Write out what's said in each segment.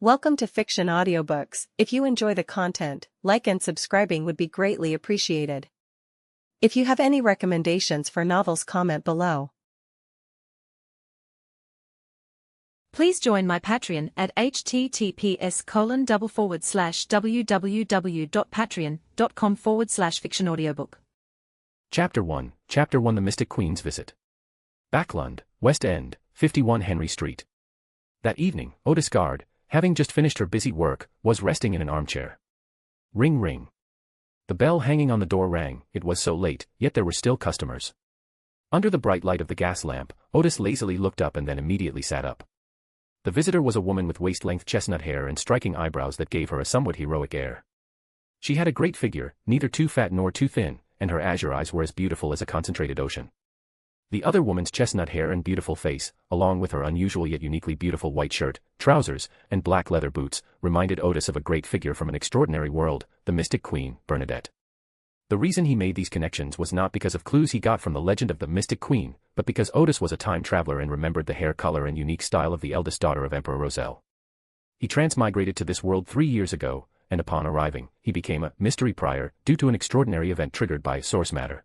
Welcome to Fiction Audiobooks. If you enjoy the content, like and subscribing would be greatly appreciated. If you have any recommendations for novels, comment below. Please join my Patreon at https://www.patreon.com/fictionaudiobook. Chapter 1, The Mystic Queen's Visit. Backland, West End, 51 Henry Street. That evening, Odis Gard, having just finished her busy work, was resting in an armchair. Ring ring. The bell hanging on the door rang. It was so late, yet there were still customers. Under the bright light of the gas lamp, Otis lazily looked up and then immediately sat up. The visitor was a woman with waist-length chestnut hair and striking eyebrows that gave her a somewhat heroic air. She had a great figure, neither too fat nor too thin, and her azure eyes were as beautiful as a concentrated ocean. The other woman's chestnut hair and beautiful face, along with her unusual yet uniquely beautiful white shirt, trousers, and black leather boots, reminded Otis of a great figure from an extraordinary world, the mystic queen, Bernadette. The reason he made these connections was not because of clues he got from the legend of the mystic queen, but because Otis was a time traveler and remembered the hair color and unique style of the eldest daughter of Emperor Roselle. He transmigrated to this world 3 years ago, and upon arriving, he became a mystery prior due to an extraordinary event triggered by source matter.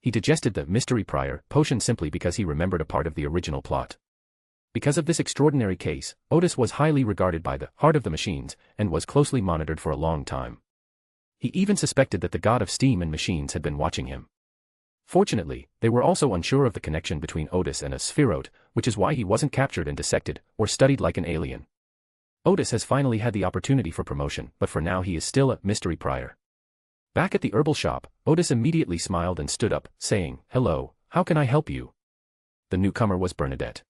He digested the mystery prior potion simply because he remembered a part of the original plot. Because of this extraordinary case, Otis was highly regarded by the heart of the machines, and was closely monitored for a long time. He even suspected that the god of steam and machines had been watching him. Fortunately, they were also unsure of the connection between Otis and a spherote, which is why he wasn't captured and dissected, or studied like an alien. Otis has finally had the opportunity for promotion, but for now he is still a mystery prior. Back at the herbal shop, Otis immediately smiled and stood up, saying, "Hello, how can I help you?" The newcomer was Bernadette.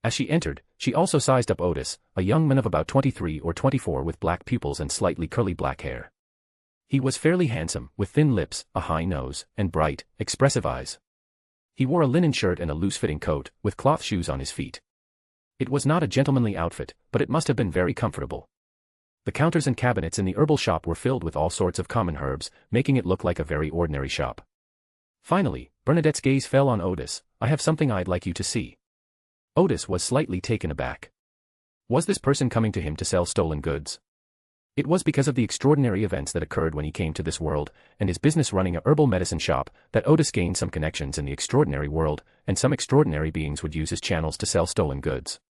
As she entered, she also sized up Otis, a young man of about 23 or 24 with black pupils and slightly curly black hair. He was fairly handsome, with thin lips, a high nose, and bright, expressive eyes. He wore a linen shirt and a loose-fitting coat, with cloth shoes on his feet. It was not a gentlemanly outfit, but it must have been very comfortable. The counters and cabinets in the herbal shop were filled with all sorts of common herbs, making it look like a very ordinary shop. Finally, Bernadette's gaze fell on Otis. "I have something I'd like you to see." Otis was slightly taken aback. Was this person coming to him to sell stolen goods? It was because of the extraordinary events that occurred when he came to this world, and his business running a herbal medicine shop, that Otis gained some connections in the extraordinary world, and some extraordinary beings would use his channels to sell stolen goods.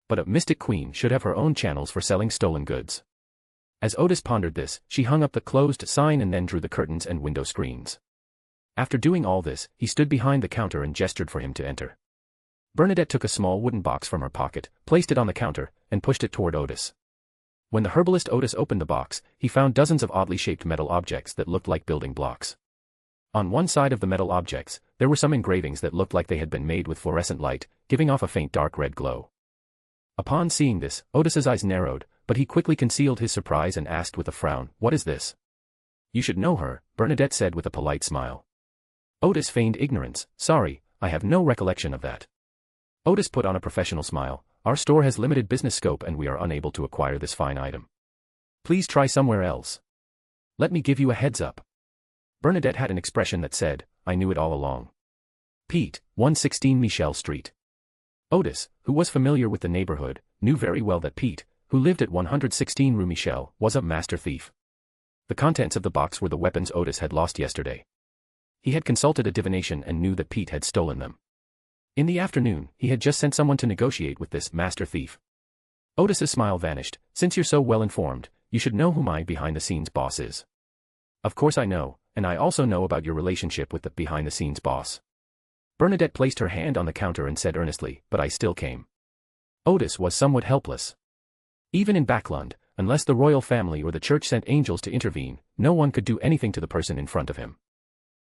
But a mystic queen should have her own channels for selling stolen goods. As Otis pondered this, she hung up the closed sign and then drew the curtains and window screens. After doing all this, he stood behind the counter and gestured for him to enter. Bernadette took a small wooden box from her pocket, placed it on the counter, and pushed it toward Otis. When the herbalist Otis opened the box, he found dozens of oddly shaped metal objects that looked like building blocks. On one side of the metal objects, there were some engravings that looked like they had been made with fluorescent light, giving off a faint dark red glow. Upon seeing this, Otis's eyes narrowed, but he quickly concealed his surprise and asked with a frown, "What is this?" "You should know her," Bernadette said with a polite smile. Otis feigned ignorance. "Sorry, I have no recollection of that." Otis put on a professional smile. "Our store has limited business scope and we are unable to acquire this fine item. Please try somewhere else. Let me give you a heads up." Bernadette had an expression that said, "I knew it all along." Pete, 116 Michelle Street. Otis, who was familiar with the neighborhood, knew very well that Pete, who lived at 116 Rue Michel, was a master thief. The contents of the box were the weapons Otis had lost yesterday. He had consulted a divination and knew that Pete had stolen them. In the afternoon, he had just sent someone to negotiate with this master thief. Otis's smile vanished. "Since you're so well informed, you should know who my behind-the-scenes boss is." "Of course I know, and I also know about your relationship with the behind-the-scenes boss." Bernadette placed her hand on the counter and said earnestly, "But I still came." Otis was somewhat helpless. Even in Backland, unless the royal family or the church sent angels to intervene, no one could do anything to the person in front of him.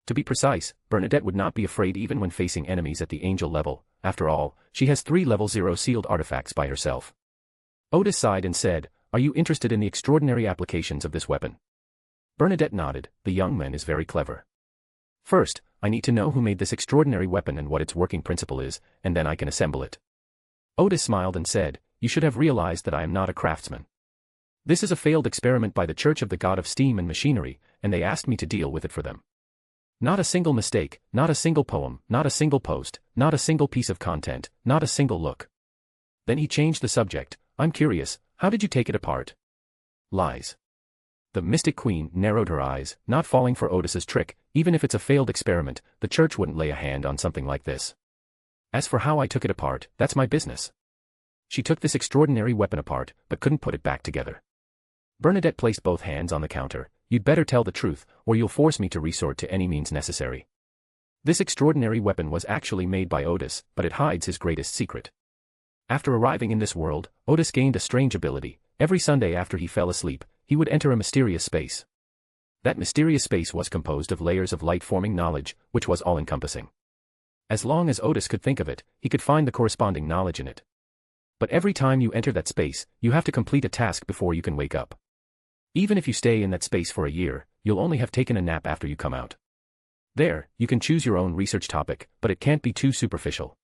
To be precise, Bernadette would not be afraid even when facing enemies at the angel level. After all, she has 3 level 0 sealed artifacts by herself. Otis sighed and said, "Are you interested in the extraordinary applications of this weapon?" Bernadette nodded. "The young man is very clever. First, I need to know who made this extraordinary weapon and what its working principle is, and then I can assemble it." Otis smiled and said, "You should have realized that I am not a craftsman. This is a failed experiment by the Church of the God of Steam and Machinery, and they asked me to deal with it for them. Not a single mistake, not a single poem, not a single post, not a single piece of content, not a single look." Then he changed the subject. "I'm curious, How did you take it apart? Lies. The Mystic Queen narrowed her eyes, not falling for Otis's trick. Even if it's a failed experiment, the church wouldn't lay a hand on something like this. As for how I took it apart, that's my business. She took this extraordinary weapon apart, but couldn't put it back together. Bernadette placed both hands on the counter. You'd better tell the truth, or you'll force me to resort to any means necessary. This extraordinary weapon was actually made by Otis, but it hides his greatest secret. After arriving in this world, Otis gained a strange ability. Every Sunday after he fell asleep, he would enter a mysterious space. That mysterious space was composed of layers of light-forming knowledge, which was all-encompassing. As long as Otis could think of it, he could find the corresponding knowledge in it. But every time you enter that space, you have to complete a task before you can wake up. Even if you stay in that space for a year, you'll only have taken a nap after you come out. There, you can choose your own research topic, but it can't be too superficial.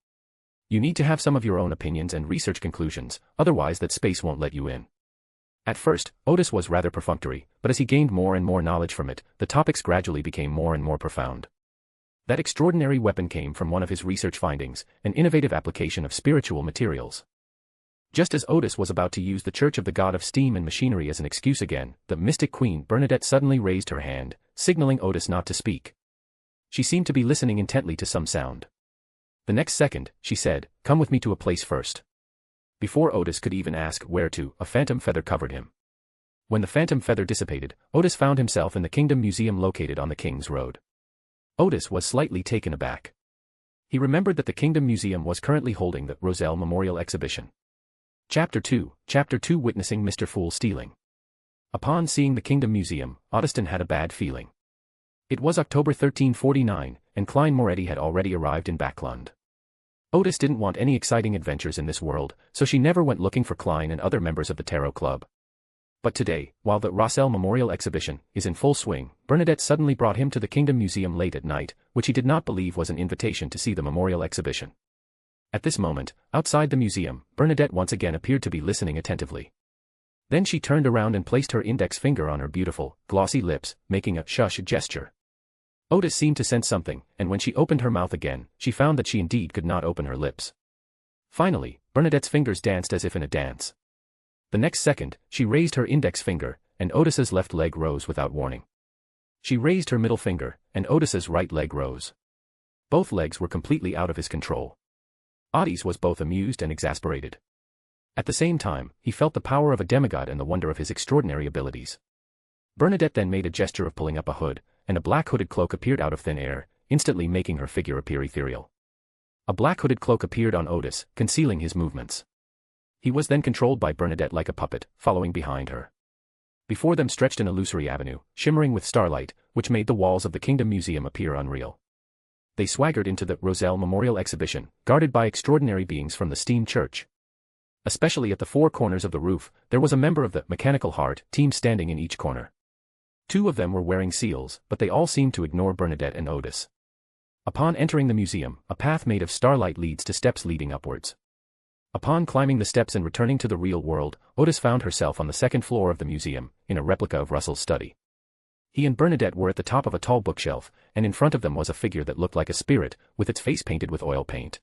You need to have some of your own opinions and research conclusions, otherwise that space won't let you in. At first, Otis was rather perfunctory, but as he gained more and more knowledge from it, the topics gradually became more and more profound. That extraordinary weapon came from one of his research findings, an innovative application of spiritual materials. Just as Otis was about to use the Church of the God of Steam and Machinery as an excuse again, the Mystic Queen Bernadette suddenly raised her hand, signaling Otis not to speak. She seemed to be listening intently to some sound. The next second, she said, "Come with me to a place first." Before Otis could even ask where to, a phantom feather covered him. When the phantom feather dissipated, Otis found himself in the Kingdom Museum located on the King's Road. Otis was slightly taken aback. He remembered that the Kingdom Museum was currently holding the Roselle Memorial Exhibition. Chapter 2 Witnessing Mr. Fool Stealing. Upon seeing the Kingdom Museum, Ottiston had a bad feeling. It was October 1349, and Klein Moretti had already arrived in Backland. Otis didn't want any exciting adventures in this world, so she never went looking for Klein and other members of the Tarot Club. But today, while the Roselle Memorial Exhibition is in full swing, Bernadette suddenly brought him to the Kingdom Museum late at night, which he did not believe was an invitation to see the memorial exhibition. At this moment, outside the museum, Bernadette once again appeared to be listening attentively. Then she turned around and placed her index finger on her beautiful, glossy lips, making a shush gesture. Otis seemed to sense something, and when she opened her mouth again, she found that she indeed could not open her lips. Finally, Bernadette's fingers danced as if in a dance. The next second, she raised her index finger, and Otis's left leg rose without warning. She raised her middle finger, and Otis's right leg rose. Both legs were completely out of his control. Otis was both amused and exasperated. At the same time, he felt the power of a demigod and the wonder of his extraordinary abilities. Bernadette then made a gesture of pulling up a hood, and a black hooded cloak appeared out of thin air, instantly making her figure appear ethereal. A black hooded cloak appeared on Otis, concealing his movements. He was then controlled by Bernadette like a puppet, following behind her. Before them stretched an illusory avenue, shimmering with starlight, which made the walls of the Kingdom Museum appear unreal. They swaggered into the Roselle Memorial Exhibition, guarded by extraordinary beings from the Steam Church. Especially at the four corners of the roof, there was a member of the Mechanical Heart team standing in each corner. Two of them were wearing seals, but they all seemed to ignore Bernadette and Otis. Upon entering the museum, a path made of starlight leads to steps leading upwards. Upon climbing the steps and returning to the real world, Otis found herself on the second floor of the museum, in a replica of Russell's study. He and Bernadette were at the top of a tall bookshelf, and in front of them was a figure that looked like a spirit, with its face painted with oil paint.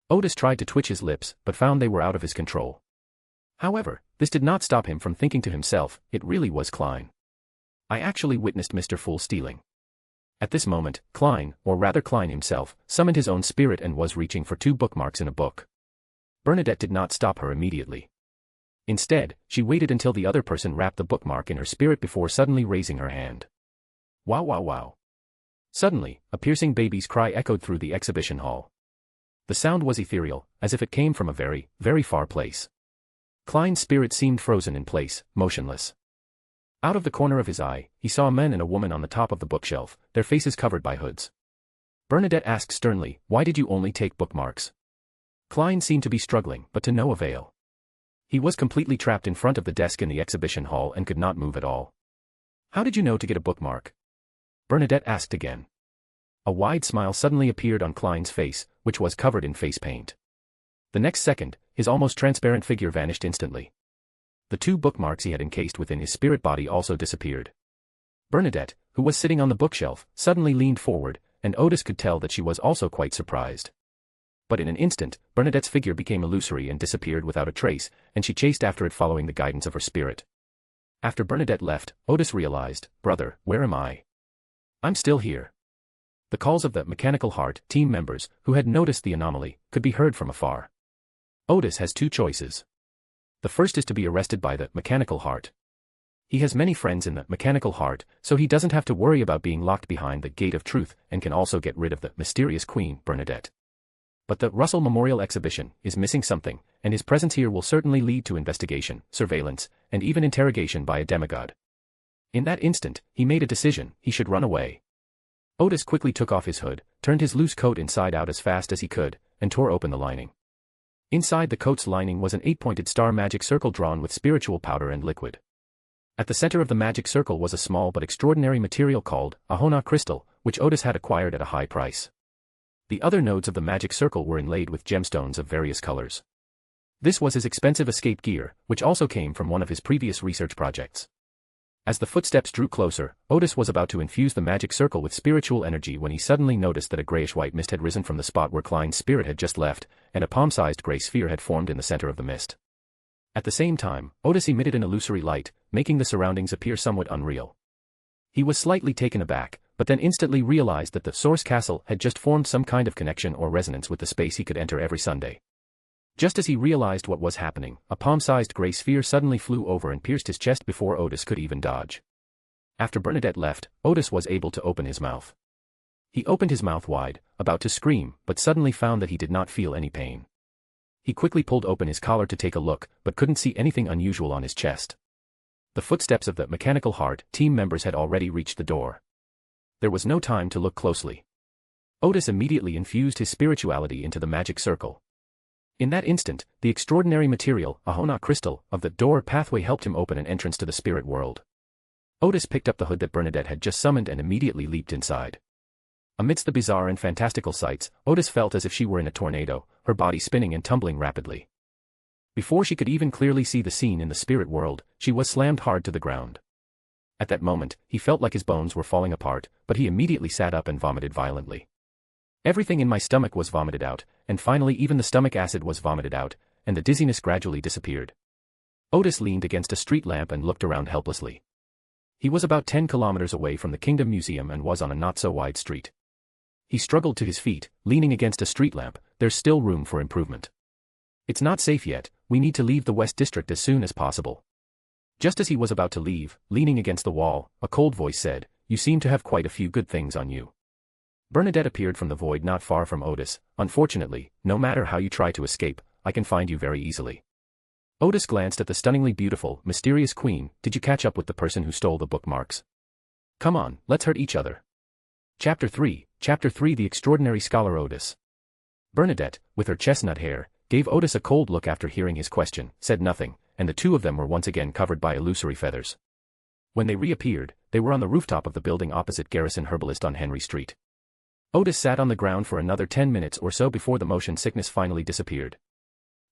Otis tried to twitch his lips, but found they were out of his control. However, this did not stop him from thinking to himself, it really was Klein. I actually witnessed Mr. Fool stealing. At this moment, Klein, or rather Klein himself, summoned his own spirit and was reaching for two bookmarks in a book. Bernadette did not stop her immediately. Instead, she waited until the other person wrapped the bookmark in her spirit before suddenly raising her hand. Wow wow wow. Suddenly, a piercing baby's cry echoed through the exhibition hall. The sound was ethereal, as if it came from a very, very far place. Klein's spirit seemed frozen in place, motionless. Out of the corner of his eye, he saw a man and a woman on the top of the bookshelf, their faces covered by hoods. Bernadette asked sternly, "Why did you only take bookmarks?" Klein seemed to be struggling, but to no avail. He was completely trapped in front of the desk in the exhibition hall and could not move at all. "How did you know to get a bookmark?" Bernadette asked again. A wide smile suddenly appeared on Klein's face, which was covered in face paint. The next second, his almost transparent figure vanished instantly. The two bookmarks he had encased within his spirit body also disappeared. Bernadette, who was sitting on the bookshelf, suddenly leaned forward, and Otis could tell that she was also quite surprised. But in an instant, Bernadette's figure became illusory and disappeared without a trace, and she chased after it following the guidance of her spirit. After Bernadette left, Otis realized, "Brother, where am I? I'm still here." The calls of the Mechanical Heart team members, who had noticed the anomaly, could be heard from afar. Otis has two choices. The first is to be arrested by the Mechanical Heart. He has many friends in the Mechanical Heart, so he doesn't have to worry about being locked behind the Gate of Truth and can also get rid of the mysterious Queen, Bernadette. But the Russell Memorial Exhibition is missing something, and his presence here will certainly lead to investigation, surveillance, and even interrogation by a demigod. In that instant, he made a decision: he should run away. Otis quickly took off his hood, turned his loose coat inside out as fast as he could, and tore open the lining. Inside the coat's lining was an 8-pointed star magic circle drawn with spiritual powder and liquid. At the center of the magic circle was a small but extraordinary material called a Hona crystal, which Otis had acquired at a high price. The other nodes of the magic circle were inlaid with gemstones of various colors. This was his expensive escape gear, which also came from one of his previous research projects. As the footsteps drew closer, Otis was about to infuse the magic circle with spiritual energy when he suddenly noticed that a grayish-white mist had risen from the spot where Klein's spirit had just left, and a palm-sized gray sphere had formed in the center of the mist. At the same time, Otis emitted an illusory light, making the surroundings appear somewhat unreal. He was slightly taken aback, but then instantly realized that the Source Castle had just formed some kind of connection or resonance with the space he could enter every Sunday. Just as he realized what was happening, a palm-sized gray sphere suddenly flew over and pierced his chest before Otis could even dodge. After Bernadette left, Otis was able to open his mouth. He opened his mouth wide, about to scream, but suddenly found that he did not feel any pain. He quickly pulled open his collar to take a look, but couldn't see anything unusual on his chest. The footsteps of the Mechanical Heart team members had already reached the door. There was no time to look closely. Otis immediately infused his spirituality into the magic circle. In that instant, the extraordinary material, a Hona crystal, of the door pathway helped him open an entrance to the spirit world. Otis picked up the hood that Bernadette had just summoned and immediately leaped inside. Amidst the bizarre and fantastical sights, Otis felt as if she were in a tornado, her body spinning and tumbling rapidly. Before she could even clearly see the scene in the spirit world, she was slammed hard to the ground. At that moment, he felt like his bones were falling apart, but he immediately sat up and vomited violently. "Everything in my stomach was vomited out, and finally even the stomach acid was vomited out, and the dizziness gradually disappeared." Otis leaned against a street lamp and looked around helplessly. He was about 10 kilometers away from the Kingdom Museum and was on a not-so-wide street. He struggled to his feet, leaning against a street lamp. "There's still room for improvement. It's not safe yet, we need to leave the West District as soon as possible." Just as he was about to leave, leaning against the wall, a cold voice said, "You seem to have quite a few good things on you." Bernadette appeared from the void not far from Otis. "Unfortunately, no matter how you try to escape, I can find you very easily." Otis glanced at the stunningly beautiful, mysterious queen. "Did you catch up with the person who stole the bookmarks? Come on, let's hurt each other." Chapter 3 The Extraordinary Scholar Otis. Bernadette, with her chestnut hair, gave Otis a cold look after hearing his question, said nothing, and the two of them were once again covered by illusory feathers. When they reappeared, they were on the rooftop of the building opposite Garrison Herbalist on Henry Street. Otis sat on the ground for another 10 minutes or so before the motion sickness finally disappeared.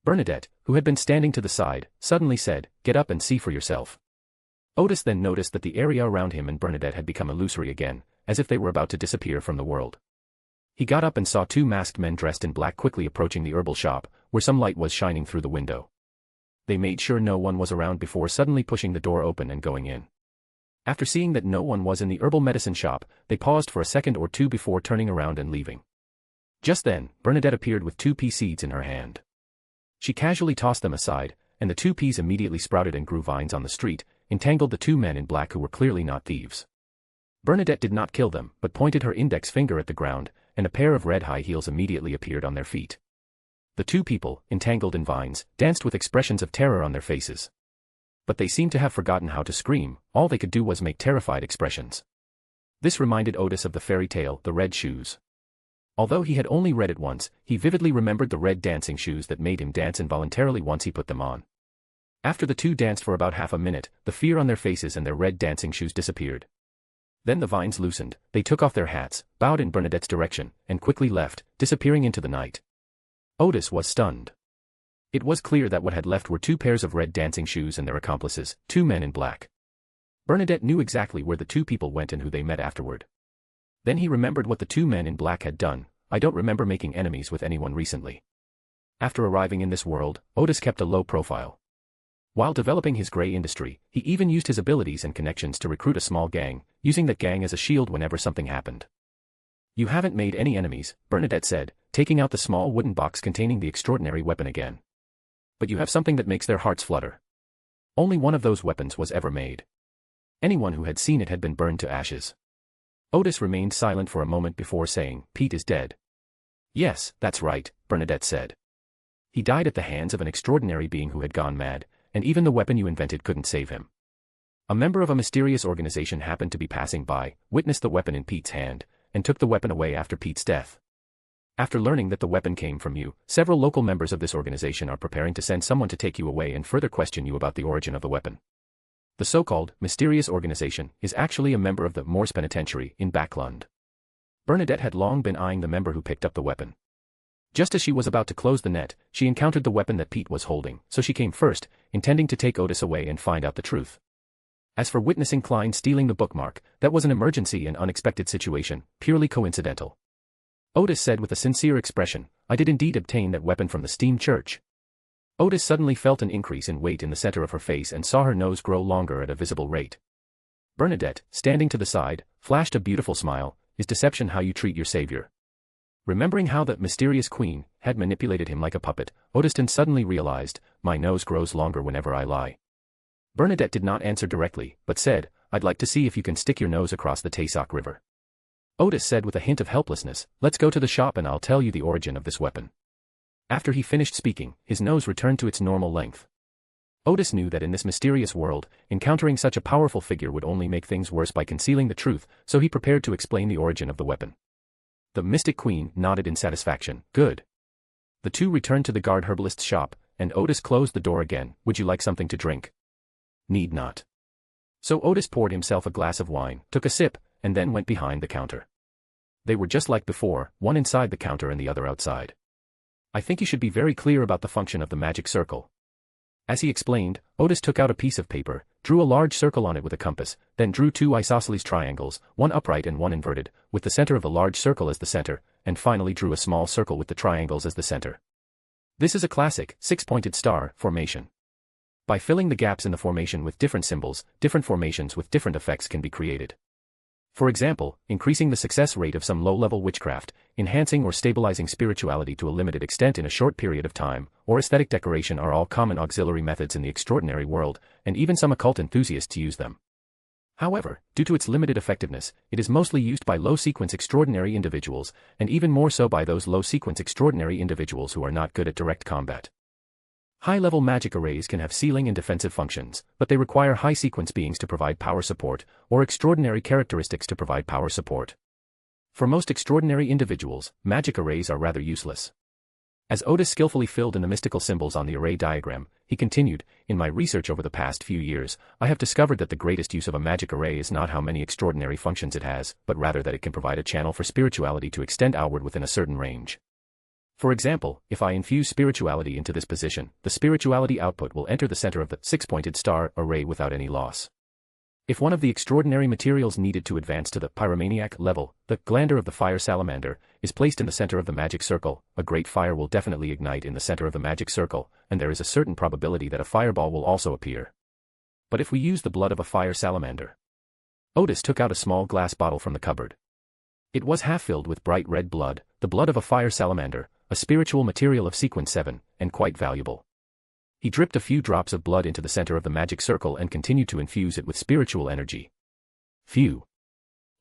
Bernadette, who had been standing to the side, suddenly said, "Get up and see for yourself." Otis then noticed that the area around him and Bernadette had become illusory again, as if they were about to disappear from the world. He got up and saw two masked men dressed in black quickly approaching the herbal shop, where some light was shining through the window. They made sure no one was around before suddenly pushing the door open and going in. After seeing that no one was in the herbal medicine shop, they paused for a second or two before turning around and leaving. Just then, Bernadette appeared with 2 pea seeds in her hand. She casually tossed them aside, and the 2 peas immediately sprouted and grew vines on the street, entangled the 2 men in black who were clearly not thieves. Bernadette did not kill them, but pointed her index finger at the ground, and a pair of red high heels immediately appeared on their feet. The 2 people, entangled in vines, danced with expressions of terror on their faces. But they seemed to have forgotten how to scream. All they could do was make terrified expressions. This reminded Otis of the fairy tale, The Red Shoes. Although he had only read it once, he vividly remembered the red dancing shoes that made him dance involuntarily once he put them on. After the 2 danced for about half a minute, the fear on their faces and their red dancing shoes disappeared. Then the vines loosened, they took off their hats, bowed in Bernadette's direction, and quickly left, disappearing into the night. Otis was stunned. It was clear that what had left were 2 pairs of red dancing shoes and their accomplices, 2 men in black. Bernadette knew exactly where the 2 people went and who they met afterward. Then he remembered what the 2 men in black had done. I don't remember making enemies with anyone recently. After arriving in this world, Otis kept a low profile. While developing his gray industry, he even used his abilities and connections to recruit a small gang, using that gang as a shield whenever something happened. You haven't made any enemies, Bernadette said, taking out the small wooden box containing the extraordinary weapon again. But you have something that makes their hearts flutter. Only one of those weapons was ever made. Anyone who had seen it had been burned to ashes. Otis remained silent for a moment before saying, Pete is dead. Yes, that's right, Bernadette said. He died at the hands of an extraordinary being who had gone mad, and even the weapon you invented couldn't save him. A member of a mysterious organization happened to be passing by, witnessed the weapon in Pete's hand, and took the weapon away after Pete's death. After learning that the weapon came from you, several local members of this organization are preparing to send someone to take you away and further question you about the origin of the weapon. The so-called mysterious organization is actually a member of the Moor's penitentiary in Backland. Bernadette had long been eyeing the member who picked up the weapon. Just as she was about to close the net, she encountered the weapon that Pete was holding, so she came first, intending to take Otis away and find out the truth. As for witnessing Klein stealing the bookmark, that was an emergency and unexpected situation, purely coincidental. Otis said with a sincere expression, I did indeed obtain that weapon from the steam church. Otis suddenly felt an increase in weight in the center of her face and saw her nose grow longer at a visible rate. Bernadette, standing to the side, flashed a beautiful smile, is deception how you treat your savior? Remembering how the mysterious queen had manipulated him like a puppet, Otis suddenly realized, my nose grows longer whenever I lie. Bernadette did not answer directly, but said, I'd like to see if you can stick your nose across the Taysock River. Otis said with a hint of helplessness, let's go to the shop and I'll tell you the origin of this weapon. After he finished speaking, his nose returned to its normal length. Otis knew that in this mysterious world, encountering such a powerful figure would only make things worse by concealing the truth, so he prepared to explain the origin of the weapon. The Mystic Queen nodded in satisfaction, good. The two returned to the guard herbalist's shop, and Otis closed the door again, would you like something to drink? Need not. So Otis poured himself a glass of wine, took a sip, and then went behind the counter. They were just like before, one inside the counter and the other outside. I think you should be very clear about the function of the magic circle. As he explained, Otis took out a piece of paper, drew a large circle on it with a compass, then drew two isosceles triangles, one upright and one inverted, with the center of the large circle as the center, and finally drew a small circle with the triangles as the center. This is a classic, six-pointed star formation. By filling the gaps in the formation with different symbols, different formations with different effects can be created. For example, increasing the success rate of some low-level witchcraft, enhancing or stabilizing spirituality to a limited extent in a short period of time, or aesthetic decoration are all common auxiliary methods in the extraordinary world, and even some occult enthusiasts use them. However, due to its limited effectiveness, it is mostly used by low-sequence extraordinary individuals, and even more so by those low-sequence extraordinary individuals who are not good at direct combat. High-level magic arrays can have sealing and defensive functions, but they require high-sequence beings to provide power support, or extraordinary characteristics to provide power support. For most extraordinary individuals, magic arrays are rather useless. As Otis skillfully filled in the mystical symbols on the array diagram, he continued, in my research over the past few years, I have discovered that the greatest use of a magic array is not how many extraordinary functions it has, but rather that it can provide a channel for spirituality to extend outward within a certain range. For example, if I infuse spirituality into this position, the spirituality output will enter the center of the six-pointed star array without any loss. If one of the extraordinary materials needed to advance to the pyromaniac level, the glander of the fire salamander, is placed in the center of the magic circle, a great fire will definitely ignite in the center of the magic circle, and there is a certain probability that a fireball will also appear. But if we use the blood of a fire salamander. Otis took out a small glass bottle from the cupboard. It was half filled with bright red blood, the blood of a fire salamander, a spiritual material of sequence 7, and quite valuable. He dripped a few drops of blood into the center of the magic circle and continued to infuse it with spiritual energy. Phew!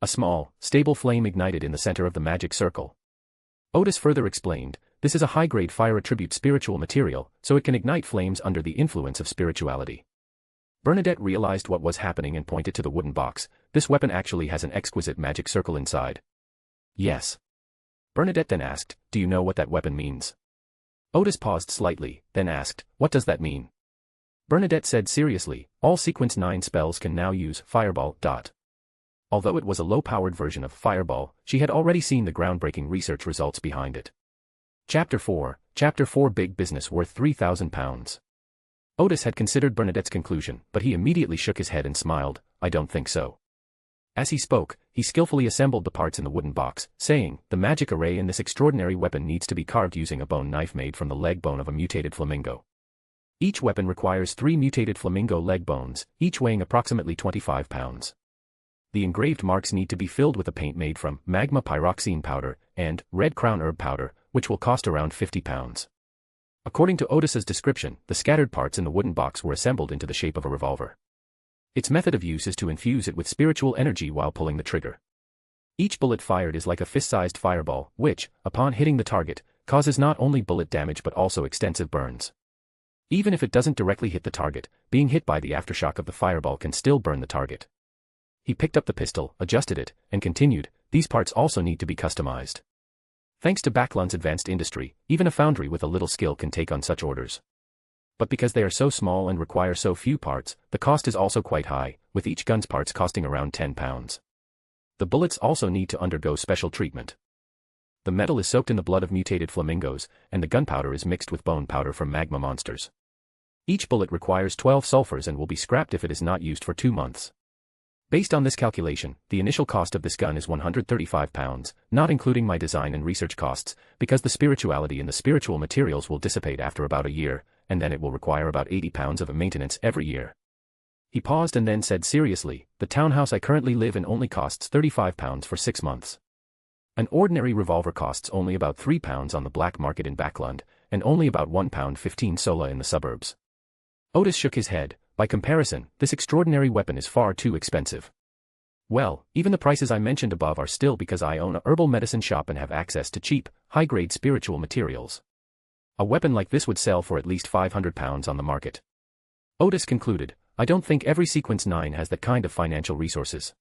A small, stable flame ignited in the center of the magic circle. Otis further explained, this is a high-grade fire attribute spiritual material, so it can ignite flames under the influence of spirituality. Bernadette realized what was happening and pointed to the wooden box, this weapon actually has an exquisite magic circle inside. Yes. Bernadette then asked, do you know what that weapon means? Otis paused slightly, then asked, what does that mean? Bernadette said seriously, all sequence 9 spells can now use Fireball. Although it was a low-powered version of Fireball, she had already seen the groundbreaking research results behind it. Chapter 4 Big Business Worth £3,000. Otis had considered Bernadette's conclusion, but he immediately shook his head and smiled, I don't think so. As he spoke, he skillfully assembled the parts in the wooden box, saying, "The magic array in this extraordinary weapon needs to be carved using a bone knife made from the leg bone of a mutated flamingo. Each weapon requires 3 mutated flamingo leg bones, each weighing approximately 25 pounds. The engraved marks need to be filled with a paint made from magma pyroxene powder and red crown herb powder, which will cost around 50 pounds. According to Otis's description, the scattered parts in the wooden box were assembled into the shape of a revolver. Its method of use is to infuse it with spiritual energy while pulling the trigger. Each bullet fired is like a fist-sized fireball, which, upon hitting the target, causes not only bullet damage but also extensive burns. Even if it doesn't directly hit the target, being hit by the aftershock of the fireball can still burn the target." He picked up the pistol, adjusted it, and continued, "These parts also need to be customized. Thanks to Backland's advanced industry, even a foundry with a little skill can take on such orders. But because they are so small and require so few parts, the cost is also quite high, with each gun's parts costing around 10 pounds. The bullets also need to undergo special treatment. The metal is soaked in the blood of mutated flamingos, and the gunpowder is mixed with bone powder from magma monsters. Each bullet requires 12 sulfurs and will be scrapped if it is not used for 2 months. Based on this calculation, the initial cost of this gun is 135 pounds, not including my design and research costs, because the spirituality and the spiritual materials will dissipate after about a year, and then it will require about 80 pounds of maintenance every year." He paused and then said seriously, "The townhouse I currently live in only costs 35 pounds for 6 months. An ordinary revolver costs only about 3 pounds on the black market in Backland, and only about £1.15 sola in the suburbs." Otis shook his head. "By comparison, this extraordinary weapon is far too expensive." "Well, even the prices I mentioned above are still because I own a herbal medicine shop and have access to cheap, high-grade spiritual materials. A weapon like this would sell for at least 500 pounds on the market." Otis concluded, "I don't think every Sequence 9 has that kind of financial resources.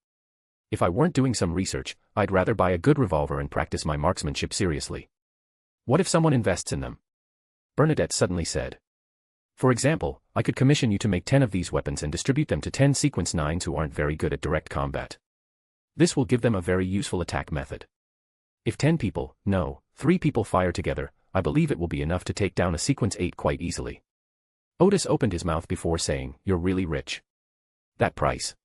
If I weren't doing some research, I'd rather buy a good revolver and practice my marksmanship seriously." "What if someone invests in them?" Bernadette suddenly said. "For example, I could commission you to make 10 of these weapons and distribute them to 10 Sequence 9s who aren't very good at direct combat. This will give them a very useful attack method. If 10 people, no, 3 people fire together, I believe it will be enough to take down a Sequence 8 quite easily." Otis opened his mouth before saying, "You're really rich. That price?"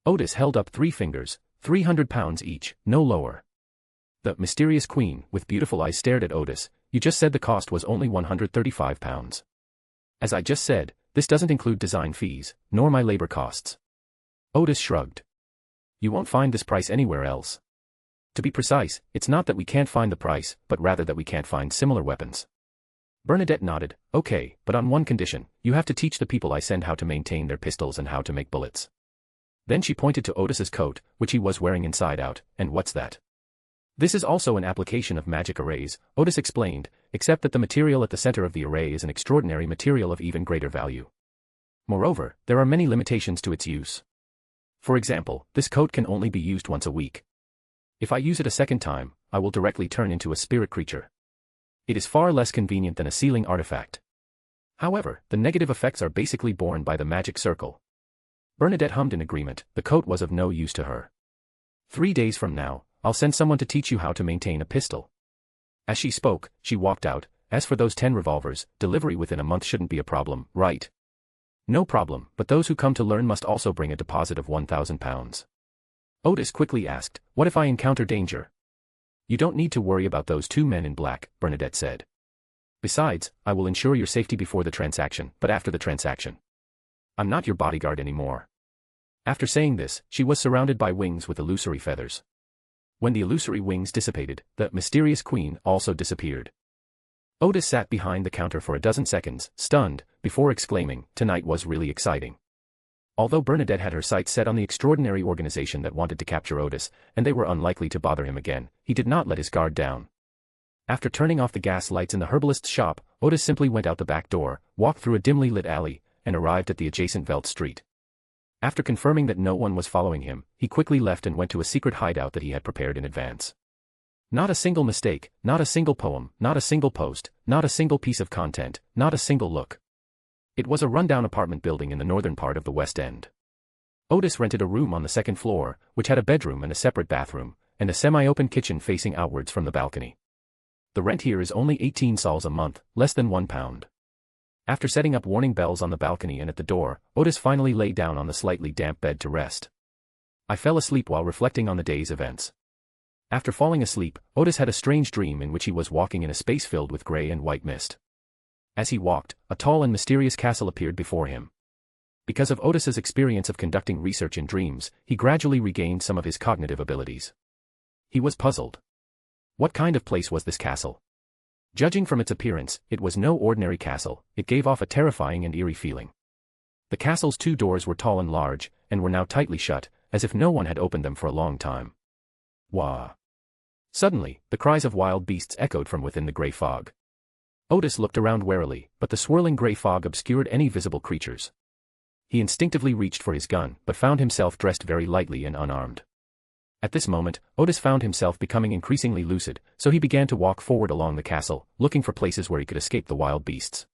Otis held up 3 fingers, 300 pounds each, no lower. The mysterious queen, with beautiful eyes, stared at Otis. "You just said the cost was only 135 pounds. As I just said, this doesn't include design fees, nor my labor costs." Otis shrugged. "You won't find this price anywhere else. To be precise, it's not that we can't find the price, but rather that we can't find similar weapons." Bernadette nodded. "Okay, but on one condition, you have to teach the people I send how to maintain their pistols and how to make bullets." Then she pointed to Otis's coat, which he was wearing inside out. "And what's that?" "This is also an application of magic arrays," Otis explained, "except that the material at the center of the array is an extraordinary material of even greater value. Moreover, there are many limitations to its use. For example, this coat can only be used once a week. If I use it a second time, I will directly turn into a spirit creature. It is far less convenient than a sealing artifact. However, the negative effects are basically borne by the magic circle." Bernadette hummed in agreement. The coat was of no use to her. 3 days from now, I'll send someone to teach you how to maintain a pistol." As she spoke, she walked out. "As for those 10 revolvers, delivery within a month shouldn't be a problem, right?" "No problem, but those who come to learn must also bring a deposit of 1,000 pounds. Otis quickly asked, "What if I encounter danger?" "You don't need to worry about those 2 men in black," Bernadette said. "Besides, I will ensure your safety before the transaction, but after the transaction. I'm not your bodyguard anymore." After saying this, she was surrounded by wings with illusory feathers. When the illusory wings dissipated, the mysterious queen also disappeared. Otis sat behind the counter for a dozen seconds, stunned, before exclaiming, "Tonight was really exciting." Although Bernadette had her sights set on the extraordinary organization that wanted to capture Otis, and they were unlikely to bother him again, he did not let his guard down. After turning off the gas lights in the herbalist's shop, Otis simply went out the back door, walked through a dimly lit alley, and arrived at the adjacent Veldt Street. After confirming that no one was following him, he quickly left and went to a secret hideout that he had prepared in advance. Not a single mistake, not a single poem, not a single post, not a single piece of content, not a single look. It was a rundown apartment building in the northern part of the West End. Otis rented a room on the 2nd floor, which had a bedroom and a separate bathroom, and a semi-open kitchen facing outwards from the balcony. The rent here is only 18 sols a month, less than £1. After setting up warning bells on the balcony and at the door, Otis finally lay down on the slightly damp bed to rest. I fell asleep while reflecting on the day's events. After falling asleep, Otis had a strange dream in which he was walking in a space filled with gray and white mist. As he walked, a tall and mysterious castle appeared before him. Because of Otis's experience of conducting research in dreams, he gradually regained some of his cognitive abilities. He was puzzled. What kind of place was this castle? Judging from its appearance, it was no ordinary castle. It gave off a terrifying and eerie feeling. The castle's 2 doors were tall and large, and were now tightly shut, as if no one had opened them for a long time. Wah! Suddenly, the cries of wild beasts echoed from within the gray fog. Otis looked around warily, but the swirling gray fog obscured any visible creatures. He instinctively reached for his gun, but found himself dressed very lightly and unarmed. At this moment, Otis found himself becoming increasingly lucid, so he began to walk forward along the castle, looking for places where he could escape the wild beasts.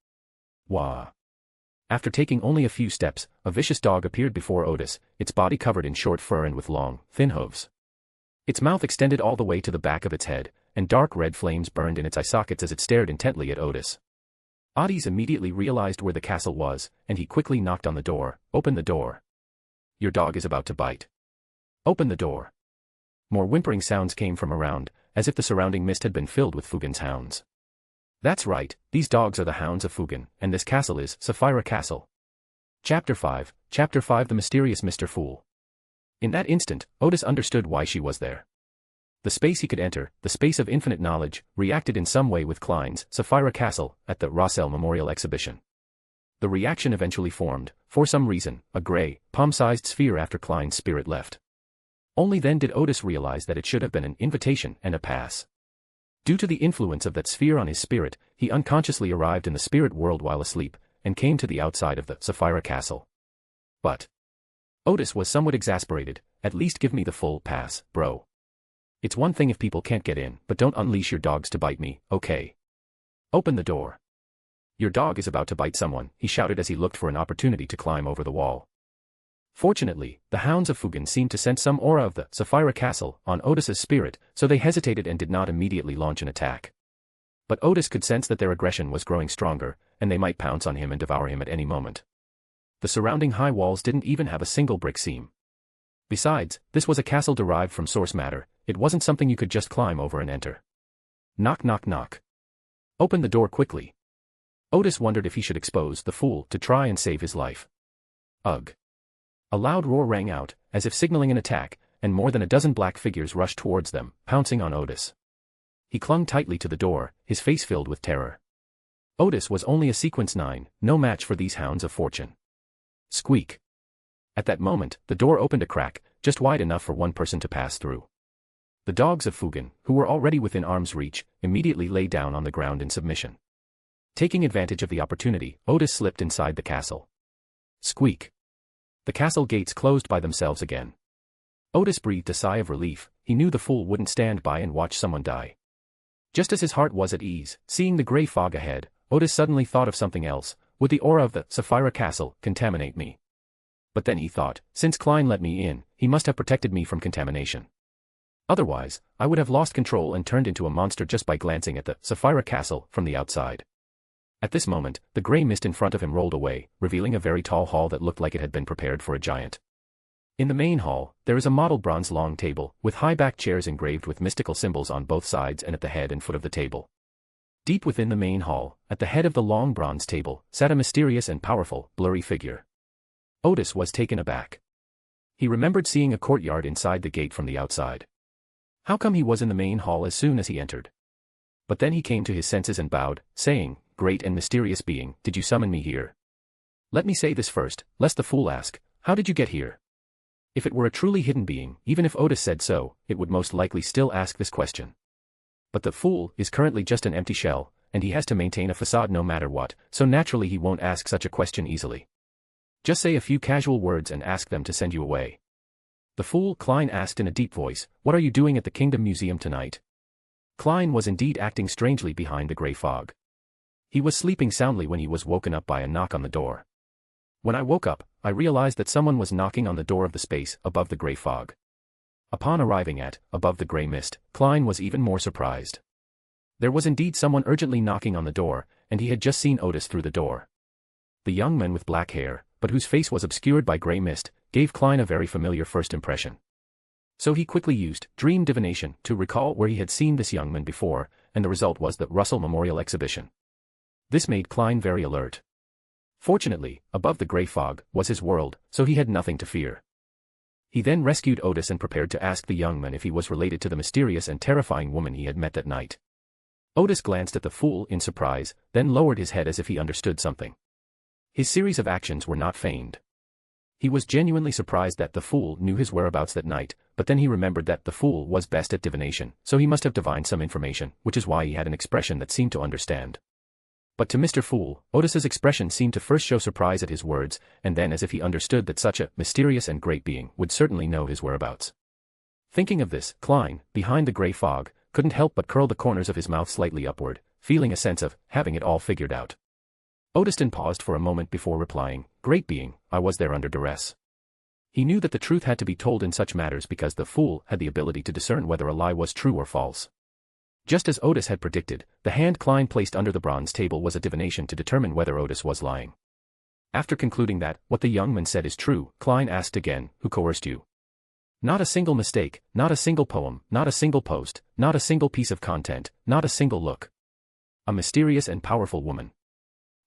Wah! After taking only a few steps, a vicious dog appeared before Otis, its body covered in short fur and with long, thin hooves. Its mouth extended all the way to the back of its head, and dark red flames burned in its eye sockets as it stared intently at Otis. Odis immediately realized where the castle was, and he quickly knocked on the door. Open the door. Your dog is about to bite. Open the door. More whimpering sounds came from around, as if the surrounding mist had been filled with Fugin's hounds. That's right, these dogs are the hounds of Fugin, and this castle is Sapphira Castle. Chapter 5, The Mysterious Mr. Fool. In that instant, Otis understood why she was there. The space he could enter, the space of infinite knowledge, reacted in some way with Klein's Sapphira Castle at the Rossell Memorial Exhibition. The reaction eventually formed, for some reason, a gray, palm-sized sphere after Klein's spirit left. Only then did Otis realize that it should have been an invitation and a pass. Due to the influence of that sphere on his spirit, he unconsciously arrived in the spirit world while asleep, and came to the outside of the Sapphira Castle. But Otis was somewhat exasperated. At least give me the full pass, bro. It's one thing if people can't get in, but don't unleash your dogs to bite me, okay? Open the door. Your dog is about to bite someone, he shouted as he looked for an opportunity to climb over the wall. Fortunately, the hounds of Fugin seemed to sense some aura of the Sapphira Castle on Otis's spirit, so they hesitated and did not immediately launch an attack. But Otis could sense that their aggression was growing stronger, and they might pounce on him and devour him at any moment. The surrounding high walls didn't even have a single brick seam. Besides, this was a castle derived from source matter. It wasn't something you could just climb over and enter. Knock knock knock. Open the door quickly. Otis wondered if he should expose the fool to try and save his life. Ugh. A loud roar rang out, as if signaling an attack, and more than a dozen black figures rushed towards them, pouncing on Otis. He clung tightly to the door, his face filled with terror. Otis was only a sequence 9, no match for these hounds of fortune. Squeak. At that moment, the door opened a crack, just wide enough for one person to pass through. The dogs of Fugin, who were already within arm's reach, immediately lay down on the ground in submission. Taking advantage of the opportunity, Otis slipped inside the castle. Squeak. The castle gates closed by themselves again. Otis breathed a sigh of relief. He knew the fool wouldn't stand by and watch someone die. Just as his heart was at ease, seeing the gray fog ahead, Otis suddenly thought of something else. Would the aura of the Sapphira Castle contaminate me? But then he thought, since Klein let me in, he must have protected me from contamination. Otherwise, I would have lost control and turned into a monster just by glancing at the Sapphira Castle from the outside. At this moment, the gray mist in front of him rolled away, revealing a very tall hall that looked like it had been prepared for a giant. In the main hall, there is a model bronze long table, with high-backed chairs engraved with mystical symbols on both sides and at the head and foot of the table. Deep within the main hall, at the head of the long bronze table, sat a mysterious and powerful, blurry figure. Otis was taken aback. He remembered seeing a courtyard inside the gate from the outside. How come he was in the main hall as soon as he entered? But then he came to his senses and bowed, saying, "Great and mysterious being, did you summon me here?" Let me say this first, lest the fool ask, how did you get here? If it were a truly hidden being, even if Otis said so, it would most likely still ask this question. But the fool is currently just an empty shell, and he has to maintain a facade no matter what, so naturally he won't ask such a question easily. Just say a few casual words and ask them to send you away. The fool, Klein asked in a deep voice, "What are you doing at the Kingdom Museum tonight?" Klein was indeed acting strangely behind the gray fog. He was sleeping soundly when he was woken up by a knock on the door. When I woke up, I realized that someone was knocking on the door of the space above the gray fog. Upon arriving at, above the gray mist, Klein was even more surprised. There was indeed someone urgently knocking on the door, and he had just seen Otis through the door. The young man with black hair, but whose face was obscured by gray mist, gave Klein a very familiar first impression. So he quickly used dream divination to recall where he had seen this young man before, and the result was the Russell Memorial Exhibition. This made Klein very alert. Fortunately, above the grey fog was his world, so he had nothing to fear. He then rescued Otis and prepared to ask the young man if he was related to the mysterious and terrifying woman he had met that night. Otis glanced at the fool in surprise, then lowered his head as if he understood something. His series of actions were not feigned. He was genuinely surprised that the fool knew his whereabouts that night, but then he remembered that the fool was best at divination, so he must have divined some information, which is why he had an expression that seemed to understand. But to Mr. Fool, Otis's expression seemed to first show surprise at his words, and then as if he understood that such a mysterious and great being would certainly know his whereabouts. Thinking of this, Klein, behind the grey fog, couldn't help but curl the corners of his mouth slightly upward, feeling a sense of having it all figured out. Otis paused for a moment before replying, "Great being, I was there under duress." He knew that the truth had to be told in such matters because the fool had the ability to discern whether a lie was true or false. Just as Otis had predicted, the hand Klein placed under the bronze table was a divination to determine whether Otis was lying. After concluding that what the young man said is true, Klein asked again, "Who coerced you?" "Not a single mistake, not a single poem, not a single post, not a single piece of content, not a single look. A mysterious and powerful woman."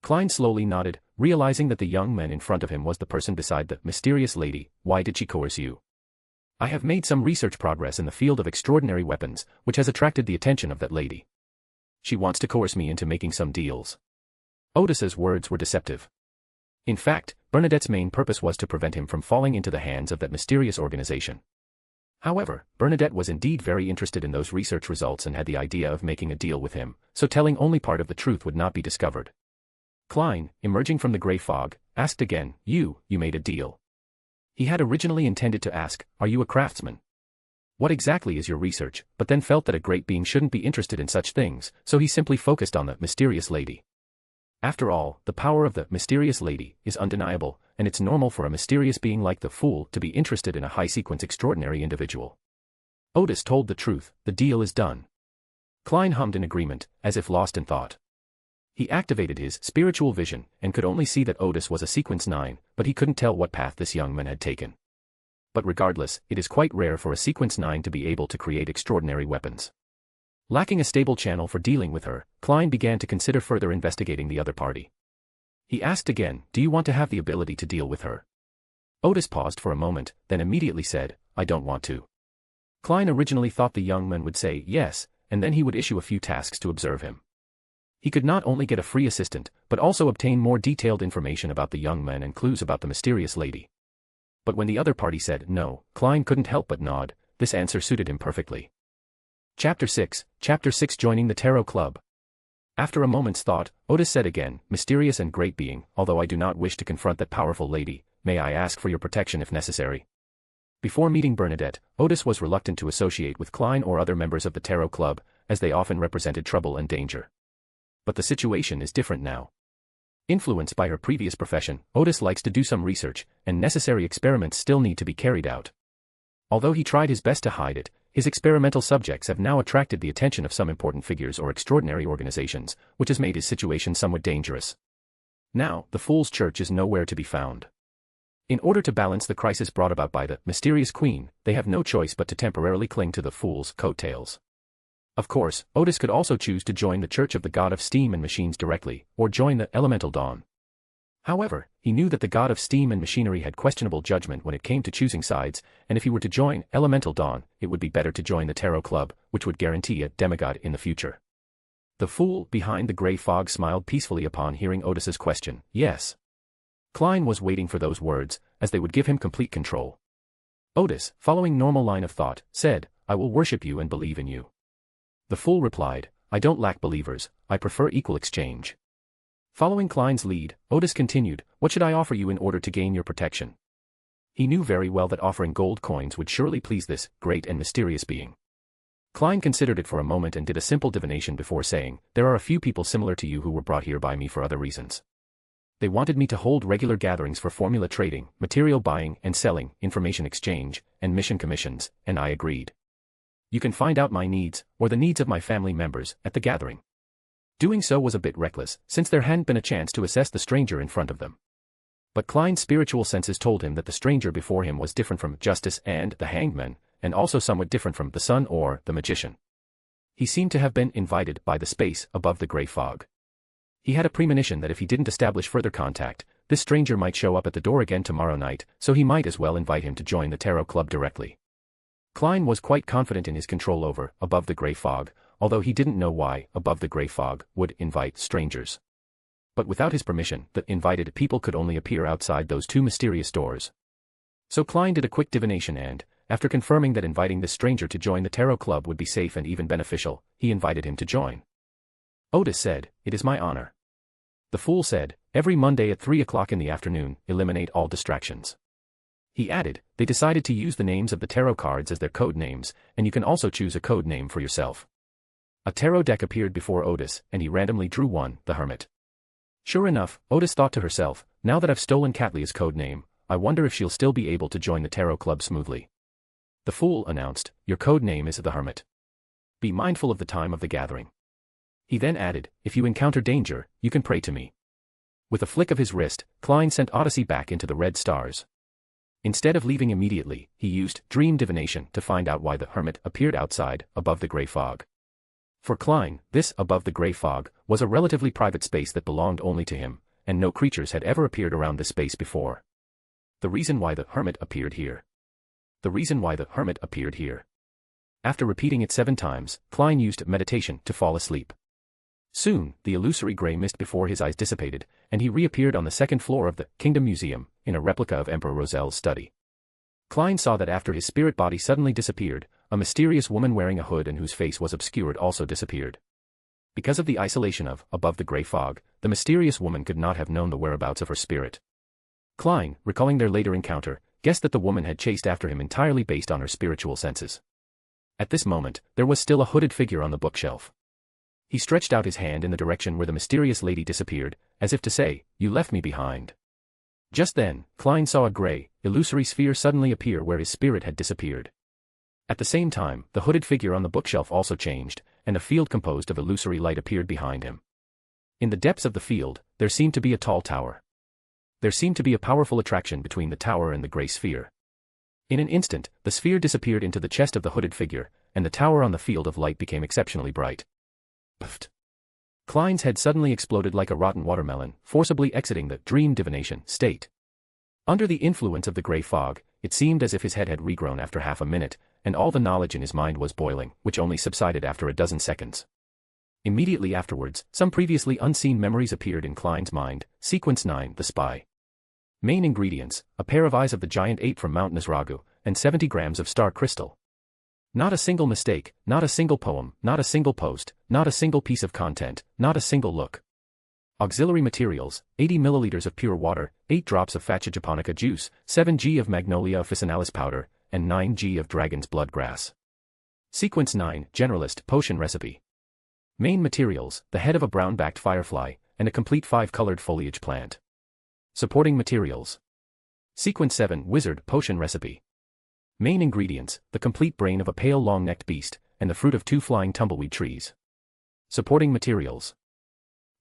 Klein slowly nodded, realizing that the young man in front of him was the person beside the mysterious lady. "Why did she coerce you?" "I have made some research progress in the field of extraordinary weapons, which has attracted the attention of that lady. She wants to coerce me into making some deals." Otis's words were deceptive. In fact, Bernadette's main purpose was to prevent him from falling into the hands of that mysterious organization. However, Bernadette was indeed very interested in those research results and had the idea of making a deal with him, so telling only part of the truth would not be discovered. Klein, emerging from the grey fog, asked again, You made a deal." He had originally intended to ask, "Are you a craftsman? What exactly is your research?" but then felt that a great being shouldn't be interested in such things, so he simply focused on the mysterious lady. After all, the power of the mysterious lady is undeniable, and it's normal for a mysterious being like the fool to be interested in a high-sequence extraordinary individual. Otis told the truth, "The deal is done." Klein hummed in agreement, as if lost in thought. He activated his spiritual vision and could only see that Otis was a sequence 9, but he couldn't tell what path this young man had taken. But regardless, it is quite rare for a sequence 9 to be able to create extraordinary weapons. Lacking a stable channel for dealing with her, Klein began to consider further investigating the other party. He asked again, "Do you want to have the ability to deal with her?" Otis paused for a moment, then immediately said, "I don't want to." Klein originally thought the young man would say yes, and then he would issue a few tasks to observe him. He could not only get a free assistant, but also obtain more detailed information about the young man and clues about the mysterious lady. But when the other party said no, Klein couldn't help but nod. This answer suited him perfectly. Chapter 6 Joining the Tarot Club. After a moment's thought, Otis said again, "Mysterious and great being, although I do not wish to confront that powerful lady, may I ask for your protection if necessary?" Before meeting Bernadette, Otis was reluctant to associate with Klein or other members of the Tarot Club, as they often represented trouble and danger. But the situation is different now. Influenced by her previous profession, Otis likes to do some research, and necessary experiments still need to be carried out. Although he tried his best to hide it, his experimental subjects have now attracted the attention of some important figures or extraordinary organizations, which has made his situation somewhat dangerous. Now, the Fool's Church is nowhere to be found. In order to balance the crisis brought about by the mysterious queen, they have no choice but to temporarily cling to the Fool's coattails. Of course, Otis could also choose to join the Church of the God of Steam and Machines directly, or join the Elemental Dawn. However, he knew that the God of Steam and Machinery had questionable judgment when it came to choosing sides, and if he were to join Elemental Dawn, it would be better to join the Tarot Club, which would guarantee a demigod in the future. The fool behind the grey fog smiled peacefully upon hearing Otis's question. Yes. Klein was waiting for those words, as they would give him complete control. Otis, following normal line of thought, said, "I will worship you and believe in you." The fool replied, "I don't lack believers, I prefer equal exchange." Following Klein's lead, Otis continued, "What should I offer you in order to gain your protection?" He knew very well that offering gold coins would surely please this great and mysterious being. Klein considered it for a moment and did a simple divination before saying, "There are a few people similar to you who were brought here by me for other reasons. They wanted me to hold regular gatherings for formula trading, material buying and selling, information exchange, and mission commissions, and I agreed. You can find out my needs, or the needs of my family members, at the gathering." Doing so was a bit reckless, since there hadn't been a chance to assess the stranger in front of them. But Klein's spiritual senses told him that the stranger before him was different from Justice and the hangman, and also somewhat different from the sun or the magician. He seemed to have been invited by the space above the grey fog. He had a premonition that if he didn't establish further contact, this stranger might show up at the door again tomorrow night, so he might as well invite him to join the tarot club directly. Klein was quite confident in his control over above the grey fog, although he didn't know why above the grey fog would invite strangers. But without his permission, the invited people could only appear outside those two mysterious doors. So Klein did a quick divination and, after confirming that inviting this stranger to join the tarot club would be safe and even beneficial, he invited him to join. Otis said, "It is my honor." The fool said, "Every Monday at 3 o'clock in the afternoon, eliminate all distractions." He added, "They decided to use the names of the tarot cards as their code names, and you can also choose a code name for yourself." A tarot deck appeared before Otis, and he randomly drew one, the Hermit. Sure enough, Otis thought to herself, now that I've stolen Catlia's code name, I wonder if she'll still be able to join the tarot club smoothly. The fool announced, "Your code name is the Hermit. Be mindful of the time of the gathering." He then added, "If you encounter danger, you can pray to me." With a flick of his wrist, Klein sent Odyssey back into the red stars. Instead of leaving immediately, he used dream divination to find out why the Hermit appeared outside, above the grey fog. For Klein, this above the grey fog was a relatively private space that belonged only to him, and no creatures had ever appeared around this space before. The reason why the Hermit appeared here. The reason why the Hermit appeared here. After repeating it 7 times, Klein used meditation to fall asleep. Soon, the illusory grey mist before his eyes dissipated, and he reappeared on the 2nd floor of the Kingdom Museum, in a replica of Emperor Roselle's study. Klein saw that after his spirit body suddenly disappeared, a mysterious woman wearing a hood and whose face was obscured also disappeared. Because of the isolation of above the grey fog, the mysterious woman could not have known the whereabouts of her spirit. Klein, recalling their later encounter, guessed that the woman had chased after him entirely based on her spiritual senses. At this moment, there was still a hooded figure on the bookshelf. He stretched out his hand in the direction where the mysterious lady disappeared, as if to say, "You left me behind." Just then, Klein saw a grey, illusory sphere suddenly appear where his spirit had disappeared. At the same time, the hooded figure on the bookshelf also changed, and a field composed of illusory light appeared behind him. In the depths of the field, there seemed to be a tall tower. There seemed to be a powerful attraction between the tower and the grey sphere. In an instant, the sphere disappeared into the chest of the hooded figure, and the tower on the field of light became exceptionally bright. Puffed. Klein's head suddenly exploded like a rotten watermelon, forcibly exiting the dream divination state. Under the influence of the grey fog, it seemed as if his head had regrown after half a minute, and all the knowledge in his mind was boiling, which only subsided after a dozen seconds. Immediately afterwards, some previously unseen memories appeared in Klein's mind. Sequence 9, The Spy. Main ingredients, a pair of eyes of the giant ape from Mount Nasragu, and 70 grams of star crystal. Not a single mistake, not a single poem, not a single post, not a single piece of content, not a single look. Auxiliary materials, 80 milliliters of pure water, 8 drops of Fatsia japonica juice, 7g of Magnolia officinalis powder, and 9g of dragon's blood grass. Sequence 9, Generalist Potion Recipe. Main materials, the head of a brown-backed firefly, and a complete 5-colored foliage plant. Supporting materials. Sequence 7, Wizard Potion Recipe. Main ingredients, the complete brain of a pale long-necked beast, and the fruit of 2 flying tumbleweed trees. Supporting materials.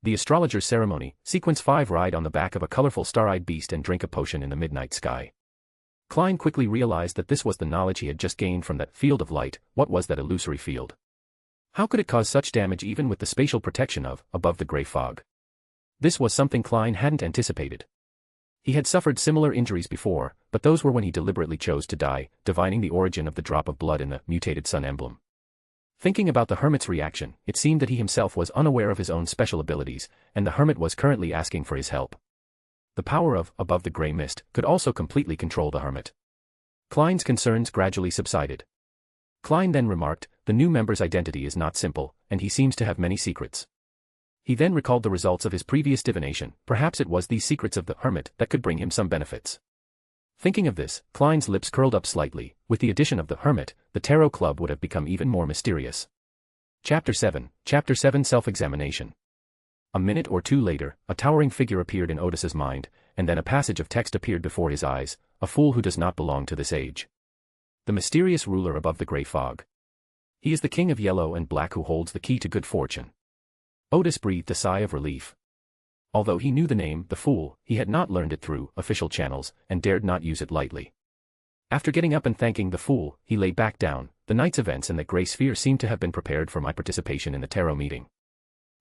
The Astrologer's Ceremony, Sequence 5, Ride on the back of a colorful star-eyed beast and drink a potion in the midnight sky. Klein quickly realized that this was the knowledge he had just gained from that field of light. What was that illusory field? How could it cause such damage even with the spatial protection of above the grey fog? This was something Klein hadn't anticipated. He had suffered similar injuries before, but those were when he deliberately chose to die, divining the origin of the drop of blood in the mutated sun emblem. Thinking about the Hermit's reaction, it seemed that he himself was unaware of his own special abilities, and the Hermit was currently asking for his help. The power of above the grey mist could also completely control the Hermit. Klein's concerns gradually subsided. Klein then remarked, "The new member's identity is not simple, and he seems to have many secrets." He then recalled the results of his previous divination. Perhaps it was these secrets of the Hermit that could bring him some benefits. Thinking of this, Klein's lips curled up slightly. With the addition of the Hermit, the Tarot Club would have become even more mysterious. Chapter 7 Self-Examination. A minute or two later, a towering figure appeared in Otis's mind, and then a passage of text appeared before his eyes. "A fool who does not belong to this age. The mysterious ruler above the grey fog. He is the king of yellow and black who holds the key to good fortune." Otis breathed a sigh of relief. Although he knew the name, the Fool, he had not learned it through official channels, and dared not use it lightly. After getting up and thanking the Fool, he lay back down. The night's events and the Grey Sphere seemed to have been prepared for my participation in the tarot meeting.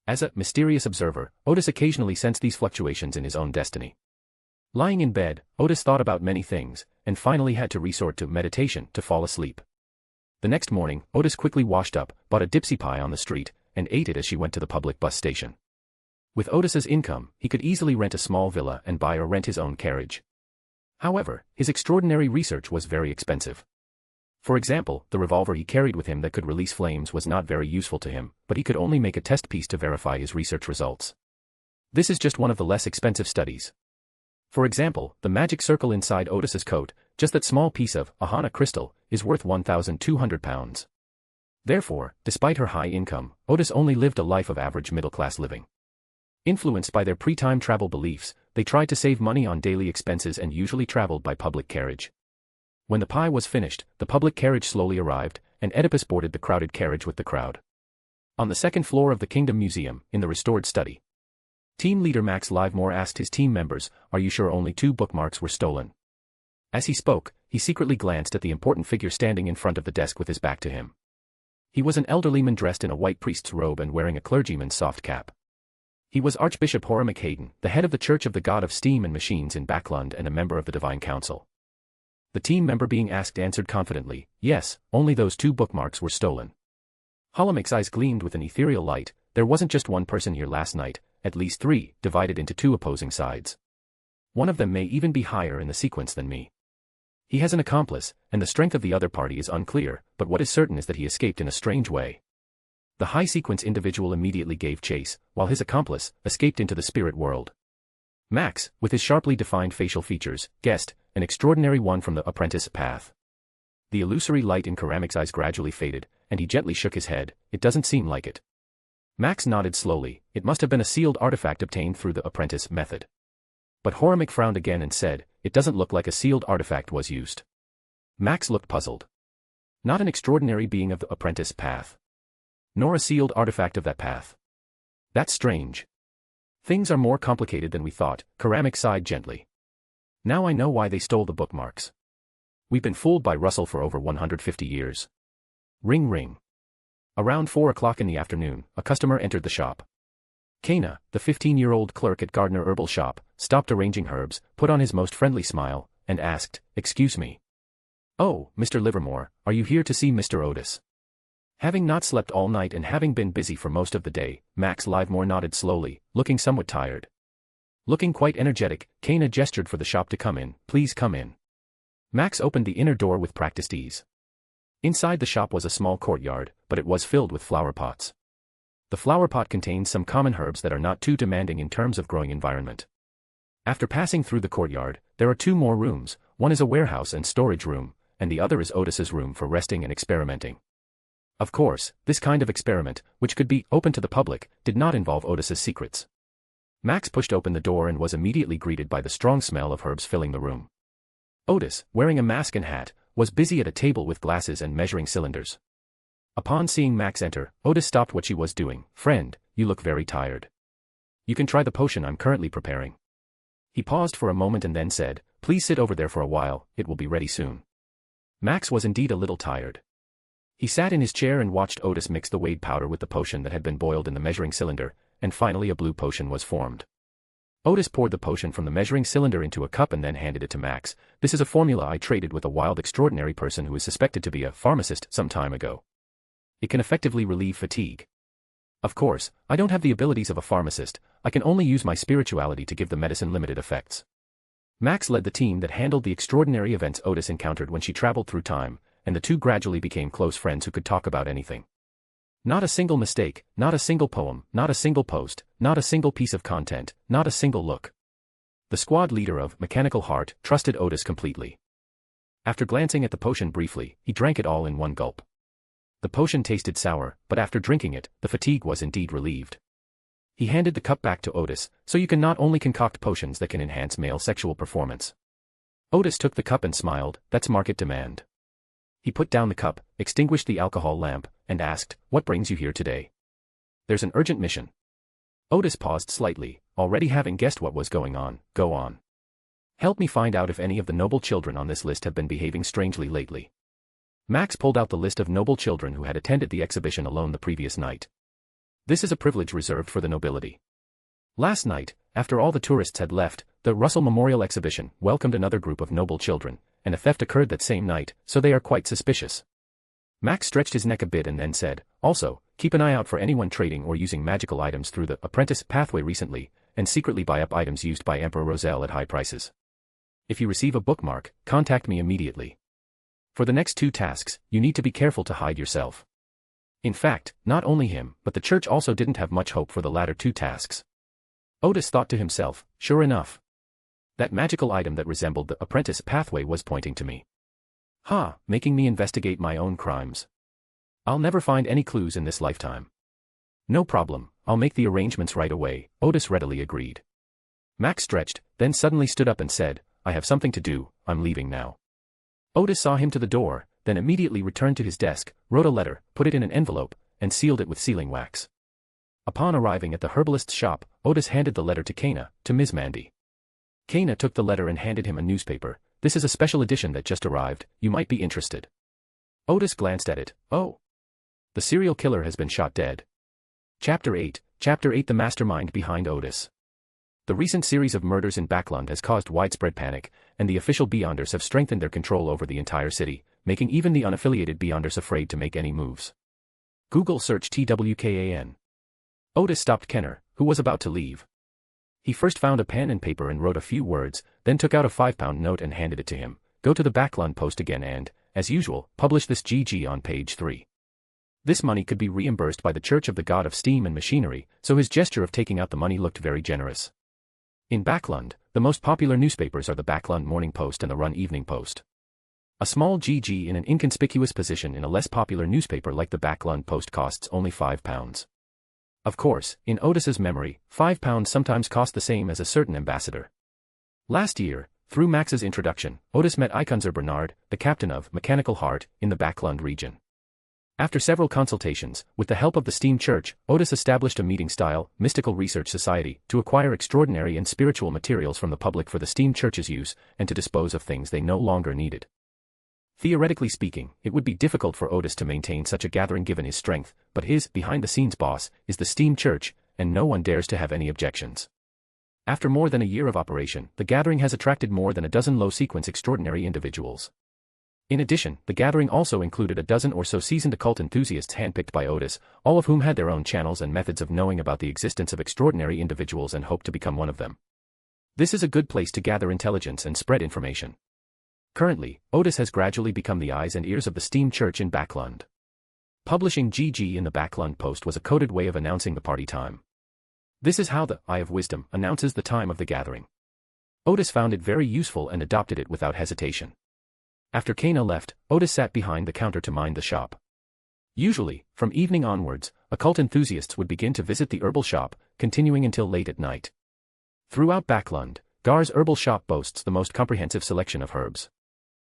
As a mysterious observer, Otis occasionally sensed these fluctuations in his own destiny. Lying in bed, Otis thought about many things, and finally had to resort to meditation to fall asleep. The next morning, Otis quickly washed up, bought a dipsy pie on the street, and ate it as she went to the public bus station. With Otis's income, he could easily rent a small villa and buy or rent his own carriage. However, his extraordinary research was very expensive. For example, the revolver he carried with him that could release flames was not very useful to him, but he could only make a test piece to verify his research results. This is just one of the less expensive studies. For example, the magic circle inside Otis's coat, just that small piece of Ahana crystal, is worth £1,200. Therefore, despite her high income, Otis only lived a life of average middle-class living. Influenced by their pre-time travel beliefs, they tried to save money on daily expenses and usually traveled by public carriage. When the pie was finished, the public carriage slowly arrived, and Oedipus boarded the crowded carriage with the crowd. On the second floor of the Kingdom Museum, in the restored study, team leader Max Livemore asked his team members, "Are you sure only 2 bookmarks were stolen?" As he spoke, he secretly glanced at the important figure standing in front of the desk with his back to him. He was an elderly man dressed in a white priest's robe and wearing a clergyman's soft cap. He was Archbishop Hermit, the head of the Church of the God of Steam and Machines in Backland and a member of the Divine Council. The team member being asked answered confidently, "Yes, only those 2 bookmarks were stolen." Holomic's eyes gleamed with an ethereal light. "There wasn't just one person here last night, at least 3, divided into 2 opposing sides. One of them may even be higher in the sequence than me. He has an accomplice, and the strength of the other party is unclear, but what is certain is that he escaped in a strange way." The high sequence individual immediately gave chase, while his accomplice escaped into the spirit world. Max, with his sharply defined facial features, guessed, an extraordinary one from the apprentice path. The illusory light in Keramic's eyes gradually faded, and he gently shook his head. "It doesn't seem like it." Max nodded slowly. "It must have been a sealed artifact obtained through the apprentice method." But Horamic frowned again and said, "It doesn't look like a sealed artifact was used." Max looked puzzled. Not an extraordinary being of the apprentice path. Nor a sealed artifact of that path. That's strange. Things are more complicated than we thought. Keramic sighed gently. Now I know why they stole the bookmarks. We've been fooled by Russell for over 150 years. Ring ring. Around 4 o'clock in the afternoon, a customer entered the shop. Kana, the 15-year-old clerk at Gardner Herbal Shop, stopped arranging herbs, put on his most friendly smile, and asked, "Excuse me." "Oh, Mr. Livermore, are you here to see Mr. Otis?" Having not slept all night and having been busy for most of the day, Max Livemore nodded slowly, looking somewhat tired. Looking quite energetic, Kana gestured for the shop to come in. "Please come in." Max opened the inner door with practiced ease. Inside the shop was a small courtyard, but it was filled with flower pots. The flower pot contains some common herbs that are not too demanding in terms of growing environment. After passing through the courtyard, there are 2 more rooms. One is a warehouse and storage room, and the other is Otis's room for resting and experimenting. Of course, this kind of experiment, which could be open to the public, did not involve Otis's secrets. Max pushed open the door and was immediately greeted by the strong smell of herbs filling the room. Otis, wearing a mask and hat, was busy at a table with glasses and measuring cylinders. Upon seeing Max enter, Otis stopped what she was doing. "Friend, you look very tired. You can try the potion I'm currently preparing." He paused for a moment and then said, "Please sit over there for a while, it will be ready soon." Max was indeed a little tired. He sat in his chair and watched Otis mix the Wade powder with the potion that had been boiled in the measuring cylinder, and finally a blue potion was formed. Otis poured the potion from the measuring cylinder into a cup and then handed it to Max. "This is a formula I traded with a wild extraordinary person who is suspected to be a pharmacist some time ago. It can effectively relieve fatigue. Of course, I don't have the abilities of a pharmacist, I can only use my spirituality to give the medicine limited effects." Max led the team that handled the extraordinary events Otis encountered when she traveled through time, and the 2 gradually became close friends who could talk about anything. Not a single mistake, not a single poem, not a single post, not a single piece of content, not a single look. The squad leader of Mechanical Heart trusted Otis completely. After glancing at the potion briefly, he drank it all in one gulp. The potion tasted sour, but after drinking it, the fatigue was indeed relieved. He handed the cup back to Otis. "So you can not only concoct potions that can enhance male sexual performance." Otis took the cup and smiled. "That's market demand." He put down the cup, extinguished the alcohol lamp, and asked, "What brings you here today?" "There's an urgent mission." Otis paused slightly, already having guessed what was going on. Go on. Help me find out if any of the noble children on this list have been behaving strangely lately. Max pulled out the list of noble children who had attended the exhibition alone the previous night. This is a privilege reserved for the nobility. Last night, after all the tourists had left, the Russell Memorial Exhibition welcomed another group of noble children, and a theft occurred that same night, so they are quite suspicious. Max stretched his neck a bit and then said, also, keep an eye out for anyone trading or using magical items through the apprentice pathway recently, and secretly buy up items used by Emperor Roselle at high prices. If you receive a bookmark, contact me immediately. For the next 2 tasks, you need to be careful to hide yourself. In fact, not only him, but the church also didn't have much hope for the latter 2 tasks. Otis thought to himself, sure enough. That magical item that resembled the apprentice pathway was pointing to me. Making me investigate my own crimes. I'll never find any clues in this lifetime. No problem, I'll make the arrangements right away, Otis readily agreed. Max stretched, then suddenly stood up and said, I have something to do, I'm leaving now. Otis saw him to the door, then immediately returned to his desk, wrote a letter, put it in an envelope, and sealed it with sealing wax. Upon arriving at the herbalist's shop, Otis handed the letter to Kana, to Ms. Mandy. Kana took the letter and handed him a newspaper. This is a special edition that just arrived, you might be interested. Otis glanced at it. Oh. The serial killer has been shot dead. Chapter 8, The Mastermind Behind Otis. The recent series of murders in Backland has caused widespread panic, and the official Beyonders have strengthened their control over the entire city, making even the unaffiliated Beyonders afraid to make any moves. Google search TWKAN. Otis stopped Kenner, who was about to leave. He first found a pen and paper and wrote a few words, then took out a £5 note and handed it to him. Go to the Backland Post again and, as usual, publish this GG on page 3. This money could be reimbursed by the Church of the God of Steam and Machinery, so his gesture of taking out the money looked very generous. In Backland, the most popular newspapers are the Backland Morning Post and the Run Evening Post. A small GG in an inconspicuous position in a less popular newspaper like the Backland Post costs only £5. Of course, in Otis's memory, £5 sometimes cost the same as a certain ambassador. Last year, through Max's introduction, Otis met Iconzer Bernard, the captain of Mechanical Heart, in the Backland region. After several consultations, with the help of the Steam Church, Otis established a meeting-style, mystical research society to acquire extraordinary and spiritual materials from the public for the Steam Church's use, and to dispose of things they no longer needed. Theoretically speaking, it would be difficult for Otis to maintain such a gathering given his strength, but his behind-the-scenes boss is the Steam Church, and no one dares to have any objections. After more than a year of operation, the gathering has attracted more than a dozen low-sequence extraordinary individuals. In addition, the gathering also included a dozen or so seasoned occult enthusiasts handpicked by Otis, all of whom had their own channels and methods of knowing about the existence of extraordinary individuals and hoped to become one of them. This is a good place to gather intelligence and spread information. Currently, Otis has gradually become the eyes and ears of the Steam Church in Backland. Publishing GG in the Backland Post was a coded way of announcing the party time. This is how the Eye of Wisdom announces the time of the gathering. Otis found it very useful and adopted it without hesitation. After Kana left, Otis sat behind the counter to mind the shop. Usually, from evening onwards, occult enthusiasts would begin to visit the herbal shop, continuing until late at night. Throughout Backland, Gar's herbal shop boasts the most comprehensive selection of herbs.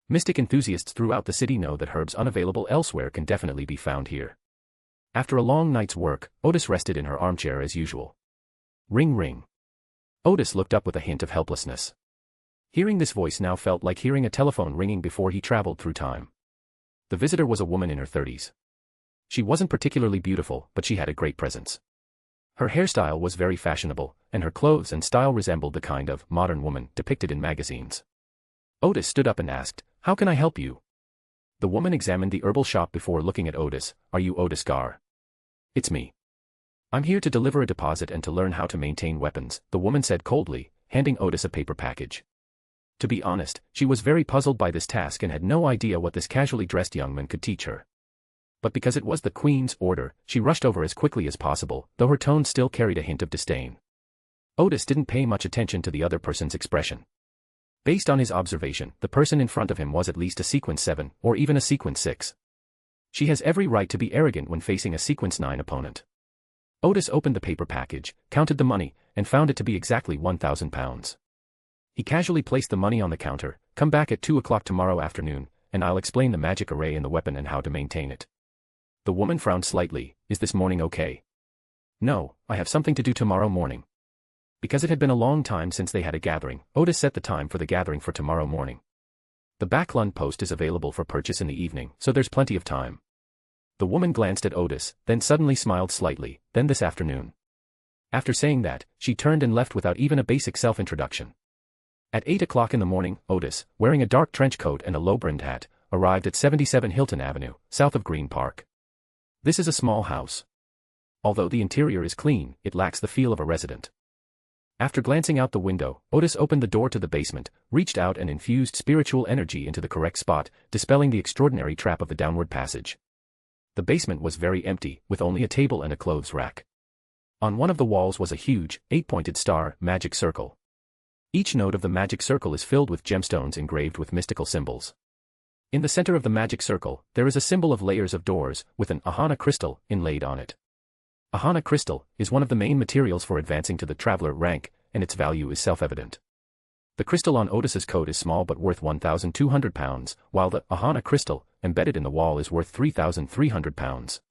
Mystic enthusiasts throughout the city know that herbs unavailable elsewhere can definitely be found here. After a long night's work, Otis rested in her armchair as usual. Ring ring. Otis looked up with a hint of helplessness. Hearing this voice now felt like hearing a telephone ringing before he traveled through time. The visitor was a woman in her 30s. She wasn't particularly beautiful, but she had a great presence. Her hairstyle was very fashionable, and her clothes and style resembled the kind of modern woman depicted in magazines. Otis stood up and asked, "How can I help you?" The woman examined the herbal shop before looking at Otis. "Are you Odis Gard?" "It's me. I'm here to deliver a deposit and to learn how to maintain weapons," the woman said coldly, handing Otis a paper package. To be honest, she was very puzzled by this task and had no idea what this casually dressed young man could teach her. But because it was the Queen's order, she rushed over as quickly as possible, though her tone still carried a hint of disdain. Otis didn't pay much attention to the other person's expression. Based on his observation, the person in front of him was at least a sequence 7, or even a sequence 6. She has every right to be arrogant when facing a sequence 9 opponent. Otis opened the paper package, counted the money, and found it to be exactly £1,000. He casually placed the money on the counter. "Come back at 2 o'clock tomorrow afternoon, and I'll explain the magic array in the weapon and how to maintain it." The woman frowned slightly. "Is this morning okay?" "No, I have something to do tomorrow morning." Because it had been a long time since they had a gathering, Otis set the time for the gathering for tomorrow morning. The Backland post is available for purchase in the evening, so there's plenty of time. The woman glanced at Otis, then suddenly smiled slightly, "Then this afternoon." After saying that, she turned and left without even a basic self-introduction. At 8 o'clock in the morning, Otis, wearing a dark trench coat and a low-brimmed hat, arrived at 77 Hilton Avenue, south of Green Park. This is a small house. Although the interior is clean, it lacks the feel of a resident. After glancing out the window, Otis opened the door to the basement, reached out and infused spiritual energy into the correct spot, dispelling the extraordinary trap of the downward passage. The basement was very empty, with only a table and a clothes rack. On one of the walls was a huge, 8-pointed star, magic circle. Each node of the magic circle is filled with gemstones engraved with mystical symbols. In the center of the magic circle, there is a symbol of layers of doors, with an Ahana crystal inlaid on it. Ahana crystal is one of the main materials for advancing to the traveler rank, and its value is self-evident. The crystal on Otis's coat is small but worth 1,200 pounds, while the Ahana crystal, embedded in the wall, is worth 3,300 pounds.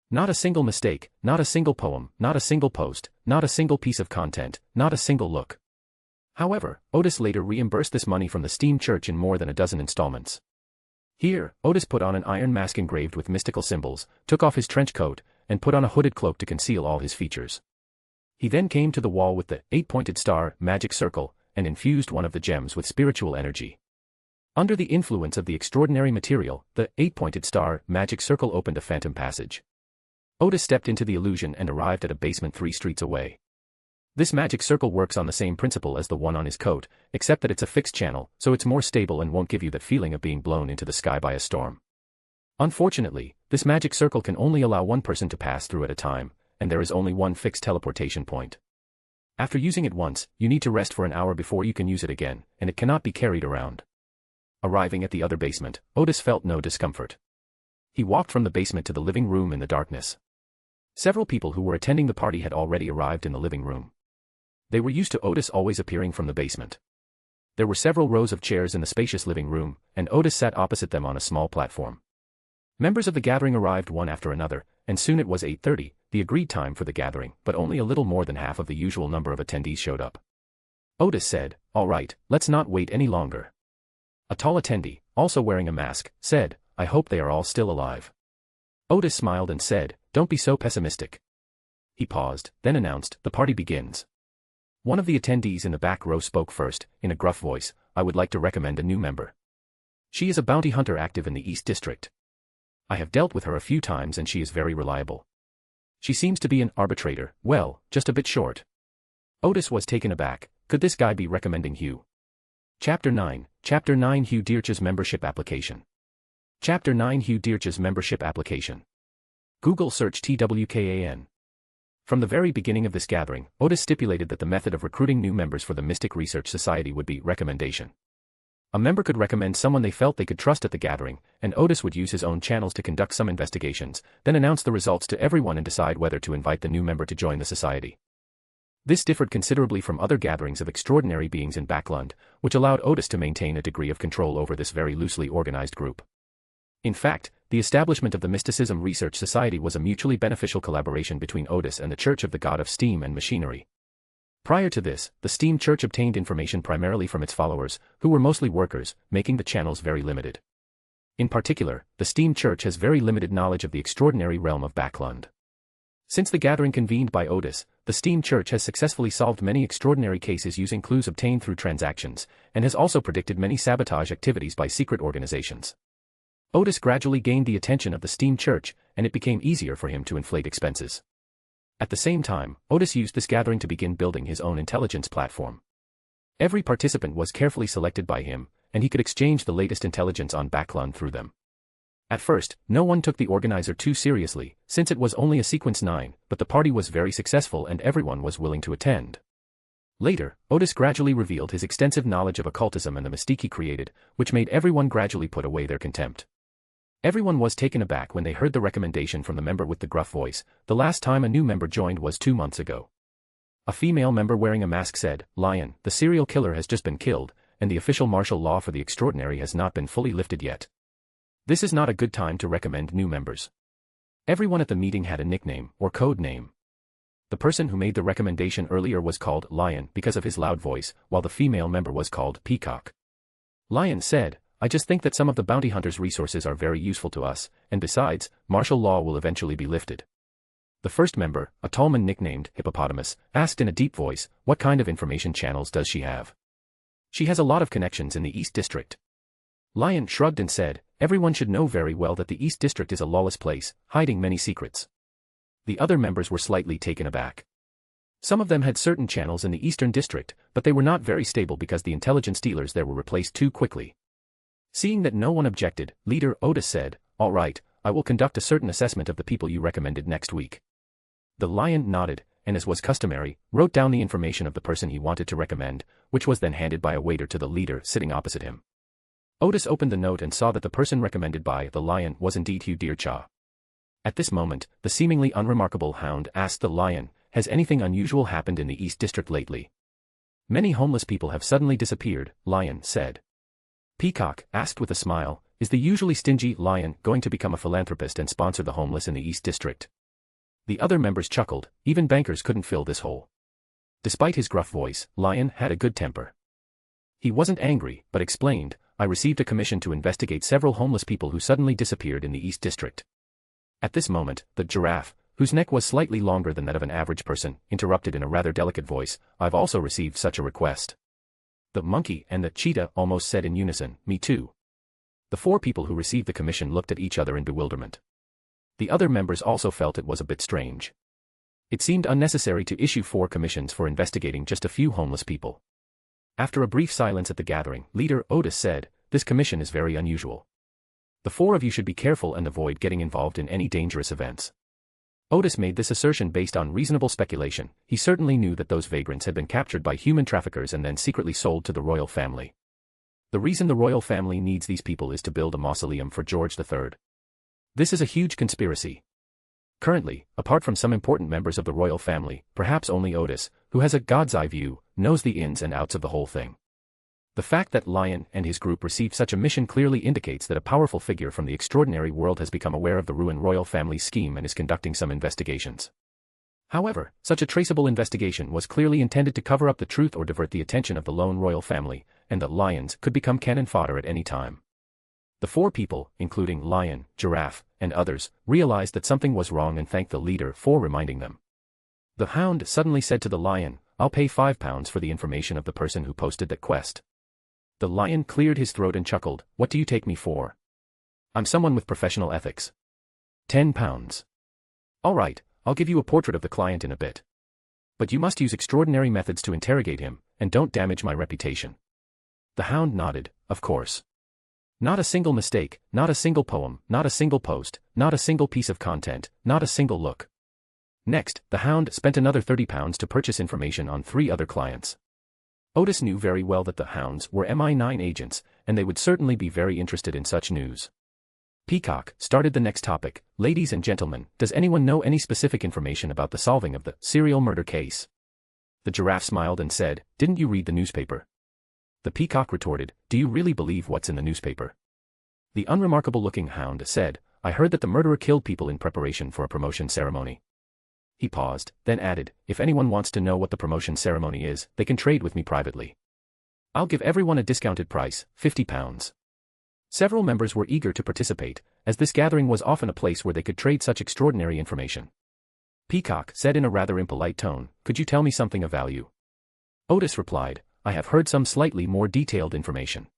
Not a single mistake, not a single poem, not a single post, not a single piece of content, not a single look. However, Otis later reimbursed this money from the Steam Church in more than a dozen installments. Here, Otis put on an iron mask engraved with mystical symbols, took off his trench coat, and put on a hooded cloak to conceal all his features. He then came to the wall with the 8-pointed star, magic circle, and infused one of the gems with spiritual energy. Under the influence of the extraordinary material, the 8-pointed star, magic circle opened a phantom passage. Otis stepped into the illusion and arrived at a basement 3 streets away. This magic circle works on the same principle as the one on his coat, except that it's a fixed channel, so it's more stable and won't give you that feeling of being blown into the sky by a storm. Unfortunately, this magic circle can only allow one person to pass through at a time, and there is only one fixed teleportation point. After using it once, you need to rest for an hour before you can use it again, and it cannot be carried around. Arriving at the other basement, Otis felt no discomfort. He walked from the basement to the living room in the darkness. Several people who were attending the party had already arrived in the living room. They were used to Otis always appearing from the basement. There were several rows of chairs in the spacious living room, and Otis sat opposite them on a small platform. Members of the gathering arrived one after another, and soon it was 8:30, the agreed time for the gathering, but only a little more than half of the usual number of attendees showed up. Otis said, "All right, let's not wait any longer." A tall attendee, also wearing a mask, said, "I hope they are all still alive." Otis smiled and said, "Don't be so pessimistic." He paused, then announced, "The party begins." One of the attendees in the back row spoke first, in a gruff voice, "I would like to recommend a new member. She is a bounty hunter active in the East District. I have dealt with her a few times and she is very reliable. She seems to be an arbitrator, well, just a bit short." Otis was taken aback. Could this guy be recommending Hugh? Chapter 9 Hugh Dirch's membership application. Chapter 9 Hugh Dirch's membership application. Google search TWKAN. From the very beginning of this gathering, Otis stipulated that the method of recruiting new members for the Mystic Research Society would be recommendation. A member could recommend someone they felt they could trust at the gathering, and Otis would use his own channels to conduct some investigations, then announce the results to everyone and decide whether to invite the new member to join the society. This differed considerably from other gatherings of extraordinary beings in Backland, which allowed Otis to maintain a degree of control over this very loosely organized group. In fact, the establishment of the Mysticism Research Society was a mutually beneficial collaboration between Otis and the Church of the God of Steam and Machinery. Prior to this, the Steam Church obtained information primarily from its followers, who were mostly workers, making the channels very limited. In particular, the Steam Church has very limited knowledge of the extraordinary realm of Backland. Since the gathering convened by Otis, the Steam Church has successfully solved many extraordinary cases using clues obtained through transactions, and has also predicted many sabotage activities by secret organizations. Otis gradually gained the attention of the Steam Church, and it became easier for him to inflate expenses. At the same time, Otis used this gathering to begin building his own intelligence platform. Every participant was carefully selected by him, and he could exchange the latest intelligence on Backland through them. At first, no one took the organizer too seriously, since it was only a sequence 9, but the party was very successful and everyone was willing to attend. Later, Otis gradually revealed his extensive knowledge of occultism and the mystique he created, which made everyone gradually put away their contempt. Everyone was taken aback when they heard the recommendation from the member with the gruff voice. The last time a new member joined was 2 months ago. A female member wearing a mask said, "Lion, the serial killer has just been killed, and the official martial law for the extraordinary has not been fully lifted yet. This is not a good time to recommend new members." Everyone at the meeting had a nickname, or code name. The person who made the recommendation earlier was called Lion because of his loud voice, while the female member was called Peacock. Lion said, I just think that some of the bounty hunters' resources are very useful to us, and besides, martial law will eventually be lifted. The first member, a tall man nicknamed Hippopotamus, asked in a deep voice, what kind of information channels does she have? She has a lot of connections in the East District. Lion shrugged and said, everyone should know very well that the East District is a lawless place, hiding many secrets. The other members were slightly taken aback. Some of them had certain channels in the Eastern District, but they were not very stable because the intelligence dealers there were replaced too quickly. Seeing that no one objected, leader Otis said, all right, I will conduct a certain assessment of the people you recommended next week. The Lion nodded, and as was customary, wrote down the information of the person he wanted to recommend, which was then handed by a waiter to the leader sitting opposite him. Otis opened the note and saw that the person recommended by the Lion was indeed Hugh Deerchaw. At this moment, the seemingly unremarkable hound asked the Lion, has anything unusual happened in the East District lately? Many homeless people have suddenly disappeared, Lion said. Peacock asked with a smile, is the usually stingy Lion going to become a philanthropist and sponsor the homeless in the East District? The other members chuckled, even bankers couldn't fill this hole. Despite his gruff voice, Lion had a good temper. He wasn't angry, but explained, I received a commission to investigate several homeless people who suddenly disappeared in the East District. At this moment, the giraffe, whose neck was slightly longer than that of an average person, interrupted in a rather delicate voice, I've also received such a request. The monkey and the cheetah almost said in unison, me too. The four people who received the commission looked at each other in bewilderment. The other members also felt it was a bit strange. It seemed unnecessary to issue 4 commissions for investigating just a few homeless people. After a brief silence at the gathering, leader Otis said, this commission is very unusual. The 4 of you should be careful and avoid getting involved in any dangerous events. Otis made this assertion based on reasonable speculation. He certainly knew that those vagrants had been captured by human traffickers and then secretly sold to the royal family. The reason the royal family needs these people is to build a mausoleum for George III. This is a huge conspiracy. Currently, apart from some important members of the royal family, perhaps only Otis, who has a god's eye view, knows the ins and outs of the whole thing. The fact that Lion and his group received such a mission clearly indicates that a powerful figure from the extraordinary world has become aware of the ruined royal family's scheme and is conducting some investigations. However, such a traceable investigation was clearly intended to cover up the truth or divert the attention of the lone royal family, and the Lions could become cannon fodder at any time. The 4 people, including Lion, Giraffe, and others, realized that something was wrong and thanked the leader for reminding them. The hound suddenly said to the Lion, I'll pay £5 for the information of the person who posted that quest. The Lion cleared his throat and chuckled, what do you take me for? I'm someone with professional ethics. £10. All right, I'll give you a portrait of the client in a bit. But you must use extraordinary methods to interrogate him, and don't damage my reputation. The hound nodded, of course. Not a single mistake, not a single poem, not a single post, not a single piece of content, not a single look. Next, the hound spent another £30 to purchase information on 3 other clients. Otis knew very well that the hounds were MI9 agents, and they would certainly be very interested in such news. Peacock started the next topic, ladies and gentlemen, does anyone know any specific information about the solving of the serial murder case? The giraffe smiled and said, didn't you read the newspaper? The peacock retorted, do you really believe what's in the newspaper? The unremarkable-looking hound said, I heard that the murderer killed people in preparation for a promotion ceremony. He paused, then added, if anyone wants to know what the promotion ceremony is, they can trade with me privately. I'll give everyone a discounted price, £50. Several members were eager to participate, as this gathering was often a place where they could trade such extraordinary information. Peacock said in a rather impolite tone, could you tell me something of value? Otis replied, I have heard some slightly more detailed information.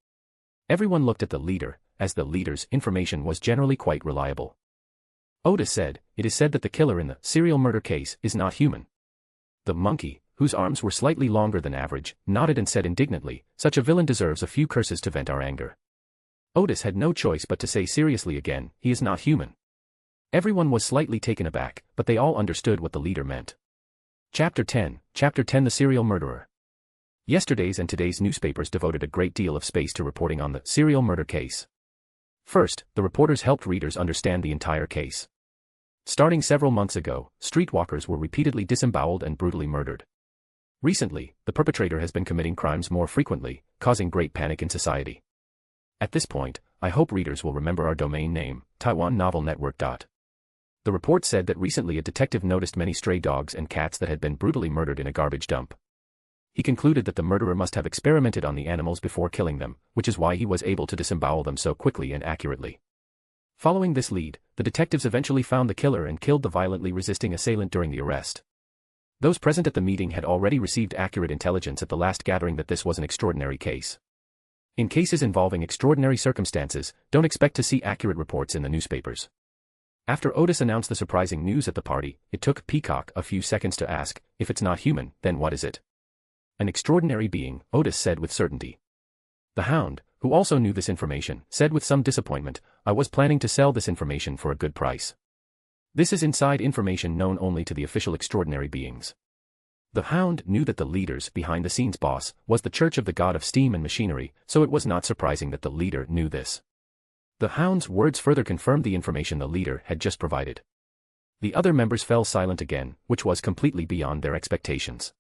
Everyone looked at the leader, as the leader's information was generally quite reliable. Otis said, it is said that the killer in the serial murder case is not human. The monkey, whose arms were slightly longer than average, nodded and said indignantly, such a villain deserves a few curses to vent our anger. Otis had no choice but to say seriously again, he is not human. Everyone was slightly taken aback, but they all understood what the leader meant. Chapter 10, The Serial Murderer. Yesterday's and today's newspapers devoted a great deal of space to reporting on the serial murder case. First, the reporters helped readers understand the entire case. Starting several months ago, streetwalkers were repeatedly disemboweled and brutally murdered. Recently, the perpetrator has been committing crimes more frequently, causing great panic in society. At this point, I hope readers will remember our domain name, TaiwanNovelNetwork. The The report said that recently a detective noticed many stray dogs and cats that had been brutally murdered in a garbage dump. He concluded that the murderer must have experimented on the animals before killing them, which is why he was able to disembowel them so quickly and accurately. Following this lead, the detectives eventually found the killer and killed the violently resisting assailant during the arrest. Those present at the meeting had already received accurate intelligence at the last gathering that this was an extraordinary case. In cases involving extraordinary circumstances, don't expect to see accurate reports in the newspapers. After Otis announced the surprising news at the party, it took Peacock a few seconds to ask, if it's not human, then what is it? An extraordinary being, Otis said with certainty. The Hound, who also knew this information, said with some disappointment, I was planning to sell this information for a good price. This is inside information known only to the official extraordinary beings. The Hound knew that the leader's behind-the-scenes boss was the Church of the God of Steam and Machinery, so it was not surprising that the leader knew this. The Hound's words further confirmed the information the leader had just provided. The other members fell silent again, which was completely beyond their expectations.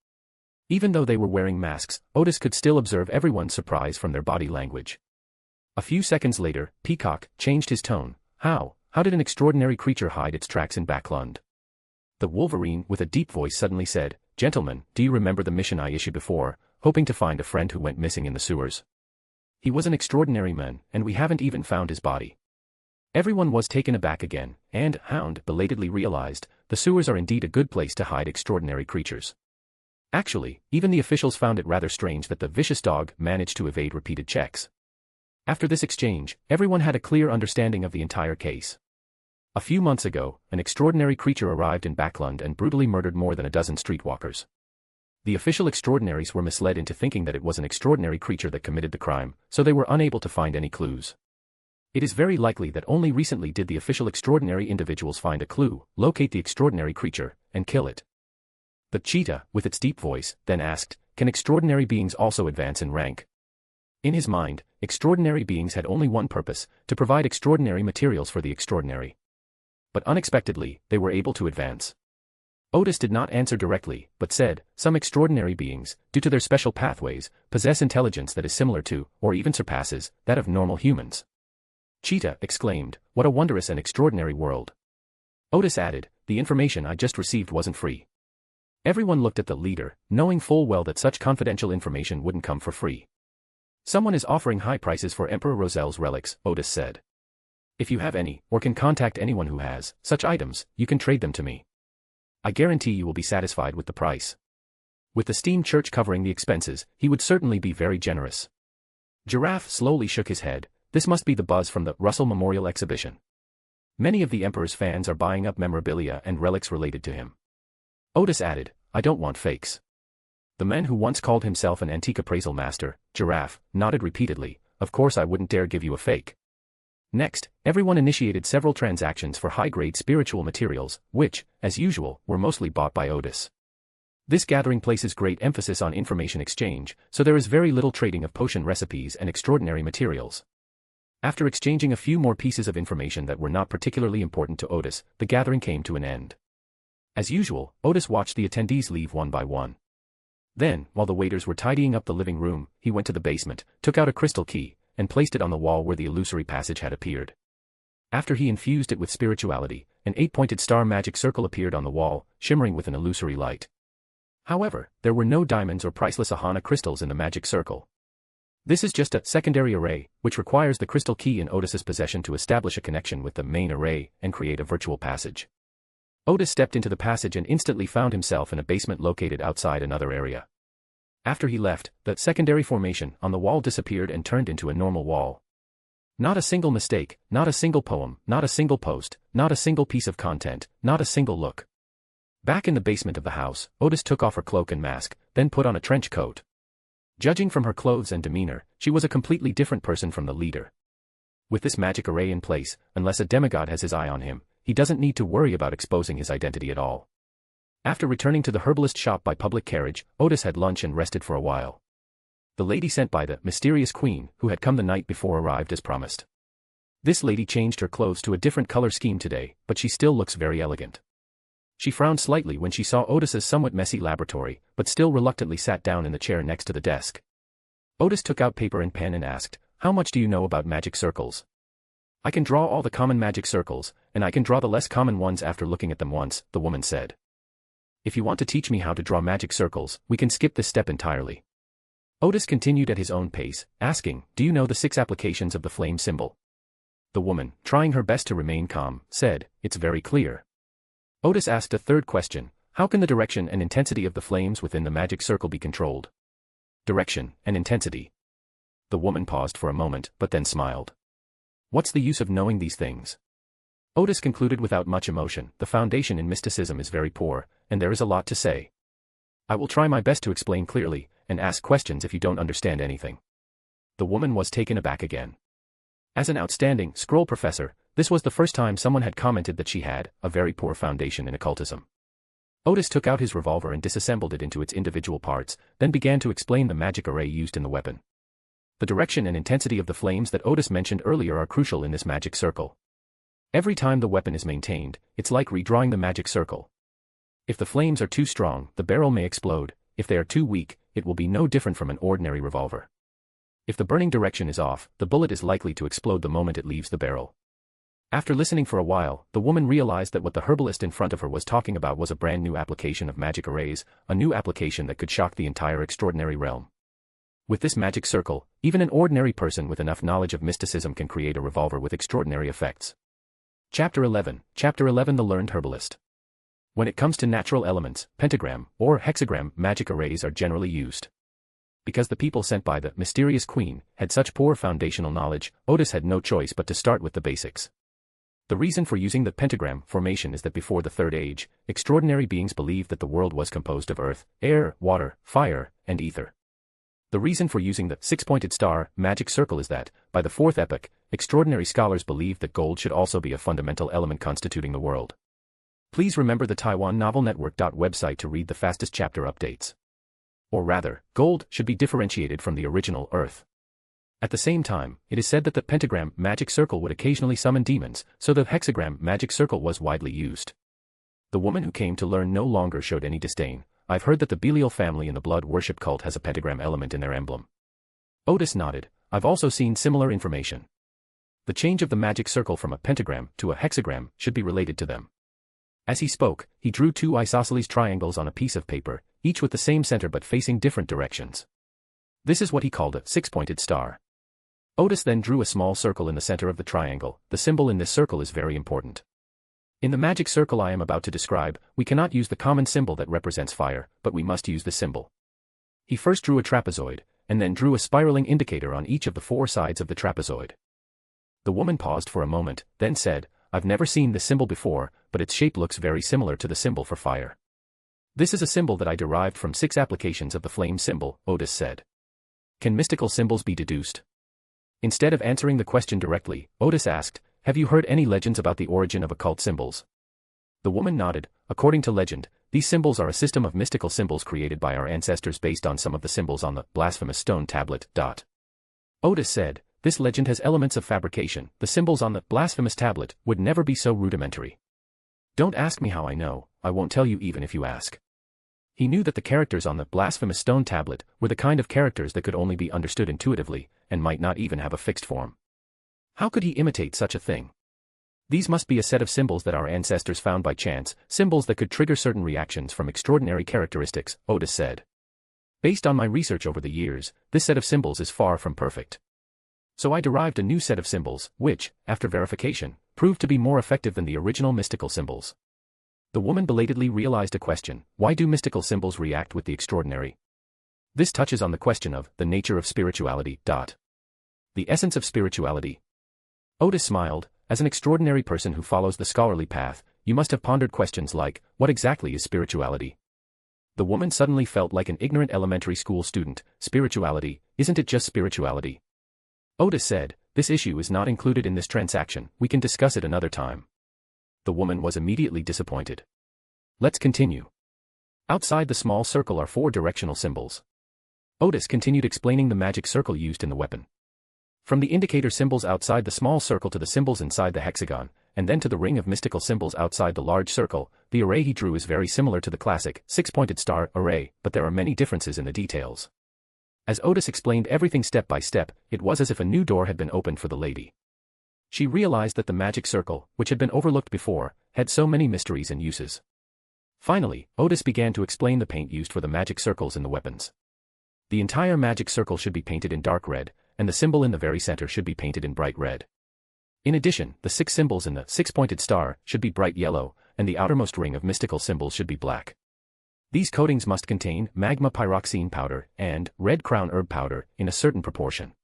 Even though they were wearing masks, Otis could still observe everyone's surprise from their body language. A few seconds later, Peacock changed his tone. How did an extraordinary creature hide its tracks in Backland? The Wolverine, with a deep voice, suddenly said, Gentlemen, do you remember the mission I issued before, hoping to find a friend who went missing in the sewers? He was an extraordinary man, and we haven't even found his body. Everyone was taken aback again, and Hound belatedly realized, the sewers are indeed a good place to hide extraordinary creatures. Actually, even the officials found it rather strange that the vicious dog managed to evade repeated checks. After this exchange, everyone had a clear understanding of the entire case. A few months ago, an extraordinary creature arrived in Backland and brutally murdered more than a dozen streetwalkers. The official extraordinaries were misled into thinking that it was an extraordinary creature that committed the crime, so they were unable to find any clues. It is very likely that only recently did the official extraordinary individuals find a clue, locate the extraordinary creature, and kill it. The cheetah, with its deep voice, then asked, can extraordinary beings also advance in rank? In his mind, extraordinary beings had only one purpose, to provide extraordinary materials for the extraordinary. But unexpectedly, they were able to advance. Otis did not answer directly, but said, some extraordinary beings, due to their special pathways, possess intelligence that is similar to, or even surpasses, that of normal humans. Cheetah exclaimed, what a wondrous and extraordinary world. Otis added, the information I just received wasn't free. Everyone looked at the leader, knowing full well that such confidential information wouldn't come for free. Someone is offering high prices for Emperor Rosel's relics, Otis said. If you have any, or can contact anyone who has, such items, you can trade them to me. I guarantee you will be satisfied with the price. With the Steam Church covering the expenses, he would certainly be very generous. Giraffe slowly shook his head, this must be the buzz from the Russell Memorial Exhibition. Many of the Emperor's fans are buying up memorabilia and relics related to him. Otis added, I don't want fakes. The man who once called himself an antique appraisal master, Giraffe, nodded repeatedly, of course I wouldn't dare give you a fake. Next, everyone initiated several transactions for high-grade spiritual materials, which, as usual, were mostly bought by Otis. This gathering places great emphasis on information exchange, so there is very little trading of potion recipes and extraordinary materials. After exchanging a few more pieces of information that were not particularly important to Otis, the gathering came to an end. As usual, Otis watched the attendees leave one by one. Then, while the waiters were tidying up the living room, he went to the basement, took out a crystal key, and placed it on the wall where the illusory passage had appeared. After he infused it with spirituality, an 8-pointed star magic circle appeared on the wall, shimmering with an illusory light. However, there were no diamonds or priceless Ahana crystals in the magic circle. This is just a secondary array, which requires the crystal key in Otis's possession to establish a connection with the main array and create a virtual passage. Otis stepped into the passage and instantly found himself in a basement located outside another area. After he left, the secondary formation on the wall disappeared and turned into a normal wall. Not a single mistake, not a single poem, not a single post, not a single piece of content, not a single look. Back in the basement of the house, Otis took off her cloak and mask, then put on a trench coat. Judging from her clothes and demeanor, she was a completely different person from the leader. With this magic array in place, unless a demigod has his eye on him, he doesn't need to worry about exposing his identity at all. After returning to the herbalist shop by public carriage, Otis had lunch and rested for a while. The lady sent by the mysterious queen, who had come the night before, arrived as promised. This lady changed her clothes to a different color scheme today, but she still looks very elegant. She frowned slightly when she saw Otis's somewhat messy laboratory, but still reluctantly sat down in the chair next to the desk. Otis took out paper and pen and asked, "How much do you know about magic circles?" "I can draw all the common magic circles, and I can draw the less common ones after looking at them once, the woman said. If you want to teach me how to draw magic circles, we can skip this step entirely. Otis continued at his own pace, asking, do you know the 6 applications of the flame symbol? The woman, trying her best to remain calm, said, it's very clear. Otis asked a third question, how can the direction and intensity of the flames within the magic circle be controlled? Direction and intensity. The woman paused for a moment, but then smiled. What's the use of knowing these things? Otis concluded without much emotion, the foundation in mysticism is very poor, and there is a lot to say. I will try my best to explain clearly, and ask questions if you don't understand anything. The woman was taken aback again. As an outstanding scroll professor, this was the first time someone had commented that she had a very poor foundation in occultism. Otis took out his revolver and disassembled it into its individual parts, then began to explain the magic array used in the weapon. The direction and intensity of the flames that Otis mentioned earlier are crucial in this magic circle. Every time the weapon is maintained, it's like redrawing the magic circle. If the flames are too strong, the barrel may explode. If they are too weak, it will be no different from an ordinary revolver. If the burning direction is off, the bullet is likely to explode the moment it leaves the barrel. After listening for a while, the woman realized that what the herbalist in front of her was talking about was a brand new application of magic arrays, a new application that could shock the entire extraordinary realm. With this magic circle, even an ordinary person with enough knowledge of mysticism can create a revolver with extraordinary effects. Chapter 11. Chapter 11. The Learned Herbalist. When it comes to natural elements, pentagram or hexagram magic arrays are generally used. Because the people sent by the mysterious queen had such poor foundational knowledge, Otis had no choice but to start with the basics. The reason for using the pentagram formation is that before the Third Age, extraordinary beings believed that the world was composed of earth, air, water, fire, and ether. The reason for using the 6-pointed star magic circle is that, by the Fourth Epoch, extraordinary scholars believed that gold should also be a fundamental element constituting the world. Please remember the Taiwan Novel Network website to read the fastest chapter updates. Or rather, gold should be differentiated from the original earth. At the same time, it is said that the pentagram magic circle would occasionally summon demons, so the hexagram magic circle was widely used. The woman who came to learn no longer showed any disdain. I've heard that the Belial family in the blood worship cult has a pentagram element in their emblem. Otis nodded. I've also seen similar information. The change of the magic circle from a pentagram to a hexagram should be related to them. As he spoke, he drew 2 isosceles triangles on a piece of paper, each with the same center but facing different directions. This is what he called a 6-pointed star. Otis then drew a small circle in the center of the triangle. The symbol in this circle is very important. In the magic circle I am about to describe, we cannot use the common symbol that represents fire, but we must use the symbol. He first drew a trapezoid, and then drew a spiraling indicator on each of the 4 sides of the trapezoid. The woman paused for a moment, then said, I've never seen this symbol before, but its shape looks very similar to the symbol for fire. This is a symbol that I derived from 6 applications of the flame symbol, Otis said. Can mystical symbols be deduced? Instead of answering the question directly, Otis asked, have you heard any legends about the origin of occult symbols? The woman nodded. According to legend, these symbols are a system of mystical symbols created by our ancestors based on some of the symbols on the blasphemous stone tablet. Otis said, this legend has elements of fabrication. The symbols on the blasphemous tablet would never be so rudimentary. Don't ask me how I know, I won't tell you even if you ask. He knew that the characters on the blasphemous stone tablet were the kind of characters that could only be understood intuitively, and might not even have a fixed form. How could he imitate such a thing? These must be a set of symbols that our ancestors found by chance, symbols that could trigger certain reactions from extraordinary characteristics, Otis said. Based on my research over the years, this set of symbols is far from perfect. So I derived a new set of symbols, which, after verification, proved to be more effective than the original mystical symbols. The woman belatedly realized a question: why do mystical symbols react with the extraordinary? This touches on the question of the nature of spirituality. The essence of spirituality. Otis smiled. As an extraordinary person who follows the scholarly path, you must have pondered questions like, what exactly is spirituality? The woman suddenly felt like an ignorant elementary school student. Spirituality, isn't it just spirituality? Otis said, this issue is not included in this transaction, we can discuss it another time. The woman was immediately disappointed. Let's continue. Outside the small circle are 4 directional symbols. Otis continued explaining the magic circle used in the weapon. From the indicator symbols outside the small circle to the symbols inside the hexagon, and then to the ring of mystical symbols outside the large circle, the array he drew is very similar to the classic 6-pointed star array, but there are many differences in the details. As Otis explained everything step by step, it was as if a new door had been opened for the lady. She realized that the magic circle, which had been overlooked before, had so many mysteries and uses. Finally, Otis began to explain the paint used for the magic circles in the weapons. The entire magic circle should be painted in dark red, and the symbol in the very center should be painted in bright red. In addition, the 6 symbols in the 6-pointed star should be bright yellow, and the outermost ring of mystical symbols should be black. These coatings must contain magma pyroxene powder and red crown herb powder in a certain proportion.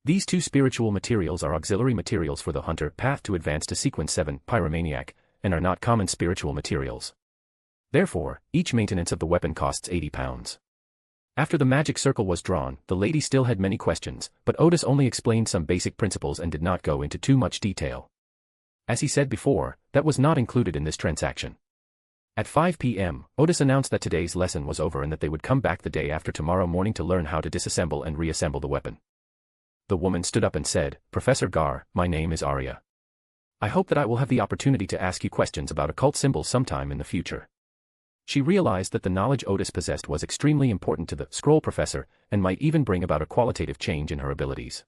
These 2 spiritual materials are auxiliary materials for the hunter path to advance to sequence 7 pyromaniac, and are not common spiritual materials. Therefore, each maintenance of the weapon costs 80 pounds. After the magic circle was drawn, the lady still had many questions, but Otis only explained some basic principles and did not go into too much detail. As he said before, that was not included in this transaction. At 5 p.m., Otis announced that today's lesson was over and that they would come back the day after tomorrow morning to learn how to disassemble and reassemble the weapon. The woman stood up and said, "Professor Gar, my name is Arya. I hope that I will have the opportunity to ask you questions about occult symbols sometime in the future." She realized that the knowledge Otis possessed was extremely important to the scroll professor, and might even bring about a qualitative change in her abilities.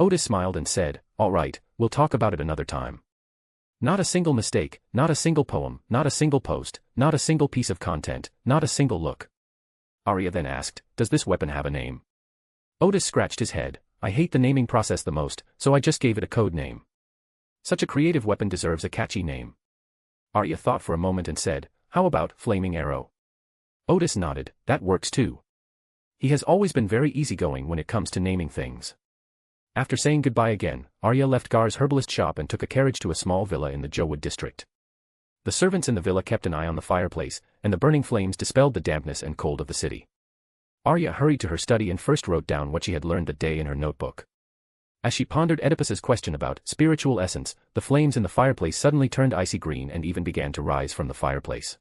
Otis smiled and said, "All right, we'll talk about it another time. Not a single mistake, not a single poem, not a single post, not a single piece of content, not a single look." Arya then asked, "Does this weapon have a name?" Otis scratched his head. "I hate the naming process the most, so I just gave it a code name. Such a creative weapon deserves a catchy name." Arya thought for a moment and said, "How about Flaming Arrow?" Otis nodded. "That works too." He has always been very easygoing when it comes to naming things. After saying goodbye again, Arya left Gar's herbalist shop and took a carriage to a small villa in the Jowood district. The servants in the villa kept an eye on the fireplace, and the burning flames dispelled the dampness and cold of the city. Arya hurried to her study and first wrote down what she had learned that day in her notebook. As she pondered Oedipus's question about spiritual essence, the flames in the fireplace suddenly turned icy green and even began to rise from the fireplace.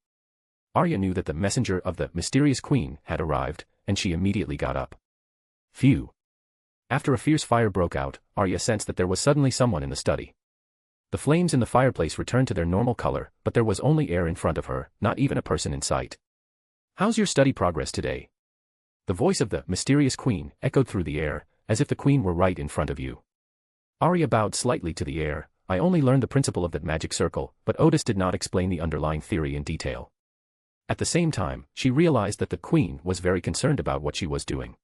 Arya knew that the messenger of the mysterious queen had arrived, and she immediately got up. Phew. After a fierce fire broke out, Arya sensed that there was suddenly someone in the study. The flames in the fireplace returned to their normal color, but there was only air in front of her, not even a person in sight. "How's your study progress today?" The voice of the mysterious queen echoed through the air, as if the queen were right in front of you. Arya bowed slightly to the air. "I only learned the principle of that magic circle," but Otis did not explain the underlying theory in detail. At the same time, she realized that the queen was very concerned about what she was doing.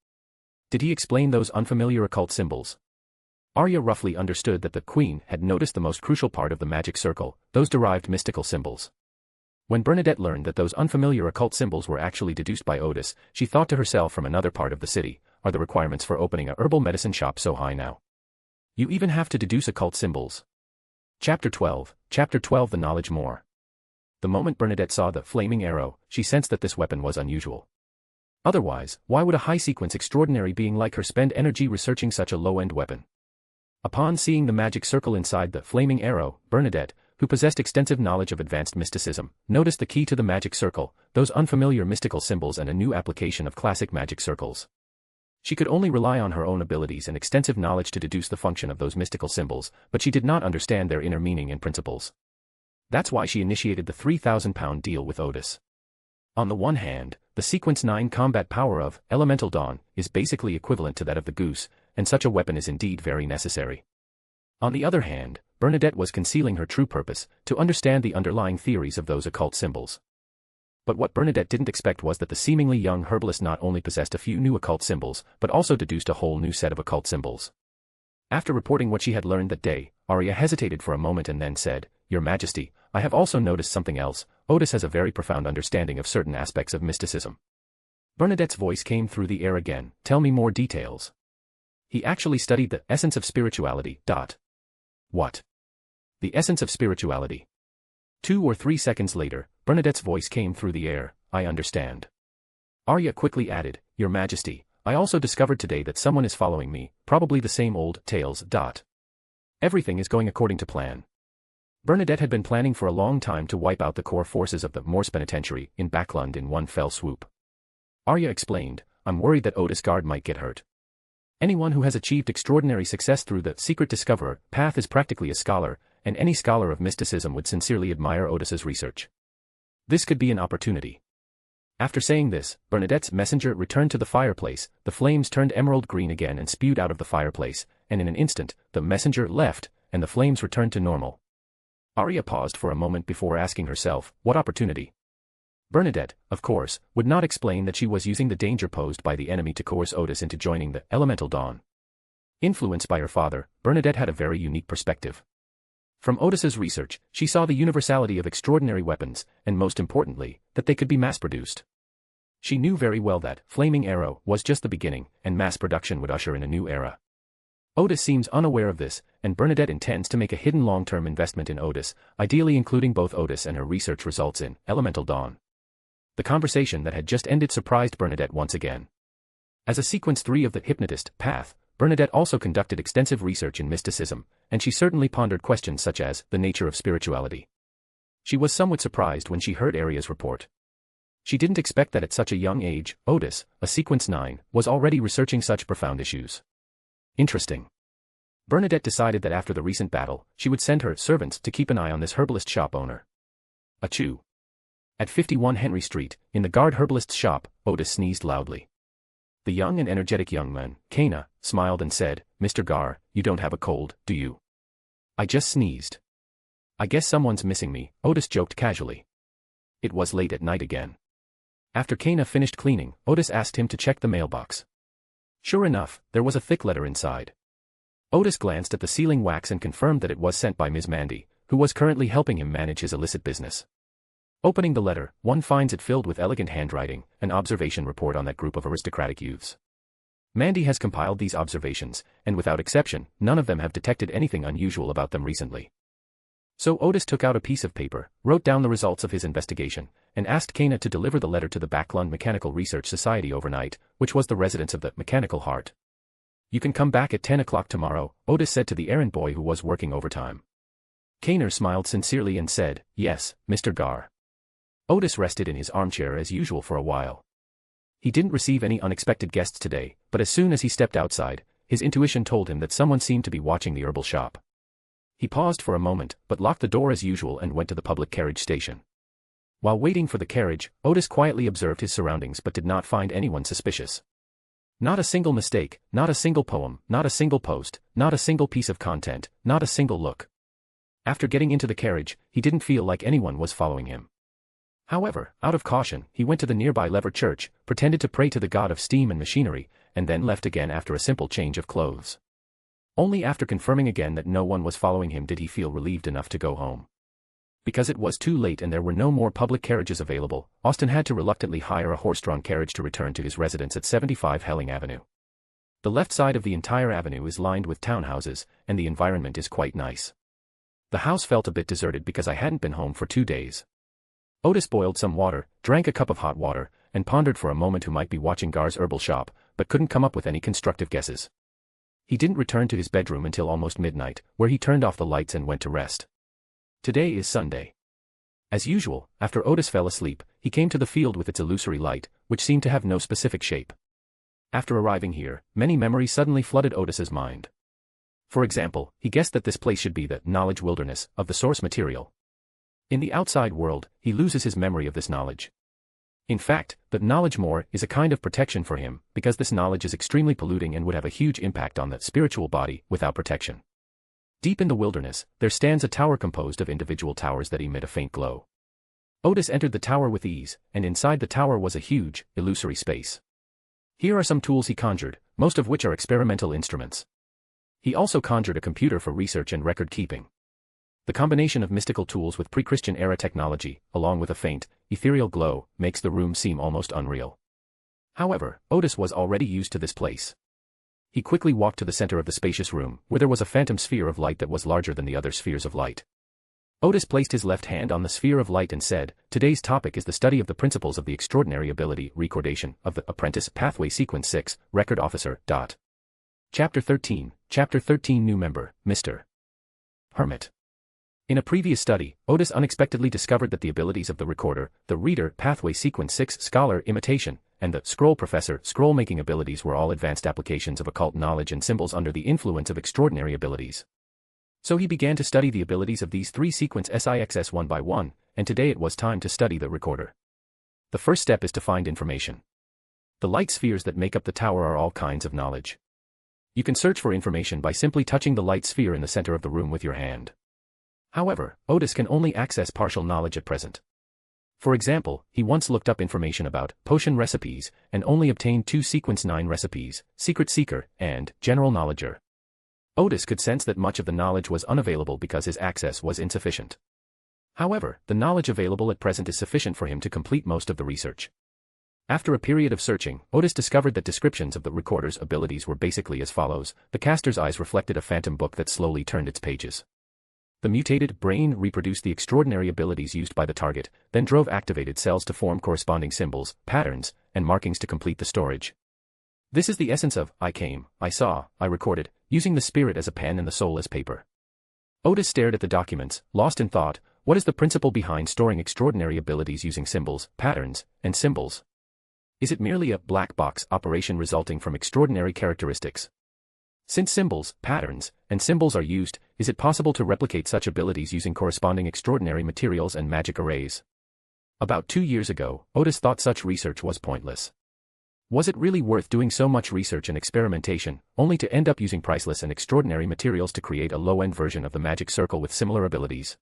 Did he explain those unfamiliar occult symbols? Arya roughly understood that the queen had noticed the most crucial part of the magic circle, those derived mystical symbols. When Bernadette learned that those unfamiliar occult symbols were actually deduced by Otis, she thought to herself from another part of the city, "Are the requirements for opening a herbal medicine shop so high now? You even have to deduce occult symbols." Chapter 12, The Knowledge Moor. The moment Bernadette saw the flaming arrow, she sensed that this weapon was unusual. Otherwise, why would a high-sequence extraordinary being like her spend energy researching such a low-end weapon? Upon seeing the magic circle inside the flaming arrow, Bernadette, who possessed extensive knowledge of advanced mysticism, noticed the key to the magic circle, those unfamiliar mystical symbols and a new application of classic magic circles. She could only rely on her own abilities and extensive knowledge to deduce the function of those mystical symbols, but she did not understand their inner meaning and principles. That's why she initiated the 3,000-pound deal with Otis. On the one hand, the Sequence 9 combat power of Elemental Dawn is basically equivalent to that of the Goose, and such a weapon is indeed very necessary. On the other hand, Bernadette was concealing her true purpose, to understand the underlying theories of those occult symbols. But what Bernadette didn't expect was that the seemingly young herbalist not only possessed a few new occult symbols, but also deduced a whole new set of occult symbols. After reporting what she had learned that day, Arya hesitated for a moment and then said, "Your Majesty, I have also noticed something else. Otis has a very profound understanding of certain aspects of mysticism." Bernadette's voice came through the air again. "Tell me more details." "He actually studied the essence of spirituality." What? The essence of spirituality? 2 or 3 seconds later, Bernadette's voice came through the air. "I understand." Arya quickly added, "Your Majesty, I also discovered today that someone is following me, probably the same old tales. Everything is going according to plan." Bernadette had been planning for a long time to wipe out the core forces of the Moors Penitentiary in Backland in one fell swoop. Arya explained, "I'm worried that Odis Gard might get hurt. Anyone who has achieved extraordinary success through the secret discoverer path is practically a scholar, and any scholar of mysticism would sincerely admire Otis's research. This could be an opportunity." After saying this, Bernadette's messenger returned to the fireplace, the flames turned emerald green again and spewed out of the fireplace, and in an instant, the messenger left, and the flames returned to normal. Arya paused for a moment before asking herself, what opportunity? Bernadette, of course, would not explain that she was using the danger posed by the enemy to coerce Otis into joining the Elemental Dawn. Influenced by her father, Bernadette had a very unique perspective. From Otis's research, she saw the universality of extraordinary weapons, and most importantly, that they could be mass-produced. She knew very well that Flaming Arrow was just the beginning, and mass production would usher in a new era. Otis seems unaware of this, and Bernadette intends to make a hidden long-term investment in Otis, ideally including both Otis and her research results in Elemental Dawn. The conversation that had just ended surprised Bernadette once again. As a Sequence 3 of the Hypnotist path, Bernadette also conducted extensive research in mysticism, and she certainly pondered questions such as the nature of spirituality. She was somewhat surprised when she heard Arya's report. She didn't expect that at such a young age, Otis, a Sequence 9, was already researching such profound issues. Interesting. Bernadette decided that after the recent battle, she would send her servants to keep an eye on this herbalist shop owner. Achoo. At 51 Henry Street, in the Gard herbalist's shop, Otis sneezed loudly. The young and energetic young man, Klein, smiled and said, Mr. Gar, you don't have a cold, do you? I just sneezed. I guess someone's missing me, Otis joked casually. It was late at night again. After Klein finished cleaning, Otis asked him to check the mailbox. Sure enough, there was a thick letter inside. Otis glanced at the sealing wax and confirmed that it was sent by Ms. Mandy, who was currently helping him manage his illicit business. Opening the letter, one finds it filled with elegant handwriting, an observation report on that group of aristocratic youths. Mandy has compiled these observations, and without exception, none of them have detected anything unusual about them recently. So Otis took out a piece of paper, wrote down the results of his investigation, and asked Klein to deliver the letter to the Backland Mechanical Research Society overnight, which was the residence of the Mechanical Heart. You can come back at 10 o'clock tomorrow, Otis said to the errand boy who was working overtime. Klein smiled sincerely and said, Yes, Mr. Gar. Otis rested in his armchair as usual for a while. He didn't receive any unexpected guests today, but as soon as he stepped outside, his intuition told him that someone seemed to be watching the herbal shop. He paused for a moment, but locked the door as usual and went to the public carriage station. While waiting for the carriage, Otis quietly observed his surroundings but did not find anyone suspicious. Not a single mistake, not a single poem, not a single post, not a single piece of content, not a single look. After getting into the carriage, he didn't feel like anyone was following him. However, out of caution, he went to the nearby Lever Church, pretended to pray to the god of steam and machinery, and then left again after a simple change of clothes. Only after confirming again that no one was following him did he feel relieved enough to go home. Because it was too late and there were no more public carriages available, Austin had to reluctantly hire a horse-drawn carriage to return to his residence at 75 Helling Avenue. The left side of the entire avenue is lined with townhouses, and the environment is quite nice. The house felt a bit deserted because I hadn't been home for 2 days. Otis boiled some water, drank a cup of hot water, and pondered for a moment who might be watching Gar's herbal shop, but couldn't come up with any constructive guesses. He didn't return to his bedroom until almost midnight, where he turned off the lights and went to rest. Today is Sunday. As usual, after Otis fell asleep, he came to the field with its illusory light, which seemed to have no specific shape. After arriving here, many memories suddenly flooded Otis's mind. For example, he guessed that this place should be the knowledge wilderness of the source material. In the outside world, he loses his memory of this knowledge. In fact, the knowledge Moor is a kind of protection for him, because this knowledge is extremely polluting and would have a huge impact on the spiritual body without protection. Deep in the wilderness, there stands a tower composed of individual towers that emit a faint glow. Otis entered the tower with ease, and inside the tower was a huge, illusory space. Here are some tools he conjured, most of which are experimental instruments. He also conjured a computer for research and record keeping. The combination of mystical tools with pre-Christian era technology, along with a faint, ethereal glow, makes the room seem almost unreal. However, Otis was already used to this place. He quickly walked to the center of the spacious room, where there was a phantom sphere of light that was larger than the other spheres of light. Otis placed his left hand on the sphere of light and said, Today's topic is the study of the principles of the extraordinary ability recordation of the Apprentice Pathway Sequence 6, Record Officer. Chapter 13 New Member, Mr. Hermit. In a previous study, Otis unexpectedly discovered that the abilities of the Recorder, the Reader Pathway Sequence 6 Scholar Imitation, and the Scroll Professor Scroll-Making abilities were all advanced applications of occult knowledge and symbols under the influence of extraordinary abilities. So he began to study the abilities of these 3 Sequence SIXS one by one, and today it was time to study the Recorder. The first step is to find information. The light spheres that make up the tower are all kinds of knowledge. You can search for information by simply touching the light sphere in the center of the room with your hand. However, Otis can only access partial knowledge at present. For example, he once looked up information about potion recipes and only obtained 2 sequence 9 recipes, Secret Seeker and General Knowledger. Otis could sense that much of the knowledge was unavailable because his access was insufficient. However, the knowledge available at present is sufficient for him to complete most of the research. After a period of searching, Otis discovered that descriptions of the recorder's abilities were basically as follows. The caster's eyes reflected a phantom book that slowly turned its pages. The mutated brain reproduced the extraordinary abilities used by the target, then drove activated cells to form corresponding symbols, patterns, and markings to complete the storage. This is the essence of I came, I saw, I recorded, using the spirit as a pen and the soul as paper. Otis stared at the documents, lost in thought. What is the principle behind storing extraordinary abilities using symbols, patterns, and symbols? Is it merely a black box operation resulting from extraordinary characteristics? Since symbols, patterns, and symbols are used, is it possible to replicate such abilities using corresponding extraordinary materials and magic arrays? About 2 years ago, Otis thought such research was pointless. Was it really worth doing so much research and experimentation, only to end up using priceless and extraordinary materials to create a low-end version of the magic circle with similar abilities?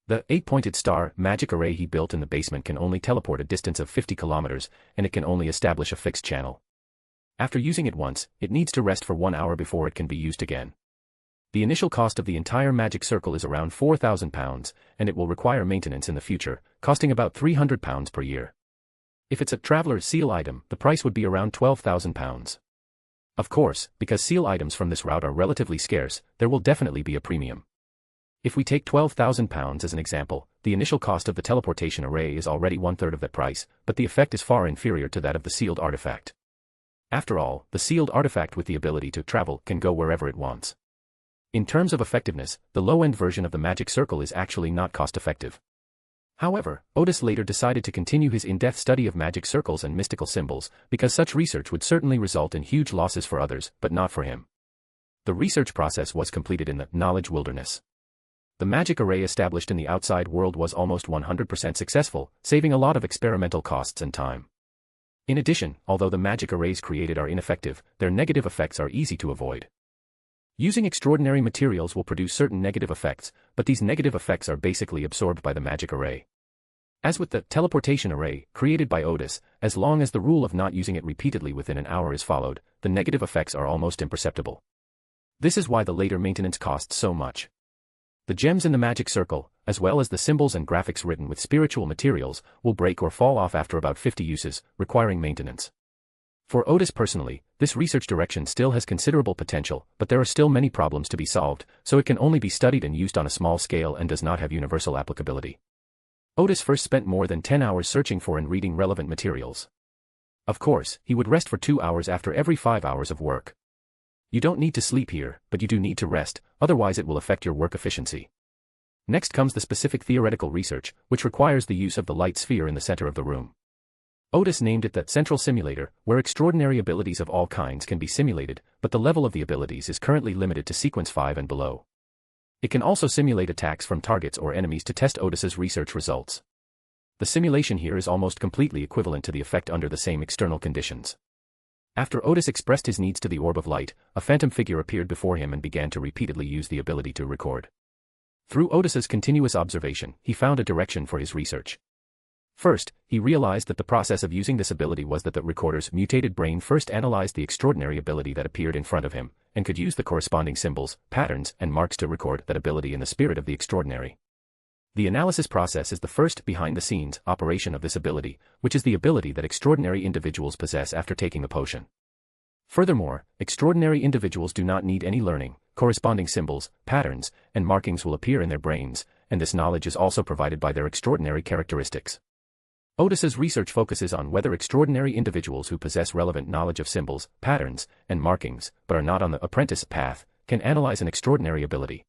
The 8-pointed star magic array he built in the basement can only teleport a distance of 50 kilometers, and it can only establish a fixed channel. After using it once, it needs to rest for 1 hour before it can be used again. The initial cost of the entire magic circle is around £4,000, and it will require maintenance in the future, costing about £300 per year. If it's a traveler's seal item, the price would be around £12,000. Of course, because seal items from this route are relatively scarce, there will definitely be a premium. If we take £12,000 as an example, the initial cost of the teleportation array is already 1/3 of that price, but the effect is far inferior to that of the sealed artifact. After all, the sealed artifact with the ability to travel can go wherever it wants. In terms of effectiveness, the low-end version of the magic circle is actually not cost-effective. However, Otis later decided to continue his in-depth study of magic circles and mystical symbols, because such research would certainly result in huge losses for others, but not for him. The research process was completed in the knowledge wilderness. The magic array established in the outside world was almost 100% successful, saving a lot of experimental costs and time. In addition, although the magic arrays created are ineffective, their negative effects are easy to avoid. Using extraordinary materials will produce certain negative effects, but these negative effects are basically absorbed by the magic array. As with the teleportation array, created by Otis, as long as the rule of not using it repeatedly within an hour is followed, the negative effects are almost imperceptible. This is why the later maintenance costs so much. The gems in the magic circle, as well as the symbols and graphics written with spiritual materials, will break or fall off after about 50 uses, requiring maintenance. For Otis personally, this research direction still has considerable potential, but there are still many problems to be solved, so it can only be studied and used on a small scale and does not have universal applicability. Otis first spent more than 10 hours searching for and reading relevant materials. Of course, he would rest for 2 hours after every 5 hours of work. You don't need to sleep here, but you do need to rest, otherwise it will affect your work efficiency. Next comes the specific theoretical research, which requires the use of the light sphere in the center of the room. Otis named it the Central Simulator, where extraordinary abilities of all kinds can be simulated, but the level of the abilities is currently limited to sequence 5 and below. It can also simulate attacks from targets or enemies to test Otis's research results. The simulation here is almost completely equivalent to the effect under the same external conditions. After Otis expressed his needs to the orb of light, a phantom figure appeared before him and began to repeatedly use the ability to record. Through Otis's continuous observation, he found a direction for his research. First, he realized that the process of using this ability was that the recorder's mutated brain first analyzed the extraordinary ability that appeared in front of him, and could use the corresponding symbols, patterns, and marks to record that ability in the spirit of the extraordinary. The analysis process is the first behind-the-scenes operation of this ability, which is the ability that extraordinary individuals possess after taking the potion. Furthermore, extraordinary individuals do not need any learning, corresponding symbols, patterns, and markings will appear in their brains, and this knowledge is also provided by their extraordinary characteristics. Otis's research focuses on whether extraordinary individuals who possess relevant knowledge of symbols, patterns, and markings, but are not on the apprentice path, can analyze an extraordinary ability.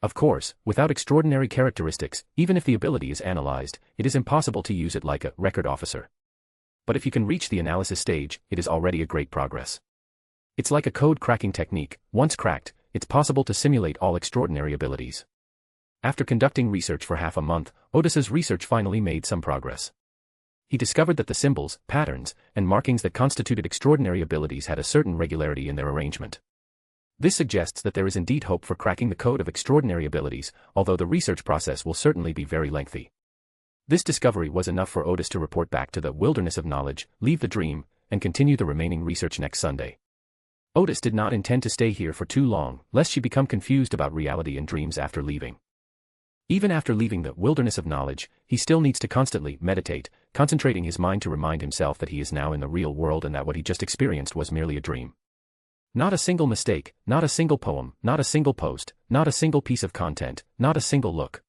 Of course, without extraordinary characteristics, even if the ability is analyzed, it is impossible to use it like a record officer. But if you can reach the analysis stage, it is already a great progress. It's like a code cracking technique. Once cracked, it's possible to simulate all extraordinary abilities. After conducting research for half a month, Otis's research finally made some progress. He discovered that the symbols, patterns, and markings that constituted extraordinary abilities had a certain regularity in their arrangement. This suggests that there is indeed hope for cracking the code of extraordinary abilities, although the research process will certainly be very lengthy. This discovery was enough for Otis to report back to the wilderness of knowledge, leave the dream, and continue the remaining research next Sunday. Otis did not intend to stay here for too long, lest she become confused about reality and dreams after leaving. Even after leaving the wilderness of knowledge, he still needs to constantly meditate, concentrating his mind to remind himself that he is now in the real world and that what he just experienced was merely a dream. Not a single mistake, not a single poem, not a single post, not a single piece of content, not a single look.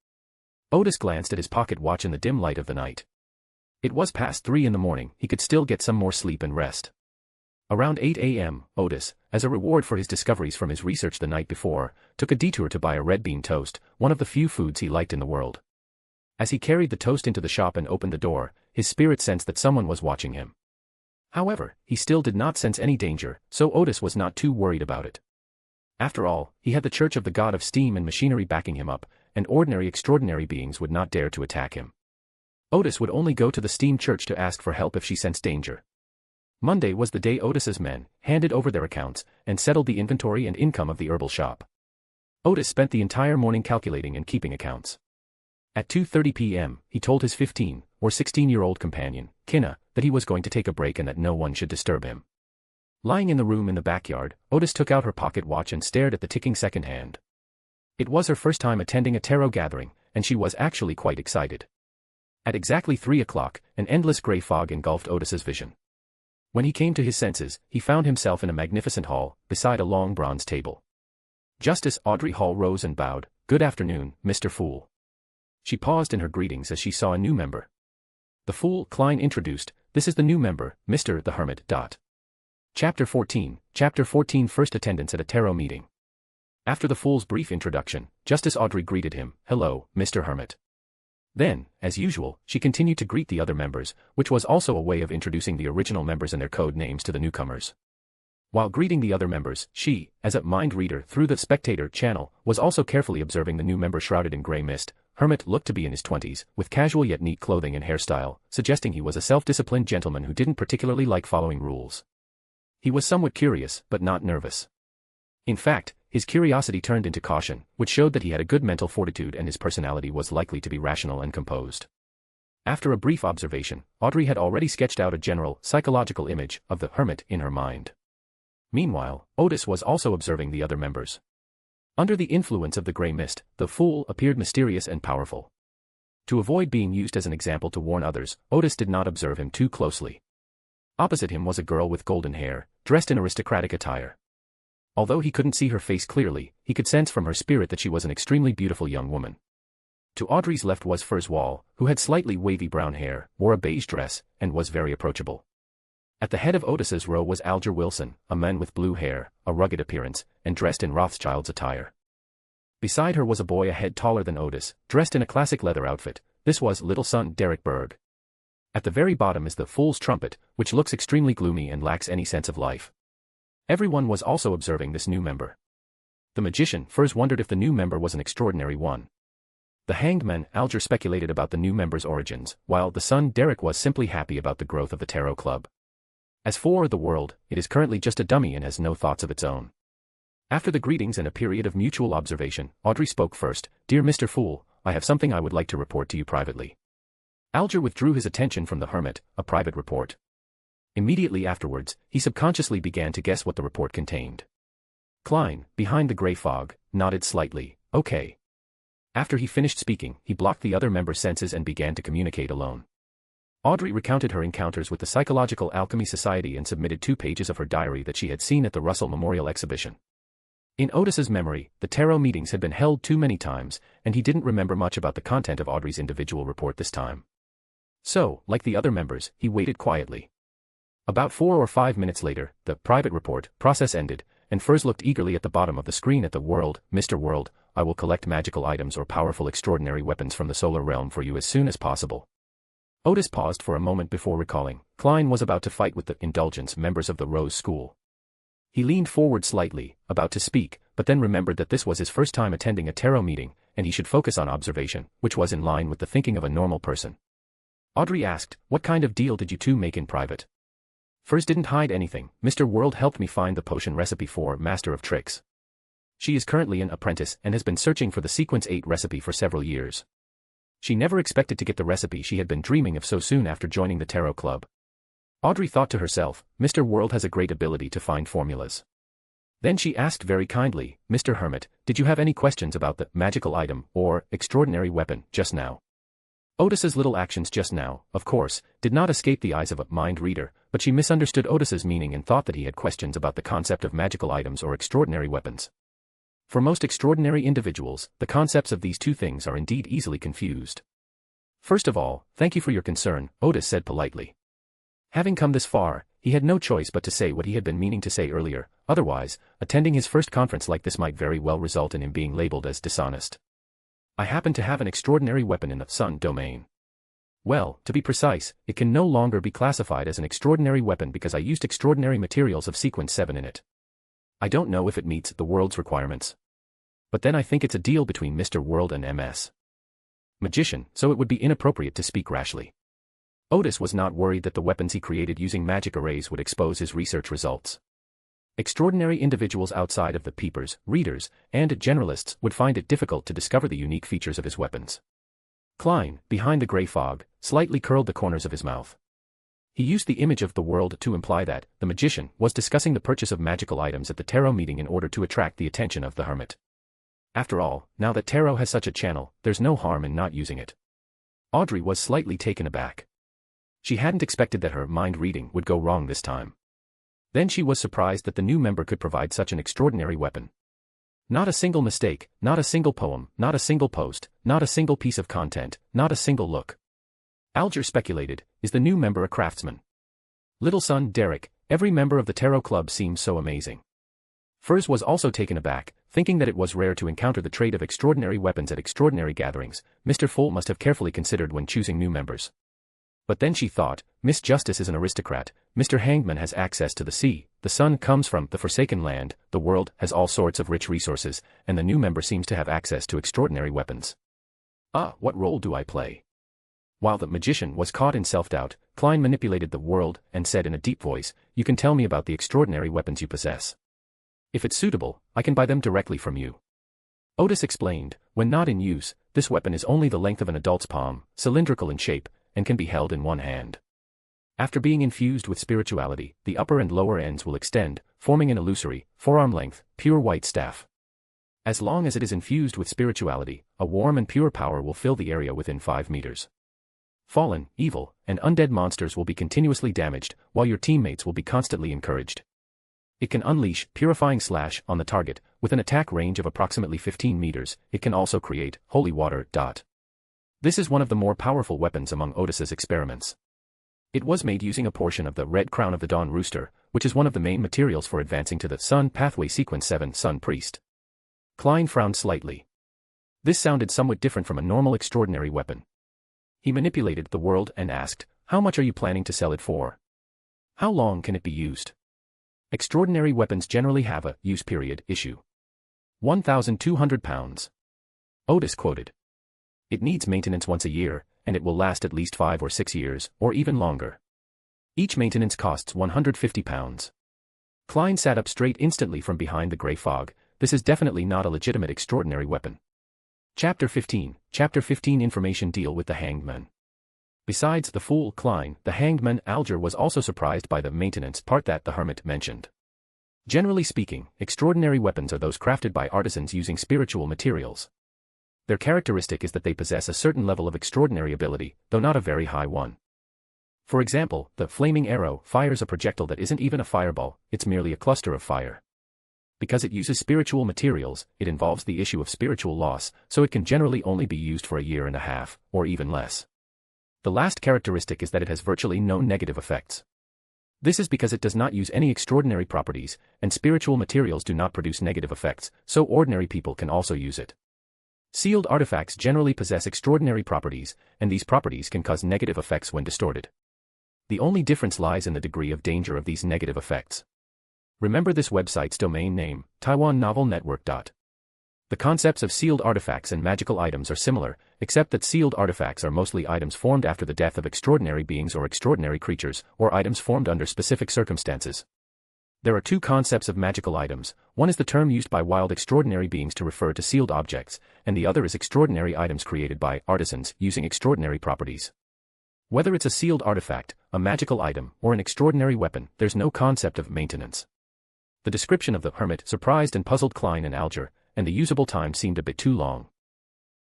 Otis glanced at his pocket watch in the dim light of the night. It was past 3 in the morning, he could still get some more sleep and rest. Around 8 a.m., Otis, as a reward for his discoveries from his research the night before, took a detour to buy a red bean toast, one of the few foods he liked in the world. As he carried the toast into the shop and opened the door, his spirit sensed that someone was watching him. However, he still did not sense any danger, so Otis was not too worried about it. After all, he had the Church of the God of Steam and Machinery backing him up, and ordinary extraordinary beings would not dare to attack him. Otis would only go to the Steam Church to ask for help if she sensed danger. Monday was the day Otis's men handed over their accounts and settled the inventory and income of the herbal shop. Otis spent the entire morning calculating and keeping accounts. At 2:30 p.m., he told his 15 or 16-year-old companion, Kinna, that he was going to take a break and that no one should disturb him. Lying in the room in the backyard, Otis took out her pocket watch and stared at the ticking second hand. It was her first time attending a tarot gathering, and she was actually quite excited. At exactly 3 o'clock, an endless grey fog engulfed Otis's vision. When he came to his senses, he found himself in a magnificent hall, beside a long bronze table. Justice Audrey Hall rose and bowed. "Good afternoon, Mr. Fool." She paused in her greetings as she saw a new member. The Fool, Klein introduced, "This is the new member, Mr. the Hermit." Chapter 14, Chapter 14 First attendance at a tarot meeting. After the Fool's brief introduction, Justice Audrey greeted him, "Hello, Mr. Hermit." Then, as usual, she continued to greet the other members, which was also a way of introducing the original members and their code names to the newcomers. While greeting the other members, she, as a mind reader through the spectator channel, was also carefully observing the new member shrouded in grey mist. Hermit looked to be in his 20s, with casual yet neat clothing and hairstyle, suggesting he was a self-disciplined gentleman who didn't particularly like following rules. He was somewhat curious, but not nervous. In fact, his curiosity turned into caution, which showed that he had a good mental fortitude and his personality was likely to be rational and composed. After a brief observation, Audrey had already sketched out a general, psychological image of the Hermit in her mind. Meanwhile, Otis was also observing the other members. Under the influence of the grey mist, the Fool appeared mysterious and powerful. To avoid being used as an example to warn others, Otis did not observe him too closely. Opposite him was a girl with golden hair, dressed in aristocratic attire. Although he couldn't see her face clearly, he could sense from her spirit that she was an extremely beautiful young woman. To Audrey's left was Furs Wall, who had slightly wavy brown hair, wore a beige dress, and was very approachable. At the head of Otis's row was Alger Wilson, a man with blue hair, a rugged appearance, and dressed in Rothschild's attire. Beside her was a boy a head taller than Otis, dressed in a classic leather outfit. This was little son Derek Berg. At the very bottom is the Fool's trumpet, which looks extremely gloomy and lacks any sense of life. Everyone was also observing this new member. The magician first wondered if the new member was an extraordinary one. The hangedman Alger speculated about the new member's origins, while the son Derek was simply happy about the growth of the tarot club. As for the world, it is currently just a dummy and has no thoughts of its own. After the greetings and a period of mutual observation, Audrey spoke first. "Dear Mr. Fool, I have something I would like to report to you privately." Alger withdrew his attention from the Hermit. "A private report." Immediately afterwards, he subconsciously began to guess what the report contained. Klein, behind the grey fog, nodded slightly. "Okay." After he finished speaking, he blocked the other member's senses and began to communicate alone. Audrey recounted her encounters with the Psychological Alchemy Society and submitted 2 pages of her diary that she had seen at the Russell Memorial Exhibition. In Otis's memory, the tarot meetings had been held too many times, and he didn't remember much about the content of Audrey's individual report this time. So, like the other members, he waited quietly. About 4 or 5 minutes later, the private report process ended, and Furs looked eagerly at the bottom of the screen at the world. "Mr. World, I will collect magical items or powerful extraordinary weapons from the solar realm for you as soon as possible." Otis paused for a moment before recalling. Klein was about to fight with the Indulgence members of the Rose School. He leaned forward slightly, about to speak, but then remembered that this was his first time attending a tarot meeting, and he should focus on observation, which was in line with the thinking of a normal person. Audrey asked, "What kind of deal did you two make in private?" Furs didn't hide anything. "Mr. World helped me find the potion recipe for Master of Tricks. She is currently an apprentice and has been searching for the Sequence 8 recipe for several years. She never expected to get the recipe she had been dreaming of so soon after joining the Tarot Club. Audrey thought to herself, Mr. World has a great ability to find formulas. Then she asked very kindly, Mr. Hermit, did you have any questions about the magical item or extraordinary weapon just now? Otis's little actions just now, of course, did not escape the eyes of a mind reader, but she misunderstood Otis's meaning and thought that he had questions about the concept of magical items or extraordinary weapons. For most extraordinary individuals, the concepts of these two things are indeed easily confused. First of all, thank you for your concern, Otis said politely. Having come this far, he had no choice but to say what he had been meaning to say earlier, otherwise, attending his first conference like this might very well result in him being labeled as dishonest. I happen to have an extraordinary weapon in the Sun domain. Well, to be precise, it can no longer be classified as an extraordinary weapon because I used extraordinary materials of Sequence 7 in it. I don't know if it meets the world's requirements. But then I think it's a deal between Mr. World and MS. Magician, so it would be inappropriate to speak rashly. Otis was not worried that the weapons he created using magic arrays would expose his research results. Extraordinary individuals outside of the peepers, readers, and generalists would find it difficult to discover the unique features of his weapons. Klein, behind the grey fog, slightly curled the corners of his mouth. He used the image of the world to imply that the magician was discussing the purchase of magical items at the tarot meeting in order to attract the attention of the hermit. After all, now that tarot has such a channel, there's no harm in not using it. Audrey was slightly taken aback. She hadn't expected that her mind reading would go wrong this time. Then she was surprised that the new member could provide such an extraordinary weapon. Not a single mistake, not a single poem, not a single post, not a single piece of content, not a single look. Alger speculated, is the new member a craftsman? Little son Derek, every member of the Tarot Club seems so amazing. Furs was also taken aback, thinking that it was rare to encounter the trade of extraordinary weapons at extraordinary gatherings. Mr. Full must have carefully considered when choosing new members. But then she thought, Miss Justice is an aristocrat, Mr. Hangedman has access to the sea, the sun comes from the forsaken land, the world has all sorts of rich resources, and the new member seems to have access to extraordinary weapons. What role do I play? While the magician was caught in self-doubt, Klein manipulated the world and said in a deep voice, you can tell me about the extraordinary weapons you possess. If it's suitable, I can buy them directly from you. Otis explained, when not in use, this weapon is only the length of an adult's palm, cylindrical in shape, and can be held in one hand. After being infused with spirituality, the upper and lower ends will extend, forming an illusory, forearm-length, pure white staff. As long as it is infused with spirituality, a warm and pure power will fill the area within 5 meters. Fallen, evil, and undead monsters will be continuously damaged, while your teammates will be constantly encouraged. It can unleash purifying slash on the target, with an attack range of approximately 15 meters, it can also create holy water. This is one of the more powerful weapons among Otis's experiments. It was made using a portion of the red crown of the Dawn Rooster, which is one of the main materials for advancing to the Sun Pathway Sequence 7 Sun Priest. Klein frowned slightly. This sounded somewhat different from a normal extraordinary weapon. He manipulated the world and asked, how much are you planning to sell it for? How long can it be used? Extraordinary weapons generally have a use period issue. 1,200 pounds. Otis quoted. It needs maintenance once a year, and it will last at least 5 or 6 years, or even longer. Each maintenance costs 150 pounds. Klein sat up straight instantly from behind the grey fog. This is definitely not a legitimate extraordinary weapon. Chapter 15. Chapter 15 Information deal with the hangman. Besides the fool Klein, the hangman Alger was also surprised by the maintenance part that the hermit mentioned. Generally speaking, extraordinary weapons are those crafted by artisans using spiritual materials. Their characteristic is that they possess a certain level of extraordinary ability, though not a very high one. For example, the flaming arrow fires a projectile that isn't even a fireball, it's merely a cluster of fire. Because it uses spiritual materials, it involves the issue of spiritual loss, so it can generally only be used for a year and a half, or even less. The last characteristic is that it has virtually no negative effects. This is because it does not use any extraordinary properties, and spiritual materials do not produce negative effects, so ordinary people can also use it. Sealed artifacts generally possess extraordinary properties, and these properties can cause negative effects when distorted. The only difference lies in the degree of danger of these negative effects. Remember this website's domain name, Taiwan Novel Network. The concepts of sealed artifacts and magical items are similar, except that sealed artifacts are mostly items formed after the death of extraordinary beings or extraordinary creatures, or items formed under specific circumstances. There are two concepts of magical items. One is the term used by wild extraordinary beings to refer to sealed objects, and the other is extraordinary items created by artisans using extraordinary properties. Whether it's a sealed artifact, a magical item, or an extraordinary weapon, there's no concept of maintenance. The description of the Hermit surprised and puzzled Klein and Alger, and the usable time seemed a bit too long.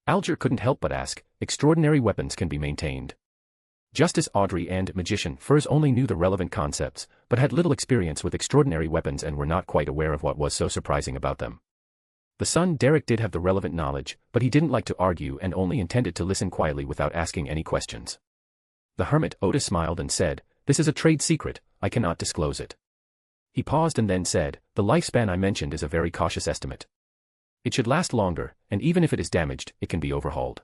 Alger couldn't help but ask, extraordinary weapons can be maintained. Justice Audrey and Magician Furs only knew the relevant concepts, but had little experience with extraordinary weapons and were not quite aware of what was so surprising about them. The son Derek did have the relevant knowledge, but he didn't like to argue and only intended to listen quietly without asking any questions. The Hermit Otis smiled and said, "This is a trade secret, I cannot disclose it." He paused and then said, "The lifespan I mentioned is a very cautious estimate. It should last longer, and even if it is damaged, it can be overhauled.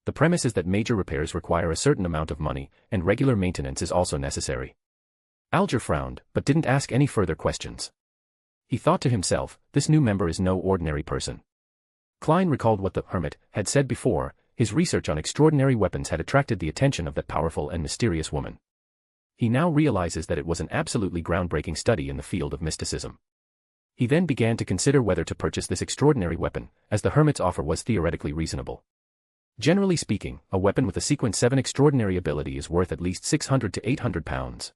The premise is that major repairs require a certain amount of money, and regular maintenance is also necessary." Alger frowned, but didn't ask any further questions. He thought to himself, this new member is no ordinary person. Klein recalled what the Hermit had said before. His research on extraordinary weapons had attracted the attention of that powerful and mysterious woman. He now realizes that it was an absolutely groundbreaking study in the field of mysticism. He then began to consider whether to purchase this extraordinary weapon, as the Hermit's offer was theoretically reasonable. Generally speaking, a weapon with a Sequence 7 extraordinary ability is worth at least 600 to 800 pounds.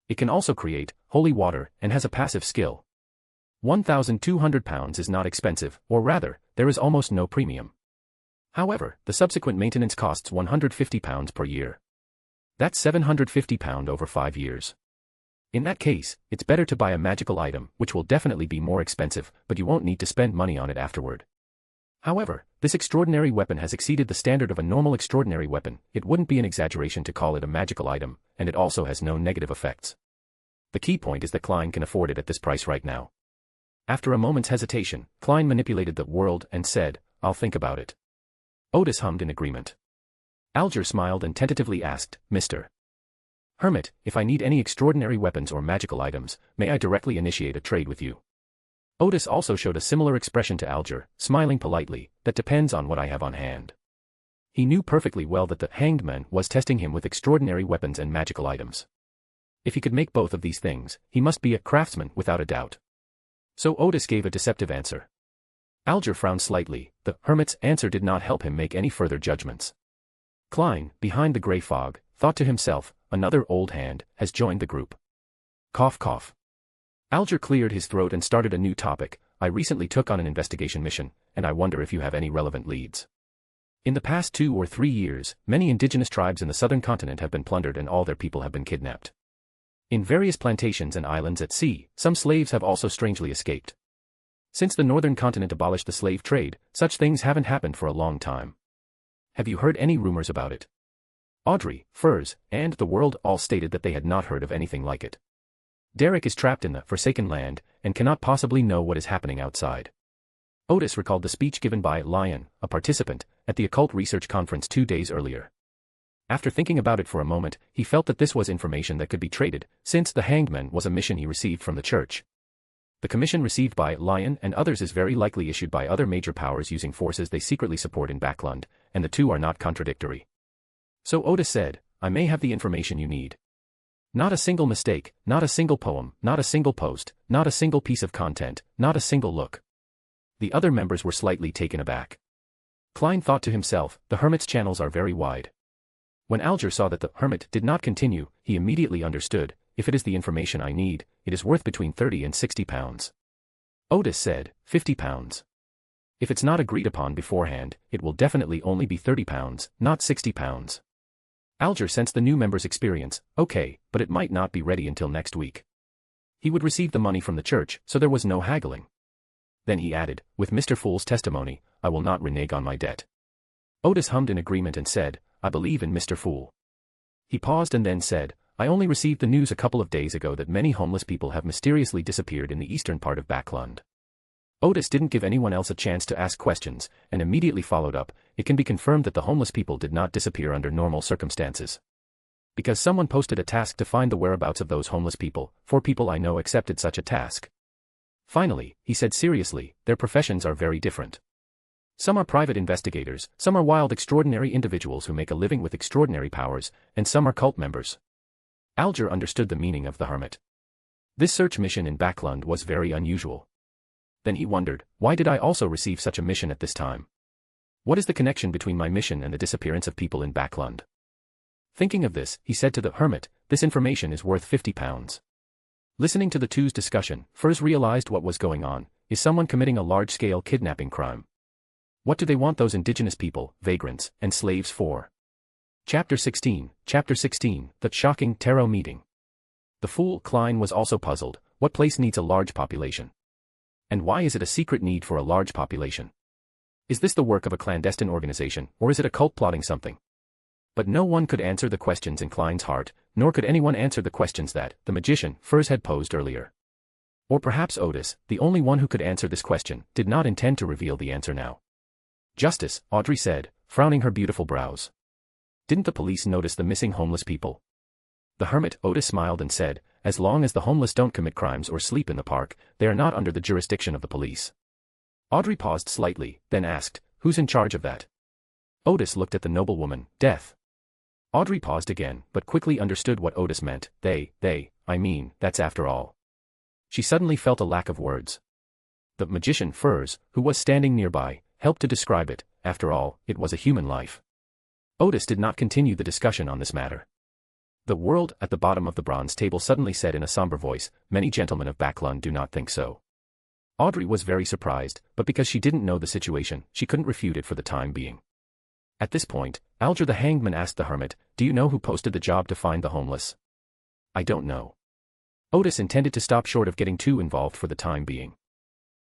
It can also create holy water and has a passive skill. 1,200 pounds is not expensive, or rather, there is almost no premium. However, the subsequent maintenance costs 150 pounds per year. That's 750 pounds over 5 years. In that case, it's better to buy a magical item, which will definitely be more expensive, but you won't need to spend money on it afterward. However, this extraordinary weapon has exceeded the standard of a normal extraordinary weapon. It wouldn't be an exaggeration to call it a magical item, and it also has no negative effects. The key point is that Klein can afford it at this price right now. After a moment's hesitation, Klein manipulated the world and said, "I'll think about it." Otis hummed in agreement. Alger smiled and tentatively asked, "Mr. Hermit, if I need any extraordinary weapons or magical items, may I directly initiate a trade with you?" Otis also showed a similar expression to Alger, smiling politely, "That depends on what I have on hand." He knew perfectly well that the hangedman was testing him with extraordinary weapons and magical items. If he could make both of these things, he must be a craftsman without a doubt. So Otis gave a deceptive answer. Alger frowned slightly. The Hermit's answer did not help him make any further judgments. Klein, behind the grey fog, thought to himself, another old hand has joined the group. Cough cough. Alger cleared his throat and started a new topic. "I recently took on an investigation mission, and I wonder if you have any relevant leads. In the past 2 or 3 years, many indigenous tribes in the southern continent have been plundered and all their people have been kidnapped. In various plantations and islands at sea, some slaves have also strangely escaped. Since the northern continent abolished the slave trade, such things haven't happened for a long time. Have you heard any rumors about it?" Audrey, Furs, and the world all stated that they had not heard of anything like it. Derek is trapped in the Forsaken Land, and cannot possibly know what is happening outside. Otis recalled the speech given by Lion, a participant, at the Occult Research Conference 2 days earlier. After thinking about it for a moment, he felt that this was information that could be traded, since the hangedman was a mission he received from the church. The commission received by Lion and others is very likely issued by other major powers using forces they secretly support in Backland, and the two are not contradictory. So Otis said, "I may have the information you need. Not a single mistake, not a single poem, not a single post, not a single piece of content, not a single look." The other members were slightly taken aback. Klein thought to himself, the Hermit's channels are very wide. When Alger saw that the Hermit did not continue, he immediately understood, if it is the information I need, it is worth between 30 and 60 pounds. Otis said, 50 pounds. If it's not agreed upon beforehand, it will definitely only be 30 pounds, not 60 pounds. Alger sensed the new member's experience. Okay, but it might not be ready until next week. He would receive the money from the church, so there was no haggling. Then he added, with Mr. Fool's testimony, I will not renege on my debt. Otis hummed in agreement and said, I believe in Mr. Fool. He paused and then said, I only received the news a couple of days ago that many homeless people have mysteriously disappeared in the eastern part of Backland. Otis didn't give anyone else a chance to ask questions, and immediately followed up, it can be confirmed that the homeless people did not disappear under normal circumstances. Because someone posted a task to find the whereabouts of those homeless people, 4 people I know accepted such a task. Finally, he said seriously, their professions are very different. Some are private investigators, some are wild extraordinary individuals who make a living with extraordinary powers, and some are cult members. Alger understood the meaning of the Hermit. This search mission in Backland was very unusual. Then he wondered, why did I also receive such a mission at this time? What is the connection between my mission and the disappearance of people in Backland? Thinking of this, he said to the Hermit, this information is worth £50. Listening to the two's discussion, Furs realized what was going on. Is someone committing a large-scale kidnapping crime? What do they want those indigenous people, vagrants, and slaves for? Chapter 16, The Shocking Tarot Meeting. The fool, Klein, was also puzzled. What place needs a large population? And why is it a secret need for a large population? Is this the work of a clandestine organization, or is it a cult plotting something? But no one could answer the questions in Klein's heart, nor could anyone answer the questions that the magician, Furs, had posed earlier. Or perhaps Otis, the only one who could answer this question, did not intend to reveal the answer now. Justice, Audrey said, frowning her beautiful brows. Didn't the police notice the missing homeless people? The Hermit, Otis smiled and said, as long as the homeless don't commit crimes or sleep in the park, they are not under the jurisdiction of the police. Audrey paused slightly, then asked, who's in charge of that? Otis looked at the noblewoman, Death. Audrey paused again, but quickly understood what Otis meant. That's after all. She suddenly felt a lack of words. The magician, Furs, who was standing nearby, helped to describe it. After all, it was a human life. Otis did not continue the discussion on this matter. The world at the bottom of the bronze table suddenly said in a somber voice, many gentlemen of Backland do not think so. Audrey was very surprised, but because she didn't know the situation, she couldn't refute it for the time being. At this point, Alger the hangman asked the Hermit, do you know who posted the job to find the homeless? I don't know. Otis intended to stop short of getting too involved for the time being.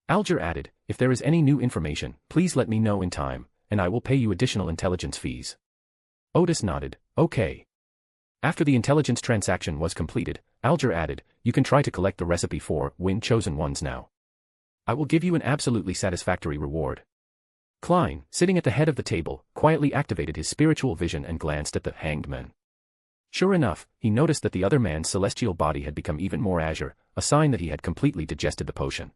Alger added, if there is any new information, please let me know in time, and I will pay you additional intelligence fees. Otis nodded, okay. After the intelligence transaction was completed, Alger added, you can try to collect the recipe for win chosen ones now. I will give you an absolutely satisfactory reward. Klein, sitting at the head of the table, quietly activated his spiritual vision and glanced at the hanged man. Sure enough, he noticed that the other man's celestial body had become even more azure, a sign that he had completely digested the potion.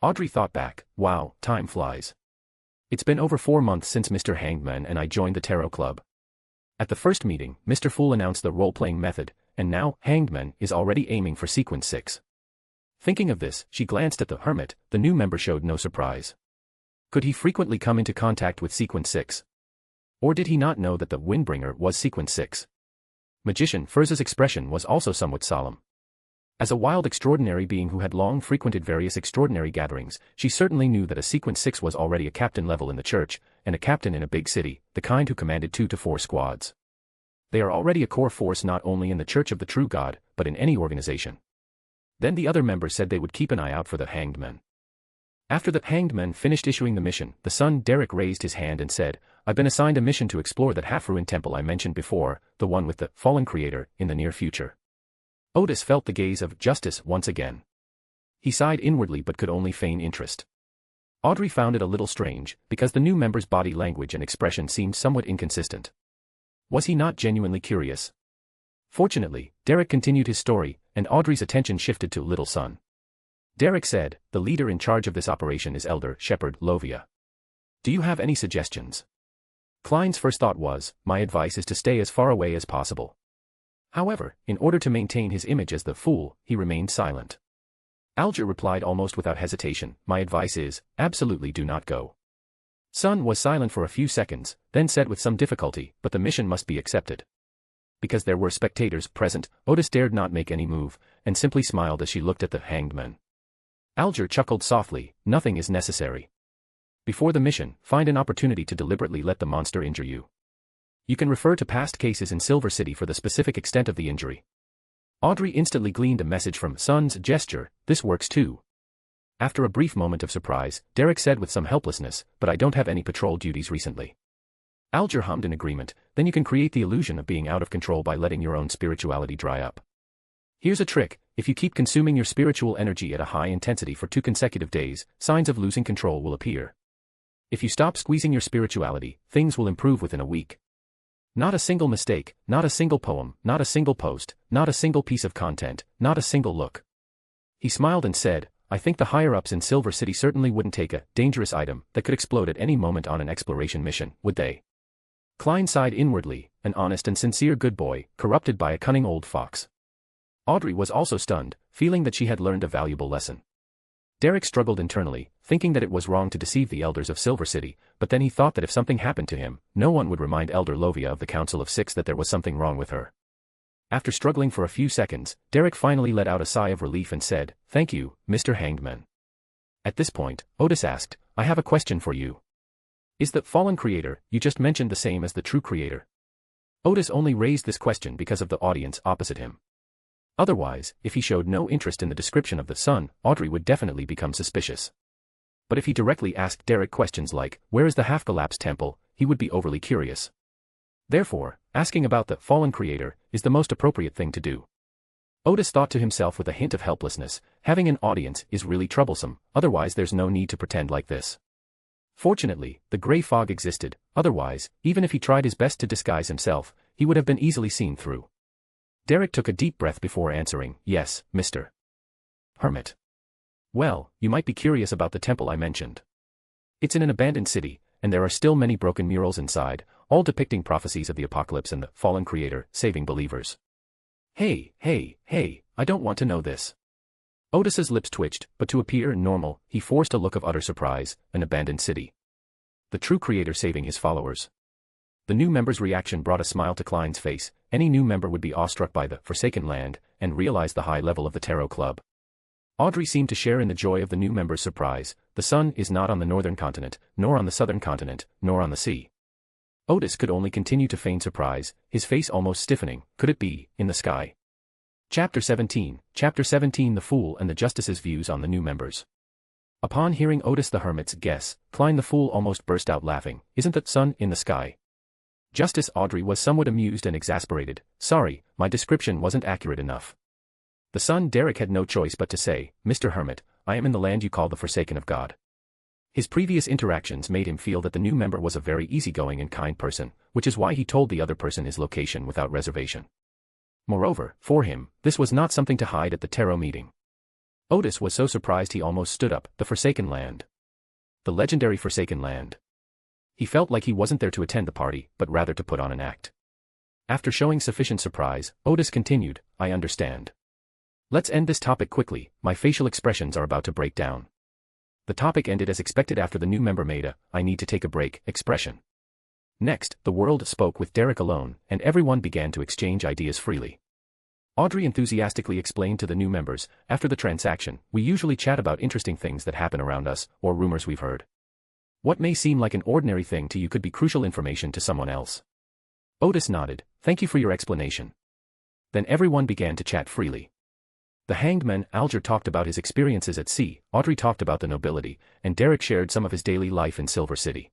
Audrey thought back, wow, time flies. It's been over 4 months since Mr. Hangman and I joined the Tarot Club. At the first meeting, Mr. Fool announced the role-playing method, and now, Hangman is already aiming for sequence 6. Thinking of this, she glanced at the Hermit. The new member showed no surprise. Could he frequently come into contact with sequence 6? Or did he not know that the Windbringer was sequence 6? Magician Furz's expression was also somewhat solemn. As a wild extraordinary being who had long frequented various extraordinary gatherings, she certainly knew that a sequence 6 was already a captain level in the church, and a captain in a big city, the kind who commanded 2 to 4 squads. They are already a core force not only in the Church of the True God, but in any organization. Then the other members said they would keep an eye out for the hanged men. After the hanged men finished issuing the mission, the son Derek raised his hand and said, I've been assigned a mission to explore that half-ruined temple I mentioned before, the one with the fallen creator, in the near future. Otis felt the gaze of justice once again. He sighed inwardly but could only feign interest. Audrey found it a little strange, because the new member's body language and expression seemed somewhat inconsistent. Was he not genuinely curious? Fortunately, Derek continued his story, and Audrey's attention shifted to Little Son. Derek said, the leader in charge of this operation is Elder Shepherd Lovia. Do you have any suggestions? Klein's first thought was, my advice is to stay as far away as possible. However, in order to maintain his image as the fool, he remained silent. Alger replied almost without hesitation, my advice is, absolutely do not go. Son was silent for a few seconds, then said with some difficulty, but the mission must be accepted. Because there were spectators present, Otis dared not make any move, and simply smiled as she looked at the hanged men. Alger chuckled softly, nothing is necessary. Before the mission, find an opportunity to deliberately let the monster injure you. You can refer to past cases in Silver City for the specific extent of the injury. Audrey instantly gleaned a message from Son's gesture, this works too. After a brief moment of surprise, Derek said with some helplessness, but I don't have any patrol duties recently. Alger hummed in agreement, then you can create the illusion of being out of control by letting your own spirituality dry up. Here's a trick, if you keep consuming your spiritual energy at a high intensity for 2 consecutive days, signs of losing control will appear. If you stop squeezing your spirituality, things will improve within a week. Not a single mistake, not a single poem, not a single post, not a single piece of content, not a single look. He smiled and said, I think the higher-ups in Silver City certainly wouldn't take a dangerous item that could explode at any moment on an exploration mission, would they? Klein sighed inwardly, an honest and sincere good boy, corrupted by a cunning old fox. Audrey was also stunned, feeling that she had learned a valuable lesson. Derek struggled internally, thinking that it was wrong to deceive the elders of Silver City, but then he thought that if something happened to him, no one would remind Elder Lovia of the Council of Six that there was something wrong with her. After struggling for a few seconds, Derek finally let out a sigh of relief and said, "Thank you, Mr. Hangedman." At this point, Otis asked, "I have a question for you. Is the fallen creator you just mentioned the same as the true creator?" Otis only raised this question because of the audience opposite him. Otherwise, if he showed no interest in the description of the sun, Audrey would definitely become suspicious. But if he directly asked Derek questions like, "Where is the half-collapsed temple?" he would be overly curious. Therefore, asking about the fallen creator is the most appropriate thing to do. Otis thought to himself with a hint of helplessness, having an audience is really troublesome, otherwise there's no need to pretend like this. Fortunately, the grey fog existed, otherwise, even if he tried his best to disguise himself, he would have been easily seen through. Derek took a deep breath before answering, "Yes, Mr. Hermit. Well, you might be curious about the temple I mentioned. It's in an abandoned city, and there are still many broken murals inside, all depicting prophecies of the apocalypse and the fallen creator saving believers." Hey, I don't want to know this. Otis's lips twitched, but to appear normal, he forced a look of utter surprise. An abandoned city. The true creator saving his followers. The new member's reaction brought a smile to Klein's face. Any new member would be awestruck by the Forsaken Land and realize the high level of the Tarot Club. Audrey seemed to share in the joy of the new member's surprise. The sun is not on the northern continent, nor on the southern continent, nor on the sea. Otis could only continue to feign surprise, his face almost stiffening. Could it be in the sky? Chapter 17, The Fool and the Justice's Views on the New Members. Upon hearing Otis the Hermit's guess, Klein the Fool almost burst out laughing. "Isn't the sun in the sky?" Justice Audrey was somewhat amused and exasperated. "Sorry, my description wasn't accurate enough." The son Derek had no choice but to say, "Mr. Hermit, I am in the land you call the Forsaken of God." His previous interactions made him feel that the new member was a very easygoing and kind person, which is why he told the other person his location without reservation. Moreover, for him, this was not something to hide at the tarot meeting. Otis was so surprised he almost stood up. The Forsaken Land. The legendary Forsaken Land. He felt like he wasn't there to attend the party, but rather to put on an act. After showing sufficient surprise, Otis continued, "I understand. Let's end this topic quickly, my facial expressions are about to break down." The topic ended as expected after the new member made a "I need to take a break" expression. Next, the world spoke with Derek alone, and everyone began to exchange ideas freely. Audrey enthusiastically explained to the new members, "After the transaction, we usually chat about interesting things that happen around us, or rumors we've heard. What may seem like an ordinary thing to you could be crucial information to someone else." Otis nodded, "Thank you for your explanation." Then everyone began to chat freely. The hangedman Alger talked about his experiences at sea, Audrey talked about the nobility, and Derek shared some of his daily life in Silver City.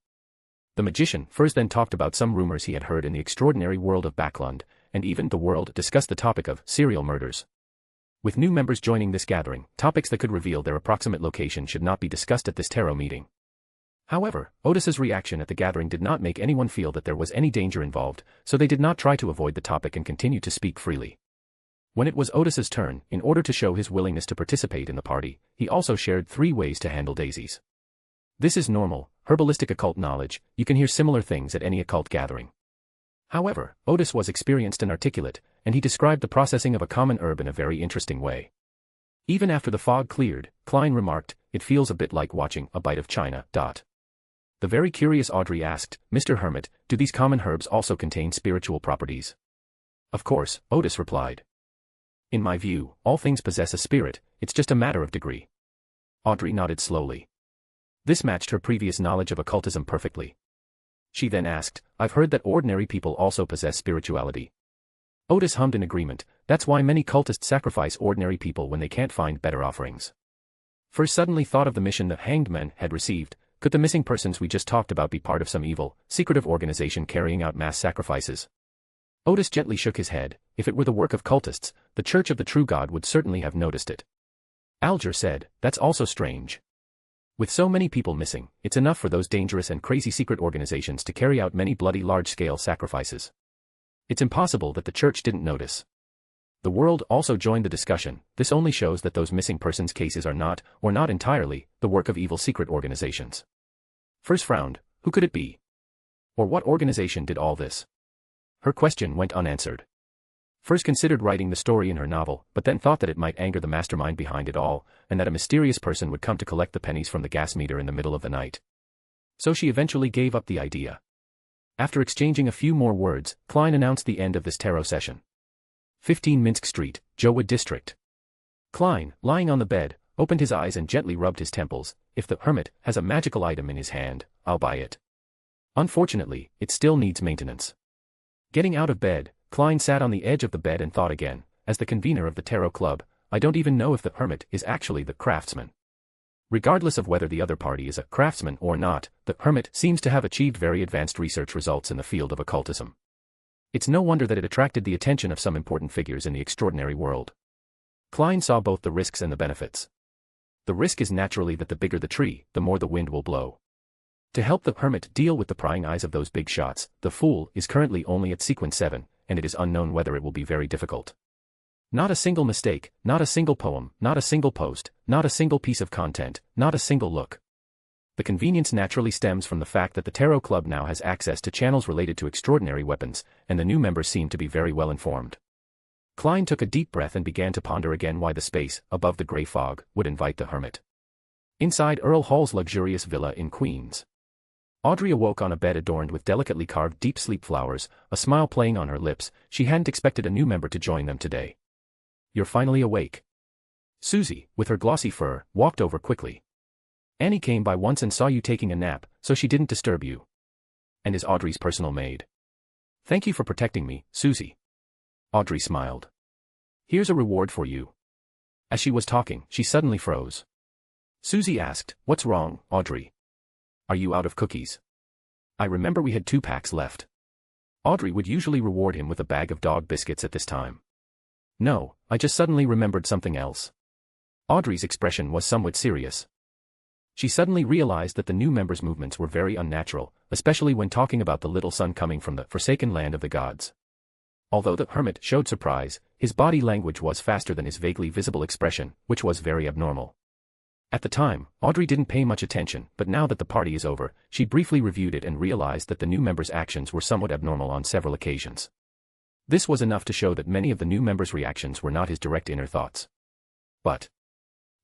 The magician first then talked about some rumors he had heard in the extraordinary world of Backland, and even the world discussed the topic of serial murders. With new members joining this gathering, topics that could reveal their approximate location should not be discussed at this tarot meeting. However, Otis's reaction at the gathering did not make anyone feel that there was any danger involved, so they did not try to avoid the topic and continue to speak freely. When it was Otis's turn, in order to show his willingness to participate in the party, he also shared 3 ways to handle daisies. This is normal, herbalistic occult knowledge. You can hear similar things at any occult gathering. However, Otis was experienced and articulate, and he described the processing of a common herb in a very interesting way. Even after the fog cleared, Klein remarked, "It feels a bit like watching a bite of China." The very curious Audrey asked, "Mr. Hermit, do these common herbs also contain spiritual properties?" "Of course," Otis replied. "In my view, all things possess a spirit, it's just a matter of degree." Audrey nodded slowly. This matched her previous knowledge of occultism perfectly. She then asked, "I've heard that ordinary people also possess spirituality." Otis hummed in agreement. "That's why many cultists sacrifice ordinary people when they can't find better offerings." First suddenly thought of the mission the hangedman had received. Could the missing persons we just talked about be part of some evil, secretive organization carrying out mass sacrifices? Otis gently shook his head. If it were the work of cultists, the Church of the True God would certainly have noticed it. Alger said, "That's also strange. With so many people missing, it's enough for those dangerous and crazy secret organizations to carry out many bloody large-scale sacrifices. It's impossible that the Church didn't notice." The world also joined the discussion. This only shows that those missing persons cases are not, or not entirely, the work of evil secret organizations. First frowned, who could it be? Or what organization did all this? Her question went unanswered. first considered writing the story in her novel, but then thought that it might anger the mastermind behind it all, and that a mysterious person would come to collect the pennies from the gas meter in the middle of the night. So she eventually gave up the idea. After exchanging a few more words, Klein announced the end of this tarot session. 15 Minsk Street, Jowood District. Klein, lying on the bed, opened his eyes and gently rubbed his temples. If the Hermit has a magical item in his hand, I'll buy it. Unfortunately, it still needs maintenance. Getting out of bed, Klein sat on the edge of the bed and thought again, as the convener of the tarot club, I don't even know if the Hermit is actually the craftsman. Regardless of whether the other party is a craftsman or not, the Hermit seems to have achieved very advanced research results in the field of occultism. It's no wonder that it attracted the attention of some important figures in the extraordinary world. Klein saw both the risks and the benefits. The risk is naturally that the bigger the tree, the more the wind will blow. To help the Hermit deal with the prying eyes of those big shots, the Fool is currently only at sequence 7, and it is unknown whether it will be very difficult. Not a single mistake, not a single poem, not a single post, not a single piece of content, not a single look. The convenience naturally stems from the fact that the Tarot Club now has access to channels related to extraordinary weapons, and the new members seem to be very well informed. Klein took a deep breath and began to ponder again why the space, above the grey fog, would invite the Hermit. Inside Earl Hall's luxurious villa in Queens. Audrey awoke on a bed adorned with delicately carved deep sleep flowers, a smile playing on her lips. She hadn't expected a new member to join them today. You're finally awake. Susie, with her glossy fur, walked over quickly. Annie came by once and saw you taking a nap, so she didn't disturb you. And is Audrey's personal maid. Thank you for protecting me, Susie. Audrey smiled. Here's a reward for you. As she was talking, she suddenly froze. Susie asked, What's wrong, Audrey? Are you out of cookies? I remember we had 2 packs left. Audrey would usually reward him with a bag of dog biscuits at this time. No, I just suddenly remembered something else. Audrey's expression was somewhat serious. She suddenly realized that the new members' movements were very unnatural, especially when talking about the little son coming from the forsaken land of the gods. Although the Hermit showed surprise, his body language was faster than his vaguely visible expression, which was very abnormal. At the time, Audrey didn't pay much attention, but now that the party is over, she briefly reviewed it and realized that the new members' actions were somewhat abnormal on several occasions. This was enough to show that many of the new members' reactions were not his direct inner thoughts. But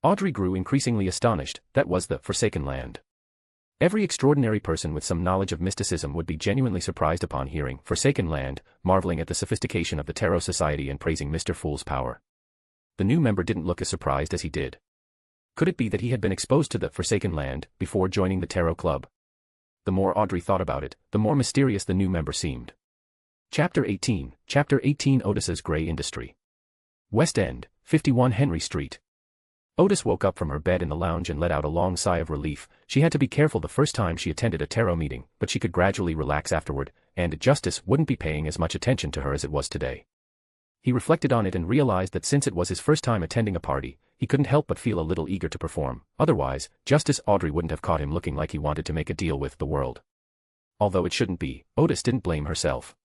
Audrey grew increasingly astonished. That was the forsaken land. Every extraordinary person with some knowledge of mysticism would be genuinely surprised upon hearing Forsaken Land, marveling at the sophistication of the Tarot Society and praising Mr. Fool's power. The new member didn't look as surprised as he did. Could it be that he had been exposed to the Forsaken Land before joining the Tarot Club? The more Audrey thought about it, the more mysterious the new member seemed. Chapter 18, Otis's Grey Industry. West End, 51 Henry Street. Otis woke up from her bed in the lounge and let out a long sigh of relief. She had to be careful the first time she attended a tarot meeting, but she could gradually relax afterward, and Justice wouldn't be paying as much attention to her as it was today. He reflected on it and realized that since it was his first time attending a party, he couldn't help but feel a little eager to perform. Otherwise, Justice Audrey wouldn't have caught him looking like he wanted to make a deal with the world. Although it shouldn't be, Otis didn't blame herself.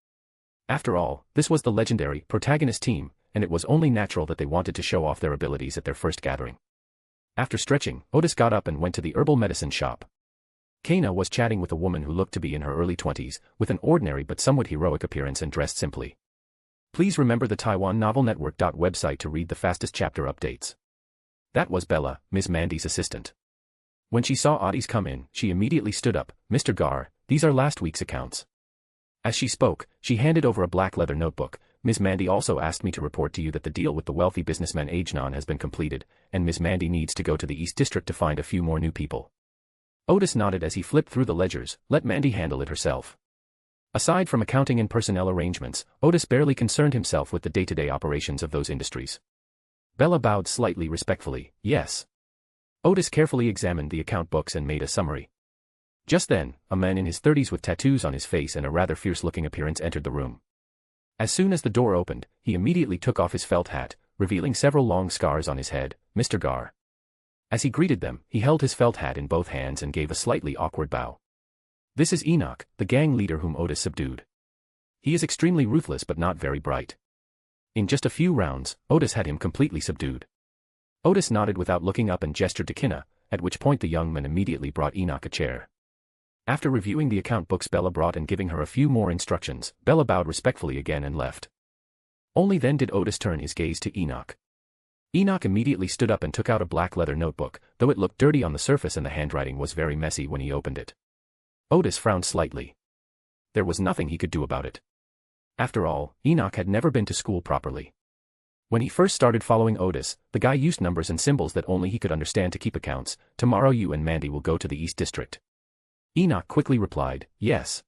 After all, this was the legendary protagonist team, and it was only natural that they wanted to show off their abilities at their first gathering. After stretching, Otis got up and went to the herbal medicine shop. Kana was chatting with a woman who looked to be in her early 20s, with an ordinary but somewhat heroic appearance and dressed simply. Please remember the Taiwan Novel Network website to read the fastest chapter updates. That was Bella, Ms. Mandy's assistant. When she saw Odis come in, she immediately stood up. Mr. Gar, these are last week's accounts. As she spoke, she handed over a black leather notebook. Ms. Mandy also asked me to report to you that the deal with the wealthy businessman Agenon has been completed, and Ms. Mandy needs to go to the East District to find a few more new people. Otis nodded as he flipped through the ledgers. Let Mandy handle it herself. Aside from accounting and personnel arrangements, Otis barely concerned himself with the day-to-day operations of those industries. Bella bowed slightly respectfully. Yes. Otis carefully examined the account books and made a summary. Just then, a man in his 30s with tattoos on his face and a rather fierce-looking appearance entered the room. As soon as the door opened, he immediately took off his felt hat, revealing several long scars on his head. Mr. Gar. As he greeted them, he held his felt hat in both hands and gave a slightly awkward bow. This is Enoch, the gang leader whom Otis subdued. He is extremely ruthless but not very bright. In just a few rounds, Otis had him completely subdued. Otis nodded without looking up and gestured to Kinna, at which point the young man immediately brought Enoch a chair. After reviewing the account books Bella brought and giving her a few more instructions, Bella bowed respectfully again and left. Only then did Otis turn his gaze to Enoch. Enoch immediately stood up and took out a black leather notebook, though it looked dirty on the surface and the handwriting was very messy when he opened it. Otis frowned slightly. There was nothing he could do about it. After all, Enoch had never been to school properly. When he first started following Otis, the guy used numbers and symbols that only he could understand to keep accounts. Tomorrow you and Mandy will go to the East District. Enoch quickly replied, yes.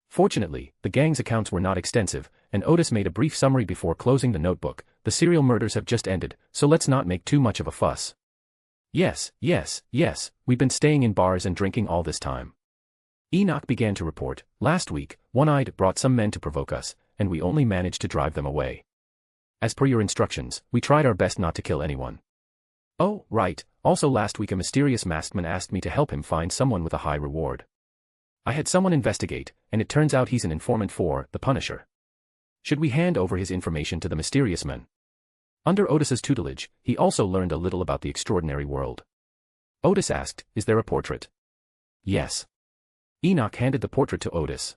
Fortunately, the gang's accounts were not extensive, and Otis made a brief summary before closing the notebook. The serial murders have just ended, so let's not make too much of a fuss. Yes, we've been staying in bars and drinking all this time. Enoch began to report, last week, One-Eyed brought some men to provoke us, and we only managed to drive them away. As per your instructions, we tried our best not to kill anyone. Oh, right, also last week a mysterious masked man asked me to help him find someone with a high reward. I had someone investigate, and it turns out he's an informant for the Punisher. Should we hand over his information to the mysterious man? Under Otis's tutelage, he also learned a little about the extraordinary world. Otis asked, is there a portrait? Yes. Enoch handed the portrait to Otis.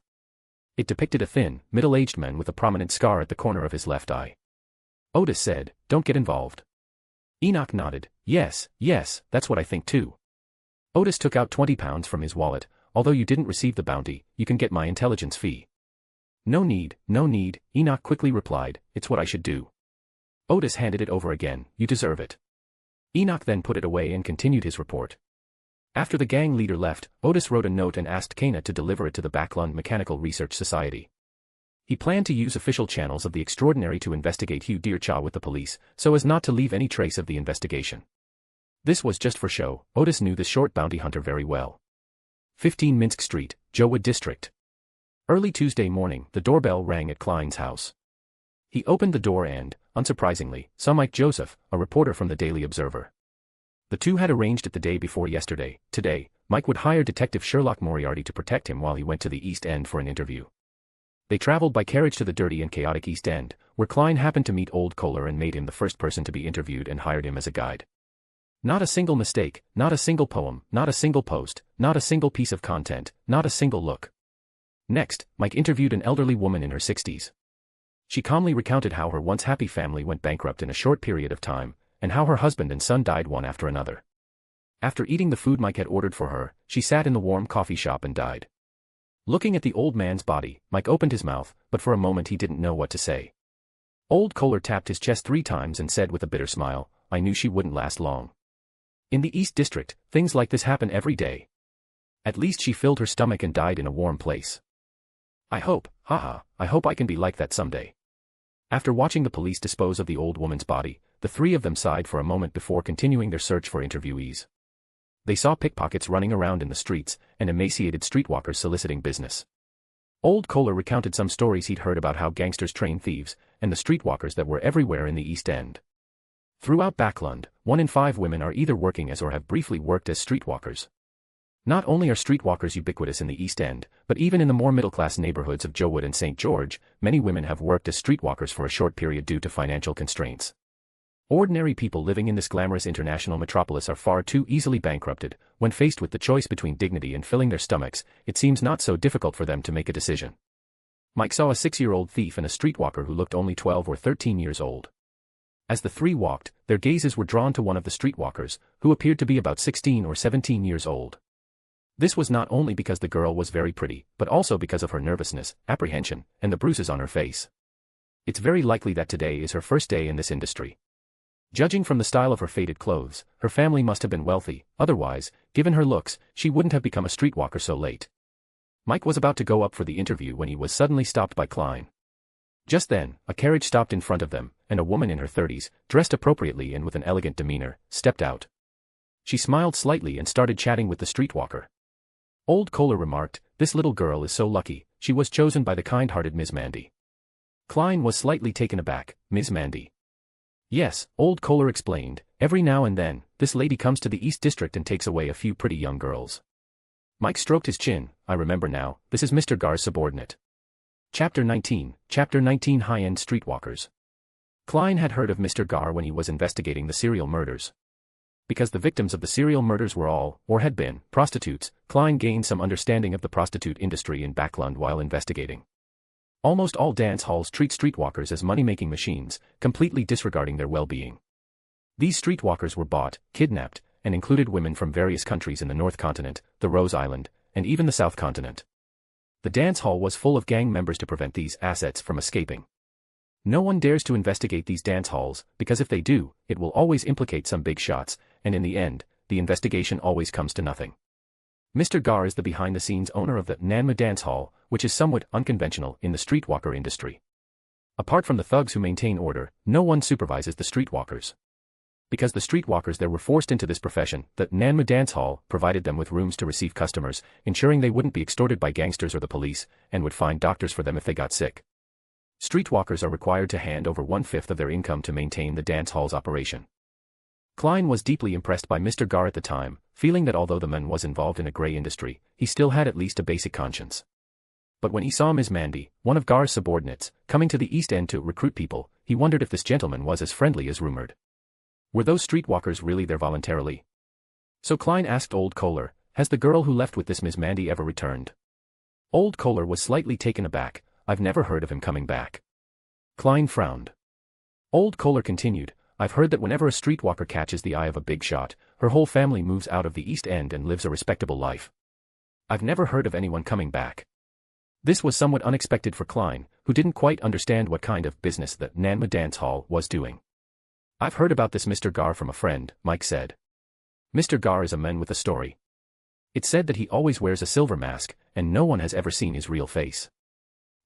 It depicted a thin, middle-aged man with a prominent scar at the corner of his left eye. Otis said, don't get involved. Enoch nodded, yes, that's what I think too. Otis took out £20 from his wallet. Although you didn't receive the bounty, you can get my intelligence fee. No need, Enoch quickly replied, it's what I should do. Otis handed it over again, you deserve it. Enoch then put it away and continued his report. After the gang leader left, Otis wrote a note and asked Kana to deliver it to the Backland Mechanical Research Society. He planned to use official channels of the Extraordinary to investigate Hugh Deerchaw with the police, so as not to leave any trace of the investigation. This was just for show. Otis knew the short bounty hunter very well. 15 Minsk Street, Jowood District. Early Tuesday morning, the doorbell rang at Klein's house. He opened the door and, unsurprisingly, saw Mike Joseph, a reporter from the Daily Observer. The two had arranged it the day before yesterday. Today, Mike would hire Detective Sherlock Moriarty to protect him while he went to the East End for an interview. They traveled by carriage to the dirty and chaotic East End, where Klein happened to meet Old Kohler and made him the first person to be interviewed and hired him as a guide. Not a single mistake, not a single poem, not a single post, not a single piece of content, not a single look. Next, Mike interviewed an elderly woman in her 60s. She calmly recounted how her once happy family went bankrupt in a short period of time, and how her husband and son died one after another. After eating the food Mike had ordered for her, she sat in the warm coffee shop and died. Looking at the old man's body, Mike opened his mouth, but for a moment he didn't know what to say. Old Kohler tapped his chest 3 times and said with a bitter smile, I knew she wouldn't last long. In the East District, things like this happen every day. At least she filled her stomach and died in a warm place. I hope I can be like that someday. After watching the police dispose of the old woman's body, the 3 of them sighed for a moment before continuing their search for interviewees. They saw pickpockets running around in the streets, and emaciated streetwalkers soliciting business. Old Kohler recounted some stories he'd heard about how gangsters train thieves, and the streetwalkers that were everywhere in the East End. Throughout Backland, 1 in 5 women are either working as or have briefly worked as streetwalkers. Not only are streetwalkers ubiquitous in the East End, but even in the more middle-class neighborhoods of Jowood and St. George, many women have worked as streetwalkers for a short period due to financial constraints. Ordinary people living in this glamorous international metropolis are far too easily bankrupted. When faced with the choice between dignity and filling their stomachs, it seems not so difficult for them to make a decision. Mike saw a 6-year-old thief and a streetwalker who looked only 12 or 13 years old. As the 3 walked, their gazes were drawn to one of the streetwalkers, who appeared to be about 16 or 17 years old. This was not only because the girl was very pretty, but also because of her nervousness, apprehension, and the bruises on her face. It's very likely that today is her first day in this industry. Judging from the style of her faded clothes, her family must have been wealthy, otherwise, given her looks, she wouldn't have become a streetwalker so late. Mike was about to go up for the interview when he was suddenly stopped by Klein. Just then, a carriage stopped in front of them, and a woman in her 30s, dressed appropriately and with an elegant demeanor, stepped out. She smiled slightly and started chatting with the streetwalker. Old Kohler remarked, "This little girl is so lucky, she was chosen by the kind-hearted Miss Mandy." Klein was slightly taken aback. "Miss Mandy?" "Yes," Old Kohler explained, "every now and then, this lady comes to the East District and takes away a few pretty young girls." Mike stroked his chin. "I remember now, this is Mr. Gar's subordinate." Chapter 19 High-End Streetwalkers. Klein had heard of Mr. Gar when he was investigating the serial murders. Because the victims of the serial murders were all, or had been, prostitutes, Klein gained some understanding of the prostitute industry in Backland while investigating. Almost all dance halls treat streetwalkers as money-making machines, completely disregarding their well-being. These streetwalkers were bought, kidnapped, and included women from various countries in the North Continent, the Rose Island, and even the South Continent. The dance hall was full of gang members to prevent these assets from escaping. No one dares to investigate these dance halls, because if they do, it will always implicate some big shots, and in the end, the investigation always comes to nothing. Mr. Gar is the behind-the-scenes owner of the Nanma Dance Hall, which is somewhat unconventional in the streetwalker industry. Apart from the thugs who maintain order, no one supervises the streetwalkers. Because the streetwalkers there were forced into this profession, the Nanma Dance Hall provided them with rooms to receive customers, ensuring they wouldn't be extorted by gangsters or the police, and would find doctors for them if they got sick. Streetwalkers are required to hand over 1/5 of their income to maintain the dance hall's operation. Klein was deeply impressed by Mr. Gar at the time, feeling that although the man was involved in a grey industry, he still had at least a basic conscience. But when he saw Ms. Mandy, one of Gar's subordinates, coming to the East End to recruit people, he wondered if this gentleman was as friendly as rumored. Were those streetwalkers really there voluntarily? So Klein asked Old Kohler, "Has the girl who left with this Ms. Mandy ever returned?" Old Kohler was slightly taken aback. "I've never heard of him coming back." Klein frowned. Old Kohler continued, "I've heard that whenever a streetwalker catches the eye of a big shot, her whole family moves out of the East End and lives a respectable life. I've never heard of anyone coming back." This was somewhat unexpected for Klein, who didn't quite understand what kind of business the Nanma Dance Hall was doing. "I've heard about this Mr. Gar from a friend," Mike said. Mr. Gar is a man with a story. It's said that he always wears a silver mask, and no one has ever seen his real face.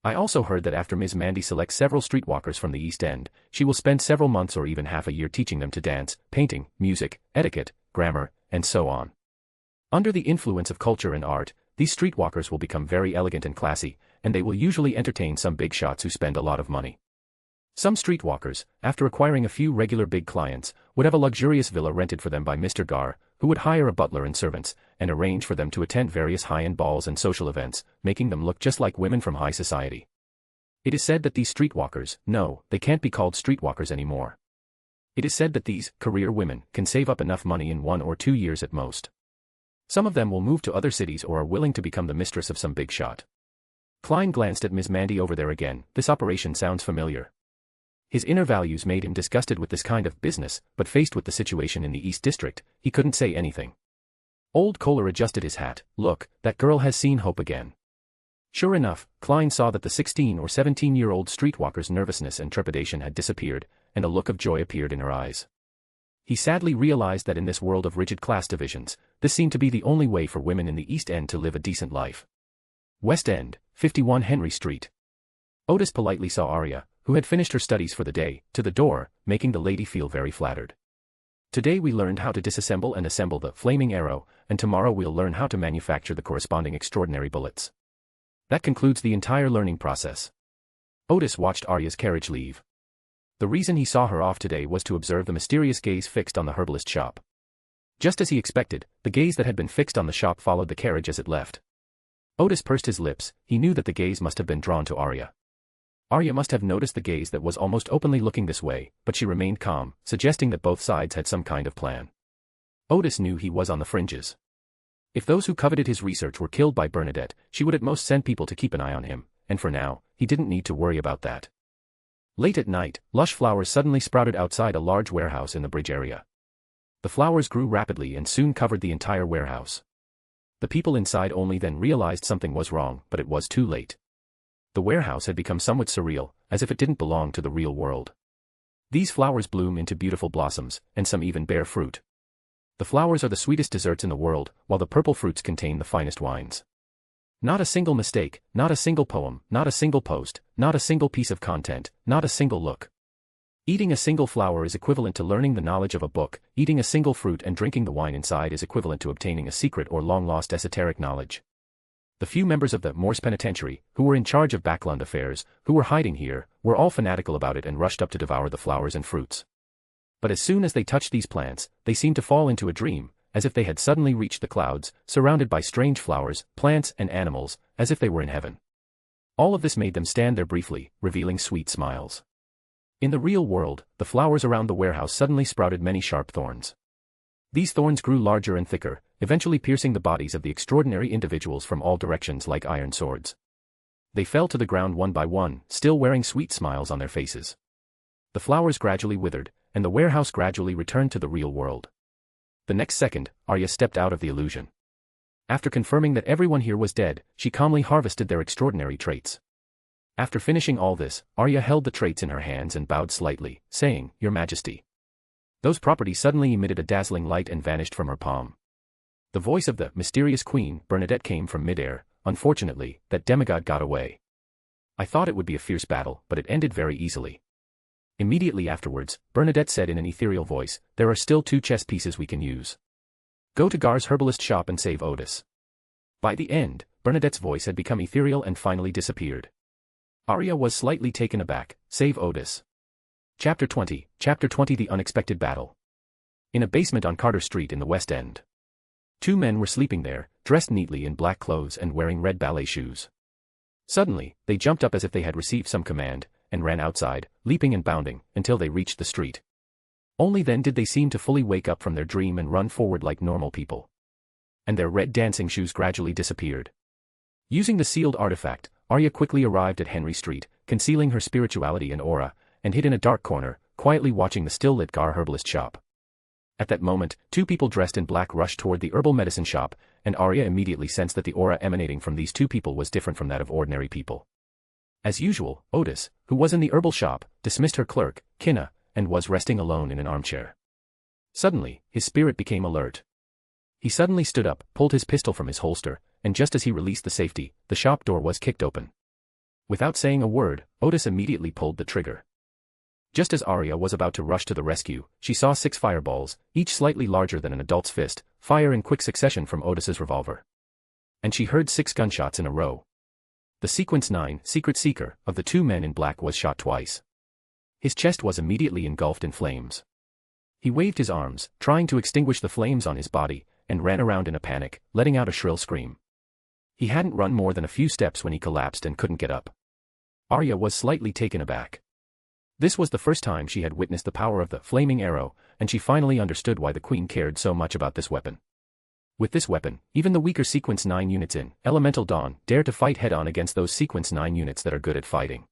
I also heard that after Ms. Mandy selects several streetwalkers from the East End, she will spend several months or even half a year teaching them to dance, painting, music, etiquette, grammar, and so on. Under the influence of culture and art, these streetwalkers will become very elegant and classy, and they will usually entertain some big shots who spend a lot of money. Some streetwalkers, after acquiring a few regular big clients, would have a luxurious villa rented for them by Mr. Gar, who would hire a butler and servants, and arrange for them to attend various high-end balls and social events, making them look just like women from high society. It is said that these streetwalkers, no, they can't be called streetwalkers anymore. It is said that these career women can save up enough money in 1 or 2 years at most. Some of them will move to other cities or are willing to become the mistress of some big shot. Klein glanced at Ms. Mandy over there again. This operation sounds familiar. His inner values made him disgusted with this kind of business, but faced with the situation in the East District, he couldn't say anything. Old Kohler adjusted his hat. "Look, that girl has seen hope again." Sure enough, Klein saw that the 16 or 17-year-old streetwalker's nervousness and trepidation had disappeared, and a look of joy appeared in her eyes. He sadly realized that in this world of rigid class divisions, this seemed to be the only way for women in the East End to live a decent life. West End, 51 Henry Street. Otis politely saw Arya, who had finished her studies for the day, to the door, making the lady feel very flattered. "Today we learned how to disassemble and assemble the flaming arrow, and tomorrow we'll learn how to manufacture the corresponding extraordinary bullets. That concludes the entire learning process." Otis watched Arya's carriage leave. The reason he saw her off today was to observe the mysterious gaze fixed on the herbalist shop. Just as he expected, the gaze that had been fixed on the shop followed the carriage as it left. Otis pursed his lips. He knew that the gaze must have been drawn to Arya. Arya must have noticed the gaze that was almost openly looking this way, but she remained calm, suggesting that both sides had some kind of plan. Otis knew he was on the fringes. If those who coveted his research were killed by Bernadette, she would at most send people to keep an eye on him, and for now, he didn't need to worry about that. Late at night, lush flowers suddenly sprouted outside a large warehouse in the bridge area. The flowers grew rapidly and soon covered the entire warehouse. The people inside only then realized something was wrong, but it was too late. The warehouse had become somewhat surreal, as if it didn't belong to the real world. These flowers bloom into beautiful blossoms, and some even bear fruit. The flowers are the sweetest desserts in the world, while the purple fruits contain the finest wines. Not a single mistake, not a single poem, not a single post, not a single piece of content, not a single look. Eating a single flower is equivalent to learning the knowledge of a book. Eating a single fruit and drinking the wine inside is equivalent to obtaining a secret or long-lost esoteric knowledge. The few members of the Moor's penitentiary, who were in charge of Backland affairs, who were hiding here, were all fanatical about it and rushed up to devour the flowers and fruits. But as soon as they touched these plants, they seemed to fall into a dream, as if they had suddenly reached the clouds, surrounded by strange flowers, plants, and animals, as if they were in heaven. All of this made them stand there briefly, revealing sweet smiles. In the real world, the flowers around the warehouse suddenly sprouted many sharp thorns. These thorns grew larger and thicker, eventually piercing the bodies of the extraordinary individuals from all directions like iron swords. They fell to the ground one by one, still wearing sweet smiles on their faces. The flowers gradually withered, and the warehouse gradually returned to the real world. The next second, Arya stepped out of the illusion. After confirming that everyone here was dead, she calmly harvested their extraordinary traits. After finishing all this, Arya held the traits in her hands and bowed slightly, saying, "Your Majesty." Those properties suddenly emitted a dazzling light and vanished from her palm. The voice of the mysterious queen, Bernadette, came from midair. "Unfortunately, that demigod got away. I thought it would be a fierce battle, but it ended very easily." Immediately afterwards, Bernadette said in an ethereal voice, "There are still 2 chess pieces we can use. Go to Gar's herbalist shop and save Otis." By the end, Bernadette's voice had become ethereal and finally disappeared. Arya was slightly taken aback. Save Otis. Chapter 20, The Unexpected Battle. In a basement on Carter Street in the West End. 2 men were sleeping there, dressed neatly in black clothes and wearing red ballet shoes. Suddenly, they jumped up as if they had received some command, and ran outside, leaping and bounding, until they reached the street. Only then did they seem to fully wake up from their dream and run forward like normal people. And their red dancing shoes gradually disappeared. Using the sealed artifact, Arya quickly arrived at Henry Street, concealing her spirituality and aura, and hid in a dark corner, quietly watching the still-lit Gar herbalist shop. At that moment, 2 people dressed in black rushed toward the herbal medicine shop, and Arya immediately sensed that the aura emanating from these 2 people was different from that of ordinary people. As usual, Otis, who was in the herbal shop, dismissed her clerk, Kinna, and was resting alone in an armchair. Suddenly, his spirit became alert. He suddenly stood up, pulled his pistol from his holster, and just as he released the safety, the shop door was kicked open. Without saying a word, Otis immediately pulled the trigger. Just as Arya was about to rush to the rescue, she saw 6 fireballs, each slightly larger than an adult's fist, fire in quick succession from Otis's revolver. And she heard 6 gunshots in a row. The Sequence 9, Secret Seeker, of the 2 men in black was shot twice. His chest was immediately engulfed in flames. He waved his arms, trying to extinguish the flames on his body, and ran around in a panic, letting out a shrill scream. He hadn't run more than a few steps when he collapsed and couldn't get up. Arya was slightly taken aback. This was the first time she had witnessed the power of the flaming arrow, and she finally understood why the queen cared so much about this weapon. With this weapon, even the weaker Sequence 9 units in Elemental Dawn dare to fight head-on against those Sequence 9 units that are good at fighting.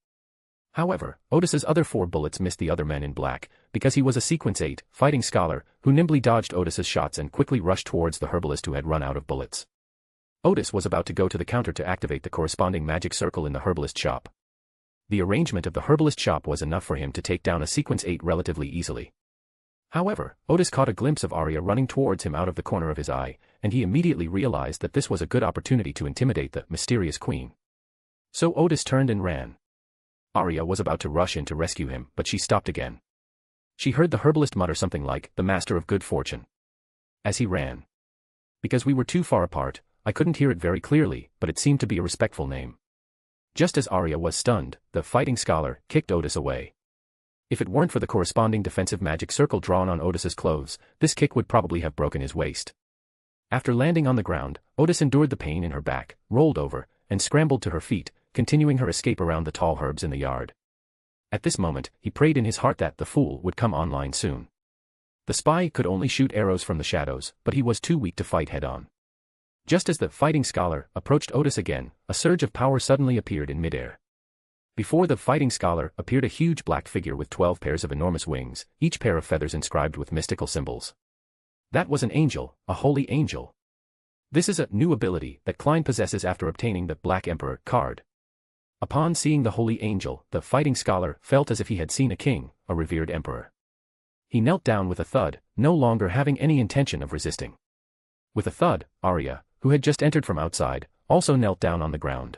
However, Otis's other 4 bullets missed the other men in black, because he was a Sequence 8 fighting scholar who nimbly dodged Otis's shots and quickly rushed towards the herbalist who had run out of bullets. Otis was about to go to the counter to activate the corresponding magic circle in the herbalist shop. The arrangement of the herbalist shop was enough for him to take down a Sequence 8 relatively easily. However, Otis caught a glimpse of Arya running towards him out of the corner of his eye, and he immediately realized that this was a good opportunity to intimidate the mysterious queen. So Otis turned and ran. Arya was about to rush in to rescue him, but she stopped again. She heard the herbalist mutter something like, "The Master of Good Fortune," as he ran. Because we were too far apart, I couldn't hear it very clearly, but it seemed to be a respectful name. Just as Arya was stunned, the fighting scholar kicked Otis away. If it weren't for the corresponding defensive magic circle drawn on Otis's clothes, this kick would probably have broken his waist. After landing on the ground, Otis endured the pain in her back, rolled over, and scrambled to her feet, continuing her escape around the tall herbs in the yard. At this moment, he prayed in his heart that the fool would come online soon. The spy could only shoot arrows from the shadows, but he was too weak to fight head-on. Just as the fighting scholar approached Otis again, a surge of power suddenly appeared in midair. Before the fighting scholar appeared a huge black figure with 12 pairs of enormous wings, each pair of feathers inscribed with mystical symbols. That was an angel, a holy angel. This is a new ability that Klein possesses after obtaining the Black Emperor card. Upon seeing the holy angel, the fighting scholar felt as if he had seen a king, a revered emperor. He knelt down with a thud, no longer having any intention of resisting. With a thud, Arya, who had just entered from outside, also knelt down on the ground.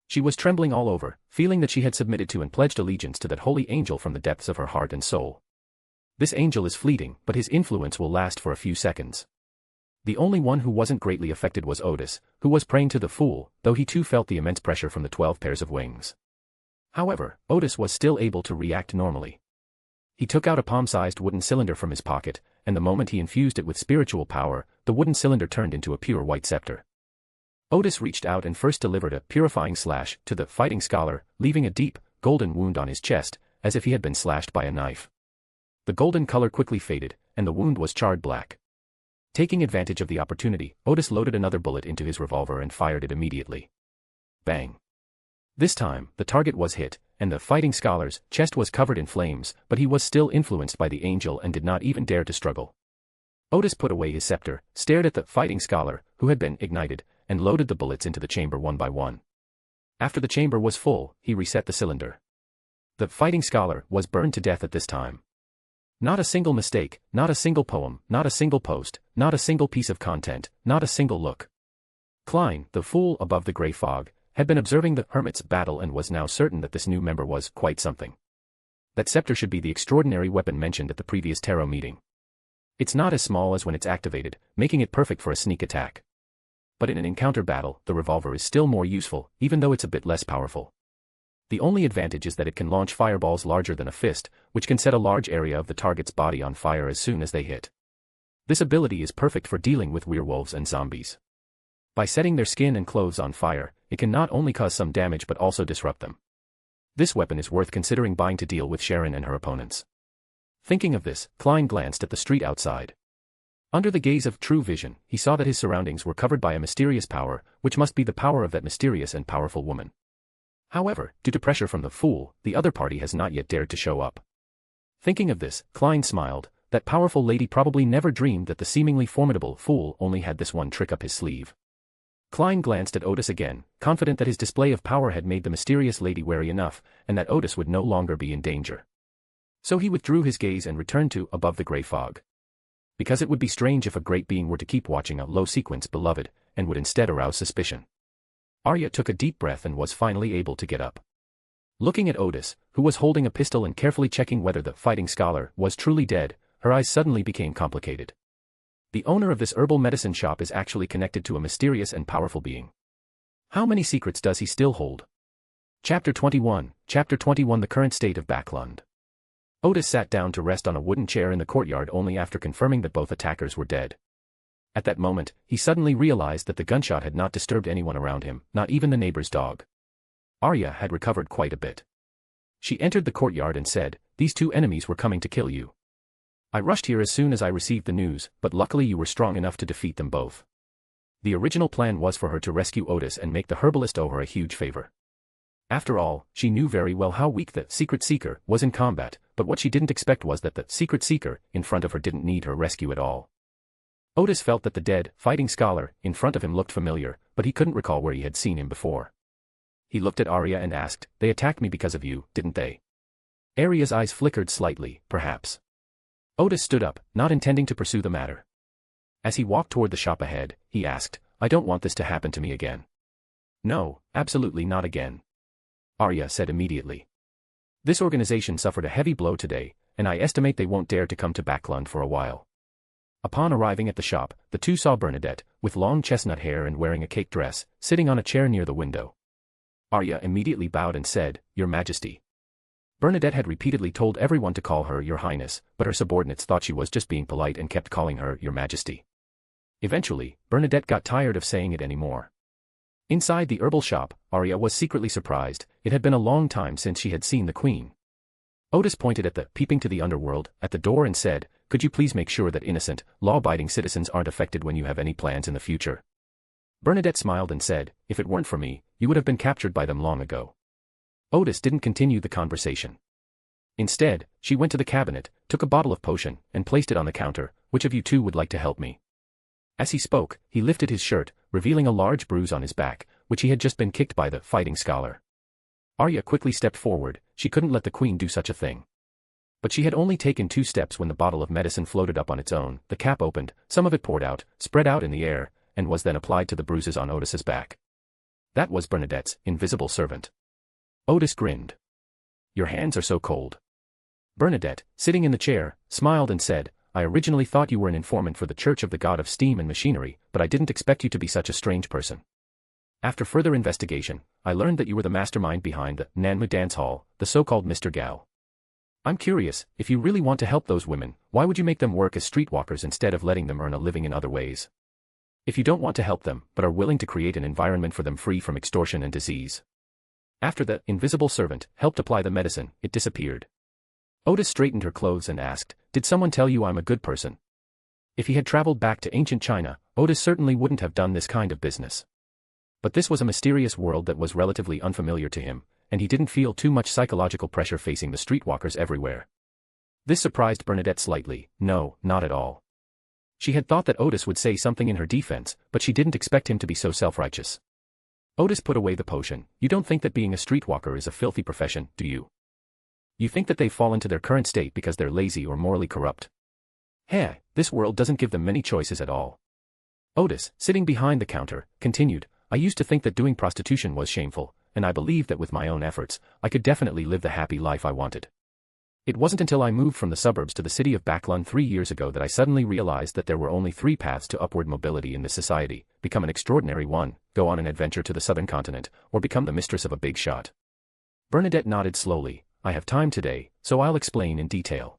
She was trembling all over, feeling that she had submitted to and pledged allegiance to that holy angel from the depths of her heart and soul. This angel is fleeting, but his influence will last for a few seconds. The only one who wasn't greatly affected was Otis, who was praying to the fool, though he too felt the immense pressure from the 12 pairs of wings. However, Otis was still able to react normally. He took out a palm-sized wooden cylinder from his pocket, and the moment he infused it with spiritual power, the wooden cylinder turned into a pure white scepter. Otis reached out and first delivered a purifying slash to the fighting scholar, leaving a deep, golden wound on his chest, as if he had been slashed by a knife. The golden color quickly faded, and the wound was charred black. Taking advantage of the opportunity, Otis loaded another bullet into his revolver and fired it immediately. Bang! This time, the target was hit, and the fighting scholar's chest was covered in flames, but he was still influenced by the angel and did not even dare to struggle. Otis put away his scepter, stared at the fighting scholar, who had been ignited, and loaded the bullets into the chamber one by one. After the chamber was full, he reset the cylinder. The fighting scholar was burned to death at this time. Not a single mistake, not a single poem, not a single post, not a single piece of content, not a single look. Klein, the fool above the grey fog, had been observing the Hermit's battle and was now certain that this new member was quite something. That scepter should be the extraordinary weapon mentioned at the previous tarot meeting. It's not as small as when it's activated, making it perfect for a sneak attack. But in an encounter battle, the revolver is still more useful, even though it's a bit less powerful. The only advantage is that it can launch fireballs larger than a fist, which can set a large area of the target's body on fire as soon as they hit. This ability is perfect for dealing with werewolves and zombies. By setting their skin and clothes on fire, it can not only cause some damage but also disrupt them. This weapon is worth considering buying to deal with Sharon and her opponents. Thinking of this, Klein glanced at the street outside. Under the gaze of true vision, he saw that his surroundings were covered by a mysterious power, which must be the power of that mysterious and powerful woman. However, due to pressure from the fool, the other party has not yet dared to show up. Thinking of this, Klein smiled. That powerful lady probably never dreamed that the seemingly formidable fool only had this one trick up his sleeve. Klein glanced at Otis again, confident that his display of power had made the mysterious lady wary enough, and that Otis would no longer be in danger. So he withdrew his gaze and returned to above the grey fog. Because it would be strange if a great being were to keep watching a low sequence beloved, and would instead arouse suspicion. Arya took a deep breath and was finally able to get up. Looking at Otis, who was holding a pistol and carefully checking whether the fighting scholar was truly dead, her eyes suddenly became complicated. The owner of this herbal medicine shop is actually connected to a mysterious and powerful being. How many secrets does he still hold? Chapter 21, the current state of Backland. Otis sat down to rest on a wooden chair in the courtyard only after confirming that both attackers were dead. At that moment, he suddenly realized that the gunshot had not disturbed anyone around him, not even the neighbor's dog. Arya had recovered quite a bit. She entered the courtyard and said, "These two enemies were coming to kill you. I rushed here as soon as I received the news, but luckily you were strong enough to defeat them both." The original plan was for her to rescue Otis and make the herbalist owe her a huge favor. After all, she knew very well how weak the secret seeker was in combat, but what she didn't expect was that the secret seeker in front of her didn't need her rescue at all. Otis felt that the dead, fighting scholar in front of him looked familiar, but he couldn't recall where he had seen him before. He looked at Arya and asked, "They attacked me because of you, didn't they?" Arya's eyes flickered slightly, perhaps. Otis stood up, not intending to pursue the matter. As he walked toward the shop ahead, he asked, "I don't want this to happen to me again." "No, absolutely not again," Arya said immediately. "This organization suffered a heavy blow today, and I estimate they won't dare to come to Backland for a while." Upon arriving at the shop, the two saw Bernadette, with long chestnut hair and wearing a cake dress, sitting on a chair near the window. Arya immediately bowed and said, "Your Majesty." Bernadette had repeatedly told everyone to call her Your Highness, but her subordinates thought she was just being polite and kept calling her Your Majesty. Eventually, Bernadette got tired of saying it anymore. Inside the herbal shop, Arya was secretly surprised. It had been a long time since she had seen the Queen. Otis pointed at the peeping to the underworld at the door and said, "Could you please make sure that innocent, law-abiding citizens aren't affected when you have any plans in the future?" Bernadette smiled and said, "If it weren't for me, you would have been captured by them long ago." Otis didn't continue the conversation. Instead, she went to the cabinet, took a bottle of potion, and placed it on the counter. "Which of you two would like to help me?" As he spoke, he lifted his shirt, revealing a large bruise on his back, which he had just been kicked by the fighting scholar. Arya quickly stepped forward. She couldn't let the Queen do such a thing. But she had only taken 2 steps when the bottle of medicine floated up on its own, the cap opened, some of it poured out, spread out in the air, and was then applied to the bruises on Otis's back. That was Bernadette's invisible servant. Otis grinned. "Your hands are so cold." Bernadette, sitting in the chair, smiled and said, "I originally thought you were an informant for the Church of the God of Steam and Machinery, but I didn't expect you to be such a strange person. After further investigation, I learned that you were the mastermind behind the Nanmu dance hall, the so-called Mr. Gao. I'm curious, if you really want to help those women, why would you make them work as streetwalkers instead of letting them earn a living in other ways? If you don't want to help them, but are willing to create an environment for them free from extortion and disease." After the invisible servant helped apply the medicine, it disappeared. Otis straightened her clothes and asked, "Did someone tell you I'm a good person?" If he had traveled back to ancient China, Otis certainly wouldn't have done this kind of business. But this was a mysterious world that was relatively unfamiliar to him, and he didn't feel too much psychological pressure facing the streetwalkers everywhere. This surprised Bernadette slightly. No, not at all. She had thought that Otis would say something in her defense, but she didn't expect him to be so self-righteous. Otis put away the potion. You don't think that being a streetwalker is a filthy profession, do you? You think that they've fallen to their current state because they're lazy or morally corrupt? This world doesn't give them many choices at all. Otis, sitting behind the counter, continued, I used to think that doing prostitution was shameful, and I believed that with my own efforts, I could definitely live the happy life I wanted. It wasn't until I moved from the suburbs to the city of Backland 3 years ago that I suddenly realized that there were only 3 paths to upward mobility in this society: become an extraordinary one, go on an adventure to the southern continent, or become the mistress of a big shot. Bernadette nodded slowly. I have time today, so I'll explain in detail.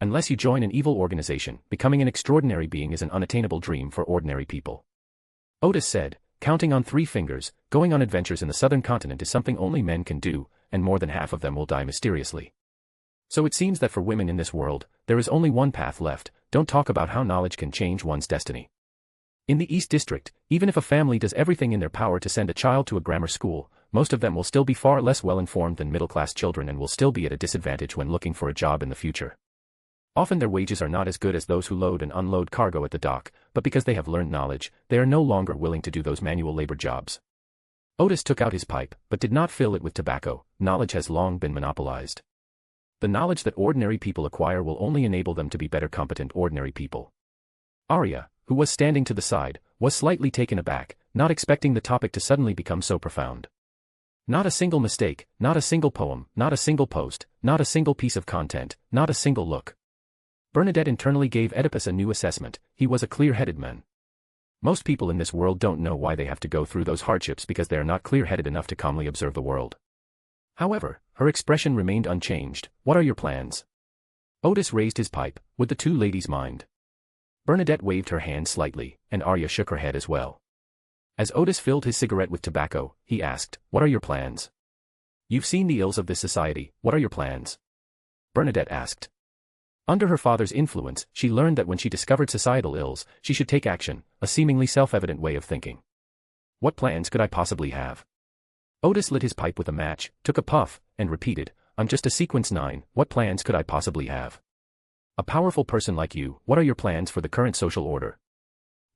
Unless you join an evil organization, becoming an extraordinary being is an unattainable dream for ordinary people. Otis said, counting on 3 fingers, going on adventures in the southern continent is something only men can do, and more than half of them will die mysteriously. So it seems that for women in this world, there is only one path left. Don't talk about how knowledge can change one's destiny. In the East District, even if a family does everything in their power to send a child to a grammar school, most of them will still be far less well-informed than middle-class children and will still be at a disadvantage when looking for a job in the future. Often their wages are not as good as those who load and unload cargo at the dock, but because they have learned knowledge, they are no longer willing to do those manual labor jobs. Otis took out his pipe, but did not fill it with tobacco. Knowledge has long been monopolized. The knowledge that ordinary people acquire will only enable them to be better competent ordinary people. Arya, who was standing to the side, was slightly taken aback, not expecting the topic to suddenly become so profound. Not a single mistake, not a single poem, not a single post, not a single piece of content, not a single look. Bernadette internally gave Oedipus a new assessment. He was a clear-headed man. Most people in this world don't know why they have to go through those hardships because they are not clear-headed enough to calmly observe the world. However, her expression remained unchanged. What are your plans? Otis raised his pipe. Would the 2 ladies mind? Bernadette waved her hand slightly, and Arya shook her head as well. As Otis filled his cigarette with tobacco, he asked, what are your plans? You've seen the ills of this society. What are your plans? Bernadette asked. Under her father's influence, she learned that when she discovered societal ills, she should take action, a seemingly self-evident way of thinking. What plans could I possibly have? Otis lit his pipe with a match, took a puff, and repeated, I'm just a sequence 9, what plans could I possibly have? A powerful person like you, what are your plans for the current social order?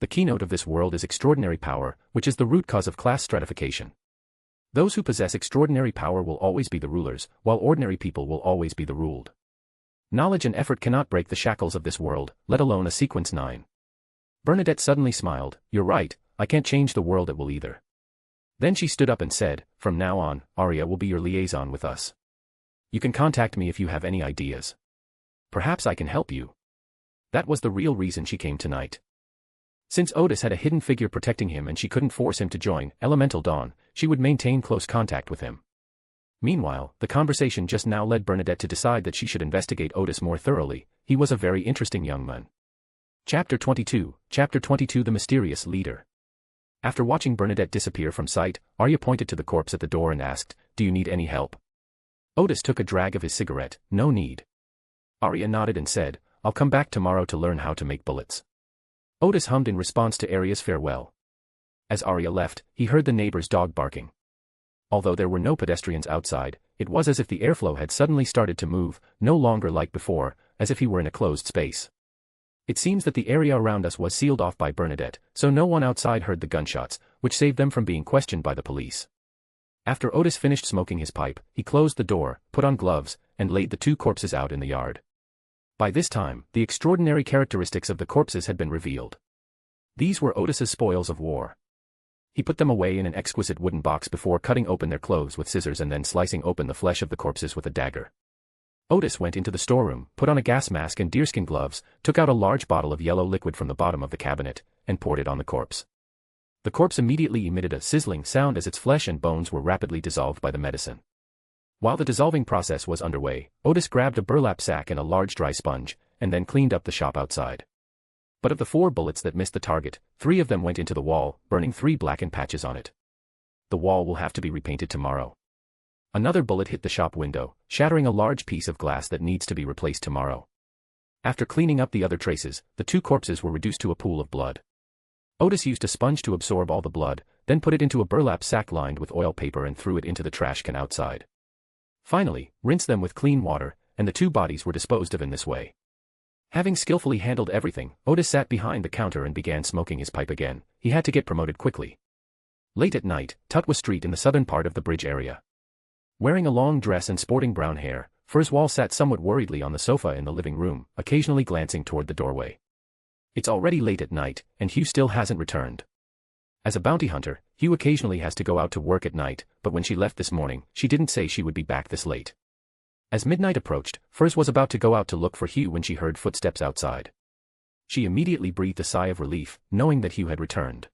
The keynote of this world is extraordinary power, which is the root cause of class stratification. Those who possess extraordinary power will always be the rulers, while ordinary people will always be the ruled. Knowledge and effort cannot break the shackles of this world, let alone a sequence 9. Bernadette suddenly smiled. You're right, I can't change the world, it will either. Then she stood up and said, from now on, Arya will be your liaison with us. You can contact me if you have any ideas. Perhaps I can help you. That was the real reason she came tonight. Since Otis had a hidden figure protecting him and she couldn't force him to join Elemental Dawn, she would maintain close contact with him. Meanwhile, the conversation just now led Bernadette to decide that she should investigate Otis more thoroughly. He was a very interesting young man. Chapter 22, The Mysterious Leader. After watching Bernadette disappear from sight, Arya pointed to the corpse at the door and asked, do you need any help? Otis took a drag of his cigarette. No need. Arya nodded and said, I'll come back tomorrow to learn how to make bullets. Otis hummed in response to Arya's farewell. As Arya left, he heard the neighbor's dog barking. Although there were no pedestrians outside, it was as if the airflow had suddenly started to move, no longer like before, as if he were in a closed space. It seems that the area around us was sealed off by Bernadette, so no one outside heard the gunshots, which saved them from being questioned by the police. After Otis finished smoking his pipe, he closed the door, put on gloves, and laid the 2 corpses out in the yard. By this time, the extraordinary characteristics of the corpses had been revealed. These were Otis's spoils of war. He put them away in an exquisite wooden box before cutting open their clothes with scissors and then slicing open the flesh of the corpses with a dagger. Otis went into the storeroom, put on a gas mask and deerskin gloves, took out a large bottle of yellow liquid from the bottom of the cabinet, and poured it on the corpse. The corpse immediately emitted a sizzling sound as its flesh and bones were rapidly dissolved by the medicine. While the dissolving process was underway, Otis grabbed a burlap sack and a large dry sponge, and then cleaned up the shop outside. But of the 4 bullets that missed the target, 3 of them went into the wall, burning 3 blackened patches on it. The wall will have to be repainted tomorrow. Another bullet hit the shop window, shattering a large piece of glass that needs to be replaced tomorrow. After cleaning up the other traces, the 2 corpses were reduced to a pool of blood. Otis used a sponge to absorb all the blood, then put it into a burlap sack lined with oil paper and threw it into the trash can outside. Finally, rinsed them with clean water, and the two bodies were disposed of in this way. Having skillfully handled everything, Otis sat behind the counter and began smoking his pipe again. He had to get promoted quickly. Late at night, Tutwa Street in the southern part of the bridge area. Wearing a long dress and sporting brown hair, Furzwal sat somewhat worriedly on the sofa in the living room, occasionally glancing toward the doorway. It's already late at night, and Hugh still hasn't returned. As a bounty hunter, Hugh occasionally has to go out to work at night, but when she left this morning, she didn't say she would be back this late. As midnight approached, Furz was about to go out to look for Hugh when she heard footsteps outside. She immediately breathed a sigh of relief, knowing that Hugh had returned.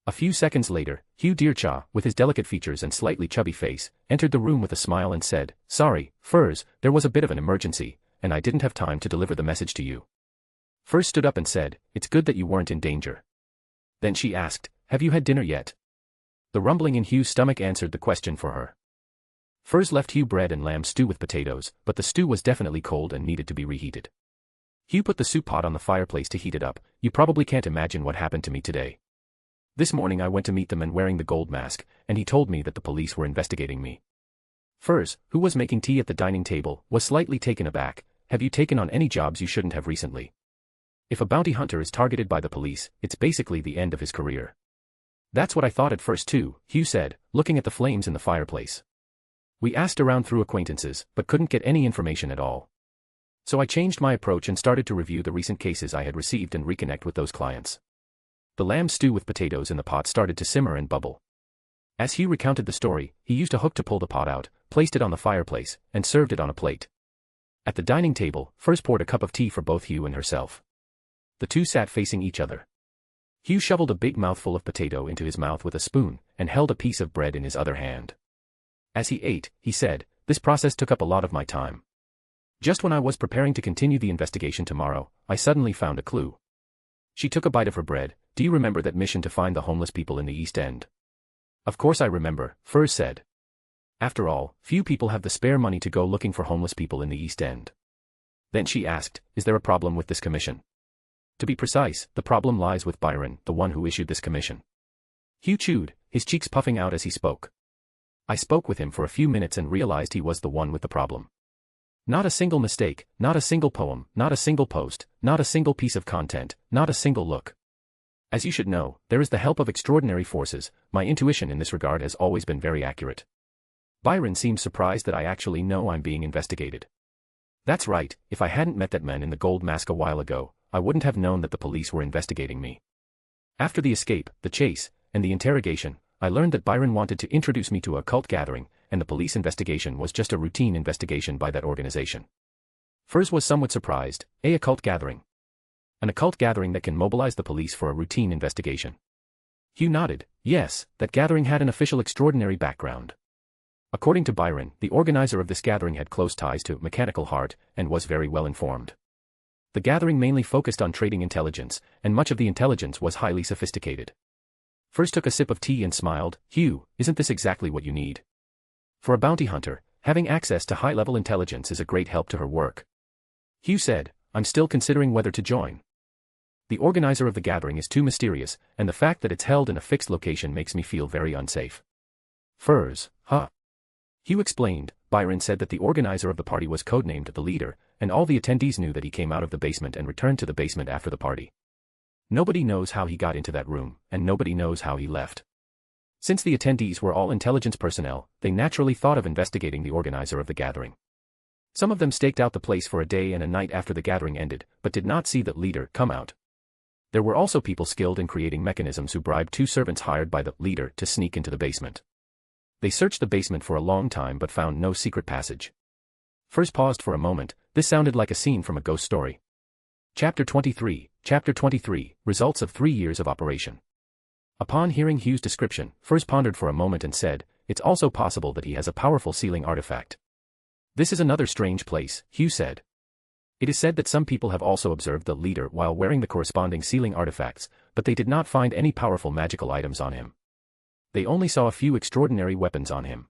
A few seconds later, Hugh Deerchaw, with his delicate features and slightly chubby face, entered the room with a smile and said, "Sorry, Furz, there was a bit of an emergency, and I didn't have time to deliver the message to you." Furz stood up and said, "It's good that you weren't in danger." Then she asked, "Have you had dinner yet?" The rumbling in Hugh's stomach answered the question for her. Furz left Hugh bread and lamb stew with potatoes, but the stew was definitely cold and needed to be reheated. Hugh put the soup pot on the fireplace to heat it up. "You probably can't imagine what happened to me today. This morning I went to meet the man wearing the gold mask, and he told me that the police were investigating me." Furz, who was making tea at the dining table, was slightly taken aback. "Have you taken on any jobs you shouldn't have recently? If a bounty hunter is targeted by the police, it's basically the end of his career." "That's what I thought at first too," Hugh said, looking at the flames in the fireplace. "We asked around through acquaintances, but couldn't get any information at all. So I changed my approach and started to review the recent cases I had received and reconnect with those clients." The lamb stew with potatoes in the pot started to simmer and bubble. As Hugh recounted the story, he used a hook to pull the pot out, placed it on the fireplace, and served it on a plate. At the dining table, Furz poured a cup of tea for both Hugh and herself. The two sat facing each other. Hugh shoveled a big mouthful of potato into his mouth with a spoon, and held a piece of bread in his other hand. As he ate, he said, "This process took up a lot of my time. Just when I was preparing to continue the investigation tomorrow, I suddenly found a clue." She took a bite of her bread. "Do you remember that mission to find the homeless people in the East End?" "Of course I remember," Furz said. "After all, few people have the spare money to go looking for homeless people in the East End." Then she asked, "Is there a problem with this commission?" "To be precise, the problem lies with Byron, the one who issued this commission." Hugh chewed, his cheeks puffing out as he spoke. "I spoke with him for a few minutes and realized he was the one with the problem. Not a single mistake, not a single poem, not a single post, not a single piece of content, not a single look. As you should know, there is the help of extraordinary forces. My intuition in this regard has always been very accurate. Byron seems surprised that I actually know I'm being investigated. That's right, if I hadn't met that man in the gold mask a while ago, I wouldn't have known that the police were investigating me. After the escape, the chase, and the interrogation, I learned that Byron wanted to introduce me to a cult gathering, and the police investigation was just a routine investigation by that organization." Furz was somewhat surprised. A cult gathering? An occult gathering that can mobilize the police for a routine investigation? Hugh nodded. Yes, that gathering had an official extraordinary background. According to Byron, the organizer of this gathering had close ties to Mechanical Heart, and was very well informed. The gathering mainly focused on trading intelligence, and much of the intelligence was highly sophisticated. Furz took a sip of tea and smiled. "Hugh, isn't this exactly what you need? For a bounty hunter, having access to high-level intelligence is a great help to her work." Hugh said, "I'm still considering whether to join. The organizer of the gathering is too mysterious, and the fact that it's held in a fixed location makes me feel very unsafe." Furz, huh? Hugh explained. Byron said that the organizer of the party was codenamed the Leader, and all the attendees knew that he came out of the basement and returned to the basement after the party. Nobody knows how he got into that room, and nobody knows how he left. Since the attendees were all intelligence personnel, they naturally thought of investigating the organizer of the gathering. Some of them staked out the place for a day and a night after the gathering ended, but did not see the Leader come out. There were also people skilled in creating mechanisms who bribed two servants hired by the Leader to sneak into the basement. They searched the basement for a long time but found no secret passage. Furz paused for a moment. This sounded like a scene from a ghost story. Chapter 23, Results of 3 years of operation. Upon hearing Hugh's description, Furz pondered for a moment and said, "It's also possible that he has a powerful sealing artifact." "This is another strange place," Hugh said. "It is said that some people have also observed the Leader while wearing the corresponding sealing artifacts, but they did not find any powerful magical items on him. They only saw a few extraordinary weapons on him."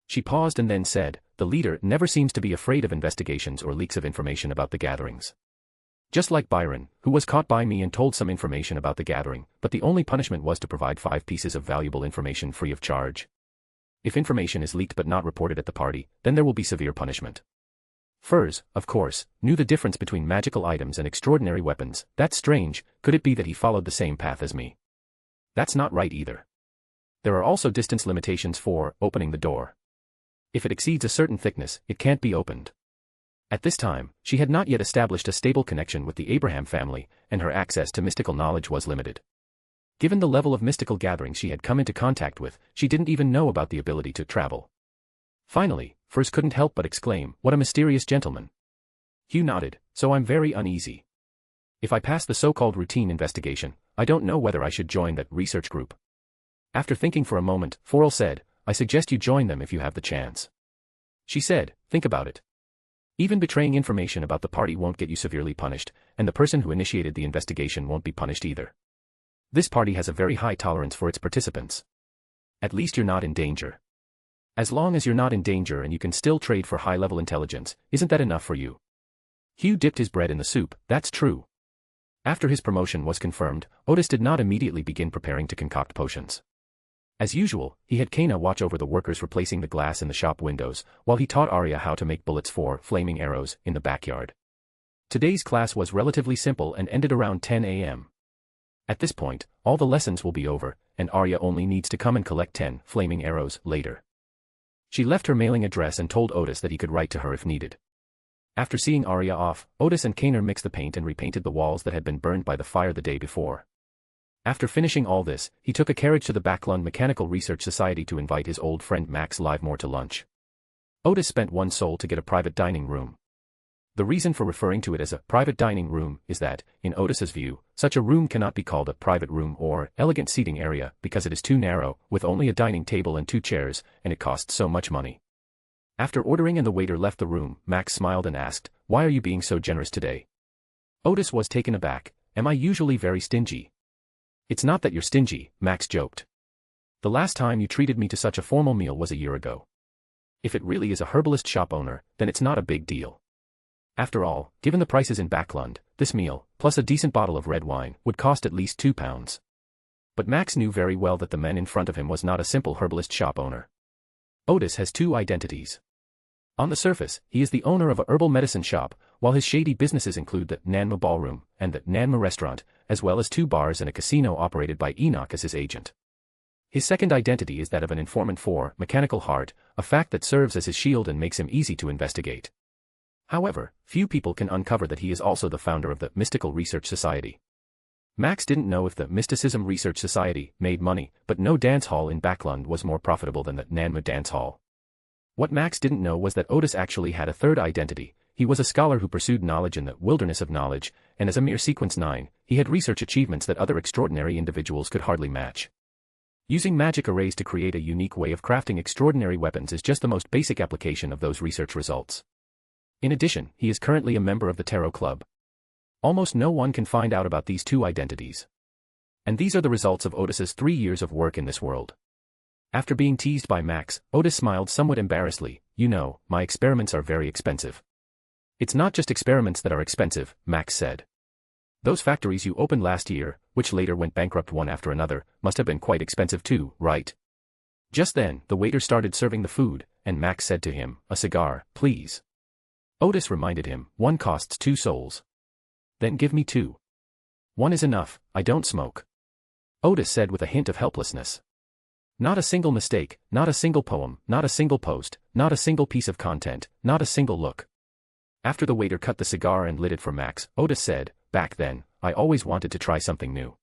She paused and then said, "The Leader never seems to be afraid of investigations or leaks of information about the gatherings. Just like Byron, who was caught by me and told some information about the gathering, but the only punishment was to provide 5 pieces of valuable information free of charge. If information is leaked but not reported at the party, then there will be severe punishment. Furs, of course, knew the difference between magical items and extraordinary weapons. That's strange. Could it be that he followed the same path as me? That's not right either. There are also distance limitations for opening the door. If it exceeds a certain thickness, it can't be opened. At this time, she had not yet established a stable connection with the Abraham family, and her access to mystical knowledge was limited. Given the level of mystical gatherings she had come into contact with, she didn't even know about the ability to travel. Finally, Furs couldn't help but exclaim, "What a mysterious gentleman." Hugh nodded, "So I'm very uneasy. If I pass the so-called routine investigation, I don't know whether I should join that research group." After thinking for a moment, Forel said, "I suggest you join them if you have the chance." She said, "Think about it. Even betraying information about the party won't get you severely punished, and the person who initiated the investigation won't be punished either. This party has a very high tolerance for its participants. At least you're not in danger. As long as you're not in danger and you can still trade for high-level intelligence, isn't that enough for you?" Hugh dipped his bread in the soup. That's true. After his promotion was confirmed, Otis did not immediately begin preparing to concoct potions. As usual, he had Kana watch over the workers replacing the glass in the shop windows, while he taught Arya how to make bullets for flaming arrows in the backyard. Today's class was relatively simple and ended around 10 a.m. At this point, all the lessons will be over, and Arya only needs to come and collect 10 flaming arrows later. She left her mailing address and told Otis that he could write to her if needed. After seeing Arya off, Otis and Kaner mixed the paint and repainted the walls that had been burned by the fire the day before. After finishing all this, he took a carriage to the Backland Mechanical Research Society to invite his old friend Max Livemore to lunch. Otis spent 1 soul to get a private dining room. The reason for referring to it as a private dining room is that, in Otis's view, such a room cannot be called a private room or elegant seating area because it is too narrow, with only a dining table and 2 chairs, and it costs so much money. After ordering and the waiter left the room, Max smiled and asked, "Why are you being so generous today?" Otis was taken aback. "Am I usually very stingy?" "It's not that you're stingy," Max joked. "The last time you treated me to such a formal meal was a year ago. If it really is a herbalist shop owner, then it's not a big deal. After all, given the prices in Backland, this meal, plus a decent bottle of red wine, would cost at least £2. But Max knew very well that the man in front of him was not a simple herbalist shop owner. Otis has 2 identities. On the surface, he is the owner of a herbal medicine shop, while his shady businesses include the Nanma Ballroom and the Nanma Restaurant, as well as 2 bars and a casino operated by Enoch as his agent. His second identity is that of an informant for Mechanical Heart, a fact that serves as his shield and makes him easy to investigate. However, few people can uncover that he is also the founder of the Mystical Research Society. Max didn't know if the Mysticism Research Society made money, but no dance hall in Backland was more profitable than the Nanma Dance Hall. What Max didn't know was that Otis actually had a third identity. He was a scholar who pursued knowledge in the wilderness of knowledge, and as a mere Sequence 9, he had research achievements that other extraordinary individuals could hardly match. Using magic arrays to create a unique way of crafting extraordinary weapons is just the most basic application of those research results. In addition, he is currently a member of the Tarot Club. Almost no one can find out about these 2 identities. And these are the results of Otis's 3 years of work in this world. After being teased by Max, Otis smiled somewhat embarrassedly. "You know, my experiments are very expensive." "It's not just experiments that are expensive," Max said. "Those factories you opened last year, which later went bankrupt one after another, must have been quite expensive too, right?" Just then, the waiter started serving the food, and Max said to him, "A cigar, please." Otis reminded him, "One costs 2 souls. "Then give me 2. "1 is enough, I don't smoke." Otis said with a hint of helplessness. Not a single mistake, not a single poem, not a single post, not a single piece of content, not a single look. After the waiter cut the cigar and lit it for Max, Otis said, "Back then, I always wanted to try something new."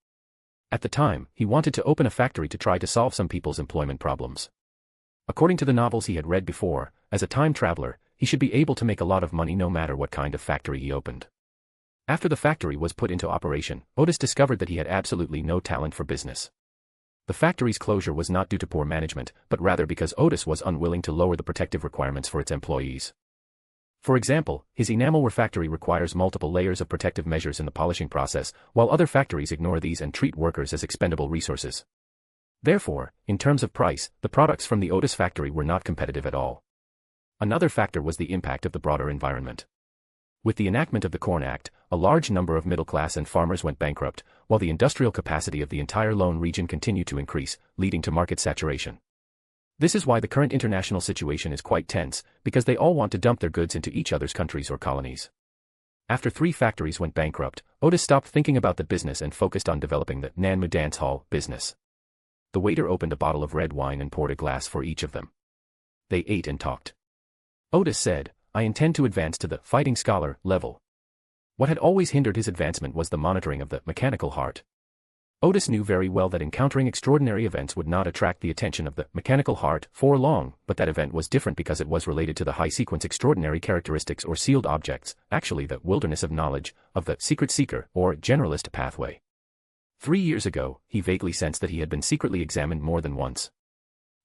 At the time, he wanted to open a factory to try to solve some people's employment problems. According to the novels he had read before, as a time traveler, he should be able to make a lot of money no matter what kind of factory he opened. After the factory was put into operation, Otis discovered that he had absolutely no talent for business. The factory's closure was not due to poor management, but rather because Otis was unwilling to lower the protective requirements for its employees. For example, his enamel refactory requires multiple layers of protective measures in the polishing process, while other factories ignore these and treat workers as expendable resources. Therefore, in terms of price, the products from the Otis factory were not competitive at all. Another factor was the impact of the broader environment. With the enactment of the Corn Act, a large number of middle class and farmers went bankrupt, while the industrial capacity of the entire lone region continued to increase, leading to market saturation. This is why the current international situation is quite tense, because they all want to dump their goods into each other's countries or colonies. After 3 factories went bankrupt, Otis stopped thinking about the business and focused on developing the Nanmu dance hall business. The waiter opened a bottle of red wine and poured a glass for each of them. They ate and talked. Otis said, "I intend to advance to the fighting scholar level." What had always hindered his advancement was the monitoring of the mechanical heart. Otis knew very well that encountering extraordinary events would not attract the attention of the mechanical heart for long, but that event was different because it was related to the high-sequence extraordinary characteristics or sealed objects, actually the wilderness of knowledge, of the secret seeker or generalist pathway. 3 years ago, he vaguely sensed that he had been secretly examined more than once.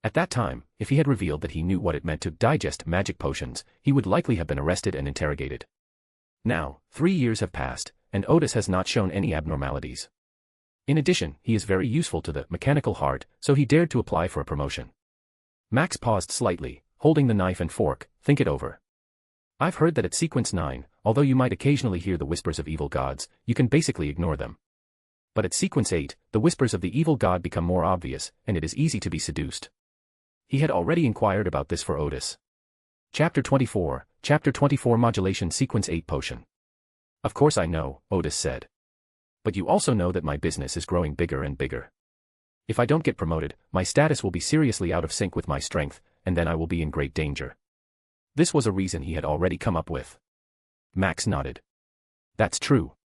At that time, if he had revealed that he knew what it meant to digest magic potions, he would likely have been arrested and interrogated. Now, 3 years have passed, and Otis has not shown any abnormalities. In addition, he is very useful to the mechanical heart, so he dared to apply for a promotion. Max paused slightly, holding the knife and fork. "Think it over. I've heard that at sequence 9, although you might occasionally hear the whispers of evil gods, you can basically ignore them. But at sequence 8, the whispers of the evil god become more obvious, and it is easy to be seduced." He had already inquired about this for Otis. Chapter 24 Modulation Sequence 8 Potion. "Of course I know," Otis said. "But you also know that my business is growing bigger and bigger. If I don't get promoted, my status will be seriously out of sync with my strength, and then I will be in great danger." This was a reason he had already come up with. Max nodded. "That's true."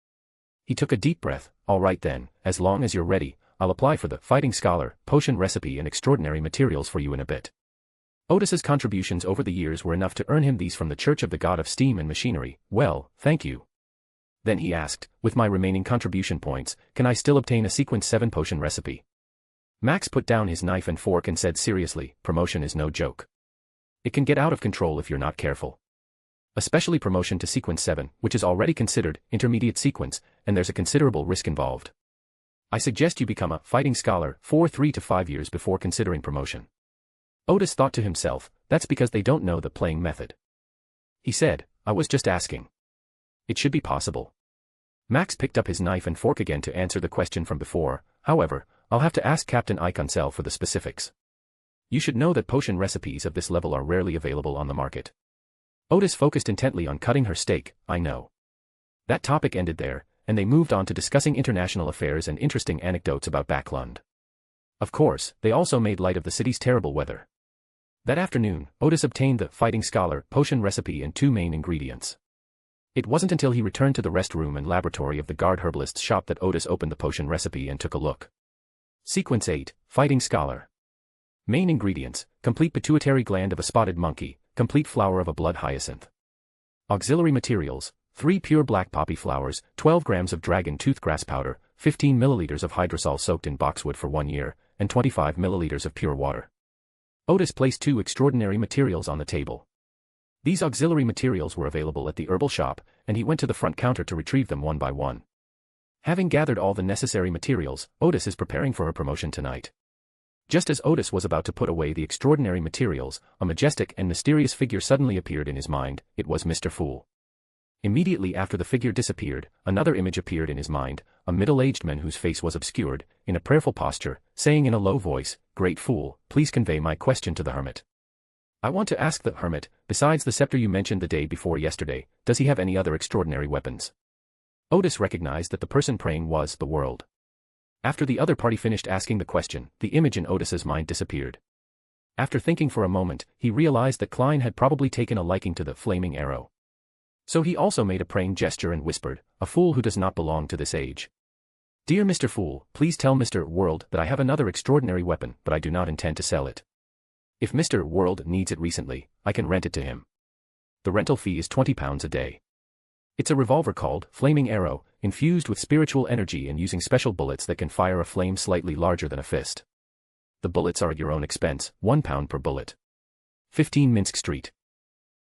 He took a deep breath. "All right then, as long as you're ready, I'll apply for the Fighting Scholar, potion recipe and extraordinary materials for you in a bit." Otis's contributions over the years were enough to earn him these from the Church of the God of Steam and Machinery. "Well, thank you." Then he asked, "With my remaining contribution points, can I still obtain a sequence 7 potion recipe?" Max put down his knife and fork and said seriously, "Promotion is no joke. It can get out of control if you're not careful. Especially promotion to sequence 7, which is already considered intermediate sequence, and there's a considerable risk involved. I suggest you become a fighting scholar for 3 to 5 years before considering promotion." Otis thought to himself, that's because they don't know the playing method. He said, "I was just asking. It should be possible." Max picked up his knife and fork again to answer the question from before. "However, I'll have to ask Captain Iconcel for the specifics. You should know that potion recipes of this level are rarely available on the market." Otis focused intently on cutting her steak. "I know." That topic ended there, and they moved on to discussing international affairs and interesting anecdotes about Backland. Of course, they also made light of the city's terrible weather. That afternoon, Otis obtained the Fighting Scholar potion recipe and 2 main ingredients. It wasn't until he returned to the rest room and laboratory of the Guard herbalist's shop that Otis opened the potion recipe and took a look. Sequence 8, Fighting Scholar. Main ingredients: complete pituitary gland of a spotted monkey, complete flower of a blood hyacinth. Auxiliary materials: 3 pure black poppy flowers, 12 grams of dragon toothgrass powder, 15 milliliters of hydrosol soaked in boxwood for 1 year, and 25 milliliters of pure water. Otis placed 2 extraordinary materials on the table. These auxiliary materials were available at the herbal shop, and he went to the front counter to retrieve them one by one. Having gathered all the necessary materials, Otis is preparing for a promotion tonight. Just as Otis was about to put away the extraordinary materials, a majestic and mysterious figure suddenly appeared in his mind. It was Mr. Fool. Immediately after the figure disappeared, another image appeared in his mind, a middle-aged man whose face was obscured, in a prayerful posture, saying in a low voice, "Great Fool, please convey my question to the Hermit. I want to ask the Hermit, besides the scepter you mentioned the day before yesterday, does he have any other extraordinary weapons?" Otis recognized that the person praying was the world. After the other party finished asking the question, the image in Otis's mind disappeared. After thinking for a moment, he realized that Klein had probably taken a liking to the flaming arrow. So he also made a praying gesture and whispered, "A fool who does not belong to this age. Dear Mr. Fool, please tell Mr. World that I have another extraordinary weapon, but I do not intend to sell it. If Mr. World needs it recently, I can rent it to him. The rental fee is £20 a day. It's a revolver called Flaming Arrow, infused with spiritual energy and using special bullets that can fire a flame slightly larger than a fist. The bullets are at your own expense, £1 per bullet. 15 Minsk Street."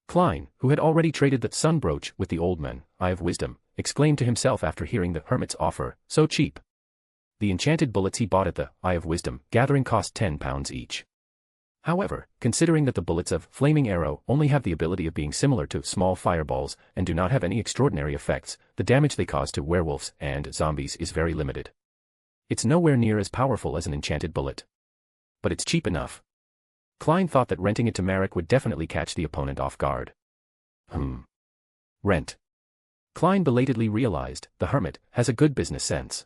Klein, who had already traded the sun brooch with the old man, Eye of Wisdom, exclaimed to himself after hearing the Hermit's offer, "So cheap." The enchanted bullets he bought at the Eye of Wisdom gathering cost £10 each. However, considering that the bullets of Flaming Arrow only have the ability of being similar to small fireballs and do not have any extraordinary effects, the damage they cause to werewolves and zombies is very limited. It's nowhere near as powerful as an enchanted bullet. But it's cheap enough. Klein thought that renting it to Marek would definitely catch the opponent off guard. Rent. Klein belatedly realized the Hermit has a good business sense.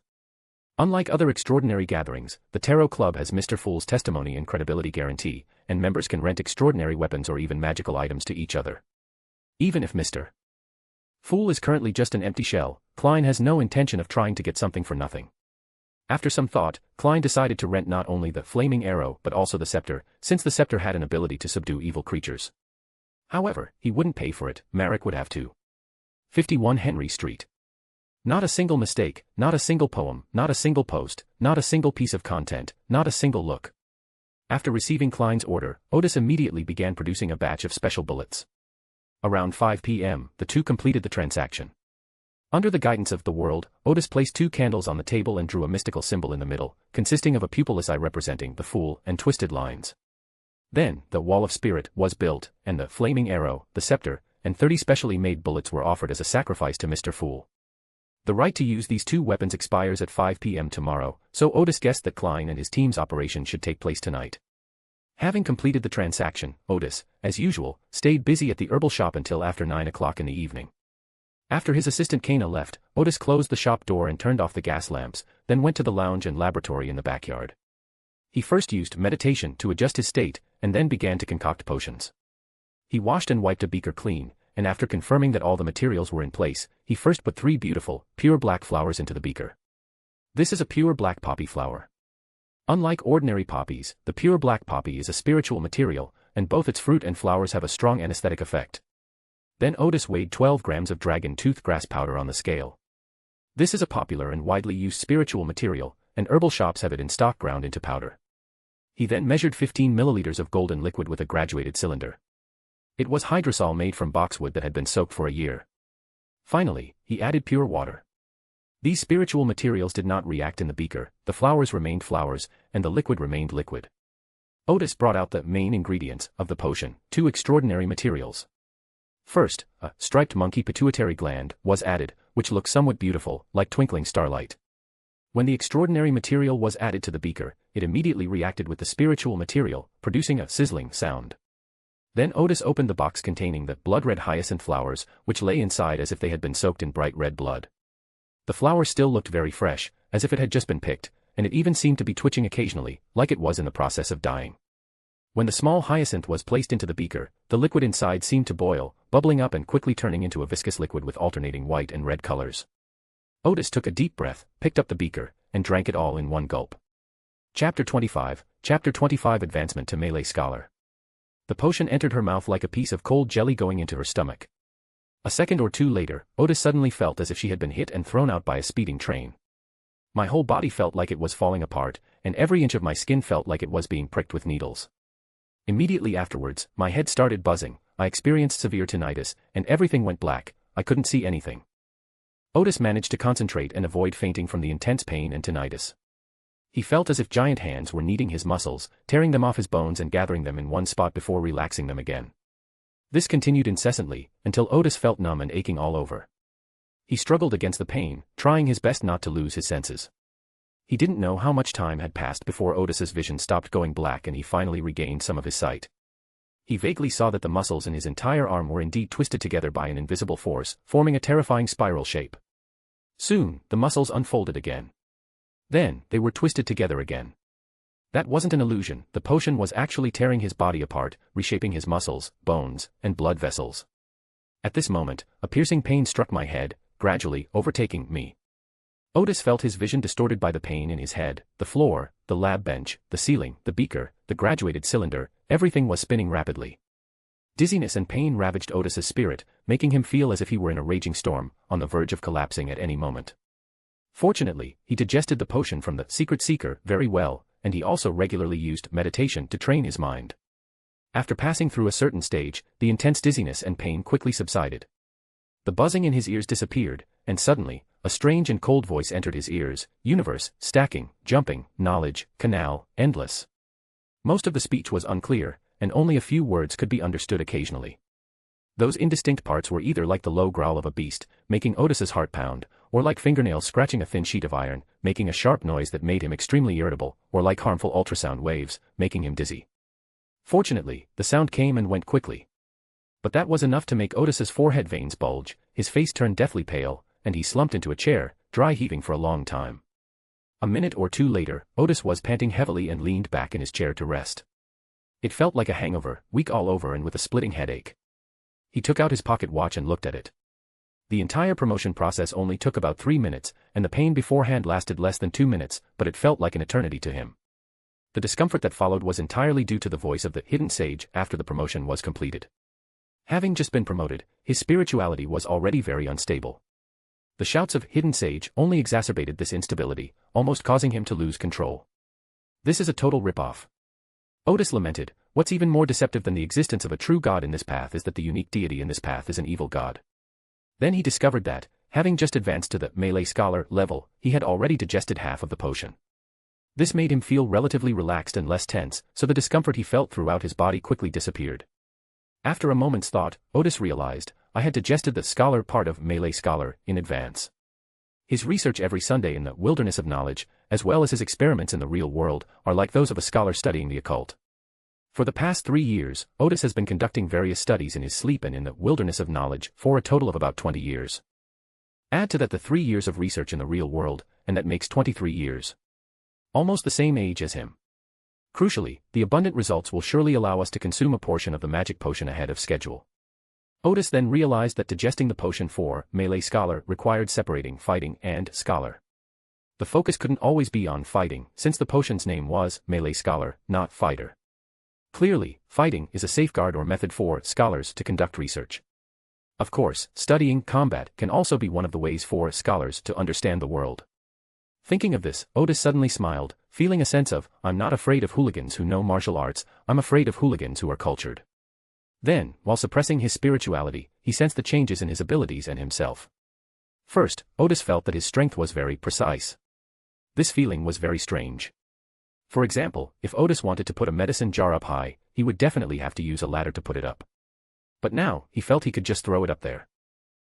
Unlike other extraordinary gatherings, the Tarot Club has Mr. Fool's testimony and credibility guarantee, and members can rent extraordinary weapons or even magical items to each other. Even if Mr. Fool is currently just an empty shell, Klein has no intention of trying to get something for nothing. After some thought, Klein decided to rent not only the Flaming Arrow but also the scepter, since the scepter had an ability to subdue evil creatures. However, he wouldn't pay for it, Marek would have to. 51 Henry Street. Not a single mistake, not a single poem, not a single post, not a single piece of content, not a single look. After receiving Klein's order, Otis immediately began producing a batch of special bullets. Around 5 p.m., the two completed the transaction. Under the guidance of the world, Otis placed 2 candles on the table and drew a mystical symbol in the middle, consisting of a pupilless eye representing the Fool and twisted lines. Then, the Wall of Spirit was built, and the Flaming Arrow, the scepter, and 30 specially made bullets were offered as a sacrifice to Mr. Fool. The right to use these 2 weapons expires at 5 p.m. tomorrow, so Otis guessed that Klein and his team's operation should take place tonight. Having completed the transaction, Otis, as usual, stayed busy at the herbal shop until after 9 o'clock in the evening. After his assistant Kana left, Otis closed the shop door and turned off the gas lamps, then went to the lounge and laboratory in the backyard. He first used meditation to adjust his state, and then began to concoct potions. He washed and wiped a beaker clean, and after confirming that all the materials were in place, he first put 3 beautiful, pure black flowers into the beaker. This is a pure black poppy flower. Unlike ordinary poppies, the pure black poppy is a spiritual material, and both its fruit and flowers have a strong anesthetic effect. Then Otis weighed 12 grams of dragon tooth grass powder on the scale. This is a popular and widely used spiritual material, and herbal shops have it in stock ground into powder. He then measured 15 milliliters of golden liquid with a graduated cylinder. It was hydrosol made from boxwood that had been soaked for a year. Finally, he added pure water. These spiritual materials did not react in the beaker, the flowers remained flowers, and the liquid remained liquid. Otis brought out the main ingredients of the potion, 2 extraordinary materials. First, a striped monkey pituitary gland was added, which looked somewhat beautiful, like twinkling starlight. When the extraordinary material was added to the beaker, it immediately reacted with the spiritual material, producing a sizzling sound. Then Otis opened the box containing the blood-red hyacinth flowers, which lay inside as if they had been soaked in bright red blood. The flower still looked very fresh, as if it had just been picked, and it even seemed to be twitching occasionally, like it was in the process of dying. When the small hyacinth was placed into the beaker, the liquid inside seemed to boil, bubbling up and quickly turning into a viscous liquid with alternating white and red colors. Otis took a deep breath, picked up the beaker, and drank it all in one gulp. Chapter 25 Advancement to Melee Scholar. The potion entered her mouth like a piece of cold jelly going into her stomach. A second or two later, Otis suddenly felt as if she had been hit and thrown out by a speeding train. My whole body felt like it was falling apart, and every inch of my skin felt like it was being pricked with needles. Immediately afterwards, my head started buzzing, I experienced severe tinnitus, and everything went black, I couldn't see anything. Otis managed to concentrate and avoid fainting from the intense pain and tinnitus. He felt as if giant hands were kneading his muscles, tearing them off his bones and gathering them in one spot before relaxing them again. This continued incessantly, until Otis felt numb and aching all over. He struggled against the pain, trying his best not to lose his senses. He didn't know how much time had passed before Otis's vision stopped going black and he finally regained some of his sight. He vaguely saw that the muscles in his entire arm were indeed twisted together by an invisible force, forming a terrifying spiral shape. Soon, the muscles unfolded again. Then, they were twisted together again. That wasn't an illusion, the potion was actually tearing his body apart, reshaping his muscles, bones, and blood vessels. At this moment, a piercing pain struck my head, gradually overtaking me. Otis felt his vision distorted by the pain in his head, the floor, the lab bench, the ceiling, the beaker, the graduated cylinder, everything was spinning rapidly. Dizziness and pain ravaged Otis's spirit, making him feel as if he were in a raging storm, on the verge of collapsing at any moment. Fortunately, he digested the potion from the Secret Seeker very well, and he also regularly used meditation to train his mind. After passing through a certain stage, the intense dizziness and pain quickly subsided. The buzzing in his ears disappeared, and suddenly, a strange and cold voice entered his ears, universe, stacking, jumping, knowledge, canal, endless. Most of the speech was unclear, and only a few words could be understood occasionally. Those indistinct parts were either like the low growl of a beast, making Otis's heart pound, or like fingernails scratching a thin sheet of iron, making a sharp noise that made him extremely irritable, or like harmful ultrasound waves, making him dizzy. Fortunately, the sound came and went quickly. But that was enough to make Otis's forehead veins bulge, his face turn deathly pale, and he slumped into a chair, dry heaving for a long time. A minute or two later, Otis was panting heavily and leaned back in his chair to rest. It felt like a hangover, weak all over and with a splitting headache. He took out his pocket watch and looked at it. The entire promotion process only took about 3 minutes, and the pain beforehand lasted less than 2 minutes, but it felt like an eternity to him. The discomfort that followed was entirely due to the voice of the hidden sage after the promotion was completed. Having just been promoted, his spirituality was already very unstable. The shouts of hidden sage only exacerbated this instability, almost causing him to lose control. This is a total rip-off. Otis lamented, what's even more deceptive than the existence of a true god in this path is that the unique deity in this path is an evil god. Then he discovered that, having just advanced to the melee scholar level, he had already digested half of the potion. This made him feel relatively relaxed and less tense, so the discomfort he felt throughout his body quickly disappeared. After a moment's thought, Otis realized, I had digested the scholar part of melee scholar in advance. His research every Sunday in the wilderness of knowledge, as well as his experiments in the real world, are like those of a scholar studying the occult. For the past 3 years, Otis has been conducting various studies in his sleep and in the wilderness of knowledge for a total of about 20 years. Add to that the 3 years of research in the real world, and that makes 23 years. Almost the same age as him. Crucially, the abundant results will surely allow us to consume a portion of the magic potion ahead of schedule. Otis then realized that digesting the potion for melee scholar required separating fighting and scholar. The focus couldn't always be on fighting, since the potion's name was melee scholar, not fighter. Clearly, fighting is a safeguard or method for scholars to conduct research. Of course, studying combat can also be one of the ways for scholars to understand the world. Thinking of this, Otis suddenly smiled, feeling a sense of, I'm not afraid of hooligans who know martial arts, I'm afraid of hooligans who are cultured. Then, while suppressing his spirituality, he sensed the changes in his abilities and himself. First, Otis felt that his strength was very precise. This feeling was very strange. For example, if Otis wanted to put a medicine jar up high, he would definitely have to use a ladder to put it up. But now, he felt he could just throw it up there.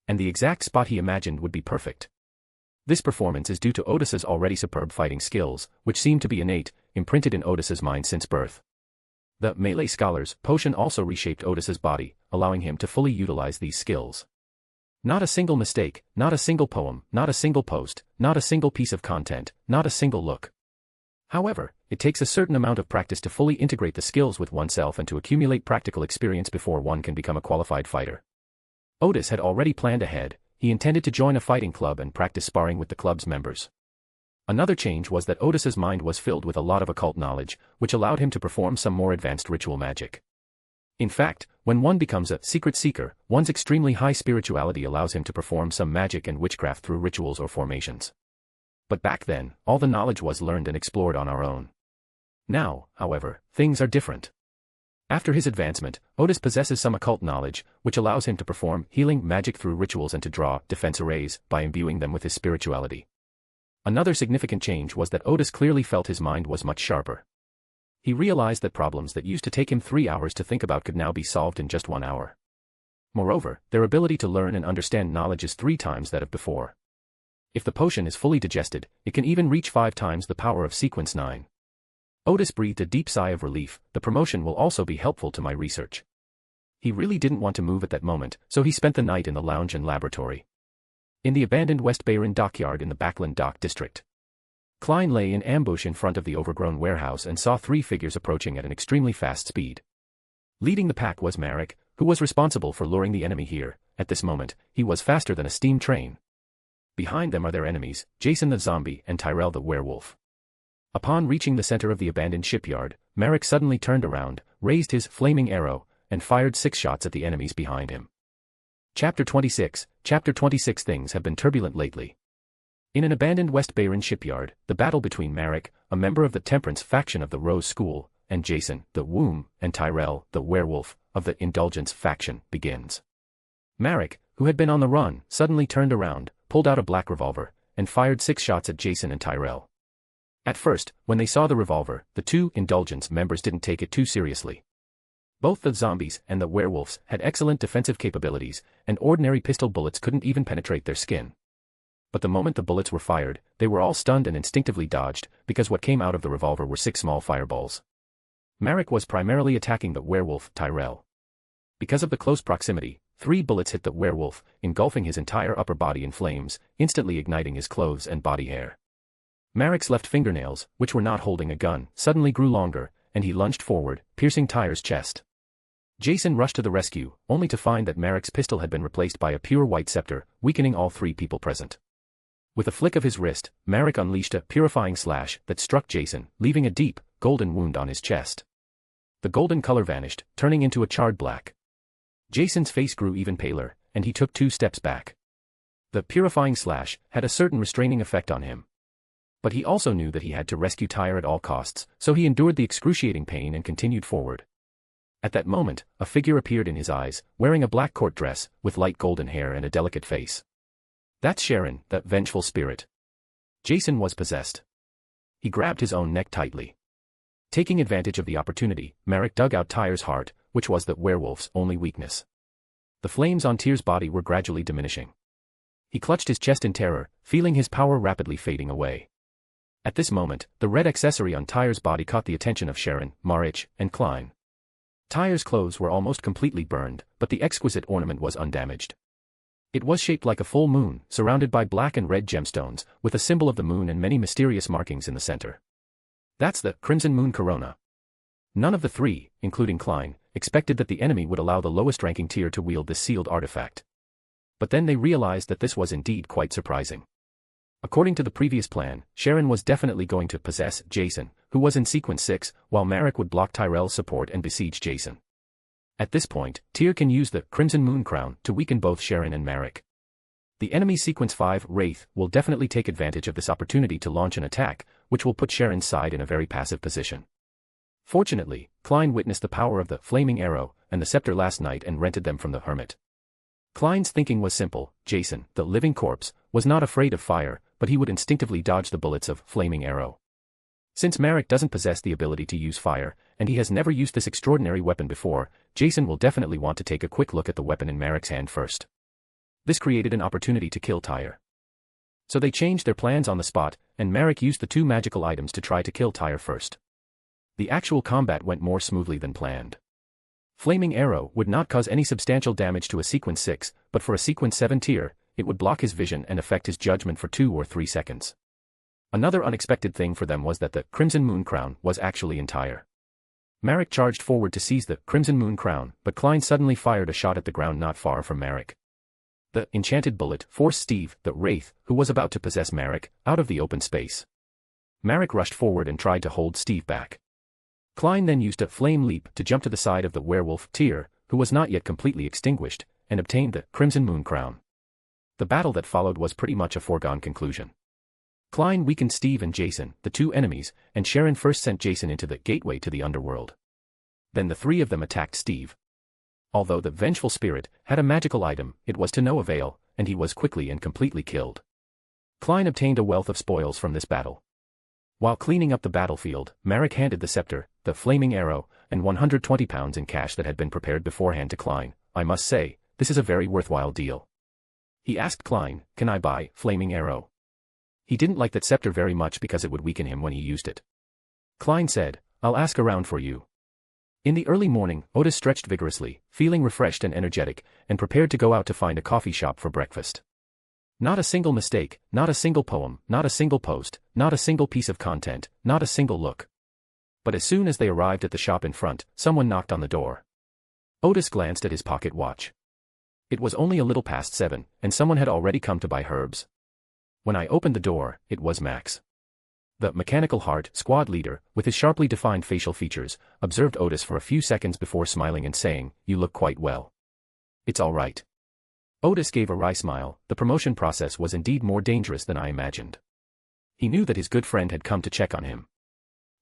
And the exact spot he imagined would be perfect. This performance is due to Otis's already superb fighting skills, which seem to be innate, imprinted in Otis's mind since birth. The melee scholar's potion also reshaped Otis's body, allowing him to fully utilize these skills. Not a single mistake, not a single poem, not a single post, not a single piece of content, not a single look. However, it takes a certain amount of practice to fully integrate the skills with oneself and to accumulate practical experience before one can become a qualified fighter. Otis had already planned ahead. He intended to join a fighting club and practice sparring with the club's members. Another change was that Otis's mind was filled with a lot of occult knowledge, which allowed him to perform some more advanced ritual magic. In fact, when one becomes a secret seeker, one's extremely high spirituality allows him to perform some magic and witchcraft through rituals or formations. But back then, all the knowledge was learned and explored on our own. Now, however, things are different. After his advancement, Otis possesses some occult knowledge, which allows him to perform healing magic through rituals and to draw defense arrays by imbuing them with his spirituality. Another significant change was that Otis clearly felt his mind was much sharper. He realized that problems that used to take him 3 hours to think about could now be solved in just 1 hour. Moreover, their ability to learn and understand knowledge is 3 times that of before. If the potion is fully digested, it can even reach 5 times the power of sequence 9. Otis breathed a deep sigh of relief. The promotion will also be helpful to my research. He really didn't want to move at that moment, so he spent the night in the lounge and laboratory. In the abandoned West Bayron dockyard in the Backland dock district. Klein lay in ambush in front of the overgrown warehouse and saw 3 figures approaching at an extremely fast speed. Leading the pack was Marek, who was responsible for luring the enemy here. At this moment, he was faster than a steam train. Behind them are their enemies, Jason the zombie and Tyrell the werewolf. Upon reaching the center of the abandoned shipyard, Marek suddenly turned around, raised his flaming arrow, and fired 6 shots at the enemies behind him. Chapter 26. Chapter 26. Things have been turbulent lately. In an abandoned West Bayron shipyard, the battle between Marek, a member of the Temperance faction of the Rose School, and Jason, the Womb, and Tyrell, the werewolf, of the Indulgence faction, begins. Marek, who had been on the run, suddenly turned around, pulled out a black revolver, and fired 6 shots at Jason and Tyrell. At first, when they saw the revolver, the two Indulgence members didn't take it too seriously. Both the zombies and the werewolves had excellent defensive capabilities, and ordinary pistol bullets couldn't even penetrate their skin. But the moment the bullets were fired, they were all stunned and instinctively dodged, because what came out of the revolver were 6 small fireballs. Marek was primarily attacking the werewolf, Tyrell. Because of the close proximity, 3 bullets hit the werewolf, engulfing his entire upper body in flames, instantly igniting his clothes and body hair. Marek's left fingernails, which were not holding a gun, suddenly grew longer, and he lunged forward, piercing Tyre's chest. Jason rushed to the rescue, only to find that Marek's pistol had been replaced by a pure white scepter, weakening all 3 people present. With a flick of his wrist, Marek unleashed a purifying slash that struck Jason, leaving a deep, golden wound on his chest. The golden color vanished, turning into a charred black. Jason's face grew even paler, and he took 2 steps back. The purifying slash had a certain restraining effect on him. But he also knew that he had to rescue Tyre at all costs, so he endured the excruciating pain and continued forward. At that moment, a figure appeared in his eyes, wearing a black court dress, with light golden hair and a delicate face. That's Sharon, the vengeful spirit. Jason was possessed. He grabbed his own neck tightly. Taking advantage of the opportunity, Marek dug out Tyre's heart, which was the werewolf's only weakness. The flames on Tyr's body were gradually diminishing. He clutched his chest in terror, feeling his power rapidly fading away. At this moment, the red accessory on Tyr's body caught the attention of Sharon, Marich, and Klein. Tyr's clothes were almost completely burned, but the exquisite ornament was undamaged. It was shaped like a full moon, surrounded by black and red gemstones, with a symbol of the moon and many mysterious markings in the center. That's the Crimson Moon Corona. None of the 3, including Klein, expected that the enemy would allow the lowest-ranking tier to wield this sealed artifact. But then they realized that this was indeed quite surprising. According to the previous plan, Sharon was definitely going to possess Jason, who was in sequence 6, while Marek would block Tyrell's support and besiege Jason. At this point, Tyr can use the Crimson Moon Crown to weaken both Sharon and Marek. The enemy sequence 5, Wraith, will definitely take advantage of this opportunity to launch an attack, which will put Sharon's side in a very passive position. Fortunately, Klein witnessed the power of the Flaming Arrow and the Scepter last night and rented them from the Hermit. Klein's thinking was simple: Jason, the living corpse, was not afraid of fire, but he would instinctively dodge the bullets of Flaming Arrow. Since Marek doesn't possess the ability to use fire, and he has never used this extraordinary weapon before, Jason will definitely want to take a quick look at the weapon in Marek's hand first. This created an opportunity to kill Tyre. So they changed their plans on the spot, and Marek used the 2 magical items to try to kill Tyre first. The actual combat went more smoothly than planned. Flaming Arrow would not cause any substantial damage to a sequence 6, but for a sequence 7 tier, it would block his vision and affect his judgment for 2 or 3 seconds. Another unexpected thing for them was that the Crimson Moon Crown was actually in Tyre. Marek charged forward to seize the Crimson Moon Crown, but Klein suddenly fired a shot at the ground not far from Marek. The enchanted bullet forced Steve, the Wraith, who was about to possess Marek, out of the open space. Marek rushed forward and tried to hold Steve back. Klein then used a flame leap to jump to the side of the werewolf, Tyr, who was not yet completely extinguished, and obtained the Crimson Moon Crown. The battle that followed was pretty much a foregone conclusion. Klein weakened Steve and Jason, the 2 enemies, and Sharon first sent Jason into the gateway to the underworld. Then the 3 of them attacked Steve. Although the vengeful spirit had a magical item, it was to no avail, and he was quickly and completely killed. Klein obtained a wealth of spoils from this battle. While cleaning up the battlefield, Marek handed the scepter, the Flaming Arrow, and 120 pounds in cash that had been prepared beforehand to Klein. I must say, this is a very worthwhile deal. He asked Klein, "Can I buy Flaming Arrow?" He didn't like that scepter very much because it would weaken him when he used it. Klein said, "I'll ask around for you." In the early morning, Otis stretched vigorously, feeling refreshed and energetic, and prepared to go out to find a coffee shop for breakfast. Not a single mistake, not a single poem, not a single post, not a single piece of content, not a single look. But as soon as they arrived at the shop in front, someone knocked on the door. Otis glanced at his pocket watch. It was only a little past 7, and someone had already come to buy herbs. When I opened the door, it was Max. The Mechanical Heart squad leader, with his sharply defined facial features, observed Otis for a few seconds before smiling and saying, "You look quite well." "It's all right." Otis gave a wry smile. The promotion process was indeed more dangerous than I imagined. He knew that his good friend had come to check on him.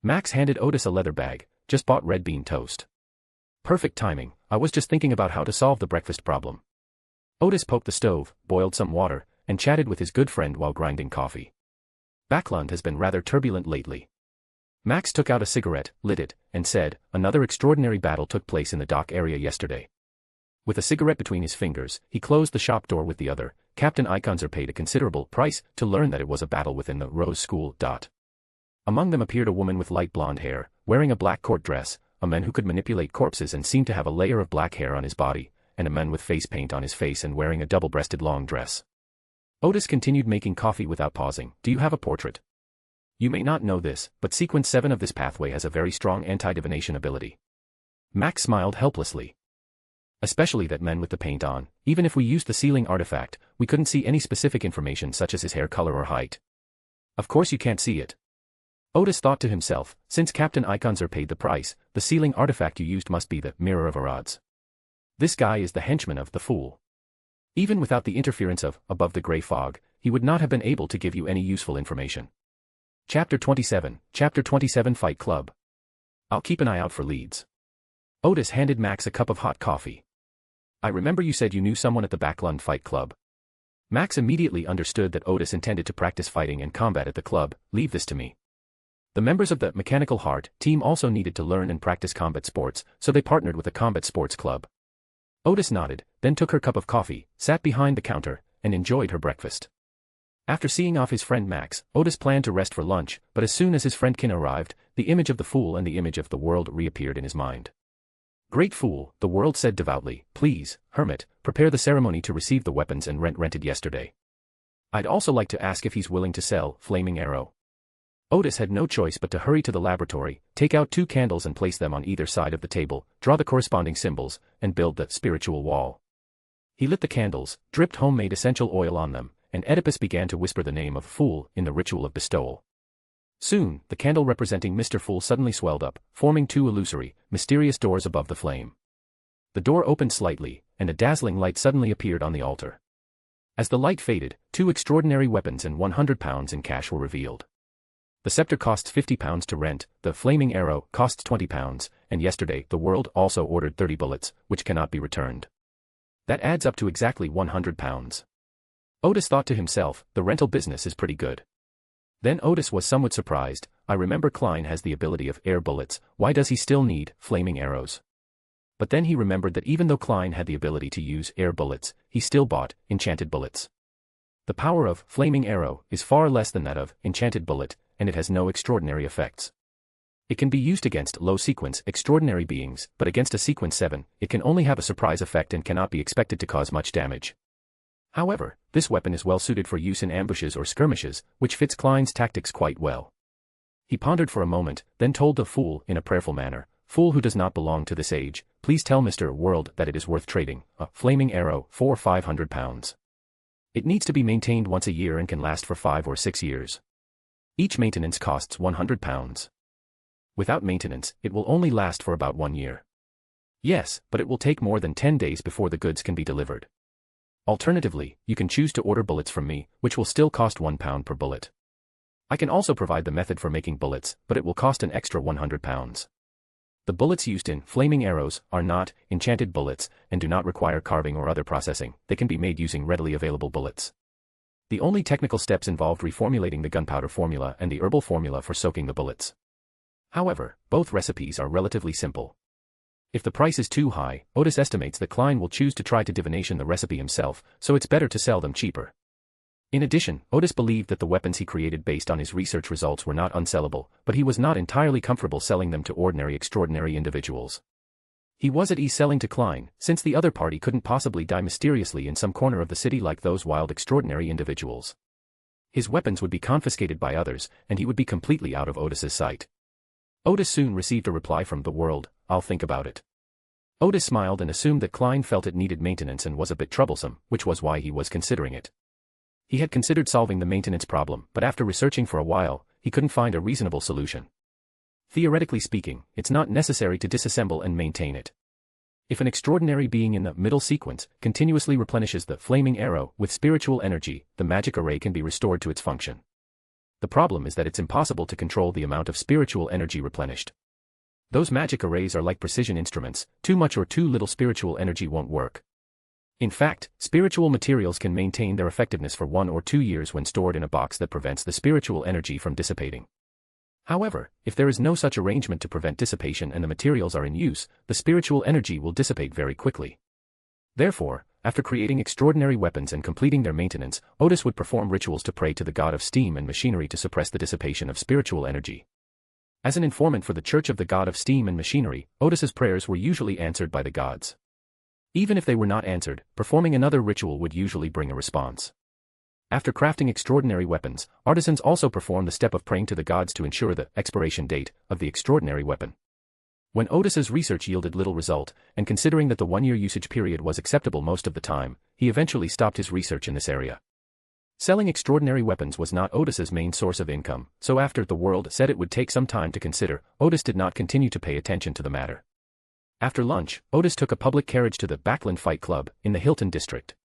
Max handed Otis a leather bag. "Just bought red bean toast." "Perfect timing, I was just thinking about how to solve the breakfast problem." Otis poked the stove, boiled some water, and chatted with his good friend while grinding coffee. Backland has been rather turbulent lately. Max took out a cigarette, lit it, and said, another extraordinary battle took place in the dock area yesterday. With a cigarette between his fingers, he closed the shop door with the other. Captain Iconzer paid a considerable price to learn that it was a battle within the Rose School. Among them appeared a woman with light blonde hair, wearing a black court dress, a man who could manipulate corpses and seemed to have a layer of black hair on his body, and a man with face paint on his face and wearing a double-breasted long dress. Otis continued making coffee without pausing. Do you have a portrait? You may not know this, but sequence 7 of this pathway has a very strong anti-divination ability. Max smiled helplessly. Especially that man with the paint on. Even if we used the sealing artifact, we couldn't see any specific information such as his hair color or height. Of course you can't see it. Otis thought to himself, since Captain Iconzer paid the price, the sealing artifact you used must be the Mirror of Arads. This guy is the henchman of the Fool. Even without the interference of Above the Grey Fog, he would not have been able to give you any useful information. Chapter 27, Chapter 27 Fight Club. I'll keep an eye out for leads. Otis handed Max a cup of hot coffee. I remember you said you knew someone at the Backland Fight Club. Max immediately understood that Otis intended to practice fighting and combat at the club. Leave this to me. The members of the Mechanical Heart team also needed to learn and practice combat sports, so they partnered with a combat sports club. Otis nodded, then took her cup of coffee, sat behind the counter, and enjoyed her breakfast. After seeing off his friend Max, Otis planned to rest for lunch, but as soon as his friend Kin arrived, the image of the Fool and the image of the world reappeared in his mind. Great Fool, the world said devoutly, please, Hermit, prepare the ceremony to receive the weapons and rented yesterday. I'd also like to ask if he's willing to sell Flaming Arrow. Otis had no choice but to hurry to the laboratory, take out 2 candles and place them on either side of the table, draw the corresponding symbols, and build the spiritual wall. He lit the candles, dripped homemade essential oil on them, and Oedipus began to whisper the name of Fool in the ritual of bestowal. Soon, the candle representing Mr. Fool suddenly swelled up, forming 2 illusory, mysterious doors above the flame. The door opened slightly, and a dazzling light suddenly appeared on the altar. As the light faded, 2 extraordinary weapons and £100 in cash were revealed. The scepter costs £50 to rent, the flaming arrow costs £20, and yesterday the world also ordered 30 bullets, which cannot be returned. That adds up to exactly £100. Otis thought to himself, the rental business is pretty good. Then Otis was somewhat surprised. I remember Klein has the ability of air bullets, why does he still need flaming arrows? But then he remembered that even though Klein had the ability to use air bullets, he still bought enchanted bullets. The power of flaming arrow is far less than that of enchanted bullet, and it has no extraordinary effects. It can be used against low sequence extraordinary beings, but against a sequence 7, it can only have a surprise effect and cannot be expected to cause much damage. However, this weapon is well suited for use in ambushes or skirmishes, which fits Klein's tactics quite well. He pondered for a moment, then told the Fool in a prayerful manner, Fool who does not belong to this age, please tell Mr. World that it is worth trading, a flaming arrow for £500. It needs to be maintained once a year and can last for 5 or 6 years. Each maintenance costs £100. Without maintenance, it will only last for about 1 year. Yes, but it will take more than 10 days before the goods can be delivered. Alternatively, you can choose to order bullets from me, which will still cost £1 per bullet. I can also provide the method for making bullets, but it will cost an extra £100. The bullets used in flaming arrows are not enchanted bullets and do not require carving or other processing. They can be made using readily available bullets. The only technical steps involved reformulating the gunpowder formula and the herbal formula for soaking the bullets. However, both recipes are relatively simple. If the price is too high, Otis estimates that Klein will choose to try to divination the recipe himself, so it's better to sell them cheaper. In addition, Otis believed that the weapons he created based on his research results were not unsellable, but he was not entirely comfortable selling them to ordinary extraordinary individuals. He was at ease selling to Klein, since the other party couldn't possibly die mysteriously in some corner of the city like those wild extraordinary individuals. His weapons would be confiscated by others, and he would be completely out of Otis's sight. Otis soon received a reply from the World, I'll think about it. Otis smiled and assumed that Klein felt it needed maintenance and was a bit troublesome, which was why he was considering it. He had considered solving the maintenance problem, but after researching for a while, he couldn't find a reasonable solution. Theoretically speaking, it's not necessary to disassemble and maintain it. If an extraordinary being in the middle sequence continuously replenishes the flaming arrow with spiritual energy, the magic array can be restored to its function. The problem is that it's impossible to control the amount of spiritual energy replenished. Those magic arrays are like precision instruments, too much or too little spiritual energy won't work. In fact, spiritual materials can maintain their effectiveness for 1 or 2 years when stored in a box that prevents the spiritual energy from dissipating. However, if there is no such arrangement to prevent dissipation and the materials are in use, the spiritual energy will dissipate very quickly. Therefore, after creating extraordinary weapons and completing their maintenance, Otis would perform rituals to pray to the god of steam and machinery to suppress the dissipation of spiritual energy. As an informant for the Church of the God of Steam and Machinery, Otis's prayers were usually answered by the gods. Even if they were not answered, performing another ritual would usually bring a response. After crafting extraordinary weapons, artisans also perform the step of praying to the gods to ensure the expiration date of the extraordinary weapon. When Otis's research yielded little result, and considering that the 1-year usage period was acceptable most of the time, he eventually stopped his research in this area. Selling extraordinary weapons was not Otis's main source of income, so after the world said it would take some time to consider, Otis did not continue to pay attention to the matter. After lunch, Otis took a public carriage to the Backland Fight Club, in the Hilton district.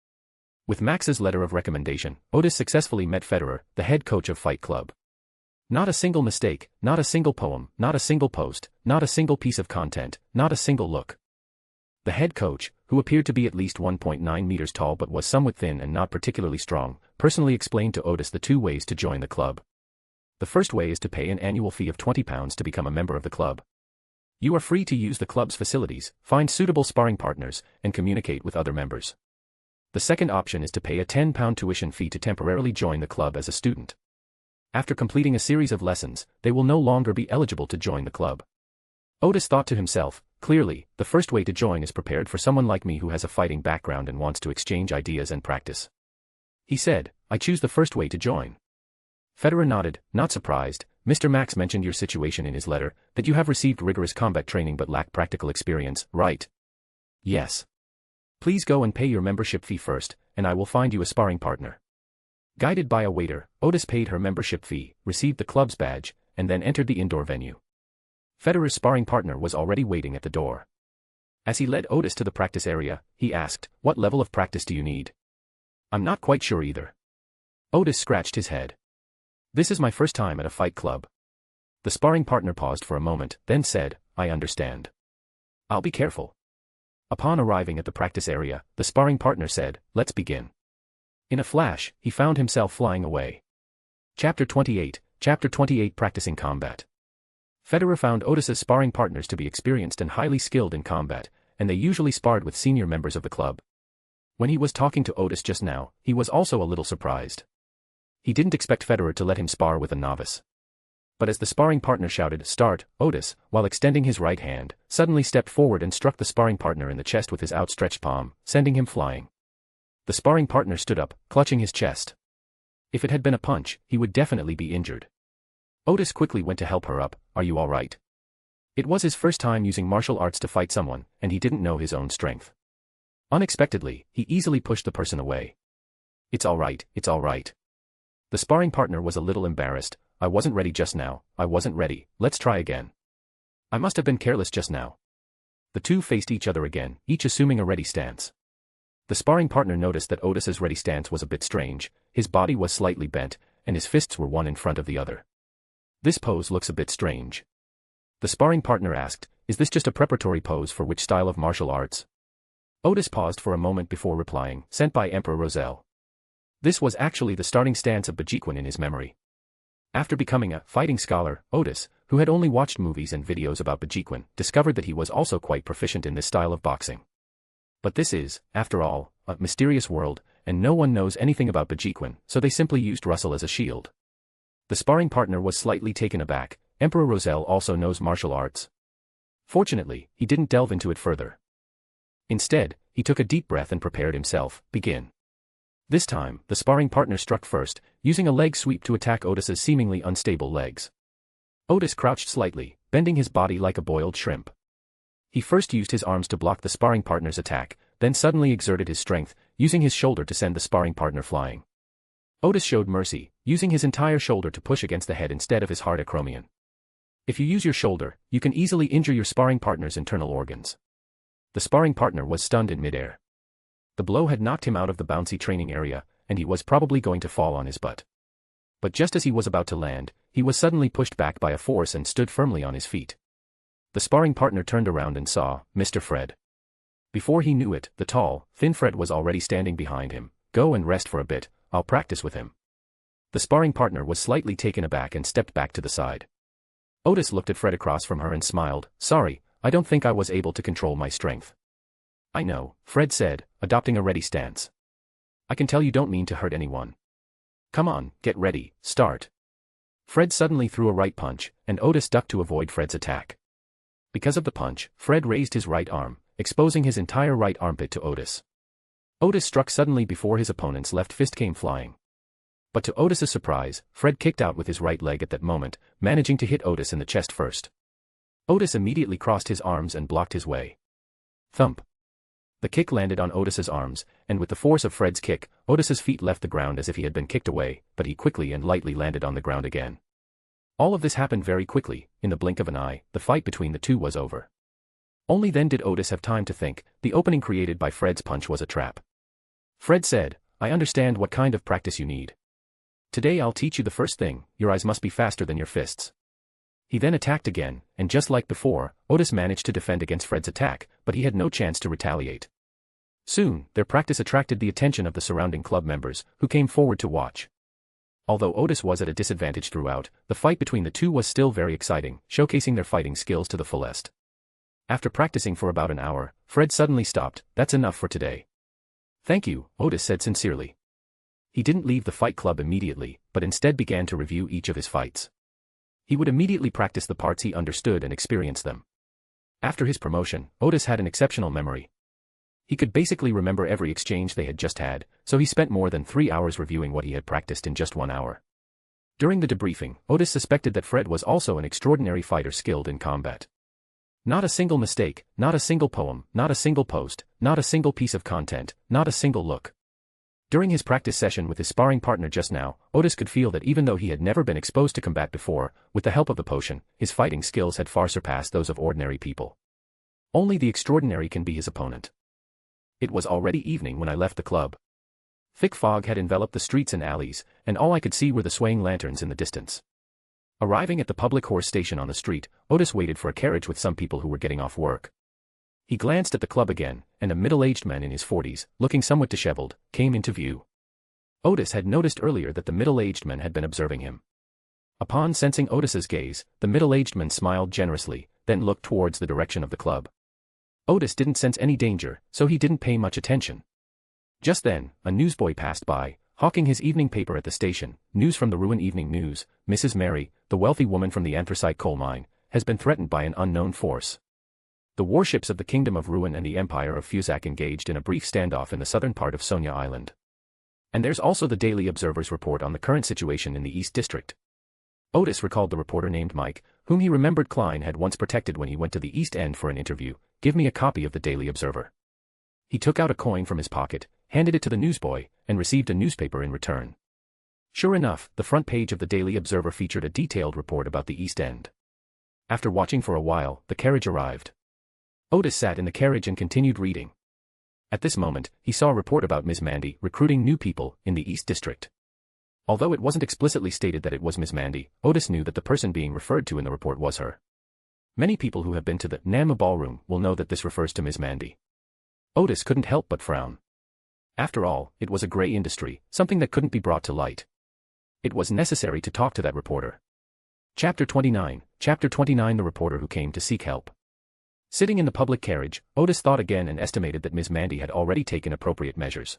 With Max's letter of recommendation, Otis successfully met Federer, the head coach of Fight Club. Not a single mistake, not a single poem, not a single post, not a single piece of content, not a single look. The head coach, who appeared to be at least 1.9 meters tall but was somewhat thin and not particularly strong, personally explained to Otis the 2 ways to join the club. The first way is to pay an annual fee of £20 to become a member of the club. You are free to use the club's facilities, find suitable sparring partners, and communicate with other members. The second option is to pay a £10 tuition fee to temporarily join the club as a student. After completing a series of lessons, they will no longer be eligible to join the club. Otis thought to himself, clearly, the first way to join is prepared for someone like me who has a fighting background and wants to exchange ideas and practice. He said, I choose the first way to join. Federer nodded, not surprised. Mr. Max mentioned your situation in his letter, that you have received rigorous combat training but lack practical experience, right? Yes. Please go and pay your membership fee first, and I will find you a sparring partner. Guided by a waiter, Otis paid her membership fee, received the club's badge, and then entered the indoor venue. Federer's sparring partner was already waiting at the door. As he led Otis to the practice area, he asked, what level of practice do you need? I'm not quite sure either. Otis scratched his head. This is my first time at a fight club. The sparring partner paused for a moment, then said, I understand. I'll be careful. Upon arriving at the practice area, the sparring partner said, let's begin. In a flash, he found himself flying away. Chapter 28, Practicing Combat. Federer found Otis's sparring partners to be experienced and highly skilled in combat, and they usually sparred with senior members of the club. When he was talking to Otis just now, he was also a little surprised. He didn't expect Federer to let him spar with a novice. But as the sparring partner shouted, start, Otis, while extending his right hand, suddenly stepped forward and struck the sparring partner in the chest with his outstretched palm, sending him flying. The sparring partner stood up, clutching his chest. If it had been a punch, he would definitely be injured. Otis quickly went to help her up, are you all right? It was his first time using martial arts to fight someone, and he didn't know his own strength. Unexpectedly, he easily pushed the person away. It's all right, it's all right. The sparring partner was a little embarrassed, I wasn't ready just now, I wasn't ready, let's try again. I must have been careless just now. The two faced each other again, each assuming a ready stance. The sparring partner noticed that Otis's ready stance was a bit strange, his body was slightly bent, and his fists were one in front of the other. This pose looks a bit strange. The sparring partner asked, is this just a preparatory pose for which style of martial arts? Otis paused for a moment before replying, sent by Emperor Roselle. This was actually the starting stance of Bajiquin in his memory. After becoming a fighting scholar, Otis, who had only watched movies and videos about Bajiquin, discovered that he was also quite proficient in this style of boxing. But this is, after all, a mysterious world, and no one knows anything about Bajiquin, so they simply used Russell as a shield. The sparring partner was slightly taken aback, Emperor Roselle also knows martial arts. Fortunately, he didn't delve into it further. Instead, he took a deep breath and prepared himself, begin. This time, the sparring partner struck first, using a leg sweep to attack Otis's seemingly unstable legs. Otis crouched slightly, bending his body like a boiled shrimp. He first used his arms to block the sparring partner's attack, then suddenly exerted his strength, using his shoulder to send the sparring partner flying. Otis showed mercy, using his entire shoulder to push against the head instead of his hard acromion. If you use your shoulder, you can easily injure your sparring partner's internal organs. The sparring partner was stunned in midair. The blow had knocked him out of the bouncy training area, and he was probably going to fall on his butt. But just as he was about to land, he was suddenly pushed back by a force and stood firmly on his feet. The sparring partner turned around and saw Mr. Fred. Before he knew it, the tall, thin Fred was already standing behind him. Go and rest for a bit, I'll practice with him. The sparring partner was slightly taken aback and stepped back to the side. Otis looked at Fred across from her and smiled. Sorry, I don't think I was able to control my strength. I know, Fred said, adopting a ready stance. I can tell you don't mean to hurt anyone. Come on, get ready, start. Fred suddenly threw a right punch, and Otis ducked to avoid Fred's attack. Because of the punch, Fred raised his right arm, exposing his entire right armpit to Otis. Otis struck suddenly before his opponent's left fist came flying. But to Otis's surprise, Fred kicked out with his right leg at that moment, managing to hit Otis in the chest first. Otis immediately crossed his arms and blocked his way. Thump. The kick landed on Otis's arms, and with the force of Fred's kick, Otis's feet left the ground as if he had been kicked away, but he quickly and lightly landed on the ground again. All of this happened very quickly. In the blink of an eye, the fight between the two was over. Only then did Otis have time to think. The opening created by Fred's punch was a trap. Fred said, I understand what kind of practice you need. Today I'll teach you the first thing, your eyes must be faster than your fists. He then attacked again, and just like before, Otis managed to defend against Fred's attack, but he had no chance to retaliate. Soon, their practice attracted the attention of the surrounding club members, who came forward to watch. Although Otis was at a disadvantage throughout, the fight between the two was still very exciting, showcasing their fighting skills to the fullest. After practicing for about an hour, Fred suddenly stopped. That's enough for today. Thank you, Otis said sincerely. He didn't leave the fight club immediately, but instead began to review each of his fights. He would immediately practice the parts he understood and experience them. After his promotion, Otis had an exceptional memory. He could basically remember every exchange they had just had, so he spent more than 3 hours reviewing what he had practiced in just 1 hour. During the debriefing, Otis suspected that Fred was also an extraordinary fighter skilled in combat. Not a single mistake, not a single poem, not a single post, not a single piece of content, not a single look. During his practice session with his sparring partner just now, Otis could feel that even though he had never been exposed to combat before, with the help of the potion, his fighting skills had far surpassed those of ordinary people. Only the extraordinary can be his opponent. It was already evening when I left the club. Thick fog had enveloped the streets and alleys, and all I could see were the swaying lanterns in the distance. Arriving at the public horse station on the street, Otis waited for a carriage with some people who were getting off work. He glanced at the club again, and a middle-aged man in his 40s, looking somewhat disheveled, came into view. Otis had noticed earlier that the middle-aged man had been observing him. Upon sensing Otis's gaze, the middle-aged man smiled generously, then looked towards the direction of the club. Otis didn't sense any danger, so he didn't pay much attention. Just then, a newsboy passed by, hawking his evening paper at the station. News from the Ruin Evening News. Mrs. Mary, the wealthy woman from the anthracite coal mine, has been threatened by an unknown force. The warships of the Kingdom of Ruin and the Empire of Fuzak engaged in a brief standoff in the southern part of Sonia Island. And there's also the Daily Observer's report on the current situation in the East District. Otis recalled the reporter named Mike, whom he remembered Klein had once protected when he went to the East End for an interview. Give me a copy of the Daily Observer. He took out a coin from his pocket, handed it to the newsboy, and received a newspaper in return. Sure enough, the front page of the Daily Observer featured a detailed report about the East End. After watching for a while, the carriage arrived. Otis sat in the carriage and continued reading. At this moment, he saw a report about Ms. Mandy recruiting new people in the East District. Although it wasn't explicitly stated that it was Ms. Mandy, Otis knew that the person being referred to in the report was her. Many people who have been to the Nama ballroom will know that this refers to Ms. Mandy. Otis couldn't help but frown. After all, it was a gray industry, something that couldn't be brought to light. It was necessary to talk to that reporter. Chapter 29, the reporter who came to seek help. Sitting in the public carriage, Otis thought again and estimated that Ms. Mandy had already taken appropriate measures.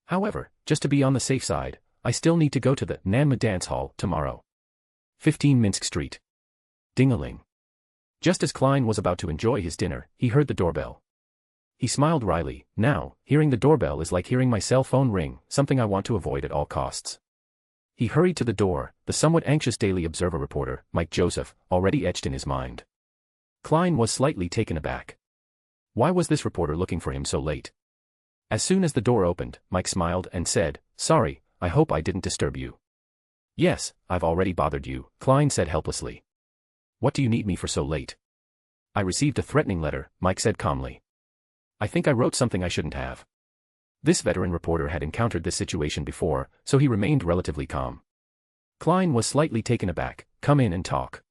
However, just to be on the safe side, I still need to go to the Nama dance hall tomorrow. 15 Minsk Street. Ding-a-ling. Just as Klein was about to enjoy his dinner, he heard the doorbell. He smiled wryly. Now, hearing the doorbell is like hearing my cell phone ring, something I want to avoid at all costs. He hurried to the door, the somewhat anxious Daily Observer reporter, Mike Joseph, already etched in his mind. Klein was slightly taken aback. Why was this reporter looking for him so late? As soon as the door opened, Mike smiled and said, Sorry, I hope I didn't disturb you. Yes, I've already bothered you, Klein said helplessly. What do you need me for so late? I received a threatening letter, Mike said calmly. I think I wrote something I shouldn't have. This veteran reporter had encountered this situation before, so he remained relatively calm. Klein was slightly taken aback. Come in and talk.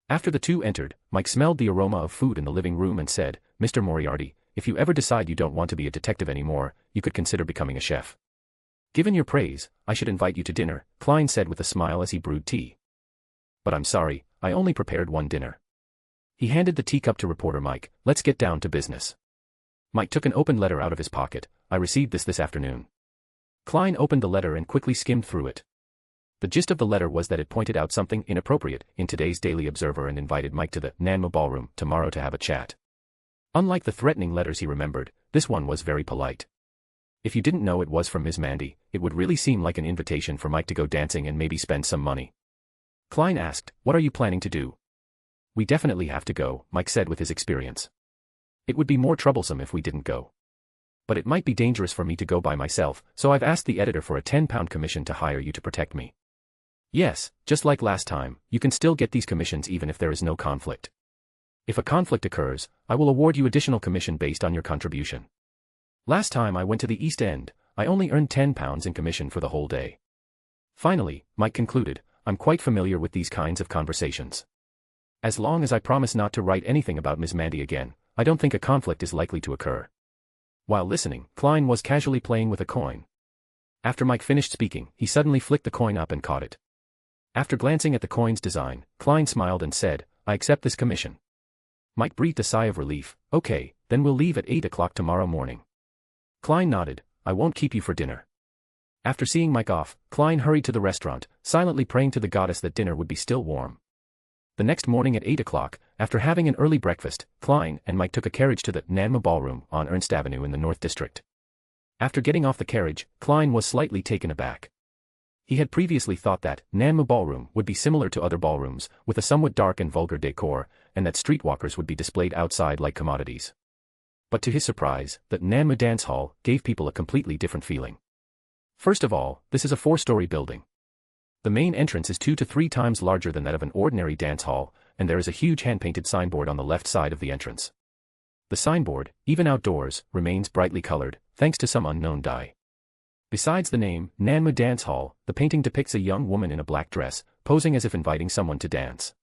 After the two entered, Mike smelled the aroma of food in the living room and said, Mr. Moriarty, if you ever decide you don't want to be a detective anymore, you could consider becoming a chef. Given your praise, I should invite you to dinner, Klein said with a smile as he brewed tea. But I'm sorry, I only prepared one dinner. He handed the teacup to reporter Mike. Let's get down to business. Mike took an open letter out of his pocket. I received this afternoon. Klein opened the letter and quickly skimmed through it. The gist of the letter was that it pointed out something inappropriate in today's Daily Observer and invited Mike to the Nanma ballroom tomorrow to have a chat. Unlike the threatening letters he remembered, this one was very polite. If you didn't know it was from Ms. Mandy, it would really seem like an invitation for Mike to go dancing and maybe spend some money. Klein asked, "What are you planning to do?" "We definitely have to go," Mike said with his experience. "It would be more troublesome if we didn't go. But it might be dangerous for me to go by myself, so I've asked the editor for a £10 commission to hire you to protect me." "Yes, just like last time, you can still get these commissions even if there is no conflict. If a conflict occurs, I will award you additional commission based on your contribution. Last time I went to the East End, I only earned £10 in commission for the whole day." Finally, Mike concluded, "I'm quite familiar with these kinds of conversations. As long as I promise not to write anything about Ms. Mandy again, I don't think a conflict is likely to occur." While listening, Klein was casually playing with a coin. After Mike finished speaking, he suddenly flicked the coin up and caught it. After glancing at the coin's design, Klein smiled and said, "I accept this commission." Mike breathed a sigh of relief. "Okay, then we'll leave at 8 o'clock tomorrow morning." Klein nodded. "I won't keep you for dinner." After seeing Mike off, Klein hurried to the restaurant, silently praying to the goddess that dinner would be still warm. The next morning at 8 o'clock, after having an early breakfast, Klein and Mike took a carriage to the Nanma Ballroom on Ernst Avenue in the North District. After getting off the carriage, Klein was slightly taken aback. He had previously thought that Nanma Ballroom would be similar to other ballrooms, with a somewhat dark and vulgar decor, and that streetwalkers would be displayed outside like commodities. But to his surprise, the Nanma Dance Hall gave people a completely different feeling. First of all, this is a 4-story building. The main entrance is 2 to 3 times larger than that of an ordinary dance hall, and there is a huge hand-painted signboard on the left side of the entrance. The signboard, even outdoors, remains brightly colored, thanks to some unknown dye. Besides the name, Nanma Dance Hall, the painting depicts a young woman in a black dress, posing as if inviting someone to dance.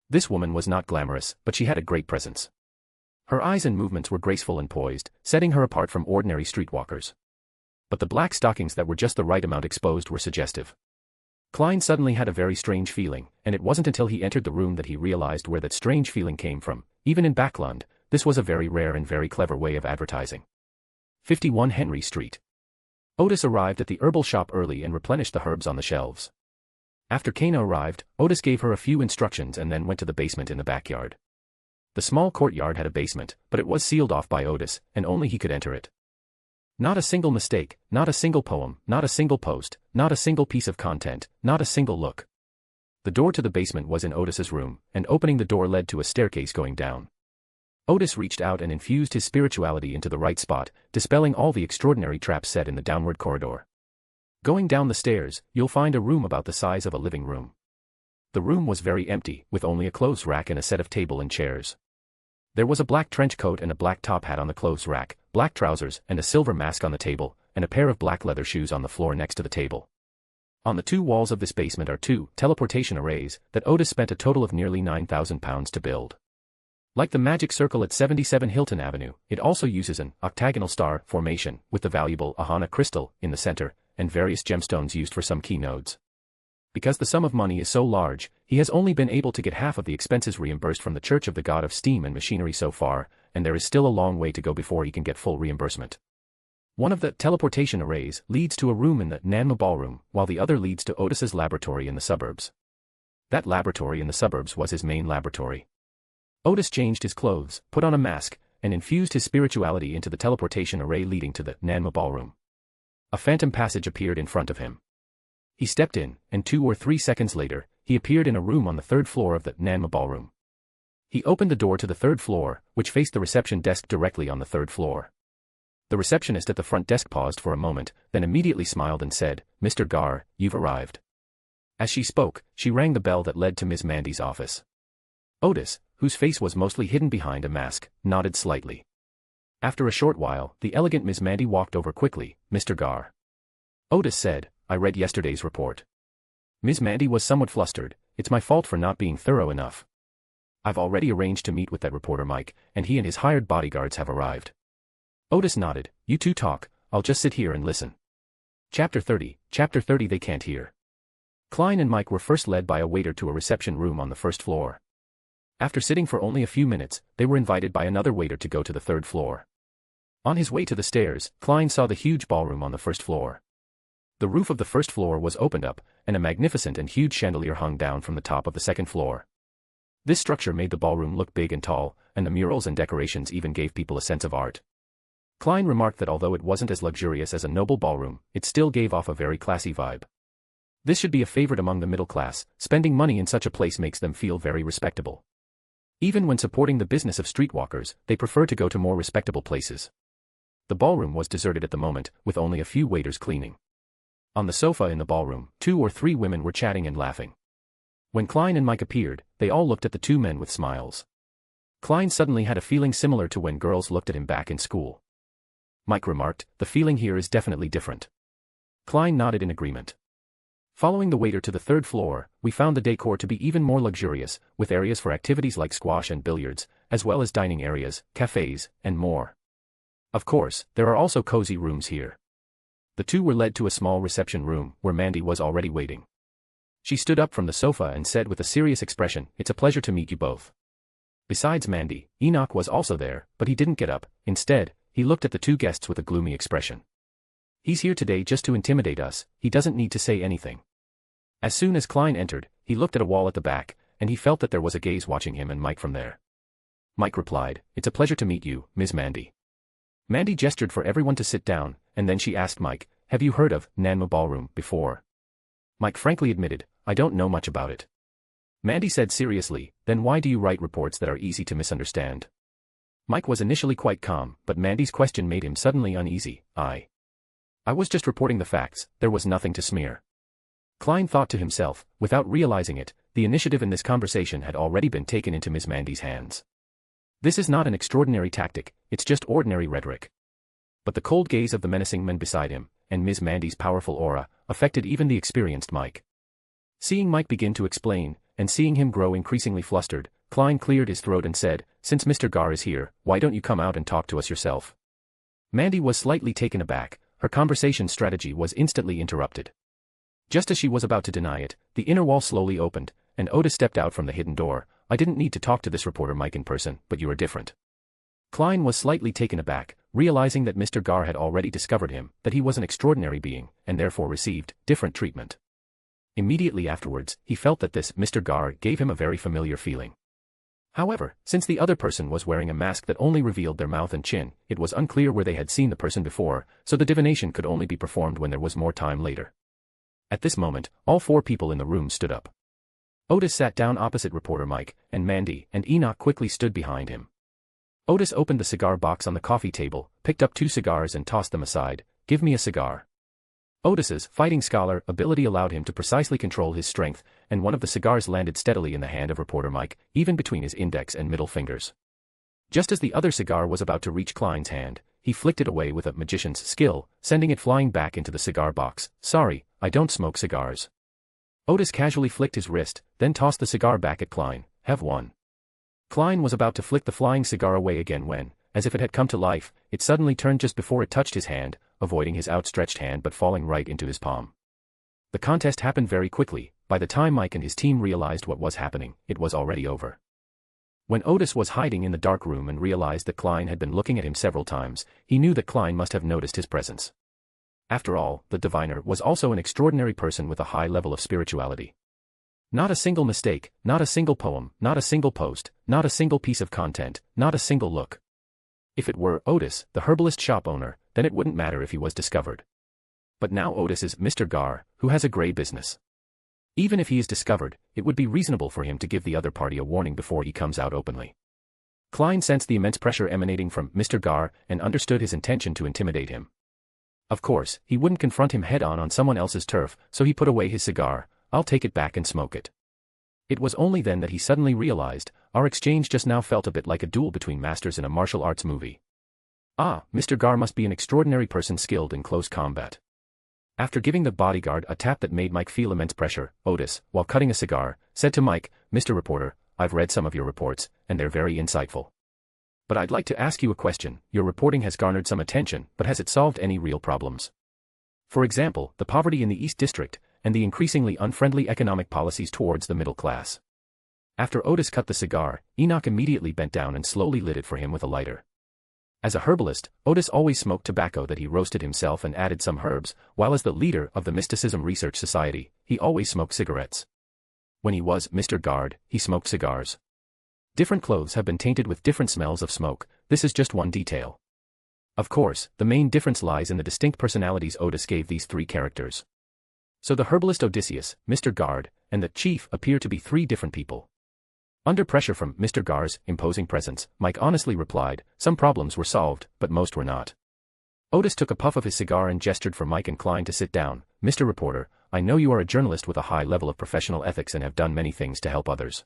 This woman was not glamorous, but she had a great presence. Her eyes and movements were graceful and poised, setting her apart from ordinary streetwalkers. But the black stockings that were just the right amount exposed were suggestive. Klein suddenly had a very strange feeling, and it wasn't until he entered the room that he realized where that strange feeling came from. Even in Backland, this was a very rare and very clever way of advertising. 51 Henry Street. Otis arrived at the herbal shop early and replenished the herbs on the shelves. After Kana arrived, Otis gave her a few instructions and then went to the basement in the backyard. The small courtyard had a basement, but it was sealed off by Otis, and only he could enter it. Not a single mistake, not a single poem, not a single post, not a single piece of content, not a single look. The door to the basement was in Otis's room, and opening the door led to a staircase going down. Otis reached out and infused his spirituality into the right spot, dispelling all the extraordinary traps set in the downward corridor. Going down the stairs, you'll find a room about the size of a living room. The room was very empty, with only a clothes rack and a set of table and chairs. There was a black trench coat and a black top hat on the clothes rack, black trousers and a silver mask on the table, and a pair of black leather shoes on the floor next to the table. On the 2 walls of this basement are 2 teleportation arrays that Otis spent a total of nearly £9,000 to build. Like the magic circle at 77 Hilton Avenue, it also uses an octagonal star formation with the valuable Ahana crystal in the center, and various gemstones used for some key nodes. Because the sum of money is so large, he has only been able to get half of the expenses reimbursed from the Church of the God of Steam and Machinery so far, and there is still a long way to go before he can get full reimbursement. One of the teleportation arrays leads to a room in the Nanma Ballroom, while the other leads to Otis's laboratory in the suburbs. That laboratory in the suburbs was his main laboratory. Otis changed his clothes, put on a mask, and infused his spirituality into the teleportation array leading to the Nanma Ballroom. A phantom passage appeared in front of him. He stepped in, and 2 or 3 seconds later, he appeared in a room on the 3rd floor of the Nanma Ballroom. He opened the door to the 3rd floor, which faced the reception desk directly on the 3rd floor. The receptionist at the front desk paused for a moment, then immediately smiled and said, "Mr. Gar, you've arrived." As she spoke, she rang the bell that led to Ms. Mandy's office. Otis, whose face was mostly hidden behind a mask, nodded slightly. After a short while, the elegant Ms. Mandy walked over quickly. "Mr. Gar." Otis said, "I read yesterday's report." Ms. Mandy was somewhat flustered. "It's my fault for not being thorough enough. I've already arranged to meet with that reporter Mike, and he and his hired bodyguards have arrived. Otis nodded. You two talk, I'll just sit here and listen. Chapter 30, Chapter 30 They Can't Hear. Klein and Mike were first led by a waiter to a reception room on the first floor. After sitting for only a few minutes, they were invited by another waiter to go to the third floor. On his way to the stairs, Klein saw the huge ballroom on the first floor. The roof of the first floor was opened up, and a magnificent and huge chandelier hung down from the top of the second floor. This structure made the ballroom look big and tall, and the murals and decorations even gave people a sense of art. Klein remarked that although it wasn't as luxurious as a noble ballroom, it still gave off a very classy vibe. This should be a favorite among the middle class. Spending money in such a place makes them feel very respectable. Even when supporting the business of streetwalkers, they prefer to go to more respectable places. The ballroom was deserted at the moment, with only a few waiters cleaning. On the sofa in the ballroom, 2 or 3 women were chatting and laughing. When Klein and Mike appeared, they all looked at the 2 men with smiles. Klein suddenly had a feeling similar to when girls looked at him back in school. Mike remarked, the feeling here is definitely different. Klein nodded in agreement. Following the waiter to the third floor, we found the decor to be even more luxurious, with areas for activities like squash and billiards, as well as dining areas, cafes, and more. Of course, there are also cozy rooms here. The 2 were led to a small reception room, where Mandy was already waiting. She stood up from the sofa and said with a serious expression, "It's a pleasure to meet you both." Besides Mandy, Enoch was also there, but he didn't get up. Instead, he looked at the 2 guests with a gloomy expression. He's here today just to intimidate us, he doesn't need to say anything. As soon as Klein entered, he looked at a wall at the back, and he felt that there was a gaze watching him and Mike from there. Mike replied, "It's a pleasure to meet you, Ms. Mandy." Mandy gestured for everyone to sit down, and then she asked Mike, "Have you heard of Nanma Ballroom before?" Mike frankly admitted, "I don't know much about it." Mandy said seriously, "Then why do you write reports that are easy to misunderstand?" Mike was initially quite calm, but Mandy's question made him suddenly uneasy. I was just reporting the facts, there was nothing to smear." Klein thought to himself, without realizing it, the initiative in this conversation had already been taken into Miss Mandy's hands. This is not an extraordinary tactic, it's just ordinary rhetoric. But the cold gaze of the menacing men beside him, and Miss Mandy's powerful aura, affected even the experienced Mike. Seeing Mike begin to explain, and seeing him grow increasingly flustered, Klein cleared his throat and said, "Since Mr. Gar is here, why don't you come out and talk to us yourself?" Mandy was slightly taken aback, her conversation strategy was instantly interrupted. Just as she was about to deny it, the inner wall slowly opened, and Otis stepped out from the hidden door. "I didn't need to talk to this reporter Mike in person, but you are different." Klein was slightly taken aback, realizing that Mr. Gar had already discovered him, that he was an extraordinary being, and therefore received different treatment. Immediately afterwards, he felt that this Mr. Gar gave him a very familiar feeling. However, since the other person was wearing a mask that only revealed their mouth and chin, it was unclear where they had seen the person before, so the divination could only be performed when there was more time later. At this moment, all 4 people in the room stood up. Otis sat down opposite reporter Mike, and Mandy and Enoch quickly stood behind him. Otis opened the cigar box on the coffee table, picked up 2 cigars and tossed them aside. "Give me a cigar." Otis's fighting scholar ability allowed him to precisely control his strength, and one of the cigars landed steadily in the hand of reporter Mike, even between his index and middle fingers. Just as the other cigar was about to reach Klein's hand, he flicked it away with a magician's skill, sending it flying back into the cigar box. "Sorry, I don't smoke cigars." Otis casually flicked his wrist, then tossed the cigar back at Klein. "Have one." Klein was about to flick the flying cigar away again when, as if it had come to life, it suddenly turned just before it touched his hand, avoiding his outstretched hand but falling right into his palm. The contest happened very quickly. By the time Mike and his team realized what was happening, it was already over. When Otis was hiding in the dark room and realized that Klein had been looking at him several times, he knew that Klein must have noticed his presence. After all, the diviner was also an extraordinary person with a high level of spirituality. Not a single mistake, not a single poem, not a single post, not a single piece of content, not a single look. If it were Otis, the herbalist shop owner, then it wouldn't matter if he was discovered. But now Otis is Mr. Gar, who has a grey business. Even if he is discovered, it would be reasonable for him to give the other party a warning before he comes out openly. Klein sensed the immense pressure emanating from Mr. Gar and understood his intention to intimidate him. Of course, he wouldn't confront him head-on on someone else's turf, so he put away his cigar. "I'll take it back and smoke it." It was only then that he suddenly realized, our exchange just now felt a bit like a duel between masters in a martial arts movie. Ah, Mr. Gar must be an extraordinary person skilled in close combat. After giving the bodyguard a tap that made Mike feel immense pressure, Otis, while cutting a cigar, said to Mike, "Mr. Reporter, I've read some of your reports, and they're very insightful. But I'd like to ask you a question. Your reporting has garnered some attention, but has it solved any real problems? For example, the poverty in the East District, and the increasingly unfriendly economic policies towards the middle class. After Otis cut the cigar, Enoch immediately bent down and slowly lit it for him with a lighter. As a herbalist, Otis always smoked tobacco that he roasted himself and added some herbs, while as the leader of the Mysticism Research Society, he always smoked cigarettes. When he was Mr. Gard, he smoked cigars. Different clothes have been tainted with different smells of smoke. This is just one detail. Of course, the main difference lies in the distinct personalities Otis gave these three characters. So the herbalist Odysseus, Mr. Gard, and the chief appear to be three different people. Under pressure from Mr. Gard's imposing presence, Mike honestly replied, some problems were solved, but most were not. Otis took a puff of his cigar and gestured for Mike and Klein to sit down. Mr. Reporter, I know you are a journalist with a high level of professional ethics and have done many things to help others.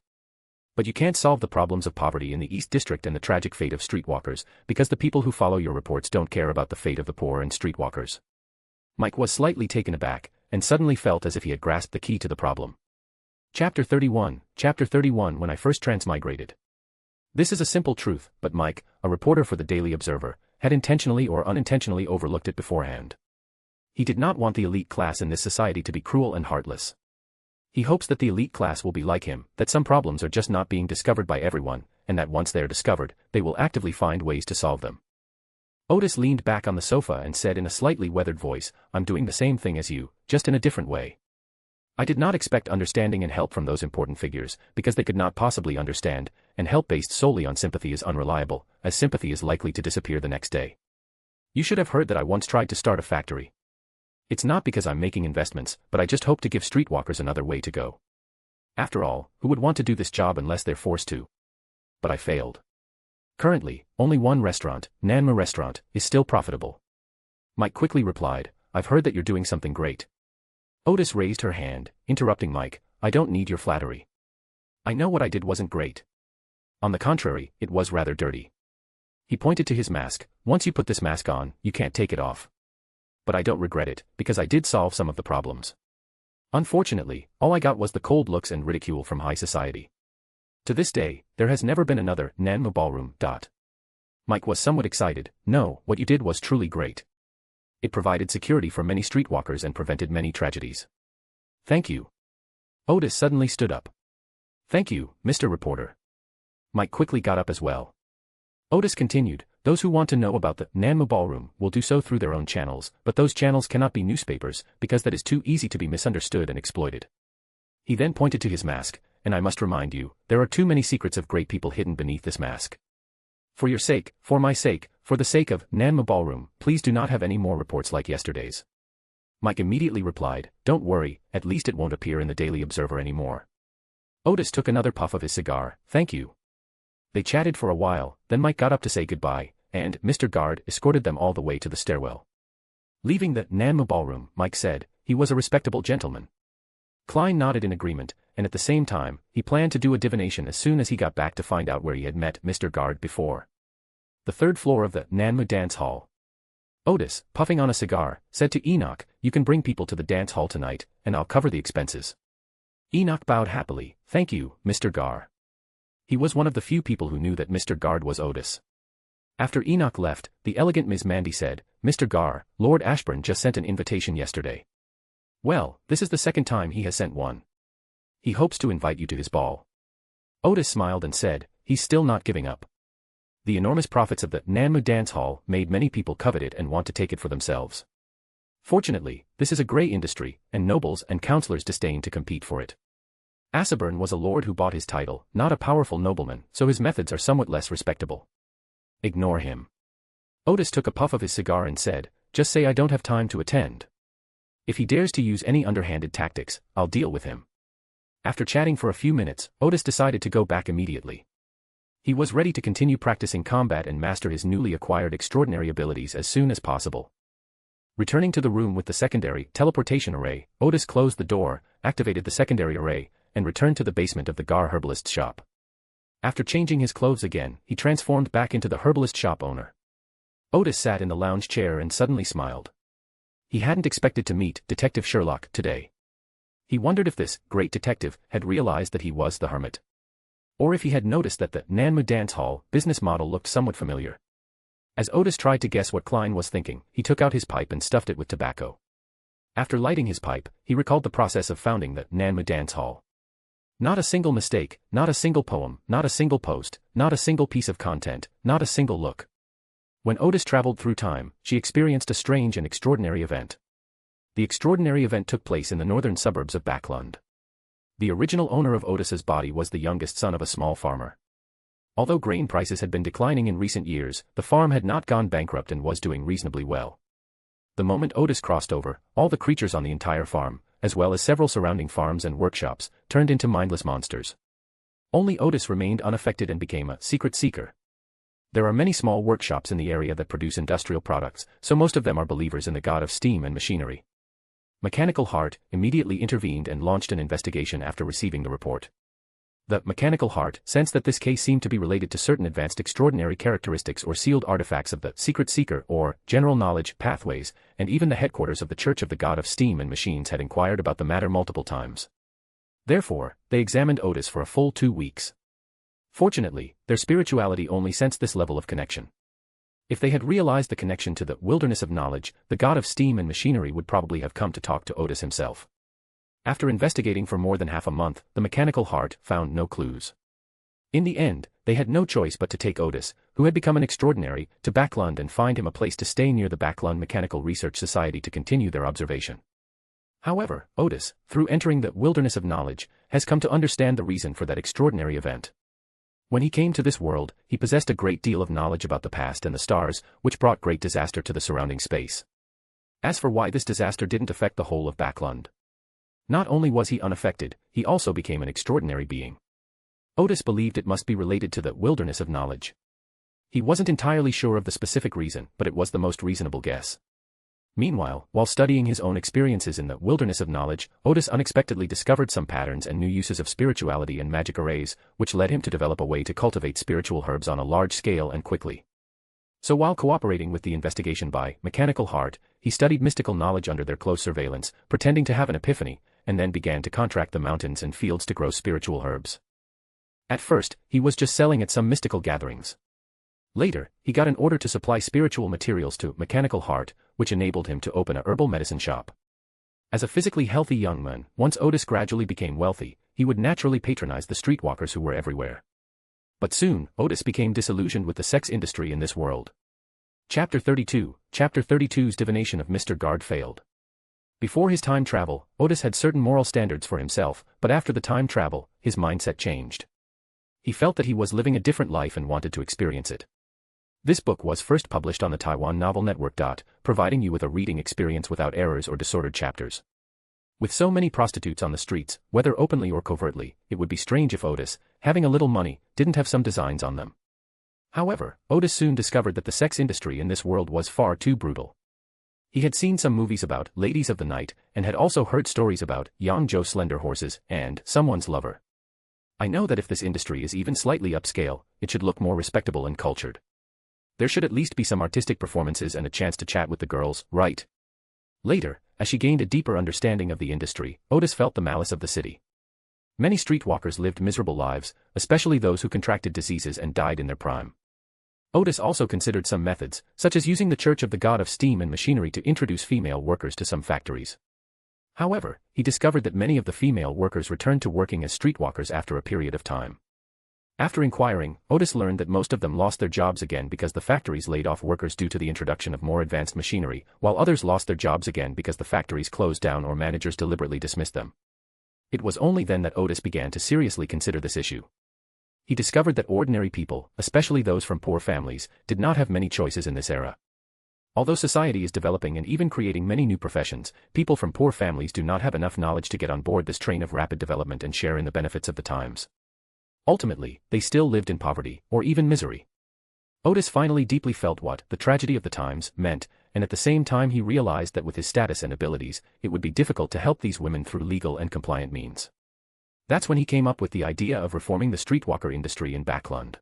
But you can't solve the problems of poverty in the East District and the tragic fate of streetwalkers, because the people who follow your reports don't care about the fate of the poor and streetwalkers. Mike was slightly taken aback, and suddenly felt as if he had grasped the key to the problem. Chapter 31, when I first transmigrated. This is a simple truth, but Mike, a reporter for the Daily Observer, had intentionally or unintentionally overlooked it beforehand. He did not want the elite class in this society to be cruel and heartless. He hopes that the elite class will be like him, that some problems are just not being discovered by everyone, and that once they are discovered, they will actively find ways to solve them. Otis leaned back on the sofa and said in a slightly weathered voice, I'm doing the same thing as you, just in a different way. I did not expect understanding and help from those important figures, because they could not possibly understand, and help based solely on sympathy is unreliable, as sympathy is likely to disappear the next day. You should have heard that I once tried to start a factory. It's not because I'm making investments, but I just hope to give streetwalkers another way to go. After all, who would want to do this job unless they're forced to? But I failed. Currently, only one restaurant, Nanma Restaurant, is still profitable. Mike quickly replied, I've heard that you're doing something great. Otis raised her hand, interrupting Mike, I don't need your flattery. I know what I did wasn't great. On the contrary, it was rather dirty. He pointed to his mask, once you put this mask on, you can't take it off. But I don't regret it, because I did solve some of the problems. Unfortunately, all I got was the cold looks and ridicule from high society. To this day, there has never been another Nanma ballroom. Mike was somewhat excited, no, what you did was truly great. It provided security for many streetwalkers and prevented many tragedies. Thank you. Otis suddenly stood up. Thank you, Mr. Reporter. Mike quickly got up as well. Otis continued, those who want to know about the Nanma Ballroom will do so through their own channels, but those channels cannot be newspapers, because that is too easy to be misunderstood and exploited. He then pointed to his mask, and I must remind you, there are too many secrets of great people hidden beneath this mask. For your sake, for my sake, for the sake of Nanma Ballroom, please do not have any more reports like yesterday's. Mike immediately replied, don't worry, at least it won't appear in the Daily Observer anymore. Otis took another puff of his cigar, thank you. They chatted for a while, then Mike got up to say goodbye, and Mr. Gard escorted them all the way to the stairwell. Leaving the Nanma Ballroom, Mike said, he was a respectable gentleman. Klein nodded in agreement, and at the same time, he planned to do a divination as soon as he got back to find out where he had met Mr. Gard before. The third floor of the Nanma dance hall. Otis, puffing on a cigar, said to Enoch, you can bring people to the dance hall tonight, and I'll cover the expenses. Enoch bowed happily, thank you, Mr. Gar. He was one of the few people who knew that Mr. Gard was Otis. After Enoch left, the elegant Ms. Mandy said, Mr. Gar, Lord Ashburn just sent an invitation yesterday. Well, this is the second time he has sent one. He hopes to invite you to his ball. Otis smiled and said, he's still not giving up. The enormous profits of the Nanma dance hall made many people covet it and want to take it for themselves. Fortunately, this is a grey industry, and nobles and councillors disdain to compete for it. Ashburn was a lord who bought his title, not a powerful nobleman, so his methods are somewhat less respectable. Ignore him. Otis took a puff of his cigar and said, just say I don't have time to attend. If he dares to use any underhanded tactics, I'll deal with him. After chatting for a few minutes, Otis decided to go back immediately. He was ready to continue practicing combat and master his newly acquired extraordinary abilities as soon as possible. Returning to the room with the secondary teleportation array, Otis closed the door, activated the secondary array, and returned to the basement of the Gar herbalist's shop. After changing his clothes again, he transformed back into the herbalist shop owner. Otis sat in the lounge chair and suddenly smiled. He hadn't expected to meet Detective Sherlock today. He wondered if this great detective had realized that he was the Hermit. Or if he had noticed that the Nanmu dance hall business model looked somewhat familiar. As Otis tried to guess what Klein was thinking, he took out his pipe and stuffed it with tobacco. After lighting his pipe, he recalled the process of founding the Nanmu dance hall. Not a single mistake, not a single poem, not a single post, not a single piece of content, not a single look. When Otis traveled through time, she experienced a strange and extraordinary event. The extraordinary event took place in the northern suburbs of Backland. The original owner of Otis's body was the youngest son of a small farmer. Although grain prices had been declining in recent years, the farm had not gone bankrupt and was doing reasonably well. The moment Otis crossed over, all the creatures on the entire farm, as well as several surrounding farms and workshops, turned into mindless monsters. Only Otis remained unaffected and became a secret seeker. There are many small workshops in the area that produce industrial products, so most of them are believers in the god of steam and machinery. Mechanical Heart immediately intervened and launched an investigation after receiving the report. The Mechanical Heart sensed that this case seemed to be related to certain advanced extraordinary characteristics or sealed artifacts of the secret seeker or general knowledge pathways, and even the headquarters of the Church of the God of Steam and Machines had inquired about the matter multiple times. Therefore, they examined Otis for a full 2 weeks. Fortunately, their spirituality only sensed this level of connection. If they had realized the connection to the wilderness of knowledge, the god of steam and machinery would probably have come to talk to Otis himself. After investigating for more than half a month, the Mechanical Heart found no clues. In the end, they had no choice but to take Otis, who had become an extraordinary, to Backland and find him a place to stay near the Backland Mechanical Research Society to continue their observation. However, Otis, through entering the wilderness of knowledge, has come to understand the reason for that extraordinary event. When he came to this world, he possessed a great deal of knowledge about the past and the stars, which brought great disaster to the surrounding space. As for why this disaster didn't affect the whole of Backland. Not only was he unaffected, he also became an extraordinary being. Otis believed it must be related to the wilderness of knowledge. He wasn't entirely sure of the specific reason, but it was the most reasonable guess. Meanwhile, while studying his own experiences in the wilderness of knowledge, Otis unexpectedly discovered some patterns and new uses of spirituality and magic arrays, which led him to develop a way to cultivate spiritual herbs on a large scale and quickly. So while cooperating with the investigation by Mechanical Heart, he studied mystical knowledge under their close surveillance, pretending to have an epiphany, and then began to contract the mountains and fields to grow spiritual herbs. At first, he was just selling at some mystical gatherings. Later, he got an order to supply spiritual materials to Mechanical Heart, which enabled him to open a herbal medicine shop. As a physically healthy young man, once Otis gradually became wealthy, he would naturally patronize the streetwalkers who were everywhere. But soon, Otis became disillusioned with the sex industry in this world. Chapter 32, Chapter 32's divination of Mr. Gard failed. Before his time travel, Otis had certain moral standards for himself, but after the time travel, his mindset changed. He felt that he was living a different life and wanted to experience it. This book was first published on the Taiwan Novel Network. Providing you with a reading experience without errors or disordered chapters. With so many prostitutes on the streets, whether openly or covertly, it would be strange if Otis, having a little money, didn't have some designs on them. However, Otis soon discovered that the sex industry in this world was far too brutal. He had seen some movies about ladies of the night, and had also heard stories about Yang Zhou slender horses and someone's lover. I know that if this industry is even slightly upscale, it should look more respectable and cultured. There should at least be some artistic performances and a chance to chat with the girls, right? Later, as she gained a deeper understanding of the industry, Otis felt the malice of the city. Many streetwalkers lived miserable lives, especially those who contracted diseases and died in their prime. Otis also considered some methods, such as using the Church of the God of Steam and Machinery to introduce female workers to some factories. However, he discovered that many of the female workers returned to working as streetwalkers after a period of time. After inquiring, Otis learned that most of them lost their jobs again because the factories laid off workers due to the introduction of more advanced machinery, while others lost their jobs again because the factories closed down or managers deliberately dismissed them. It was only then that Otis began to seriously consider this issue. He discovered that ordinary people, especially those from poor families, did not have many choices in this era. Although society is developing and even creating many new professions, people from poor families do not have enough knowledge to get on board this train of rapid development and share in the benefits of the times. Ultimately, they still lived in poverty, or even misery. Otis finally deeply felt what the tragedy of the times meant, and at the same time he realized that with his status and abilities, it would be difficult to help these women through legal and compliant means. That's when he came up with the idea of reforming the streetwalker industry in Backland.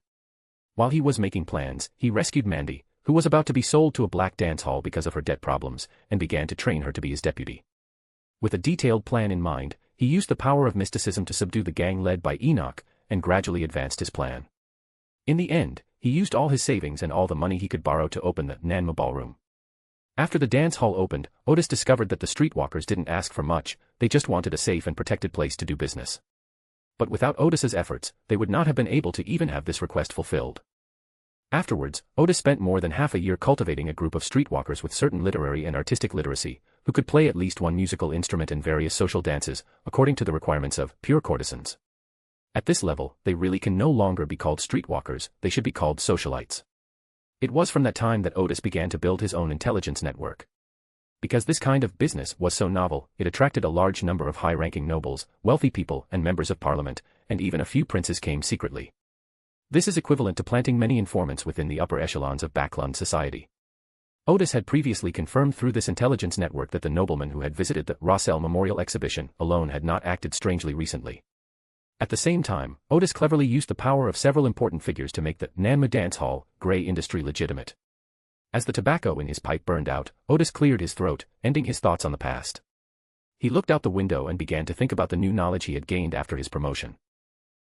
While he was making plans, he rescued Mandy, who was about to be sold to a black dance hall because of her debt problems, and began to train her to be his deputy. With a detailed plan in mind, he used the power of mysticism to subdue the gang led by Enoch, and gradually advanced his plan. In the end, he used all his savings and all the money he could borrow to open the Nanma ballroom. After the dance hall opened, Otis discovered that the streetwalkers didn't ask for much, they just wanted a safe and protected place to do business. But without Otis's efforts, they would not have been able to even have this request fulfilled. Afterwards, Otis spent more than half a year cultivating a group of streetwalkers with certain literary and artistic literacy, who could play at least one musical instrument and various social dances, according to the requirements of pure courtesans. At this level, they really can no longer be called streetwalkers, they should be called socialites. It was from that time that Otis began to build his own intelligence network. Because this kind of business was so novel, it attracted a large number of high-ranking nobles, wealthy people and members of parliament, and even a few princes came secretly. This is equivalent to planting many informants within the upper echelons of Backland society. Otis had previously confirmed through this intelligence network that the nobleman who had visited the Rossell Memorial Exhibition alone had not acted strangely recently. At the same time, Otis cleverly used the power of several important figures to make the Nanma dance hall, grey industry legitimate. As the tobacco in his pipe burned out, Otis cleared his throat, ending his thoughts on the past. He looked out the window and began to think about the new knowledge he had gained after his promotion.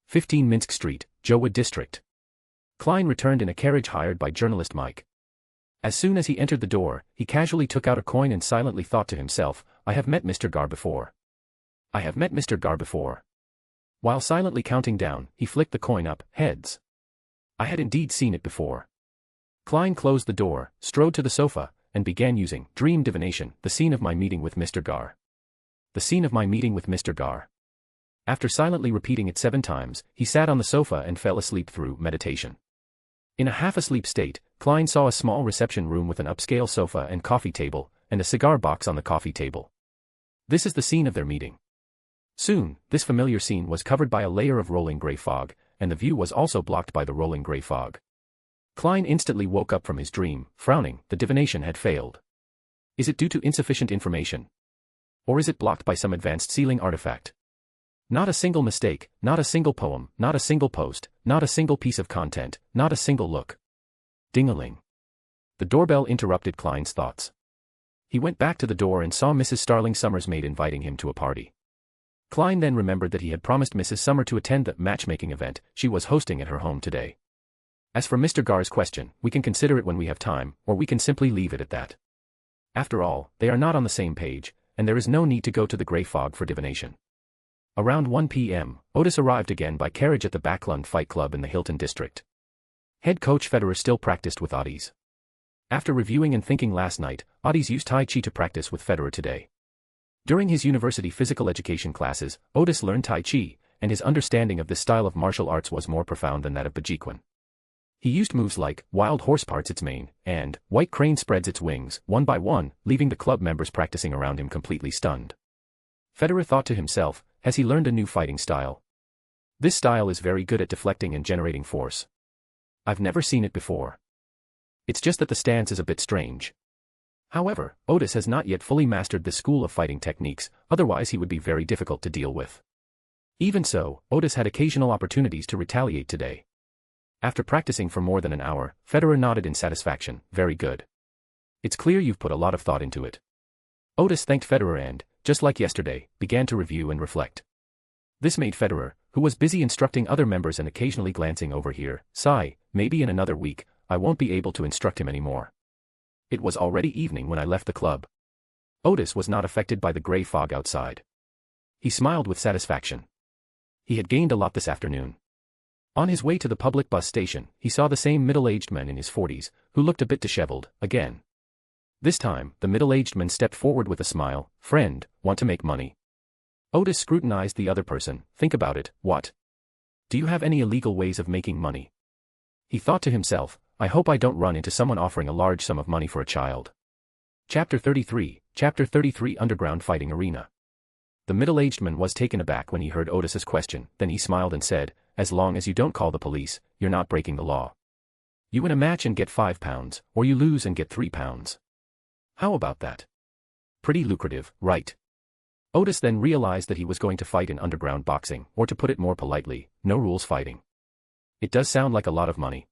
15 Minsk Street, Jowood District. Klein returned in a carriage hired by journalist Mike. As soon as he entered the door, he casually took out a coin and silently thought to himself, I have met Mr. Gard before. I have met Mr. Gard before. While silently counting down, he flicked the coin up, heads. I had indeed seen it before. Klein closed the door, strode to the sofa, and began using dream divination, the scene of my meeting with Mr. Gard. The scene of my meeting with Mr. Gard. After silently repeating it 7 times, he sat on the sofa and fell asleep through meditation. In a half-asleep state, Klein saw a small reception room with an upscale sofa and coffee table, and a cigar box on the coffee table. This is the scene of their meeting. Soon, this familiar scene was covered by a layer of rolling grey fog, and the view was also blocked by the rolling grey fog. Klein instantly woke up from his dream, frowning, the divination had failed. Is it due to insufficient information? Or is it blocked by some advanced sealing artifact? Not a single mistake, not a single poem, not a single post, not a single piece of content, not a single look. Ding-a-ling. The doorbell interrupted Klein's thoughts. He went back to the door and saw Mrs. Starling Summer's maid inviting him to a party. Klein then remembered that he had promised Mrs. Summer to attend the matchmaking event she was hosting at her home today. As for Mr. Gard's question, we can consider it when we have time, or we can simply leave it at that. After all, they are not on the same page, and there is no need to go to the grey fog for divination. Around 1 p.m., Otis arrived again by carriage at the Backland Fight Club in the Hilton district. Head coach Federer still practiced with Odis. After reviewing and thinking last night, Odis used Tai Chi to practice with Federer today. During his university physical education classes, Otis learned Tai Chi, and his understanding of this style of martial arts was more profound than that of Bajiquan. He used moves like, wild horse parts its mane, and, white crane spreads its wings, one by one, leaving the club members practicing around him completely stunned. Federer thought to himself, has he learned a new fighting style? This style is very good at deflecting and generating force. I've never seen it before. It's just that the stance is a bit strange. However, Otis has not yet fully mastered this school of fighting techniques, otherwise he would be very difficult to deal with. Even so, Otis had occasional opportunities to retaliate today. After practicing for more than an hour, Federer nodded in satisfaction, very good. It's clear you've put a lot of thought into it. Otis thanked Federer and, just like yesterday, began to review and reflect. This made Federer, who was busy instructing other members and occasionally glancing over here, sigh, maybe in another week, I won't be able to instruct him anymore. It was already evening when I left the club. Otis was not affected by the grey fog outside. He smiled with satisfaction. He had gained a lot this afternoon. On his way to the public bus station, he saw the same middle-aged man in his 40s, who looked a bit disheveled, again. This time, the middle-aged man stepped forward with a smile, friend, want to make money? Otis scrutinized the other person, think about it, what? Do you have any illegal ways of making money? He thought to himself, I hope I don't run into someone offering a large sum of money for a child. Chapter 33 Underground Fighting Arena. The middle-aged man was taken aback when he heard Otis's question, then he smiled and said, as long as you don't call the police, you're not breaking the law. You win a match and get £5, or you lose and get £3. How about that? Pretty lucrative, right? Otis then realized that he was going to fight in underground boxing, or to put it more politely, no rules fighting. It does sound like a lot of money.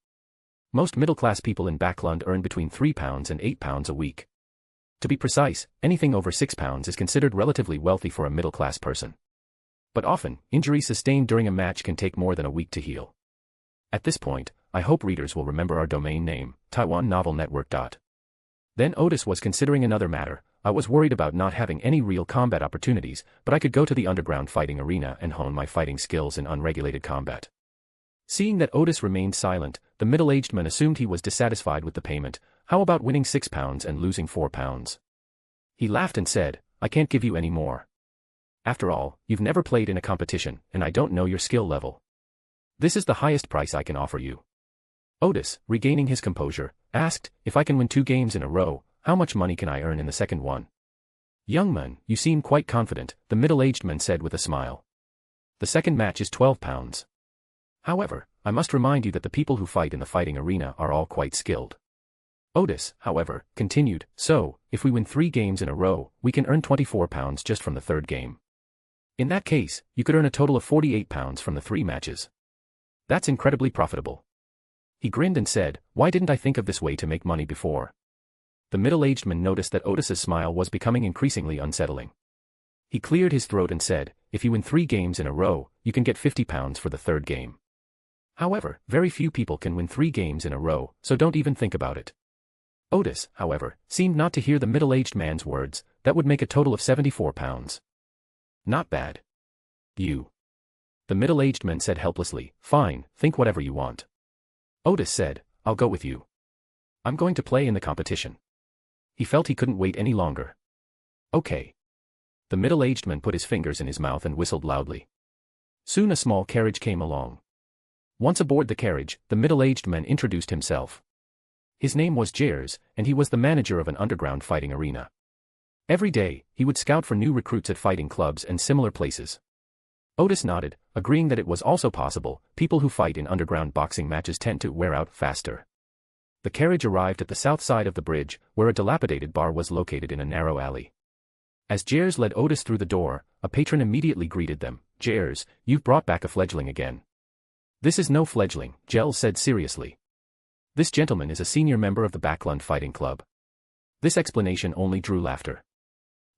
Most middle-class people in Backland earn between £3 and £8 a week. To be precise, anything over £6 is considered relatively wealthy for a middle-class person. But often, injuries sustained during a match can take more than a week to heal. At this point, I hope readers will remember our domain name, TaiwanNovelNetwork. Then Otis was considering another matter. I was worried about not having any real combat opportunities, but I could go to the underground fighting arena and hone my fighting skills in unregulated combat. Seeing that Otis remained silent, the middle-aged man assumed he was dissatisfied with the payment. How about winning £6 and losing £4? He laughed and said, I can't give you any more. After all, you've never played in a competition, and I don't know your skill level. This is the highest price I can offer you. Otis, regaining his composure, asked, if I can win 2 games in a row, how much money can I earn in the second one? Young man, you seem quite confident, the middle-aged man said with a smile. The second match is £12. However, I must remind you that the people who fight in the fighting arena are all quite skilled. Otis, however, continued, so, if we win 3 games in a row, we can earn £24 just from the third game. In that case, you could earn a total of £48 from the 3 matches. That's incredibly profitable. He grinned and said, why didn't I think of this way to make money before? The middle-aged man noticed that Otis's smile was becoming increasingly unsettling. He cleared his throat and said, if you win 3 games in a row, you can get £50 for the third game. However, very few people can win 3 games in a row, so don't even think about it. Otis, however, seemed not to hear the middle-aged man's words. That would make a total of £74. Not bad. You. The middle-aged man said helplessly, fine, think whatever you want. Otis said, I'll go with you. I'm going to play in the competition. He felt he couldn't wait any longer. Okay. The middle-aged man put his fingers in his mouth and whistled loudly. Soon a small carriage came along. Once aboard the carriage, the middle-aged man introduced himself. His name was Jers, and he was the manager of an underground fighting arena. Every day, he would scout for new recruits at fighting clubs and similar places. Otis nodded, agreeing that it was also possible. People who fight in underground boxing matches tend to wear out faster. The carriage arrived at the south side of the bridge, where a dilapidated bar was located in a narrow alley. As Jers led Otis through the door, a patron immediately greeted them. Jers, you've brought back a fledgling again. This is no fledgling, Jels said seriously. This gentleman is a senior member of the Backland fighting club. This explanation only drew laughter.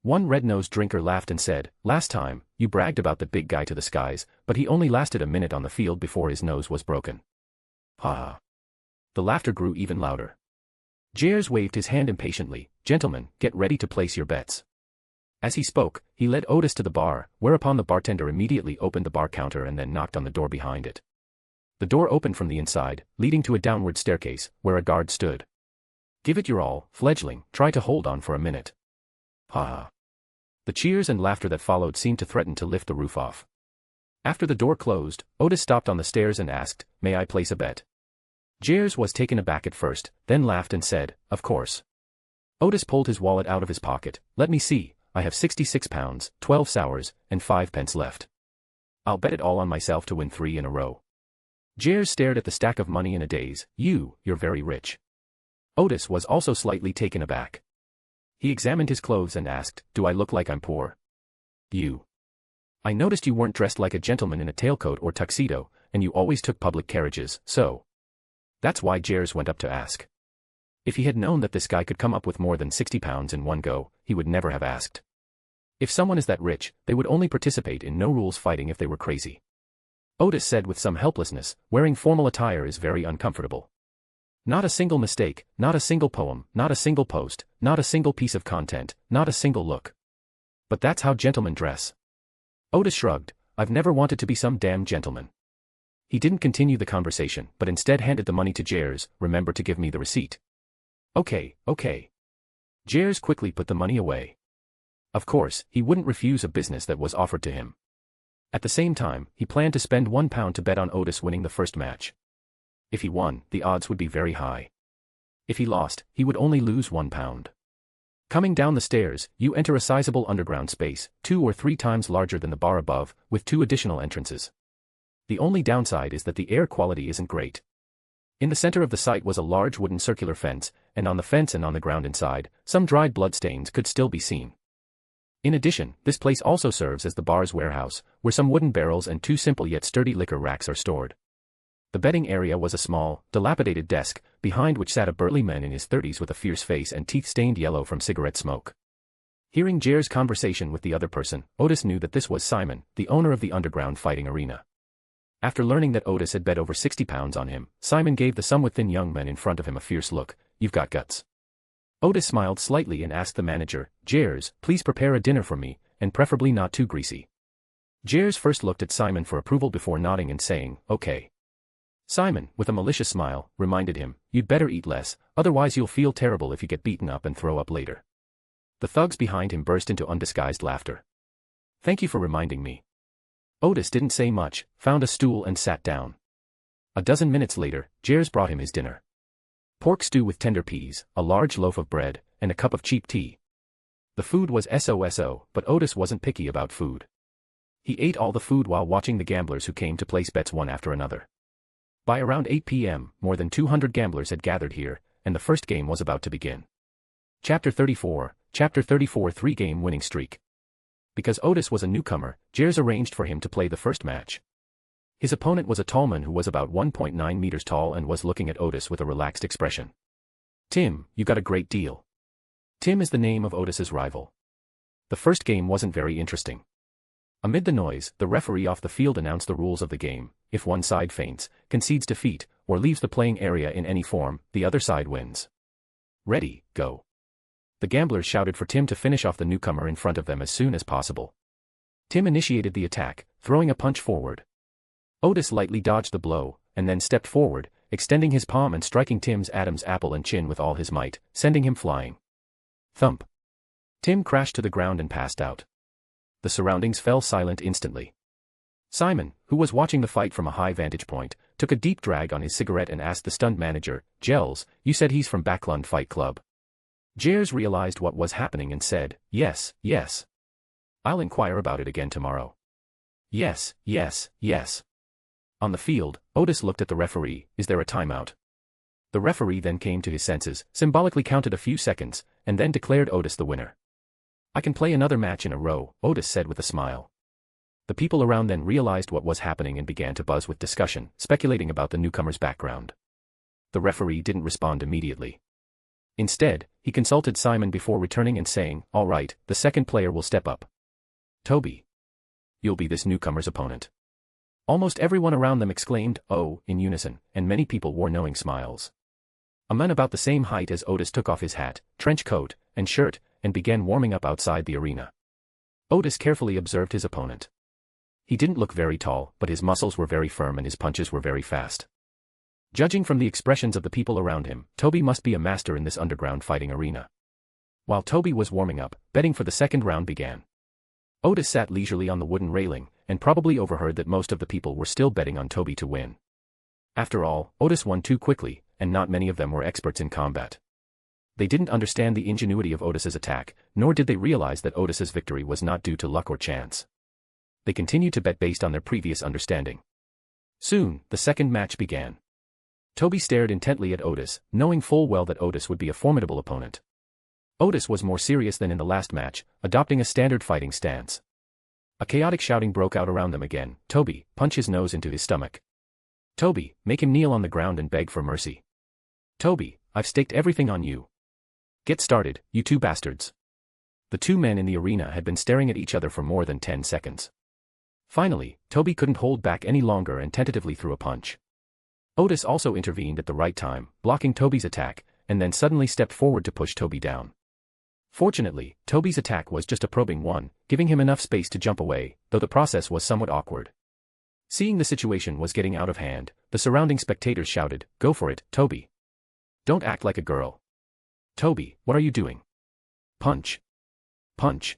One red-nosed drinker laughed and said, last time, you bragged about the big guy to the skies, but he only lasted a minute on the field before his nose was broken. Ha ha. The laughter grew even louder. Jers waved his hand impatiently, gentlemen, get ready to place your bets. As he spoke, he led Otis to the bar, whereupon the bartender immediately opened the bar counter and then knocked on the door behind it. The door opened from the inside, leading to a downward staircase, where a guard stood. Give it your all, fledgling, try to hold on for a minute. Ha ha. The cheers and laughter that followed seemed to threaten to lift the roof off. After the door closed, Otis stopped on the stairs and asked, may I place a bet? Jers was taken aback at first, then laughed and said, of course. Otis pulled his wallet out of his pocket. Let me see, I have £66, 12 sours, and 5 pence left. I'll bet it all on myself to win 3 in a row. Jers stared at the stack of money in a daze. You're very rich. Otis was also slightly taken aback. He examined his clothes and asked, do I look like I'm poor? I noticed you weren't dressed like a gentleman in a tailcoat or tuxedo, and you always took public carriages, so. That's why Jers went up to ask. If he had known that this guy could come up with more than £60 in one go, he would never have asked. If someone is that rich, they would only participate in no-rules fighting if they were crazy. Otis said with some helplessness, wearing formal attire is very uncomfortable. Not a single mistake, not a single poem, not a single post, not a single piece of content, not a single look. But that's how gentlemen dress. Otis shrugged, I've never wanted to be some damn gentleman. He didn't continue the conversation, but instead handed the money to Jers. Remember to give me the receipt. Okay. Jers quickly put the money away. Of course, he wouldn't refuse a business that was offered to him. At the same time, he planned to spend £1 to bet on Otis winning the first match. If he won, the odds would be very high. If he lost, he would only lose £1. Coming down the stairs, you enter a sizable underground space, 2 or 3 times larger than the bar above, with 2 additional entrances. The only downside is that the air quality isn't great. In the center of the site was a large wooden circular fence, and on the fence and on the ground inside, some dried bloodstains could still be seen. In addition, this place also serves as the bar's warehouse, where some wooden barrels and 2 simple yet sturdy liquor racks are stored. The betting area was a small, dilapidated desk, behind which sat a burly man in his 30s with a fierce face and teeth stained yellow from cigarette smoke. Hearing Jer's conversation with the other person, Otis knew that this was Simon, the owner of the underground fighting arena. After learning that Otis had bet over 60 pounds on him, Simon gave the somewhat thin young man in front of him a fierce look. "You've got guts." Otis smiled slightly and asked the manager, "Jers, please prepare a dinner for me, and preferably not too greasy." Jers first looked at Simon for approval before nodding and saying, "Okay." Simon, with a malicious smile, reminded him, "You'd better eat less, otherwise you'll feel terrible if you get beaten up and throw up later." The thugs behind him burst into undisguised laughter. "Thank you for reminding me." Otis didn't say much, found a stool and sat down. A dozen minutes later, Jers brought him his dinner. Pork stew with tender peas, a large loaf of bread, and a cup of cheap tea. The food was so, but Otis wasn't picky about food. He ate all the food while watching the gamblers who came to place bets one after another. By around 8 p.m., more than 200 gamblers had gathered here, and the first game was about to begin. Chapter 34, 3-game winning streak. Because Otis was a newcomer, Jers arranged for him to play the first match. His opponent was a tall man who was about 1.9 meters tall and was looking at Otis with a relaxed expression. "Tim, you got a great deal." Tim is the name of Otis's rival. The first game wasn't very interesting. Amid the noise, the referee off the field announced the rules of the game. If one side faints, concedes defeat, or leaves the playing area in any form, the other side wins. "Ready, go." The gamblers shouted for Tim to finish off the newcomer in front of them as soon as possible. Tim initiated the attack, throwing a punch forward. Otis lightly dodged the blow, and then stepped forward, extending his palm and striking Tim's Adam's apple and chin with all his might, sending him flying. Thump. Tim crashed to the ground and passed out. The surroundings fell silent instantly. Simon, who was watching the fight from a high vantage point, took a deep drag on his cigarette and asked the stunned manager, "Gels, you said he's from Backland Fight Club?" Jers realized what was happening and said, yes. "I'll inquire about it again tomorrow." Yes. On the field, Otis looked at the referee. "Is there a timeout?" The referee then came to his senses, symbolically counted a few seconds, and then declared Otis the winner. "I can play another match in a row," Otis said with a smile. The people around then realized what was happening and began to buzz with discussion, speculating about the newcomer's background. The referee didn't respond immediately. Instead, he consulted Simon before returning and saying, "All right, the second player will step up. Toby. You'll be this newcomer's opponent." Almost everyone around them exclaimed, "Oh," in unison, and many people wore knowing smiles. A man about the same height as Otis took off his hat, trench coat, and shirt, and began warming up outside the arena. Otis carefully observed his opponent. He didn't look very tall, but his muscles were very firm and his punches were very fast. Judging from the expressions of the people around him, Toby must be a master in this underground fighting arena. While Toby was warming up, betting for the second round began. Otis sat leisurely on the wooden railing, and probably overheard that most of the people were still betting on Toby to win. After all, Otis won too quickly, and not many of them were experts in combat. They didn't understand the ingenuity of Otis's attack, nor did they realize that Otis's victory was not due to luck or chance. They continued to bet based on their previous understanding. Soon, the second match began. Toby stared intently at Otis, knowing full well that Otis would be a formidable opponent. Otis was more serious than in the last match, adopting a standard fighting stance. A chaotic shouting broke out around them again. "Toby, punch his nose into his stomach. Toby, make him kneel on the ground and beg for mercy. Toby, I've staked everything on you. Get started, you two bastards." The two men in the arena had been staring at each other for more than 10 seconds. Finally, Toby couldn't hold back any longer and tentatively threw a punch. Otis also intervened at the right time, blocking Toby's attack, and then suddenly stepped forward to push Toby down. Fortunately, Toby's attack was just a probing one, giving him enough space to jump away, though the process was somewhat awkward. Seeing the situation was getting out of hand, the surrounding spectators shouted, "Go for it, Toby. Don't act like a girl. Toby, what are you doing? Punch. Punch."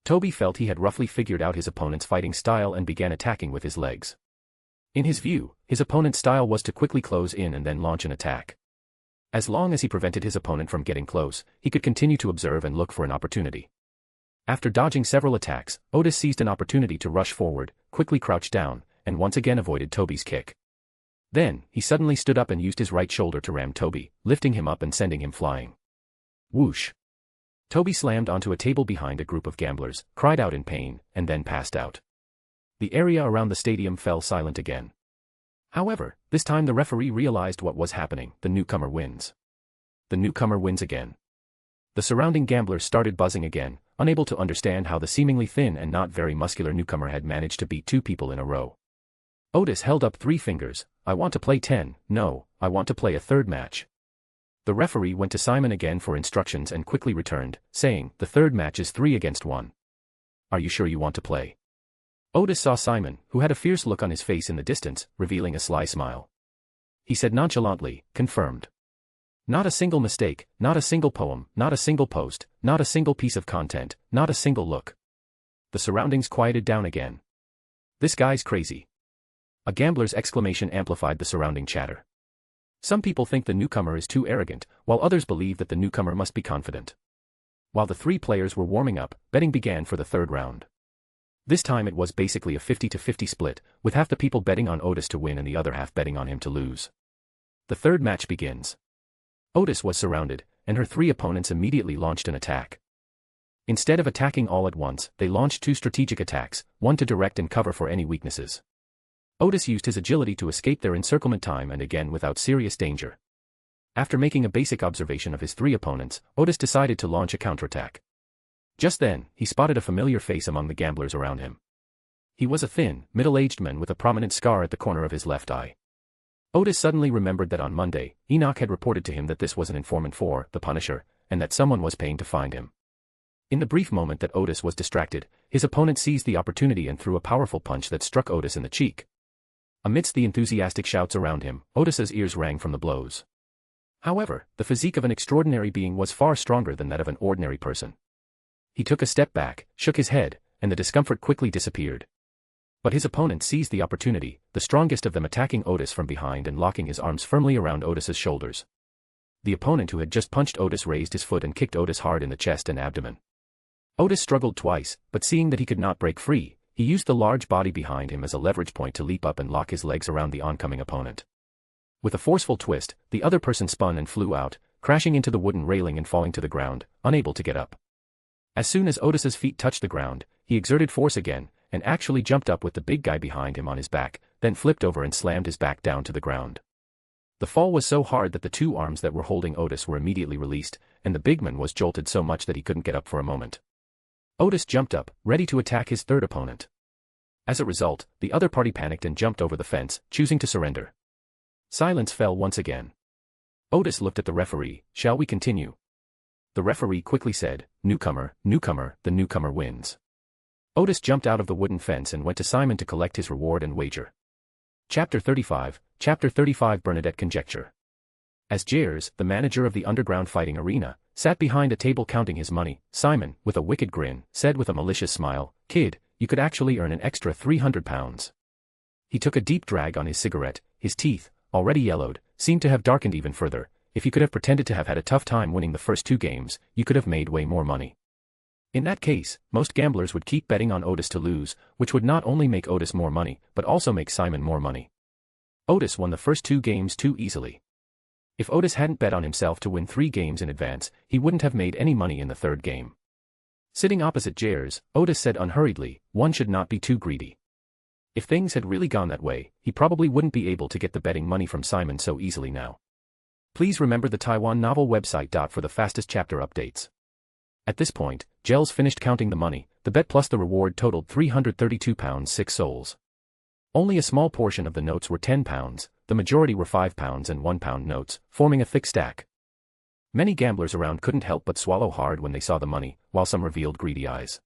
Toby felt he had roughly figured out his opponent's fighting style and began attacking with his legs. In his view, his opponent's style was to quickly close in and then launch an attack. As long as he prevented his opponent from getting close, he could continue to observe and look for an opportunity. After dodging several attacks, Otis seized an opportunity to rush forward, quickly crouched down, and once again avoided Toby's kick. Then, he suddenly stood up and used his right shoulder to ram Toby, lifting him up and sending him flying. Whoosh! Toby slammed onto a table behind a group of gamblers, cried out in pain, and then passed out. The area around the stadium fell silent again. However, this time the referee realized what was happening. The newcomer wins. The newcomer wins again. The surrounding gamblers started buzzing again, unable to understand how the seemingly thin and not very muscular newcomer had managed to beat two people in a row. Otis held up 3 fingers. I want to play 10, no, I want to play a third match. The referee went to Simon again for instructions and quickly returned, saying, the third match is 3 against 1. Are you sure you want to play? Otis saw Simon, who had a fierce look on his face in the distance, revealing a sly smile. He said nonchalantly, confirmed. Not a single mistake, not a single poem, not a single post, not a single piece of content, not a single look. The surroundings quieted down again. This guy's crazy. A gambler's exclamation amplified the surrounding chatter. Some people think the newcomer is too arrogant, while others believe that the newcomer must be confident. While the 3 players were warming up, betting began for the third round. This time it was basically a 50-50 split, with half the people betting on Otis to win and the other half betting on him to lose. The third match begins. Otis was surrounded, and her 3 opponents immediately launched an attack. Instead of attacking all at once, they launched 2 strategic attacks, one to direct and cover for any weaknesses. Otis used his agility to escape their encirclement time and again without serious danger. After making a basic observation of his 3 opponents, Otis decided to launch a counterattack. Just then, he spotted a familiar face among the gamblers around him. He was a thin, middle-aged man with a prominent scar at the corner of his left eye. Otis suddenly remembered that on Monday, Enoch had reported to him that this was an informant for the Punisher, and that someone was paying to find him. In the brief moment that Otis was distracted, his opponent seized the opportunity and threw a powerful punch that struck Otis in the cheek. Amidst the enthusiastic shouts around him, Otis's ears rang from the blows. However, the physique of an extraordinary being was far stronger than that of an ordinary person. He took a step back, shook his head, and the discomfort quickly disappeared. But his opponent seized the opportunity, the strongest of them attacking Otis from behind and locking his arms firmly around Otis's shoulders. The opponent who had just punched Otis raised his foot and kicked Otis hard in the chest and abdomen. Otis struggled twice, but seeing that he could not break free, he used the large body behind him as a leverage point to leap up and lock his legs around the oncoming opponent. With a forceful twist, the other person spun and flew out, crashing into the wooden railing and falling to the ground, unable to get up. As soon as Otis's feet touched the ground, he exerted force again, and actually jumped up with the big guy behind him on his back, then flipped over and slammed his back down to the ground. The fall was so hard that the 2 arms that were holding Otis were immediately released, and the big man was jolted so much that he couldn't get up for a moment. Otis jumped up, ready to attack his third opponent. As a result, the other party panicked and jumped over the fence, choosing to surrender. Silence fell once again. Otis looked at the referee. Shall we continue? The referee quickly said, Newcomer, newcomer, the newcomer wins. Otis jumped out of the wooden fence and went to Simon to collect his reward and wager. Chapter 35, Bernadette Conjecture. As Jares, the manager of the underground fighting arena, sat behind a table counting his money, Simon, with a wicked grin, said with a malicious smile, Kid, you could actually earn an extra £300. He took a deep drag on his cigarette, his teeth, already yellowed, seemed to have darkened even further. If you could have pretended to have had a tough time winning the first 2 games, you could have made way more money. In that case, most gamblers would keep betting on Otis to lose, which would not only make Otis more money, but also make Simon more money. Otis won the first 2 games too easily. If Otis hadn't bet on himself to win 3 games in advance, he wouldn't have made any money in the 3rd game. Sitting opposite Jares, Otis said unhurriedly, one should not be too greedy. If things had really gone that way, he probably wouldn't be able to get the betting money from Simon so easily now. Please remember the Taiwan novel website. For the fastest chapter updates. At this point, Gels finished counting the money. The bet plus the reward totaled £332 6 sols. Only a small portion of the notes were £10, the majority were £5 and £1 notes, forming a thick stack. Many gamblers around couldn't help but swallow hard when they saw the money, while some revealed greedy eyes.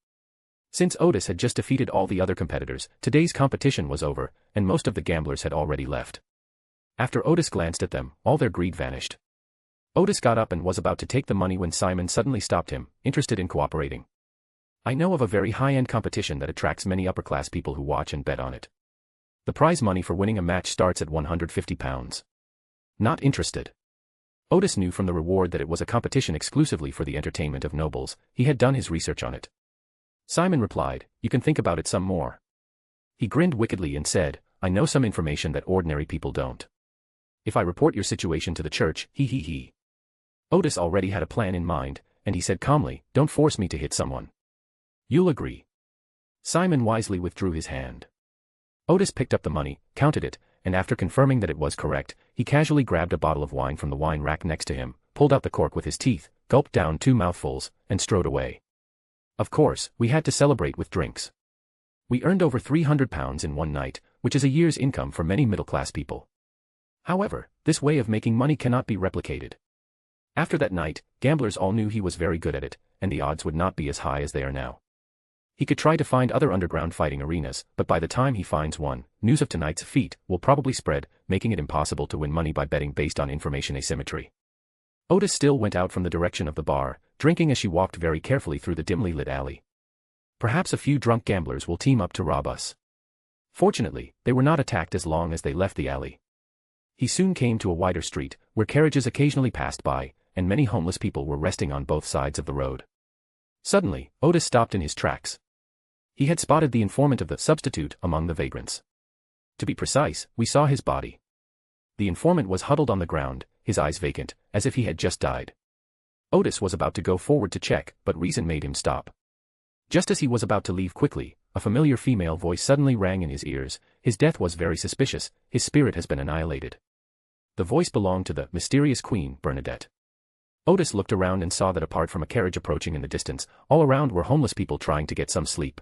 Since Otis had just defeated all the other competitors, today's competition was over, and most of the gamblers had already left. After Otis glanced at them, all their greed vanished. Otis got up and was about to take the money when Simon suddenly stopped him, interested in cooperating. I know of a very high-end competition that attracts many upper-class people who watch and bet on it. The prize money for winning a match starts at £150. Not interested. Otis knew from the reward that it was a competition exclusively for the entertainment of nobles. He had done his research on it. Simon replied, you can think about it some more. He grinned wickedly and said, I know some information that ordinary people don't. If I report your situation to the church, he. Otis already had a plan in mind, and he said calmly, don't force me to hit someone. You'll agree. Simon wisely withdrew his hand. Otis picked up the money, counted it, and after confirming that it was correct, he casually grabbed a bottle of wine from the wine rack next to him, pulled out the cork with his teeth, gulped down 2 mouthfuls, and strode away. Of course, we had to celebrate with drinks. We earned over £300 in one night, which is a year's income for many middle-class people. However, this way of making money cannot be replicated. After that night, gamblers all knew he was very good at it, and the odds would not be as high as they are now. He could try to find other underground fighting arenas, but by the time he finds one, news of tonight's feat will probably spread, making it impossible to win money by betting based on information asymmetry. Otis still went out from the direction of the bar, drinking as she walked very carefully through the dimly lit alley. Perhaps a few drunk gamblers will team up to rob us. Fortunately, they were not attacked as long as they left the alley. He soon came to a wider street, where carriages occasionally passed by, and many homeless people were resting on both sides of the road. Suddenly, Otis stopped in his tracks. He had spotted the informant of the substitute among the vagrants. To be precise, we saw his body. The informant was huddled on the ground, his eyes vacant, as if he had just died. Otis was about to go forward to check, but reason made him stop. Just as he was about to leave quickly, a familiar female voice suddenly rang in his ears. His death was very suspicious, his spirit has been annihilated. The voice belonged to the mysterious queen, Bernadette. Otis looked around and saw that apart from a carriage approaching in the distance, all around were homeless people trying to get some sleep.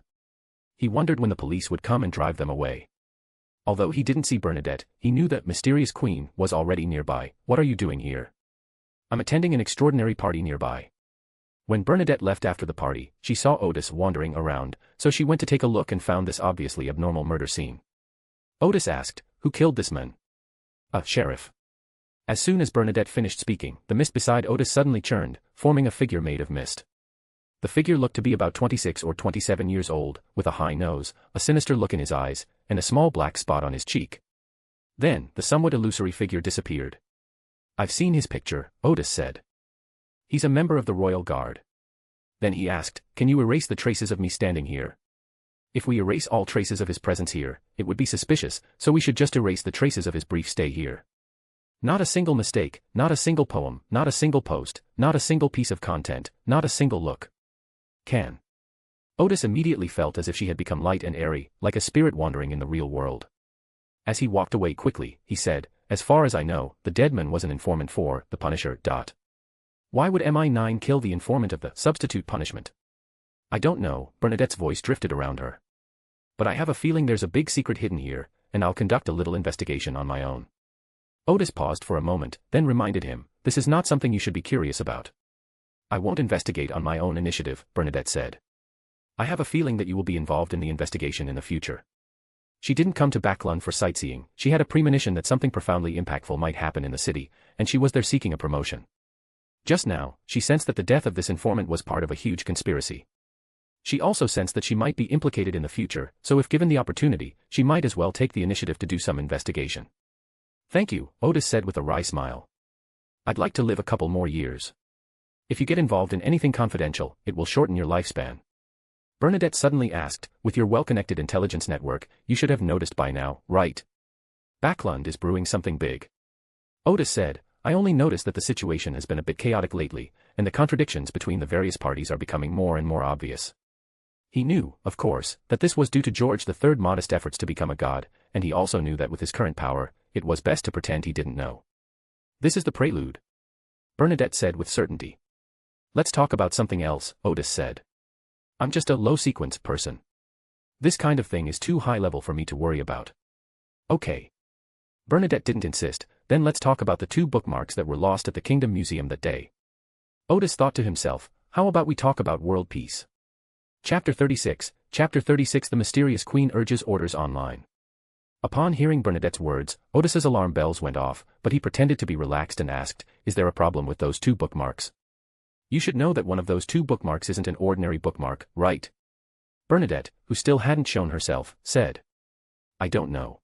He wondered when the police would come and drive them away. Although he didn't see Bernadette, he knew that mysterious queen was already nearby. What are you doing here? I'm attending an extraordinary party nearby. When Bernadette left after the party, she saw Otis wandering around, so she went to take a look and found this obviously abnormal murder scene. Otis asked, "Who killed this man?" "A sheriff." As soon as Bernadette finished speaking, the mist beside Otis suddenly churned, forming a figure made of mist. The figure looked to be about 26 or 27 years old, with a high nose, a sinister look in his eyes, and a small black spot on his cheek. Then, the somewhat illusory figure disappeared. "I've seen his picture," Otis said. "He's a member of the Royal Guard." Then he asked, "Can you erase the traces of me standing here?" "If we erase all traces of his presence here, it would be suspicious, so we should just erase the traces of his brief stay here. Not a single mistake, not a single poem, not a single post, not a single piece of content, not a single look. Can." Otis immediately felt as if she had become light and airy, like a spirit wandering in the real world. As he walked away quickly, he said, "As far as I know, the dead man was an informant for the Punisher. Why would MI9 kill the informant of the substitute punishment?" "I don't know," Bernadette's voice drifted around her. "But I have a feeling there's a big secret hidden here, and I'll conduct a little investigation on my own." Otis paused for a moment, then reminded him, "This is not something you should be curious about." "I won't investigate on my own initiative," Bernadette said. "I have a feeling that you will be involved in the investigation in the future." She didn't come to Backland for sightseeing, she had a premonition that something profoundly impactful might happen in the city, and she was there seeking a promotion. Just now, she sensed that the death of this informant was part of a huge conspiracy. She also sensed that she might be implicated in the future, so if given the opportunity, she might as well take the initiative to do some investigation. "Thank you," Otis said with a wry smile. "I'd like to live a couple more years. If you get involved in anything confidential, it will shorten your lifespan." Bernadette suddenly asked, "With your well-connected intelligence network, you should have noticed by now, right? Backland is brewing something big." Otis said, "I only noticed that the situation has been a bit chaotic lately, and the contradictions between the various parties are becoming more and more obvious." He knew, of course, that this was due to George III's modest efforts to become a god, and he also knew that with his current power, it was best to pretend he didn't know. "This is the prelude," Bernadette said with certainty. "Let's talk about something else," Otis said. "I'm just a low-sequence person. This kind of thing is too high-level for me to worry about." "Okay." Bernadette didn't insist, "Then let's talk about the 2 bookmarks that were lost at the Kingdom Museum that day." Otis thought to himself, "How about we talk about world peace?" Chapter 36, The Mysterious Queen Urges Orders Online. Upon hearing Bernadette's words, Otis's alarm bells went off, but he pretended to be relaxed and asked, "Is there a problem with those 2 bookmarks? You should know that one of those 2 bookmarks isn't an ordinary bookmark, right?" Bernadette, who still hadn't shown herself, said, "I don't know."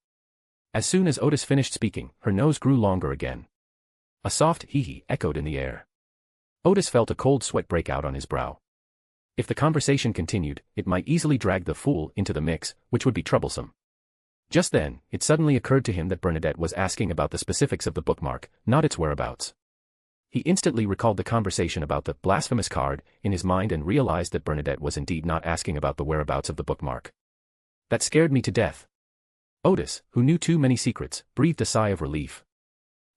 As soon as Otis finished speaking, her nose grew longer again. A soft hee-hee echoed in the air. Otis felt a cold sweat break out on his brow. If the conversation continued, it might easily drag the fool into the mix, which would be troublesome. Just then, it suddenly occurred to him that Bernadette was asking about the specifics of the bookmark, not its whereabouts. He instantly recalled the conversation about the blasphemous card in his mind and realized that Bernadette was indeed not asking about the whereabouts of the bookmark. That scared me to death. Otis, who knew too many secrets, breathed a sigh of relief.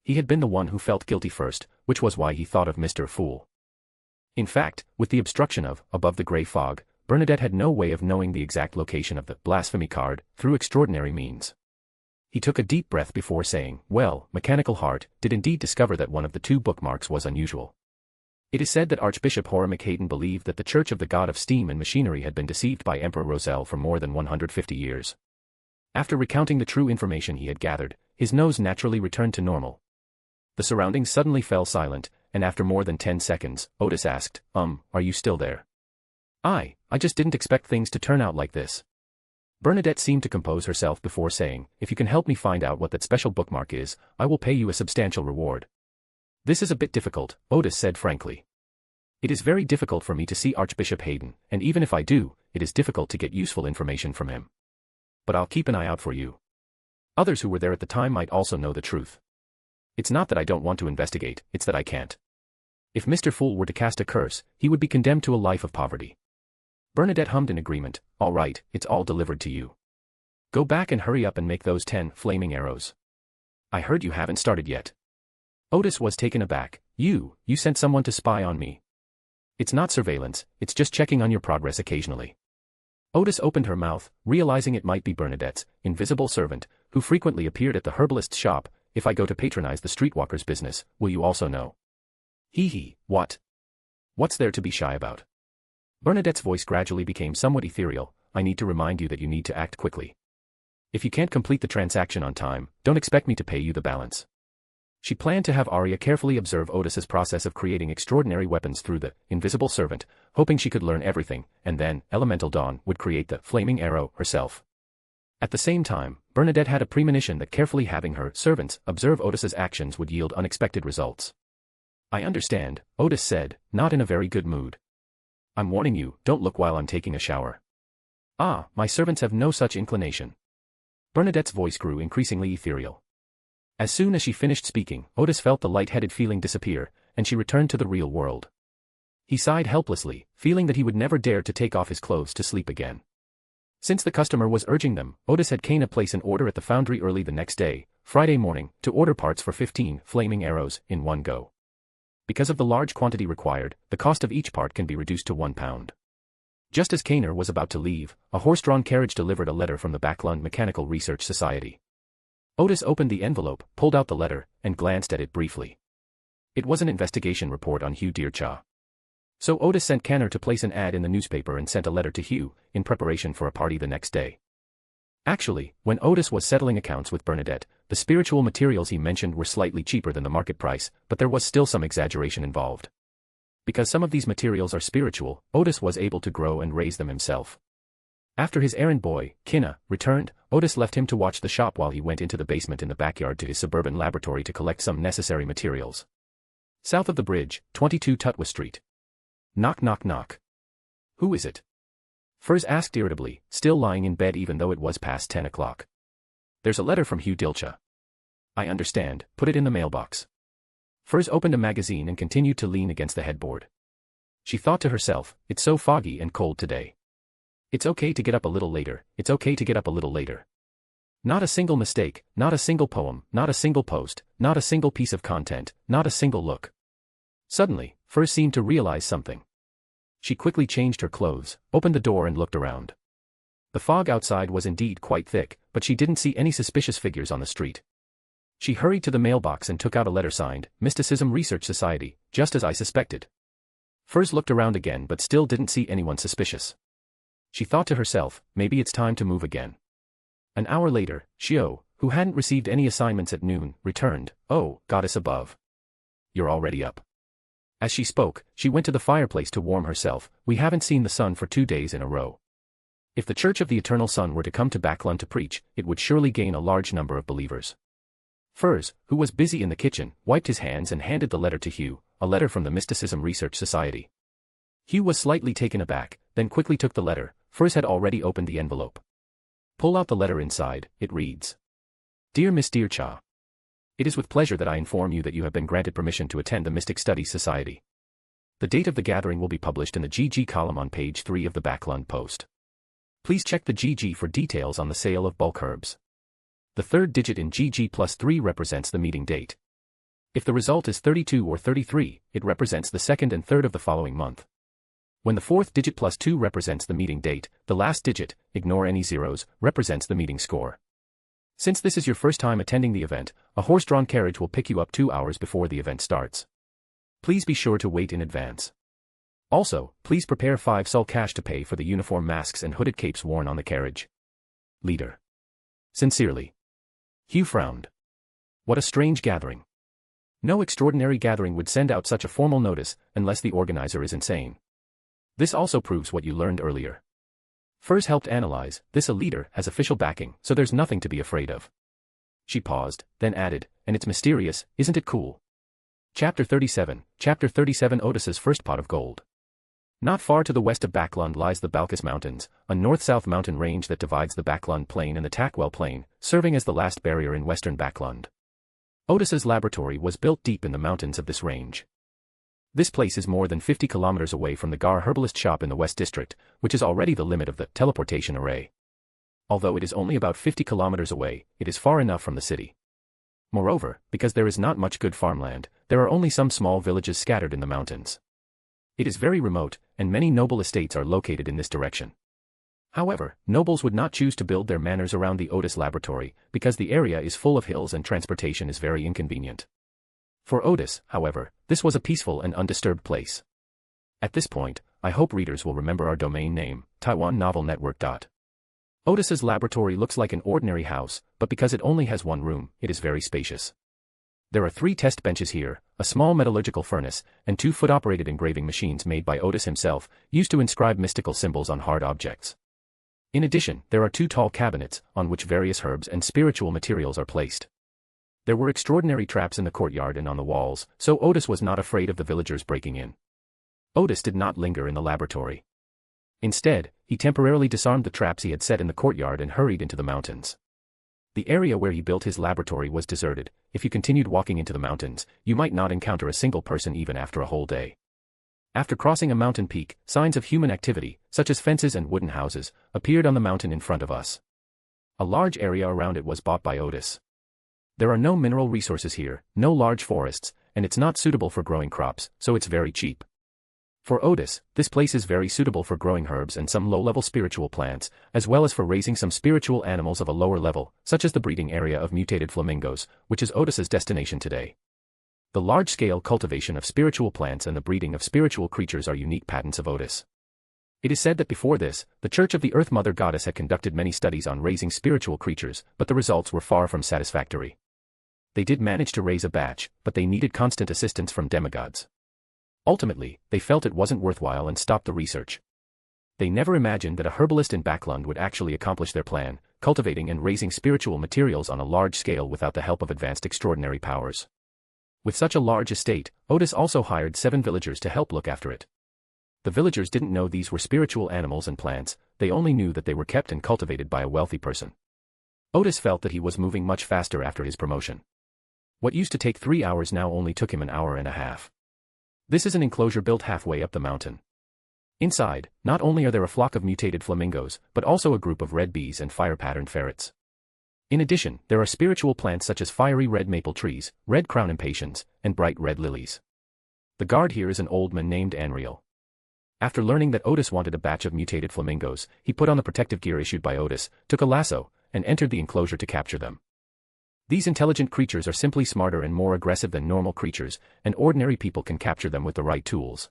He had been the one who felt guilty first, which was why he thought of Mr. Fool. In fact, with the obstruction of, above the grey fog, Bernadette had no way of knowing the exact location of the blasphemy card, through extraordinary means. He took a deep breath before saying, well, Mechanical Heart did indeed discover that one of the two bookmarks was unusual. It is said that Archbishop Hermit believed that the Church of the God of Steam and Machinery had been deceived by Emperor Roselle for more than 150 years. After recounting the true information he had gathered, his nose naturally returned to normal. The surroundings suddenly fell silent, and after more than 10 seconds, Otis asked, are you still there? I just didn't expect things to turn out like this. Bernadette seemed to compose herself before saying, if you can help me find out what that special bookmark is, I will pay you a substantial reward. This is a bit difficult, Otis said frankly. It is very difficult for me to see Archbishop Hayden, and even if I do, it is difficult to get useful information from him. But I'll keep an eye out for you. Others who were there at the time might also know the truth. It's not that I don't want to investigate, it's that I can't. If Mr. Fool were to cast a curse, he would be condemned to a life of poverty. Bernadette hummed in agreement, all right, it's all delivered to you. Go back and hurry up and make those 10 flaming arrows. I heard you haven't started yet. Otis was taken aback. You sent someone to spy on me. It's not surveillance, it's just checking on your progress occasionally. Otis opened her mouth, realizing it might be Bernadette's invisible servant, who frequently appeared at the herbalist's shop. If I go to patronize the streetwalker's business, will you also know? What? What's there to be shy about? Bernadette's voice gradually became somewhat ethereal. I need to remind you that you need to act quickly. If you can't complete the transaction on time, don't expect me to pay you the balance. She planned to have Arya carefully observe Otis's process of creating extraordinary weapons through the invisible servant, hoping she could learn everything, and then Elemental Dawn would create the flaming arrow herself. At the same time, Bernadette had a premonition that carefully having her servants observe Otis's actions would yield unexpected results. I understand, Otis said, not in a very good mood. I'm warning you, don't look while I'm taking a shower. My servants have no such inclination. Bernadette's voice grew increasingly ethereal. As soon as she finished speaking, Otis felt the light-headed feeling disappear, and she returned to the real world. He sighed helplessly, feeling that he would never dare to take off his clothes to sleep again. Since the customer was urging them, Otis had Kana place an order at the foundry early the next day, Friday morning, to order parts for 15 flaming arrows in one go. Because of the large quantity required, the cost of each part can be reduced to £1. Just as Kana was about to leave, a horse-drawn carriage delivered a letter from the Backland Mechanical Research Society. Otis opened the envelope, pulled out the letter, and glanced at it briefly. It was an investigation report on Hugh Deercha. So Otis sent Kana to place an ad in the newspaper and sent a letter to Hugh, in preparation for a party the next day. Actually, when Otis was settling accounts with Bernadette, the spiritual materials he mentioned were slightly cheaper than the market price, but there was still some exaggeration involved. Because some of these materials are spiritual, Otis was able to grow and raise them himself. After his errand boy, Kana, returned, Otis left him to watch the shop while he went into the basement in the backyard to his suburban laboratory to collect some necessary materials. South of the bridge, 22 Tutwa Street. Knock knock knock. Who is it? Furs asked irritably, still lying in bed even though it was past 10 o'clock. There's a letter from Hugh Deercha. I understand, put it in the mailbox. Furs opened a magazine and continued to lean against the headboard. She thought to herself, it's so foggy and cold today. It's okay to get up a little later, it's okay to get up a little later. Not a single mistake, not a single poem, not a single post, not a single piece of content, not a single look. Suddenly, Furs seemed to realize something. She quickly changed her clothes, opened the door and looked around. The fog outside was indeed quite thick, but she didn't see any suspicious figures on the street. She hurried to the mailbox and took out a letter signed, Mysticism Research Society, just as I suspected. Furs looked around again but still didn't see anyone suspicious. She thought to herself, maybe it's time to move again. An hour later, Shio, who hadn't received any assignments at noon, returned. Oh, goddess above. You're already up. As she spoke, she went to the fireplace to warm herself. We haven't seen the sun for 2 days in a row. If the Church of the Eternal Sun were to come to Backland to preach, it would surely gain a large number of believers. Furs, who was busy in the kitchen, wiped his hands and handed the letter to Hugh, a letter from the Mysticism Research Society. Hugh was slightly taken aback, then quickly took the letter. Furs had already opened the envelope. Pull out the letter inside, it reads. Dear Miss Deercha. It is with pleasure that I inform you that you have been granted permission to attend the Mystic Studies Society. The date of the gathering will be published in the GG column on page 3 of the Backland Post. Please check the GG for details on the sale of bulk herbs. The third digit in GG+3 represents the meeting date. If the result is 32 or 33, it represents the second and third of the following month. When the fourth digit plus 2 represents the meeting date, the last digit, ignore any zeros, represents the meeting score. Since this is your first time attending the event, a horse-drawn carriage will pick you up 2 hours before the event starts. Please be sure to wait in advance. Also, please prepare 5 sol cash to pay for the uniform masks and hooded capes worn on the carriage. Leader. Sincerely. Hugh frowned. What a strange gathering. No extraordinary gathering would send out such a formal notice, unless the organizer is insane. This also proves what you learned earlier. Furs helped analyze, this a leader has official backing, so there's nothing to be afraid of. She paused, then added, and it's mysterious, isn't it cool? Chapter 37, Otis's first pot of gold. Not far to the west of Backland lies the Balkis Mountains, a north-south mountain range that divides the Backland Plain and the Tackwell Plain, serving as the last barrier in western Backland. Otis's laboratory was built deep in the mountains of this range. This place is more than 50 kilometers away from the Gar herbalist shop in the West District, which is already the limit of the teleportation array. Although it is only about 50 kilometers away, it is far enough from the city. Moreover, because there is not much good farmland, there are only some small villages scattered in the mountains. It is very remote, and many noble estates are located in this direction. However, nobles would not choose to build their manors around the Otis laboratory, because the area is full of hills and transportation is very inconvenient. For Otis, however, this was a peaceful and undisturbed place. At this point, I hope readers will remember our domain name, TaiwanNovelNetwork. Otis's laboratory looks like an ordinary house, but because it only has one room, it is very spacious. There are 3 test benches here, a small metallurgical furnace, and 2 foot-operated engraving machines made by Otis himself, used to inscribe mystical symbols on hard objects. In addition, there are 2 tall cabinets, on which various herbs and spiritual materials are placed. There were extraordinary traps in the courtyard and on the walls, so Otis was not afraid of the villagers breaking in. Otis did not linger in the laboratory. Instead, he temporarily disarmed the traps he had set in the courtyard and hurried into the mountains. The area where he built his laboratory was deserted. If you continued walking into the mountains, you might not encounter a single person even after a whole day. After crossing a mountain peak, signs of human activity, such as fences and wooden houses, appeared on the mountain in front of us. A large area around it was bought by Otis. There are no mineral resources here, no large forests, and it's not suitable for growing crops, so it's very cheap. For Otis, this place is very suitable for growing herbs and some low-level spiritual plants, as well as for raising some spiritual animals of a lower level, such as the breeding area of mutated flamingos, which is Otis's destination today. The large-scale cultivation of spiritual plants and the breeding of spiritual creatures are unique patents of Otis. It is said that before this, the Church of the Earth Mother Goddess had conducted many studies on raising spiritual creatures, but the results were far from satisfactory. They did manage to raise a batch, but they needed constant assistance from demigods. Ultimately, they felt it wasn't worthwhile and stopped the research. They never imagined that a herbalist in Backland would actually accomplish their plan, cultivating and raising spiritual materials on a large scale without the help of advanced extraordinary powers. With such a large estate, Otis also hired 7 villagers to help look after it. The villagers didn't know these were spiritual animals and plants, they only knew that they were kept and cultivated by a wealthy person. Otis felt that he was moving much faster after his promotion. What used to take 3 hours now only took him an hour and a half. This is an enclosure built halfway up the mountain. Inside, not only are there a flock of mutated flamingos, but also a group of red bees and fire-patterned ferrets. In addition, there are spiritual plants such as fiery red maple trees, red crown impatiens, and bright red lilies. The guard here is an old man named Anriel. After learning that Otis wanted a batch of mutated flamingos, he put on the protective gear issued by Otis, took a lasso, and entered the enclosure to capture them. These intelligent creatures are simply smarter and more aggressive than normal creatures, and ordinary people can capture them with the right tools.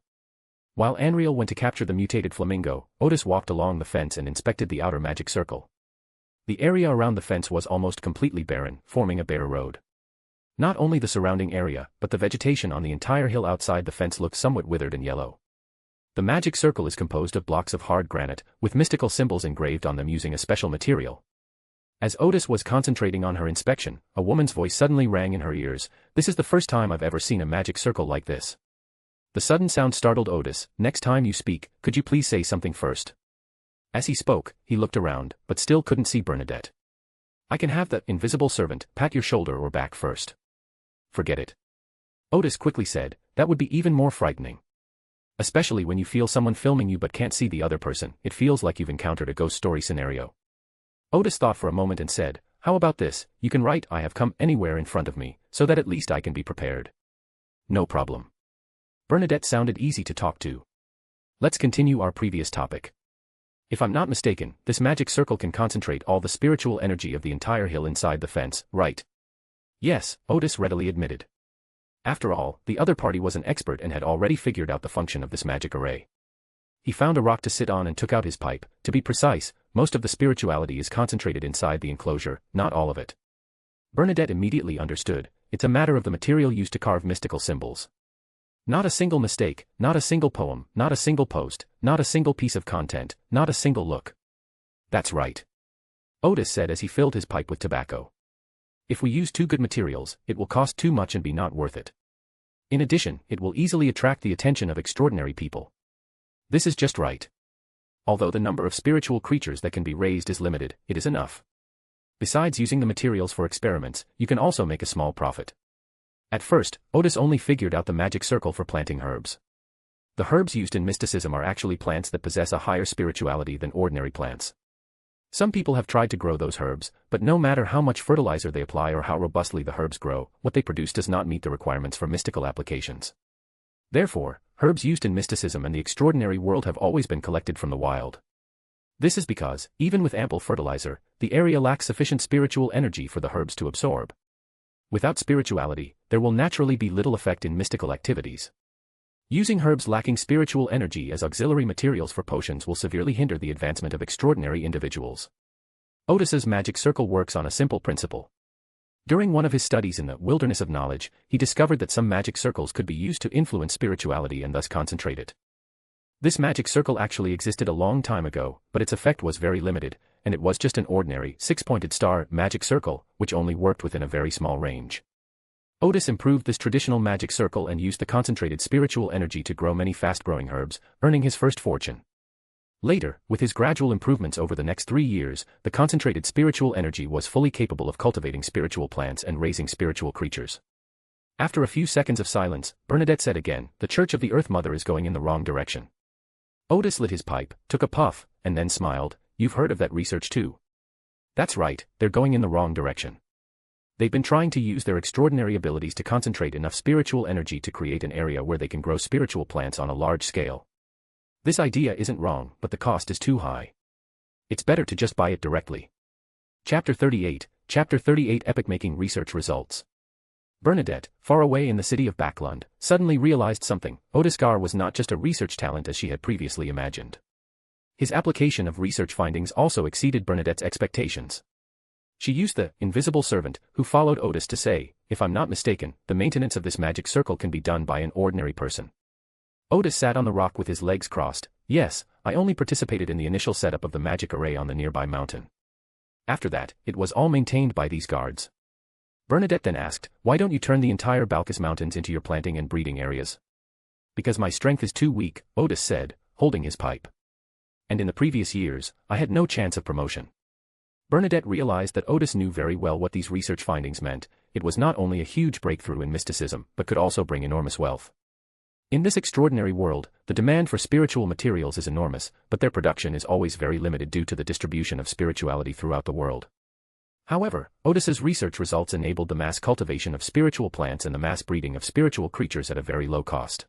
While Anriel went to capture the mutated flamingo, Otis walked along the fence and inspected the outer magic circle. The area around the fence was almost completely barren, forming a bare road. Not only the surrounding area, but the vegetation on the entire hill outside the fence looked somewhat withered and yellow. The magic circle is composed of blocks of hard granite, with mystical symbols engraved on them using a special material. As Otis was concentrating on her inspection, a woman's voice suddenly rang in her ears. "This is the first time I've ever seen a magic circle like this." The sudden sound startled Otis. "Next time you speak, could you please say something first?" As he spoke, he looked around, but still couldn't see Bernadette. "I can have the invisible servant pat your shoulder or back first." "Forget it," Otis quickly said. "That would be even more frightening. Especially when you feel someone filming you but can't see the other person, it feels like you've encountered a ghost story scenario." Otis thought for a moment and said, how about this, you can write I have come anywhere in front of me, so that at least I can be prepared. No problem. Bernadette sounded easy to talk to. Let's continue our previous topic. If I'm not mistaken, this magic circle can concentrate all the spiritual energy of the entire hill inside the fence, right? Yes, Otis readily admitted. After all, the other party was an expert and had already figured out the function of this magic array. He found a rock to sit on and took out his pipe. To be precise, most of the spirituality is concentrated inside the enclosure, not all of it. Bernadette immediately understood, it's a matter of the material used to carve mystical symbols. Not a single mistake, not a single poem, not a single post, not a single piece of content, not a single look. That's right. Otis said as he filled his pipe with tobacco. If we use too good materials, it will cost too much and be not worth it. In addition, it will easily attract the attention of extraordinary people. This is just right. Although the number of spiritual creatures that can be raised is limited, it is enough. Besides using the materials for experiments, you can also make a small profit. At first, Otis only figured out the magic circle for planting herbs. The herbs used in mysticism are actually plants that possess a higher spirituality than ordinary plants. Some people have tried to grow those herbs, but no matter how much fertilizer they apply or how robustly the herbs grow, what they produce does not meet the requirements for mystical applications. Therefore, herbs used in mysticism and the extraordinary world have always been collected from the wild. This is because, even with ample fertilizer, the area lacks sufficient spiritual energy for the herbs to absorb. Without spirituality, there will naturally be little effect in mystical activities. Using herbs lacking spiritual energy as auxiliary materials for potions will severely hinder the advancement of extraordinary individuals. Otis's magic circle works on a simple principle. During one of his studies in the wilderness of knowledge, he discovered that some magic circles could be used to influence spirituality and thus concentrate it. This magic circle actually existed a long time ago, but its effect was very limited, and it was just an ordinary, six-pointed star magic circle, which only worked within a very small range. Otis improved this traditional magic circle and used the concentrated spiritual energy to grow many fast-growing herbs, earning his first fortune. Later, with his gradual improvements over the next 3 years, the concentrated spiritual energy was fully capable of cultivating spiritual plants and raising spiritual creatures. After a few seconds of silence, Bernadette said again, "The Church of the Earth Mother is going in the wrong direction." Otis lit his pipe, took a puff, and then smiled. "You've heard of that research too?" "That's right, they're going in the wrong direction. They've been trying to use their extraordinary abilities to concentrate enough spiritual energy to create an area where they can grow spiritual plants on a large scale. This idea isn't wrong, but the cost is too high. It's better to just buy it directly." Chapter 38 Epicmaking Research Results. Bernadette, far away in the city of Backland, suddenly realized something. Odis Gard was not just a research talent as she had previously imagined. His application of research findings also exceeded Bernadette's expectations. She used the invisible servant who followed Otis to say, "If I'm not mistaken, the maintenance of this magic circle can be done by an ordinary person." Otis sat on the rock with his legs crossed. "Yes, I only participated in the initial setup of the magic array on the nearby mountain. After that, it was all maintained by these guards." Bernadette then asked, "Why don't you turn the entire Balkis Mountains into your planting and breeding areas?" "Because my strength is too weak," Otis said, holding his pipe. "And in the previous years, I had no chance of promotion." Bernadette realized that Otis knew very well what these research findings meant. It was not only a huge breakthrough in mysticism, but could also bring enormous wealth. In this extraordinary world, the demand for spiritual materials is enormous, but their production is always very limited due to the distribution of spirituality throughout the world. However, Otis's research results enabled the mass cultivation of spiritual plants and the mass breeding of spiritual creatures at a very low cost.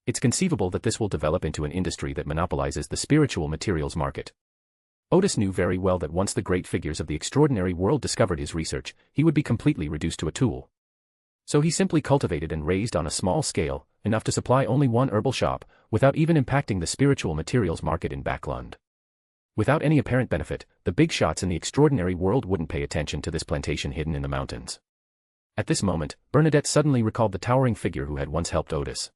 It's conceivable that this will develop into an industry that monopolizes the spiritual materials market. Otis knew very well that once the great figures of the extraordinary world discovered his research, he would be completely reduced to a tool. So he simply cultivated and raised on a small scale, enough to supply only one herbal shop, without even impacting the spiritual materials market in Backland. Without any apparent benefit, the big shots in the extraordinary world wouldn't pay attention to this plantation hidden in the mountains. At this moment, Bernadette suddenly recalled the towering figure who had once helped Otis.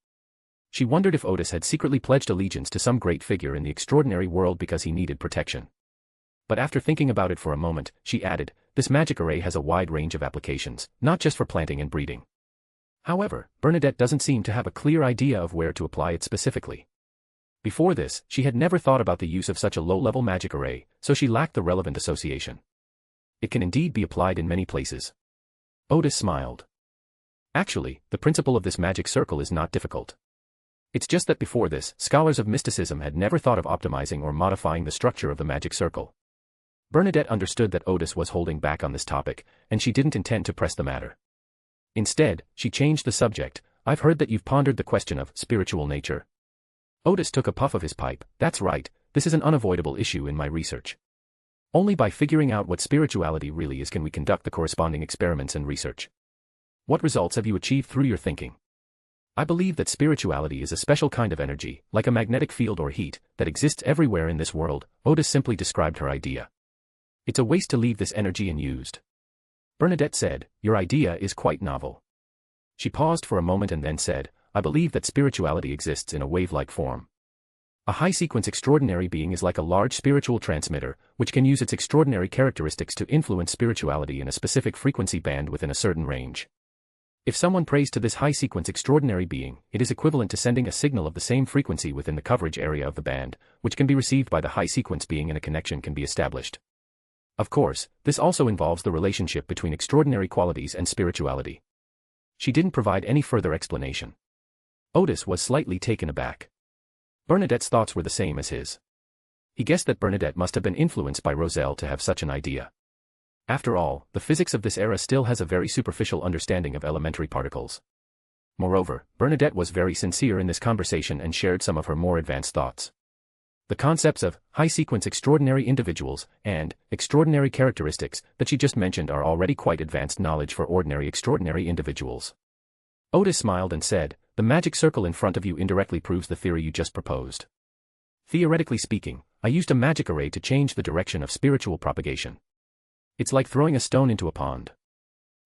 She wondered if Otis had secretly pledged allegiance to some great figure in the extraordinary world because he needed protection. But after thinking about it for a moment, she added, "This magic array has a wide range of applications, not just for planting and breeding." However, Bernadette doesn't seem to have a clear idea of where to apply it specifically. Before this, she had never thought about the use of such a low-level magic array, so she lacked the relevant association. It can indeed be applied in many places. Otis smiled. Actually, the principle of this magic circle is not difficult. It's just that before this, scholars of mysticism had never thought of optimizing or modifying the structure of the magic circle. Bernadette understood that Otis was holding back on this topic, and she didn't intend to press the matter. Instead, she changed the subject. I've heard that you've pondered the question of spiritual nature. Otis took a puff of his pipe. That's right, this is an unavoidable issue in my research. Only by figuring out what spirituality really is can we conduct the corresponding experiments and research. What results have you achieved through your thinking? I believe that spirituality is a special kind of energy, like a magnetic field or heat, that exists everywhere in this world. Otis simply described her idea. It's a waste to leave this energy unused. Bernadette said, your idea is quite novel. She paused for a moment and then said, I believe that spirituality exists in a wave-like form. A high-sequence extraordinary being is like a large spiritual transmitter, which can use its extraordinary characteristics to influence spirituality in a specific frequency band within a certain range. If someone prays to this high-sequence extraordinary being, it is equivalent to sending a signal of the same frequency within the coverage area of the band, which can be received by the high-sequence being and a connection can be established. Of course, this also involves the relationship between extraordinary qualities and spirituality. She didn't provide any further explanation. Otis was slightly taken aback. Bernadette's thoughts were the same as his. He guessed that Bernadette must have been influenced by Roselle to have such an idea. After all, the physics of this era still has a very superficial understanding of elementary particles. Moreover, Bernadette was very sincere in this conversation and shared some of her more advanced thoughts. The concepts of high-sequence extraordinary individuals and extraordinary characteristics that she just mentioned are already quite advanced knowledge for ordinary extraordinary individuals. Otis smiled and said, the magic circle in front of you indirectly proves the theory you just proposed. Theoretically speaking, I used a magic array to change the direction of spiritual propagation. It's like throwing a stone into a pond.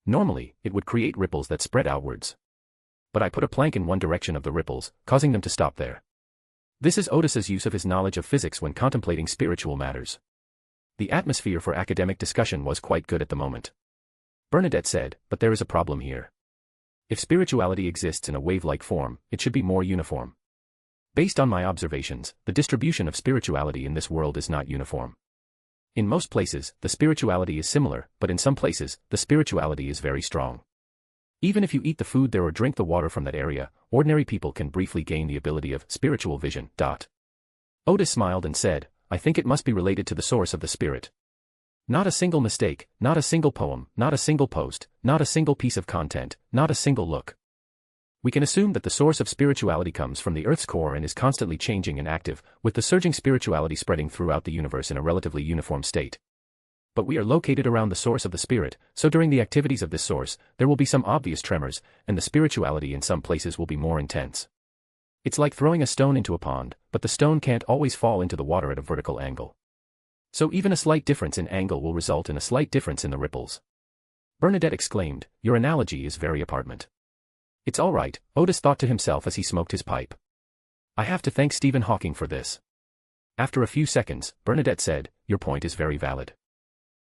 Normally, it would create ripples that spread outwards. But I put a plank in one direction of the ripples, causing them to stop there. This is Otis's use of his knowledge of physics when contemplating spiritual matters. The atmosphere for academic discussion was quite good at the moment. Bernadette said, but there is a problem here. If spirituality exists in a wave-like form, it should be more uniform. Based on my observations, the distribution of spirituality in this world is not uniform. In most places, the spirituality is similar, but in some places, the spirituality is very strong. Even if you eat the food there or drink the water from that area, ordinary people can briefly gain the ability of spiritual vision. Otis smiled and said, I think it must be related to the source of the spirit. Not a single mistake, not a single poem, not a single post, not a single piece of content, not a single look. We can assume that the source of spirituality comes from the Earth's core and is constantly changing and active, with the surging spirituality spreading throughout the universe in a relatively uniform state. But we are located around the source of the spirit, so during the activities of this source, there will be some obvious tremors, and the spirituality in some places will be more intense. It's like throwing a stone into a pond, but the stone can't always fall into the water at a vertical angle. So even a slight difference in angle will result in a slight difference in the ripples. Bernadette exclaimed, your analogy is very apartment. It's all right, Otis thought to himself as he smoked his pipe. I have to thank Stephen Hawking for this. After a few seconds, Bernadette said, your point is very valid.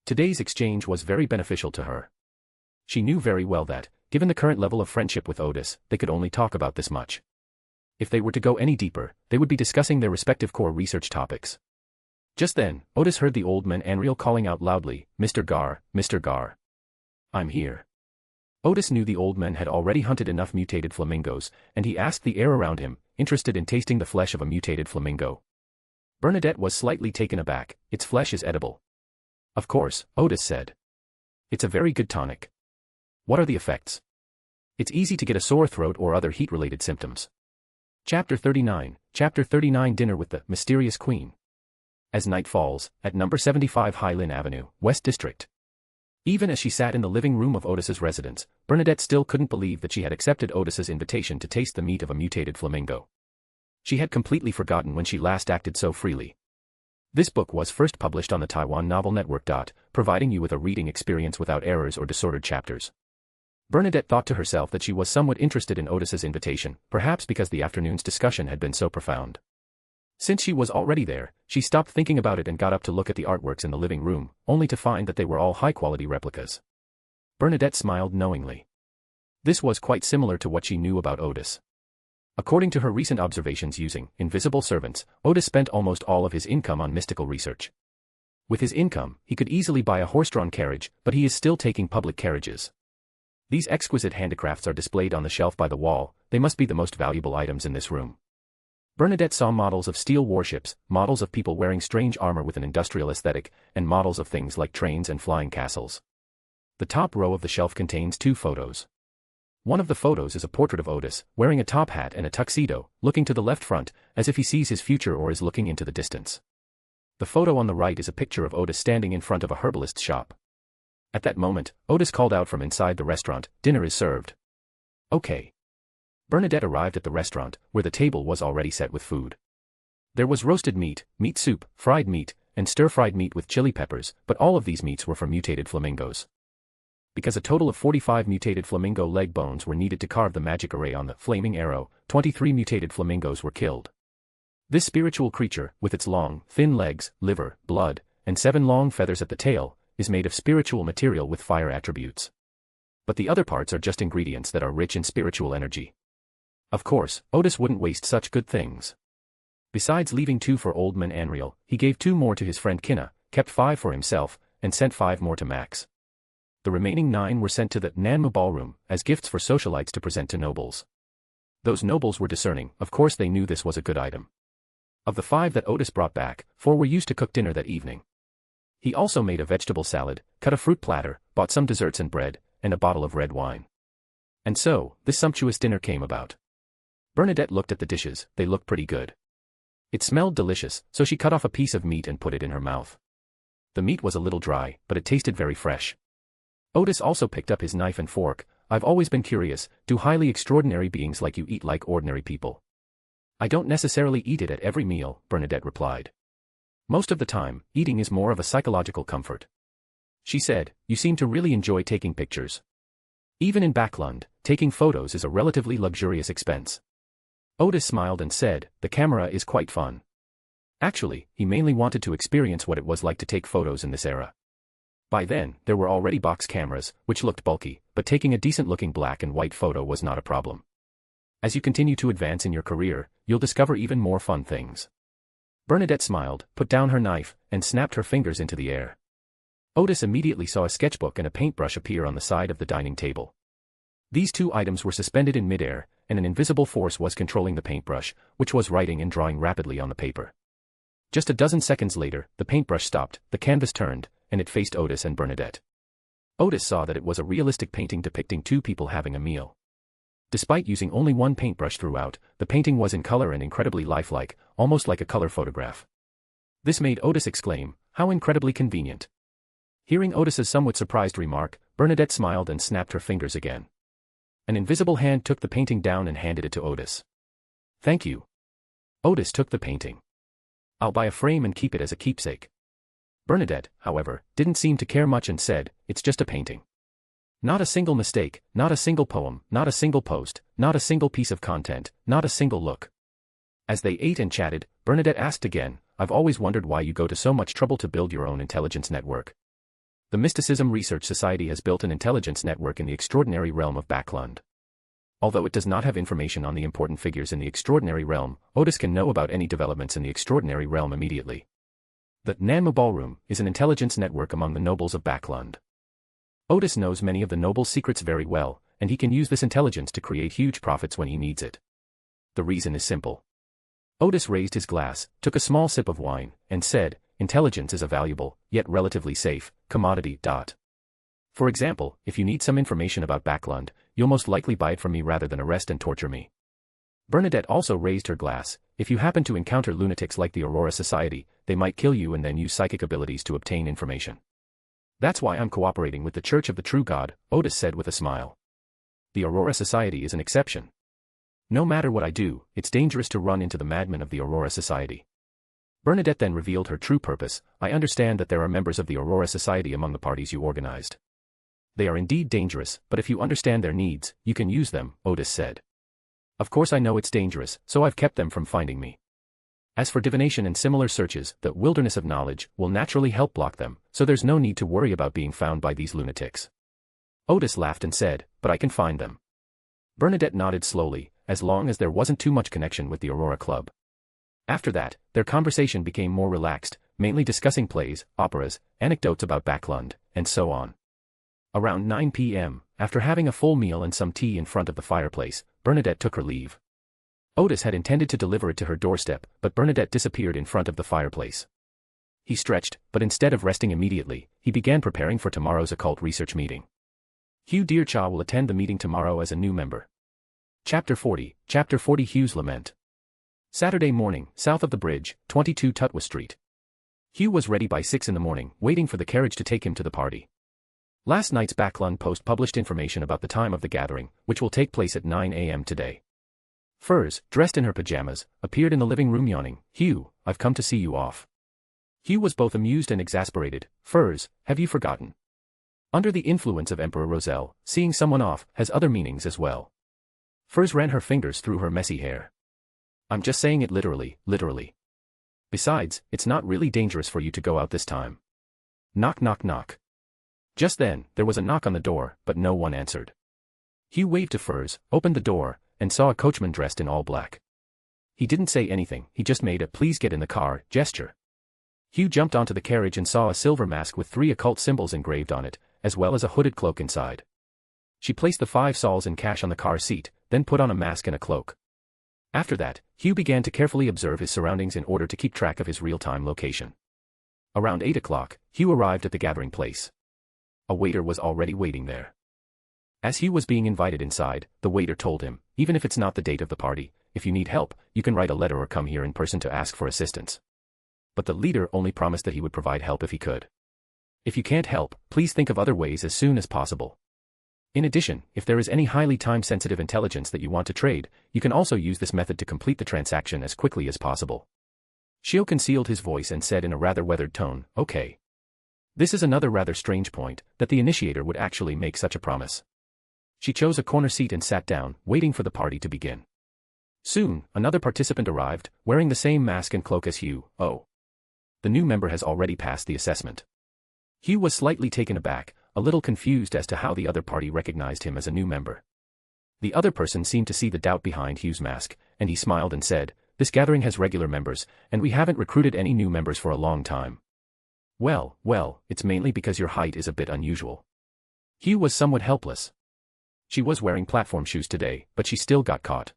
Today's exchange was very beneficial to her. She knew very well that, given the current level of friendship with Otis, they could only talk about this much. If they were to go any deeper, they would be discussing their respective core research topics. Just then, Otis heard the old man Anriel calling out loudly, Mr. Gar, Mr. Gar. I'm here. Otis knew the old man had already hunted enough mutated flamingos, and he asked the air around him, interested in tasting the flesh of a mutated flamingo. Bernadette was slightly taken aback, its flesh is edible. Of course, Otis said. It's a very good tonic. What are the effects? It's easy to get a sore throat or other heat-related symptoms. Chapter 39 Dinner with the Mysterious Queen. As night falls, at number 75 Highland Avenue, West District. Even as she sat in the living room of Otis's residence, Bernadette still couldn't believe that she had accepted Otis's invitation to taste the meat of a mutated flamingo. She had completely forgotten when she last acted so freely. This book was first published on the Taiwan Novel Network. Providing you with a reading experience without errors or disordered chapters. Bernadette thought to herself that she was somewhat interested in Otis's invitation, perhaps because the afternoon's discussion had been so profound. Since she was already there, she stopped thinking about it and got up to look at the artworks in the living room, only to find that they were all high-quality replicas. Bernadette smiled knowingly. This was quite similar to what she knew about Otis. According to her recent observations using invisible servants, Otis spent almost all of his income on mystical research. With his income, he could easily buy a horse-drawn carriage, but he is still taking public carriages. These exquisite handicrafts are displayed on the shelf by the wall, they must be the most valuable items in this room. Bernadette saw models of steel warships, models of people wearing strange armor with an industrial aesthetic, and models of things like trains and flying castles. The top row of the shelf contains 2 photos. One of the photos is a portrait of Otis, wearing a top hat and a tuxedo, looking to the left front, as if he sees his future or is looking into the distance. The photo on the right is a picture of Otis standing in front of a herbalist's shop. At that moment, Otis called out from inside the restaurant, "Dinner is served." Okay. Bernadette arrived at the restaurant, where the table was already set with food. There was roasted meat, meat soup, fried meat, and stir-fried meat with chili peppers, but all of these meats were from mutated flamingos. Because a total of 45 mutated flamingo leg bones were needed to carve the magic array on the flaming arrow, 23 mutated flamingos were killed. This spiritual creature, with its long, thin legs, liver, blood, and 7 long feathers at the tail, is made of spiritual material with fire attributes. But the other parts are just ingredients that are rich in spiritual energy. Of course, Otis wouldn't waste such good things. Besides leaving 2 for Old Man Anriel, he gave 2 more to his friend Kinna, kept 5 for himself, and sent 5 more to Max. The remaining 9 were sent to the Nanmu ballroom, as gifts for socialites to present to nobles. Those nobles were discerning, of course they knew this was a good item. Of the 5 that Otis brought back, 4 were used to cook dinner that evening. He also made a vegetable salad, cut a fruit platter, bought some desserts and bread, and a bottle of red wine. And so, this sumptuous dinner came about. Bernadette looked at the dishes, they looked pretty good. It smelled delicious, so she cut off a piece of meat and put it in her mouth. The meat was a little dry, but it tasted very fresh. Otis also picked up his knife and fork. "I've always been curious, do highly extraordinary beings like you eat like ordinary people?" "I don't necessarily eat it at every meal," Bernadette replied. "Most of the time, eating is more of a psychological comfort." She said, "You seem to really enjoy taking pictures. Even in Backland, taking photos is a relatively luxurious expense." Otis smiled and said, "The camera is quite fun." Actually, he mainly wanted to experience what it was like to take photos in this era. By then, there were already box cameras, which looked bulky, but taking a decent-looking black and white photo was not a problem. As you continue to advance in your career, you'll discover even more fun things. Bernadette smiled, put down her knife, and snapped her fingers into the air. Otis immediately saw a sketchbook and a paintbrush appear on the side of the dining table. These 2 items were suspended in midair, and an invisible force was controlling the paintbrush, which was writing and drawing rapidly on the paper. Just a dozen seconds later, the paintbrush stopped, the canvas turned, and it faced Otis and Bernadette. Otis saw that it was a realistic painting depicting 2 people having a meal. Despite using only 1 paintbrush throughout, the painting was in color and incredibly lifelike, almost like a color photograph. This made Otis exclaim, "How incredibly convenient." Hearing Otis's somewhat surprised remark, Bernadette smiled and snapped her fingers again. An invisible hand took the painting down and handed it to Otis. "Thank you." Otis took the painting. "I'll buy a frame and keep it as a keepsake." Bernadette, however, didn't seem to care much and said, "It's just a painting. Not a single mistake, not a single poem, not a single post, not a single piece of content, not a single look." As they ate and chatted, Bernadette asked again, "I've always wondered why you go to so much trouble to build your own intelligence network." The Mysticism Research Society has built an intelligence network in the extraordinary realm of Backland. Although it does not have information on the important figures in the extraordinary realm, Otis can know about any developments in the extraordinary realm immediately. The Nanmu Ballroom is an intelligence network among the nobles of Backland. Otis knows many of the nobles' secrets very well, and he can use this intelligence to create huge profits when he needs it. The reason is simple. Otis raised his glass, took a small sip of wine, and said, "Intelligence is a valuable, yet relatively safe, commodity. For example, if you need some information about Backland, you'll most likely buy it from me rather than arrest and torture me." Bernadette also raised her glass. "If you happen to encounter lunatics like the Aurora Society, they might kill you and then use psychic abilities to obtain information. That's why I'm cooperating with the Church of the True God," Otis said with a smile. "The Aurora Society is an exception. No matter what I do, it's dangerous to run into the madmen of the Aurora Society." Bernadette then revealed her true purpose. "I understand that there are members of the Aurora Society among the parties you organized. They are indeed dangerous, but if you understand their needs, you can use them," Otis said. "Of course I know it's dangerous, so I've kept them from finding me. As for divination and similar searches, the wilderness of knowledge will naturally help block them, so there's no need to worry about being found by these lunatics." Otis laughed and said, "But I can find them." Bernadette nodded slowly, as long as there wasn't too much connection with the Aurora Club. After that, their conversation became more relaxed, mainly discussing plays, operas, anecdotes about Backland, and so on. Around 9 p.m., after having a full meal and some tea in front of the fireplace, Bernadette took her leave. Otis had intended to deliver it to her doorstep, but Bernadette disappeared in front of the fireplace. He stretched, but instead of resting immediately, he began preparing for tomorrow's occult research meeting. Hugh Dearchaw will attend the meeting tomorrow as a new member. Chapter 40, Hugh's Lament. Saturday morning, south of the bridge, 22 Tutwa Street. Hugh was ready by 6 in the morning, waiting for the carriage to take him to the party. Last night's Backland Post published information about the time of the gathering, which will take place at 9 a.m. today. Furs, dressed in her pajamas, appeared in the living room yawning. "Hugh, I've come to see you off." Hugh was both amused and exasperated. "Furs, have you forgotten?" Under the influence of Emperor Roselle, seeing someone off has other meanings as well. Furs ran her fingers through her messy hair. "I'm just saying it literally. Besides, it's not really dangerous for you to go out this time." Knock knock knock. Just then, there was a knock on the door, but no one answered. Hugh waved to Furs, opened the door, and saw a coachman dressed in all black. He didn't say anything, he just made a "please get in the car" gesture. Hugh jumped onto the carriage and saw a silver mask with 3 occult symbols engraved on it, as well as a hooded cloak inside. She placed the 5 sols in cash on the car seat, then put on a mask and a cloak. After that, Hugh began to carefully observe his surroundings in order to keep track of his real-time location. Around 8 o'clock, Hugh arrived at the gathering place. A waiter was already waiting there. As Hugh was being invited inside, the waiter told him, "Even if it's not the date of the party, if you need help, you can write a letter or come here in person to ask for assistance." But the leader only promised that he would provide help if he could. "If you can't help, please think of other ways as soon as possible. In addition, if there is any highly time-sensitive intelligence that you want to trade, you can also use this method to complete the transaction as quickly as possible." Shio concealed his voice and said in a rather weathered tone, "Okay." This is another rather strange point, that the initiator would actually make such a promise. She chose a corner seat and sat down, waiting for the party to begin. Soon, another participant arrived, wearing the same mask and cloak as Hugh. "Oh. The new member has already passed the assessment." Hugh was slightly taken aback, a little confused as to how the other party recognized him as a new member. The other person seemed to see the doubt behind Hugh's mask, and he smiled and said, "This gathering has regular members, and we haven't recruited any new members for a long time." Well, it's mainly because your height is a bit unusual." Hugh was somewhat helpless. She was wearing platform shoes today, but she still got caught.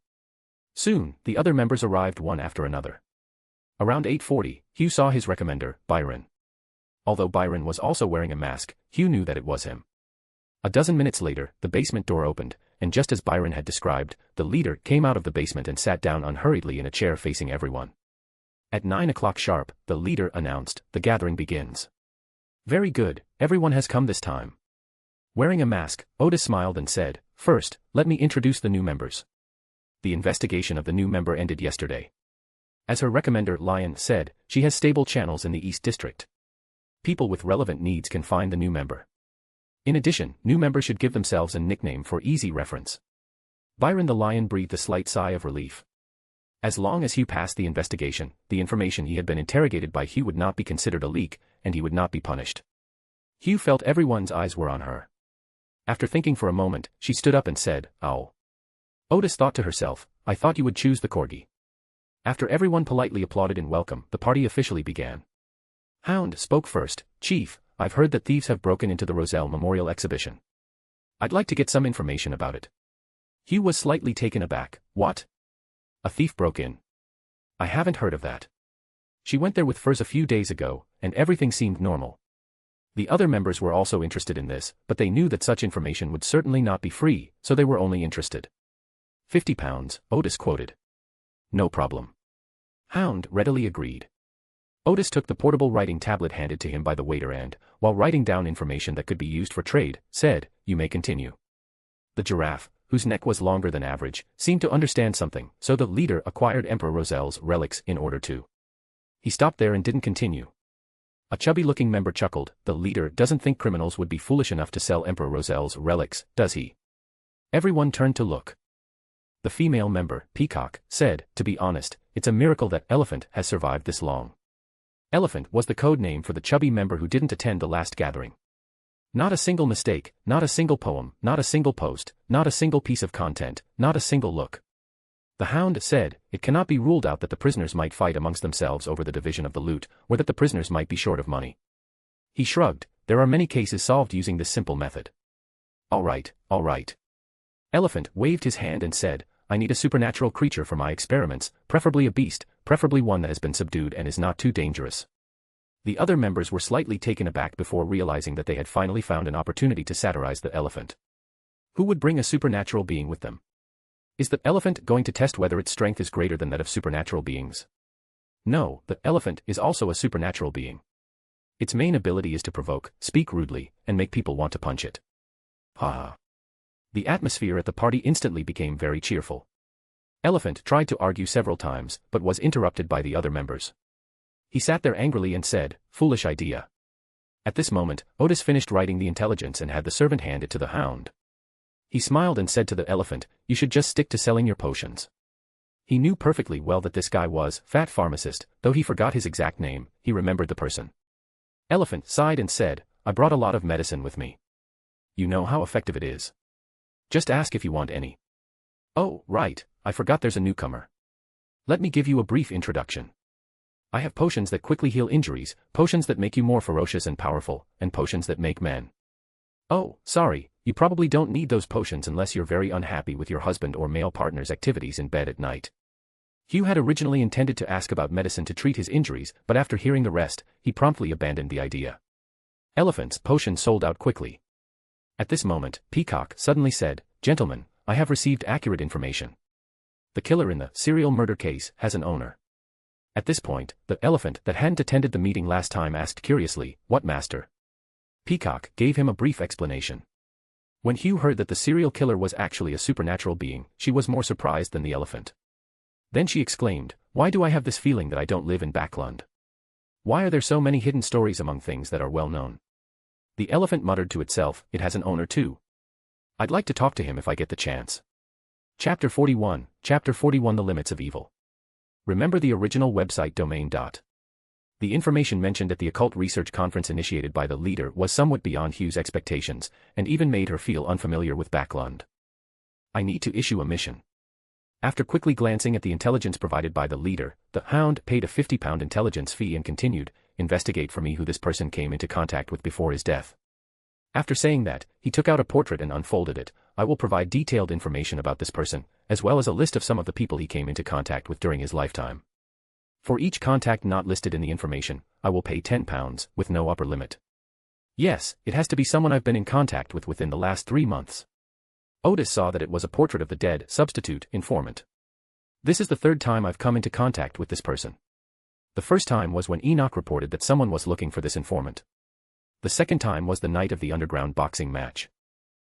Soon, the other members arrived one after another. Around 8:40, Hugh saw his recommender, Byron. Although Byron was also wearing a mask, Hugh knew that it was him. A dozen minutes later, the basement door opened, and just as Byron had described, the leader came out of the basement and sat down unhurriedly in a chair facing everyone. At 9 o'clock sharp, the leader announced, "The gathering begins." "Very good, everyone has come this time." Wearing a mask, Otis smiled and said, "First, let me introduce the new members. The investigation of the new member ended yesterday. As her recommender, Lion, said, she has stable channels in the East District. People with relevant needs can find the new member. In addition, new members should give themselves a nickname for easy reference." Byron the Lion breathed a slight sigh of relief. As long as Hugh passed the investigation, the information he had been interrogated by Hugh would not be considered a leak, and he would not be punished. Hugh felt everyone's eyes were on her. After thinking for a moment, she stood up and said, "Ow." Otis thought to herself, "I thought you would choose the corgi." After everyone politely applauded in welcome, the party officially began. Hound spoke first. "Chief, I've heard that thieves have broken into the Roselle Memorial Exhibition. I'd like to get some information about it." Hugh was slightly taken aback. "What? A thief broke in? I haven't heard of that. She went there with Furs a few days ago, and everything seemed normal." The other members were also interested in this, but they knew that such information would certainly not be free, so they were only interested. £50, Otis quoted. "No problem." Hound readily agreed. Otis took the portable writing tablet handed to him by the waiter and, while writing down information that could be used for trade, said, "You may continue." The giraffe, whose neck was longer than average, seemed to understand something, so the leader acquired Emperor Roselle's relics in order to. He stopped there and didn't continue. A chubby-looking member chuckled. "The leader doesn't think criminals would be foolish enough to sell Emperor Roselle's relics, does he?" Everyone turned to look. The female member, Peacock, said, "To be honest, it's a miracle that Elephant has survived this long." Elephant was the code name for the chubby member who didn't attend the last gathering. Not a single mistake, not a single poem, not a single post, not a single piece of content, not a single look. The Hound said, "It cannot be ruled out that the prisoners might fight amongst themselves over the division of the loot, or that the prisoners might be short of money." He shrugged. "There are many cases solved using this simple method." All right. Elephant waved his hand and said, I need a supernatural creature for my experiments, preferably a beast, preferably one that has been subdued and is not too dangerous. The other members were slightly taken aback before realizing that they had finally found an opportunity to satirize the elephant. Who would bring a supernatural being with them? Is the elephant going to test whether its strength is greater than that of supernatural beings? No, the elephant is also a supernatural being. Its main ability is to provoke, speak rudely, and make people want to punch it. Ha ha. The atmosphere at the party instantly became very cheerful. Elephant tried to argue several times, but was interrupted by the other members. He sat there angrily and said, "Foolish idea." At this moment, Otis finished writing the intelligence and had the servant hand it to the hound. He smiled and said to the elephant, "You should just stick to selling your potions." He knew perfectly well that this guy was fat pharmacist, though he forgot his exact name, he remembered the person. Elephant sighed and said, "I brought a lot of medicine with me. You know how effective it is. Just ask if you want any." "Oh, right, I forgot there's a newcomer. Let me give you a brief introduction. I have potions that quickly heal injuries, potions that make you more ferocious and powerful, and potions that make men." "Oh, sorry, you probably don't need those potions unless you're very unhappy with your husband or male partner's activities in bed at night." Hugh had originally intended to ask about medicine to treat his injuries, but after hearing the rest, he promptly abandoned the idea. Elephant's potion sold out quickly. At this moment, Peacock suddenly said, "Gentlemen, I have received accurate information. The killer in the serial murder case has an owner." At this point, the elephant that hadn't attended the meeting last time asked curiously, "What master?" Peacock gave him a brief explanation. When Hugh heard that the serial killer was actually a supernatural being, she was more surprised than the elephant. Then she exclaimed, "Why do I have this feeling that I don't live in Backland? Why are there so many hidden stories among things that are well known?" The elephant muttered to itself, "It has an owner too. I'd like to talk to him if I get the chance." Chapter 41, The Limits of Evil. Remember the original website domain. The information mentioned at the occult research conference initiated by the leader was somewhat beyond Hugh's expectations, and even made her feel unfamiliar with Backland. "I need to issue a mission." After quickly glancing at the intelligence provided by the leader, the hound paid a £50 intelligence fee and continued, "Investigate for me who this person came into contact with before his death." After saying that, he took out a portrait and unfolded it. "I will provide detailed information about this person, as well as a list of some of the people he came into contact with during his lifetime. For each contact not listed in the information, I will pay £10, with no upper limit. Yes, it has to be someone I've been in contact with within the last 3 months." Otis saw that it was a portrait of the dead substitute informant. "This is the 3rd time I've come into contact with this person. The first time was when Enoch reported that someone was looking for this informant. The second time was the night of the underground boxing match.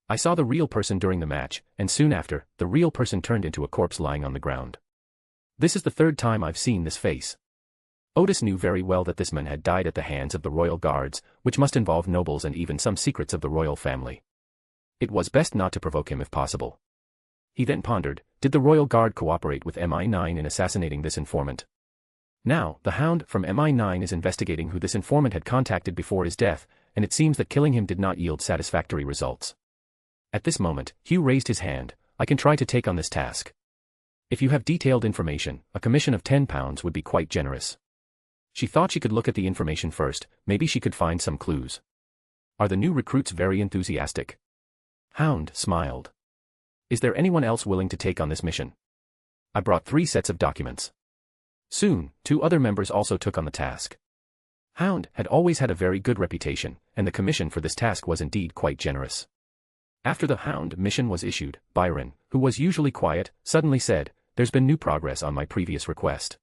I saw the real person during the match, and soon after, the real person turned into a corpse lying on the ground. This is the 3rd time I've seen this face." Otis knew very well that this man had died at the hands of the royal guards, which must involve nobles and even some secrets of the royal family. It was best not to provoke him if possible. He then pondered, did the royal guard cooperate with MI9 in assassinating this informant? Now, the hound from MI9 is investigating who this informant had contacted before his death, and it seems that killing him did not yield satisfactory results. At this moment, Hugh raised his hand, "I can try to take on this task. If you have detailed information, a commission of £10 would be quite generous." She thought she could look at the information first, maybe she could find some clues. "Are the new recruits very enthusiastic?" Hound smiled. "Is there anyone else willing to take on this mission? I brought 3 sets of documents." Soon, 2 other members also took on the task. Hound had always had a very good reputation, and the commission for this task was indeed quite generous. After the Hound mission was issued, Byron, who was usually quiet, suddenly said, "There's been new progress on my previous request.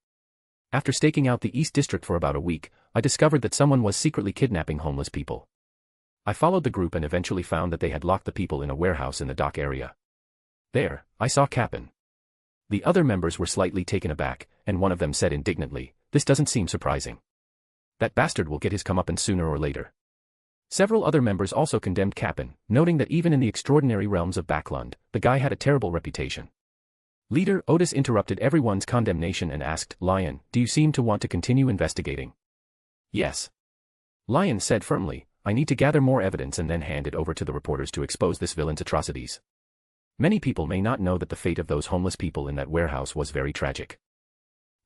After staking out the East District for about a week, I discovered that someone was secretly kidnapping homeless people. I followed the group and eventually found that they had locked the people in a warehouse in the dock area. There, I saw Cap'n." The other members were slightly taken aback, and one of them said indignantly, "This doesn't seem surprising. That bastard will get his comeuppance sooner or later." Several other members also condemned Cap'n, noting that even in the extraordinary realms of Backland, the guy had a terrible reputation. Leader Otis interrupted everyone's condemnation and asked, "Lion, do you seem to want to continue investigating?" "Yes." Lion said firmly, "I need to gather more evidence and then hand it over to the reporters to expose this villain's atrocities. Many people may not know that the fate of those homeless people in that warehouse was very tragic.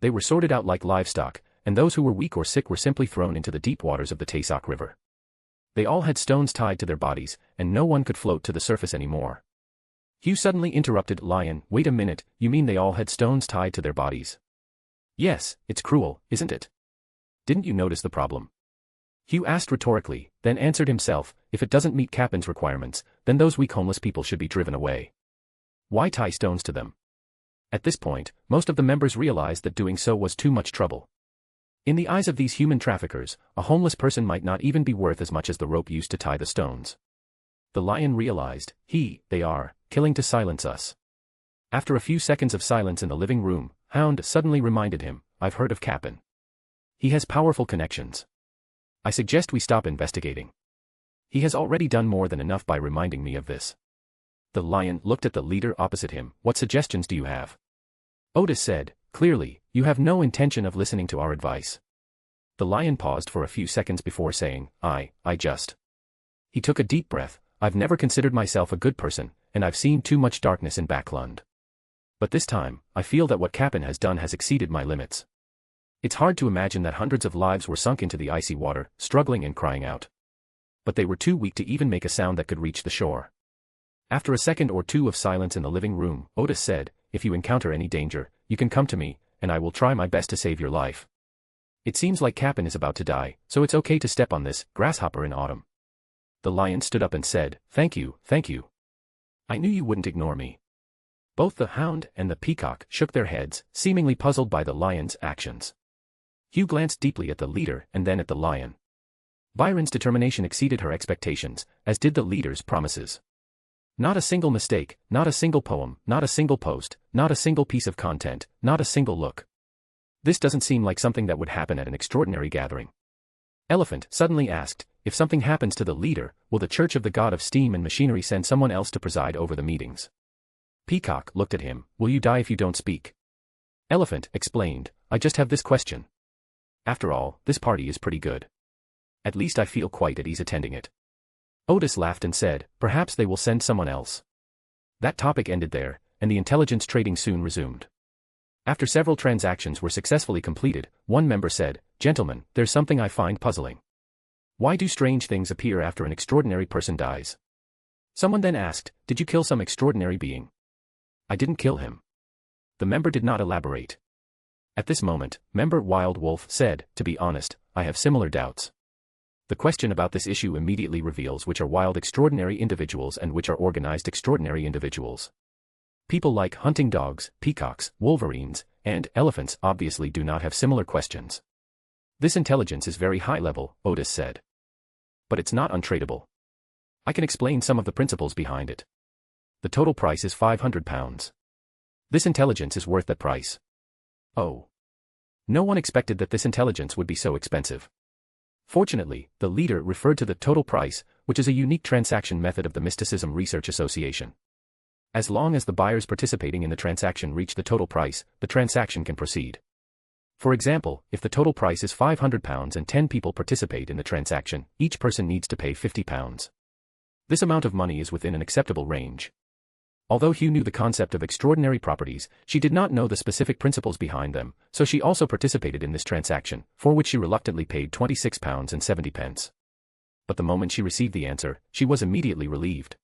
They were sorted out like livestock, and those who were weak or sick were simply thrown into the deep waters of the Taysok River. They all had stones tied to their bodies, and no one could float to the surface anymore. Hugh suddenly interrupted. Lion, wait a minute, you mean they all had stones tied to their bodies? Yes, it's cruel, isn't it? Didn't you notice the problem? Hugh asked rhetorically, then answered himself, if it doesn't meet Capin's requirements, then those weak homeless people should be driven away. Why tie stones to them? At this point, most of the members realized that doing so was too much trouble. In the eyes of these human traffickers, a homeless person might not even be worth as much as the rope used to tie the stones. The lion realized, they are killing to silence us. After a few seconds of silence in the living room, Hound suddenly reminded him, I've heard of Capin. He has powerful connections. I suggest we stop investigating. He has already done more than enough by reminding me of this. The lion looked at the leader opposite him. What suggestions do you have? Otis said, clearly, you have no intention of listening to our advice. The lion paused for a few seconds before saying, I just. He took a deep breath. I've never considered myself a good person, and I've seen too much darkness in Backland. But this time, I feel that what Capin has done has exceeded my limits. It's hard to imagine that hundreds of lives were sunk into the icy water, struggling and crying out. But they were too weak to even make a sound that could reach the shore. After a second or two of silence in the living room, Otis said, if you encounter any danger, you can come to me, and I will try my best to save your life. It seems like Capin is about to die, so it's okay to step on this grasshopper in autumn. The lion stood up and said, thank you. I knew you wouldn't ignore me. Both the hound and the peacock shook their heads, seemingly puzzled by the lion's actions. Hugh glanced deeply at the leader and then at the lion. Byron's determination exceeded her expectations, as did the leader's promises. Not a single mistake, not a single poem, not a single post, not a single piece of content, not a single look. This doesn't seem like something that would happen at an extraordinary gathering. Elephant suddenly asked, if something happens to the leader, will the Church of the God of Steam and Machinery send someone else to preside over the meetings? Peacock looked at him, will you die if you don't speak? Elephant explained, I just have this question. After all, this party is pretty good. At least I feel quite at ease attending it. Otis laughed and said, perhaps they will send someone else. That topic ended there, and the intelligence trading soon resumed. After several transactions were successfully completed, one member said, gentlemen, there's something I find puzzling. Why do strange things appear after an extraordinary person dies? Someone then asked, did you kill some extraordinary being? I didn't kill him. The member did not elaborate. At this moment, member Wild Wolf said, to be honest, I have similar doubts. The question about this issue immediately reveals which are wild extraordinary individuals and which are organized extraordinary individuals. People like hunting dogs, peacocks, wolverines, and elephants obviously do not have similar questions. This intelligence is very high level, Otis said. But it's not untradeable. I can explain some of the principles behind it. The total price is £500. This intelligence is worth that price. Oh. No one expected that this intelligence would be so expensive. Fortunately, the leader referred to the total price, which is a unique transaction method of the Mysticism Research Association. As long as the buyers participating in the transaction reach the total price, the transaction can proceed. For example, if the total price is £500 and 10 people participate in the transaction, each person needs to pay £50. This amount of money is within an acceptable range. Although Hugh knew the concept of extraordinary properties, she did not know the specific principles behind them, so she also participated in this transaction, for which she reluctantly paid £26.70. But the moment she received the answer, she was immediately relieved.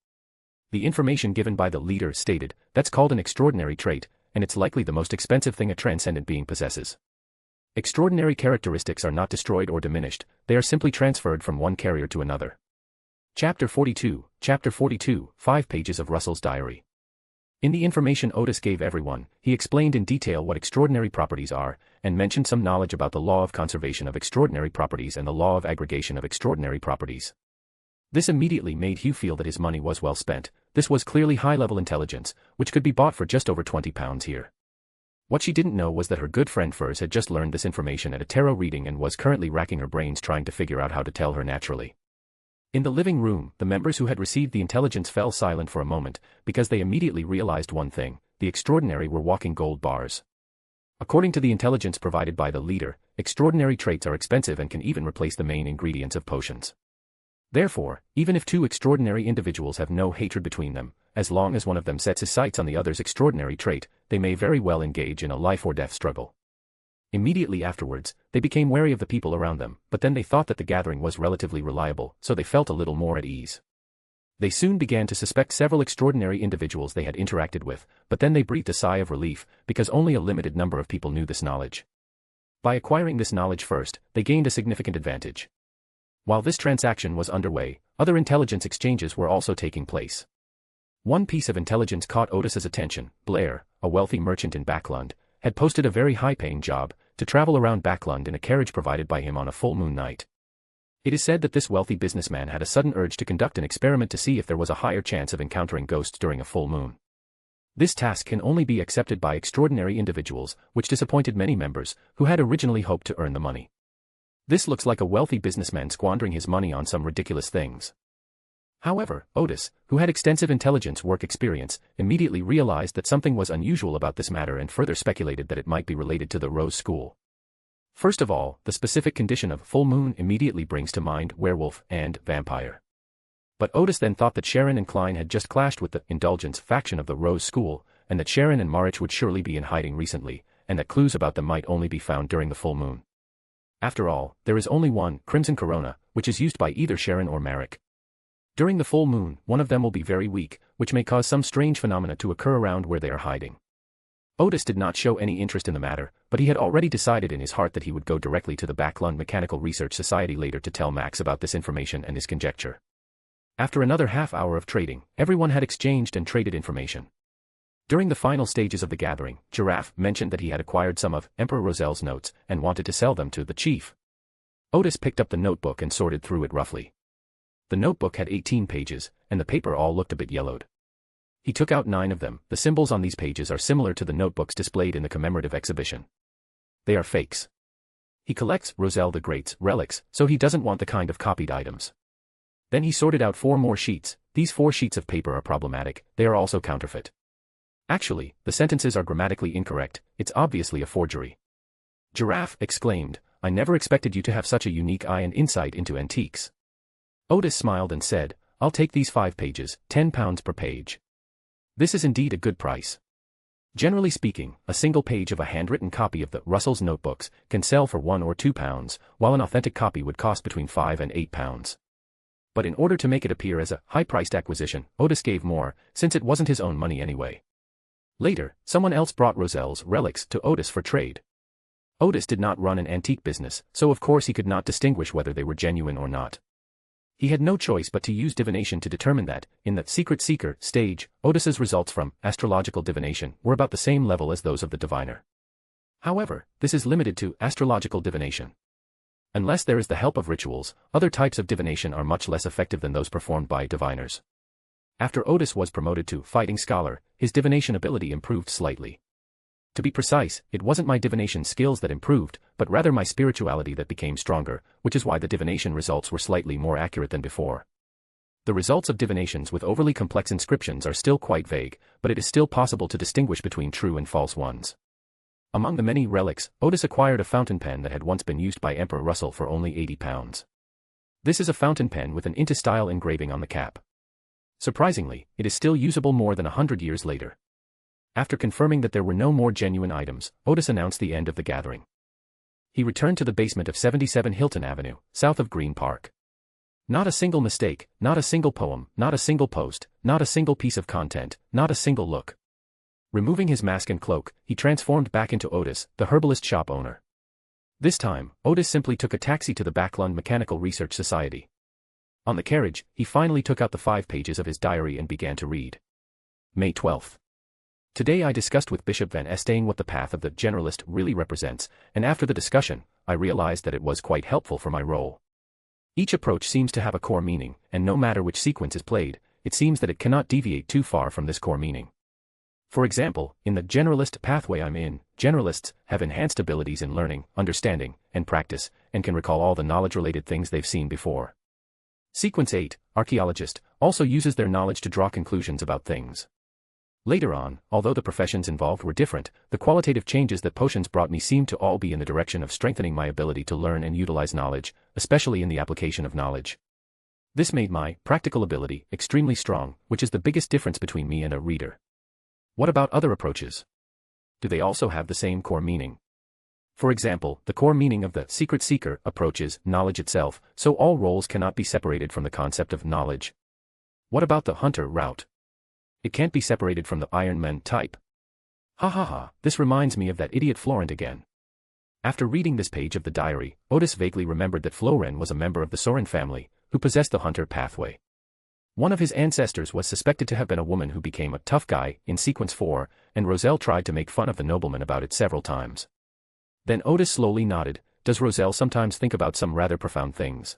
The information given by the leader stated, that's called an extraordinary trait, and it's likely the most expensive thing a transcendent being possesses. Extraordinary characteristics are not destroyed or diminished, they are simply transferred from one carrier to another. Chapter 42, 5 pages of Russell's diary. In the information Otis gave everyone, he explained in detail what extraordinary properties are, and mentioned some knowledge about the law of conservation of extraordinary properties and the law of aggregation of extraordinary properties. This immediately made Hugh feel that his money was well spent. This was clearly high-level intelligence, which could be bought for just over £20 here. What she didn't know was that her good friend Furs had just learned this information at a tarot reading and was currently racking her brains trying to figure out how to tell her naturally. In the living room, the members who had received the intelligence fell silent for a moment, because they immediately realized one thing: the extraordinary were walking gold bars. According to the intelligence provided by the leader, extraordinary traits are expensive and can even replace the main ingredients of potions. Therefore, even if two extraordinary individuals have no hatred between them, as long as one of them sets his sights on the other's extraordinary trait, they may very well engage in a life-or-death struggle. Immediately afterwards, they became wary of the people around them, but then they thought that the gathering was relatively reliable, so they felt a little more at ease. They soon began to suspect several extraordinary individuals they had interacted with, but then they breathed a sigh of relief, because only a limited number of people knew this knowledge. By acquiring this knowledge first, they gained a significant advantage. While this transaction was underway, other intelligence exchanges were also taking place. One piece of intelligence caught Otis's attention. Blair, a wealthy merchant in Backland, had posted a very high-paying job to travel around Backland in a carriage provided by him on a full moon night. It is said that this wealthy businessman had a sudden urge to conduct an experiment to see if there was a higher chance of encountering ghosts during a full moon. This task can only be accepted by extraordinary individuals, which disappointed many members, who had originally hoped to earn the money. This looks like a wealthy businessman squandering his money on some ridiculous things. However, Otis, who had extensive intelligence work experience, immediately realized that something was unusual about this matter and further speculated that it might be related to the Rose School. First of all, the specific condition of full moon immediately brings to mind werewolf and vampire. But Otis then thought that Sharon and Klein had just clashed with the indulgence faction of the Rose School, and that Sharon and Marich would surely be in hiding recently, and that clues about them might only be found during the full moon. After all, there is only one Crimson Corona, which is used by either Sharon or Marich. During the full moon, one of them will be very weak, which may cause some strange phenomena to occur around where they are hiding. Otis did not show any interest in the matter, but he had already decided in his heart that he would go directly to the Backland Mechanical Research Society later to tell Max about this information and his conjecture. After another half-hour of trading, everyone had exchanged and traded information. During the final stages of the gathering, Giraffe mentioned that he had acquired some of Emperor Roselle's notes and wanted to sell them to the chief. Otis picked up the notebook and sorted through it roughly. The notebook had 18 pages, and the paper all looked a bit yellowed. He took out 9 of them. The symbols on these pages are similar to the notebooks displayed in the commemorative exhibition. They are fakes. He collects Roselle the Great's relics, so he doesn't want the kind of copied items. Then he sorted out 4 more sheets. These 4 sheets of paper are problematic, they are also counterfeit. Actually, the sentences are grammatically incorrect, it's obviously a forgery. Giraffe exclaimed, "I never expected you to have such a unique eye and insight into antiques." Otis smiled and said, "I'll take these 5 pages, £10 per page. This is indeed a good price. Generally speaking, a single page of a handwritten copy of the Russell's notebooks can sell for £1 or £2, while an authentic copy would cost between £5 and £8. But in order to make it appear as a high-priced acquisition, Otis gave more, since it wasn't his own money anyway. Later, someone else brought Roselle's relics to Otis for trade. Otis did not run an antique business, so of course he could not distinguish whether they were genuine or not. He had no choice but to use divination to determine that, in the Secret Seeker stage, Otis's results from astrological divination were about the same level as those of the diviner. However, this is limited to astrological divination. Unless there is the help of rituals, other types of divination are much less effective than those performed by diviners. After Otis was promoted to fighting scholar, his divination ability improved slightly. To be precise, it wasn't my divination skills that improved, but rather my spirituality that became stronger, which is why the divination results were slightly more accurate than before. The results of divinations with overly complex inscriptions are still quite vague, but it is still possible to distinguish between true and false ones. Among the many relics, Otis acquired a fountain pen that had once been used by Emperor Russell for only £80. This is a fountain pen with an Inti-style engraving on the cap. Surprisingly, it is still usable more than 100 years later. After confirming that there were no more genuine items, Otis announced the end of the gathering. He returned to the basement of 77 Hilton Avenue, south of Green Park. Not a single mistake, not a single poem, not a single post, not a single piece of content, not a single look. Removing his mask and cloak, he transformed back into Otis, the herbalist shop owner. This time, Otis simply took a taxi to the Backland Mechanical Research Society. On the carriage, he finally took out the 5 pages of his diary and began to read. May 12th. Today I discussed with Bishop Van Estain what the path of the generalist really represents, and after the discussion, I realized that it was quite helpful for my role. Each approach seems to have a core meaning, and no matter which sequence is played, it seems that it cannot deviate too far from this core meaning. For example, in the generalist pathway I'm in, generalists have enhanced abilities in learning, understanding, and practice, and can recall all the knowledge-related things they've seen before. Sequence 8, archaeologist, also uses their knowledge to draw conclusions about things. Later on, although the professions involved were different, the qualitative changes that potions brought me seemed to all be in the direction of strengthening my ability to learn and utilize knowledge, especially in the application of knowledge. This made my practical ability extremely strong, which is the biggest difference between me and a reader. What about other approaches? Do they also have the same core meaning? For example, the core meaning of the Secret Seeker approach is knowledge itself, so all roles cannot be separated from the concept of knowledge. What about the hunter route? It can't be separated from the Iron Man type. Ha ha ha, this reminds me of that idiot Florent again. After reading this page of the diary, Otis vaguely remembered that Florent was a member of the Sorin family, who possessed the hunter pathway. One of his ancestors was suspected to have been a woman who became a tough guy in sequence 4, and Roselle tried to make fun of the nobleman about it several times. Then Otis slowly nodded. Does Roselle sometimes think about some rather profound things?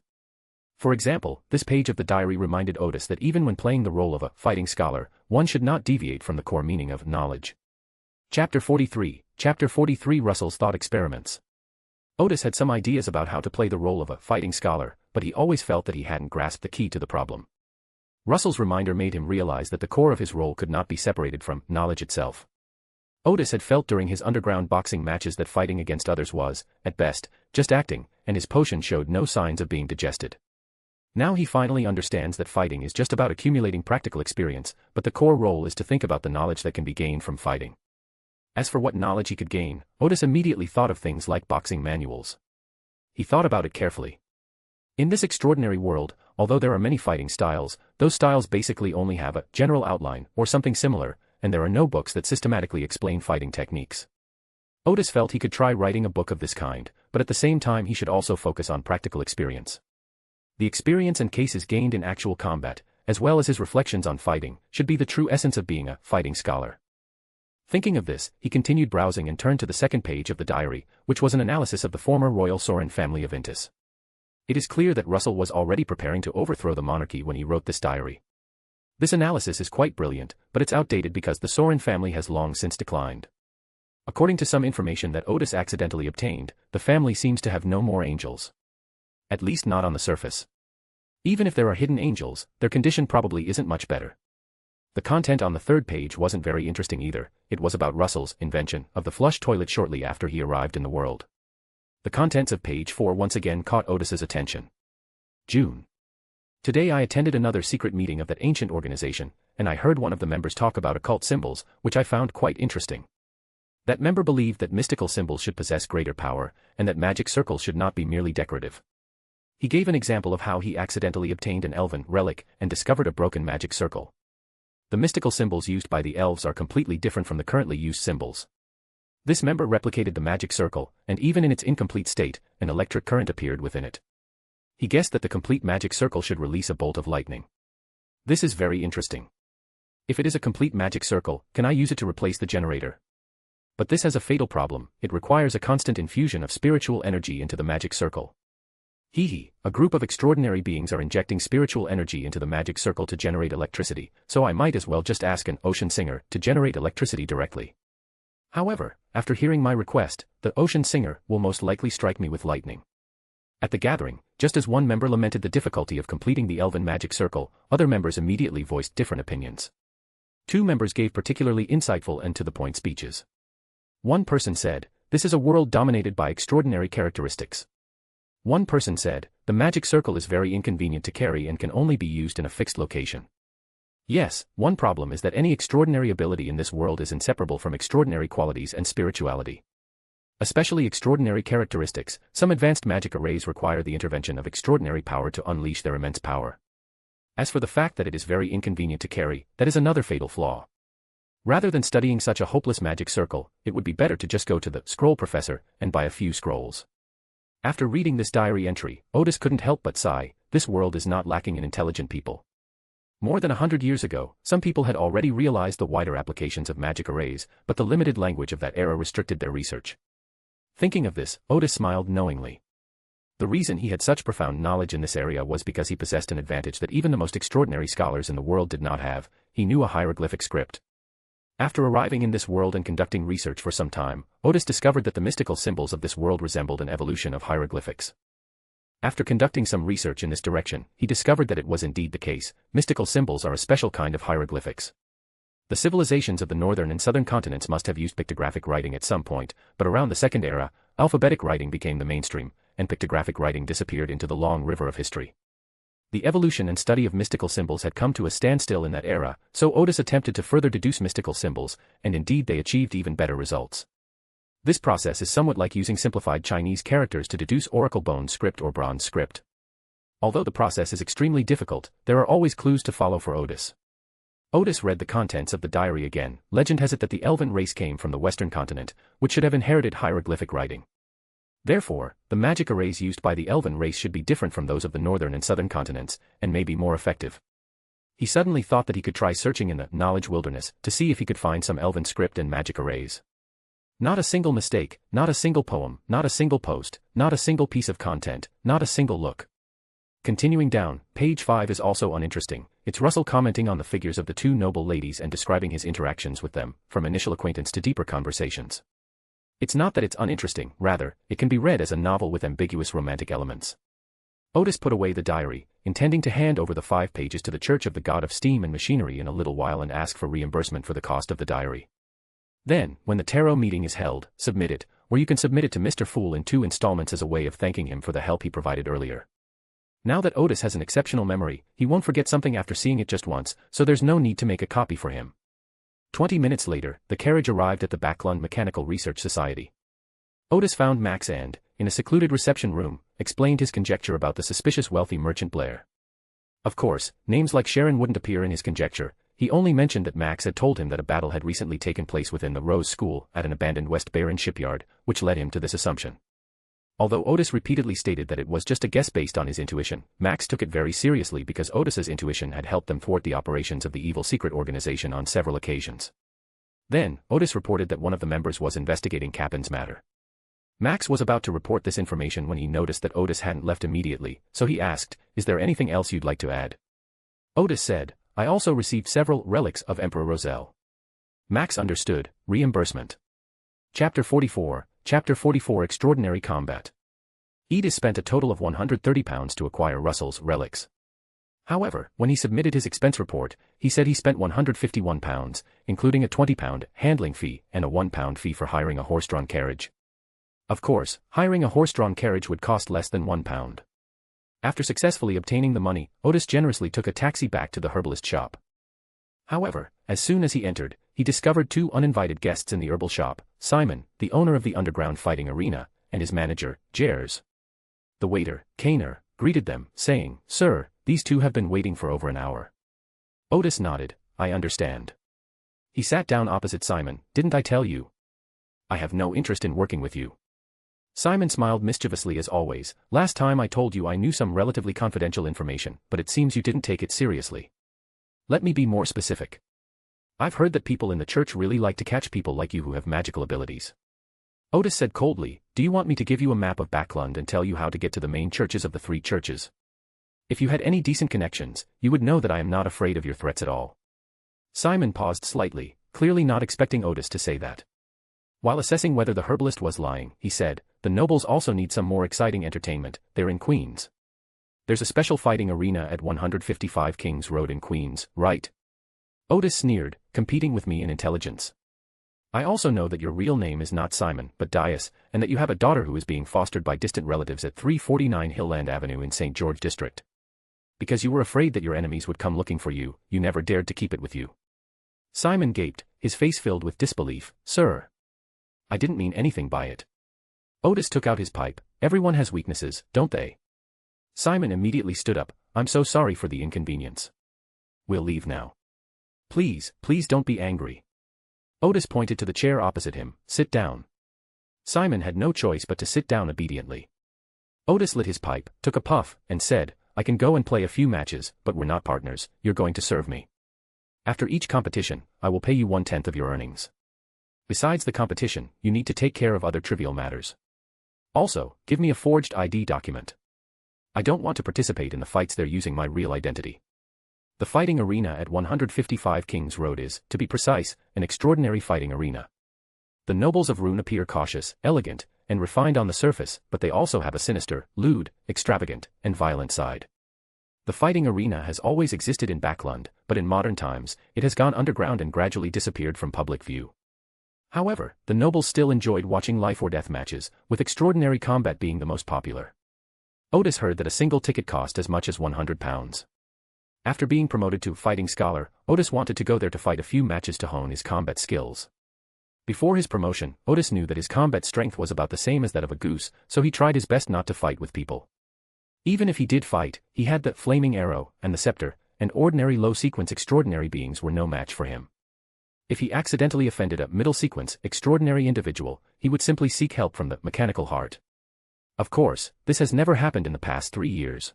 For example, this page of the diary reminded Otis that even when playing the role of a fighting scholar, one should not deviate from the core meaning of knowledge. Chapter 43, Chapter 43 Russell's Thought Experiments. Otis had some ideas about how to play the role of a fighting scholar, but he always felt that he hadn't grasped the key to the problem. Russell's reminder made him realize that the core of his role could not be separated from knowledge itself. Otis had felt during his underground boxing matches that fighting against others was, at best, just acting, and his potion showed no signs of being digested. Now he finally understands that fighting is just about accumulating practical experience, but the core role is to think about the knowledge that can be gained from fighting. As for what knowledge he could gain, Otis immediately thought of things like boxing manuals. He thought about it carefully. In this extraordinary world, although there are many fighting styles, those styles basically only have a general outline or something similar, and there are no books that systematically explain fighting techniques. Otis felt he could try writing a book of this kind, but at the same time he should also focus on practical experience. The experience and cases gained in actual combat, as well as his reflections on fighting, should be the true essence of being a fighting scholar. Thinking of this, he continued browsing and turned to the second page of the diary, which was an analysis of the former royal Sorin family of Intis. It is clear that Russell was already preparing to overthrow the monarchy when he wrote this diary. This analysis is quite brilliant, but it's outdated because the Sorin family has long since declined. According to some information that Otis accidentally obtained, the family seems to have no more angels. At least not on the surface. Even if there are hidden angels, their condition probably isn't much better. The content on the third page wasn't very interesting either. It was about Russell's invention of the flush toilet shortly after he arrived in the world. The contents of page 4 once again caught Otis's attention. June. Today I attended another secret meeting of that ancient organization, and I heard one of the members talk about occult symbols, which I found quite interesting. That member believed that mystical symbols should possess greater power, and that magic circles should not be merely decorative. He gave an example of how he accidentally obtained an elven relic and discovered a broken magic circle. The mystical symbols used by the elves are completely different from the currently used symbols. This member replicated the magic circle, and even in its incomplete state, an electric current appeared within it. He guessed that the complete magic circle should release a bolt of lightning. This is very interesting. If it is a complete magic circle, can I use it to replace the generator? But this has a fatal problem. It requires a constant infusion of spiritual energy into the magic circle. A group of extraordinary beings are injecting spiritual energy into the magic circle to generate electricity, so I might as well just ask an ocean singer to generate electricity directly. However, after hearing my request, the ocean singer will most likely strike me with lightning. At the gathering, just as one member lamented the difficulty of completing the elven magic circle, other members immediately voiced different opinions. Two members gave particularly insightful and to-the-point speeches. One person said, "This is a world dominated by extraordinary characteristics." One person said, "The magic circle is very inconvenient to carry and can only be used in a fixed location." Yes, one problem is that any extraordinary ability in this world is inseparable from extraordinary qualities and spirituality. Especially extraordinary characteristics, some advanced magic arrays require the intervention of extraordinary power to unleash their immense power. As for the fact that it is very inconvenient to carry, that is another fatal flaw. Rather than studying such a hopeless magic circle, it would be better to just go to the scroll professor and buy a few scrolls. After reading this diary entry, Otis couldn't help but sigh. This world is not lacking in intelligent people. More than 100 years ago, some people had already realized the wider applications of magic arrays, but the limited language of that era restricted their research. Thinking of this, Otis smiled knowingly. The reason he had such profound knowledge in this area was because he possessed an advantage that even the most extraordinary scholars in the world did not have. He knew a hieroglyphic script. After arriving in this world and conducting research for some time, Otis discovered that the mystical symbols of this world resembled an evolution of hieroglyphics. After conducting some research in this direction, he discovered that it was indeed the case. Mystical symbols are a special kind of hieroglyphics. The civilizations of the northern and southern continents must have used pictographic writing at some point, but around the Second Era, alphabetic writing became the mainstream, and pictographic writing disappeared into the long river of history. The evolution and study of mystical symbols had come to a standstill in that era, so Otis attempted to further deduce mystical symbols, and indeed they achieved even better results. This process is somewhat like using simplified Chinese characters to deduce oracle bone script or bronze script. Although the process is extremely difficult, there are always clues to follow for Otis. Otis read the contents of the diary again. Legend has it that the elven race came from the western continent, which should have inherited hieroglyphic writing. Therefore, the magic arrays used by the elven race should be different from those of the northern and southern continents, and may be more effective. He suddenly thought that he could try searching in the knowledge wilderness to see if he could find some elven script and magic arrays. Not a single mistake, not a single poem, not a single post, not a single piece of content, not a single look. Continuing down, page 5 is also uninteresting. It's Russell commenting on the figures of the two noble ladies and describing his interactions with them, from initial acquaintance to deeper conversations. It's not that it's uninteresting, rather, it can be read as a novel with ambiguous romantic elements. Otis put away the diary, intending to hand over the 5 pages to the Church of the God of Steam and Machinery in a little while and ask for reimbursement for the cost of the diary. Then, when the tarot meeting is held, submit it, or you can submit it to Mr. Fool in 2 installments as a way of thanking him for the help he provided earlier. Now that Otis has an exceptional memory, he won't forget something after seeing it just once, so there's no need to make a copy for him. 20 minutes later, the carriage arrived at the Backland Mechanical Research Society. Otis found Max and, in a secluded reception room, explained his conjecture about the suspicious wealthy merchant Blair. Of course, names like Sharon wouldn't appear in his conjecture. He only mentioned that Max had told him that a battle had recently taken place within the Rose School at an abandoned West Baron shipyard, which led him to this assumption. Although Otis repeatedly stated that it was just a guess based on his intuition, Max took it very seriously because Otis's intuition had helped them thwart the operations of the evil secret organization on several occasions. Then, Otis reported that one of the members was investigating Cappen's matter. Max was about to report this information when he noticed that Otis hadn't left immediately, so he asked, "Is there anything else you'd like to add?" Otis said, "I also received several relics of Emperor Roselle." Max understood. Reimbursement. Chapter 44, Extraordinary Combat. Edis spent a total of £130 to acquire Russell's relics. However, when he submitted his expense report, he said he spent £151, including a £20 handling fee and a £1 fee for hiring a horse-drawn carriage. Of course, hiring a horse-drawn carriage would cost less than £1. After successfully obtaining the money, Otis generously took a taxi back to the herbalist shop. However, as soon as he entered, he discovered 2 uninvited guests in the herbal shop, Simon, the owner of the underground fighting arena, and his manager, Jers. The waiter, Kainer, greeted them, saying, "Sir, these 2 have been waiting for over an hour." Otis nodded, "I understand." He sat down opposite Simon. "Didn't I tell you? I have no interest in working with you." Simon smiled mischievously as always. "Last time I told you I knew some relatively confidential information, but it seems you didn't take it seriously. Let me be more specific. I've heard that people in the church really like to catch people like you who have magical abilities." Otis said coldly, "Do you want me to give you a map of Backland and tell you how to get to the main churches of the 3 churches? If you had any decent connections, you would know that I am not afraid of your threats at all." Simon paused slightly, clearly not expecting Otis to say that. While assessing whether the herbalist was lying, he said, "The nobles also need some more exciting entertainment. They're in Queens. There's a special fighting arena at 155 Kings Road in Queens, right?" Otis sneered, "Competing with me in intelligence. I also know that your real name is not Simon, but Dias, and that you have a daughter who is being fostered by distant relatives at 349 Hillland Avenue in St. George District. Because you were afraid that your enemies would come looking for you, you never dared to keep it with you." Simon gaped, his face filled with disbelief. "Sir, I didn't mean anything by it." Otis took out his pipe. "Everyone has weaknesses, don't they?" Simon immediately stood up. "I'm so sorry for the inconvenience. We'll leave now. Please don't be angry." Otis pointed to the chair opposite him. "Sit down." Simon had no choice but to sit down obediently. Otis lit his pipe, took a puff, and said, "I can go and play a few matches, but we're not partners. You're going to serve me. After each competition, I will pay you 1/10 of your earnings. Besides the competition, you need to take care of other trivial matters. Also, give me a forged ID document. I don't want to participate in the fights there using my real identity. The fighting arena at 155 Kings Road is, to be precise, an extraordinary fighting arena. The nobles of Rune appear cautious, elegant, and refined on the surface, but they also have a sinister, lewd, extravagant, and violent side. The fighting arena has always existed in Backland, but in modern times, it has gone underground and gradually disappeared from public view. However, the nobles still enjoyed watching life-or-death matches, with extraordinary combat being the most popular. Otis heard that a single ticket cost as much as £100. After being promoted to fighting scholar, Otis wanted to go there to fight a few matches to hone his combat skills. Before his promotion, Otis knew that his combat strength was about the same as that of a goose, so he tried his best not to fight with people. Even if he did fight, he had the flaming arrow and the scepter, and ordinary low-sequence extraordinary beings were no match for him. If he accidentally offended a middle-sequence extraordinary individual, he would simply seek help from the mechanical heart. Of course, this has never happened in the past 3 years.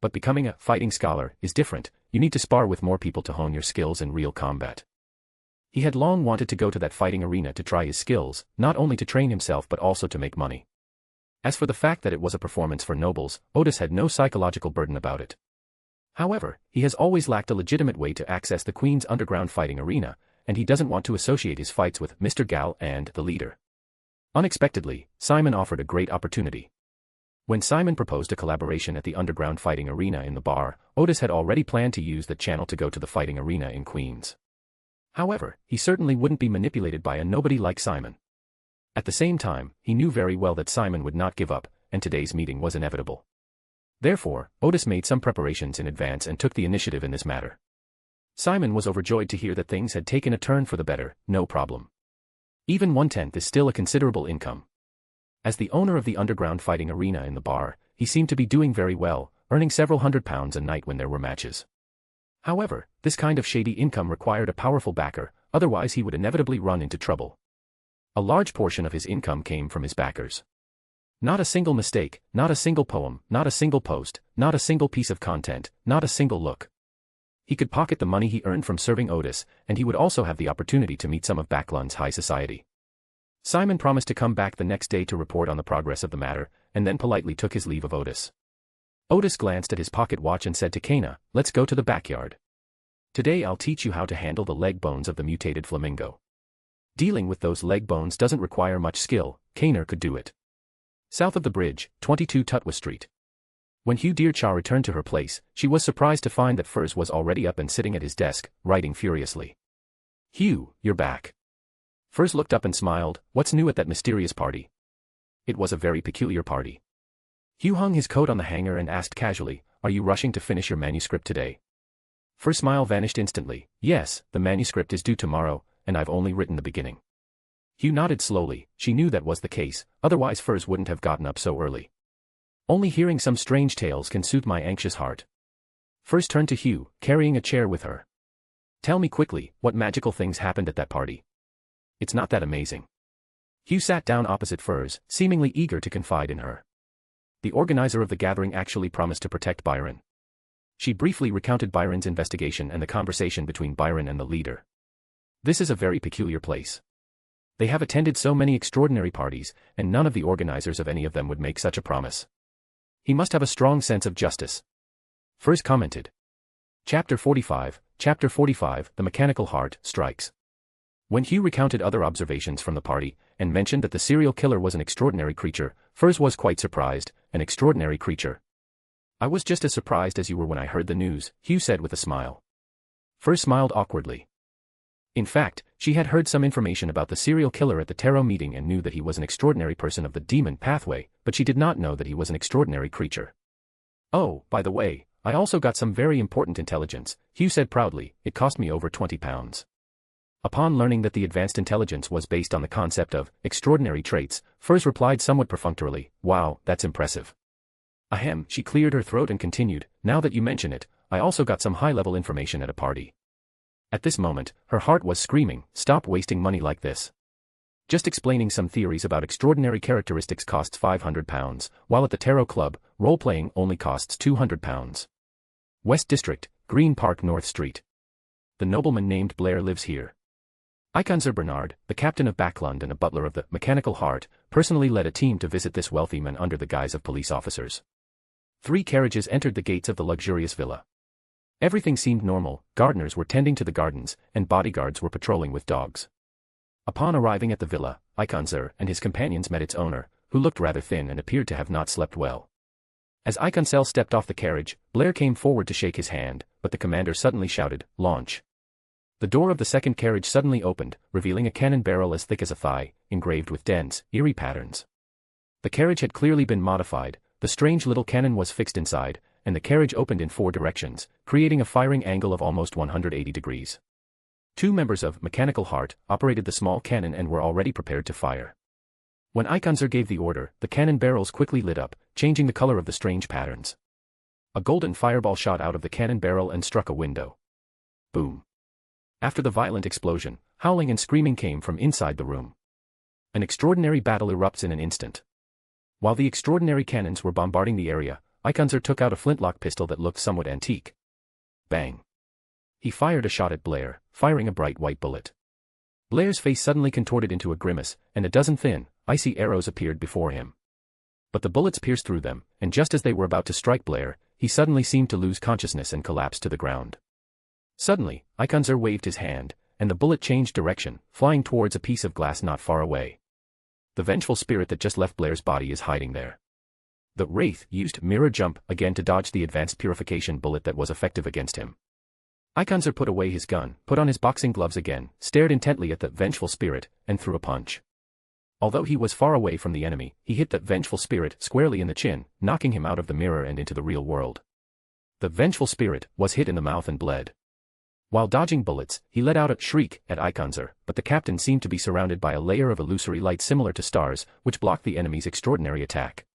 But becoming a fighting scholar is different. You need to spar with more people to hone your skills in real combat. He had long wanted to go to that fighting arena to try his skills, not only to train himself but also to make money. As for the fact that it was a performance for nobles, Otis had no psychological burden about it. However, he has always lacked a legitimate way to access the Queen's underground fighting arena, and he doesn't want to associate his fights with Mr. Gal and the leader. Unexpectedly, Simon offered a great opportunity. When Simon proposed a collaboration at the underground fighting arena in the bar, Otis had already planned to use that channel to go to the fighting arena in Queens. However, he certainly wouldn't be manipulated by a nobody like Simon. At the same time, he knew very well that Simon would not give up, and today's meeting was inevitable. Therefore, Otis made some preparations in advance and took the initiative in this matter. Simon was overjoyed to hear that things had taken a turn for the better. No problem. Even 1/10 is still a considerable income. As the owner of the underground fighting arena in the bar, he seemed to be doing very well, earning several £100 a night when there were matches. However, this kind of shady income required a powerful backer, otherwise he would inevitably run into trouble. A large portion of his income came from his backers. Not a single mistake, not a single poem, not a single post, not a single piece of content, not a single look. He could pocket the money he earned from serving Otis, and he would also have the opportunity to meet some of Backland's high society. Simon promised to come back the next day to report on the progress of the matter, and then politely took his leave of Otis. Otis glanced at his pocket watch and said to Kana, "Let's go to the backyard. Today I'll teach you how to handle the leg bones of the mutated flamingo." Dealing with those leg bones doesn't require much skill. Kana could do it. South of the bridge, 22 Tutwa Street. When Hugh Deerchaw returned to her place, she was surprised to find that Furs was already up and sitting at his desk, writing furiously. "Hugh, you're back." Furs looked up and smiled. "What's new at that mysterious party?" It was a very peculiar party. Hugh hung his coat on the hanger and asked casually, "Are you rushing to finish your manuscript today?" Furs' smile vanished instantly. "Yes, the manuscript is due tomorrow, and I've only written the beginning." Hugh nodded slowly. She knew that was the case, otherwise Furs wouldn't have gotten up so early. "Only hearing some strange tales can soothe my anxious heart." Furs turned to Hugh, carrying a chair with her. "Tell me quickly, what magical things happened at that party? It's not that amazing." Hugh sat down opposite Furs, seemingly eager to confide in her. The organizer of the gathering actually promised to protect Byron. She briefly recounted Byron's investigation and the conversation between Byron and the leader. "This is a very peculiar place. They have attended so many extraordinary parties, and none of the organizers of any of them would make such a promise. He must have a strong sense of justice." Furs commented. Chapter 45, The Mechanical Heart Strikes. When Hugh recounted other observations from the party, and mentioned that the serial killer was an extraordinary creature, Furs was quite surprised. "An extraordinary creature?" "I was just as surprised as you were when I heard the news," Hugh said with a smile. Furs smiled awkwardly. In fact, she had heard some information about the serial killer at the tarot meeting and knew that he was an extraordinary person of the demon pathway, but she did not know that he was an extraordinary creature. "Oh, by the way, I also got some very important intelligence," Hugh said proudly. "It cost me over £20. Upon learning that the advanced intelligence was based on the concept of extraordinary traits, Furs replied somewhat perfunctorily, "Wow, that's impressive." Ahem, she cleared her throat and continued, "Now that you mention it, I also got some high-level information at a party." At this moment, her heart was screaming, "Stop wasting money like this. Just explaining some theories about extraordinary characteristics costs £500, while at the Tarot Club, role-playing only costs £200. West District, Green Park North Street. The nobleman named Blair lives here." Iconzer Bernard, the captain of Backland and a butler of the Mechanical Heart, personally led a team to visit this wealthy man under the guise of police officers. 3 carriages entered the gates of the luxurious villa. Everything seemed normal. Gardeners were tending to the gardens, and bodyguards were patrolling with dogs. Upon arriving at the villa, Iconzer and his companions met its owner, who looked rather thin and appeared to have not slept well. As Iconcel stepped off the carriage, Blair came forward to shake his hand, but the commander suddenly shouted, "Launch." The door of the second carriage suddenly opened, revealing a cannon barrel as thick as a thigh, engraved with dense, eerie patterns. The carriage had clearly been modified. The strange little cannon was fixed inside, and the carriage opened in 4 directions, creating a firing angle of almost 180 degrees. 2 members of Mechanical Heart operated the small cannon and were already prepared to fire. When Ikonzer gave the order, the cannon barrels quickly lit up, changing the color of the strange patterns. A golden fireball shot out of the cannon barrel and struck a window. Boom. After the violent explosion, howling and screaming came from inside the room. An extraordinary battle erupts in an instant. While the extraordinary cannons were bombarding the area, Ikonzer took out a flintlock pistol that looked somewhat antique. Bang. He fired a shot at Blair, firing a bright white bullet. Blair's face suddenly contorted into a grimace, and a dozen thin, icy arrows appeared before him. But the bullets pierced through them, and just as they were about to strike Blair, he suddenly seemed to lose consciousness and collapsed to the ground. Suddenly, Ikonzer waved his hand, and the bullet changed direction, flying towards a piece of glass not far away. The vengeful spirit that just left Blair's body is hiding there. The Wraith used mirror jump again to dodge the advanced purification bullet that was effective against him. Ikonzer put away his gun, put on his boxing gloves again, stared intently at the vengeful spirit, and threw a punch. Although he was far away from the enemy, he hit that vengeful spirit squarely in the chin, knocking him out of the mirror and into the real world. The vengeful spirit was hit in the mouth and bled. While dodging bullets, he let out a shriek at Ikonzer, but the captain seemed to be surrounded by a layer of illusory light similar to stars, which blocked the enemy's extraordinary attack.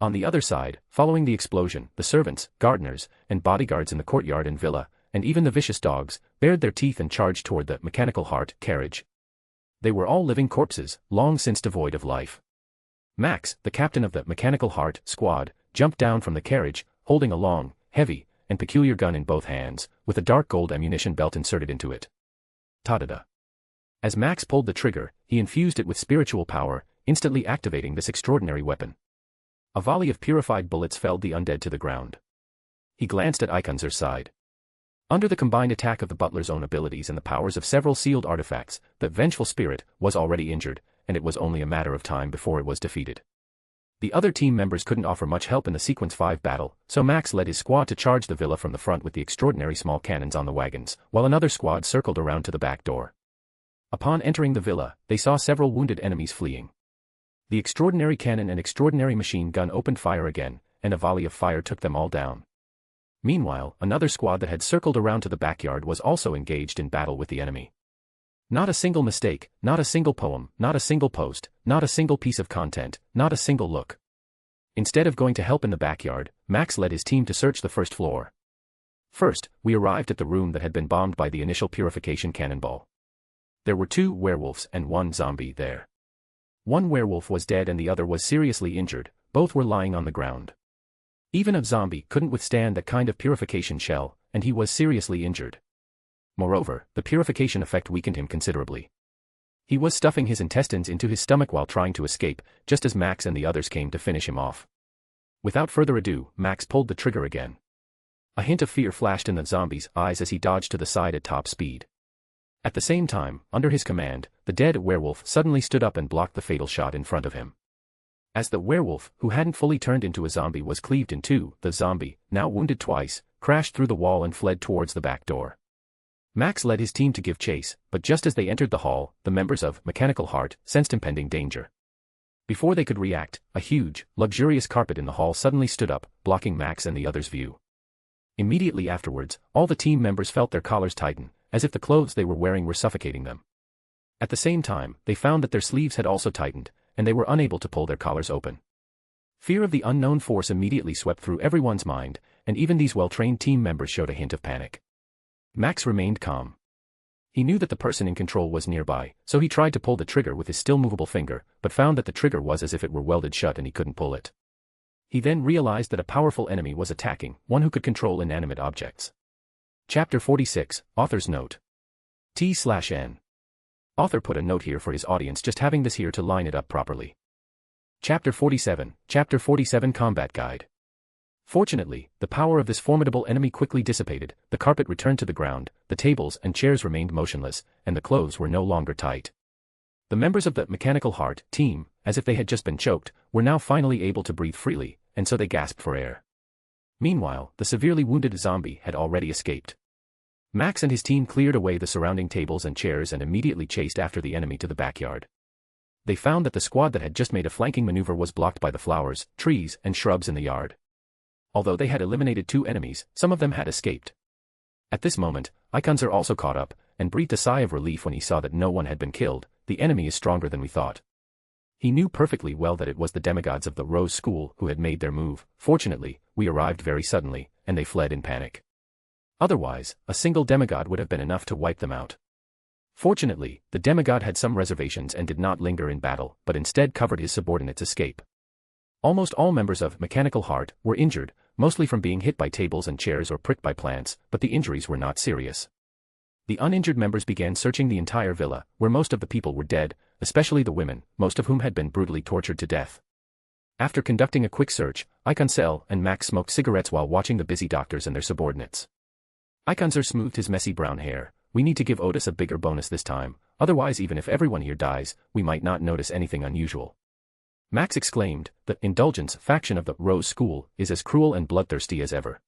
On the other side, following the explosion, the servants, gardeners, and bodyguards in the courtyard and villa, and even the vicious dogs, bared their teeth and charged toward the mechanical heart carriage. They were all living corpses, long since devoid of life. Max, the captain of the mechanical heart squad, jumped down from the carriage, holding a long, heavy, and peculiar gun in both hands, with a dark gold ammunition belt inserted into it. Ta-da-da. As Max pulled the trigger, he infused it with spiritual power, instantly activating this extraordinary weapon. A volley of purified bullets felled the undead to the ground. He glanced at Ikonzer's side. Under the combined attack of the butler's own abilities and the powers of several sealed artifacts, the vengeful spirit was already injured, and it was only a matter of time before it was defeated. The other team members couldn't offer much help in the Sequence 5 battle, so Max led his squad to charge the villa from the front with the extraordinary small cannons on the wagons, while another squad circled around to the back door. Upon entering the villa, they saw several wounded enemies fleeing. The extraordinary cannon and extraordinary machine gun opened fire again, and a volley of fire took them all down. Meanwhile, another squad that had circled around to the backyard was also engaged in battle with the enemy. Not a single mistake, not a single poem, not a single post, not a single piece of content, not a single look. Instead of going to help in the backyard, Max led his team to search the first floor. First, we arrived at the room that had been bombed by the initial purification cannonball. There were 2 werewolves and 1 zombie there. One werewolf was dead and the other was seriously injured, both were lying on the ground. Even a zombie couldn't withstand that kind of purification shell, and he was seriously injured. Moreover, the purification effect weakened him considerably. He was stuffing his intestines into his stomach while trying to escape, just as Max and the others came to finish him off. Without further ado, Max pulled the trigger again. A hint of fear flashed in the zombie's eyes as he dodged to the side at top speed. At the same time, under his command, the dead werewolf suddenly stood up and blocked the fatal shot in front of him. As the werewolf, who hadn't fully turned into a zombie, was cleaved in two, the zombie, now wounded twice, crashed through the wall and fled towards the back door. Max led his team to give chase, but just as they entered the hall, the members of Mechanical Heart sensed impending danger. Before they could react, a huge, luxurious carpet in the hall suddenly stood up, blocking Max and the others' view. Immediately afterwards, all the team members felt their collars tighten, as if the clothes they were wearing were suffocating them. At the same time, they found that their sleeves had also tightened, and they were unable to pull their collars open. Fear of the unknown force immediately swept through everyone's mind, and even these well-trained team members showed a hint of panic. Max remained calm. He knew that the person in control was nearby, so he tried to pull the trigger with his still movable finger, but found that the trigger was as if it were welded shut and he couldn't pull it. He then realized that a powerful enemy was attacking, one who could control inanimate objects. Chapter 46, Author's Note. T/N. Author put a note here for his audience, just having this here to line it up properly. Chapter 47, Chapter 47 Combat Guide. Fortunately, the power of this formidable enemy quickly dissipated, the carpet returned to the ground, the tables and chairs remained motionless, and the clothes were no longer tight. The members of the Mechanical Heart team, as if they had just been choked, were now finally able to breathe freely, and so they gasped for air. Meanwhile, the severely wounded zombie had already escaped. Max and his team cleared away the surrounding tables and chairs and immediately chased after the enemy to the backyard. They found that the squad that had just made a flanking maneuver was blocked by the flowers, trees, and shrubs in the yard. Although they had eliminated 2 enemies, some of them had escaped. At this moment, Ikonzer also caught up, and breathed a sigh of relief when he saw that no one had been killed. The enemy is stronger than we thought. He knew perfectly well that it was the demigods of the Rose School who had made their move. Fortunately, we arrived very suddenly, and they fled in panic. Otherwise, a single demigod would have been enough to wipe them out. Fortunately, the demigod had some reservations and did not linger in battle, but instead covered his subordinates' escape. Almost all members of Mechanical Heart were injured, mostly from being hit by tables and chairs or pricked by plants, but the injuries were not serious. The uninjured members began searching the entire villa, where most of the people were dead, especially the women, most of whom had been brutally tortured to death. After conducting a quick search, Ikansel and Max smoked cigarettes while watching the busy doctors and their subordinates. Ikanser smoothed his messy brown hair. We need to give Otis a bigger bonus this time, otherwise even if everyone here dies, we might not notice anything unusual. Max exclaimed, the Indulgence faction of the Rose School is as cruel and bloodthirsty as ever.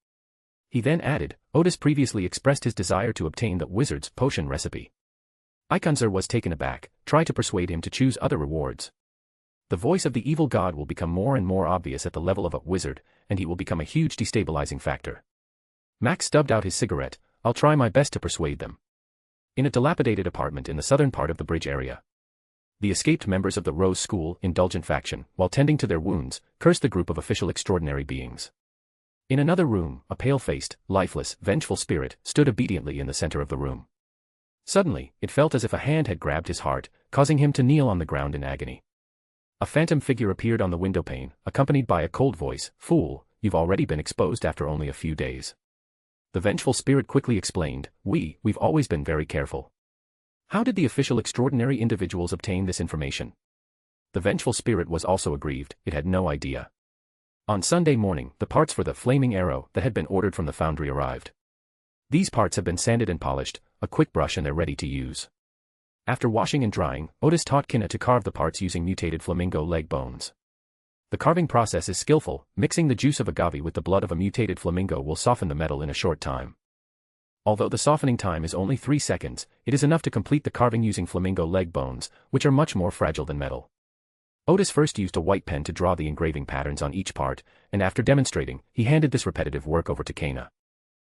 He then added, Otis previously expressed his desire to obtain the wizard's potion recipe. Ikanser was taken aback, try to persuade him to choose other rewards. The voice of the evil god will become more and more obvious at the level of a wizard, and he will become a huge destabilizing factor. Max stubbed out his cigarette, I'll try my best to persuade them. In a dilapidated apartment in the southern part of the bridge area, the escaped members of the Rose School Indulgent faction, while tending to their wounds, cursed the group of official extraordinary beings. In another room, a pale-faced, lifeless, vengeful spirit stood obediently in the center of the room. Suddenly, it felt as if a hand had grabbed his heart, causing him to kneel on the ground in agony. A phantom figure appeared on the windowpane, accompanied by a cold voice, Fool, you've already been exposed after only a few days. The vengeful spirit quickly explained, We've always been very careful. How did the official extraordinary individuals obtain this information? The vengeful spirit was also aggrieved, it had no idea. On Sunday morning, the parts for the flaming arrow that had been ordered from the foundry arrived. These parts have been sanded and polished, a quick brush and they're ready to use. After washing and drying, Otis taught Kinna to carve the parts using mutated flamingo leg bones. The carving process is skillful, mixing the juice of agave with the blood of a mutated flamingo will soften the metal in a short time. Although the softening time is only 3 seconds, it is enough to complete the carving using flamingo leg bones, which are much more fragile than metal. Otis first used a white pen to draw the engraving patterns on each part, and after demonstrating, he handed this repetitive work over to Kana.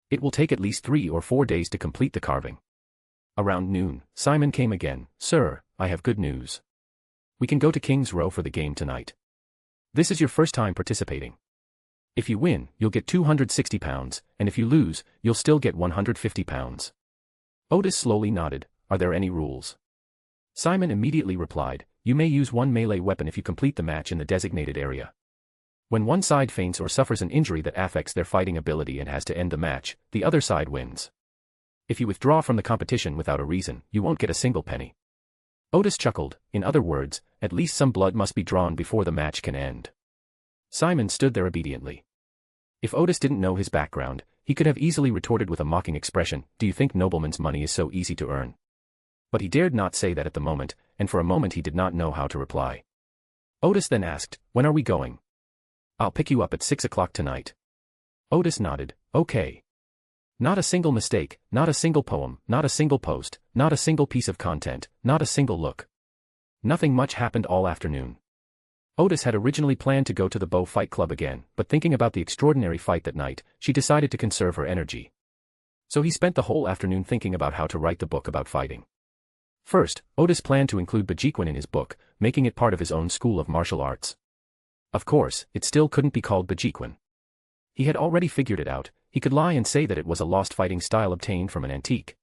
It will take at least 3 or 4 days to complete the carving. Around noon, Simon came again, Sir, I have good news. We can go to King's Row for the game tonight. This is your first time participating. If you win, you'll get £260, and if you lose, you'll still get £150. Otis slowly nodded, Are there any rules? Simon immediately replied, You may use one melee weapon if you complete the match in the designated area. When one side faints or suffers an injury that affects their fighting ability and has to end the match, the other side wins. If you withdraw from the competition without a reason, you won't get a single penny. Otis chuckled, in other words, at least some blood must be drawn before the match can end. Simon stood there obediently. If Otis didn't know his background, he could have easily retorted with a mocking expression, Do you think noblemen's money is so easy to earn? But he dared not say that at the moment, and for a moment he did not know how to reply. Otis then asked, When are we going? I'll pick you up at 6 o'clock tonight. Otis nodded, Okay. Not a single mistake, not a single poem, not a single post, not a single piece of content, not a single look. Nothing much happened all afternoon. Otis had originally planned to go to the Bow Fight Club again, but thinking about the extraordinary fight that night, she decided to conserve her energy. So he spent the whole afternoon thinking about how to write the book about fighting. First, Otis planned to include Bajiquin in his book, making it part of his own school of martial arts. Of course, it still couldn't be called Bajiquin. He had already figured it out, he could lie and say that it was a lost fighting style obtained from an antique.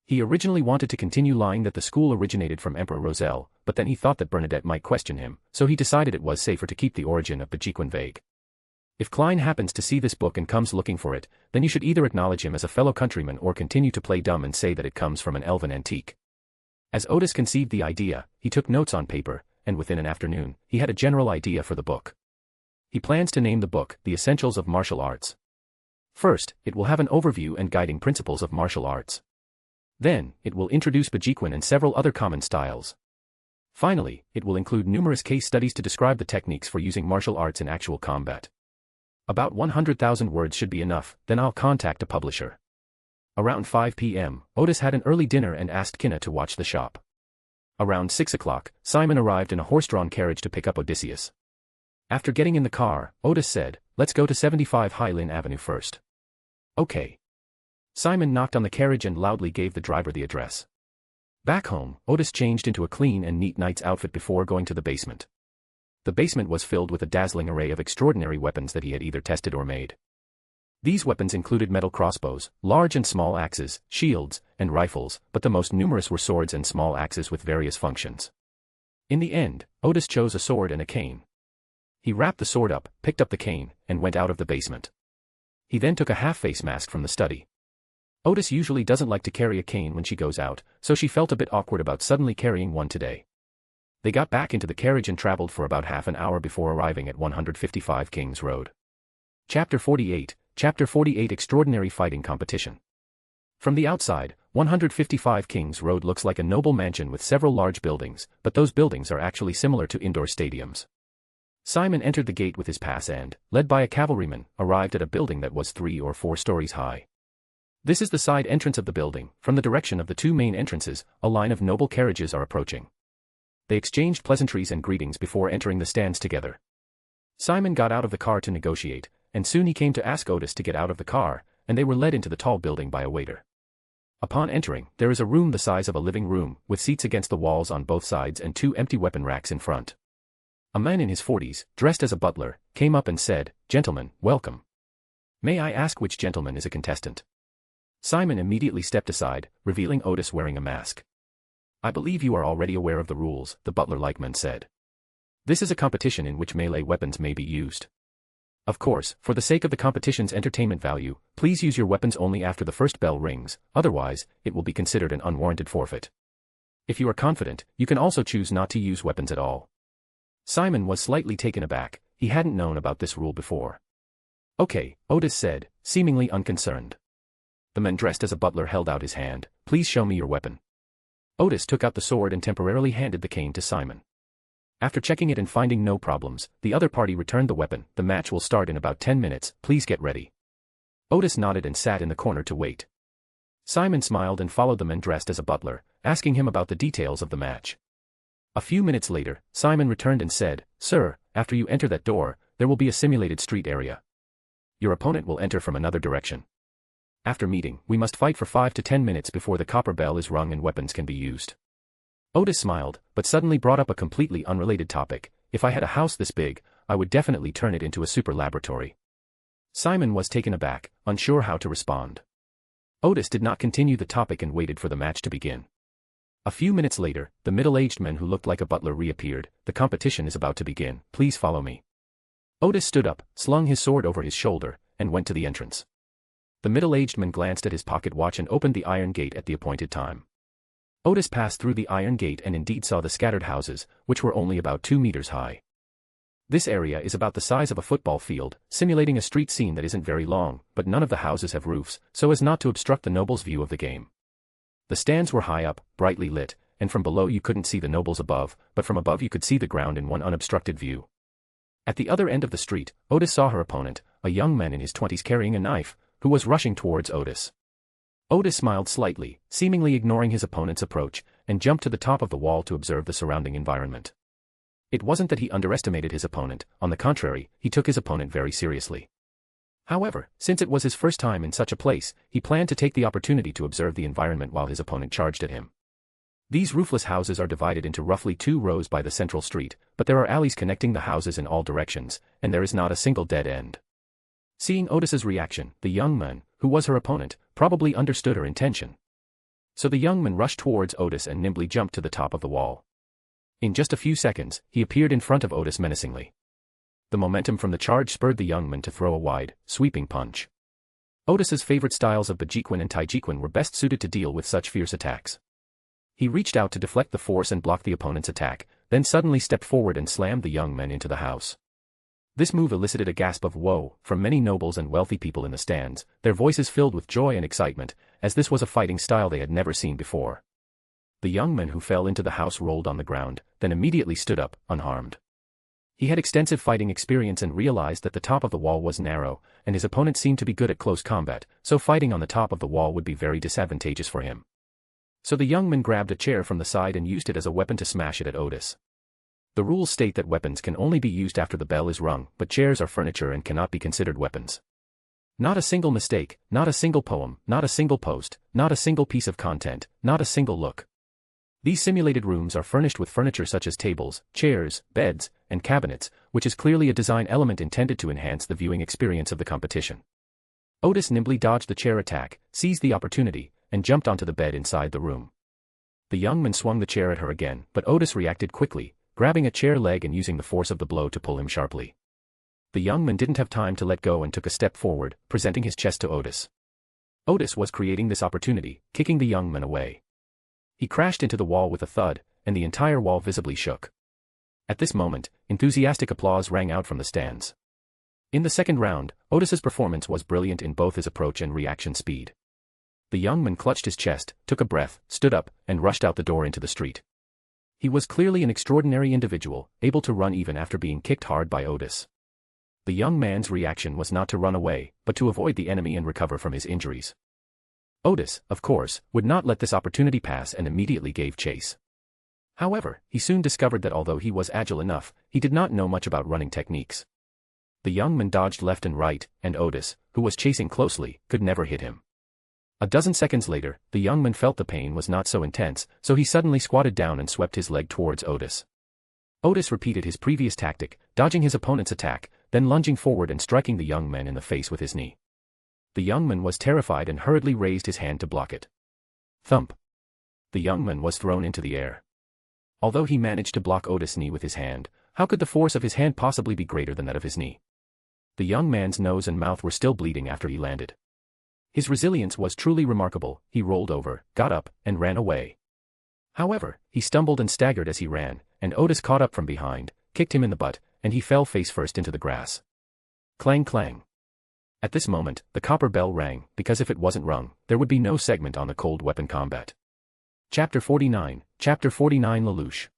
He originally wanted to continue lying that the school originated from Emperor Roselle, but then he thought that Bernadette might question him, so he decided it was safer to keep the origin of Bajiquin vague. If Klein happens to see this book and comes looking for it, then you should either acknowledge him as a fellow countryman or continue to play dumb and say that it comes from an elven antique. As Otis conceived the idea, he took notes on paper, and within an afternoon, he had a general idea for the book. He plans to name the book, The Essentials of Martial Arts. First, it will have an overview and guiding principles of martial arts. Then, it will introduce Bajiquin and several other common styles. Finally, it will include numerous case studies to describe the techniques for using martial arts in actual combat. About 100,000 words should be enough, then I'll contact a publisher. Around 5 p.m., Otis had an early dinner and asked Kinna to watch the shop. Around 6 o'clock, Simon arrived in a horse-drawn carriage to pick up Odysseus. After getting in the car, Otis said, Let's go to 75 Highlin Avenue first. Okay. Simon knocked on the carriage and loudly gave the driver the address. Back home, Otis changed into a clean and neat knight's outfit before going to the basement. The basement was filled with a dazzling array of extraordinary weapons that he had either tested or made. These weapons included metal crossbows, large and small axes, shields, and rifles, but the most numerous were swords and small axes with various functions. In the end, Otis chose a sword and a cane. He wrapped the sword up, picked up the cane, and went out of the basement. He then took a half-face mask from the study. Otis usually doesn't like to carry a cane when she goes out, so she felt a bit awkward about suddenly carrying one today. They got back into the carriage and traveled for about half an hour before arriving at 155 Kings Road. Chapter 48, Chapter 48 Extraordinary Fighting Competition. From the outside, 155 Kings Road looks like a noble mansion with several large buildings, but those buildings are actually similar to indoor stadiums. Simon entered the gate with his pass and, led by a cavalryman, arrived at a building that was 3 or 4 stories high. This is the side entrance of the building. From the direction of the 2 main entrances, a line of noble carriages are approaching. They exchanged pleasantries and greetings before entering the stands together. Simon got out of the car to negotiate, and soon he came to ask Otis to get out of the car, and they were led into the tall building by a waiter. Upon entering, there is a room the size of a living room, with seats against the walls on both sides and 2 empty weapon racks in front. A man in his 40s, dressed as a butler, came up and said, "Gentlemen, welcome. May I ask which gentleman is a contestant?" Simon immediately stepped aside, revealing Otis wearing a mask. "I believe you are already aware of the rules," the butler-like man said. "This is a competition in which melee weapons may be used. Of course, for the sake of the competition's entertainment value, please use your weapons only after the first bell rings, otherwise, it will be considered an unwarranted forfeit. If you are confident, you can also choose not to use weapons at all." Simon was slightly taken aback. He hadn't known about this rule before. "Okay," Otis said, seemingly unconcerned. The man dressed as a butler held out his hand. "Please show me your weapon." Otis took out the sword and temporarily handed the cane to Simon. After checking it and finding no problems, the other party returned the weapon. "The match will start in about 10 minutes, please get ready." Otis nodded and sat in the corner to wait. Simon smiled and followed the man dressed as a butler, asking him about the details of the match. A few minutes later, Simon returned and said, "Sir, after you enter that door, there will be a simulated street area. Your opponent will enter from another direction. After meeting, we must fight for 5 to 10 minutes before the copper bell is rung and weapons can be used." Otis smiled, but suddenly brought up a completely unrelated topic. "If I had a house this big, I would definitely turn it into a super laboratory." Simon was taken aback, unsure how to respond. Otis did not continue the topic and waited for the match to begin. A few minutes later, the middle-aged man who looked like a butler reappeared. "The competition is about to begin, please follow me." Otis stood up, slung his sword over his shoulder, and went to the entrance. The middle-aged man glanced at his pocket watch and opened the iron gate at the appointed time. Otis passed through the iron gate and indeed saw the scattered houses, which were only about 2 meters high. This area is about the size of a football field, simulating a street scene that isn't very long, but none of the houses have roofs, so as not to obstruct the nobles' view of the game. The stands were high up, brightly lit, and from below you couldn't see the nobles above, but from above you could see the ground in one unobstructed view. At the other end of the street, Otis saw her opponent, a young man in his 20s carrying a knife, who was rushing towards Otis. Otis smiled slightly, seemingly ignoring his opponent's approach, and jumped to the top of the wall to observe the surrounding environment. It wasn't that he underestimated his opponent, on the contrary, he took his opponent very seriously. However, since it was his first time in such a place, he planned to take the opportunity to observe the environment while his opponent charged at him. These roofless houses are divided into roughly 2 rows by the central street, but there are alleys connecting the houses in all directions, and there is not a single dead end. Seeing Otis's reaction, the young man, who was her opponent, probably understood her intention. So the young man rushed towards Otis and nimbly jumped to the top of the wall. In just a few seconds, he appeared in front of Otis menacingly. The momentum from the charge spurred the young man to throw a wide, sweeping punch. Otis's favorite styles of Bajiquan and Taijiquan were best suited to deal with such fierce attacks. He reached out to deflect the force and block the opponent's attack, then suddenly stepped forward and slammed the young man into the house. This move elicited a gasp of woe from many nobles and wealthy people in the stands, their voices filled with joy and excitement, as this was a fighting style they had never seen before. The young man who fell into the house rolled on the ground, then immediately stood up, unharmed. He had extensive fighting experience and realized that the top of the wall was narrow, and his opponent seemed to be good at close combat, so fighting on the top of the wall would be very disadvantageous for him. So the young man grabbed a chair from the side and used it as a weapon to smash it at Otis. The rules state that weapons can only be used after the bell is rung, but chairs are furniture and cannot be considered weapons. Not a single mistake, not a single poem, not a single post, not a single piece of content, not a single look. These simulated rooms are furnished with furniture such as tables, chairs, beds, and cabinets, which is clearly a design element intended to enhance the viewing experience of the competition. Otis nimbly dodged the chair attack, seized the opportunity, and jumped onto the bed inside the room. The young man swung the chair at her again, but Otis reacted quickly, grabbing a chair leg and using the force of the blow to pull him sharply. The young man didn't have time to let go and took a step forward, presenting his chest to Otis. Otis was creating this opportunity, kicking the young man away. He crashed into the wall with a thud, and the entire wall visibly shook. At this moment, enthusiastic applause rang out from the stands. In the second round, Otis's performance was brilliant in both his approach and reaction speed. The young man clutched his chest, took a breath, stood up, and rushed out the door into the street. He was clearly an extraordinary individual, able to run even after being kicked hard by Otis. The young man's reaction was not to run away, but to avoid the enemy and recover from his injuries. Otis, of course, would not let this opportunity pass and immediately gave chase. However, he soon discovered that although he was agile enough, he did not know much about running techniques. The young man dodged left and right, and Otis, who was chasing closely, could never hit him. A dozen seconds later, the young man felt the pain was not so intense, so he suddenly squatted down and swept his leg towards Otis. Otis repeated his previous tactic, dodging his opponent's attack, then lunging forward and striking the young man in the face with his knee. The young man was terrified and hurriedly raised his hand to block it. Thump! The young man was thrown into the air. Although he managed to block Otis' knee with his hand, how could the force of his hand possibly be greater than that of his knee? The young man's nose and mouth were still bleeding after he landed. His resilience was truly remarkable. He rolled over, got up, and ran away. However, he stumbled and staggered as he ran, and Otis caught up from behind, kicked him in the butt, and he fell face first into the grass. Clang clang. At this moment, the copper bell rang, because if it wasn't rung, there would be no segment on the cold weapon combat. Chapter 49, Lelouch.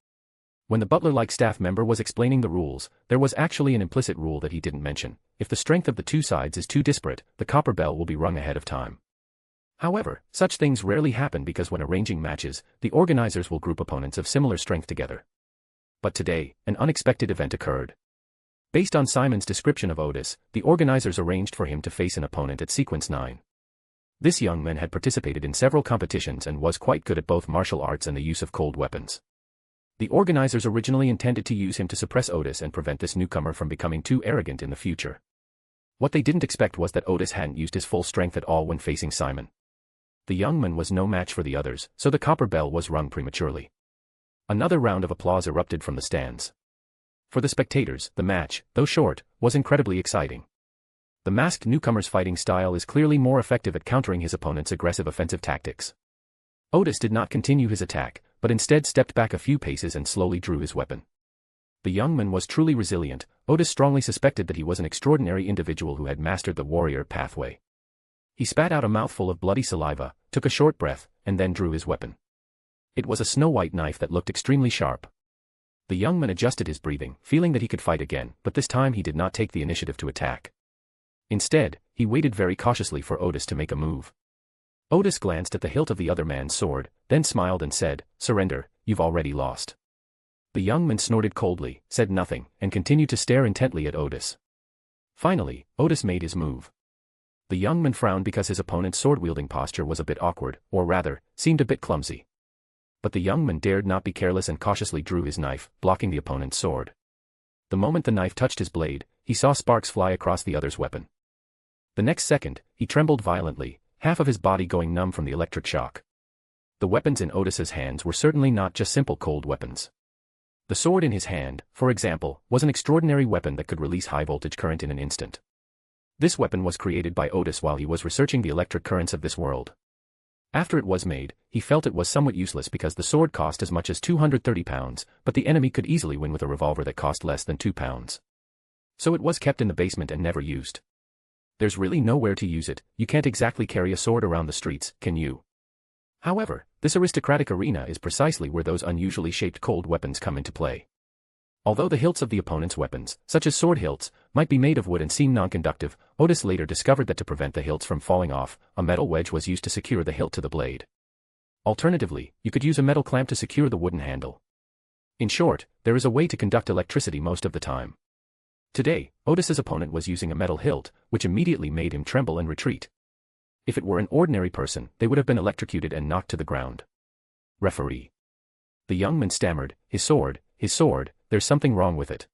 When the butler-like staff member was explaining the rules, there was actually an implicit rule that he didn't mention. If the strength of the two sides is too disparate, the copper bell will be rung ahead of time. However, such things rarely happen because when arranging matches, the organizers will group opponents of similar strength together. But today, an unexpected event occurred. Based on Simon's description of Otis, the organizers arranged for him to face an opponent at sequence 9. This young man had participated in several competitions and was quite good at both martial arts and the use of cold weapons. The organizers originally intended to use him to suppress Otis and prevent this newcomer from becoming too arrogant in the future. What they didn't expect was that Otis hadn't used his full strength at all when facing Simon. The young man was no match for the others, so the copper bell was rung prematurely. Another round of applause erupted from the stands. For the spectators, the match, though short, was incredibly exciting. The masked newcomer's fighting style is clearly more effective at countering his opponent's aggressive offensive tactics. Otis did not continue his attack, but instead stepped back a few paces and slowly drew his weapon. The young man was truly resilient. Otis strongly suspected that he was an extraordinary individual who had mastered the warrior pathway. He spat out a mouthful of bloody saliva, took a short breath, and then drew his weapon. It was a snow-white knife that looked extremely sharp. The young man adjusted his breathing, feeling that he could fight again, but this time he did not take the initiative to attack. Instead, he waited very cautiously for Otis to make a move. Otis glanced at the hilt of the other man's sword, then smiled and said, "Surrender, you've already lost." The young man snorted coldly, said nothing, and continued to stare intently at Otis. Finally, Otis made his move. The young man frowned because his opponent's sword-wielding posture was a bit awkward, or rather, seemed a bit clumsy. But the young man dared not be careless and cautiously drew his knife, blocking the opponent's sword. The moment the knife touched his blade, he saw sparks fly across the other's weapon. The next second, he trembled violently, half of his body going numb from the electric shock. The weapons in Otis's hands were certainly not just simple cold weapons. The sword in his hand, for example, was an extraordinary weapon that could release high-voltage current in an instant. This weapon was created by Otis while he was researching the electric currents of this world. After it was made, he felt it was somewhat useless because the sword cost as much as 230 pounds, but the enemy could easily win with a revolver that cost less than 2 pounds. So it was kept in the basement and never used. There's really nowhere to use it. You can't exactly carry a sword around the streets, can you? However, this aristocratic arena is precisely where those unusually shaped cold weapons come into play. Although the hilts of the opponent's weapons, such as sword hilts, might be made of wood and seem non-conductive, Otis later discovered that to prevent the hilts from falling off, a metal wedge was used to secure the hilt to the blade. Alternatively, you could use a metal clamp to secure the wooden handle. In short, there is a way to conduct electricity most of the time. Today, Otis's opponent was using a metal hilt, which immediately made him tremble and retreat. If it were an ordinary person, they would have been electrocuted and knocked to the ground. Referee. The young man stammered, his sword, there's something wrong with it.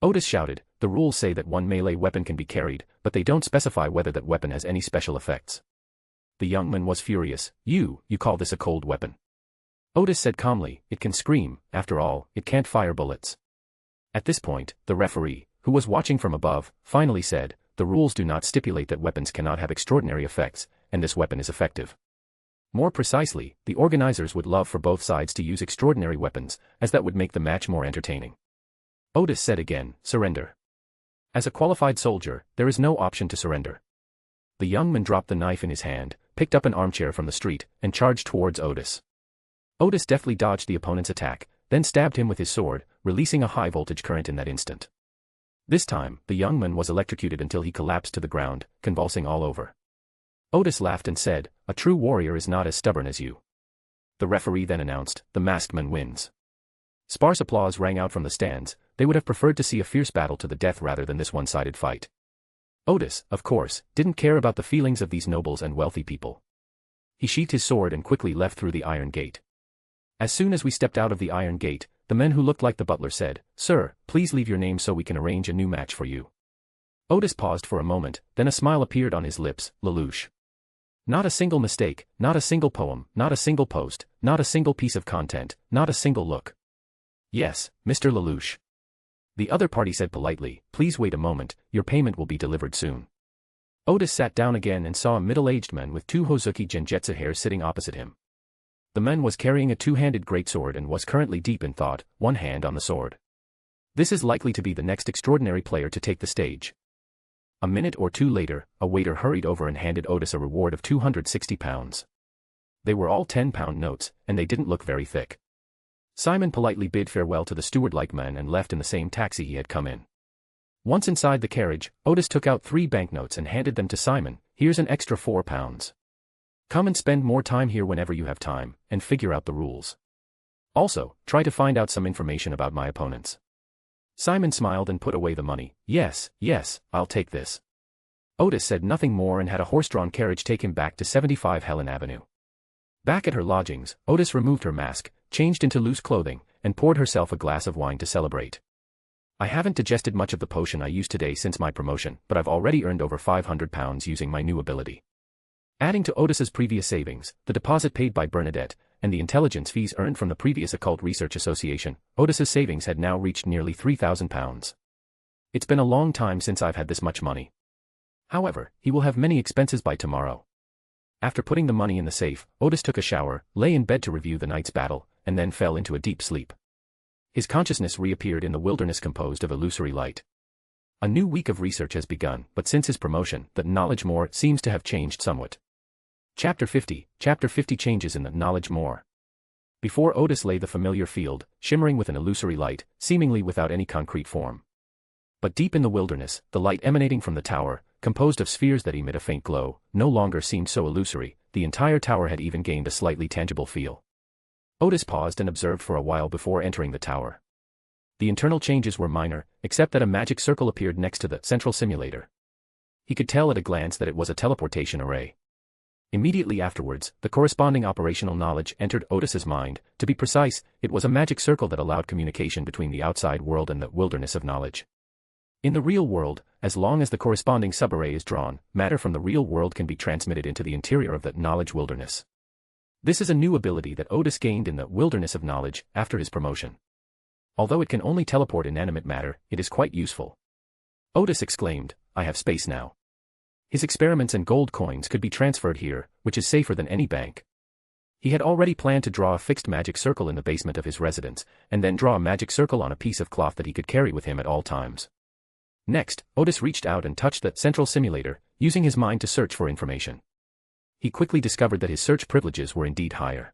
Otis shouted, the rules say that one melee weapon can be carried, but they don't specify whether that weapon has any special effects. The young man was furious. You call this a cold weapon? Otis said calmly, it can scream, after all, it can't fire bullets. At this point, the referee, who was watching from above, finally said, the rules do not stipulate that weapons cannot have extraordinary effects, and this weapon is effective. More precisely, the organizers would love for both sides to use extraordinary weapons, as that would make the match more entertaining. Otis said again, surrender. As a qualified soldier, there is no option to surrender. The young man dropped the knife in his hand, picked up an armchair from the street, and charged towards Otis. Otis deftly dodged the opponent's attack, then stabbed him with his sword, releasing a high-voltage current in that instant. This time, the young man was electrocuted until he collapsed to the ground, convulsing all over. Otis laughed and said, a true warrior is not as stubborn as you. The referee then announced, the masked man wins. Sparse applause rang out from the stands. They would have preferred to see a fierce battle to the death rather than this one-sided fight. Otis, of course, didn't care about the feelings of these nobles and wealthy people. He sheathed his sword and quickly left through the iron gate. As soon as we stepped out of the iron gate, the man who looked like the butler said, Sir, please leave your name so we can arrange a new match for you. Otis paused for a moment, then a smile appeared on his lips, Lelouch. Not a single mistake, not a single poem, not a single post, not a single piece of content, not a single look. Yes, Mr. Lelouch. The other party said politely, please wait a moment, your payment will be delivered soon. Otis sat down again and saw a middle-aged man with two Hozuki Genjutsu hairs sitting opposite him. The man was carrying a two-handed greatsword and was currently deep in thought, one hand on the sword. This is likely to be the next extraordinary player to take the stage. A minute or two later, a waiter hurried over and handed Otis a reward of £260. They were all 10-pound notes, and they didn't look very thick. Simon politely bid farewell to the steward-like man and left in the same taxi he had come in. Once inside the carriage, Otis took out 3 banknotes and handed them to Simon. Here's an extra £4. Come and spend more time here whenever you have time, and figure out the rules. Also, try to find out some information about my opponents. Simon smiled and put away the money. Yes, I'll take this. Otis said nothing more and had a horse-drawn carriage take him back to 75 Helen Avenue. Back at her lodgings, Otis removed her mask, changed into loose clothing, and poured herself a glass of wine to celebrate. I haven't digested much of the potion I used today since my promotion, but I've already earned over £500 using my new ability. Adding to Otis's previous savings, the deposit paid by Bernadette, and the intelligence fees earned from the previous Occult Research Association, Otis's savings had now reached nearly £3,000. It's been a long time since I've had this much money. However, he will have many expenses by tomorrow. After putting the money in the safe, Otis took a shower, lay in bed to review the night's battle, and then fell into a deep sleep. His consciousness reappeared in the wilderness composed of illusory light. A new week of research has begun, but since his promotion, the knowledge Moor seems to have changed somewhat. Chapter 50 Changes in the knowledge Moor. Before Otis lay the familiar field, shimmering with an illusory light, seemingly without any concrete form. But deep in the wilderness, the light emanating from the tower, composed of spheres that emit a faint glow, no longer seemed so illusory. The entire tower had even gained a slightly tangible feel. Otis paused and observed for a while before entering the tower. The internal changes were minor, except that a magic circle appeared next to the central simulator. He could tell at a glance that it was a teleportation array. Immediately afterwards, the corresponding operational knowledge entered Otis's mind. To be precise, it was a magic circle that allowed communication between the outside world and the wilderness of knowledge. In the real world, as long as the corresponding subarray is drawn, matter from the real world can be transmitted into the interior of the knowledge wilderness. This is a new ability that Otis gained in the wilderness of knowledge after his promotion. Although it can only teleport inanimate matter, it is quite useful. Otis exclaimed, I have space now. His experiments and gold coins could be transferred here, which is safer than any bank. He had already planned to draw a fixed magic circle in the basement of his residence, and then draw a magic circle on a piece of cloth that he could carry with him at all times. Next, Otis reached out and touched the central simulator, using his mind to search for information. He quickly discovered that his search privileges were indeed higher.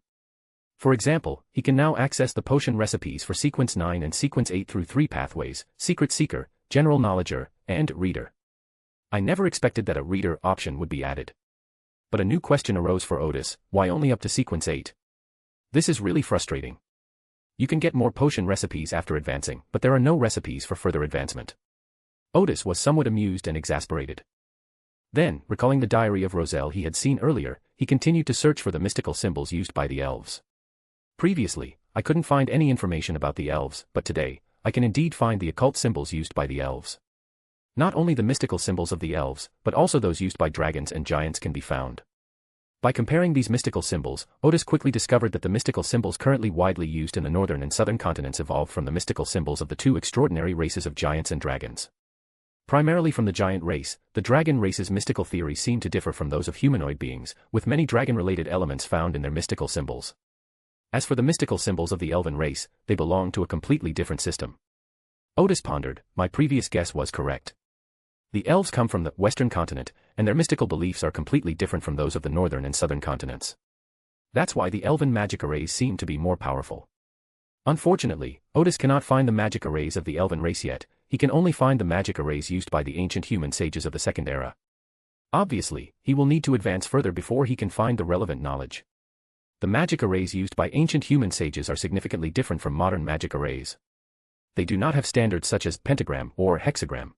For example, he can now access the potion recipes for Sequence 9 and Sequence 8 through 3 pathways: Secret Seeker, General Knowledger, and Reader. I never expected that a Reader option would be added. But a new question arose for Otis: why only up to Sequence 8? This is really frustrating. You can get more potion recipes after advancing, but there are no recipes for further advancement. Otis was somewhat amused and exasperated. Then, recalling the diary of Roselle he had seen earlier, he continued to search for the mystical symbols used by the elves. Previously, I couldn't find any information about the elves, but today, I can indeed find the occult symbols used by the elves. Not only the mystical symbols of the elves, but also those used by dragons and giants can be found. By comparing these mystical symbols, Otis quickly discovered that the mystical symbols currently widely used in the northern and southern continents evolved from the mystical symbols of the two extraordinary races of giants and dragons. Primarily from the giant race, the dragon race's mystical theories seem to differ from those of humanoid beings, with many dragon-related elements found in their mystical symbols. As for the mystical symbols of the elven race, they belong to a completely different system. Otis pondered, my previous guess was correct. The elves come from the western continent, and their mystical beliefs are completely different from those of the northern and southern continents. That's why the elven magic arrays seem to be more powerful. Unfortunately, Otis cannot find the magic arrays of the elven race yet. He can only find the magic arrays used by the ancient human sages of the Second Era. Obviously, he will need to advance further before he can find the relevant knowledge. The magic arrays used by ancient human sages are significantly different from modern magic arrays. They do not have standards such as pentagram or hexagram.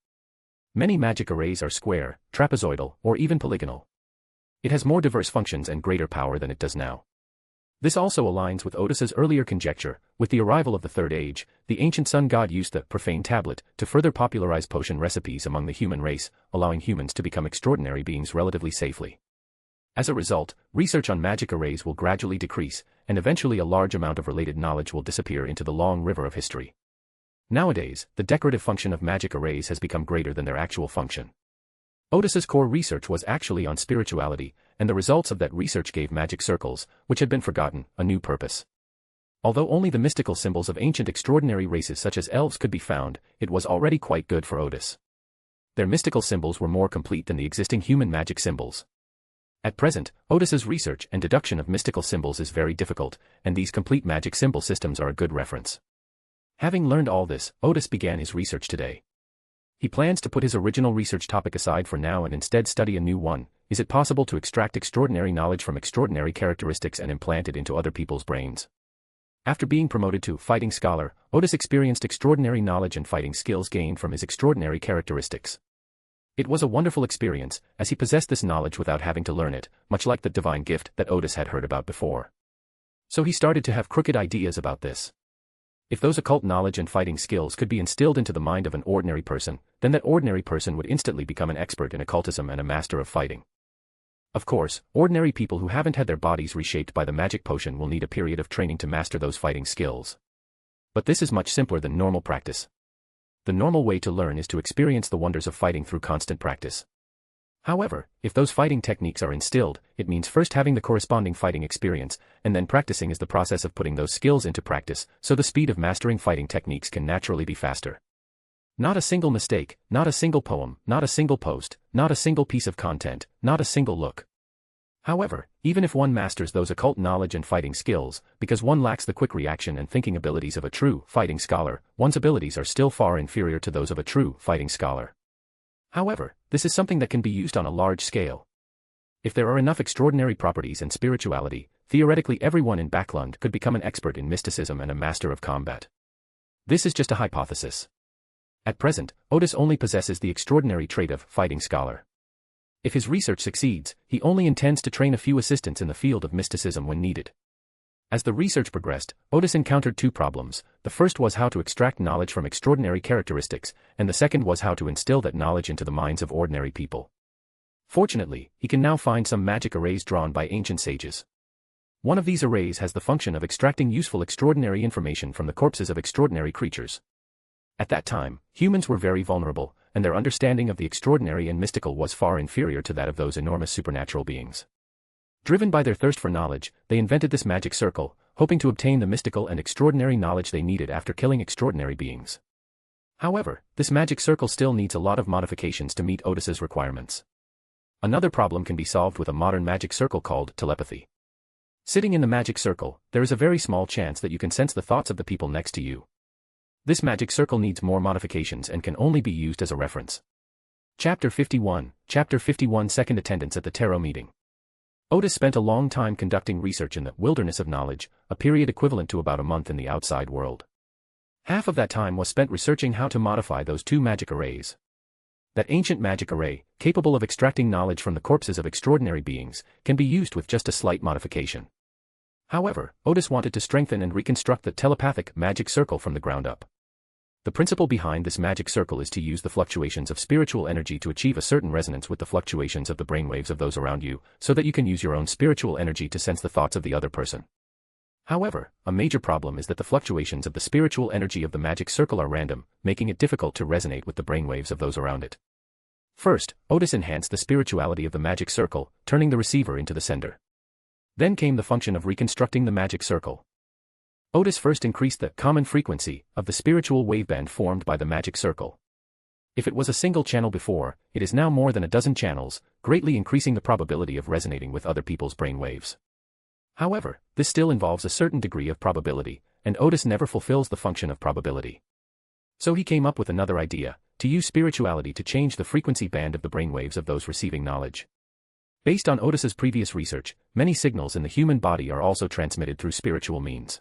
Many magic arrays are square, trapezoidal, or even polygonal. It has more diverse functions and greater power than it does now. This also aligns with Otis's earlier conjecture. With the arrival of the Third Age, the ancient sun god used the profane tablet to further popularize potion recipes among the human race, allowing humans to become extraordinary beings relatively safely. As a result, research on magic arrays will gradually decrease, and eventually a large amount of related knowledge will disappear into the long river of history. Nowadays, the decorative function of magic arrays has become greater than their actual function. Otis's core research was actually on spirituality, and the results of that research gave magic circles, which had been forgotten, a new purpose. Although only the mystical symbols of ancient extraordinary races such as elves could be found, it was already quite good for Otis. Their mystical symbols were more complete than the existing human magic symbols. At present, Otis's research and deduction of mystical symbols is very difficult, and these complete magic symbol systems are a good reference. Having learned all this, Otis began his research today. He plans to put his original research topic aside for now and instead study a new one. Is it possible to extract extraordinary knowledge from extraordinary characteristics and implant it into other people's brains? After being promoted to fighting scholar, Otis experienced extraordinary knowledge and fighting skills gained from his extraordinary characteristics. It was a wonderful experience, as he possessed this knowledge without having to learn it, much like the divine gift that Otis had heard about before. So he started to have crooked ideas about this. If those occult knowledge and fighting skills could be instilled into the mind of an ordinary person, then that ordinary person would instantly become an expert in occultism and a master of fighting. Of course, ordinary people who haven't had their bodies reshaped by the magic potion will need a period of training to master those fighting skills. But this is much simpler than normal practice. The normal way to learn is to experience the wonders of fighting through constant practice. However, if those fighting techniques are instilled, it means first having the corresponding fighting experience, and then practicing is the process of putting those skills into practice, so the speed of mastering fighting techniques can naturally be faster. Not a single mistake, not a single poem, not a single post, not a single piece of content, not a single look. However, even if one masters those occult knowledge and fighting skills, because one lacks the quick reaction and thinking abilities of a true fighting scholar, one's abilities are still far inferior to those of a true fighting scholar. However, this is something that can be used on a large scale. If there are enough extraordinary properties and spirituality, theoretically everyone in Backland could become an expert in mysticism and a master of combat. This is just a hypothesis. At present, Otis only possesses the extraordinary trait of fighting scholar. If his research succeeds, he only intends to train a few assistants in the field of mysticism when needed. As the research progressed, Otis encountered two problems. The first was how to extract knowledge from extraordinary characteristics, and the second was how to instill that knowledge into the minds of ordinary people. Fortunately, he can now find some magic arrays drawn by ancient sages. One of these arrays has the function of extracting useful extraordinary information from the corpses of extraordinary creatures. At that time, humans were very vulnerable, and their understanding of the extraordinary and mystical was far inferior to that of those enormous supernatural beings. Driven by their thirst for knowledge, they invented this magic circle, hoping to obtain the mystical and extraordinary knowledge they needed after killing extraordinary beings. However, this magic circle still needs a lot of modifications to meet Otis's requirements. Another problem can be solved with a modern magic circle called telepathy. Sitting in the magic circle, there is a very small chance that you can sense the thoughts of the people next to you. This magic circle needs more modifications and can only be used as a reference. Chapter 51, Second Attendance at the Tarot Meeting. Otis spent a long time conducting research in the wilderness of knowledge, a period equivalent to about a month in the outside world. Half of that time was spent researching how to modify those two magic arrays. That ancient magic array, capable of extracting knowledge from the corpses of extraordinary beings, can be used with just a slight modification. However, Otis wanted to strengthen and reconstruct the telepathic magic circle from the ground up. The principle behind this magic circle is to use the fluctuations of spiritual energy to achieve a certain resonance with the fluctuations of the brainwaves of those around you, so that you can use your own spiritual energy to sense the thoughts of the other person. However, a major problem is that the fluctuations of the spiritual energy of the magic circle are random, making it difficult to resonate with the brainwaves of those around it. First, Otis enhanced the spirituality of the magic circle, turning the receiver into the sender. Then came the function of reconstructing the magic circle. Otis first increased the common frequency of the spiritual waveband formed by the magic circle. If it was a single channel before, it is now more than a dozen channels, greatly increasing the probability of resonating with other people's brainwaves. However, this still involves a certain degree of probability, and Otis never fulfills the function of probability. So he came up with another idea, to use spirituality to change the frequency band of the brainwaves of those receiving knowledge. Based on Otis's previous research, many signals in the human body are also transmitted through spiritual means.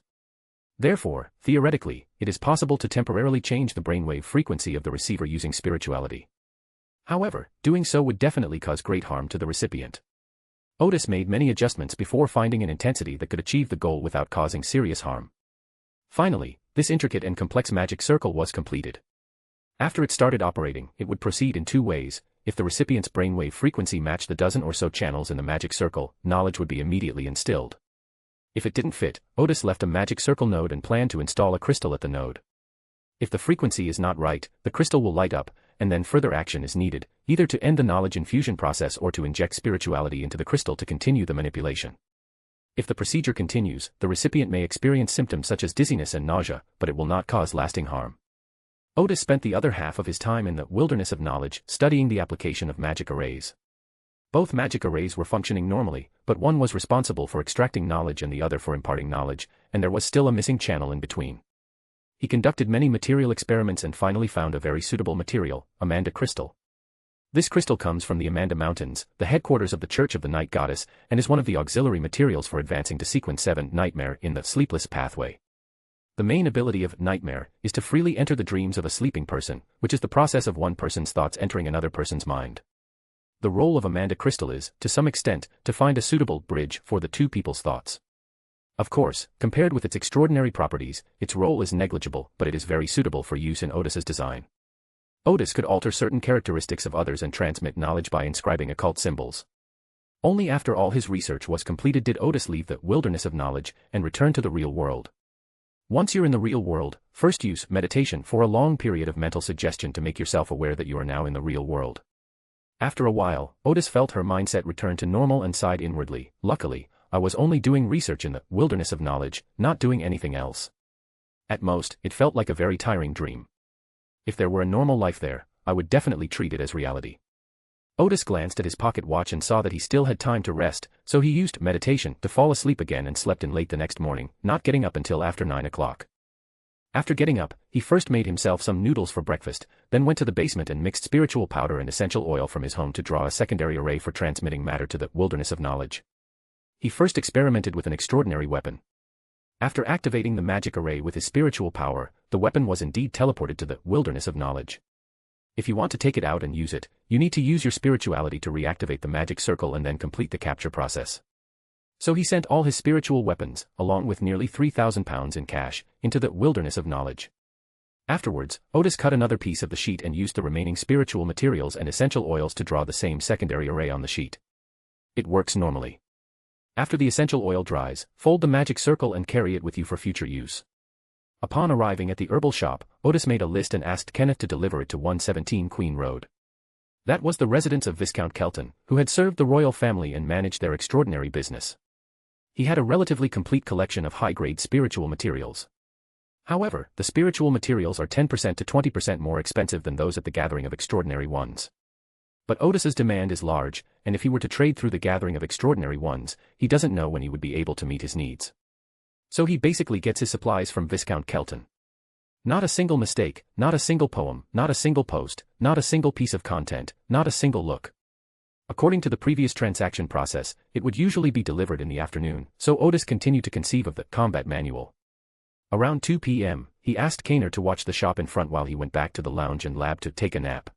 Therefore, theoretically, it is possible to temporarily change the brainwave frequency of the receiver using spirituality. However, doing so would definitely cause great harm to the recipient. Otis made many adjustments before finding an intensity that could achieve the goal without causing serious harm. Finally, this intricate and complex magic circle was completed. After it started operating, it would proceed in two ways. If the recipient's brainwave frequency matched the dozen or so channels in the magic circle, knowledge would be immediately instilled. If it didn't fit, Otis left a magic circle node and planned to install a crystal at the node. If the frequency is not right, the crystal will light up, and then further action is needed, either to end the knowledge infusion process or to inject spirituality into the crystal to continue the manipulation. If the procedure continues, the recipient may experience symptoms such as dizziness and nausea, but it will not cause lasting harm. Otis spent the other half of his time in the wilderness of knowledge, studying the application of magic arrays. Both magic arrays were functioning normally, but one was responsible for extracting knowledge and the other for imparting knowledge, and there was still a missing channel in between. He conducted many material experiments and finally found a very suitable material, Amanda crystal. This crystal comes from the Amanda Mountains, the headquarters of the Church of the Night Goddess, and is one of the auxiliary materials for advancing to Sequence 7 Nightmare in the Sleepless Pathway. The main ability of Nightmare is to freely enter the dreams of a sleeping person, which is the process of one person's thoughts entering another person's mind. The role of Amanda crystal is, to some extent, to find a suitable bridge for the two people's thoughts. Of course, compared with its extraordinary properties, its role is negligible, but it is very suitable for use in Otis's design. Otis could alter certain characteristics of others and transmit knowledge by inscribing occult symbols. Only after all his research was completed did Otis leave the wilderness of knowledge and return to the real world. Once you're in the real world, first use meditation for a long period of mental suggestion to make yourself aware that you are now in the real world. After a while, Otis felt her mindset return to normal and sighed inwardly. Luckily, I was only doing research in the wilderness of knowledge, not doing anything else. At most, it felt like a very tiring dream. If there were a normal life there, I would definitely treat it as reality. Otis glanced at his pocket watch and saw that he still had time to rest, so he used meditation to fall asleep again and slept in late the next morning, not getting up until after 9 o'clock. After getting up, he first made himself some noodles for breakfast, then went to the basement and mixed spiritual powder and essential oil from his home to draw a secondary array for transmitting matter to the wilderness of knowledge. He first experimented with an extraordinary weapon. After activating the magic array with his spiritual power, the weapon was indeed teleported to the wilderness of knowledge. If you want to take it out and use it, you need to use your spirituality to reactivate the magic circle and then complete the capture process. So he sent all his spiritual weapons, along with nearly 3,000 pounds in cash, into the wilderness of knowledge. Afterwards, Otis cut another piece of the sheet and used the remaining spiritual materials and essential oils to draw the same secondary array on the sheet. It works normally. After the essential oil dries, fold the magic circle and carry it with you for future use. Upon arriving at the herbal shop, Otis made a list and asked Kenneth to deliver it to 117 Queen Road. That was the residence of Viscount Kelton, who had served the royal family and managed their extraordinary business. He had a relatively complete collection of high-grade spiritual materials. However, the spiritual materials are 10% to 20% more expensive than those at the Gathering of Extraordinary Ones. But Otis's demand is large, and if he were to trade through the Gathering of Extraordinary Ones, he doesn't know when he would be able to meet his needs. So he basically gets his supplies from Viscount Kelton. Not a single mistake, not a single poem, not a single post, not a single piece of content, not a single look. According to the previous transaction process, it would usually be delivered in the afternoon, so Otis continued to conceive of the combat manual. Around 2 p.m., he asked Kainer to watch the shop in front while he went back to the lounge and lab to take a nap.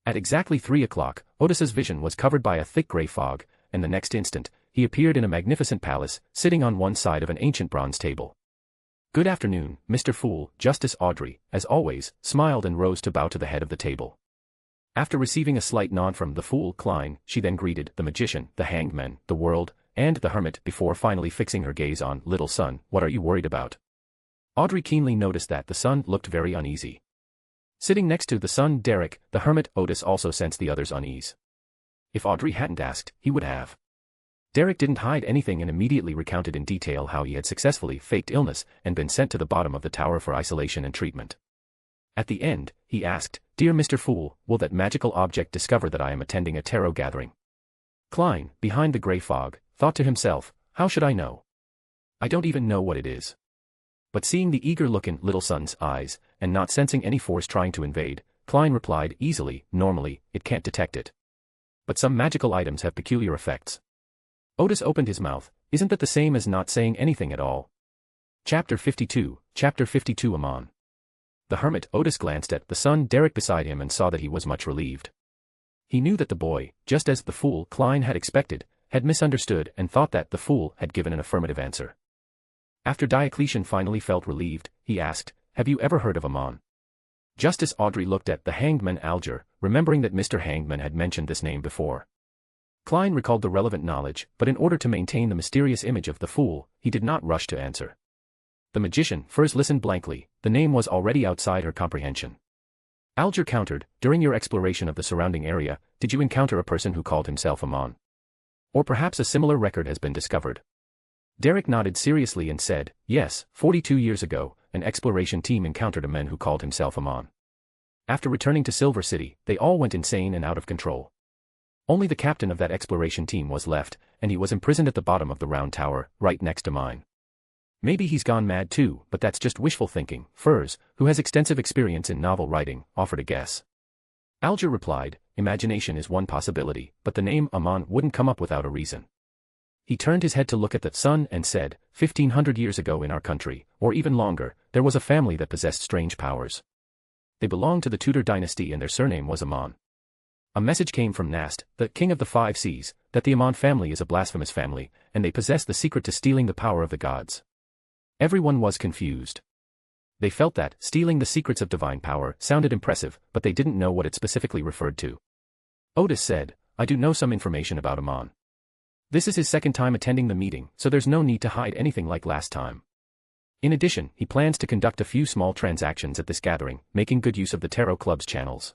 At exactly 3 o'clock, Otis's vision was covered by a thick gray fog, and the next instant, he appeared in a magnificent palace, sitting on one side of an ancient bronze table. "Good afternoon, Mr. Fool." Justice Audrey, as always, smiled and rose to bow to the head of the table. After receiving a slight nod from the fool Klein, she then greeted the magician, the hangman, the world, and the hermit before finally fixing her gaze on little son. "What are you worried about?" Audrey keenly noticed that the son looked very uneasy. Sitting next to the son Derek, the hermit, Otis also sensed the other's unease. If Audrey hadn't asked, he would have. Derek didn't hide anything and immediately recounted in detail how he had successfully faked illness and been sent to the bottom of the tower for isolation and treatment. At the end, he asked, "Dear Mr. Fool, will that magical object discover that I am attending a tarot gathering?" Klein, behind the grey fog, thought to himself, "How should I know? I don't even know what it is." But seeing the eager look in little son's eyes, and not sensing any force trying to invade, Klein replied easily, "Normally, it can't detect it. But some magical items have peculiar effects." Otis opened his mouth. "Isn't that the same as not saying anything at all?" Chapter 52, Aman. The hermit, Otis, glanced at the son Derek beside him and saw that he was much relieved. He knew that the boy, just as the fool Klein had expected, had misunderstood and thought that the fool had given an affirmative answer. After Diocletian finally felt relieved, he asked, "Have you ever heard of Aman?" Justice Audrey looked at the hangman Alger, remembering that Mr. Hangman had mentioned this name before. Klein recalled the relevant knowledge, but in order to maintain the mysterious image of the fool, he did not rush to answer. The magician first listened blankly. The name was already outside her comprehension. Alger countered, "During your exploration of the surrounding area, did you encounter a person who called himself Aman? Or perhaps a similar record has been discovered?" Derek nodded seriously and said, "Yes, 42 years ago, an exploration team encountered a man who called himself Aman. After returning to Silver City, they all went insane and out of control. Only the captain of that exploration team was left, and he was imprisoned at the bottom of the round tower, right next to mine. Maybe he's gone mad too, but that's just wishful thinking." Furs, who has extensive experience in novel writing, offered a guess. Alger replied, "Imagination is one possibility, but the name Aman wouldn't come up without a reason." He turned his head to look at the sun and said, 1500 years ago in our country, or even longer, there was a family that possessed strange powers. They belonged to the Tudor dynasty and their surname was Aman. A message came from Nast, the king of the five seas, that the Aman family is a blasphemous family, and they possess the secret to stealing the power of the gods. Everyone was confused. They felt that stealing the secrets of divine power sounded impressive, but they didn't know what it specifically referred to. Otis said, "I do know some information about Aman. This is his second time attending the meeting, so there's no need to hide anything like last time. In addition, he plans to conduct a few small transactions at this gathering, making good use of the Tarot Club's channels."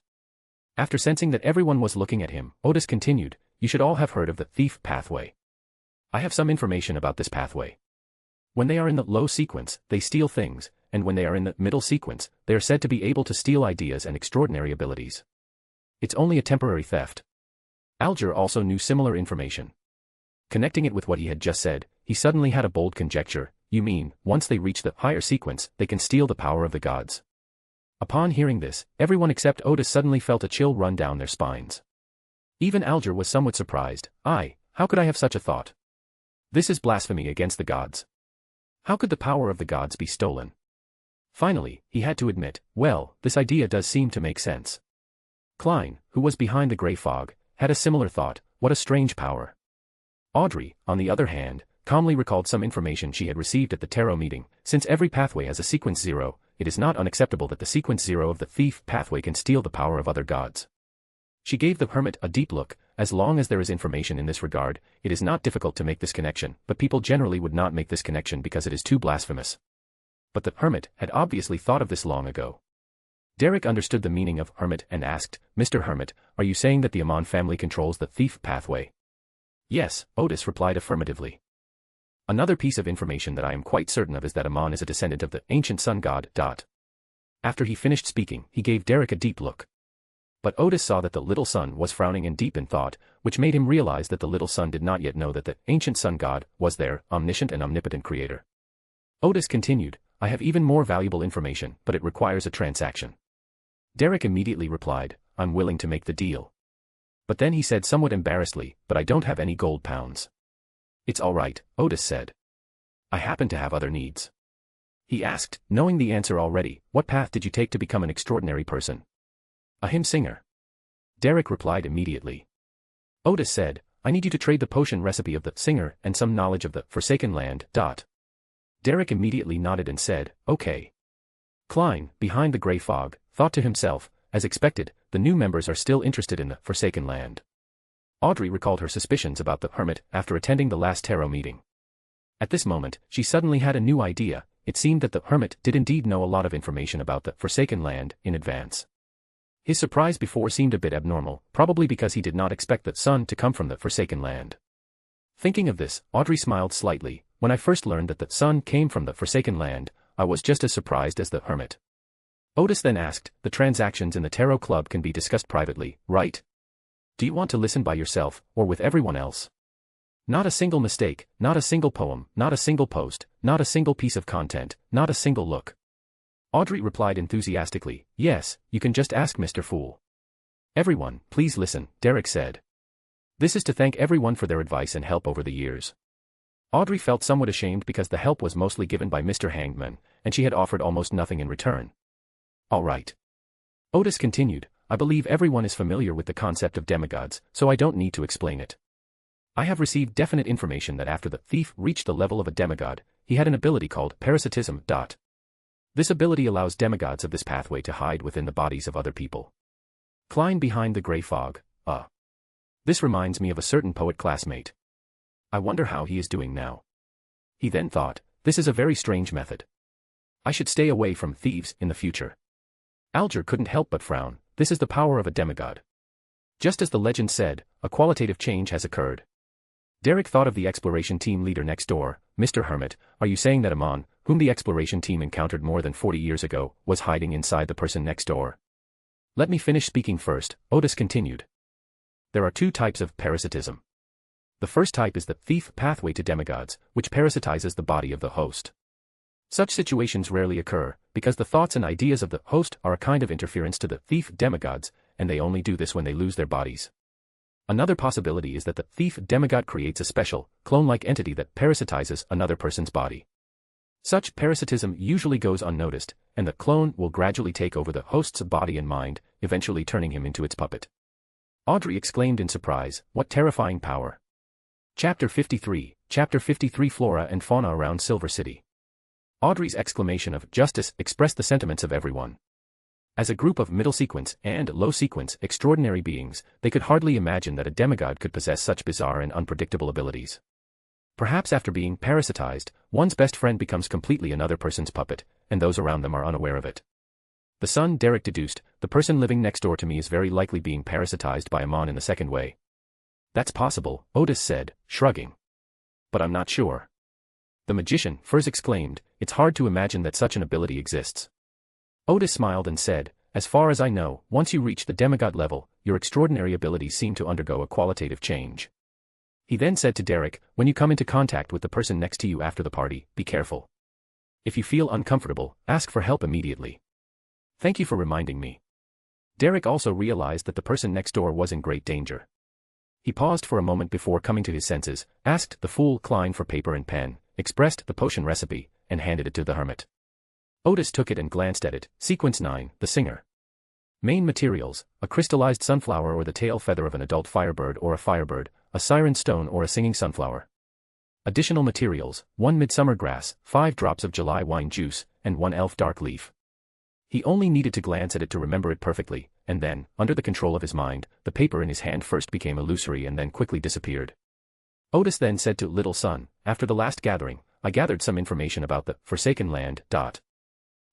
After sensing that everyone was looking at him, Otis continued, "You should all have heard of the thief pathway. I have some information about this pathway. When they are in the low sequence, they steal things, and when they are in the middle sequence, they are said to be able to steal ideas and extraordinary abilities. It's only a temporary theft." Alger also knew similar information. Connecting it with what he had just said, he suddenly had a bold conjecture. "You mean, once they reach the higher sequence, they can steal the power of the gods?" Upon hearing this, everyone except Otis suddenly felt a chill run down their spines. Even Alger was somewhat surprised. How could I have such a thought? This is blasphemy against the gods. How could the power of the gods be stolen?" Finally, he had to admit, "Well, this idea does seem to make sense." Klein, who was behind the grey fog, had a similar thought. What a strange power. Audrey, on the other hand, calmly recalled some information she had received at the tarot meeting. Since every pathway has a sequence 0, it is not unacceptable that the sequence 0 of the thief pathway can steal the power of other gods. She gave the hermit a deep look. As long as there is information in this regard, it is not difficult to make this connection, but people generally would not make this connection because it is too blasphemous. But the hermit had obviously thought of this long ago. Derek understood the meaning of hermit and asked, "Mr. Hermit, are you saying that the Aman family controls the thief pathway?" "Yes," Otis replied affirmatively. "Another piece of information that I am quite certain of is that Aman is a descendant of the ancient sun god. After he finished speaking, he gave Derek a deep look. But Otis saw that the little son was frowning and deep in thought, which made him realize that the little son did not yet know that the ancient sun god was their omniscient and omnipotent creator. Otis continued, "I have even more valuable information, but it requires a transaction." Derek immediately replied, "I'm willing to make the deal." But then he said somewhat embarrassedly, "But I don't have any gold pounds." "It's all right," Otis said. "I happen to have other needs." He asked, knowing the answer already, "What path did you take to become an extraordinary person?" "A hymn singer." Derek replied immediately. Otis said, I need you to trade the potion recipe of the singer and some knowledge of the Forsaken Land. Derek immediately nodded and said, okay. Klein, behind the grey fog, thought to himself, as expected, the new members are still interested in the Forsaken Land. Audrey recalled her suspicions about the Hermit after attending the last tarot meeting. At this moment, she suddenly had a new idea. It seemed that the Hermit did indeed know a lot of information about the Forsaken Land in advance. His surprise before seemed a bit abnormal, probably because he did not expect the sun to come from the Forsaken Land. Thinking of this, Audrey smiled slightly. When I first learned that the sun came from the Forsaken Land, I was just as surprised as the Hermit. Otis then asked, the transactions in the Tarot Club can be discussed privately, right? Do you want to listen by yourself, or with everyone else? Not a single mistake, not a single poem, not a single post, not a single piece of content, not a single look. Audrey replied enthusiastically, yes, you can just ask Mr. Fool. Everyone, please listen, Derek said. This is to thank everyone for their advice and help over the years. Audrey felt somewhat ashamed because the help was mostly given by Mr. Hangman, and she had offered almost nothing in return. All right. Otis continued, I believe everyone is familiar with the concept of demigods, so I don't need to explain it. I have received definite information that after the thief reached the level of a demigod, he had an ability called parasitism. This ability allows demigods of this pathway to hide within the bodies of other people. Klein behind the grey fog, This reminds me of a certain poet classmate. I wonder how he is doing now. He then thought, this is a very strange method. I should stay away from thieves in the future. Alger couldn't help but frown. This is the power of a demigod. Just as the legend said, a qualitative change has occurred. Derek thought of the exploration team leader next door. Mr. Hermit, are you saying that Aman, whom the exploration team encountered more than 40 years ago, was hiding inside the person next door? Let me finish speaking first, Otis continued. There are two types of parasitism. The first type is the thief pathway to demigods, which parasitizes the body of the host. Such situations rarely occur, because the thoughts and ideas of the host are a kind of interference to the thief demigods, and they only do this when they lose their bodies. Another possibility is that the thief demigod creates a special, clone-like entity that parasitizes another person's body. Such parasitism usually goes unnoticed, and the clone will gradually take over the host's body and mind, eventually turning him into its puppet. Audrey exclaimed in surprise, what terrifying power. Chapter 53, Flora and Fauna around Silver City. Audrey's exclamation of justice expressed the sentiments of everyone. As a group of middle-sequence and low-sequence extraordinary beings, they could hardly imagine that a demigod could possess such bizarre and unpredictable abilities. Perhaps after being parasitized, one's best friend becomes completely another person's puppet, and those around them are unaware of it. The son, Derek deduced, the person living next door to me is very likely being parasitized by Aman in the second way. That's possible, Otis said, shrugging. But I'm not sure. The magician, Furs exclaimed, it's hard to imagine that such an ability exists. Otis smiled and said, as far as I know, once you reach the demigod level, your extraordinary abilities seem to undergo a qualitative change. He then said to Derek, when you come into contact with the person next to you after the party, be careful. If you feel uncomfortable, ask for help immediately. Thank you for reminding me. Derek also realized that the person next door was in great danger. He paused for a moment before coming to his senses, asked the fool Klein for paper and pen, expressed the potion recipe, and handed it to the Hermit. Otis took it and glanced at it. Sequence 9, the singer. Main materials, a crystallized sunflower or the tail feather of an adult firebird or a firebird, a siren stone or a singing sunflower. Additional materials, 1 midsummer grass, 5 drops of July wine juice, and 1 elf dark leaf. He only needed to glance at it to remember it perfectly, and then, under the control of his mind, the paper in his hand first became illusory and then quickly disappeared. Otis then said to little son, after the last gathering, I gathered some information about the Forsaken Land.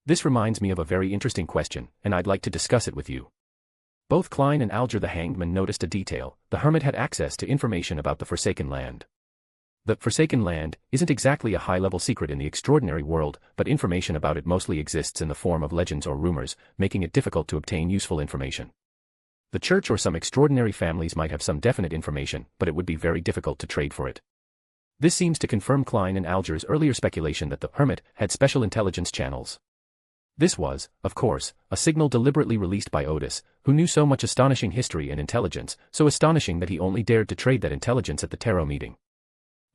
This reminds me of a very interesting question, and I'd like to discuss it with you. Both Klein and Alger the hangman noticed a detail. The Hermit had access to information about the Forsaken Land. The Forsaken Land isn't exactly a high-level secret in the extraordinary world, but information about it mostly exists in the form of legends or rumors, making it difficult to obtain useful information. The church or some extraordinary families might have some definite information, but it would be very difficult to trade for it. This seems to confirm Klein and Alger's earlier speculation that the Hermit had special intelligence channels. This was, of course, a signal deliberately released by Otis, who knew so much astonishing history and intelligence, so astonishing that he only dared to trade that intelligence at the tarot meeting.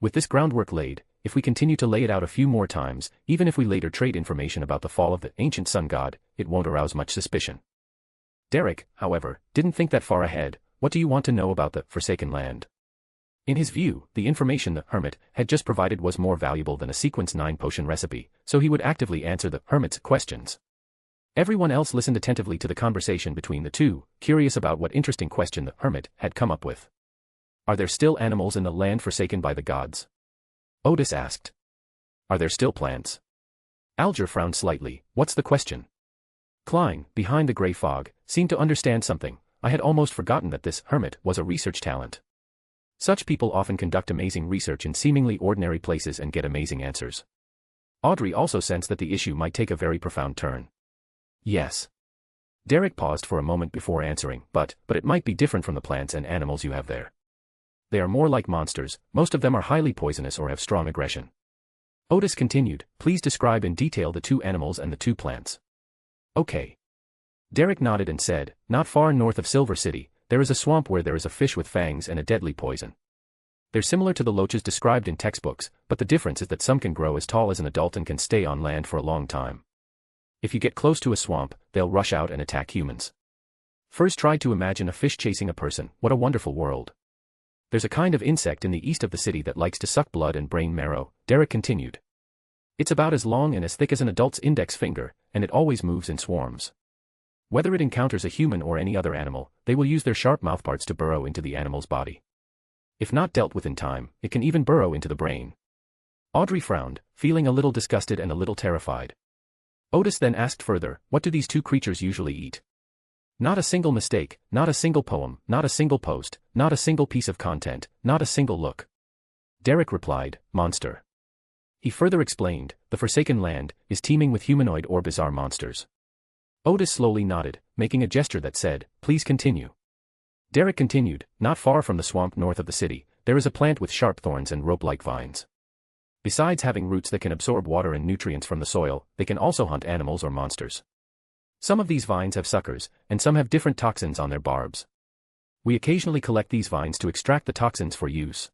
With this groundwork laid, if we continue to lay it out a few more times, even if we later trade information about the fall of the ancient sun god, it won't arouse much suspicion. Derek, however, didn't think that far ahead. What do you want to know about the Forsaken Land? In his view, the information the Hermit had just provided was more valuable than a sequence 9 potion recipe, so he would actively answer the Hermit's questions. Everyone else listened attentively to the conversation between the two, curious about what interesting question the Hermit had come up with. Are there still animals in the land forsaken by the gods? Otis asked. Are there still plants? Alger frowned slightly. What's the question? Klein, behind the grey fog, seemed to understand something. I had almost forgotten that this Hermit was a research talent. Such people often conduct amazing research in seemingly ordinary places and get amazing answers. Audrey also sensed that the issue might take a very profound turn. Yes. Derek paused for a moment before answering, but it might be different from the plants and animals you have there. They are more like monsters, most of them are highly poisonous or have strong aggression. Otis continued, please describe in detail the 2 animals and the 2 plants. Okay. Derek nodded and said, not far north of Silver City, there is a swamp where there is a fish with fangs and a deadly poison. They're similar to the loaches described in textbooks, but the difference is that some can grow as tall as an adult and can stay on land for a long time. If you get close to a swamp, they'll rush out and attack humans. First try to imagine a fish chasing a person. What a wonderful world. There's a kind of insect in the east of the city that likes to suck blood and brain marrow, Derek continued. It's about as long and as thick as an adult's index finger, and it always moves in swarms. Whether it encounters a human or any other animal, they will use their sharp mouthparts to burrow into the animal's body. If not dealt with in time, it can even burrow into the brain. Audrey frowned, feeling a little disgusted and a little terrified. Otis then asked further, what do these 2 creatures usually eat? Not a single mistake, not a single poem, not a single post, not a single piece of content, not a single look. Derek replied, monster. He further explained, the Forsaken Land is teeming with humanoid or bizarre monsters. Otis slowly nodded, making a gesture that said, please continue. Derek continued, not far from the swamp north of the city, there is a plant with sharp thorns and rope-like vines. Besides having roots that can absorb water and nutrients from the soil, they can also hunt animals or monsters. Some of these vines have suckers, and some have different toxins on their barbs. We occasionally collect these vines to extract the toxins for use.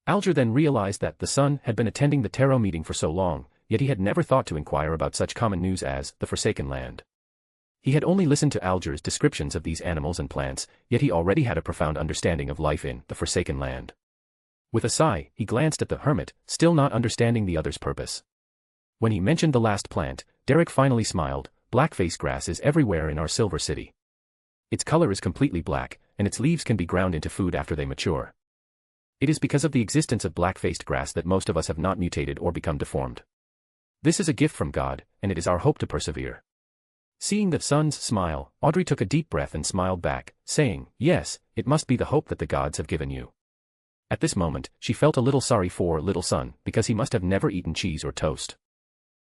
Alger then realized that the son had been attending the tarot meeting for so long, yet he had never thought to inquire about such common news as the Forsaken Land. He had only listened to Alger's descriptions of these animals and plants, yet he already had a profound understanding of life in the Forsaken Land. With a sigh, he glanced at the Hermit, still not understanding the other's purpose. When he mentioned the last plant, Derek finally smiled. Blackface grass is everywhere in our Silver City. Its color is completely black, and its leaves can be ground into food after they mature. It is because of the existence of black-faced grass that most of us have not mutated or become deformed. This is a gift from God, and it is our hope to persevere. Seeing the son's smile, Audrey took a deep breath and smiled back, saying, yes, it must be the hope that the gods have given you. At this moment, she felt a little sorry for little son, because he must have never eaten cheese or toast.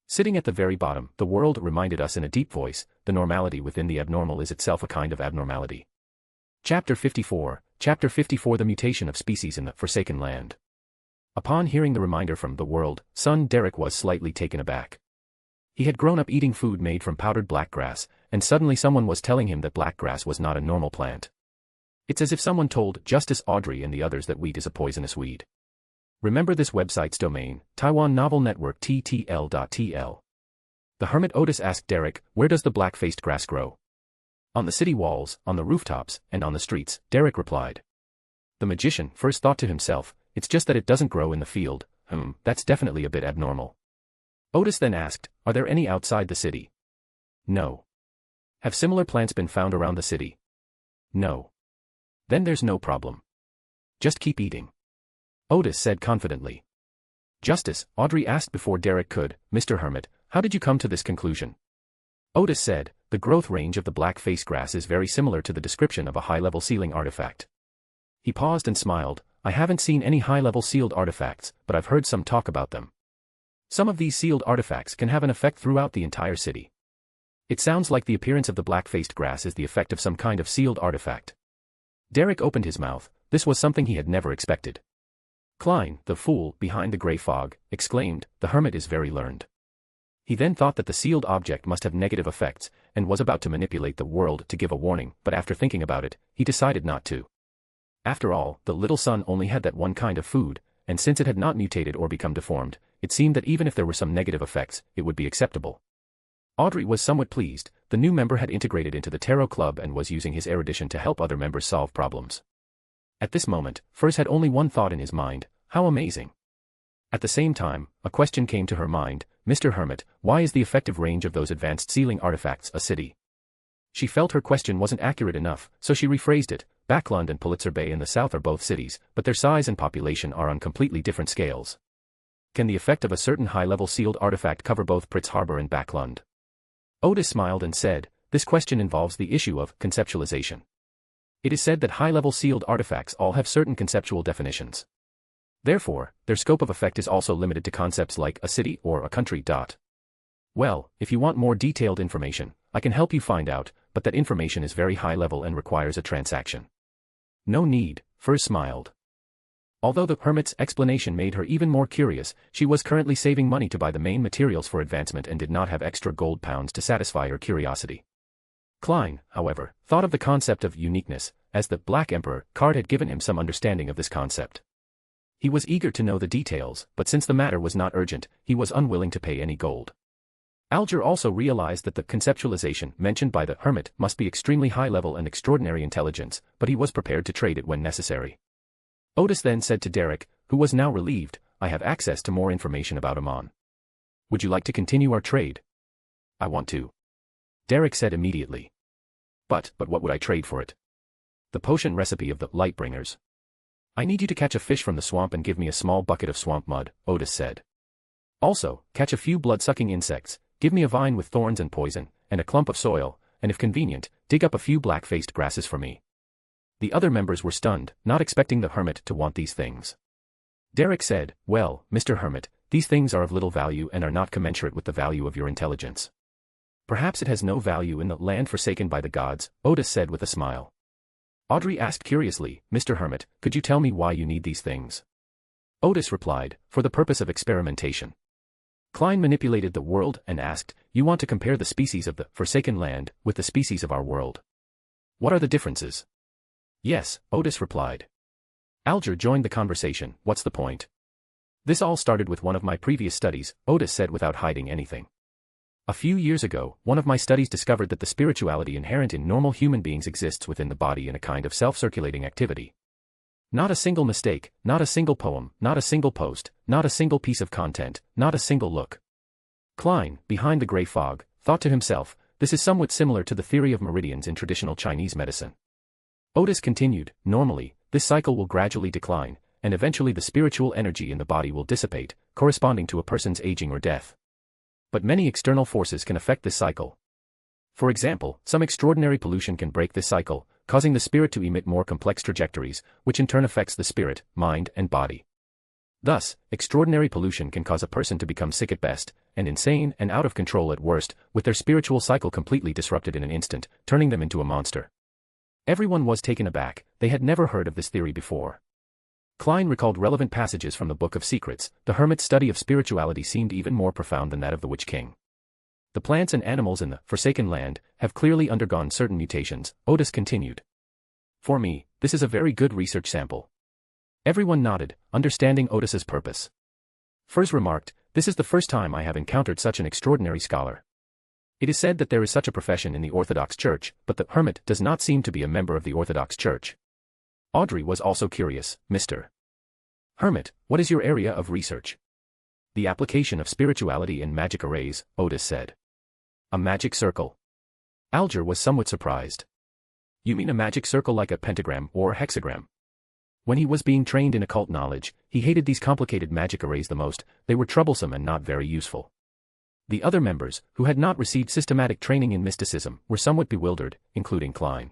Sitting at the very bottom, the world reminded us in a deep voice, the normality within the abnormal is itself a kind of abnormality. Chapter 54, Chapter 54 The Mutation of Species in the Forsaken Land. Upon hearing the reminder from the world, son Derek was slightly taken aback. He had grown up eating food made from powdered black grass, and suddenly someone was telling him that black grass was not a normal plant. It's as if someone told Justice Audrey and the others that wheat is a poisonous weed. Remember this website's domain, Taiwan Novel Network TTL.TL. The Hermit Otis asked Derek, where does the black-faced grass grow? On the city walls, on the rooftops, and on the streets, Derek replied. The magician first thought to himself, it's just that it doesn't grow in the field. That's definitely a bit abnormal. Otis then asked, are there any outside the city? No. Have similar plants been found around the city? No. Then there's no problem. Just keep eating. Otis said confidently. Justice, Audrey asked before Derek could, Mr. Hermit, how did you come to this conclusion? Otis said, the growth range of the black-face grass is very similar to the description of a high-level sealing artifact. He paused and smiled, I haven't seen any high-level sealed artifacts, but I've heard some talk about them. Some of these sealed artifacts can have an effect throughout the entire city. It sounds like the appearance of the black-faced grass is the effect of some kind of sealed artifact. Derek opened his mouth, this was something he had never expected. Klein, the fool, behind the grey fog, exclaimed, the Hermit is very learned. He then thought that the sealed object must have negative effects, and was about to manipulate the world to give a warning, but after thinking about it, he decided not to. After all, the little son only had that one kind of food, and since it had not mutated or become deformed, it seemed that even if there were some negative effects, it would be acceptable. Audrey was somewhat pleased. The new member had integrated into the Tarot Club and was using his erudition to help other members solve problems. At this moment, Furs had only one thought in his mind: how amazing. At the same time, a question came to her mind: Mr. Hermit, why is the effective range of those advanced sealing artifacts a city? She felt her question wasn't accurate enough, so she rephrased it: Backland and Pulitzer Bay in the south are both cities, but their size and population are on completely different scales. Can the effect of a certain high-level sealed artifact cover both Pritz Harbor and Backland? Otis smiled and said, this question involves the issue of conceptualization. It is said that high-level sealed artifacts all have certain conceptual definitions. Therefore, their scope of effect is also limited to concepts like a city or a country. Well, if you want more detailed information, I can help you find out, but that information is very high-level and requires a transaction. No need, Furs smiled. Although the Hermit's explanation made her even more curious, she was currently saving money to buy the main materials for advancement and did not have extra gold pounds to satisfy her curiosity. Klein, however, thought of the concept of uniqueness, as the Black Emperor card had given him some understanding of this concept. He was eager to know the details, but since the matter was not urgent, he was unwilling to pay any gold. Alger also realized that the conceptualization mentioned by the Hermit must be extremely high-level and extraordinary intelligence, but he was prepared to trade it when necessary. Otis then said to Derek, who was now relieved, I have access to more information about Aman. Would you like to continue our trade? I want to. Derek said immediately. But what would I trade for it? The potion recipe of the Lightbringers. I need you to catch a fish from the swamp and give me a small bucket of swamp mud, Otis said. Also, catch a few blood-sucking insects, give me a vine with thorns and poison, and a clump of soil, and if convenient, dig up a few black-faced grasses for me. The other members were stunned, not expecting the Hermit to want these things. Derek said, well, Mr. Hermit, these things are of little value and are not commensurate with the value of your intelligence. Perhaps it has no value in the land forsaken by the gods, Otis said with a smile. Audrey asked curiously, Mr. Hermit, could you tell me why you need these things? Otis replied, for the purpose of experimentation. Klein manipulated the world and asked, you want to compare the species of the forsaken land with the species of our world. What are the differences? Yes, Otis replied. Alger joined the conversation, what's the point? This all started with one of my previous studies, Otis said without hiding anything. A few years ago, one of my studies discovered that the spirituality inherent in normal human beings exists within the body in a kind of self-circulating activity. Not a single mistake, not a single poem, not a single post, not a single piece of content, not a single look. Klein, behind the gray fog, thought to himself, this is somewhat similar to the theory of meridians in traditional Chinese medicine. Otis continued, normally, this cycle will gradually decline, and eventually the spiritual energy in the body will dissipate, corresponding to a person's aging or death. But many external forces can affect this cycle. For example, some extraordinary pollution can break this cycle, causing the spirit to emit more complex trajectories, which in turn affects the spirit, mind, and body. Thus, extraordinary pollution can cause a person to become sick at best, and insane and out of control at worst, with their spiritual cycle completely disrupted in an instant, turning them into a monster. Everyone was taken aback, they had never heard of this theory before. Klein recalled relevant passages from the Book of Secrets. The Hermit's study of spirituality seemed even more profound than that of the Witch King. The plants and animals in the forsaken land have clearly undergone certain mutations, Otis continued. For me, this is a very good research sample. Everyone nodded, understanding Otis's purpose. Furs remarked, this is the first time I have encountered such an extraordinary scholar. It is said that there is such a profession in the Orthodox Church, but the Hermit does not seem to be a member of the Orthodox Church. Audrey was also curious, Mr. Hermit, what is your area of research? The application of spirituality in magic arrays, Otis said. A magic circle. Alger was somewhat surprised. You mean a magic circle like a pentagram or hexagram? When he was being trained in occult knowledge, he hated these complicated magic arrays the most. They were troublesome and not very useful. The other members, who had not received systematic training in mysticism, were somewhat bewildered, including Klein.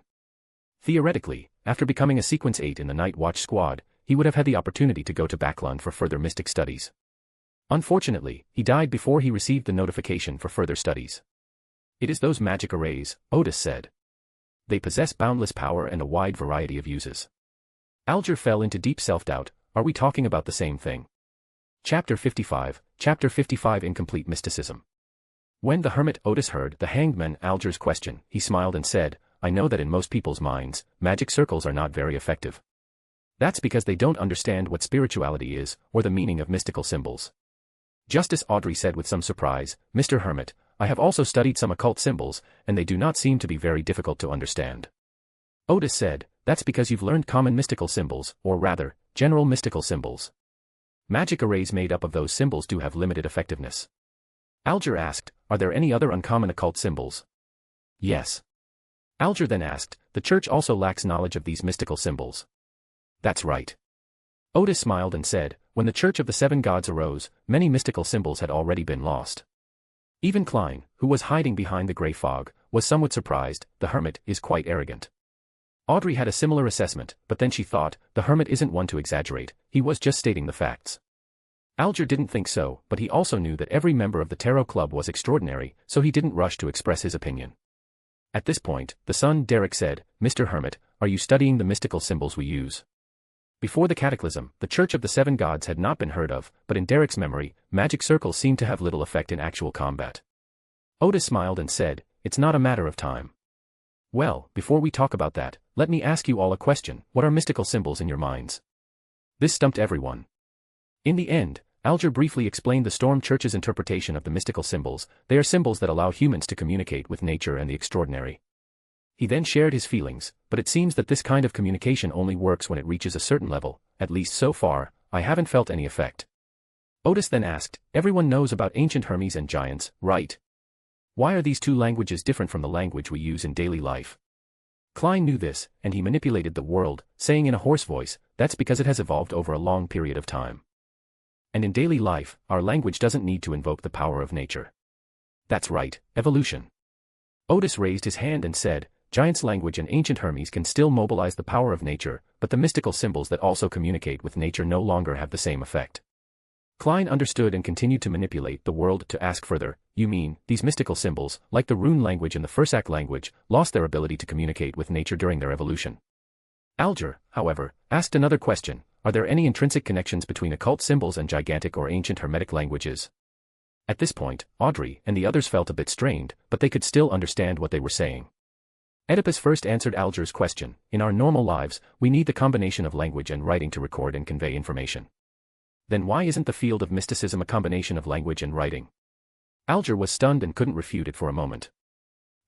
Theoretically, after becoming a Sequence 8 in the Night Watch Squad, he would have had the opportunity to go to Backland for further mystic studies. Unfortunately, he died before he received the notification for further studies. It is those magic arrays, Otis said. They possess boundless power and a wide variety of uses. Alger fell into deep self-doubt, are we talking about the same thing? Chapter 55, Incomplete Mysticism. When the Hermit Otis heard the hangedman Alger's question, he smiled and said, I know that in most people's minds, magic circles are not very effective. That's because they don't understand what spirituality is, or the meaning of mystical symbols. Justice Audrey said with some surprise, Mr. Hermit, I have also studied some occult symbols, and they do not seem to be very difficult to understand. Otis said, that's because you've learned common mystical symbols, or rather, general mystical symbols. Magic arrays made up of those symbols do have limited effectiveness. Alger asked, are there any other uncommon occult symbols? Yes. Alger then asked, the church also lacks knowledge of these mystical symbols. That's right. Otis smiled and said, when the Church of the Seven Gods arose, many mystical symbols had already been lost. Even Klein, who was hiding behind the grey fog, was somewhat surprised. The Hermit is quite arrogant. Audrey had a similar assessment, but then she thought, the Hermit isn't one to exaggerate, he was just stating the facts. Alger didn't think so, but he also knew that every member of the Tarot Club was extraordinary, so he didn't rush to express his opinion. At this point, the son Derek said, Mr. Hermit, are you studying the mystical symbols we use? Before the Cataclysm, the Church of the Seven Gods had not been heard of, but in Derek's memory, magic circles seemed to have little effect in actual combat. Otis smiled and said, it's not a matter of time. Well, before we talk about that, let me ask you all a question, what are mystical symbols in your minds? This stumped everyone. In the end, Alger briefly explained the Storm Church's interpretation of the mystical symbols. They are symbols that allow humans to communicate with nature and the extraordinary. He then shared his feelings, but it seems that this kind of communication only works when it reaches a certain level, at least so far, I haven't felt any effect. Otis then asked, everyone knows about ancient Hermes and giants, right? Why are these two languages different from the language we use in daily life? Klein knew this, and he manipulated the world, saying in a hoarse voice, that's because it has evolved over a long period of time. And in daily life, our language doesn't need to invoke the power of nature. That's right, evolution. Otis raised his hand and said, Giants' language and ancient Hermes can still mobilize the power of nature, but the mystical symbols that also communicate with nature no longer have the same effect. Klein understood and continued to manipulate the world to ask further, you mean, these mystical symbols, like the rune language and the Fursak language, lost their ability to communicate with nature during their evolution? Alger, however, asked another question, are there any intrinsic connections between occult symbols and gigantic or ancient Hermetic languages? At this point, Audrey and the others felt a bit strained, but they could still understand what they were saying. Oedipus first answered Alger's question, in our normal lives, we need the combination of language and writing to record and convey information. Then why isn't the field of mysticism a combination of language and writing? Alger was stunned and couldn't refute it for a moment.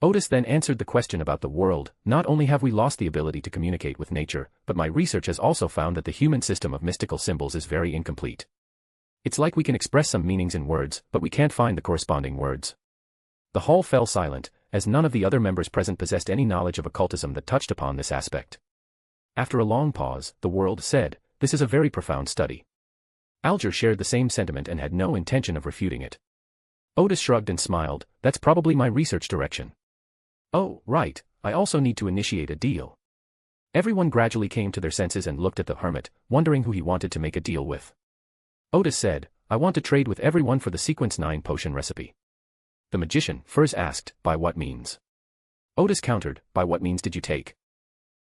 Otis then answered the question about the world, not only have we lost the ability to communicate with nature, but my research has also found that the human system of mystical symbols is very incomplete. It's like we can express some meanings in words, but we can't find the corresponding words. The hall fell silent, as none of the other members present possessed any knowledge of occultism that touched upon this aspect. After a long pause, the world said, this is a very profound study. Alger shared the same sentiment and had no intention of refuting it. Otis shrugged and smiled, that's probably my research direction. Oh, right, I also need to initiate a deal. Everyone gradually came to their senses and looked at the Hermit, wondering who he wanted to make a deal with. Otis said, I want to trade with everyone for the Sequence 9 potion recipe. The magician first asked, by what means? Otis countered, by what means did you take?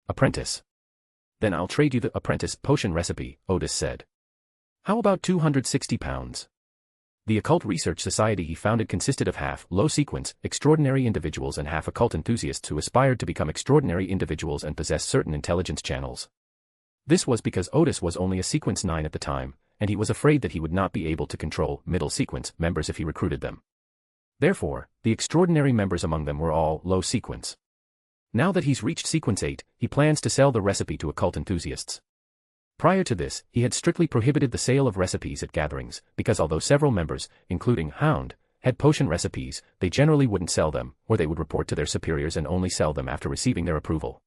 Apprentice. Then I'll trade you the apprentice potion recipe, Otis said. How about £260? The Occult Research Society he founded consisted of half low-sequence, extraordinary individuals and half occult enthusiasts who aspired to become extraordinary individuals and possess certain intelligence channels. This was because Otis was only a Sequence 9 at the time, and he was afraid that he would not be able to control middle-sequence members if he recruited them. Therefore, the extraordinary members among them were all low-sequence. Now that he's reached Sequence 8, he plans to sell the recipe to occult enthusiasts. Prior to this, he had strictly prohibited the sale of recipes at gatherings, because although several members, including Hound, had potion recipes, they generally wouldn't sell them, or they would report to their superiors and only sell them after receiving their approval.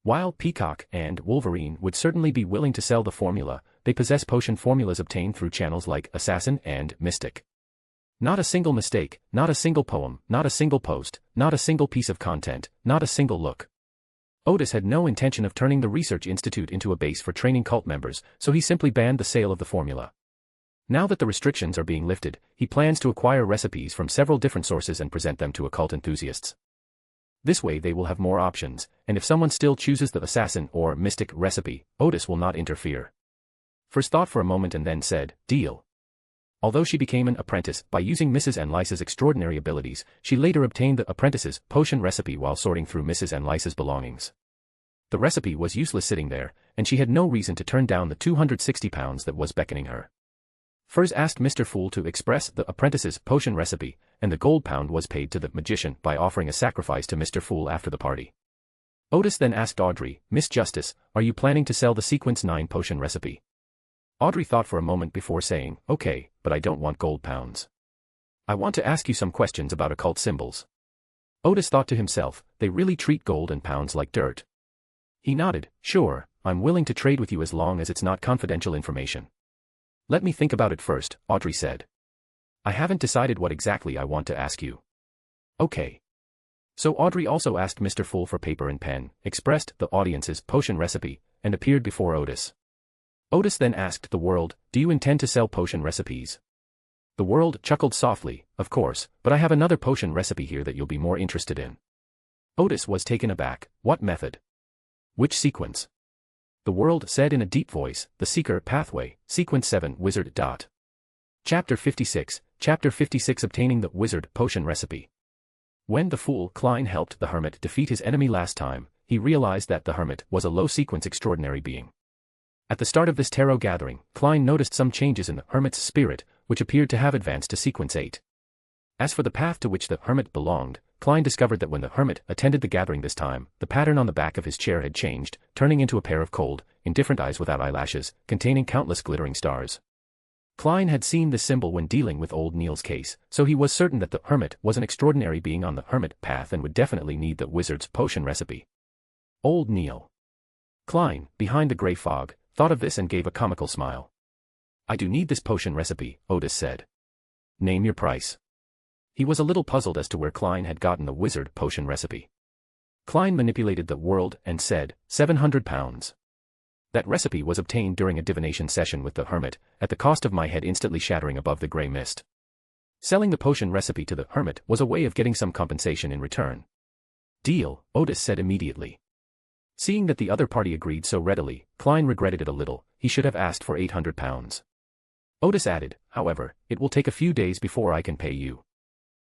While Peacock and Wolverine would certainly be willing to sell the formula, they possess potion formulas obtained through channels like Assassin and Mystic. Not a single mistake, not a single poem, not a single post, not a single piece of content, not a single look. Otis had no intention of turning the Research Institute into a base for training cult members, so he simply banned the sale of the formula. Now that the restrictions are being lifted, he plans to acquire recipes from several different sources and present them to occult enthusiasts. This way they will have more options, and if someone still chooses the Assassin or Mystic recipe, Otis will not interfere. First thought for a moment and then said, deal. Although she became an apprentice by using Mrs. Anlice's extraordinary abilities, she later obtained the apprentice's potion recipe while sorting through Mrs. Anlice's belongings. The recipe was useless sitting there, and she had no reason to turn down the £260 that was beckoning her. Furs asked Mr. Fool to express the apprentice's potion recipe, and the £1 was paid to the magician by offering a sacrifice to Mr. Fool after the party. Otis then asked Audrey, Miss Justice, are you planning to sell the Sequence 9 potion recipe? Audrey thought for a moment before saying, okay, but I don't want gold pounds. I want to ask you some questions about occult symbols. Otis thought to himself, they really treat gold and pounds like dirt. He nodded, sure, I'm willing to trade with you as long as it's not confidential information. Let me think about it first, Audrey said. I haven't decided what exactly I want to ask you. Okay. So Audrey also asked Mr. Fool for paper and pen, expressed the audience's potion recipe, and appeared before Otis. Otis then asked the world, do you intend to sell potion recipes? The world chuckled softly, of course, but I have another potion recipe here that you'll be more interested in. Otis was taken aback, what method? Which sequence? The world said in a deep voice, the Seeker Pathway, Sequence 7 Wizard. Chapter 56, Chapter 56 Obtaining the Wizard Potion Recipe. When the fool Klein helped the Hermit defeat his enemy last time, he realized that the Hermit was a low-sequence extraordinary being. At the start of this tarot gathering, Klein noticed some changes in the Hermit's spirit, which appeared to have advanced to Sequence 8. As for the path to which the Hermit belonged, Klein discovered that when the Hermit attended the gathering this time, the pattern on the back of his chair had changed, turning into a pair of cold, indifferent eyes without eyelashes, containing countless glittering stars. Klein had seen this symbol when dealing with old Neil's case, so he was certain that the Hermit was an extraordinary being on the Hermit path and would definitely need the wizard's potion recipe. Old Neil. Klein, behind the grey fog, thought of this and gave a comical smile. I do need this potion recipe, Otis said. Name your price. He was a little puzzled as to where Klein had gotten the wizard potion recipe. Klein manipulated the world and said, 700 pounds. That recipe was obtained during a divination session with the Hermit, at the cost of my head instantly shattering above the grey mist. Selling the potion recipe to the Hermit was a way of getting some compensation in return. Deal, Otis said immediately. Seeing that the other party agreed so readily, Klein regretted it a little, he should have asked for 800 pounds. Otis added, however, it will take a few days before I can pay you.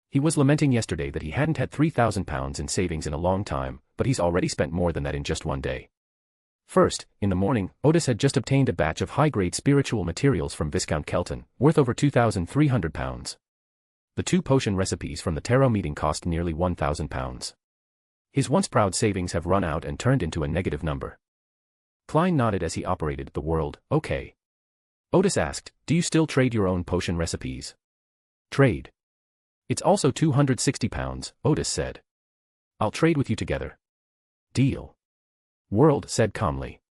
He was lamenting yesterday that he hadn't had 3,000 pounds in savings in a long time, but he's already spent more than that in just one day. First, in the morning, Otis had just obtained a batch of high-grade spiritual materials from Viscount Kelton, worth over 2,300 pounds. The 2 potion recipes from the tarot meeting cost nearly 1,000 pounds. His once proud savings have run out and turned into a negative number. Klein nodded as he operated the world, okay. Otis asked, do you still trade your own potion recipes? Trade. It's also 260 pounds, Otis said. I'll trade with you together. Deal. World said calmly.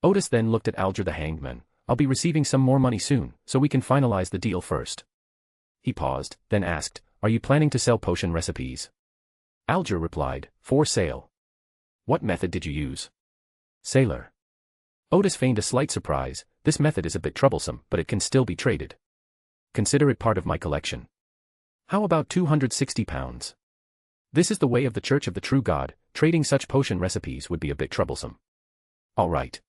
Otis then looked at Alger the hangman, I'll be receiving some more money soon, so we can finalize the deal first. He paused, then asked, are you planning to sell potion recipes? Alger replied, for sale. What method did you use? Sailor. Otis feigned a slight surprise, this method is a bit troublesome, but it can still be traded. Consider it part of my collection. How about 260 pounds? This is the way of the Church of the True God, trading such potion recipes would be a bit troublesome. All right.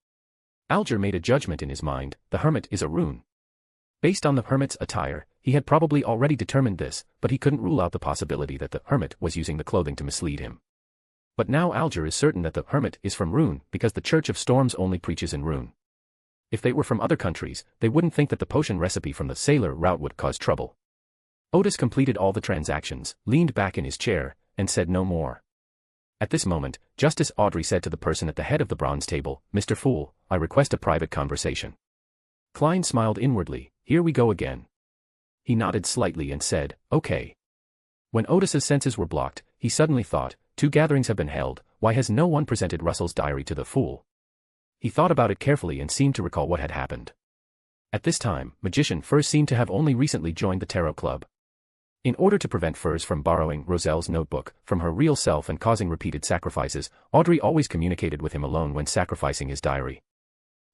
Alger made a judgment in his mind, the Hermit is a rune. Based on the Hermit's attire, he had probably already determined this, but he couldn't rule out the possibility that the Hermit was using the clothing to mislead him. But now Alger is certain that the Hermit is from Rune because the Church of Storms only preaches in Rune. If they were from other countries, they wouldn't think that the potion recipe from the sailor route would cause trouble. Otis completed all the transactions, leaned back in his chair, and said no more. At this moment, Justice Audrey said to the person at the head of the bronze table, Mr. Fool, I request a private conversation. Klein smiled inwardly, here we go again. He nodded slightly and said, okay. When Otis's senses were blocked, he suddenly thought, 2 gatherings have been held, why has no one presented Russell's diary to the fool? He thought about it carefully and seemed to recall what had happened. At this time, Magician Furs seemed to have only recently joined the Tarot Club. In order to prevent Furs from borrowing Roselle's notebook from her real self and causing repeated sacrifices, Audrey always communicated with him alone when sacrificing his diary.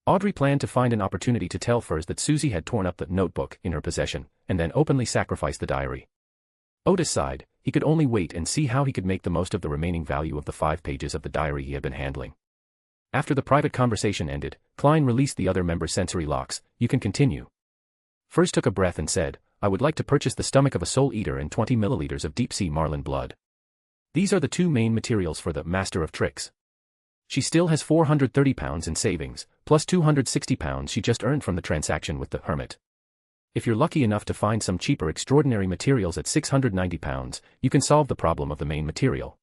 Audrey planned to find an opportunity to tell Furs that Susie had torn up the notebook in her possession, and then openly sacrifice the diary. Otis sighed, he could only wait and see how he could make the most of the remaining value of the 5 pages of the diary he had been handling. After the private conversation ended, Klein released the other members' sensory locks, you can continue. Furs took a breath and said, I would like to purchase the stomach of a soul eater and 20 milliliters of deep-sea marlin blood. These are the 2 main materials for the Master of Tricks. She still has 430 pounds in savings, plus 260 pounds she just earned from the transaction with the Hermit. If you're lucky enough to find some cheaper extraordinary materials at 690 pounds, you can solve the problem of the main material.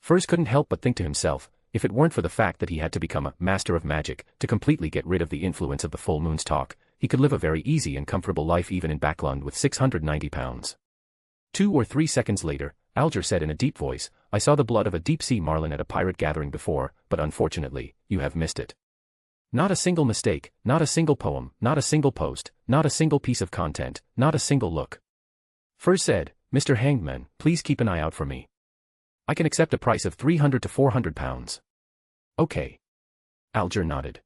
Furs couldn't help but think to himself, if it weren't for the fact that he had to become a master of magic to completely get rid of the influence of the full moon's talk, he could live a very easy and comfortable life even in Backland with 690 pounds. 2 or 3 seconds later, Alger said in a deep voice, I saw the blood of a deep-sea marlin at a pirate gathering before, but unfortunately, you have missed it. Not a single mistake, not a single poem, not a single post, not a single piece of content, not a single look. Furs said, Mr. Hangedman, please keep an eye out for me. I can accept a price of 300 to 400 pounds. Okay. Alger nodded.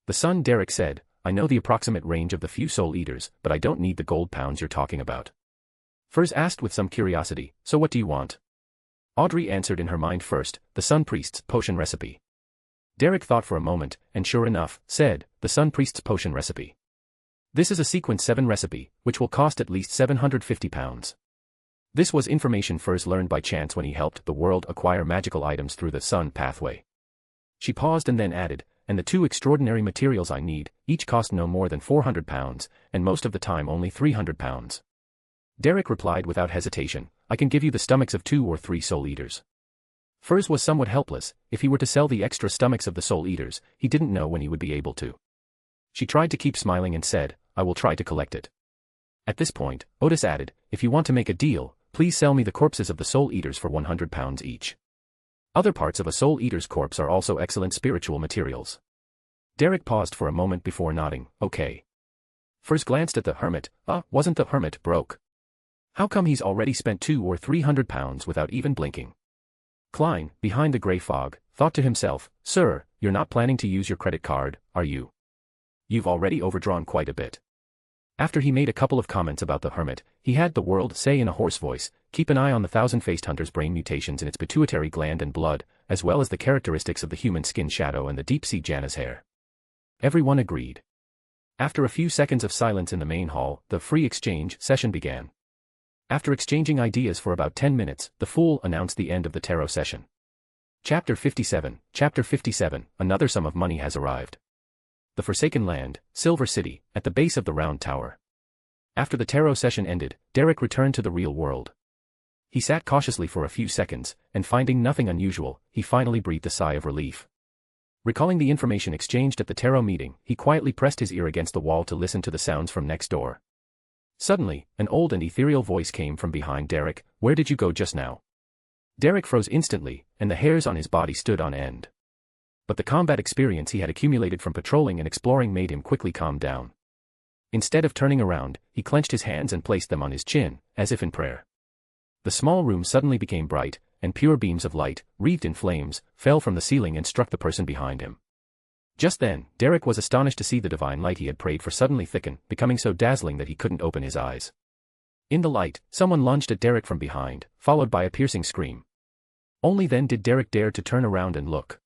The son Derek said, I know the approximate range of the few soul eaters, but I don't need the gold pounds you're talking about. Furs asked with some curiosity, so what do you want? Audrey answered in her mind first, the Sun Priest's potion recipe. Derek thought for a moment, and sure enough, said, the Sun Priest's potion recipe. This is a sequence 7 recipe, which will cost at least 750 pounds. This was information Furs learned by chance when he helped the world acquire magical items through the Sun pathway. She paused and then added, and the 2 extraordinary materials I need, each cost no more than 400 pounds, and most of the time only 300 pounds. Derek replied without hesitation, I can give you the stomachs of 2 or 3 soul eaters. Furs was somewhat helpless. If he were to sell the extra stomachs of the soul eaters, he didn't know when he would be able to. She tried to keep smiling and said, I will try to collect it. At this point, Otis added, if you want to make a deal, please sell me the corpses of the soul eaters for 100 pounds each. Other parts of a soul eater's corpse are also excellent spiritual materials. Derek paused for a moment before nodding, okay. Furs glanced at the Hermit, wasn't the Hermit broke? How come he's already spent 200 or 300 pounds without even blinking? Klein, behind the grey fog, thought to himself, Sir, you're not planning to use your credit card, are you? You've already overdrawn quite a bit. After he made a couple of comments about the Hermit, he had the world say in a hoarse voice, keep an eye on the thousand-faced hunter's brain mutations in its pituitary gland and blood, as well as the characteristics of the human skin shadow and the deep-sea Janna's hair. Everyone agreed. After a few seconds of silence in the main hall, the free exchange session began. After exchanging ideas for about 10 minutes, the Fool announced the end of the tarot session. Chapter 57, another sum of money has arrived. The Forsaken Land, Silver City, at the base of the Round Tower. After the tarot session ended, Derek returned to the real world. He sat cautiously for a few seconds, and finding nothing unusual, he finally breathed a sigh of relief. Recalling the information exchanged at the tarot meeting, he quietly pressed his ear against the wall to listen to the sounds from next door. Suddenly, an old and ethereal voice came from behind Derek, where did you go just now? Derek froze instantly, and the hairs on his body stood on end. But the combat experience he had accumulated from patrolling and exploring made him quickly calm down. Instead of turning around, he clenched his hands and placed them on his chin, as if in prayer. The small room suddenly became bright, and pure beams of light, wreathed in flames, fell from the ceiling and struck the person behind him. Just then, Derek was astonished to see the divine light he had prayed for suddenly thicken, becoming so dazzling that he couldn't open his eyes. In the light, someone lunged at Derek from behind, followed by a piercing scream. Only then did Derek dare to turn around and look.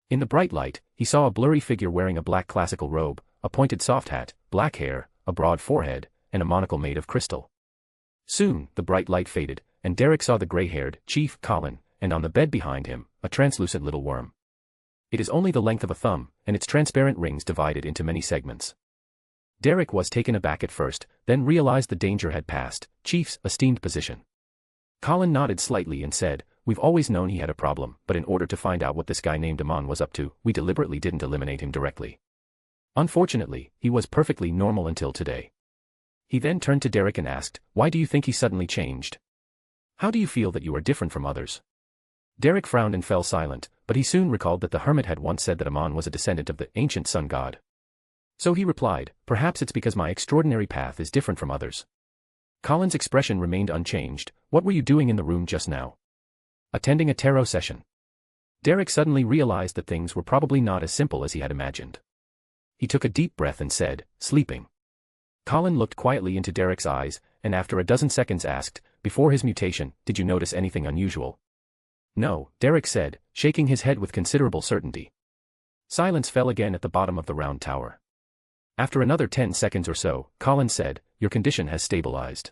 In the bright light, he saw a blurry figure wearing a black classical robe, a pointed soft hat, black hair, a broad forehead, and a monocle made of crystal. Soon, the bright light faded, and Derek saw the gray-haired Chief Colin, and on the bed behind him, a translucent little worm. It is only the length of a thumb, and its transparent rings divided into many segments. Derek was taken aback at first, then realized the danger had passed. Chief's esteemed position. Colin nodded slightly and said, we've always known he had a problem, but in order to find out what this guy named Aman was up to, we deliberately didn't eliminate him directly. Unfortunately, he was perfectly normal until today. He then turned to Derek and asked, why do you think he suddenly changed? How do you feel that you are different from others? Derek frowned and fell silent, but he soon recalled that the Hermit had once said that Aman was a descendant of the ancient sun god. So he replied, perhaps it's because my extraordinary path is different from others. Colin's expression remained unchanged. What were you doing in the room just now? Attending a tarot session. Derek suddenly realized that things were probably not as simple as he had imagined. He took a deep breath and said, sleeping. Colin looked quietly into Derek's eyes, and after a dozen seconds asked, before his mutation, did you notice anything unusual? No, Derek said, shaking his head with considerable certainty. Silence fell again at the bottom of the round tower. After another 10 seconds or so, Colin said, your condition has stabilized.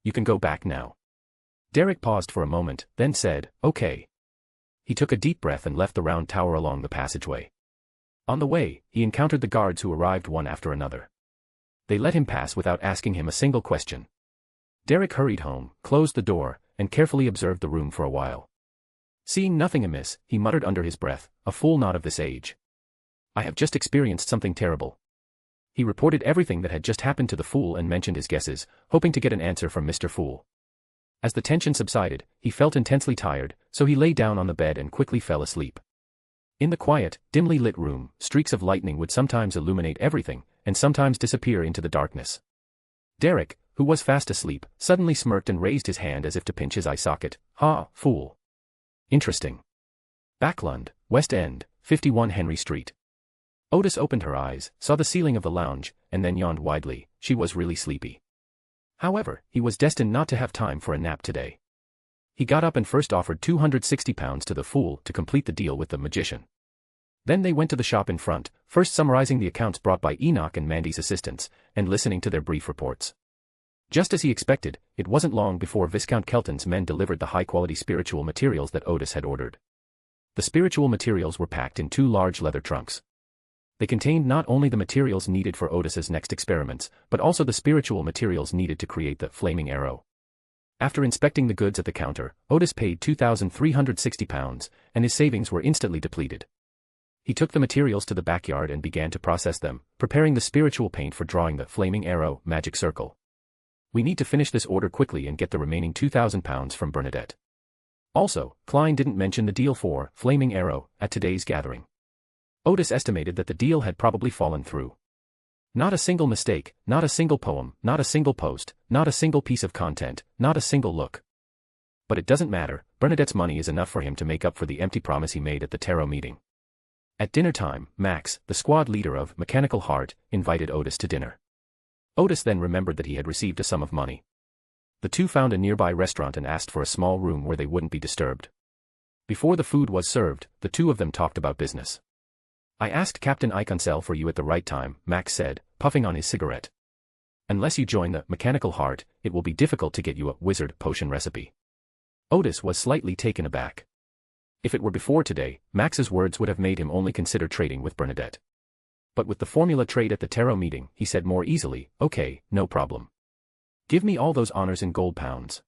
You can go back now. Derek paused for a moment, then said, okay. He took a deep breath and left the round tower along the passageway. On the way, he encountered the guards who arrived one after another. They let him pass without asking him a single question. Derek hurried home, closed the door, and carefully observed the room for a while. Seeing nothing amiss, he muttered under his breath, "A fool not of this age. I have just experienced something terrible." He reported everything that had just happened to the fool and mentioned his guesses, hoping to get an answer from Mr. Fool. As the tension subsided, he felt intensely tired, so he lay down on the bed and quickly fell asleep. In the quiet, dimly lit room, streaks of lightning would sometimes illuminate everything, and sometimes disappear into the darkness. Derek, who was fast asleep, suddenly smirked and raised his hand as if to pinch his eye socket. "Ha, fool. Interesting. Backland, West End, 51 Henry Street." Otis opened her eyes, saw the ceiling of the lounge, and then yawned widely. She was really sleepy. However, he was destined not to have time for a nap today. He got up and first offered £260 to the fool to complete the deal with the magician. Then they went to the shop in front, first summarizing the accounts brought by Enoch and Mandy's assistants, and listening to their brief reports. Just as he expected, it wasn't long before Viscount Kelton's men delivered the high-quality spiritual materials that Otis had ordered. The spiritual materials were packed in 2 large leather trunks. They contained not only the materials needed for Otis's next experiments, but also the spiritual materials needed to create the flaming arrow. After inspecting the goods at the counter, Otis paid £2,360, and his savings were instantly depleted. He took the materials to the backyard and began to process them, preparing the spiritual paint for drawing the flaming arrow magic circle. "We need to finish this order quickly and get the remaining £2,000 from Bernadette." Also, Klein didn't mention the deal for flaming arrow at today's gathering. Otis estimated that the deal had probably fallen through. Not a single mistake, not a single poem, not a single post, not a single piece of content, not a single look. But it doesn't matter, Bernadette's money is enough for him to make up for the empty promise he made at the tarot meeting. At dinner time, Max, the squad leader of Mechanical Heart, invited Otis to dinner. Otis then remembered that he had received a sum of money. The two found a nearby restaurant and asked for a small room where they wouldn't be disturbed. Before the food was served, the two of them talked about business. "I asked Captain Iconcel for you at the right time," Max said, puffing on his cigarette. "Unless you join the Mechanical Heart, it will be difficult to get you a wizard potion recipe." Otis was slightly taken aback. If it were before today, Max's words would have made him only consider trading with Bernadette. But with the formula trade at the tarot meeting, he said more easily, "Okay, no problem. Give me all those honors in gold pounds."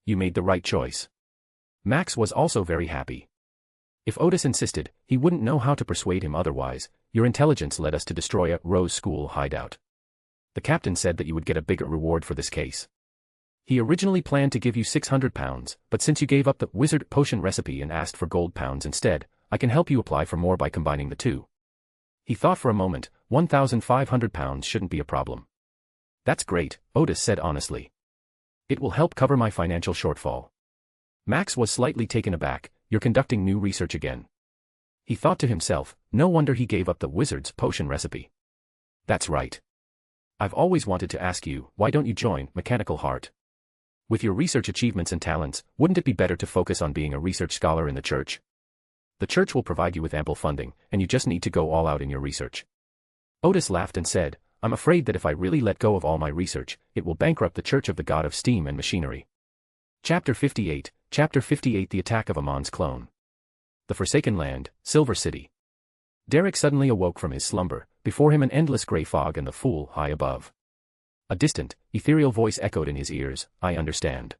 "You made the right choice." Max was also very happy. If Otis insisted, he wouldn't know how to persuade him otherwise. "Your intelligence led us to destroy a Rose School hideout. The captain said that you would get a bigger reward for this case. He originally planned to give you £600, but since you gave up the wizard potion recipe and asked for gold pounds instead, I can help you apply for more by combining the two." He thought for a moment. £1,500 shouldn't be a problem. "That's great," Otis said honestly. "It will help cover my financial shortfall." Max was slightly taken aback. "You're conducting new research again." He thought to himself, no wonder he gave up the wizard's potion recipe. "That's right. I've always wanted to ask you, why don't you join Mechanical Heart? With your research achievements and talents, wouldn't it be better to focus on being a research scholar in the church? The church will provide you with ample funding, and you just need to go all out in your research." Otis laughed and said, "I'm afraid that if I really let go of all my research, it will bankrupt the Church of the God of Steam and Machinery." Chapter 58, The Attack of Aman's Clone. The Forsaken Land, Silver City. Derek suddenly awoke from his slumber, before him an endless grey fog and the fool high above. A distant, ethereal voice echoed in his ears, "I understand.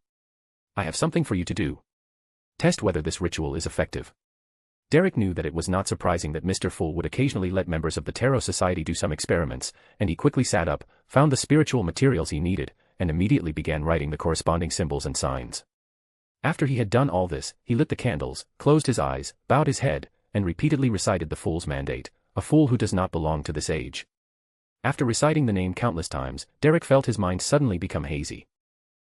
I have something for you to do. Test whether this ritual is effective." Derek knew that it was not surprising that Mr. Fool would occasionally let members of the Tarot Society do some experiments, and he quickly sat up, found the spiritual materials he needed, and immediately began writing the corresponding symbols and signs. After he had done all this, he lit the candles, closed his eyes, bowed his head, and repeatedly recited the fool's mandate, "A fool who does not belong to this age." After reciting the name countless times, Derek felt his mind suddenly become hazy.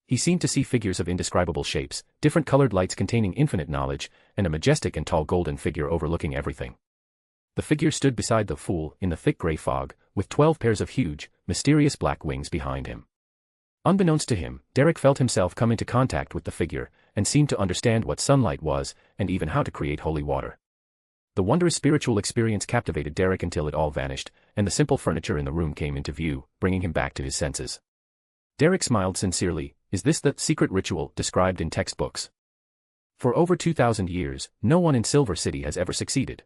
He seemed to see figures of indescribable shapes, different colored lights containing infinite knowledge, and a majestic and tall golden figure overlooking everything. The figure stood beside the fool in the thick gray fog, with 12 pairs of huge, mysterious black wings behind him. Unbeknownst to him, Derek felt himself come into contact with the figure, and seemed to understand what sunlight was, and even how to create holy water. The wondrous spiritual experience captivated Derek until it all vanished, and the simple furniture in the room came into view, bringing him back to his senses. Derek smiled sincerely. Is this the secret ritual described in textbooks? For over 2,000 years, no one in Silver City has ever succeeded.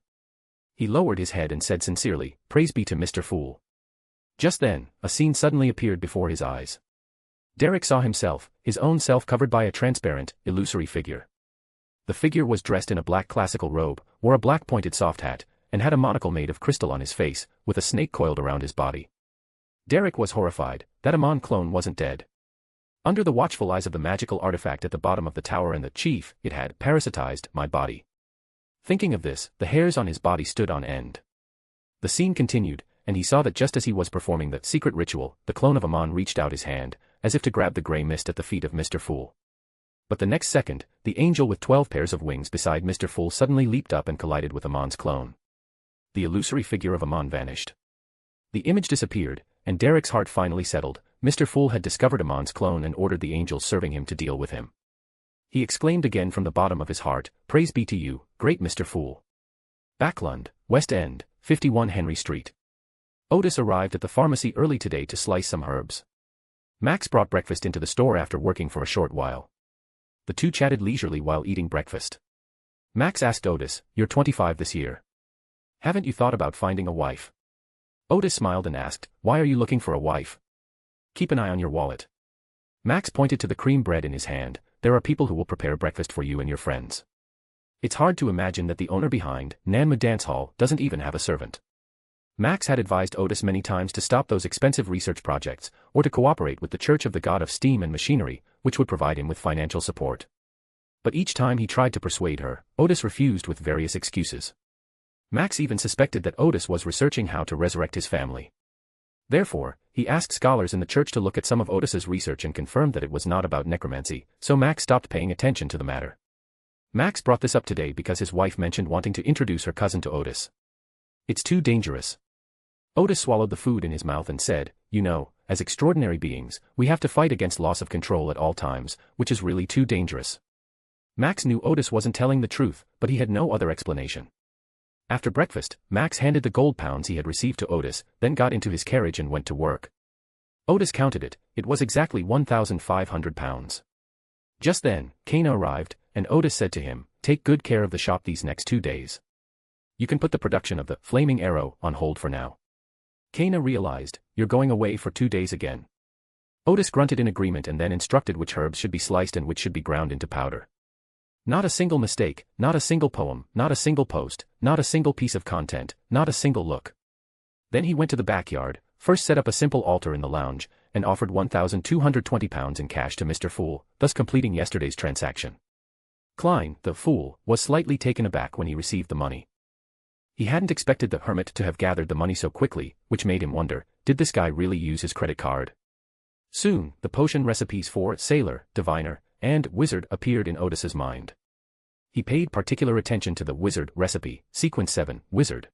He lowered his head and said sincerely, "Praise be to Mr. Fool." Just then, a scene suddenly appeared before his eyes. Derek saw himself, his own self covered by a transparent, illusory figure. The figure was dressed in a black classical robe, wore a black pointed soft hat, and had a monocle made of crystal on his face, with a snake coiled around his body. Derek was horrified that Aman clone wasn't dead. Under the watchful eyes of the magical artifact at the bottom of the tower and the chief, it had parasitized my body. Thinking of this, the hairs on his body stood on end. The scene continued, and he saw that just as he was performing the secret ritual, the clone of Aman reached out his hand, as if to grab the grey mist at the feet of Mr. Fool. But the next second, the angel with 12 pairs of wings beside Mr. Fool suddenly leaped up and collided with Aman's clone. The illusory figure of Aman vanished. The image disappeared, and Derek's heart finally settled. Mr. Fool had discovered Aman's clone and ordered the angels serving him to deal with him. He exclaimed again from the bottom of his heart, "Praise be to you, great Mr. Fool." Backland, West End, 51 Henry Street. Otis arrived at the pharmacy early today to slice some herbs. Max brought breakfast into the store after working for a short while. The two chatted leisurely while eating breakfast. Max asked Otis, "You're 25 this year. Haven't you thought about finding a wife?" Otis smiled and asked, "Why are you looking for a wife?" "Keep an eye on your wallet." Max pointed to the cream bread in his hand. "There are people who will prepare breakfast for you and your friends. It's hard to imagine that the owner behind Nanma Dance Hall doesn't even have a servant." Max had advised Otis many times to stop those expensive research projects, or to cooperate with the Church of the God of Steam and Machinery, which would provide him with financial support. But each time he tried to persuade her, Otis refused with various excuses. Max even suspected that Otis was researching how to resurrect his family. Therefore, he asked scholars in the church to look at some of Otis's research and confirmed that it was not about necromancy, so Max stopped paying attention to the matter. Max brought this up today because his wife mentioned wanting to introduce her cousin to Otis. "It's too dangerous." Otis swallowed the food in his mouth and said, "You know, as extraordinary beings, we have to fight against loss of control at all times, which is really too dangerous." Max knew Otis wasn't telling the truth, but he had no other explanation. After breakfast, Max handed the gold pounds he had received to Otis, then got into his carriage and went to work. Otis counted it. It was exactly 1,500 pounds. Just then, Kana arrived, and Otis said to him, "Take good care of the shop these next 2 days. You can put the production of the Flaming Arrow on hold for now." Kana realized, "You're going away for 2 days again." Otis grunted in agreement and then instructed which herbs should be sliced and which should be ground into powder. Not a single mistake, not a single poem, not a single post, not a single piece of content, not a single look. Then he went to the backyard, first set up a simple altar in the lounge, and offered 1,220 pounds in cash to Mr. Fool, thus completing yesterday's transaction. Klein, the fool, was slightly taken aback when he received the money. He hadn't expected the Hermit to have gathered the money so quickly, which made him wonder, did this guy really use his credit card? Soon, the potion recipes for Sailor, Diviner, and Wizard appeared in Otis's mind. He paid particular attention to the Wizard recipe, Sequence 7, Wizard.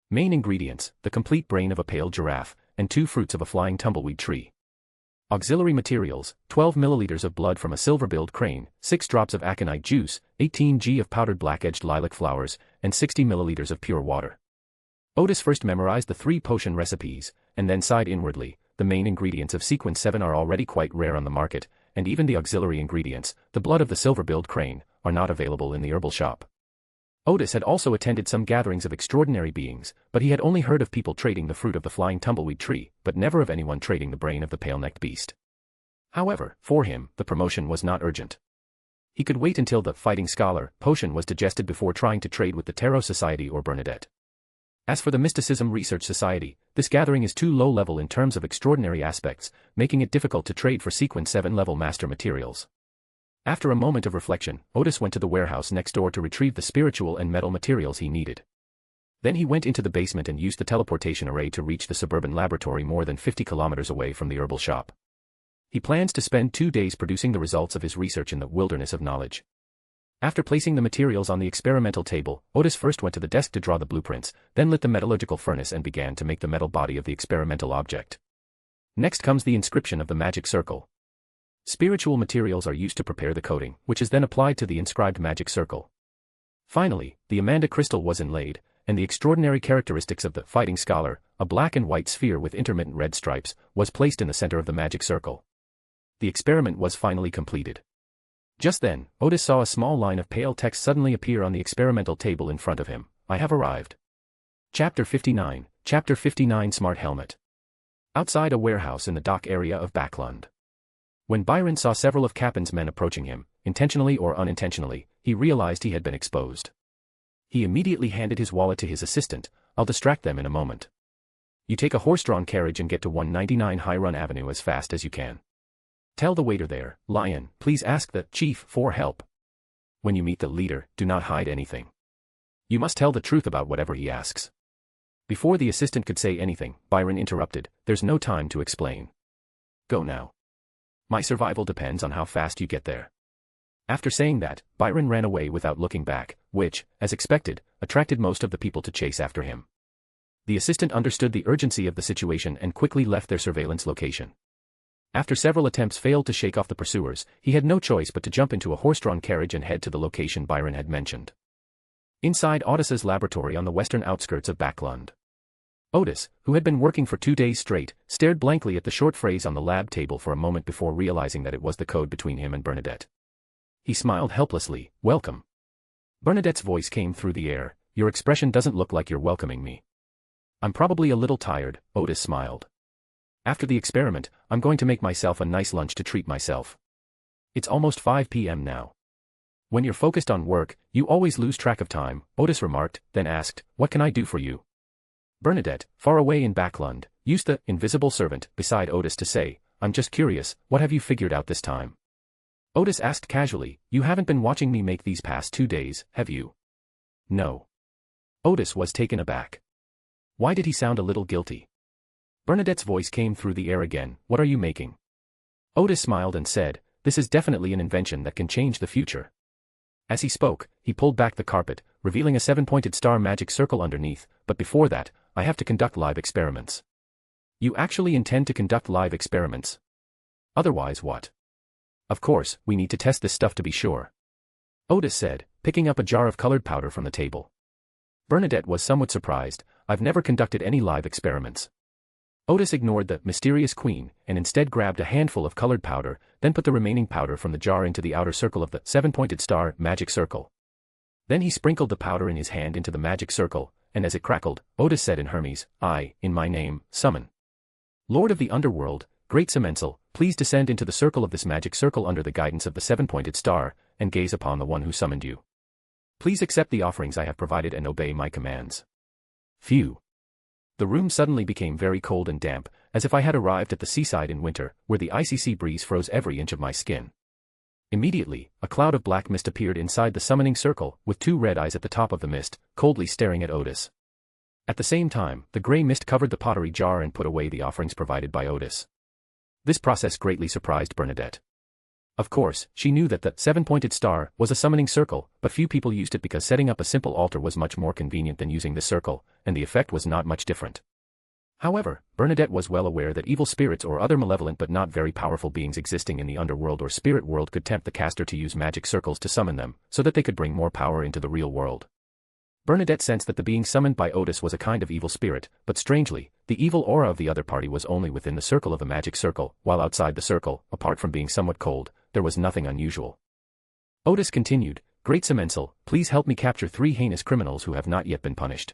Main ingredients, the complete brain of a pale giraffe, and 2 fruits of a flying tumbleweed tree. Auxiliary materials, 12 milliliters of blood from a silver-billed crane, 6 drops of aconite juice, 18 g of powdered black-edged lilac flowers, and 60 milliliters of pure water. Otis first memorized the 3 potion recipes, and then sighed inwardly. The main ingredients of Sequence 7 are already quite rare on the market, and even the auxiliary ingredients, the blood of the silver-billed crane, are not available in the herbal shop. Otis had also attended some gatherings of extraordinary beings, but he had only heard of people trading the fruit of the flying tumbleweed tree, but never of anyone trading the brain of the pale-necked beast. However, for him, the promotion was not urgent. He could wait until the Fighting Scholar potion was digested before trying to trade with the Tarot Society or Bernadette. As for the Mysticism Research Society, this gathering is too low-level in terms of extraordinary aspects, making it difficult to trade for Sequence 7-level master materials. After a moment of reflection, Otis went to the warehouse next door to retrieve the spiritual and metal materials he needed. Then he went into the basement and used the teleportation array to reach the suburban laboratory more than 50 kilometers away from the herbal shop. He plans to spend 2 days producing the results of his research in the wilderness of knowledge. After placing the materials on the experimental table, Otis first went to the desk to draw the blueprints, then lit the metallurgical furnace and began to make the metal body of the experimental object. Next comes the inscription of the magic circle. Spiritual materials are used to prepare the coating, which is then applied to the inscribed magic circle. Finally, the Amanda crystal was inlaid, and the extraordinary characteristics of the Fighting Scholar, a black and white sphere with intermittent red stripes, was placed in the center of the magic circle. The experiment was finally completed. Just then, Otis saw a small line of pale text suddenly appear on the experimental table in front of him. "I have arrived." Chapter 59, Chapter 59 Smart Helmet. Outside a warehouse in the dock area of Backland. When Byron saw several of Cappen's men approaching him, intentionally or unintentionally, he realized he had been exposed. He immediately handed his wallet to his assistant. I'll distract them in a moment. You take a horse-drawn carriage and get to 199 High Run Avenue as fast as you can. Tell the waiter there, Lion, please ask the chief for help. When you meet the leader, do not hide anything. You must tell the truth about whatever he asks. Before the assistant could say anything, Byron interrupted, there's no time to explain. Go now. My survival depends on how fast you get there. After saying that, Byron ran away without looking back, which, as expected, attracted most of the people to chase after him. The assistant understood the urgency of the situation and quickly left their surveillance location. After several attempts failed to shake off the pursuers, he had no choice but to jump into a horse-drawn carriage and head to the location Byron had mentioned. Inside Otis's laboratory on the western outskirts of Backland. Otis, who had been working for 2 days straight, stared blankly at the short phrase on the lab table for a moment before realizing that it was the code between him and Bernadette. He smiled helplessly, welcome. Bernadette's voice came through the air, your expression doesn't look like you're welcoming me. I'm probably a little tired, Otis smiled. After the experiment, I'm going to make myself a nice lunch to treat myself. It's almost 5 p.m. now. When you're focused on work, you always lose track of time, Otis remarked, then asked, what can I do for you? Bernadette, far away in Backland, used the invisible servant beside Otis to say, I'm just curious, what have you figured out this time? Otis asked casually, you haven't been watching me make these past 2 days, have you? No. Otis was taken aback. Why did he sound a little guilty? Bernadette's voice came through the air again, what are you making? Otis smiled and said, this is definitely an invention that can change the future. As he spoke, he pulled back the carpet, revealing a 7-pointed star magic circle underneath, but before that, I have to conduct live experiments. You actually intend to conduct live experiments? Otherwise what? Of course, we need to test this stuff to be sure. Otis said, picking up a jar of colored powder from the table. Bernadette was somewhat surprised, I've never conducted any live experiments. Otis ignored the mysterious queen and instead grabbed a handful of colored powder, then put the remaining powder from the jar into the outer circle of the 7-pointed star magic circle. Then he sprinkled the powder in his hand into the magic circle, and as it crackled, Otis said in Hermes, I, in my name, summon. Lord of the underworld, great Semensal, please descend into the circle of this magic circle under the guidance of the 7-pointed star, and gaze upon the one who summoned you. Please accept the offerings I have provided and obey my commands. Phew. The room suddenly became very cold and damp, as if I had arrived at the seaside in winter, where the icy sea breeze froze every inch of my skin. Immediately, a cloud of black mist appeared inside the summoning circle, with 2 red eyes at the top of the mist, coldly staring at Otis. At the same time, the gray mist covered the pottery jar and put away the offerings provided by Otis. This process greatly surprised Bernadette. Of course, she knew that the 7-pointed star was a summoning circle, but few people used it because setting up a simple altar was much more convenient than using this circle, and the effect was not much different. However, Bernadette was well aware that evil spirits or other malevolent but not very powerful beings existing in the underworld or spirit world could tempt the caster to use magic circles to summon them, so that they could bring more power into the real world. Bernadette sensed that the being summoned by Otis was a kind of evil spirit, but strangely, the evil aura of the other party was only within the circle of the magic circle, while outside the circle, apart from being somewhat cold, there was nothing unusual. Otis continued, Great Semensal, please help me capture 3 heinous criminals who have not yet been punished.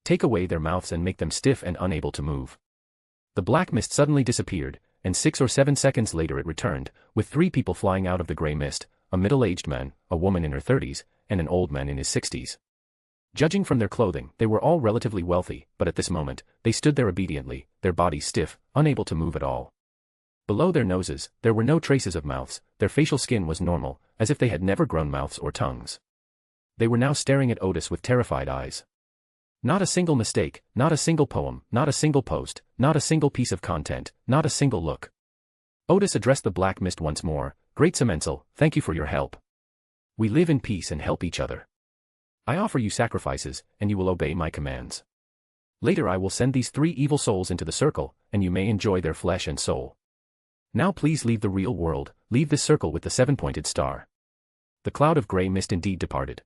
Take away their mouths and make them stiff and unable to move. The black mist suddenly disappeared, and 6 or 7 seconds later it returned, with 3 people flying out of the gray mist, a middle-aged man, a woman in her 30s, and an old man in his 60s. Judging from their clothing, they were all relatively wealthy, but at this moment, they stood there obediently, their bodies stiff, unable to move at all. Below their noses, there were no traces of mouths, their facial skin was normal, as if they had never grown mouths or tongues. They were now staring at Otis with terrified eyes. Not a single mistake, not a single poem, not a single post, not a single piece of content, not a single look. Otis addressed the black mist once more, Great Semensal, thank you for your help. We live in peace and help each other. I offer you sacrifices, and you will obey my commands. Later I will send these 3 evil souls into the circle, and you may enjoy their flesh and soul. Now please leave the real world, leave this circle with the 7-pointed star. The cloud of gray mist indeed departed.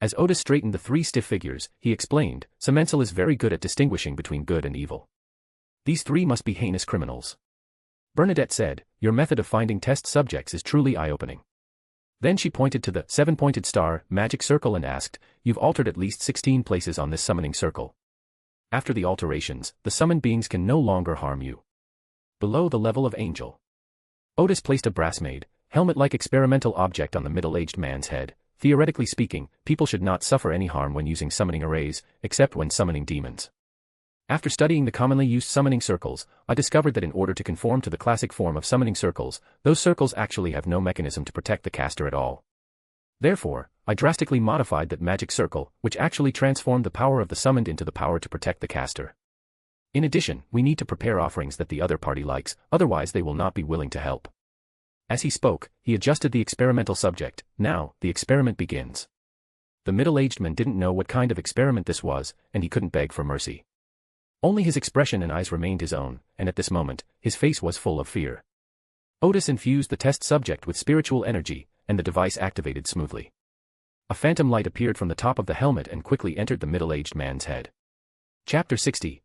As Otis straightened the 3 stiff figures, he explained, Semensal is very good at distinguishing between good and evil. These 3 must be heinous criminals. Bernadette said, your method of finding test subjects is truly eye-opening. Then she pointed to the 7-pointed star magic circle and asked, you've altered at least 16 places on this summoning circle. After the alterations, the summoned beings can no longer harm you. Below the level of angel. Otis placed a brass-made, helmet-like experimental object on the middle-aged man's head, theoretically speaking, people should not suffer any harm when using summoning arrays, except when summoning demons. After studying the commonly used summoning circles, I discovered that in order to conform to the classic form of summoning circles, those circles actually have no mechanism to protect the caster at all. Therefore, I drastically modified that magic circle, which actually transformed the power of the summoned into the power to protect the caster. In addition, we need to prepare offerings that the other party likes, otherwise they will not be willing to help. As he spoke, he adjusted the experimental subject. Now, the experiment begins. The middle-aged man didn't know what kind of experiment this was, and he couldn't beg for mercy. Only his expression and eyes remained his own, and at this moment, his face was full of fear. Otis infused the test subject with spiritual energy, and the device activated smoothly. A phantom light appeared from the top of the helmet and quickly entered the middle-aged man's head. Chapter 60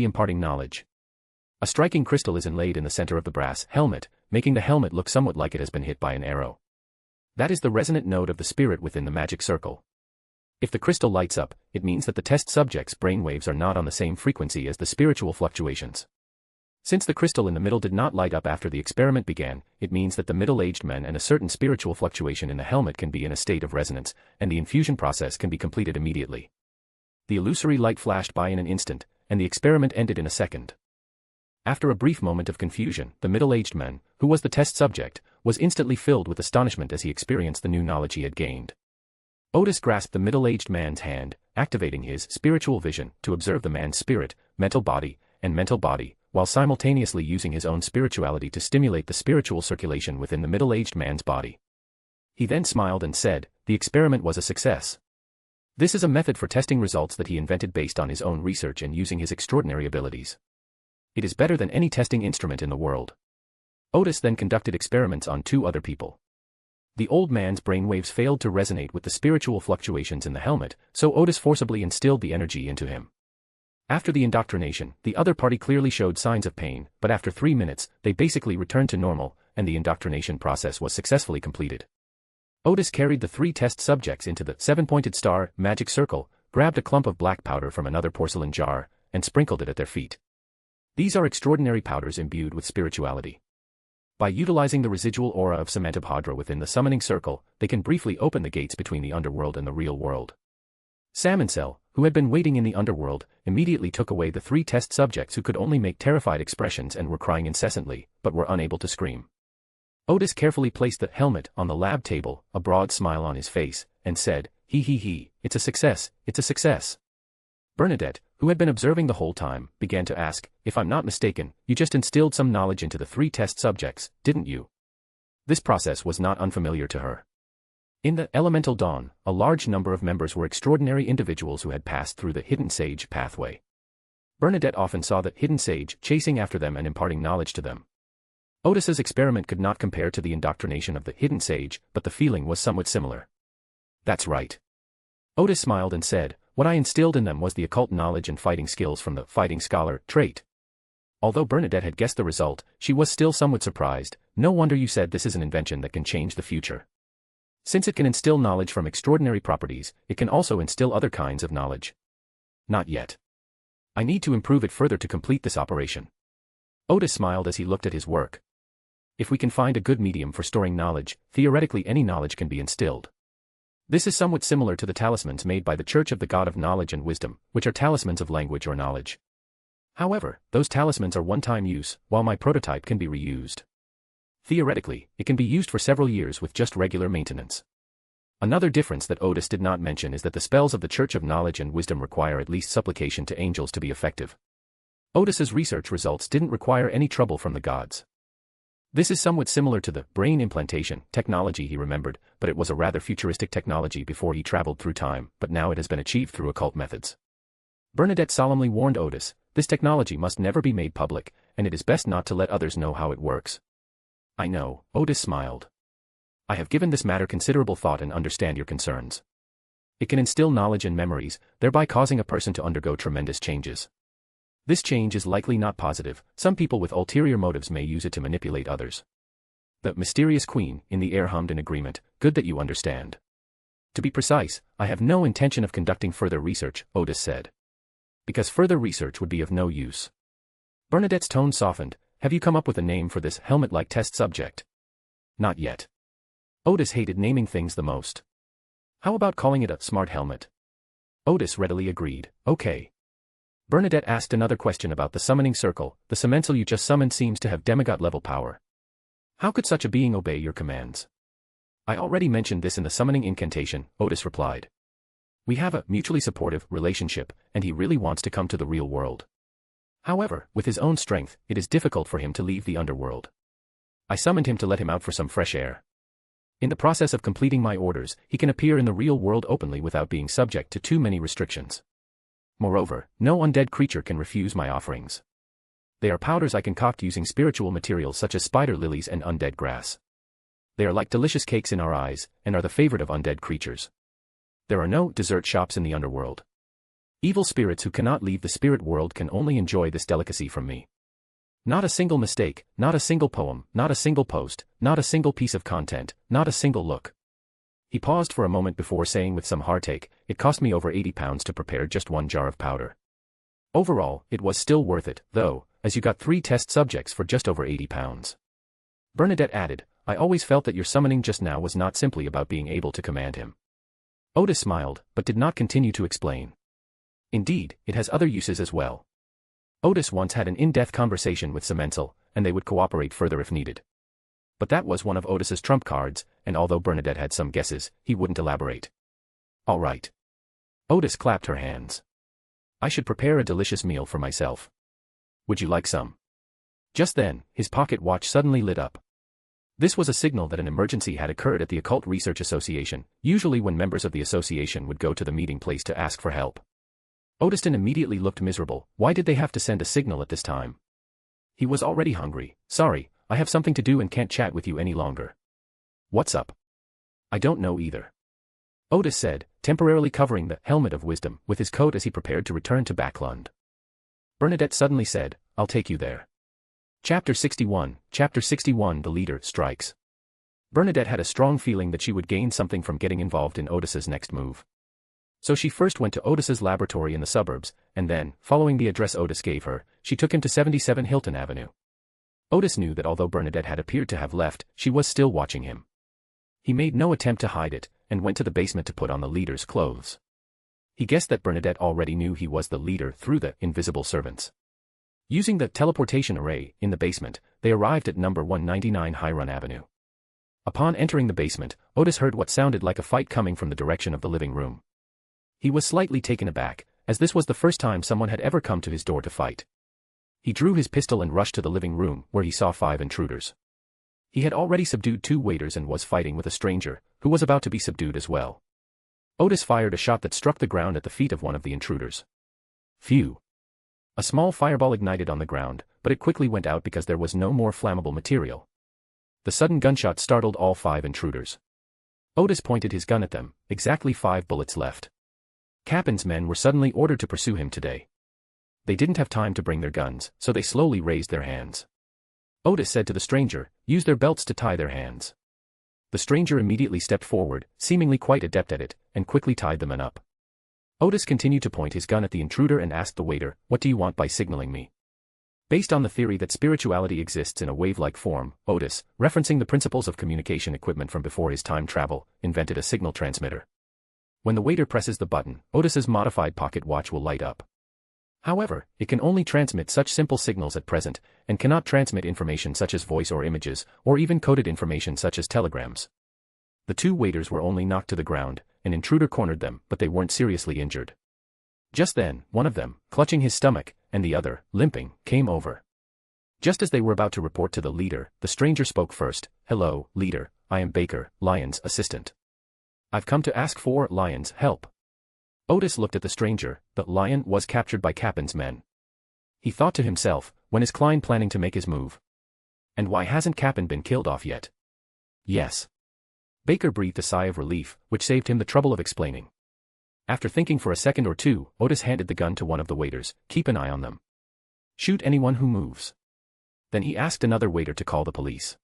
Imparting Knowledge. A striking crystal is inlaid in the center of the brass helmet, making the helmet look somewhat like it has been hit by an arrow. That is the resonant node of the spirit within the magic circle. If the crystal lights up, it means that the test subject's brainwaves are not on the same frequency as the spiritual fluctuations. Since the crystal in the middle did not light up after the experiment began, it means that the middle-aged man and a certain spiritual fluctuation in the helmet can be in a state of resonance, and the infusion process can be completed immediately. The illusory light flashed by in an instant, and the experiment ended in a second. After a brief moment of confusion, the middle-aged man, who was the test subject, was instantly filled with astonishment as he experienced the new knowledge he had gained. Otis grasped the middle-aged man's hand, activating his spiritual vision to observe the man's spirit, mental body, while simultaneously using his own spirituality to stimulate the spiritual circulation within the middle-aged man's body. He then smiled and said, "The experiment was a success. This is a method for testing results that he invented based on his own research and using his extraordinary abilities. It is better than any testing instrument in the world." Otis then conducted experiments on 2 other people. The old man's brainwaves failed to resonate with the spiritual fluctuations in the helmet, so Otis forcibly instilled the energy into him. After the indoctrination, the other party clearly showed signs of pain, but after 3 minutes, they basically returned to normal, and the indoctrination process was successfully completed. Otis carried the 3 test subjects into the 7-pointed star magic circle, grabbed a clump of black powder from another porcelain jar, and sprinkled it at their feet. These are extraordinary powders imbued with spirituality. By utilizing the residual aura of Samantabhadra within the summoning circle, they can briefly open the gates between the underworld and the real world. Samancel, who had been waiting in the underworld, immediately took away the 3 test subjects who could only make terrified expressions and were crying incessantly, but were unable to scream. Otis carefully placed the helmet on the lab table, a broad smile on his face, and said, He, it's a success, it's a success." Bernadette, who had been observing the whole time, began to ask, "If I'm not mistaken, you just instilled some knowledge into the 3 test subjects, didn't you?" This process was not unfamiliar to her. In the Elemental Dawn, a large number of members were extraordinary individuals who had passed through the Hidden Sage pathway. Bernadette often saw the Hidden Sage chasing after them and imparting knowledge to them. Otis's experiment could not compare to the indoctrination of the Hidden Sage, but the feeling was somewhat similar. "That's right." Otis smiled and said, "What I instilled in them was the occult knowledge and fighting skills from the fighting scholar trait." Although Bernadette had guessed the result, she was still somewhat surprised. "No wonder you said this is an invention that can change the future. Since it can instill knowledge from extraordinary properties, it can also instill other kinds of knowledge." "Not yet. I need to improve it further to complete this operation." Otis smiled as he looked at his work. "If we can find a good medium for storing knowledge, theoretically any knowledge can be instilled. This is somewhat similar to the talismans made by the Church of the God of Knowledge and Wisdom, which are talismans of language or knowledge. However, those talismans are one-time use, while my prototype can be reused. Theoretically, it can be used for several years with just regular maintenance." Another difference that Otis did not mention is that the spells of the Church of Knowledge and Wisdom require at least supplication to angels to be effective. Otis's research results didn't require any trouble from the gods. This is somewhat similar to the brain implantation technology he remembered, but it was a rather futuristic technology before he traveled through time, but now it has been achieved through occult methods. Bernadette solemnly warned Otis, "This technology must never be made public, and it is best not to let others know how it works." "I know," Otis smiled. "I have given this matter considerable thought and understand your concerns. It can instill knowledge and memories, thereby causing a person to undergo tremendous changes. This change is likely not positive. Some people with ulterior motives may use it to manipulate others." The mysterious queen in the air hummed in agreement, "Good that you understand. To be precise, I have no intention of conducting further research," Otis said. "Because further research would be of no use." Bernadette's tone softened. "Have you come up with a name for this helmet-like test subject?" "Not yet." Otis hated naming things the most. How about calling it a smart helmet? Otis readily agreed. Okay. Bernadette asked another question about the summoning circle. The Semental you just summoned seems to have demigod-level power. How could such a being obey your commands? I already mentioned this in the summoning incantation, Otis replied. We have a mutually supportive relationship, and he really wants to come to the real world. However, with his own strength, it is difficult for him to leave the underworld. I summoned him to let him out for some fresh air. In the process of completing my orders, he can appear in the real world openly without being subject to too many restrictions. Moreover, no undead creature can refuse my offerings. They are powders I concoct using spiritual materials such as spider lilies and undead grass. They are like delicious cakes in our eyes, and are the favorite of undead creatures. There are no dessert shops in the underworld. Evil spirits who cannot leave the spirit world can only enjoy this delicacy from me. Not a single mistake, not a single poem, not a single post, not a single piece of content, not a single look. He paused for a moment before saying with some heartache, it cost me over £80 to prepare just one jar of powder. Overall, it was still worth it, though, as you got 3 test subjects for just over £80. Bernadette added, I always felt that your summoning just now was not simply about being able to command him. Otis smiled, but did not continue to explain. Indeed, it has other uses as well. Otis once had an in-depth conversation with Semental, and they would cooperate further if needed. But that was one of Otis's trump cards, and although Bernadette had some guesses, he wouldn't elaborate. All right. Otis clapped her hands. I should prepare a delicious meal for myself. Would you like some? Just then, his pocket watch suddenly lit up. This was a signal that an emergency had occurred at the Occult Research Association, usually when members of the association would go to the meeting place to ask for help. Otiston immediately looked miserable. Why did they have to send a signal at this time? He was already hungry. Sorry, I have something to do and can't chat with you any longer. What's up? I don't know either. Otis said, temporarily covering the helmet of wisdom with his coat as he prepared to return to Backland. Bernadette suddenly said, I'll take you there. Chapter 61, The Leader Strikes. Bernadette had a strong feeling that she would gain something from getting involved in Otis's next move. So she first went to Otis's laboratory in the suburbs, and then, following the address Otis gave her, she took him to 77 Hilton Avenue. Otis knew that although Bernadette had appeared to have left, she was still watching him. He made no attempt to hide it, and went to the basement to put on the leader's clothes. He guessed that Bernadette already knew he was the leader through the invisible servants. Using the teleportation array in the basement, they arrived at number 199 High Run Avenue. Upon entering the basement, Otis heard what sounded like a fight coming from the direction of the living room. He was slightly taken aback, as this was the first time someone had ever come to his door to fight. He drew his pistol and rushed to the living room, where he saw 5 intruders. He had already subdued 2 waiters and was fighting with a stranger, who was about to be subdued as well. Otis fired a shot that struck the ground at the feet of one of the intruders. Phew! A small fireball ignited on the ground, but it quickly went out because there was no more flammable material. The sudden gunshot startled all 5 intruders. Otis pointed his gun at them, exactly 5 bullets left. Cappen's men were suddenly ordered to pursue him today. They didn't have time to bring their guns, so they slowly raised their hands. Otis said to the stranger, use their belts to tie their hands. The stranger immediately stepped forward, seemingly quite adept at it, and quickly tied the men up. Otis continued to point his gun at the intruder and asked the waiter, what do you want by signaling me? Based on the theory that spirituality exists in a wave-like form, Otis, referencing the principles of communication equipment from before his time travel, invented a signal transmitter. When the waiter presses the button, Otis's modified pocket watch will light up. However, it can only transmit such simple signals at present, and cannot transmit information such as voice or images, or even coded information such as telegrams. The 2 waiters were only knocked to the ground. An intruder cornered them, but they weren't seriously injured. Just then, one of them, clutching his stomach, and the other, limping, came over. Just as they were about to report to the leader, the stranger spoke first. Hello, leader, I am Baker, Lion's assistant. I've come to ask for Lion's help. Otis looked at the stranger. The Lion was captured by Cappen's men. He thought to himself, when is Klein planning to make his move? And why hasn't Cappen been killed off yet? Yes. Baker breathed a sigh of relief, which saved him the trouble of explaining. After thinking for a second or two, Otis handed the gun to one of the waiters. Keep an eye on them. Shoot anyone who moves. Then he asked another waiter to call the police.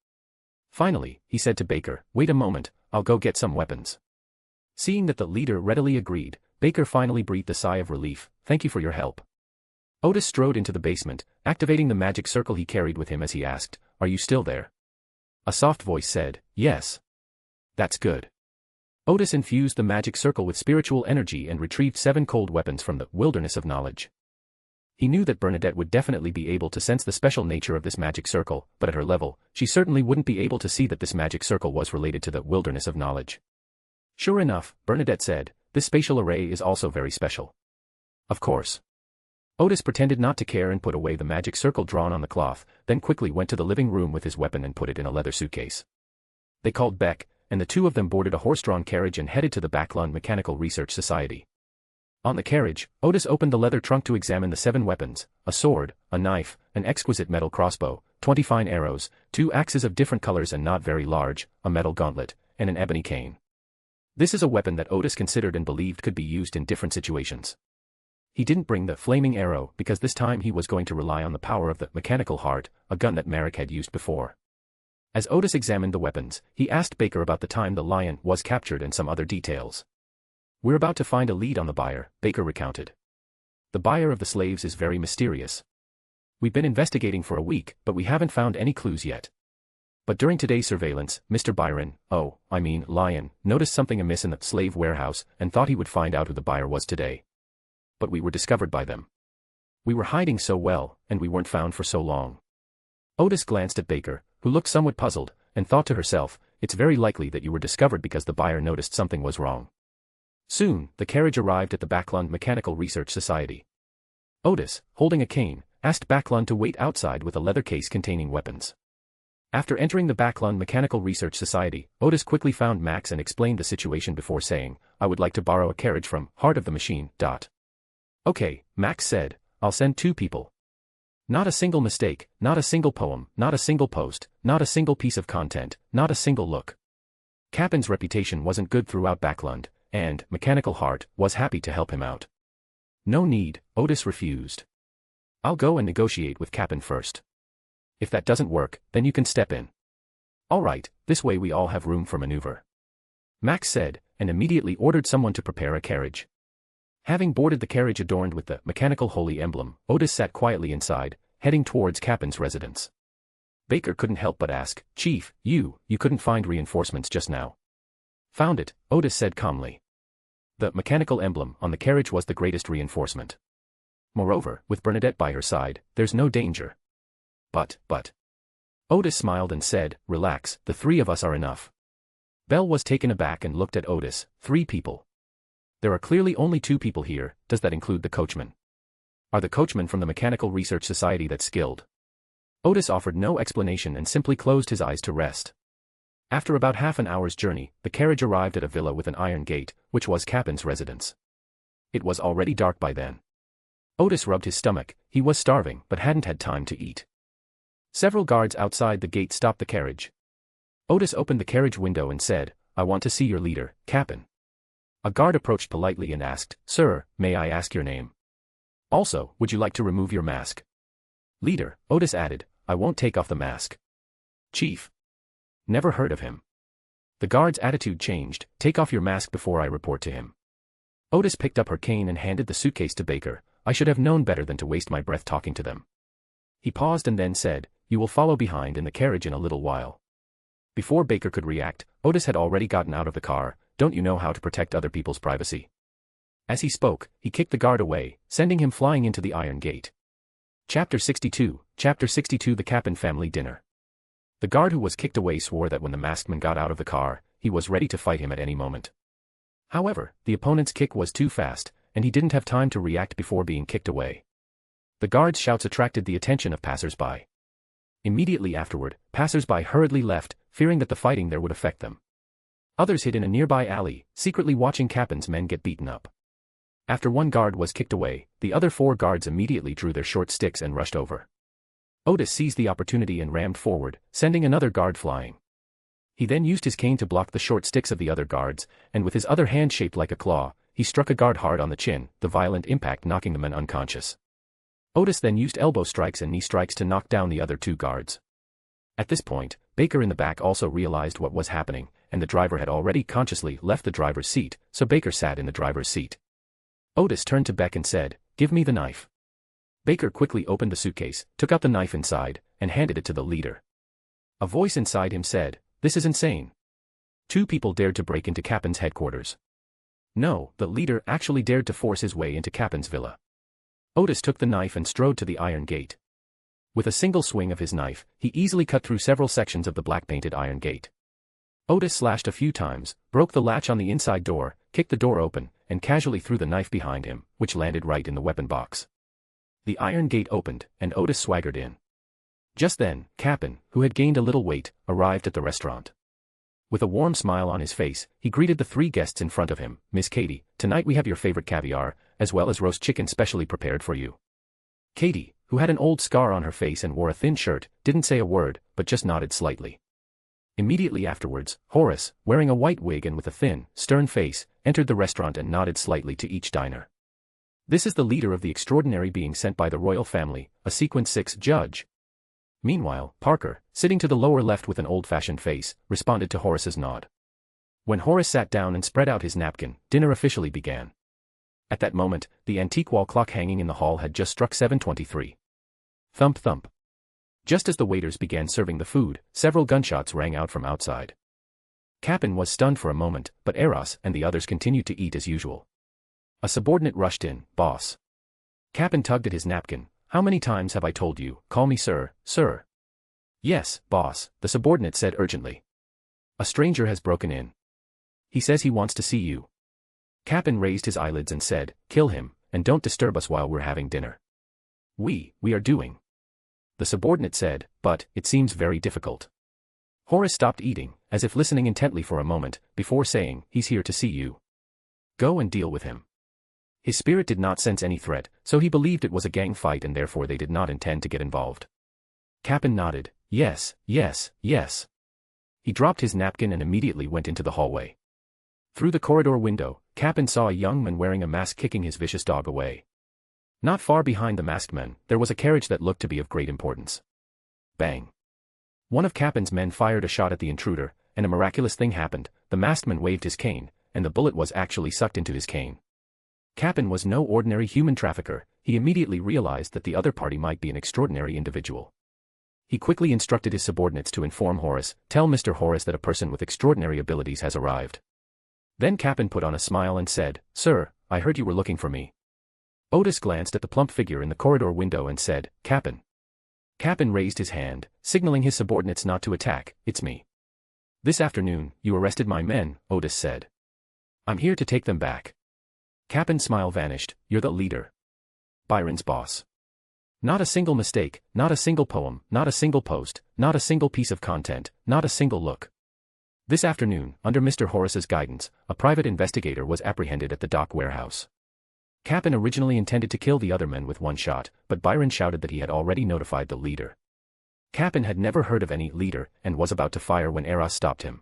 Finally, he said to Baker, wait a moment, I'll go get some weapons. Seeing that the leader readily agreed, Baker finally breathed a sigh of relief. Thank you for your help. Otis strode into the basement, activating the magic circle he carried with him as he asked, are you still there? A soft voice said, yes. That's good. Otis infused the magic circle with spiritual energy and retrieved 7 cold weapons from the wilderness of knowledge. He knew that Bernadette would definitely be able to sense the special nature of this magic circle, but at her level, she certainly wouldn't be able to see that this magic circle was related to the wilderness of knowledge. Sure enough, Bernadette said, this spatial array is also very special. Of course. Otis pretended not to care and put away the magic circle drawn on the cloth, then quickly went to the living room with his weapon and put it in a leather suitcase. They called Beck, and the two of them boarded a horse-drawn carriage and headed to the Backland Mechanical Research Society. On the carriage, Otis opened the leather trunk to examine the 7 weapons, a sword, a knife, an exquisite metal crossbow, 20 fine arrows, 2 axes of different colors and not very large, a metal gauntlet, and an ebony cane. This is a weapon that Otis considered and believed could be used in different situations. He didn't bring the flaming arrow because this time he was going to rely on the power of the mechanical heart, a gun that Marek had used before. As Otis examined the weapons, he asked Baker about the time the lion was captured and some other details. We're about to find a lead on the buyer, Baker recounted. The buyer of the slaves is very mysterious. We've been investigating for a week, but we haven't found any clues yet. But during today's surveillance, Mr. Lion, noticed something amiss in the slave warehouse and thought he would find out who the buyer was today. But we were discovered by them. We were hiding so well, and we weren't found for so long. Otis glanced at Baker, who looked somewhat puzzled, and thought to herself, it's very likely that you were discovered because the buyer noticed something was wrong. Soon, the carriage arrived at the Backland Mechanical Research Society. Otis, holding a cane, asked Backland to wait outside with a leather case containing weapons. After entering the Backland Mechanical Research Society, Otis quickly found Max and explained the situation before saying, I would like to borrow a carriage from Heart of the Machine. Okay, Max said, I'll send 2 people. Not a single mistake, not a single poem, not a single post, not a single piece of content, not a single look. Cappen's reputation wasn't good throughout Backland, and Mechanical Heart was happy to help him out. No need, Otis refused. I'll go and negotiate with Kappen first. If that doesn't work, then you can step in. All right, this way we all have room for maneuver. Max said, and immediately ordered someone to prepare a carriage. Having boarded the carriage adorned with the mechanical holy emblem, Otis sat quietly inside, heading towards Kappen's residence. Baker couldn't help but ask, Chief, you couldn't find reinforcements just now. Found it, Otis said calmly. The mechanical emblem on the carriage was the greatest reinforcement. Moreover, with Bernadette by her side, there's no danger. But. Otis smiled and said, relax, the 3 of us are enough. Bell was taken aback and looked at Otis, 3 people. There are clearly only 2 people here, does that include the coachman? Are the coachmen from the Mechanical Research Society that skilled? Otis offered no explanation and simply closed his eyes to rest. After about half an hour's journey, the carriage arrived at a villa with an iron gate, which was Kappen's residence. It was already dark by then. Otis rubbed his stomach, he was starving but hadn't had time to eat. Several guards outside the gate stopped the carriage. Otis opened the carriage window and said, I want to see your leader, Kappen. A guard approached politely and asked, Sir, may I ask your name? Also, would you like to remove your mask? Leader, Otis added, I won't take off the mask. Chief. Never heard of him. The guard's attitude changed, take off your mask before I report to him. Otis picked up her cane and handed the suitcase to Baker, I should have known better than to waste my breath talking to them. He paused and then said, you will follow behind in the carriage in a little while. Before Baker could react, Otis had already gotten out of the car, don't you know how to protect other people's privacy? As he spoke, he kicked the guard away, sending him flying into the iron gate. Chapter 62, The Kappen Family Dinner. The guard who was kicked away swore that when the masked man got out of the car, he was ready to fight him at any moment. However, the opponent's kick was too fast, and he didn't have time to react before being kicked away. The guard's shouts attracted the attention of passers-by. Immediately afterward, passers-by hurriedly left, fearing that the fighting there would affect them. Others hid in a nearby alley, secretly watching Kappen's men get beaten up. After one guard was kicked away, the other 4 guards immediately drew their short sticks and rushed over. Otis seized the opportunity and rammed forward, sending another guard flying. He then used his cane to block the short sticks of the other guards, and with his other hand shaped like a claw, he struck a guard hard on the chin, the violent impact knocking the man unconscious. Otis then used elbow strikes and knee strikes to knock down the other 2 guards. At this point, Baker in the back also realized what was happening, and the driver had already consciously left the driver's seat, so Baker sat in the driver's seat. Otis turned to Beck and said, give me the knife. Baker quickly opened the suitcase, took out the knife inside, and handed it to the leader. A voice inside him said, this is insane. 2 people dared to break into Cappen's headquarters. No, the leader actually dared to force his way into Cappen's villa. Otis took the knife and strode to the iron gate. With a single swing of his knife, he easily cut through several sections of the black-painted iron gate. Otis slashed a few times, broke the latch on the inside door, kicked the door open, and casually threw the knife behind him, which landed right in the weapon box. The iron gate opened, and Otis swaggered in. Just then, Cappen, who had gained a little weight, arrived at the restaurant. With a warm smile on his face, he greeted the 3 guests in front of him. "Miss Katie, tonight we have your favorite caviar, as well as roast chicken specially prepared for you." Katie, who had an old scar on her face and wore a thin shirt, didn't say a word, but just nodded slightly. Immediately afterwards, Horace, wearing a white wig and with a thin, stern face, entered the restaurant and nodded slightly to each diner. "This is the leader of the extraordinary being sent by the royal family, a Sequence 6 judge." Meanwhile, Parker, sitting to the lower left with an old-fashioned face, responded to Horace's nod. When Horace sat down and spread out his napkin, dinner officially began. At that moment, the antique wall clock hanging in the hall had just struck 7:23. Thump thump. Just as the waiters began serving the food, several gunshots rang out from outside. Cappen was stunned for a moment, but Eros and the others continued to eat as usual. A subordinate rushed in. "Boss." Cappen tugged at his napkin. "How many times have I told you, call me sir, sir?" "Yes, boss," the subordinate said urgently. "A stranger has broken in. He says he wants to see you." Cappen raised his eyelids and said, "Kill him, and don't disturb us while we're having dinner." We are doing," the subordinate said, "but it seems very difficult." Horace stopped eating, as if listening intently for a moment, before saying, "He's here to see you. Go and deal with him." His spirit did not sense any threat, so he believed it was a gang fight and therefore they did not intend to get involved. Cappen nodded. "Yes, yes, yes." He dropped his napkin and immediately went into the hallway. Through the corridor window, Cappen saw a young man wearing a mask kicking his vicious dog away. Not far behind the masked man, there was a carriage that looked to be of great importance. Bang. One of Cappen's men fired a shot at the intruder, and a miraculous thing happened. The masked man waved his cane, and the bullet was actually sucked into his cane. Cappen was no ordinary human trafficker. He immediately realized that the other party might be an extraordinary individual. He quickly instructed his subordinates to inform Horace, "Tell Mr. Horace that a person with extraordinary abilities has arrived." Then Cappen put on a smile and said, "Sir, I heard you were looking for me." Otis glanced at the plump figure in the corridor window and said, "Cappen." Cappen raised his hand, signaling his subordinates not to attack. "It's me." "This afternoon, you arrested my men," Otis said. "I'm here to take them back." Cappen's smile vanished. "You're the leader. Byron's boss. Not a single mistake, not a single poem, not a single post, not a single piece of content, not a single look. This afternoon, under Mr. Horace's guidance, a private investigator was apprehended at the dock warehouse. Cappen originally intended to kill the other men with one shot, but Byron shouted that he had already notified the leader. Cappen had never heard of any leader, and was about to fire when Eros stopped him.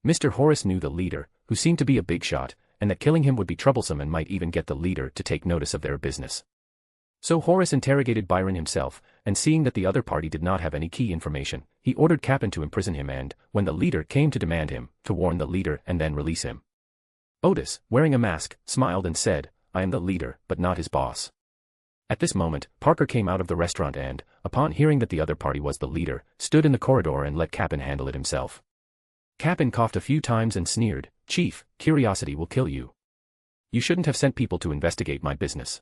Mr. Horace knew the leader, who seemed to be a big shot, and that killing him would be troublesome and might even get the leader to take notice of their business. So Horace interrogated Byron himself, and seeing that the other party did not have any key information, he ordered Cappen to imprison him and, when the leader came to demand him, to warn the leader and then release him. Otis, wearing a mask, smiled and said, "I am the leader, but not his boss." At this moment, Parker came out of the restaurant and, upon hearing that the other party was the leader, stood in the corridor and let Cappen handle it himself. Cappen coughed a few times and sneered, "Chief, curiosity will kill you. You shouldn't have sent people to investigate my business."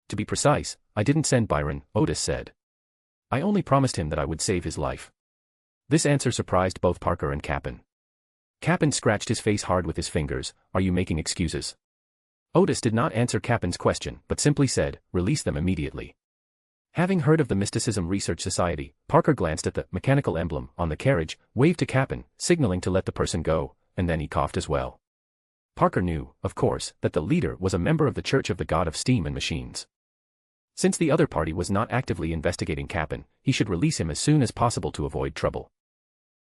"To be precise, I didn't send Byron," Otis said. "I only promised him that I would save his life." This answer surprised both Parker and Cappen. Cappen scratched his face hard with his fingers. "Are you making excuses?" Otis did not answer Cappen's question, but simply said, "Release them immediately." Having heard of the Mysticism Research Society, Parker glanced at the mechanical emblem on the carriage, waved to Cappen, signaling to let the person go, and then he coughed as well. Parker knew, of course, that the leader was a member of the Church of the God of Steam and Machines. Since the other party was not actively investigating Cappen, he should release him as soon as possible to avoid trouble.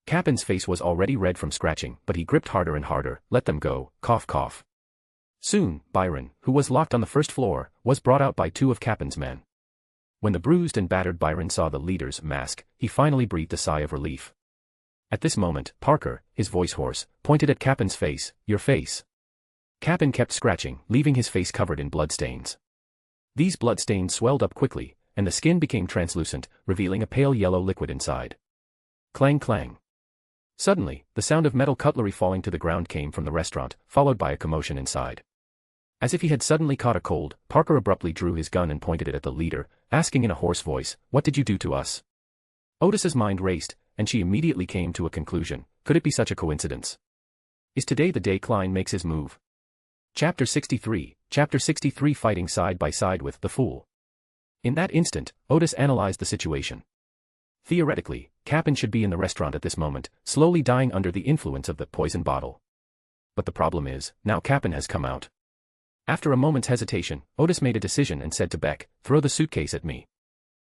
Cappen's face was already red from scratching, but he gripped harder and harder. "Let them go, cough cough." Soon, Byron, who was locked on the first floor, was brought out by two of Cappen's men. When the bruised and battered Byron saw the leader's mask, he finally breathed a sigh of relief. At this moment, Parker, his voice hoarse, pointed at Cappen's face. "Your face." Cappen kept scratching, leaving his face covered in bloodstains. These bloodstains swelled up quickly, and the skin became translucent, revealing a pale yellow liquid inside. Clang clang. Suddenly, the sound of metal cutlery falling to the ground came from the restaurant, followed by a commotion inside. As if he had suddenly caught a cold, Parker abruptly drew his gun and pointed it at the leader, asking in a hoarse voice, "What did you do to us?" Otis's mind raced, and she immediately came to a conclusion. Could it be such a coincidence? Is today the day Klein makes his move? Chapter 63, fighting side by side with the fool. In that instant, Otis analyzed the situation. Theoretically, Cap'n should be in the restaurant at this moment, slowly dying under the influence of the poison bottle. But the problem is, now Cap'n has come out. After a moment's hesitation, Otis made a decision and said to Beck, "Throw the suitcase at me.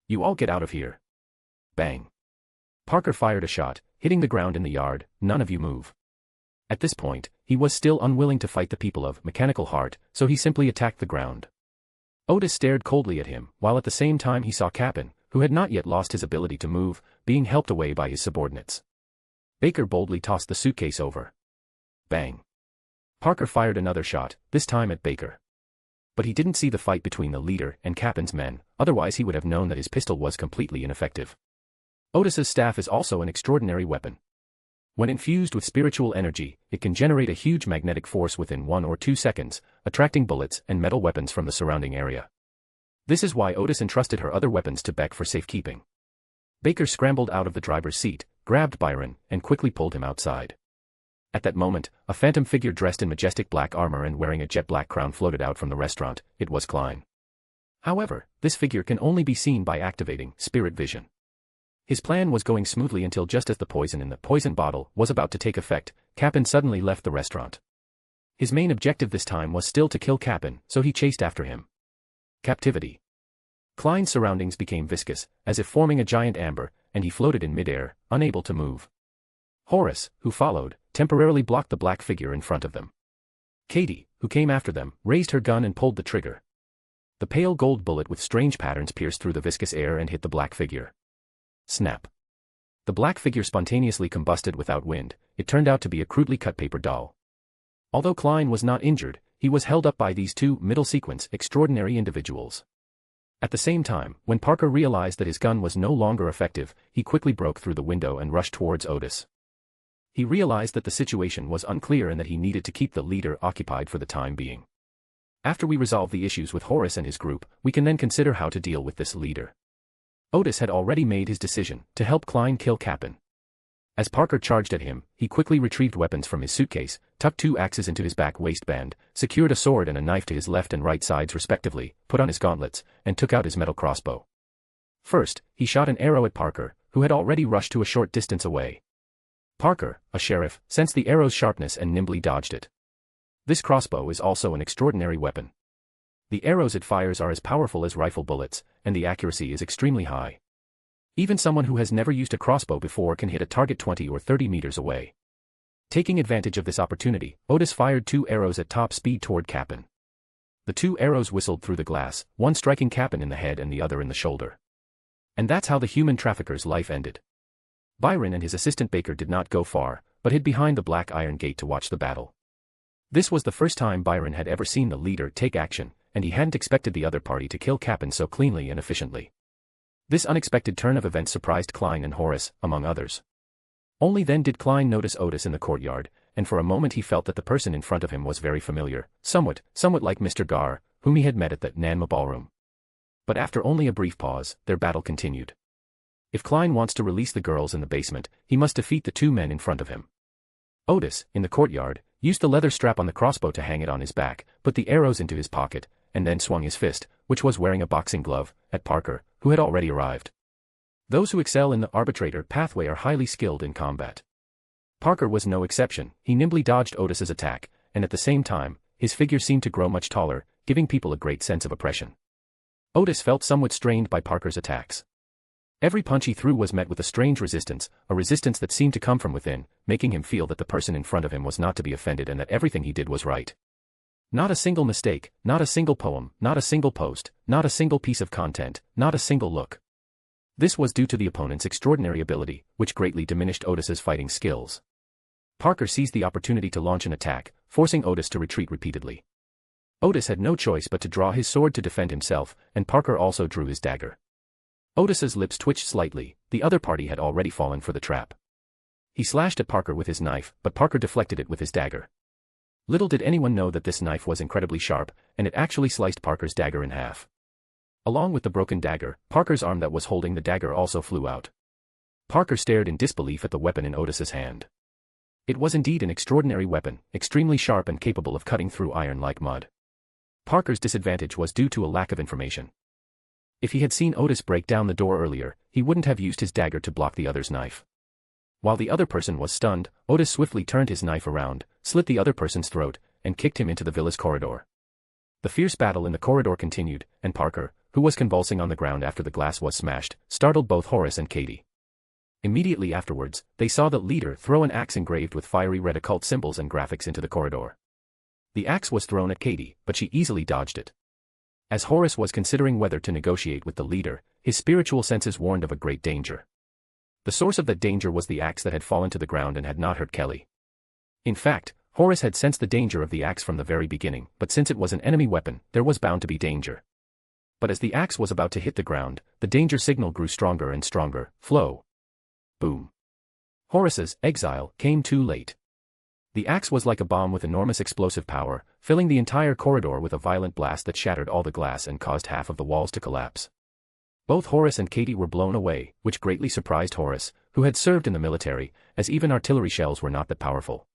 You all get out of here." Bang. Parker fired a shot, hitting the ground in the yard. "None of you move." At this point, he was still unwilling to fight the people of Mechanical Heart, so he simply attacked the ground. Otis stared coldly at him, while at the same time he saw Cap'n, who had not yet lost his ability to move, being helped away by his subordinates. Baker boldly tossed the suitcase over. Bang. Parker fired another shot, this time at Baker. But he didn't see the fight between the leader and Cap'n's men, otherwise he would have known that his pistol was completely ineffective. Otis's staff is also an extraordinary weapon. When infused with spiritual energy, it can generate a huge magnetic force within 1 or 2 seconds, attracting bullets and metal weapons from the surrounding area. This is why Otis entrusted her other weapons to Beck for safekeeping. Baker scrambled out of the driver's seat, grabbed Byron, and quickly pulled him outside. At that moment, a phantom figure dressed in majestic black armor and wearing a jet-black crown floated out from the restaurant. It was Klein. However, this figure can only be seen by activating spirit vision. His plan was going smoothly until just as the poison in the poison bottle was about to take effect, Cap'n suddenly left the restaurant. His main objective this time was still to kill Cap'n, so he chased after him. Captivity. Klein's surroundings became viscous, as if forming a giant amber, and he floated in midair, unable to move. Horace, who followed, temporarily blocked the black figure in front of them. Katie, who came after them, raised her gun and pulled the trigger. The pale gold bullet with strange patterns pierced through the viscous air and hit the black figure. Snap. The black figure spontaneously combusted without wind. It turned out to be a crudely cut paper doll. Although Klein was not injured, he was held up by these two middle-sequence extraordinary individuals. At the same time, when Parker realized that his gun was no longer effective, he quickly broke through the window and rushed towards Otis. He realized that the situation was unclear and that he needed to keep the leader occupied for the time being. After we resolve the issues with Horace and his group, we can then consider how to deal with this leader. Otis had already made his decision to help Klein kill Cap'n. As Parker charged at him, he quickly retrieved weapons from his suitcase, tucked 2 axes into his back waistband, secured a sword and a knife to his left and right sides respectively, put on his gauntlets, and took out his metal crossbow. First, he shot an arrow at Parker, who had already rushed to a short distance away. Parker, a sheriff, sensed the arrow's sharpness and nimbly dodged it. This crossbow is also an extraordinary weapon. The arrows it fires are as powerful as rifle bullets, and the accuracy is extremely high. Even someone who has never used a crossbow before can hit a target 20 or 30 meters away. Taking advantage of this opportunity, Otis fired 2 arrows at top speed toward Cap'n. The 2 arrows whistled through the glass, one striking Cap'n in the head and the other in the shoulder. And that's how the human trafficker's life ended. Byron and his assistant Baker did not go far, but hid behind the black iron gate to watch the battle. This was the first time Byron had ever seen the leader take action, and he hadn't expected the other party to kill Cap'n so cleanly and efficiently. This unexpected turn of events surprised Klein and Horace, among others. Only then did Klein notice Otis in the courtyard, and for a moment he felt that the person in front of him was very familiar, somewhat like Mr. Gar, whom he had met at the Nanma ballroom. But after only a brief pause, their battle continued. If Klein wants to release the girls in the basement, he must defeat the 2 men in front of him. Otis, in the courtyard, used the leather strap on the crossbow to hang it on his back, put the arrows into his pocket, and then swung his fist, which was wearing a boxing glove, at Parker, who had already arrived. Those who excel in the arbitrator pathway are highly skilled in combat. Parker was no exception. He nimbly dodged Otis's attack, and at the same time, his figure seemed to grow much taller, giving people a great sense of oppression. Otis felt somewhat strained by Parker's attacks. Every punch he threw was met with a strange resistance, a resistance that seemed to come from within, making him feel that the person in front of him was not to be offended and that everything he did was right. Not a single mistake, not a single poem, not a single post, not a single piece of content, not a single look. This was due to the opponent's extraordinary ability, which greatly diminished Otis's fighting skills. Parker seized the opportunity to launch an attack, forcing Otis to retreat repeatedly. Otis had no choice but to draw his sword to defend himself, and Parker also drew his dagger. Otis's lips twitched slightly. The other party had already fallen for the trap. He slashed at Parker with his knife, but Parker deflected it with his dagger. Little did anyone know that this knife was incredibly sharp, and it actually sliced Parker's dagger in half. Along with the broken dagger, Parker's arm that was holding the dagger also flew out. Parker stared in disbelief at the weapon in Otis's hand. It was indeed an extraordinary weapon, extremely sharp and capable of cutting through iron like mud. Parker's disadvantage was due to a lack of information. If he had seen Otis break down the door earlier, he wouldn't have used his dagger to block the other's knife. While the other person was stunned, Otis swiftly turned his knife around, slit the other person's throat, and kicked him into the villa's corridor. The fierce battle in the corridor continued, and Parker, who was convulsing on the ground after the glass was smashed, startled both Horace and Katie. Immediately afterwards, they saw the leader throw an axe engraved with fiery red occult symbols and graphics into the corridor. The axe was thrown at Katie, but she easily dodged it. As Horace was considering whether to negotiate with the leader, his spiritual senses warned of a great danger. The source of that danger was the axe that had fallen to the ground and had not hurt Kelly. In fact, Horace had sensed the danger of the axe from the very beginning, but since it was an enemy weapon, there was bound to be danger. But as the axe was about to hit the ground, the danger signal grew stronger and stronger. Flow. Boom. Horace's exile came too late. The axe was like a bomb with enormous explosive power, filling the entire corridor with a violent blast that shattered all the glass and caused half of the walls to collapse. Both Horace and Katie were blown away, which greatly surprised Horace, who had served in the military, as even artillery shells were not that powerful.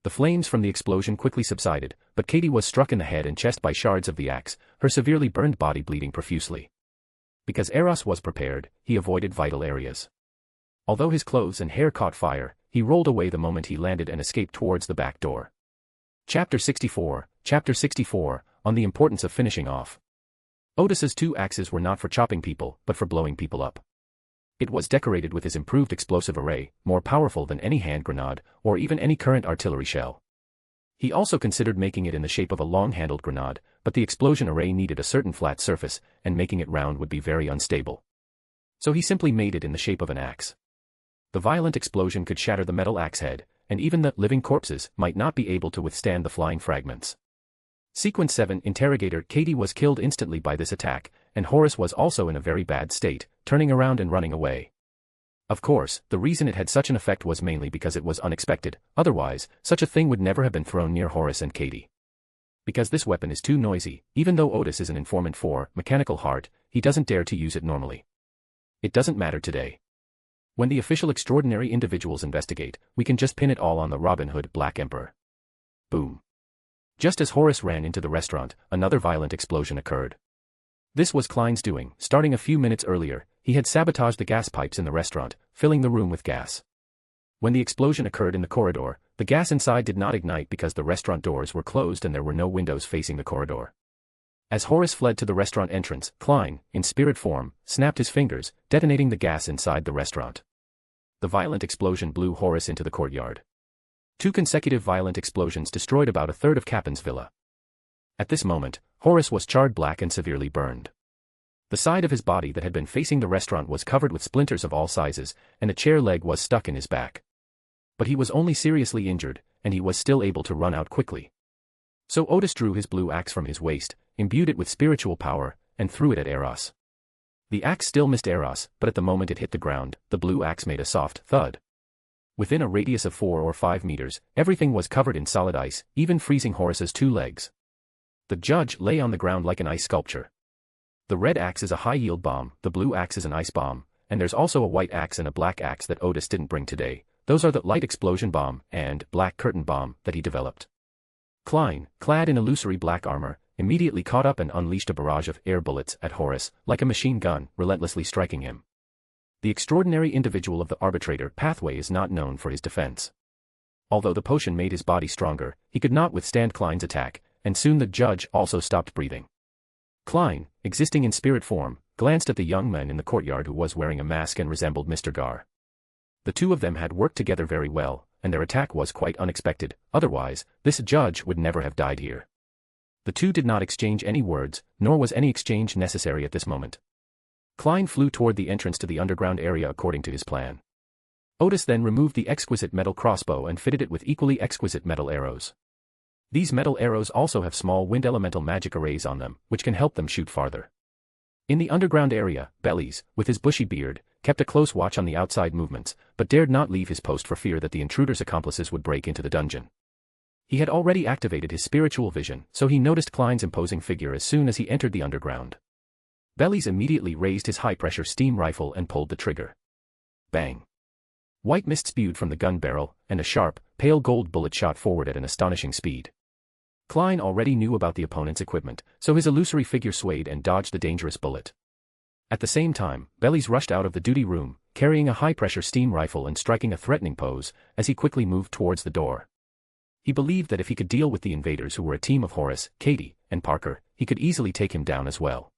The flames from the explosion quickly subsided, but Katie was struck in the head and chest by shards of the axe, her severely burned body bleeding profusely. Because Eros was prepared, he avoided vital areas. Although his clothes and hair caught fire, he rolled away the moment he landed and escaped towards the back door. Chapter 64, on the importance of finishing off. Otis's two axes were not for chopping people, but for blowing people up. It was decorated with his improved explosive array, more powerful than any hand grenade, or even any current artillery shell. He also considered making it in the shape of a long-handled grenade, but the explosion array needed a certain flat surface, and making it round would be very unstable. So he simply made it in the shape of an axe. The violent explosion could shatter the metal axe head, and even the living corpses might not be able to withstand the flying fragments. Sequence 7 Interrogator Katie was killed instantly by this attack, and Horace was also in a very bad state, turning around and running away. Of course, the reason it had such an effect was mainly because it was unexpected, otherwise, such a thing would never have been thrown near Horace and Katie. Because this weapon is too noisy, even though Otis is an informant for Mechanical Heart, he doesn't dare to use it normally. It doesn't matter today. When the official extraordinary individuals investigate, we can just pin it all on the Robin Hood Black Emperor. Boom. Just as Horace ran into the restaurant, another violent explosion occurred. This was Klein's doing. Starting a few minutes earlier, he had sabotaged the gas pipes in the restaurant, filling the room with gas. When the explosion occurred in the corridor, the gas inside did not ignite because the restaurant doors were closed and there were no windows facing the corridor. As Horace fled to the restaurant entrance, Klein, in spirit form, snapped his fingers, detonating the gas inside the restaurant. The violent explosion blew Horace into the courtyard. 2 consecutive violent explosions destroyed about a third of Cappen's villa. At this moment, Horace was charred black and severely burned. The side of his body that had been facing the restaurant was covered with splinters of all sizes, and a chair leg was stuck in his back. But he was only seriously injured, and he was still able to run out quickly. So Otis drew his blue axe from his waist, imbued it with spiritual power, and threw it at Eros. The axe still missed Eros, but at the moment it hit the ground, the blue axe made a soft thud. Within a radius of 4 or 5 meters, everything was covered in solid ice, even freezing Horace's 2 legs. The judge lay on the ground like an ice sculpture. The red axe is a high-yield bomb, the blue axe is an ice bomb, and there's also a white axe and a black axe that Otis didn't bring today. Those are the light explosion bomb and black curtain bomb that he developed. Klein, clad in illusory black armor, immediately caught up and unleashed a barrage of air bullets at Horace, like a machine gun, relentlessly striking him. The extraordinary individual of the arbitrator pathway is not known for his defense. Although the potion made his body stronger, he could not withstand Klein's attack, and soon the judge also stopped breathing. Klein, existing in spirit form, glanced at the young man in the courtyard who was wearing a mask and resembled Mr. Gar. The two of them had worked together very well, and their attack was quite unexpected, otherwise, this judge would never have died here. The two did not exchange any words, nor was any exchange necessary at this moment. Klein flew toward the entrance to the underground area according to his plan. Otis then removed the exquisite metal crossbow and fitted it with equally exquisite metal arrows. These metal arrows also have small wind elemental magic arrays on them, which can help them shoot farther. In the underground area, Bellies, with his bushy beard, kept a close watch on the outside movements, but dared not leave his post for fear that the intruder's accomplices would break into the dungeon. He had already activated his spiritual vision, so he noticed Klein's imposing figure as soon as he entered the underground. Bellies immediately raised his high-pressure steam rifle and pulled the trigger. Bang! White mist spewed from the gun barrel, and a sharp, pale gold bullet shot forward at an astonishing speed. Klein already knew about the opponent's equipment, so his illusory figure swayed and dodged the dangerous bullet. At the same time, Bellies rushed out of the duty room, carrying a high-pressure steam rifle and striking a threatening pose, as he quickly moved towards the door. He believed that if he could deal with the invaders who were a team of Horace, Katie, and Parker, he could easily take him down as well.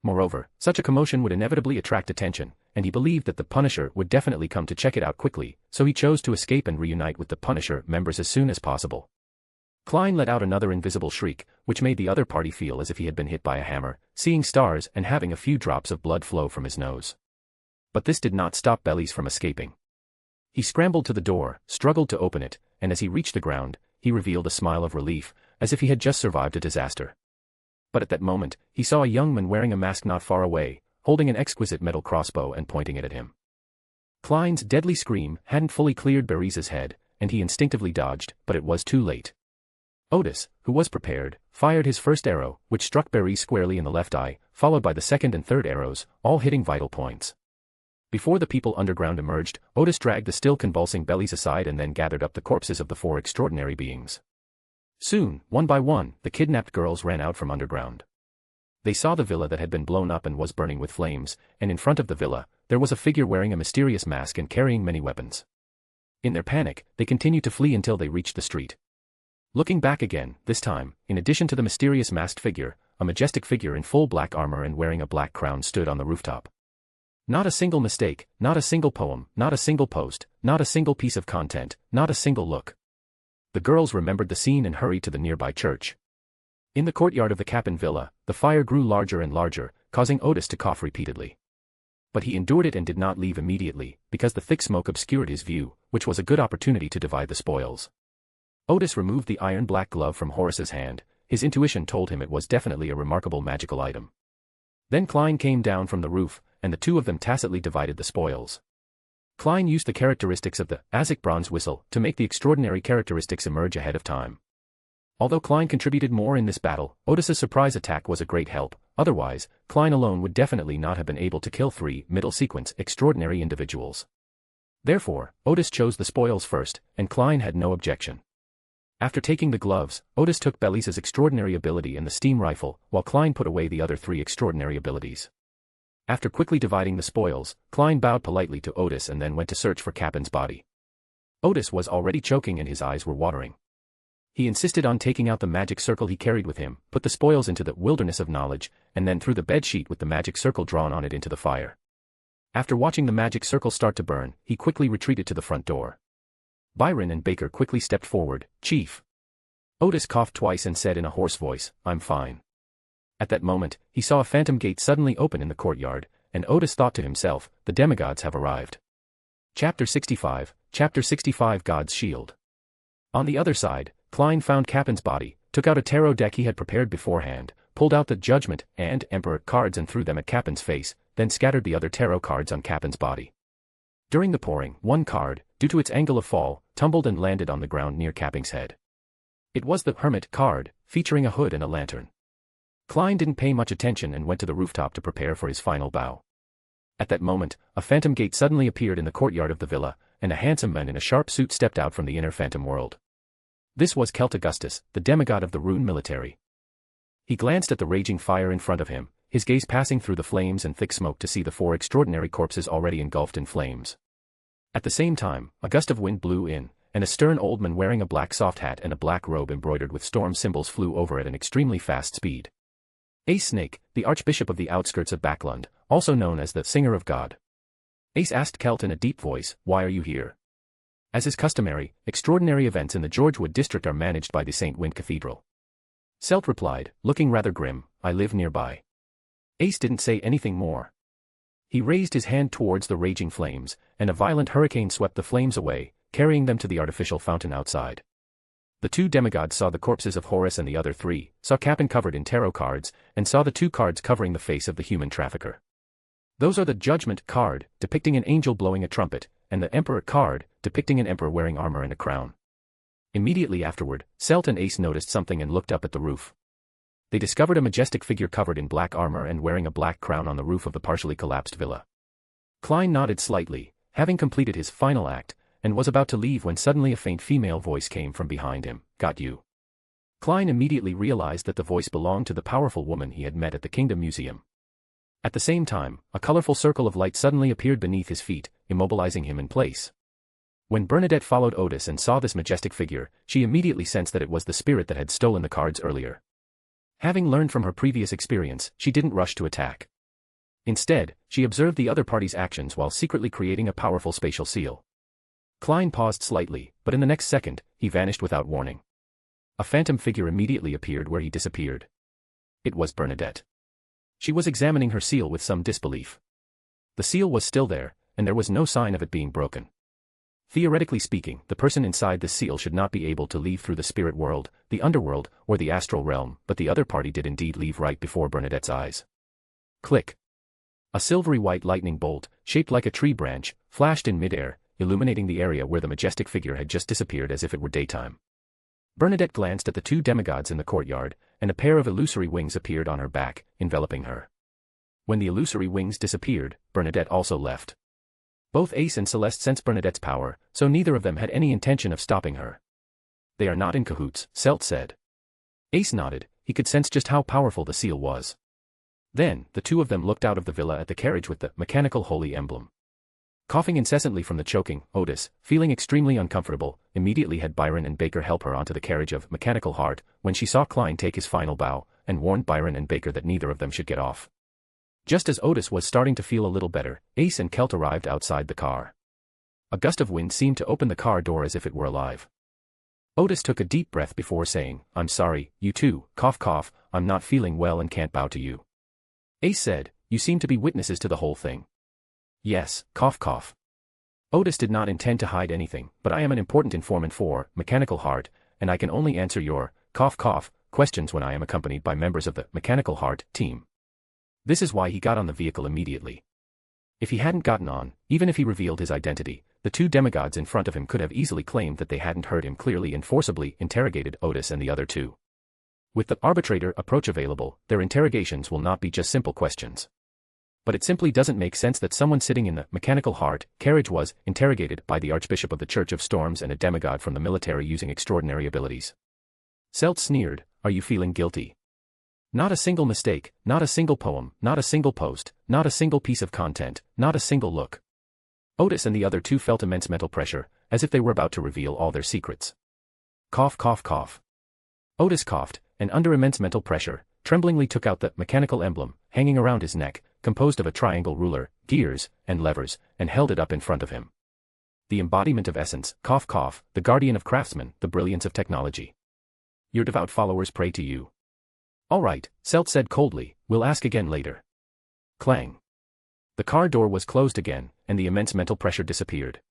Moreover, such a commotion would inevitably attract attention, and he believed that the Punisher would definitely come to check it out quickly, so he chose to escape and reunite with the Punisher members as soon as possible. Klein let out another invisible shriek, which made the other party feel as if he had been hit by a hammer, seeing stars and having a few drops of blood flow from his nose. But this did not stop Bellies from escaping. He scrambled to the door, struggled to open it, and as he reached the ground, he revealed a smile of relief, as if he had just survived a disaster. But at that moment, he saw a young man wearing a mask not far away, holding an exquisite metal crossbow and pointing it at him. Klein's deadly scream hadn't fully cleared Bereza's head, and he instinctively dodged, but it was too late. Otis, who was prepared, fired his first arrow, which struck Berez squarely in the left eye, followed by the second and third arrows, all hitting vital points. Before the people underground emerged, Otis dragged the still convulsing Bellies aside and then gathered up the corpses of the four extraordinary beings. Soon, one by one, the kidnapped girls ran out from underground. They saw the villa that had been blown up and was burning with flames, and in front of the villa, there was a figure wearing a mysterious mask and carrying many weapons. In their panic, they continued to flee until they reached the street. Looking back again, this time, in addition to the mysterious masked figure, a majestic figure in full black armor and wearing a black crown stood on the rooftop. Not a single mistake, not a single poem, not a single post, not a single piece of content, not a single look. The girls remembered the scene and hurried to the nearby church. In the courtyard of the Capin villa, the fire grew larger and larger, causing Otis to cough repeatedly. But he endured it and did not leave immediately, because the thick smoke obscured his view, which was a good opportunity to divide the spoils. Otis removed the iron-black glove from Horace's hand. His intuition told him it was definitely a remarkable magical item. Then Klein came down from the roof, and the two of them tacitly divided the spoils. Klein used the characteristics of the Azek bronze whistle to make the extraordinary characteristics emerge ahead of time. Although Klein contributed more in this battle, Otis's surprise attack was a great help, otherwise, Klein alone would definitely not have been able to kill three middle-sequence extraordinary individuals. Therefore, Otis chose the spoils first, and Klein had no objection. After taking the gloves, Otis took Bellies' extraordinary ability and the steam rifle, while Klein put away the other three extraordinary abilities. After quickly dividing the spoils, Klein bowed politely to Otis and then went to search for Capin's body. Otis was already choking and his eyes were watering. He insisted on taking out the magic circle he carried with him, put the spoils into the wilderness of knowledge, and then threw the bedsheet with the magic circle drawn on it into the fire. After watching the magic circle start to burn, he quickly retreated to the front door. Byron and Baker quickly stepped forward. "Chief." Otis coughed twice and said in a hoarse voice, "I'm fine." At that moment, he saw a phantom gate suddenly open in the courtyard, and Otis thought to himself, the demigods have arrived. Chapter 65, Chapter 65 God's Shield. On the other side, Klein found Capin's body, took out a tarot deck he had prepared beforehand, pulled out the Judgment and Emperor cards and threw them at Capin's face, then scattered the other tarot cards on Capin's body. During the pouring, one card, due to its angle of fall, tumbled and landed on the ground near Capin's head. It was the Hermit card, featuring a hood and a lantern. Klein didn't pay much attention and went to the rooftop to prepare for his final bow. At that moment, a phantom gate suddenly appeared in the courtyard of the villa, and a handsome man in a sharp suit stepped out from the inner phantom world. This was Celt Augustus, the demigod of the Rune military. He glanced at the raging fire in front of him, his gaze passing through the flames and thick smoke to see the four extraordinary corpses already engulfed in flames. At the same time, a gust of wind blew in, and a stern old man wearing a black soft hat and a black robe embroidered with storm symbols flew over at an extremely fast speed. Ace Snake, the Archbishop of the outskirts of Backland, also known as the Singer of God. Ace asked Celt in a deep voice, "Why are you here?" As is customary, extraordinary events in the Georgewood district are managed by the St. Wind Cathedral. Celt replied, looking rather grim, "I live nearby." Ace didn't say anything more. He raised his hand towards the raging flames, and a violent hurricane swept the flames away, carrying them to the artificial fountain outside. The two demigods saw the corpses of Horace and the other three, saw Capin covered in tarot cards, and saw the two cards covering the face of the human trafficker. Those are the Judgment card, depicting an angel blowing a trumpet, and the Emperor card, depicting an emperor wearing armor and a crown. Immediately afterward, Celt and Ace noticed something and looked up at the roof. They discovered a majestic figure covered in black armor and wearing a black crown on the roof of the partially collapsed villa. Klein nodded slightly, having completed his final act, and was about to leave when suddenly a faint female voice came from behind him. "Got you." Klein immediately realized that the voice belonged to the powerful woman he had met at the Kingdom Museum. At the same time, a colorful circle of light suddenly appeared beneath his feet, immobilizing him in place. When Bernadette followed Otis and saw this majestic figure, she immediately sensed that it was the spirit that had stolen the cards earlier. Having learned from her previous experience, she didn't rush to attack. Instead, she observed the other party's actions while secretly creating a powerful spatial seal. Klein paused slightly, but in the next second, he vanished without warning. A phantom figure immediately appeared where he disappeared. It was Bernadette. She was examining her seal with some disbelief. The seal was still there, and there was no sign of it being broken. Theoretically speaking, the person inside the seal should not be able to leave through the spirit world, the underworld, or the astral realm, but the other party did indeed leave right before Bernadette's eyes. Click. A silvery white lightning bolt, shaped like a tree branch, flashed in midair, illuminating the area where the majestic figure had just disappeared as if it were daytime. Bernadette glanced at the two demigods in the courtyard, and a pair of illusory wings appeared on her back, enveloping her. When the illusory wings disappeared, Bernadette also left. Both Ace and Celeste sensed Bernadette's power, so neither of them had any intention of stopping her. "They are not in cahoots," Celt said. Ace nodded, he could sense just how powerful the seal was. Then, the two of them looked out of the villa at the carriage with the mechanical holy emblem. Coughing incessantly from the choking, Otis, feeling extremely uncomfortable, immediately had Byron and Baker help her onto the carriage of mechanical heart when she saw Klein take his final bow, and warned Byron and Baker that neither of them should get off. Just as Otis was starting to feel a little better, Ace and Celt arrived outside the car. A gust of wind seemed to open the car door as if it were alive. Otis took a deep breath before saying, "I'm sorry, you two, cough cough, I'm not feeling well and can't bow to you." Ace said, "You seem to be witnesses to the whole thing." "Yes, cough cough." Otis did not intend to hide anything, but I am an important informant for Mechanical Heart, and I can only answer your cough cough questions when I am accompanied by members of the Mechanical Heart team. This is why he got on the vehicle immediately. If he hadn't gotten on, even if he revealed his identity, the two demigods in front of him could have easily claimed that they hadn't heard him clearly and forcibly interrogated Otis and the other two. With the arbitrator approach available, their interrogations will not be just simple questions. But it simply doesn't make sense that someone sitting in the Mechanical Heart carriage was interrogated by the Archbishop of the Church of Storms and a demigod from the military using extraordinary abilities. Celt sneered, "Are you feeling guilty? Not a single mistake, not a single poem, not a single post, not a single piece of content, not a single look." Otis and the other two felt immense mental pressure, as if they were about to reveal all their secrets. Cough cough cough. Otis coughed, and under immense mental pressure, tremblingly took out the mechanical emblem, hanging around his neck, composed of a triangle ruler, gears, and levers, and held it up in front of him. The embodiment of essence, cough cough, the guardian of craftsmen, the brilliance of technology. Your devout followers pray to you. All right, Celt said coldly, we'll ask again later. Clang. The car door was closed again, and the immense mental pressure disappeared.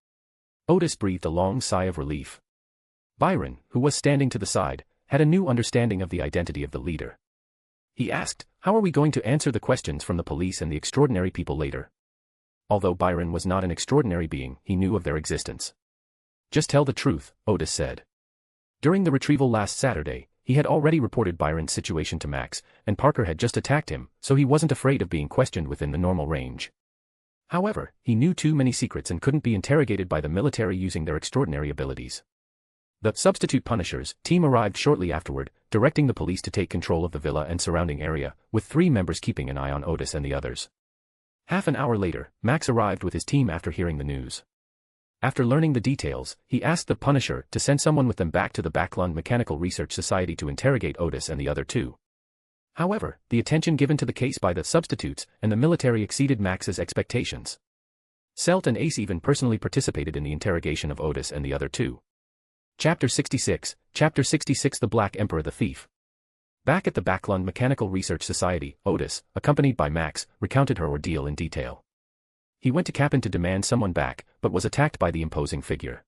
Otis breathed a long sigh of relief. Byron, who was standing to the side, had a new understanding of the identity of the leader. He asked, "How are we going to answer the questions from the police and the extraordinary people later?" Although Byron was not an extraordinary being, he knew of their existence. "Just tell the truth," Otis said. During the retrieval last Saturday, he had already reported Byron's situation to Max, and Parker had just attacked him, so he wasn't afraid of being questioned within the normal range. However, he knew too many secrets and couldn't be interrogated by the military using their extraordinary abilities. The Substitute Punishers team arrived shortly afterward, directing the police to take control of the villa and surrounding area, with 3 members keeping an eye on Otis and the others. Half an hour later, Max arrived with his team after hearing the news. After learning the details, he asked the Punisher to send someone with them back to the Backland Mechanical Research Society to interrogate Otis and the other two. However, the attention given to the case by the substitutes and the military exceeded Max's expectations. Celt and Ace even personally participated in the interrogation of Otis and the other two. Chapter 66, The Black Emperor the Thief. Back at the Backland Mechanical Research Society, Otis, accompanied by Max, recounted her ordeal in detail. He went to Cap'n to demand someone back, but was attacked by the imposing figure.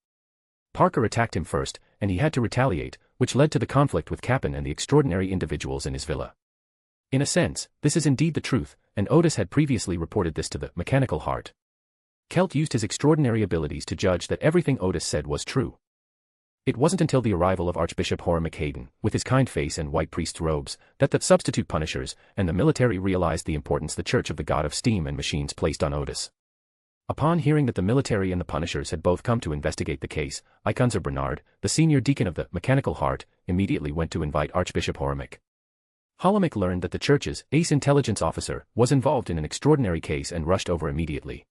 Parker attacked him first, and he had to retaliate, which led to the conflict with Cap'n and the extraordinary individuals in his villa. In a sense, this is indeed the truth, and Otis had previously reported this to the mechanical heart. Kelt used his extraordinary abilities to judge that everything Otis said was true. It wasn't until the arrival of Archbishop Hermit, with his kind face and white priest's robes, that the substitute punishers and the military realized the importance the Church of the God of Steam and Machines placed on Otis. Upon hearing that the military and the punishers had both come to investigate the case, Iconzer Bernard, the senior deacon of the mechanical heart, immediately went to invite Archbishop Hermit. Hermit learned that the church's ace intelligence officer was involved in an extraordinary case and rushed over immediately.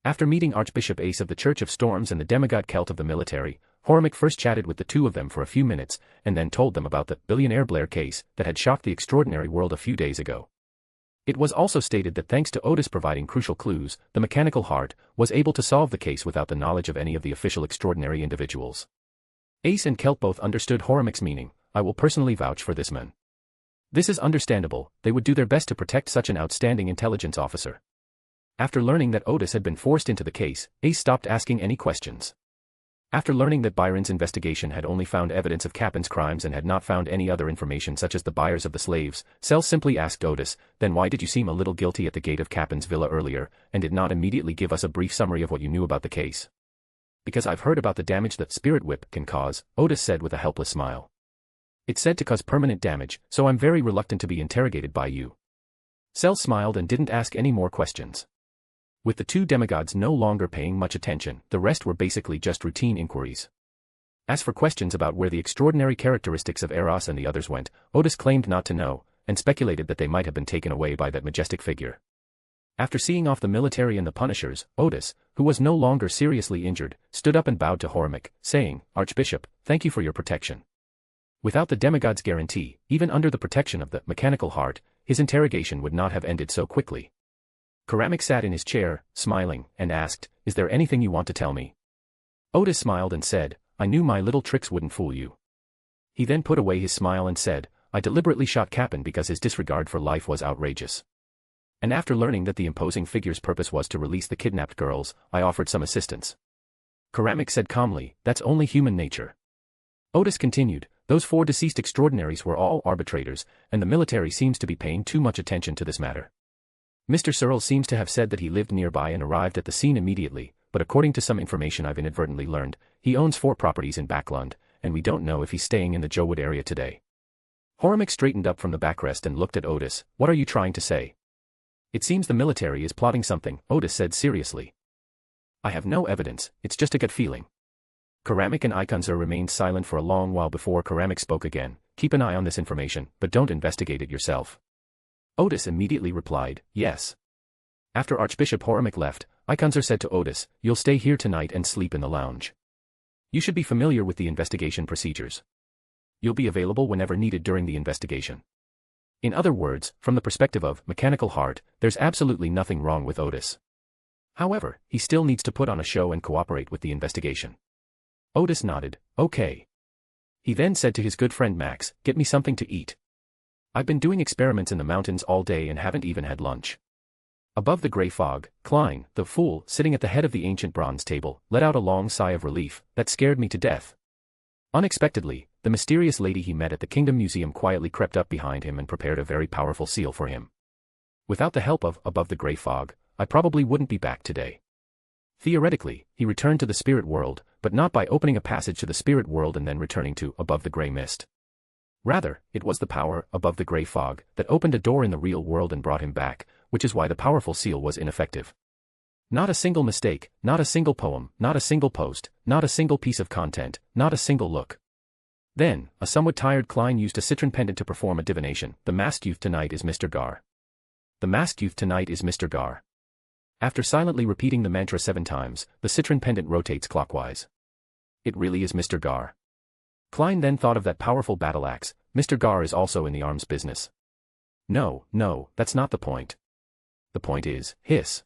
After meeting Archbishop Ace of the Church of Storms and the demigod Kelt of the military, Hermit first chatted with the two of them for a few minutes, and then told them about the billionaire Blair case that had shocked the extraordinary world a few days ago. It was also stated that thanks to Otis providing crucial clues, the mechanical heart was able to solve the case without the knowledge of any of the official extraordinary individuals. Ace and Kelt both understood Hermit's meaning. I will personally vouch for this man. This is understandable, they would do their best to protect such an outstanding intelligence officer. After learning that Otis had been forced into the case, Ace stopped asking any questions. After learning that Byron's investigation had only found evidence of Cappen's crimes and had not found any other information such as the buyers of the slaves, Sel simply asked Otis, then why did you seem a little guilty at the gate of Cappen's villa earlier, and did not immediately give us a brief summary of what you knew about the case? Because I've heard about the damage that spirit whip can cause, Otis said with a helpless smile. It's said to cause permanent damage, so I'm very reluctant to be interrogated by you. Sel smiled and didn't ask any more questions. With the two demigods no longer paying much attention, the rest were basically just routine inquiries. As for questions about where the extraordinary characteristics of Eros and the others went, Otis claimed not to know, and speculated that they might have been taken away by that majestic figure. After seeing off the military and the punishers, Otis, who was no longer seriously injured, stood up and bowed to Hermit, saying, Archbishop, thank you for your protection. Without the demigod's guarantee, even under the protection of the mechanical heart, his interrogation would not have ended so quickly. Hermit sat in his chair, smiling, and asked, Is there anything you want to tell me? Otis smiled and said, I knew my little tricks wouldn't fool you. He then put away his smile and said, I deliberately shot Cappen because his disregard for life was outrageous. And after learning that the imposing figure's purpose was to release the kidnapped girls, I offered some assistance. Hermit said calmly, That's only human nature. Otis continued, Those 4 deceased extraordinaries were all arbitrators, and the military seems to be paying too much attention to this matter. Mr. Searle seems to have said that he lived nearby and arrived at the scene immediately, but according to some information I've inadvertently learned, he owns 4 properties in Backland, and we don't know if he's staying in the Jowood area today. Hermit straightened up from the backrest and looked at Otis. What are you trying to say? It seems the military is plotting something, Otis said seriously. I have no evidence, it's just a gut feeling. Hermit and Iconzer remained silent for a long while before Hermit spoke again. Keep an eye on this information, but don't investigate it yourself. Otis immediately replied, Yes. After Archbishop Hermit left, Iconzer said to Otis, You'll stay here tonight and sleep in the lounge. You should be familiar with the investigation procedures. You'll be available whenever needed during the investigation. In other words, from the perspective of mechanical heart, there's absolutely nothing wrong with Otis. However, he still needs to put on a show and cooperate with the investigation. Otis nodded, Okay. He then said to his good friend Max, Get me something to eat. I've been doing experiments in the mountains all day and haven't even had lunch. Above the grey fog, Klein, the fool, sitting at the head of the ancient bronze table, let out a long sigh of relief. That scared me to death. Unexpectedly, the mysterious lady he met at the Kingdom Museum quietly crept up behind him and prepared a very powerful seal for him. Without the help of Above the Grey Fog, I probably wouldn't be back today. Theoretically, he returned to the spirit world, but not by opening a passage to the spirit world and then returning to Above the Grey Mist. Rather, it was the power, above the grey fog, that opened a door in the real world and brought him back, which is why the powerful seal was ineffective. Not a single mistake, not a single poem, not a single post, not a single piece of content, not a single look. Then, a somewhat tired Klein used a citron pendant to perform a divination. The masked youth tonight is Mr. Gar. The masked youth tonight is Mr. Gar. After silently repeating the mantra 7 times, the citron pendant rotates clockwise. It really is Mr. Gar. Klein then thought of that powerful battle axe. Mr. Gar is also in the arms business. No, that's not the point. The point is, hiss.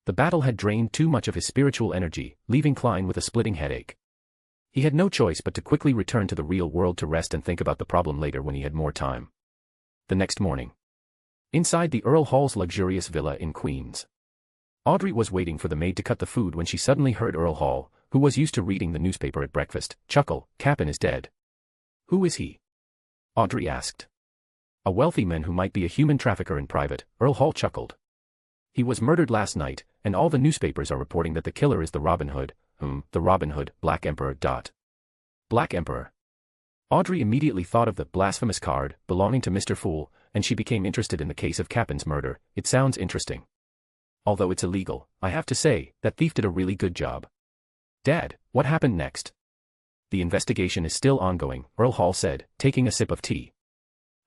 The battle had drained too much of his spiritual energy, leaving Klein with a splitting headache. He had no choice but to quickly return to the real world to rest and think about the problem later when he had more time. The next morning. Inside the Earl Hall's luxurious villa in Queens. Audrey was waiting for the maid to cut the food when she suddenly heard Earl Hall, who was used to reading the newspaper at breakfast, chuckle. Cappen is dead. Who is he? Audrey asked. A wealthy man who might be a human trafficker in private, Earl Hall chuckled. He was murdered last night, and all the newspapers are reporting that the killer is the Robin Hood, the Robin Hood, Black Emperor. Black Emperor. Audrey immediately thought of the blasphemous card belonging to Mr. Fool, and she became interested in the case of Cappen's murder. It sounds interesting. Although it's illegal, I have to say, that thief did a really good job. Dad, what happened next? The investigation is still ongoing, Earl Hall said, taking a sip of tea.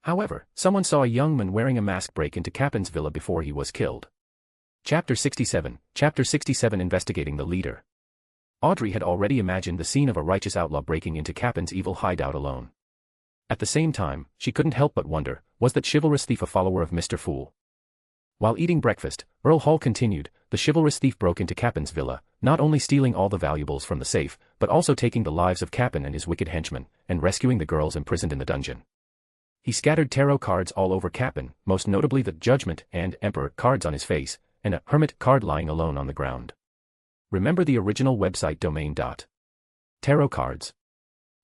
However, someone saw a young man wearing a mask break into Cappen's villa before he was killed. Chapter 67, Chapter 67 Investigating the Leader. Audrey had already imagined the scene of a righteous outlaw breaking into Cappen's evil hideout alone. At the same time, she couldn't help but wonder, was that chivalrous thief a follower of Mr. Fool? While eating breakfast, Earl Hall continued, the chivalrous thief broke into Cappen's villa, not only stealing all the valuables from the safe, but also taking the lives of Cappen and his wicked henchmen, and rescuing the girls imprisoned in the dungeon. He scattered tarot cards all over Cappen, most notably the Judgment and Emperor cards on his face, and a Hermit card lying alone on the ground. Remember the original website domain. Tarot cards.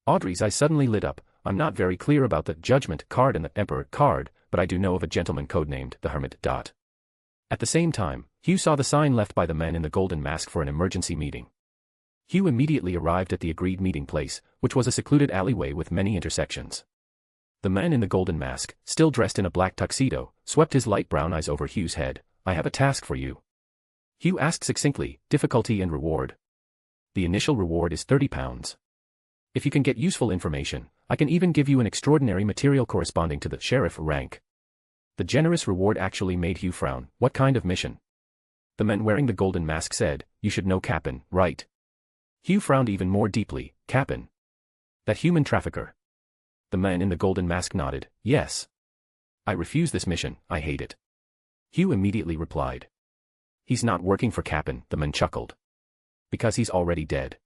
Audrey's eyes suddenly lit up. I'm not very clear about the Judgment card and the Emperor card, but I do know of a gentleman codenamed the Hermit. At the same time, Hugh saw the sign left by the man in the golden mask for an emergency meeting. Hugh immediately arrived at the agreed meeting place, which was a secluded alleyway with many intersections. The man in the golden mask, still dressed in a black tuxedo, swept his light brown eyes over Hugh's head. I have a task for you. Hugh asked succinctly, difficulty and reward. The initial reward is £30. If you can get useful information, I can even give you an extraordinary material corresponding to the sheriff rank. The generous reward actually made Hugh frown. What kind of mission? The man wearing the golden mask said, you should know Cappen, right? Hugh frowned even more deeply. Cappen? That human trafficker? The man in the golden mask nodded, yes. I refuse this mission, I hate it. Hugh immediately replied. He's not working for Cappen, the man chuckled. Because he's already dead.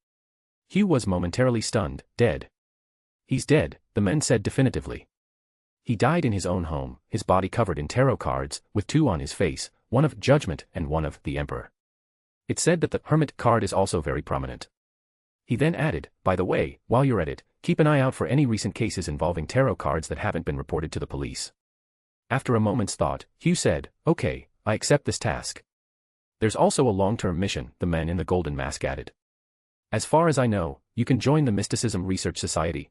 Hugh was momentarily stunned. Dead? He's dead, the man said definitively. He died in his own home, his body covered in tarot cards, with two on his face, one of Judgment and one of the Emperor. It said that the Hermit card is also very prominent. He then added, by the way, while you're at it, keep an eye out for any recent cases involving tarot cards that haven't been reported to the police. After a moment's thought, Hugh said, okay, I accept this task. There's also a long-term mission, the man in the golden mask added. As far as I know, you can join the Mysticism Research Society.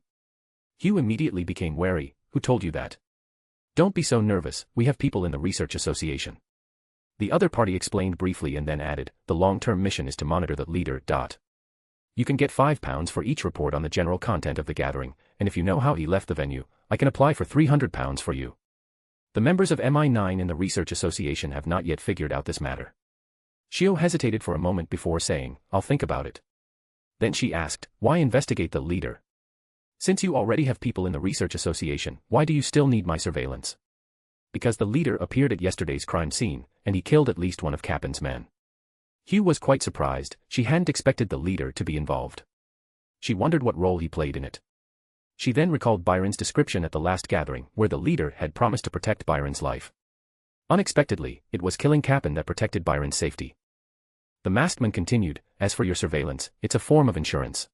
Hugh immediately became wary. Who told you that? Don't be so nervous, we have people in the Research Association. The other party explained briefly and then added, the long-term mission is to monitor the leader. You can get £5 for each report on the general content of the gathering, and if you know how he left the venue, I can apply for £300 for you. The members of MI9 in the Research Association have not yet figured out this matter. Shio hesitated for a moment before saying, I'll think about it. Then she asked, why investigate the leader? Since you already have people in the Research Association, why do you still need my surveillance? Because the leader appeared at yesterday's crime scene, and he killed at least one of Cappen's men. Hugh was quite surprised. She hadn't expected the leader to be involved. She wondered what role he played in it. She then recalled Byron's description at the last gathering, where the leader had promised to protect Byron's life. Unexpectedly, it was killing Cappen that protected Byron's safety. The masked man continued, as for your surveillance, it's a form of insurance.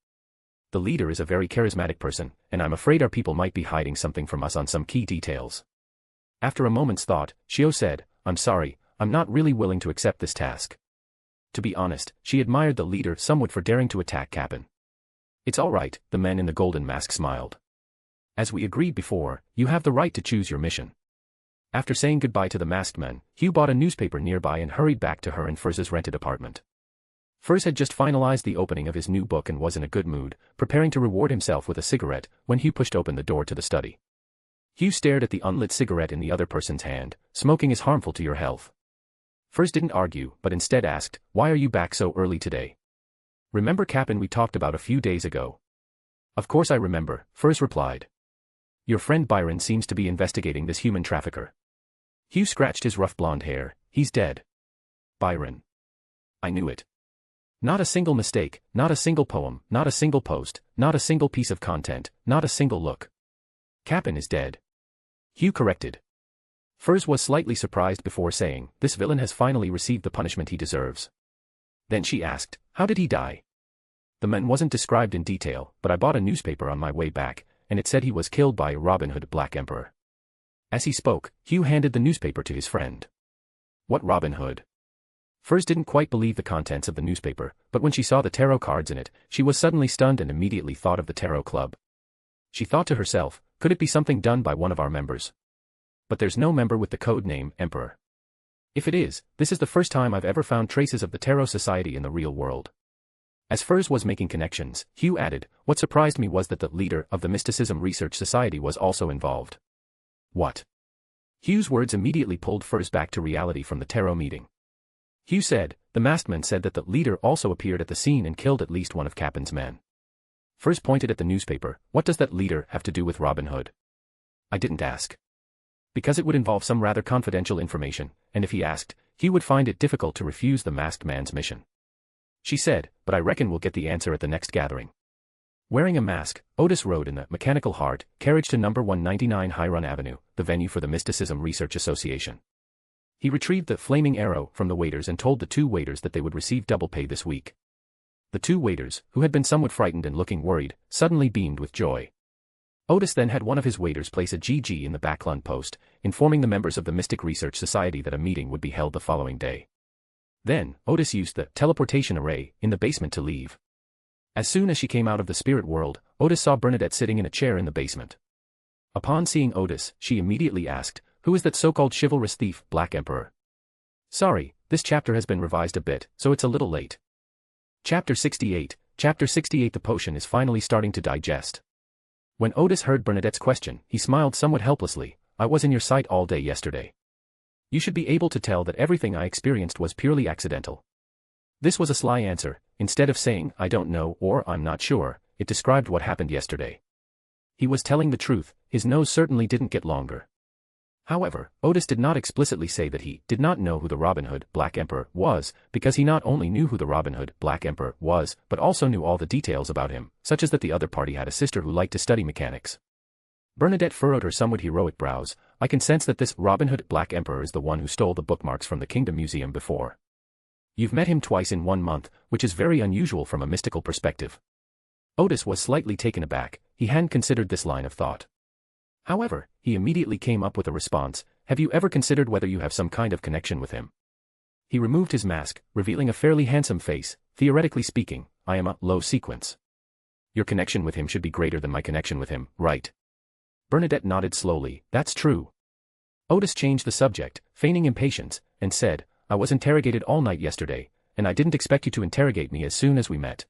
The leader is a very charismatic person, and I'm afraid our people might be hiding something from us on some key details. After a moment's thought, Shio said, I'm sorry, I'm not really willing to accept this task. To be honest, she admired the leader somewhat for daring to attack Cappen. It's all right, the man in the golden mask smiled. As we agreed before, you have the right to choose your mission. After saying goodbye to the masked man, Hugh bought a newspaper nearby and hurried back to her and Furz's rented apartment. Furz had just finalized the opening of his new book and was in a good mood, preparing to reward himself with a cigarette, when Hugh pushed open the door to the study. Hugh stared at the unlit cigarette in the other person's hand. Smoking is harmful to your health. Furz didn't argue, but instead asked, why are you back so early today? Remember Cappen we talked about a few days ago? Of course I remember, Furz replied. Your friend Byron seems to be investigating this human trafficker. Hugh scratched his rough blonde hair. He's dead. Byron. I knew it. Not a single mistake, not a single poem, not a single post, not a single piece of content, not a single look. Cappen is dead. Hugh corrected. Furz was slightly surprised before saying, this villain has finally received the punishment he deserves. Then she asked, how did he die? The man wasn't described in detail, but I bought a newspaper on my way back, and it said he was killed by Robin Hood Black Emperor. As he spoke, Hugh handed the newspaper to his friend. What Robin Hood? Furs didn't quite believe the contents of the newspaper, but when she saw the tarot cards in it, she was suddenly stunned and immediately thought of the tarot club. She thought to herself, could it be something done by one of our members? But there's no member with the code name Emperor. If it is, this is the first time I've ever found traces of the Tarot Society in the real world. As Furs was making connections, Hugh added, what surprised me was that the leader of the Mysticism Research Society was also involved. What? Hugh's words immediately pulled Furs back to reality from the tarot meeting. Hugh said, the masked man said that the leader also appeared at the scene and killed at least one of Cappen's men. Furs pointed at the newspaper, what does that leader have to do with Robin Hood? I didn't ask. Because it would involve some rather confidential information, and if he asked, Hugh would find it difficult to refuse the masked man's mission. She said, but I reckon we'll get the answer at the next gathering. Wearing a mask, Otis rode in the Mechanical Heart carriage to number 199 High Run Avenue, the venue for the Mysticism Research Association. He retrieved the flaming arrow from the waiters and told the two waiters that they would receive double pay this week. The two waiters, who had been somewhat frightened and looking worried, suddenly beamed with joy. Otis then had one of his waiters place a GG in the Backland post, informing the members of the Mystic Research Society that a meeting would be held the following day. Then, Otis used the teleportation array in the basement to leave. As soon as she came out of the spirit world, Otis saw Bernadette sitting in a chair in the basement. Upon seeing Otis, she immediately asked, who is that so-called chivalrous thief, Black Emperor? Sorry, this chapter has been revised a bit, so it's a little late. Chapter 68. Chapter 68. The potion is finally starting to digest. When Otis heard Bernadette's question, he smiled somewhat helplessly. I was in your sight all day yesterday. You should be able to tell that everything I experienced was purely accidental. This was a sly answer. Instead of saying, I don't know or I'm not sure, it described what happened yesterday. He was telling the truth, his nose certainly didn't get longer. However, Otis did not explicitly say that he did not know who the Robin Hood Black Emperor was, because he not only knew who the Robin Hood Black Emperor was, but also knew all the details about him, such as that the other party had a sister who liked to study mechanics. Bernadette furrowed her somewhat heroic brows. I can sense that this Robin Hood Black Emperor is the one who stole the bookmarks from the Kingdom Museum before. You've met him twice in 1 month, which is very unusual from a mystical perspective. Otis was slightly taken aback. He hadn't considered this line of thought. However, he immediately came up with a response, have you ever considered whether you have some kind of connection with him? He removed his mask, revealing a fairly handsome face. Theoretically speaking, I am a low sequence. Your connection with him should be greater than my connection with him, right? Bernadette nodded slowly, that's true. Otis changed the subject, feigning impatience, and said, I was interrogated all night yesterday, and I didn't expect you to interrogate me as soon as we met.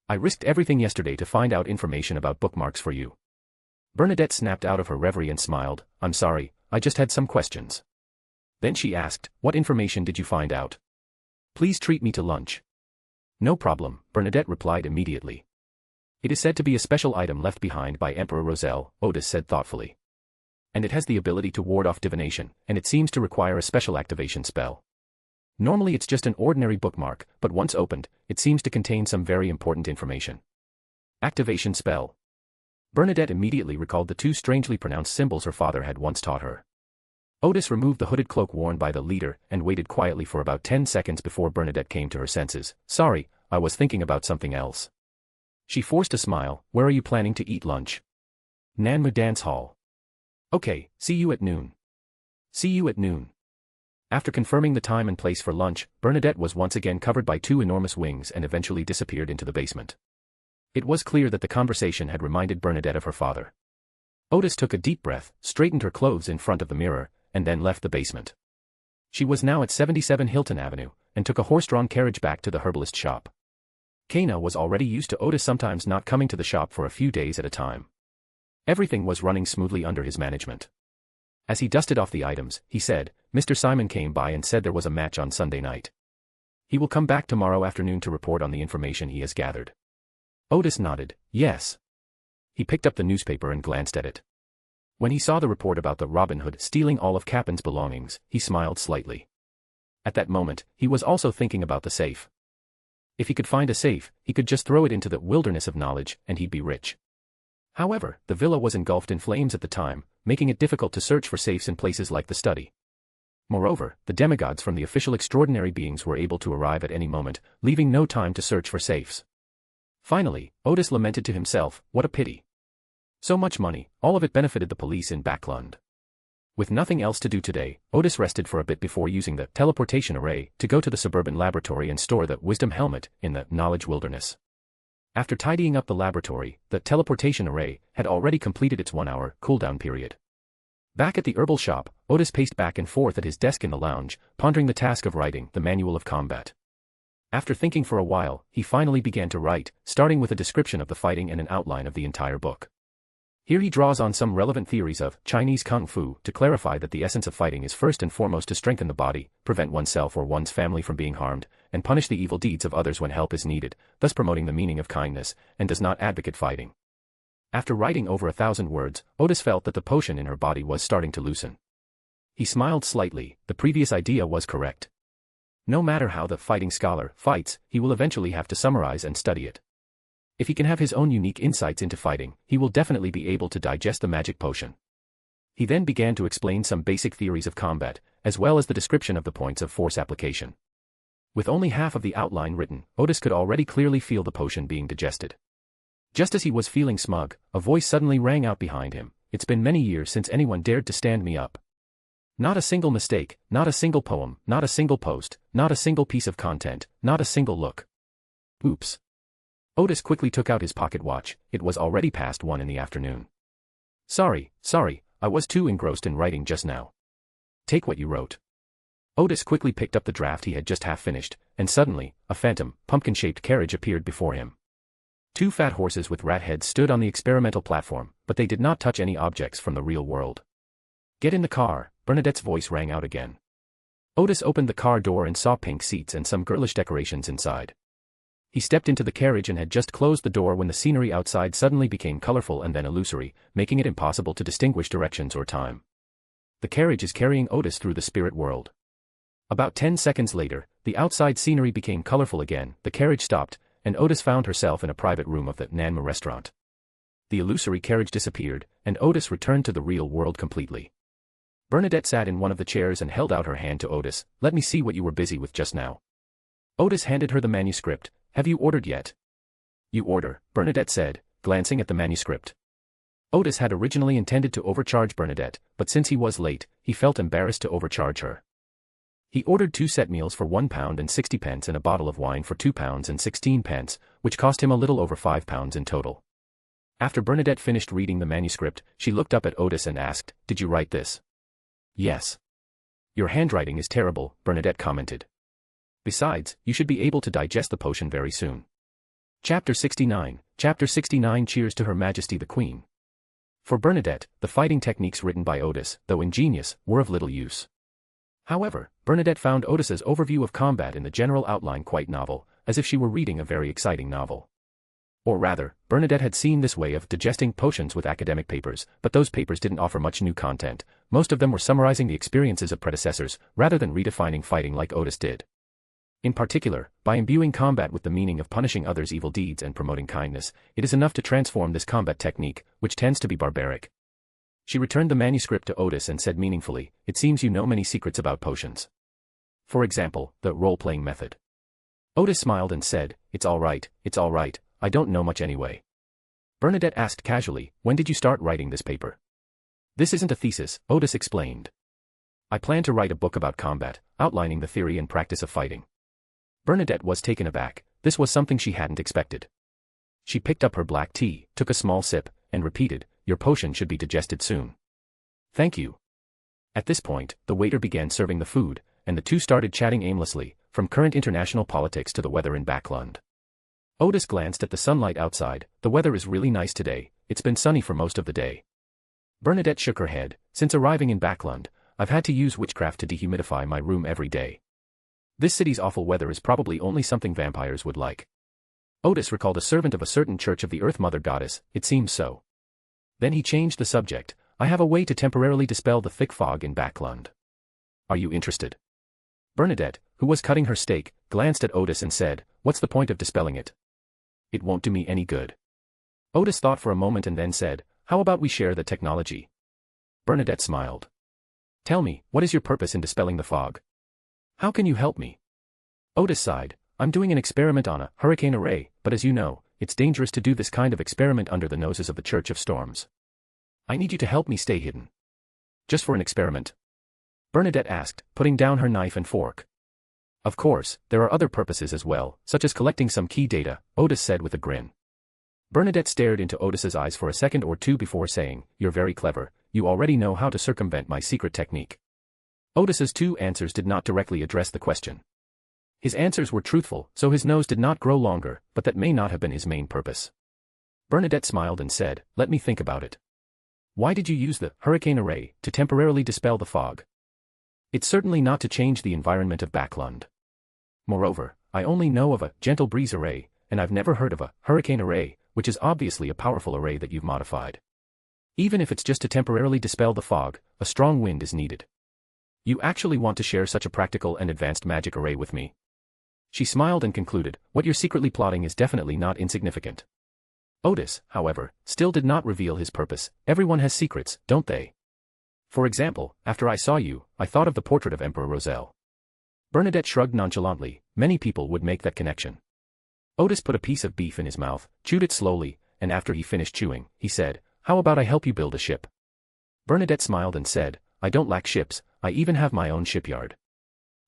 I risked everything yesterday to find out information about bookmarks for you. Bernadette snapped out of her reverie and smiled, I'm sorry, I just had some questions. Then she asked, what information did you find out? Please treat me to lunch. No problem, Bernadette replied immediately. It is said to be a special item left behind by Emperor Roselle, Otis said thoughtfully. And it has the ability to ward off divination, and it seems to require a special activation spell. Normally it's just an ordinary bookmark, but once opened, it seems to contain some very important information. Activation spell. Bernadette immediately recalled the two strangely pronounced symbols her father had once taught her. Otis removed the hooded cloak worn by the leader and waited quietly for about 10 seconds before Bernadette came to her senses. Sorry, I was thinking about something else. She forced a smile. Where are you planning to eat lunch? Nanmu Dance Hall. Okay, see you at noon. See you at noon. After confirming the time and place for lunch, Bernadette was once again covered by two enormous wings and eventually disappeared into the basement. It was clear that the conversation had reminded Bernadette of her father. Otis took a deep breath, straightened her clothes in front of the mirror, and then left the basement. She was now at 77 Hilton Avenue, and took a horse-drawn carriage back to the herbalist shop. Kana was already used to Otis sometimes not coming to the shop for a few days at a time. Everything was running smoothly under his management. As he dusted off the items, he said, Mr. Simon came by and said there was a match on Sunday night. He will come back tomorrow afternoon to report on the information he has gathered. Otis nodded, yes. He picked up the newspaper and glanced at it. When he saw the report about the Robin Hood stealing all of Cappen's belongings, he smiled slightly. At that moment, he was also thinking about the safe. If he could find a safe, he could just throw it into the wilderness of knowledge, and he'd be rich. However, the villa was engulfed in flames at the time, making it difficult to search for safes in places like the study. Moreover, the demigods from the official extraordinary beings were able to arrive at any moment, leaving no time to search for safes. Finally, Otis lamented to himself, what a pity. So much money, all of it benefited the police in Backland. With nothing else to do today, Otis rested for a bit before using the teleportation array to go to the suburban laboratory and store the wisdom helmet in the knowledge wilderness. After tidying up the laboratory, the teleportation array had already completed its 1-hour cooldown period. Back at the herbal shop, Otis paced back and forth at his desk in the lounge, pondering the task of writing the Manual of Combat. After thinking for a while, he finally began to write, starting with a description of the fighting and an outline of the entire book. Here he draws on some relevant theories of Chinese Kung Fu to clarify that the essence of fighting is first and foremost to strengthen the body, prevent oneself or one's family from being harmed, and punish the evil deeds of others when help is needed, thus promoting the meaning of kindness, and does not advocate fighting. After writing over 1,000 words, Otis felt that the potion in her body was starting to loosen. He smiled slightly. The previous idea was correct. No matter how the fighting scholar fights, he will eventually have to summarize and study it. If he can have his own unique insights into fighting, he will definitely be able to digest the magic potion. He then began to explain some basic theories of combat, as well as the description of the points of force application. With only half of the outline written, Otis could already clearly feel the potion being digested. Just as he was feeling smug, a voice suddenly rang out behind him. It's been many years since anyone dared to stand me up. Not a single mistake, not a single poem, not a single post, not a single piece of content, not a single look. Oops. Otis quickly took out his pocket watch. It was already past 1 in the afternoon. Sorry, I was too engrossed in writing just now. Take what you wrote. Otis quickly picked up the draft he had just half finished, and suddenly, a phantom, pumpkin-shaped carriage appeared before him. 2 fat horses with rat heads stood on the experimental platform, but they did not touch any objects from the real world. Get in the car, Bernadette's voice rang out again. Otis opened the car door and saw pink seats and some girlish decorations inside. He stepped into the carriage and had just closed the door when the scenery outside suddenly became colorful and then illusory, making it impossible to distinguish directions or time. The carriage is carrying Otis through the spirit world. About 10 seconds later, the outside scenery became colorful again, the carriage stopped, and Otis found herself in a private room of the Nanma restaurant. The illusory carriage disappeared, and Otis returned to the real world completely. Bernadette sat in one of the chairs and held out her hand to Otis. Let me see what you were busy with just now. Otis handed her the manuscript. Have you ordered yet? You order, Bernadette said, glancing at the manuscript. Otis had originally intended to overcharge Bernadette, but since he was late, he felt embarrassed to overcharge her. He ordered 2 set meals for £1.60 and a bottle of wine for £2.16, which cost him a little over £5 in total. After Bernadette finished reading the manuscript, she looked up at Otis and asked, Did you write this? Yes. Your handwriting is terrible, Bernadette commented. Besides, you should be able to digest the potion very soon. Chapter 69. Chapter 69. Cheers to Her Majesty the Queen. For Bernadette, the fighting techniques written by Otis, though ingenious, were of little use. However, Bernadette found Otis's overview of combat in the general outline quite novel, as if she were reading a very exciting novel. Or rather, Bernadette had seen this way of digesting potions with academic papers, but those papers didn't offer much new content. Most of them were summarizing the experiences of predecessors, rather than redefining fighting like Otis did. In particular, by imbuing combat with the meaning of punishing others' evil deeds and promoting kindness, it is enough to transform this combat technique, which tends to be barbaric. She returned the manuscript to Otis and said meaningfully, It seems you know many secrets about potions. For example, the role-playing method. Otis smiled and said, It's all right, I don't know much anyway. Bernadette asked casually, When did you start writing this paper? This isn't a thesis, Otis explained. I plan to write a book about combat, outlining the theory and practice of fighting. Bernadette was taken aback. This was something she hadn't expected. She picked up her black tea, took a small sip, and repeated, Your potion should be digested soon. Thank you. At this point, the waiter began serving the food, and the two started chatting aimlessly, from current international politics to the weather in Backland. Otis glanced at the sunlight outside. The weather is really nice today, it's been sunny for most of the day. Bernadette shook her head. Since arriving in Backland, I've had to use witchcraft to dehumidify my room every day. This city's awful weather is probably only something vampires would like. Otis recalled a servant of a certain church of the Earth Mother Goddess, it seems so. Then he changed the subject. I have a way to temporarily dispel the thick fog in Backland. Are you interested? Bernadette, who was cutting her steak, glanced at Otis and said, What's the point of dispelling it? It won't do me any good. Otis thought for a moment and then said, How about we share the technology? Bernadette smiled. Tell me, what is your purpose in dispelling the fog? How can you help me? Otis sighed. I'm doing an experiment on a hurricane array, but as you know, it's dangerous to do this kind of experiment under the noses of the Church of Storms. I need you to help me stay hidden. just for an experiment? Bernadette asked, putting down her knife and fork. Of course, there are other purposes as well, such as collecting some key data, Otis said with a grin. Bernadette stared into Otis's eyes for a second or two before saying, "You're very clever, you already know how to circumvent my secret technique." Otis's two answers did not directly address the question. His answers were truthful, so his nose did not grow longer, but that may not have been his main purpose. Bernadette smiled and said, "Let me think about it. Why did you use the hurricane array to temporarily dispel the fog? It's certainly not to change the environment of Backland. Moreover, I only know of a gentle breeze array, and I've never heard of a hurricane array, which is obviously a powerful array that you've modified. Even if it's just to temporarily dispel the fog, a strong wind is needed. You actually want to share such a practical and advanced magic array with me?" She smiled and concluded, "What you're secretly plotting is definitely not insignificant." Otis, however, still did not reveal his purpose. Everyone has secrets, don't they? For example, after I saw you, I thought of the portrait of Emperor Roselle. Bernadette shrugged nonchalantly. Many people would make that connection. Otis put a piece of beef in his mouth, chewed it slowly, and after he finished chewing, he said, "How about I help you build a ship?" Bernadette smiled and said, "I don't lack ships, I even have my own shipyard.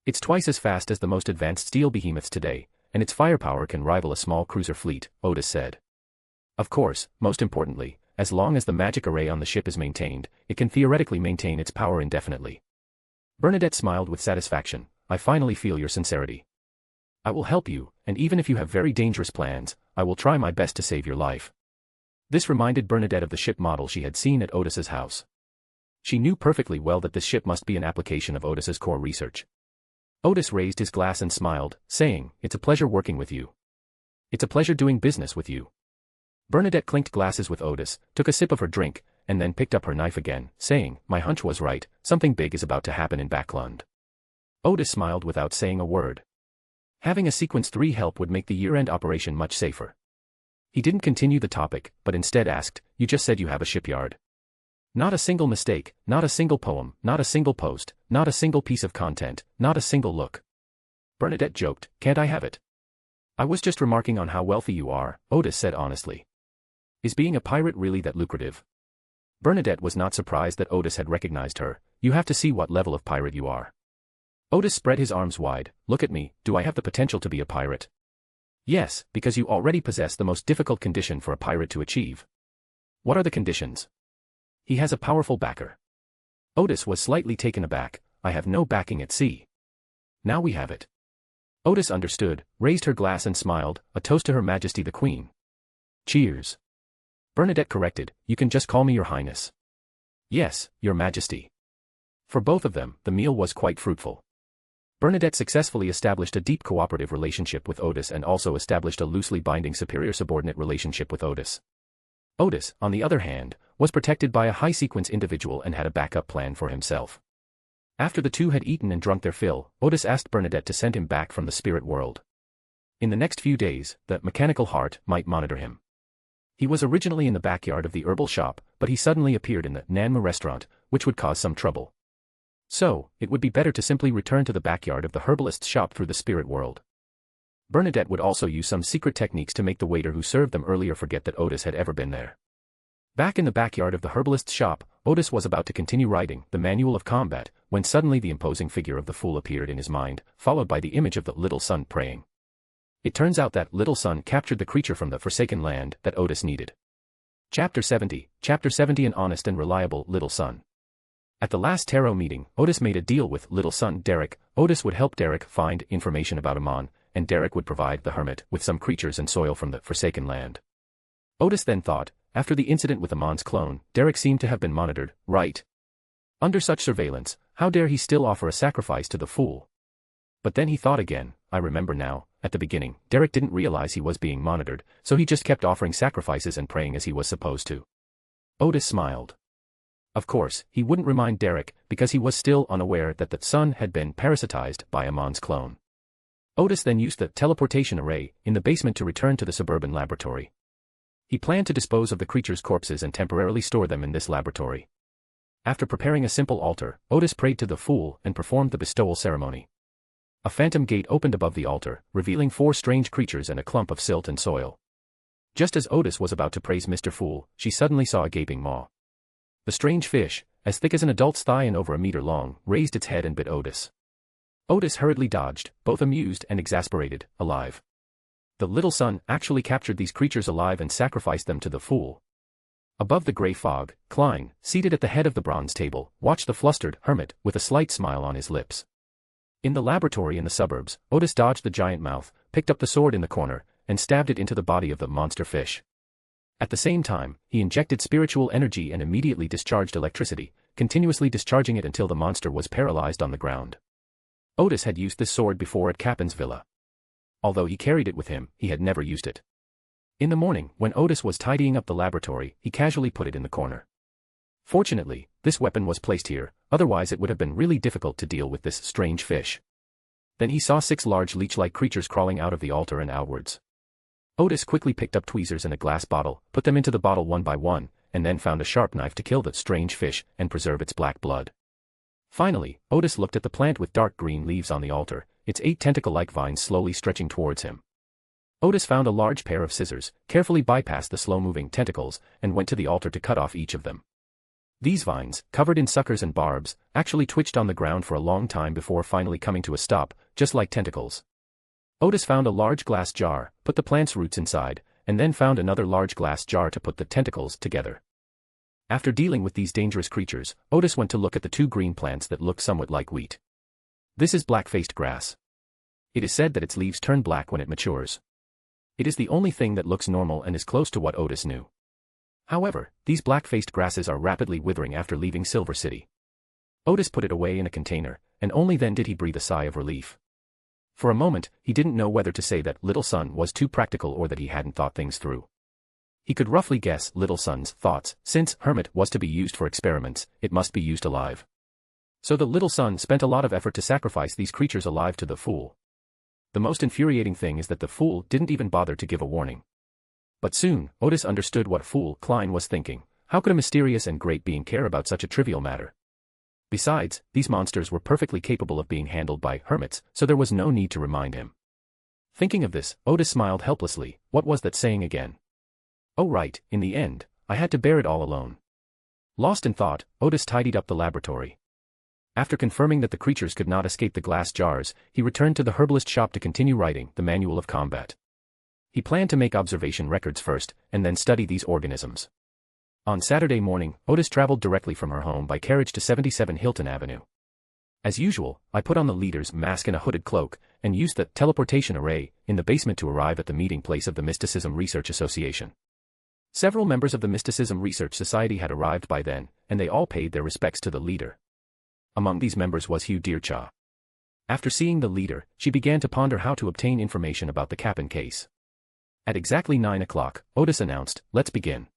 It's twice as fast as the most advanced steel behemoths today, and its firepower can rival a small cruiser fleet," Otis said. "Of course, most importantly, as long as the magic array on the ship is maintained, it can theoretically maintain its power indefinitely." Bernadette smiled with satisfaction. "I finally feel your sincerity. I will help you, and even if you have very dangerous plans, I will try my best to save your life." This reminded Bernadette of the ship model she had seen at Otis's house. She knew perfectly well that this ship must be an application of Otis's core research. Otis raised his glass and smiled, saying, "It's a pleasure working with you. It's a pleasure doing business with you." Bernadette clinked glasses with Otis, took a sip of her drink, and then picked up her knife again, saying, "My hunch was right, something big is about to happen in Backland." Otis smiled without saying a word. Having a Sequence 3 help would make the year-end operation much safer. He didn't continue the topic, but instead asked, "You just said you have a shipyard. Not a single mistake, not a single poem, not a single post, not a single piece of content, not a single look." Bernadette joked, "Can't I have it?" "I was just remarking on how wealthy you are," Otis said honestly. "Is being a pirate really that lucrative?" Bernadette was not surprised that Otis had recognized her. "You have to see what level of pirate you are." Otis spread his arms wide. "Look at me, do I have the potential to be a pirate?" "Yes, because you already possess the most difficult condition for a pirate to achieve." "What are the conditions?" "He has a powerful backer." Otis was slightly taken aback. "I have no backing at sea." "Now we have it." Otis understood, raised her glass and smiled, "A toast to Her Majesty the Queen." "Cheers." Bernadette corrected, "You can just call me Your Highness." "Yes, Your Majesty." For both of them, the meal was quite fruitful. Bernadette successfully established a deep cooperative relationship with Otis and also established a loosely binding superior-subordinate relationship with Otis. Otis, on the other hand, was protected by a high-sequence individual and had a backup plan for himself. After the two had eaten and drunk their fill, Otis asked Bernadette to send him back from the spirit world. In the next few days, the mechanical heart might monitor him. He was originally in the backyard of the herbal shop, but he suddenly appeared in the Nanma restaurant, which would cause some trouble. So, it would be better to simply return to the backyard of the herbalist's shop through the spirit world. Bernadette would also use some secret techniques to make the waiter who served them earlier forget that Otis had ever been there. Back in the backyard of the herbalist's shop, Otis was about to continue writing the Manual of Combat, when suddenly the imposing figure of the fool appeared in his mind, followed by the image of the little son praying. It turns out that little son captured the creature from the forsaken land that Otis needed. Chapter 70, An honest and reliable little son. At the last tarot meeting, Otis made a deal with little son Derek. Otis would help Derek find information about Aman, and Derek would provide the Hermit with some creatures and soil from the forsaken land. Otis then thought, after the incident with Aman's clone, Derek seemed to have been monitored, right? Under such surveillance, how dare he still offer a sacrifice to the fool? But then he thought again, I remember now, at the beginning, Derek didn't realize he was being monitored, so he just kept offering sacrifices and praying as he was supposed to. Otis smiled. Of course, he wouldn't remind Derek, because he was still unaware that the son had been parasitized by Aman's clone. Otis then used the teleportation array in the basement to return to the suburban laboratory. He planned to dispose of the creature's corpses and temporarily store them in this laboratory. After preparing a simple altar, Otis prayed to the fool and performed the bestowal ceremony. A phantom gate opened above the altar, revealing 4 strange creatures and a clump of silt and soil. Just as Otis was about to praise Mr. Fool, she suddenly saw a gaping maw. The strange fish, as thick as an adult's thigh and over a meter long, raised its head and bit Otis. Otis hurriedly dodged, both amused and exasperated. Alive. The little son actually captured these creatures alive and sacrificed them to the fool. Above the grey fog, Klein, seated at the head of the bronze table, watched the flustered Hermit with a slight smile on his lips. In the laboratory in the suburbs, Otis dodged the giant mouth, picked up the sword in the corner, and stabbed it into the body of the monster fish. At the same time, he injected spiritual energy and immediately discharged electricity, continuously discharging it until the monster was paralyzed on the ground. Otis had used this sword before at Cappen's villa. Although he carried it with him, he had never used it. In the morning, when Otis was tidying up the laboratory, he casually put it in the corner. Fortunately, this weapon was placed here, otherwise it would have been really difficult to deal with this strange fish. Then he saw 6 large leech-like creatures crawling out of the altar and outwards. Otis quickly picked up tweezers and a glass bottle, put them into the bottle one by one, and then found a sharp knife to kill the strange fish and preserve its black blood. Finally, Otis looked at the plant with dark green leaves on the altar, its 8 tentacle-like vines slowly stretching towards him. Otis found a large pair of scissors, carefully bypassed the slow-moving tentacles, and went to the altar to cut off each of them. These vines, covered in suckers and barbs, actually twitched on the ground for a long time before finally coming to a stop, just like tentacles. Otis found a large glass jar, put the plant's roots inside, and then found another large glass jar to put the tentacles together. After dealing with these dangerous creatures, Otis went to look at the 2 green plants that look somewhat like wheat. This is black-faced grass. It is said that its leaves turn black when it matures. It is the only thing that looks normal and is close to what Otis knew. However, these black-faced grasses are rapidly withering after leaving Silver City. Otis put it away in a container, and only then did he breathe a sigh of relief. For a moment, he didn't know whether to say that Little Son was too practical or that he hadn't thought things through. He could roughly guess Little Son's thoughts. Since Hermit was to be used for experiments, it must be used alive. So the Little Son spent a lot of effort to sacrifice these creatures alive to the fool. The most infuriating thing is that the fool didn't even bother to give a warning. But soon, Otis understood what fool Klein was thinking. How could a mysterious and great being care about such a trivial matter? Besides, these monsters were perfectly capable of being handled by hermits, so there was no need to remind him. Thinking of this, Otis smiled helplessly. What was that saying again? Oh right, in the end, I had to bear it all alone. Lost in thought, Otis tidied up the laboratory. After confirming that the creatures could not escape the glass jars, he returned to the herbalist shop to continue writing the Manual of Combat. He planned to make observation records first, and then study these organisms. On Saturday morning, Otis traveled directly from her home by carriage to 77 Hilton Avenue. As usual, I put on the leader's mask and a hooded cloak, and used the teleportation array in the basement to arrive at the meeting place of the Mysticism Research Association. Several members of the Mysticism Research Society had arrived by then, and they all paid their respects to the leader. Among these members was Hugh Deerchaw. After seeing the leader, she began to ponder how to obtain information about the Capin case. At exactly 9 o'clock, Otis announced, "Let's begin."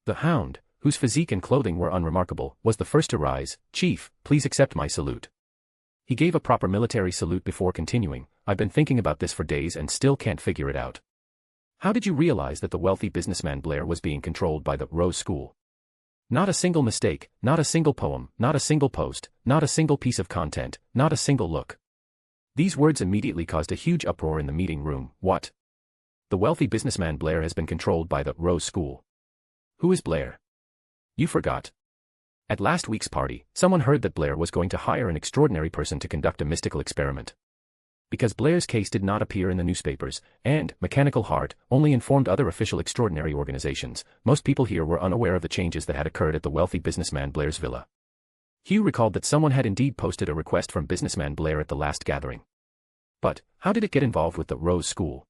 The Hound, whose physique and clothing were unremarkable, was the first to rise. "Chief, please accept my salute." He gave a proper military salute before continuing, "I've been thinking about this for days and still can't figure it out. How did you realize that the wealthy businessman Blair was being controlled by the Rose School? Not a single mistake, not a single poem, not a single post, not a single piece of content, not a single look." These words immediately caused a huge uproar in the meeting room. What? The wealthy businessman Blair has been controlled by the Rose School. Who is Blair? You forgot. At last week's party, someone heard that Blair was going to hire an extraordinary person to conduct a mystical experiment. Because Blair's case did not appear in the newspapers, and Mechanical Heart only informed other official extraordinary organizations, most people here were unaware of the changes that had occurred at the wealthy businessman Blair's villa. Hugh recalled that someone had indeed posted a request from businessman Blair at the last gathering. But, how did it get involved with the Rose School?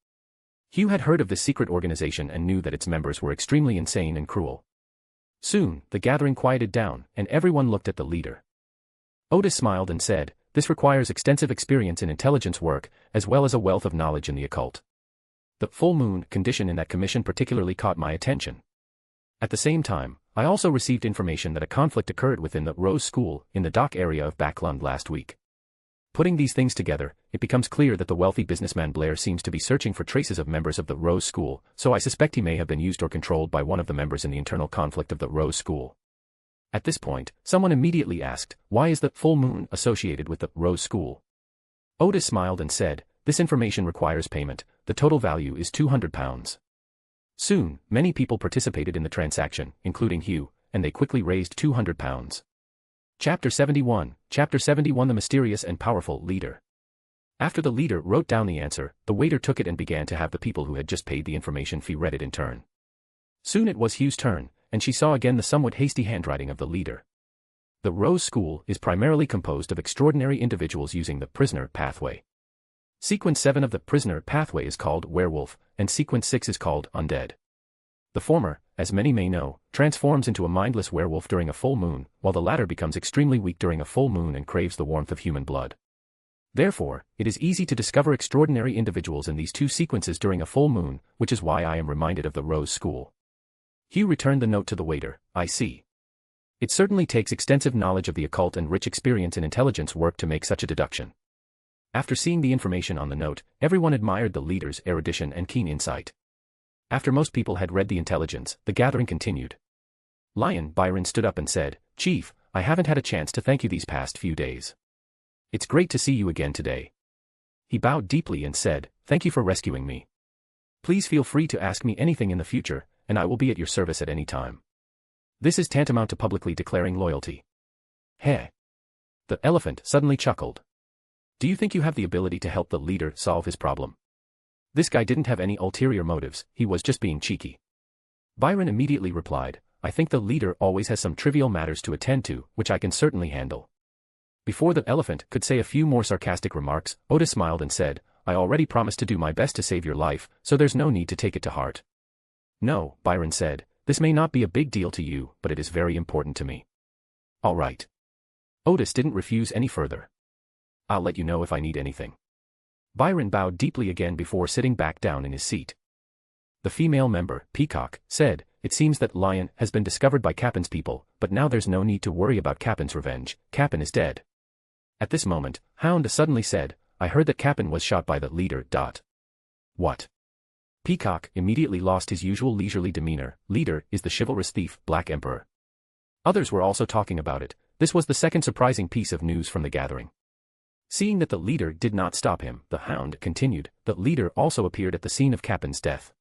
Hugh had heard of this secret organization and knew that its members were extremely insane and cruel. Soon, the gathering quieted down, and everyone looked at the leader. Otis smiled and said, "This requires extensive experience in intelligence work, as well as a wealth of knowledge in the occult." The full moon condition in that commission particularly caught my attention. At the same time, I also received information that a conflict occurred within the Rose School in the dock area of Backland last week. Putting these things together, it becomes clear that the wealthy businessman Blair seems to be searching for traces of members of the Rose School, so I suspect he may have been used or controlled by one of the members in the internal conflict of the Rose School. At this point, someone immediately asked, "Why is the full moon associated with the Rose School?" Otis smiled and said, "This information requires payment. The total value is £200. Soon, many people participated in the transaction, including Hugh, and they quickly raised £200. Chapter 71, Chapter 71 The Mysterious and Powerful Leader. After the leader wrote down the answer, the waiter took it and began to have the people who had just paid the information fee read it in turn. Soon it was Hugh's turn, and she saw again the somewhat hasty handwriting of the leader. The Rose School is primarily composed of extraordinary individuals using the prisoner pathway. Sequence 7 of the prisoner pathway is called werewolf, and sequence 6 is called undead. The former, as many may know, transforms into a mindless werewolf during a full moon, while the latter becomes extremely weak during a full moon and craves the warmth of human blood. Therefore, it is easy to discover extraordinary individuals in these two sequences during a full moon, which is why I am reminded of the Rose School. Hugh returned the note to the waiter. I see. It certainly takes extensive knowledge of the occult and rich experience in intelligence work to make such a deduction. After seeing the information on the note, everyone admired the leader's erudition and keen insight. After most people had read the intelligence, the gathering continued. Byron stood up and said, Chief, I haven't had a chance to thank you these past few days. It's great to see you again today. He bowed deeply and said, Thank you for rescuing me. Please feel free to ask me anything in the future, and I will be at your service at any time. This is tantamount to publicly declaring loyalty. Heh. The elephant suddenly chuckled. Do you think you have the ability to help the leader solve his problem? This guy didn't have any ulterior motives, he was just being cheeky. Byron immediately replied, I think the leader always has some trivial matters to attend to, which I can certainly handle. Before the elephant could say a few more sarcastic remarks, Otis smiled and said, I already promised to do my best to save your life, so there's no need to take it to heart. No, Byron said, this may not be a big deal to you, but it is very important to me. All right. Otis didn't refuse any further. I'll let you know if I need anything. Byron bowed deeply again before sitting back down in his seat. The female member, Peacock, said, It seems that Lion has been discovered by Capin's people, but now there's no need to worry about Capin's revenge. Capin is dead. At this moment, Hound suddenly said, I heard that Capin was shot by the leader. What? Peacock immediately lost his usual leisurely demeanor. Leader is the chivalrous thief, Black Emperor. Others were also talking about it. This was the second surprising piece of news from the gathering. Seeing that the leader did not stop him, the Hound continued, the leader also appeared at the scene of Capin's death.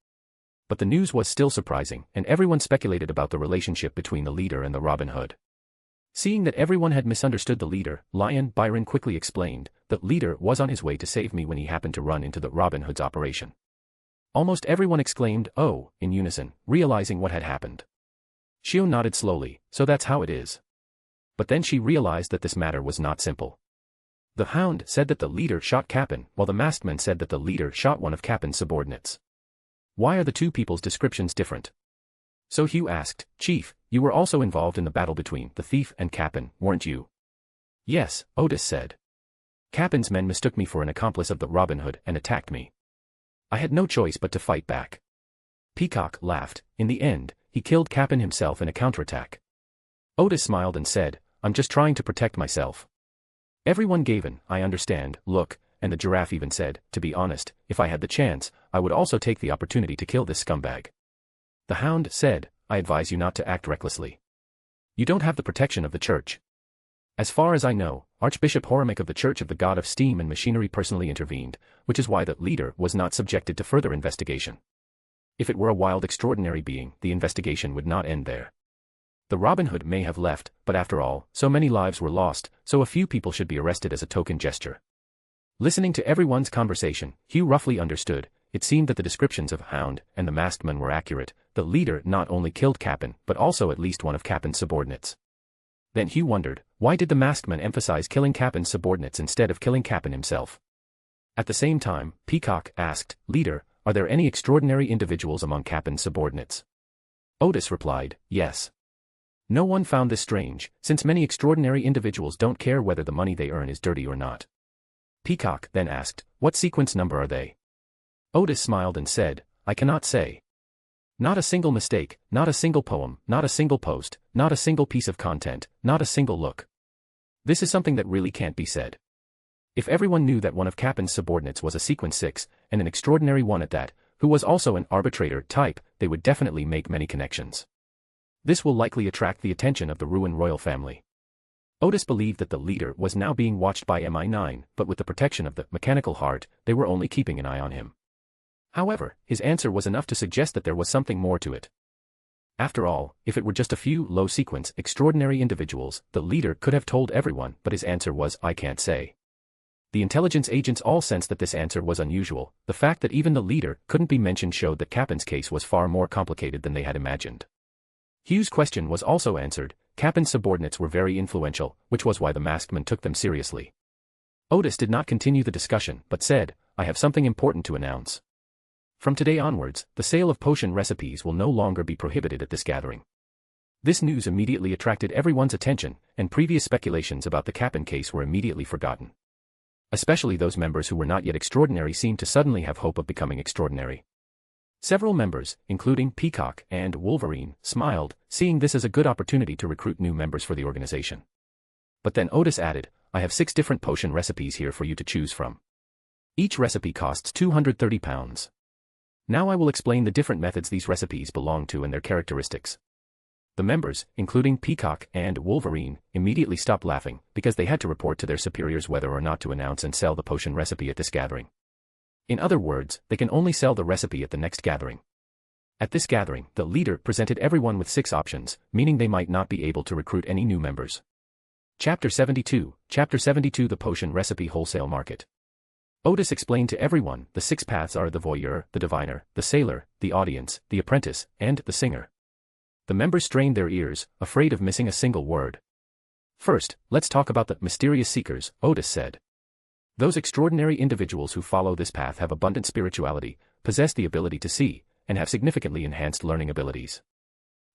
But the news was still surprising, and everyone speculated about the relationship between the leader and the Robin Hood. Seeing that everyone had misunderstood the leader, Byron quickly explained, the leader was on his way to save me when he happened to run into the Robin Hood's operation. Almost everyone exclaimed, oh, in unison, realizing what had happened. Shio nodded slowly, so that's how it is. But then she realized that this matter was not simple. The Hound said that the leader shot Capin, while the masked said that the leader shot one of Capin's subordinates. Why are the two people's descriptions different? So Hugh asked, Chief, you were also involved in the battle between the thief and Capin, weren't you? Yes, Otis said. Capin's men mistook me for an accomplice of the Robin Hood and attacked me. I had no choice but to fight back. Peacock laughed. In the end, he killed Capin himself in a counterattack. Otis smiled and said, I'm just trying to protect myself. Everyone gave an, I understand, look, and the giraffe even said, to be honest, if I had the chance, I would also take the opportunity to kill this scumbag. The Hound said, I advise you not to act recklessly. You don't have the protection of the church. As far as I know, Archbishop Hermit of the Church of the God of Steam and Machinery personally intervened, which is why the leader was not subjected to further investigation. If it were a wild extraordinary being, the investigation would not end there. The Robin Hood may have left, but after all, so many lives were lost, so a few people should be arrested as a token gesture. Listening to everyone's conversation, Hugh roughly understood. It seemed that the descriptions of Hound and the masked man were accurate. The leader not only killed Capin, but also at least one of Capin's subordinates. Then Hugh wondered, why did the masked man emphasize killing Capin's subordinates instead of killing Capin himself? At the same time, Peacock asked, Leader, are there any extraordinary individuals among Capin's subordinates? Otis replied, yes. No one found this strange, since many extraordinary individuals don't care whether the money they earn is dirty or not. Peacock then asked, what sequence number are they? Otis smiled and said, I cannot say. Not a single mistake, not a single poem, not a single post, not a single piece of content, not a single look. This is something that really can't be said. If everyone knew that one of Capin's subordinates was a sequence 6, and an extraordinary one at that, who was also an arbitrator type, they would definitely make many connections. This will likely attract the attention of the Ruin royal family. Otis believed that the leader was now being watched by MI9, but with the protection of the mechanical heart, they were only keeping an eye on him. However, his answer was enough to suggest that there was something more to it. After all, if it were just a few low-sequence, extraordinary individuals, the leader could have told everyone, but his answer was, I can't say. The intelligence agents all sensed that this answer was unusual. The fact that even the leader couldn't be mentioned showed that Cappen's case was far more complicated than they had imagined. Hugh's question was also answered. Cappen's subordinates were very influential, which was why the masked man took them seriously. Otis did not continue the discussion, but said, I have something important to announce. From today onwards, the sale of potion recipes will no longer be prohibited at this gathering. This news immediately attracted everyone's attention, and previous speculations about the Cappen case were immediately forgotten. Especially those members who were not yet extraordinary seemed to suddenly have hope of becoming extraordinary. Several members, including Peacock and Wolverine, smiled, seeing this as a good opportunity to recruit new members for the organization. But then Otis added, I have 6 different potion recipes here for you to choose from. Each recipe costs £230. Now I will explain the different methods these recipes belong to and their characteristics. The members, including Peacock and Wolverine, immediately stopped laughing because they had to report to their superiors whether or not to announce and sell the potion recipe at this gathering. In other words, they can only sell the recipe at the next gathering. At this gathering, the leader presented everyone with 6 options, meaning they might not be able to recruit any new members. Chapter 72, The Potion Recipe Wholesale Market. Otis explained to everyone, the 6 paths are the voyeur, the diviner, the sailor, the audience, the apprentice, and the singer. The members strained their ears, afraid of missing a single word. First, let's talk about the mysterious seekers, Otis said. Those extraordinary individuals who follow this path have abundant spirituality, possess the ability to see, and have significantly enhanced learning abilities.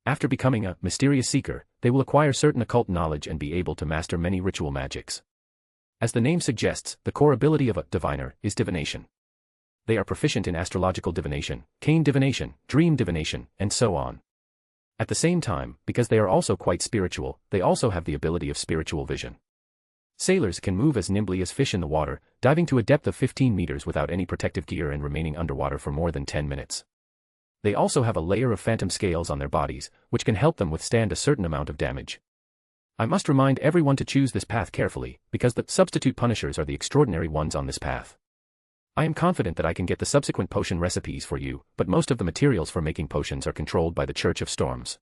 After becoming a mysterious seeker, they will acquire certain occult knowledge and be able to master many ritual magics. As the name suggests, the core ability of a diviner is divination. They are proficient in astrological divination, cane divination, dream divination, and so on. At the same time, because they are also quite spiritual, they also have the ability of spiritual vision. Sailors can move as nimbly as fish in the water, diving to a depth of 15 meters without any protective gear and remaining underwater for more than 10 minutes. They also have a layer of phantom scales on their bodies, which can help them withstand a certain amount of damage. I must remind everyone to choose this path carefully, because the substitute punishers are the extraordinary ones on this path. I am confident that I can get the subsequent potion recipes for you, but most of the materials for making potions are controlled by the Church of Storms.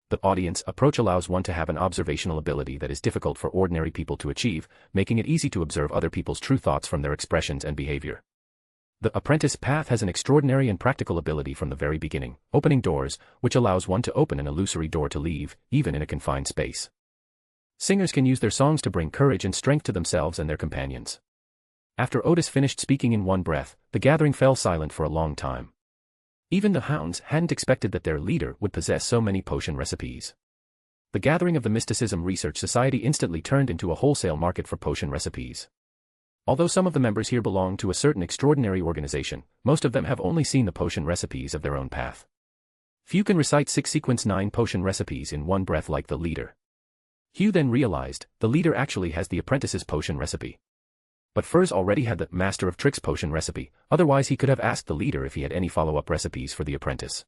The audience approach allows one to have an observational ability that is difficult for ordinary people to achieve, making it easy to observe other people's true thoughts from their expressions and behavior. The apprentice path has an extraordinary and practical ability from the very beginning, opening doors, which allows one to open an illusory door to leave, even in a confined space. Singers can use their songs to bring courage and strength to themselves and their companions. After Otis finished speaking in one breath, the gathering fell silent for a long time. Even the hounds hadn't expected that their leader would possess so many potion recipes. The gathering of the Mysticism Research Society instantly turned into a wholesale market for potion recipes. Although some of the members here belong to a certain extraordinary organization, most of them have only seen the potion recipes of their own path. Few can recite 6 sequence 9 potion recipes in one breath like the leader. Hugh then realized, the leader actually has the apprentice's potion recipe. But Furs already had the Master of Tricks potion recipe, otherwise he could have asked the leader if he had any follow-up recipes for the apprentice.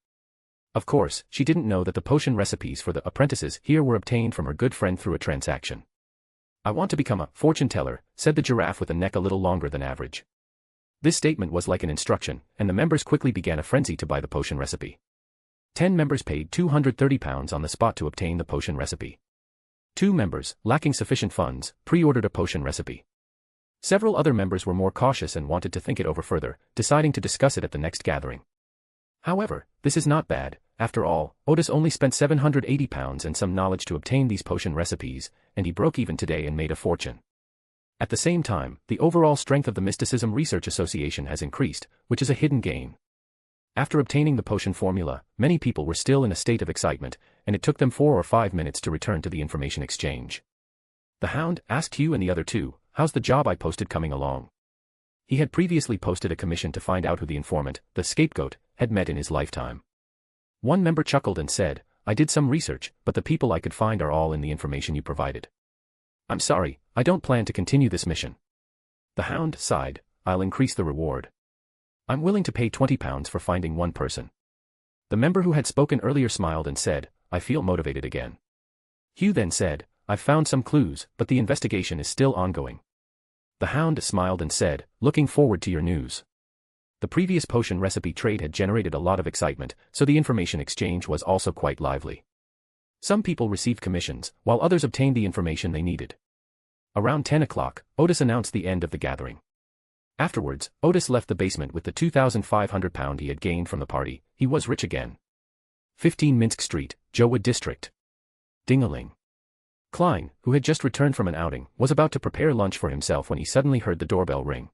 Of course, she didn't know that the potion recipes for the apprentices here were obtained from her good friend through a transaction. I want to become a fortune teller, said the giraffe with a neck a little longer than average. This statement was like an instruction, and the members quickly began a frenzy to buy the potion recipe. 10 members paid £230 on the spot to obtain the potion recipe. 2 members, lacking sufficient funds, pre-ordered a potion recipe. Several other members were more cautious and wanted to think it over further, deciding to discuss it at the next gathering. However, this is not bad. After all, Otis only spent £780 and some knowledge to obtain these potion recipes, and he broke even today and made a fortune. At the same time, the overall strength of the Mysticism Research Association has increased, which is a hidden gain. After obtaining the potion formula, many people were still in a state of excitement, and it took them 4 or 5 minutes to return to the information exchange. The Hound asked Hugh and the other 2, how's the job I posted coming along? He had previously posted a commission to find out who the informant, the scapegoat, had met in his lifetime. One member chuckled and said, I did some research, but the people I could find are all in the information you provided. I'm sorry, I don't plan to continue this mission. The Hound sighed, I'll increase the reward. I'm willing to pay £20 for finding one person. The member who had spoken earlier smiled and said, I feel motivated again. Hugh then said, I've found some clues, but the investigation is still ongoing. The Hound smiled and said, looking forward to your news. The previous potion recipe trade had generated a lot of excitement, so the information exchange was also quite lively. Some people received commissions, while others obtained the information they needed. Around 10 o'clock, Otis announced the end of the gathering. Afterwards, Otis left the basement with the £2,500 he had gained from the party. He was rich again. 15 Minsk Street, Jowood District. Ding-a-ling. Klein, who had just returned from an outing, was about to prepare lunch for himself when he suddenly heard the doorbell ring.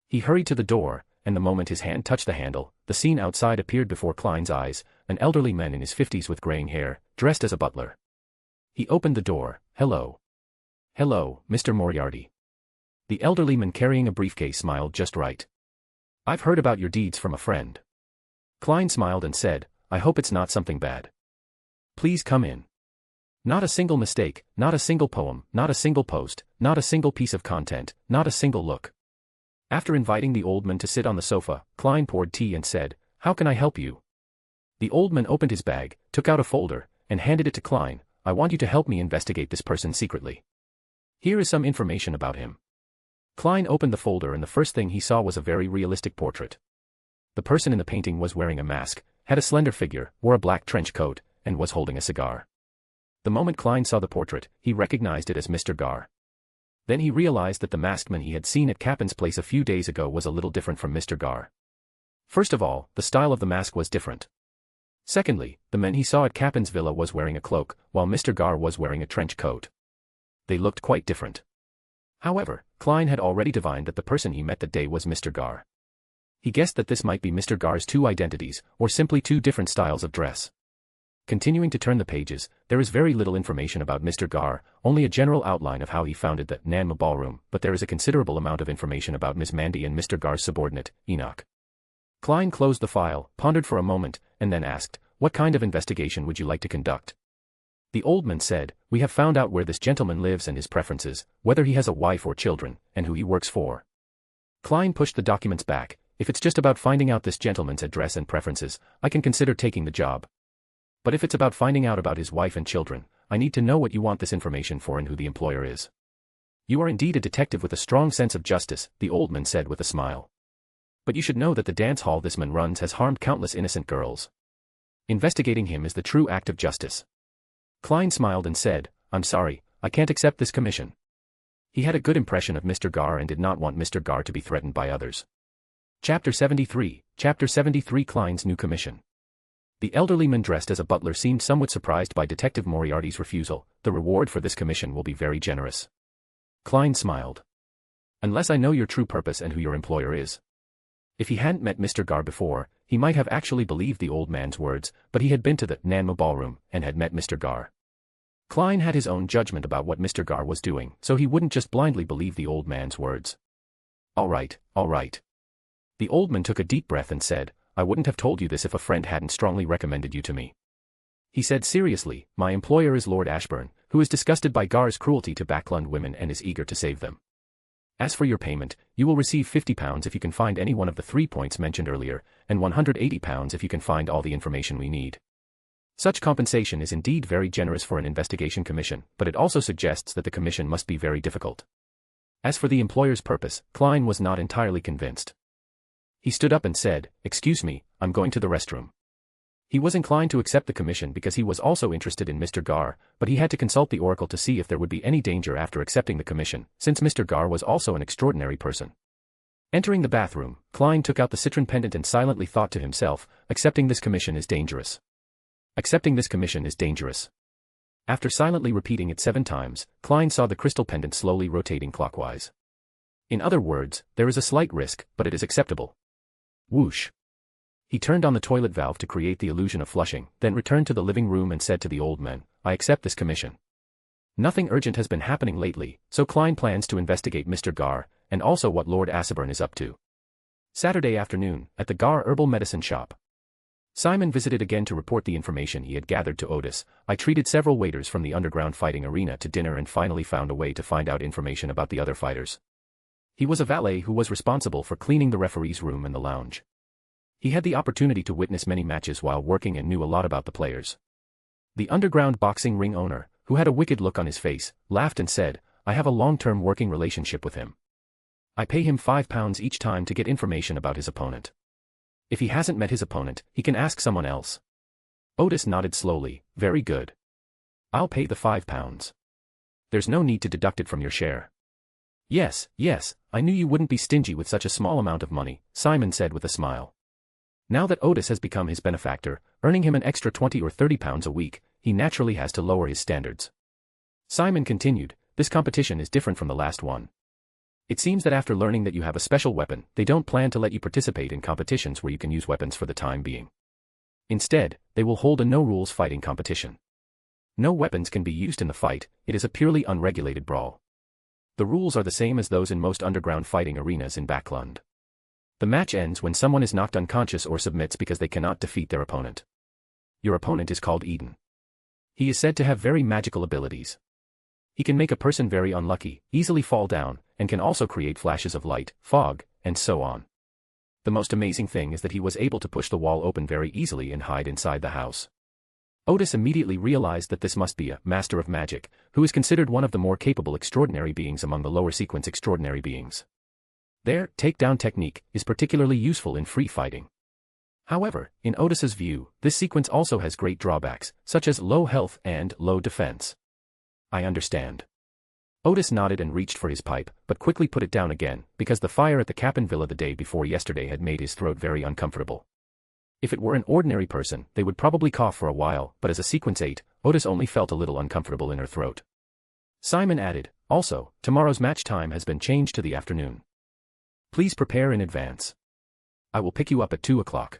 He hurried to the door, and the moment his hand touched the handle, the scene outside appeared before Klein's eyes, an elderly man in his 50s with graying hair, dressed as a butler. He opened the door. Hello. Hello, Mr. Moriarty. The elderly man carrying a briefcase smiled just right. I've heard about your deeds from a friend. Klein smiled and said, I hope it's not something bad. Please come in. Not a single mistake, not a single poem, not a single post, not a single piece of content, not a single look. After inviting the old man to sit on the sofa, Klein poured tea and said, How can I help you? The old man opened his bag, took out a folder, and handed it to Klein. I want you to help me investigate this person secretly. Here is some information about him. Klein opened the folder and the first thing he saw was a very realistic portrait. The person in the painting was wearing a mask, had a slender figure, wore a black trench coat, and was holding a cigar. The moment Klein saw the portrait, he recognized it as Mr. Gar. Then he realized that the masked man he had seen at Capin's place a few days ago was a little different from Mr. Gar. First of all, the style of the mask was different. Secondly, the man he saw at Capin's villa was wearing a cloak, while Mr. Gar was wearing a trench coat. They looked quite different. However, Klein had already divined that the person he met that day was Mr. Gar. He guessed that this might be Mr. Gar's two identities, or simply two different styles of dress. Continuing to turn the pages, there is very little information about Mr. Gar, only a general outline of how he founded the Nanma Ballroom, but there is a considerable amount of information about Miss Mandy and Mr. Gar's subordinate, Enoch. Klein closed the file, pondered for a moment, and then asked, What kind of investigation would you like to conduct? The old man said, We have found out where this gentleman lives and his preferences, whether he has a wife or children, and who he works for. Klein pushed the documents back. If it's just about finding out this gentleman's address and preferences, I can consider taking the job. But if it's about finding out about his wife and children, I need to know what you want this information for and who the employer is. You are indeed a detective with a strong sense of justice, the old man said with a smile. But you should know that the dance hall this man runs has harmed countless innocent girls. Investigating him is the true act of justice. Klein smiled and said, I'm sorry, I can't accept this commission. He had a good impression of Mr. Gar and did not want Mr. Gar to be threatened by others. Chapter 73, Klein's new commission. The elderly man dressed as a butler seemed somewhat surprised by Detective Moriarty's refusal. The reward for this commission will be very generous. Klein smiled. Unless I know your true purpose and who your employer is. If he hadn't met Mr. Gar before, he might have actually believed the old man's words, but he had been to the Nanma Ballroom and had met Mr. Gar. Klein had his own judgment about what Mr. Gar was doing, so he wouldn't just blindly believe the old man's words. All right, all right. The old man took a deep breath and said, I wouldn't have told you this if a friend hadn't strongly recommended you to me. He said seriously, my employer is Lord Ashburn, who is disgusted by Gar's cruelty to Backland women and is eager to save them. As for your payment, you will receive £50 if you can find any one of the 3 points mentioned earlier, and £180 if you can find all the information we need. Such compensation is indeed very generous for an investigation commission, but it also suggests that the commission must be very difficult. As for the employer's purpose, Klein was not entirely convinced. He stood up and said, Excuse me, I'm going to the restroom. He was inclined to accept the commission because he was also interested in Mr. Gar, but he had to consult the oracle to see if there would be any danger after accepting the commission, since Mr. Gar was also an extraordinary person. Entering the bathroom, Klein took out the citron pendant and silently thought to himself, Accepting this commission is dangerous. Accepting this commission is dangerous. After silently repeating it 7 times, Klein saw the crystal pendant slowly rotating clockwise. In other words, there is a slight risk, but it is acceptable. Whoosh. He turned on the toilet valve to create the illusion of flushing, then returned to the living room and said to the old man, I accept this commission. Nothing urgent has been happening lately, so Klein plans to investigate Mr. Gar, and also what Lord Ashburn is up to. Saturday afternoon, at the Gar herbal medicine shop. Simon visited again to report the information he had gathered to Otis. I treated several waiters from the underground fighting arena to dinner and finally found a way to find out information about the other fighters. He was a valet who was responsible for cleaning the referee's room and the lounge. He had the opportunity to witness many matches while working and knew a lot about the players. The underground boxing ring owner, who had a wicked look on his face, laughed and said, I have a long-term working relationship with him. I pay him £5 each time to get information about his opponent. If he hasn't met his opponent, he can ask someone else. Otis nodded slowly. Very good. I'll pay the £5. There's no need to deduct it from your share. Yes, I knew you wouldn't be stingy with such a small amount of money, Simon said with a smile. Now that Otis has become his benefactor, earning him an extra £20 or £30 a week, he naturally has to lower his standards. Simon continued, this competition is different from the last one. It seems that after learning that you have a special weapon, they don't plan to let you participate in competitions where you can use weapons for the time being. Instead, they will hold a no-rules fighting competition. No weapons can be used in the fight, it is a purely unregulated brawl. The rules are the same as those in most underground fighting arenas in Backland. The match ends when someone is knocked unconscious or submits because they cannot defeat their opponent. Your opponent is called Eden. He is said to have very magical abilities. He can make a person very unlucky, easily fall down, and can also create flashes of light, fog, and so on. The most amazing thing is that he was able to push the wall open very easily and hide inside the house. Otis immediately realized that this must be a master of magic, who is considered one of the more capable extraordinary beings among the lower sequence extraordinary beings. Their takedown technique is particularly useful in free fighting. However, in Otis's view, this sequence also has great drawbacks, such as low health and low defense. I understand. Otis nodded and reached for his pipe, but quickly put it down again, because the fire at the Capin Villa the day before yesterday had made his throat very uncomfortable. If it were an ordinary person, they would probably cough for a while, but as a sequence 8, Otis only felt a little uncomfortable in her throat. Simon added, also, tomorrow's match time has been changed to the afternoon. Please prepare in advance. I will pick you up at 2 o'clock.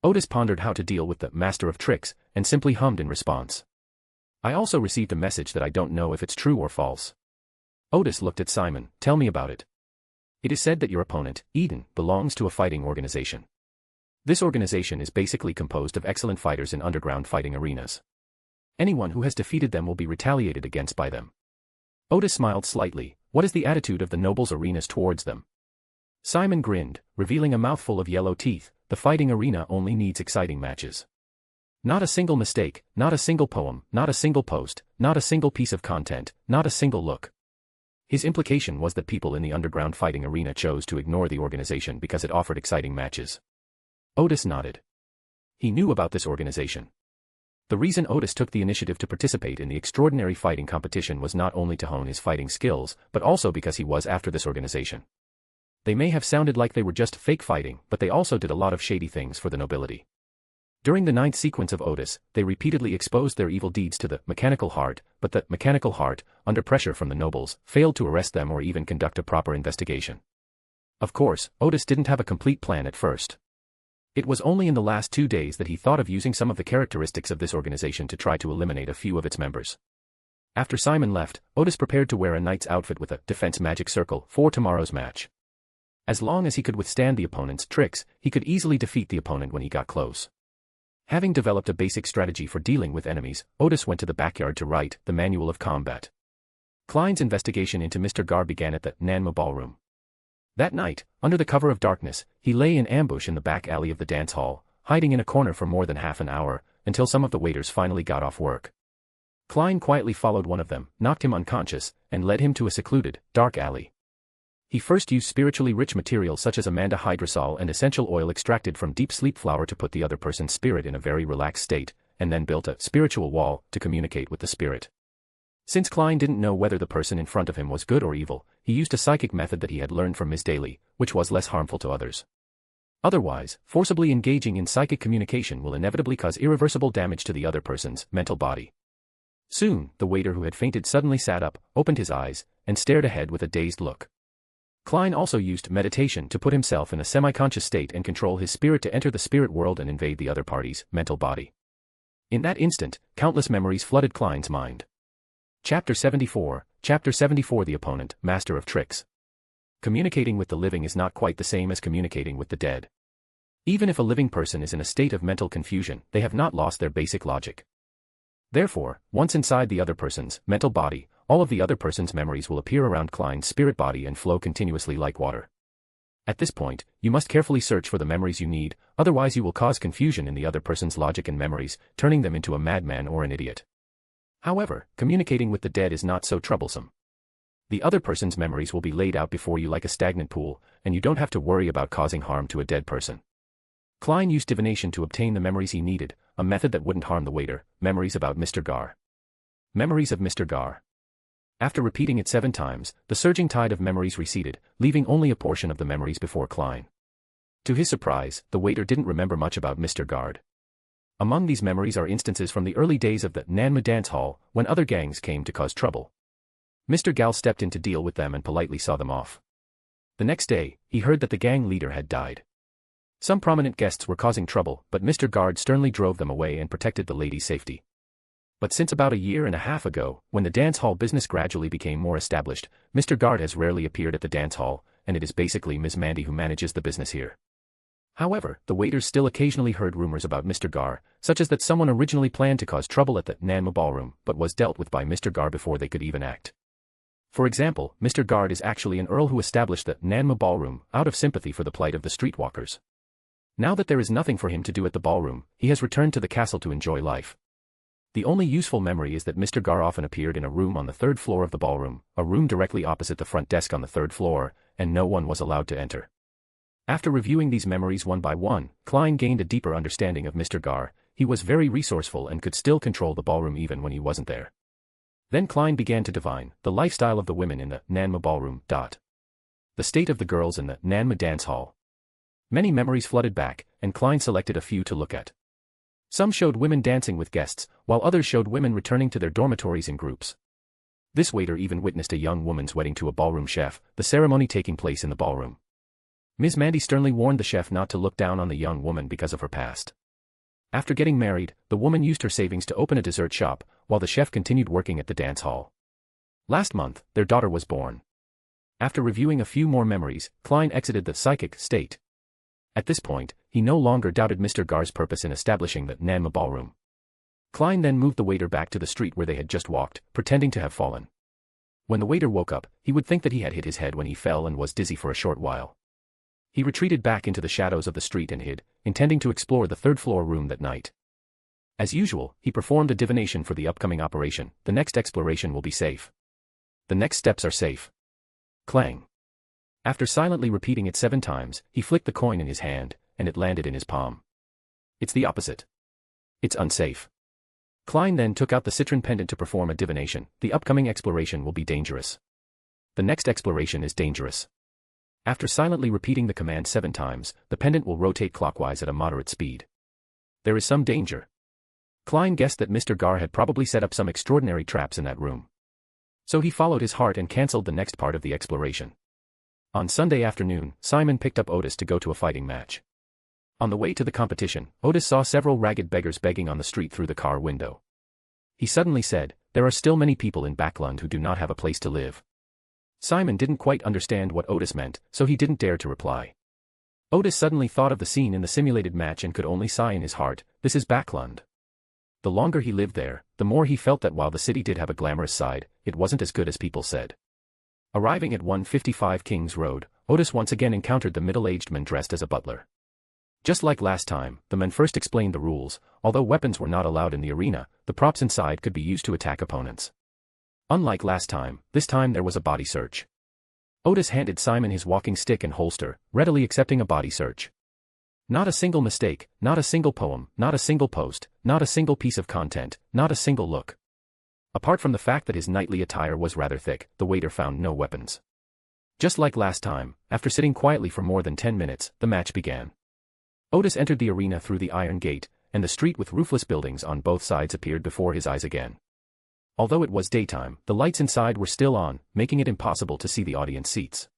Otis pondered how to deal with the master of tricks, and simply hummed in response. I also received a message that I don't know if it's true or false. Otis looked at Simon, tell me about it. It is said that your opponent, Eden, belongs to a fighting organization. This organization is basically composed of excellent fighters in underground fighting arenas. Anyone who has defeated them will be retaliated against by them. Otis smiled slightly, what is the attitude of the nobles' arenas towards them? Simon grinned, revealing a mouthful of yellow teeth, the fighting arena only needs exciting matches. Not a single mistake, not a single poem, not a single post, not a single piece of content, not a single look. His implication was that people in the underground fighting arena chose to ignore the organization because it offered exciting matches. Otis nodded. He knew about this organization. The reason Otis took the initiative to participate in the extraordinary fighting competition was not only to hone his fighting skills, but also because he was after this organization. They may have sounded like they were just fake fighting, but they also did a lot of shady things for the nobility. During the 9th sequence of Otis, they repeatedly exposed their evil deeds to the mechanical heart, but the mechanical heart, under pressure from the nobles, failed to arrest them or even conduct a proper investigation. Of course, Otis didn't have a complete plan at first. It was only in the last 2 days that he thought of using some of the characteristics of this organization to try to eliminate a few of its members. After Simon left, Otis prepared to wear a knight's outfit with a defense magic circle for tomorrow's match. As long as he could withstand the opponent's tricks, he could easily defeat the opponent when he got close. Having developed a basic strategy for dealing with enemies, Otis went to the backyard to write the Manual of Combat. Klein's investigation into Mr. Gard began at the Nanma ballroom. That night, under the cover of darkness, he lay in ambush in the back alley of the dance hall, hiding in a corner for more than half an hour, until some of the waiters finally got off work. Klein quietly followed one of them, knocked him unconscious, and led him to a secluded, dark alley. He first used spiritually rich materials such as amanda hydrosol and essential oil extracted from deep sleep flower to put the other person's spirit in a very relaxed state, and then built a spiritual wall to communicate with the spirit. Since Klein didn't know whether the person in front of him was good or evil, he used a psychic method that he had learned from Miss Daly, which was less harmful to others. Otherwise, forcibly engaging in psychic communication will inevitably cause irreversible damage to the other person's mental body. Soon, the waiter who had fainted suddenly sat up, opened his eyes, and stared ahead with a dazed look. Klein also used meditation to put himself in a semi-conscious state and control his spirit to enter the spirit world and invade the other party's mental body. In that instant, countless memories flooded Klein's mind. Chapter 74, The Opponent, Master of Tricks. Communicating with the living is not quite the same as communicating with the dead. Even if a living person is in a state of mental confusion, they have not lost their basic logic. Therefore, once inside the other person's mental body, all of the other person's memories will appear around Klein's spirit body and flow continuously like water. At this point, you must carefully search for the memories you need, otherwise you will cause confusion in the other person's logic and memories, turning them into a madman or an idiot. However, communicating with the dead is not so troublesome. The other person's memories will be laid out before you like a stagnant pool, and you don't have to worry about causing harm to a dead person. Klein used divination to obtain the memories he needed, a method that wouldn't harm the waiter. Memories about Mr. Gar. Memories of Mr. Gar. After repeating it 7 times, the surging tide of memories receded, leaving only a portion of the memories before Klein. To his surprise, the waiter didn't remember much about Mr. Gard. Among these memories are instances from the early days of the Nanma dance hall, when other gangs came to cause trouble. Mr. Gal stepped in to deal with them and politely saw them off. The next day, he heard that the gang leader had died. Some prominent guests were causing trouble, but Mr. Gard sternly drove them away and protected the ladies' safety. But since about a year and a half ago, when the dance hall business gradually became more established, Mr. Gard has rarely appeared at the dance hall, and it is basically Ms. Mandy who manages the business here. However, the waiters still occasionally heard rumors about Mr. Gar, such as that someone originally planned to cause trouble at the Nanma ballroom, but was dealt with by Mr. Gar before they could even act. For example, Mr. Gard is actually an earl who established the Nanma ballroom out of sympathy for the plight of the streetwalkers. Now that there is nothing for him to do at the ballroom, he has returned to the castle to enjoy life. The only useful memory is that Mr. Gar often appeared in a room on the 3rd floor of the ballroom, a room directly opposite the front desk on the 3rd floor, and no one was allowed to enter. After reviewing these memories one by one, Klein gained a deeper understanding of Mr. Gar. He was very resourceful and could still control the ballroom even when he wasn't there. Then Klein began to divine the lifestyle of the women in the Nanma ballroom. The state of the girls in the Nanma dance hall. Many memories flooded back, and Klein selected a few to look at. Some showed women dancing with guests, while others showed women returning to their dormitories in groups. This waiter even witnessed a young woman's wedding to a ballroom chef, the ceremony taking place in the ballroom. Ms. Mandy sternly warned the chef not to look down on the young woman because of her past. After getting married, the woman used her savings to open a dessert shop, while the chef continued working at the dance hall. Last month, their daughter was born. After reviewing a few more memories, Klein exited the psychic state. At this point, he no longer doubted Mr. Gar's purpose in establishing the Nanma ballroom. Klein then moved the waiter back to the street where they had just walked, pretending to have fallen. When the waiter woke up, he would think that he had hit his head when he fell and was dizzy for a short while. He retreated back into the shadows of the street and hid, intending to explore the 3rd floor room that night. As usual, he performed a divination for the upcoming operation. The next exploration will be safe. The next steps are safe. Clang. After silently repeating it 7 times, he flicked the coin in his hand, and it landed in his palm. It's the opposite. It's unsafe. Klein then took out the citron pendant to perform a divination. The upcoming exploration will be dangerous. The next exploration is dangerous. After silently repeating the command 7 times, the pendant will rotate clockwise at a moderate speed. There is some danger. Klein guessed that Mr. Gar had probably set up some extraordinary traps in that room. So he followed his heart and cancelled the next part of the exploration. On Sunday afternoon, Simon picked up Otis to go to a fighting match. On the way to the competition, Otis saw several ragged beggars begging on the street through the car window. He suddenly said, "There are still many people in Backland who do not have a place to live." Simon didn't quite understand what Otis meant, so he didn't dare to reply. Otis suddenly thought of the scene in the simulated match and could only sigh in his heart. This is Backland. The longer he lived there, the more he felt that while the city did have a glamorous side, it wasn't as good as people said. Arriving at 155 King's Road, Otis once again encountered the middle-aged man dressed as a butler. Just like last time, the man first explained the rules. Although weapons were not allowed in the arena, the props inside could be used to attack opponents. Unlike last time, this time there was a body search. Otis handed Simon his walking stick and holster, readily accepting a body search. Not a single mistake, not a single poem, not a single post, not a single piece of content, not a single look. Apart from the fact that his knightly attire was rather thick, the waiter found no weapons. Just like last time, after sitting quietly for more than 10 minutes, the match began. Otis entered the arena through the iron gate, and the street with roofless buildings on both sides appeared before his eyes again. Although it was daytime, the lights inside were still on, making it impossible to see the audience seats.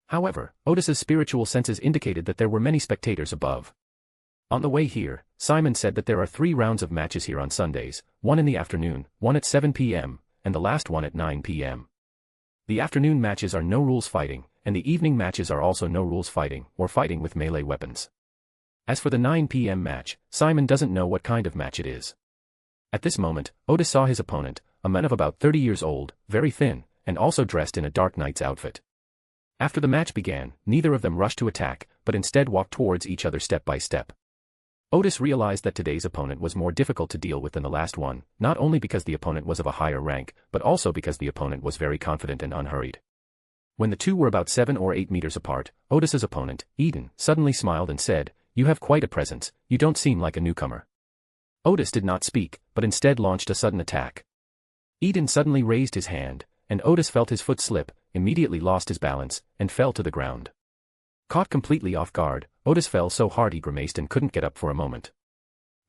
However, Otis's spiritual senses indicated that there were many spectators above. On the way here, Simon said that there are 3 rounds of matches here on Sundays, one in the afternoon, one at 7 p.m., and the last one at 9 p.m. The afternoon matches are no rules fighting, and the evening matches are also no rules fighting, or fighting with melee weapons. As for the 9 p.m. match, Simon doesn't know what kind of match it is. At this moment, Otis saw his opponent, a man of about 30 years old, very thin, and also dressed in a dark knight's outfit. After the match began, neither of them rushed to attack, but instead walked towards each other step by step. Otis realized that today's opponent was more difficult to deal with than the last one, not only because the opponent was of a higher rank, but also because the opponent was very confident and unhurried. When the two were about 7 or 8 meters apart, Otis's opponent, Eden, suddenly smiled and said, "You have quite a presence, you don't seem like a newcomer." Otis did not speak, but instead launched a sudden attack. Eden suddenly raised his hand, and Otis felt his foot slip, immediately lost his balance, and fell to the ground. Caught completely off guard, Otis fell so hard he grimaced and couldn't get up for a moment.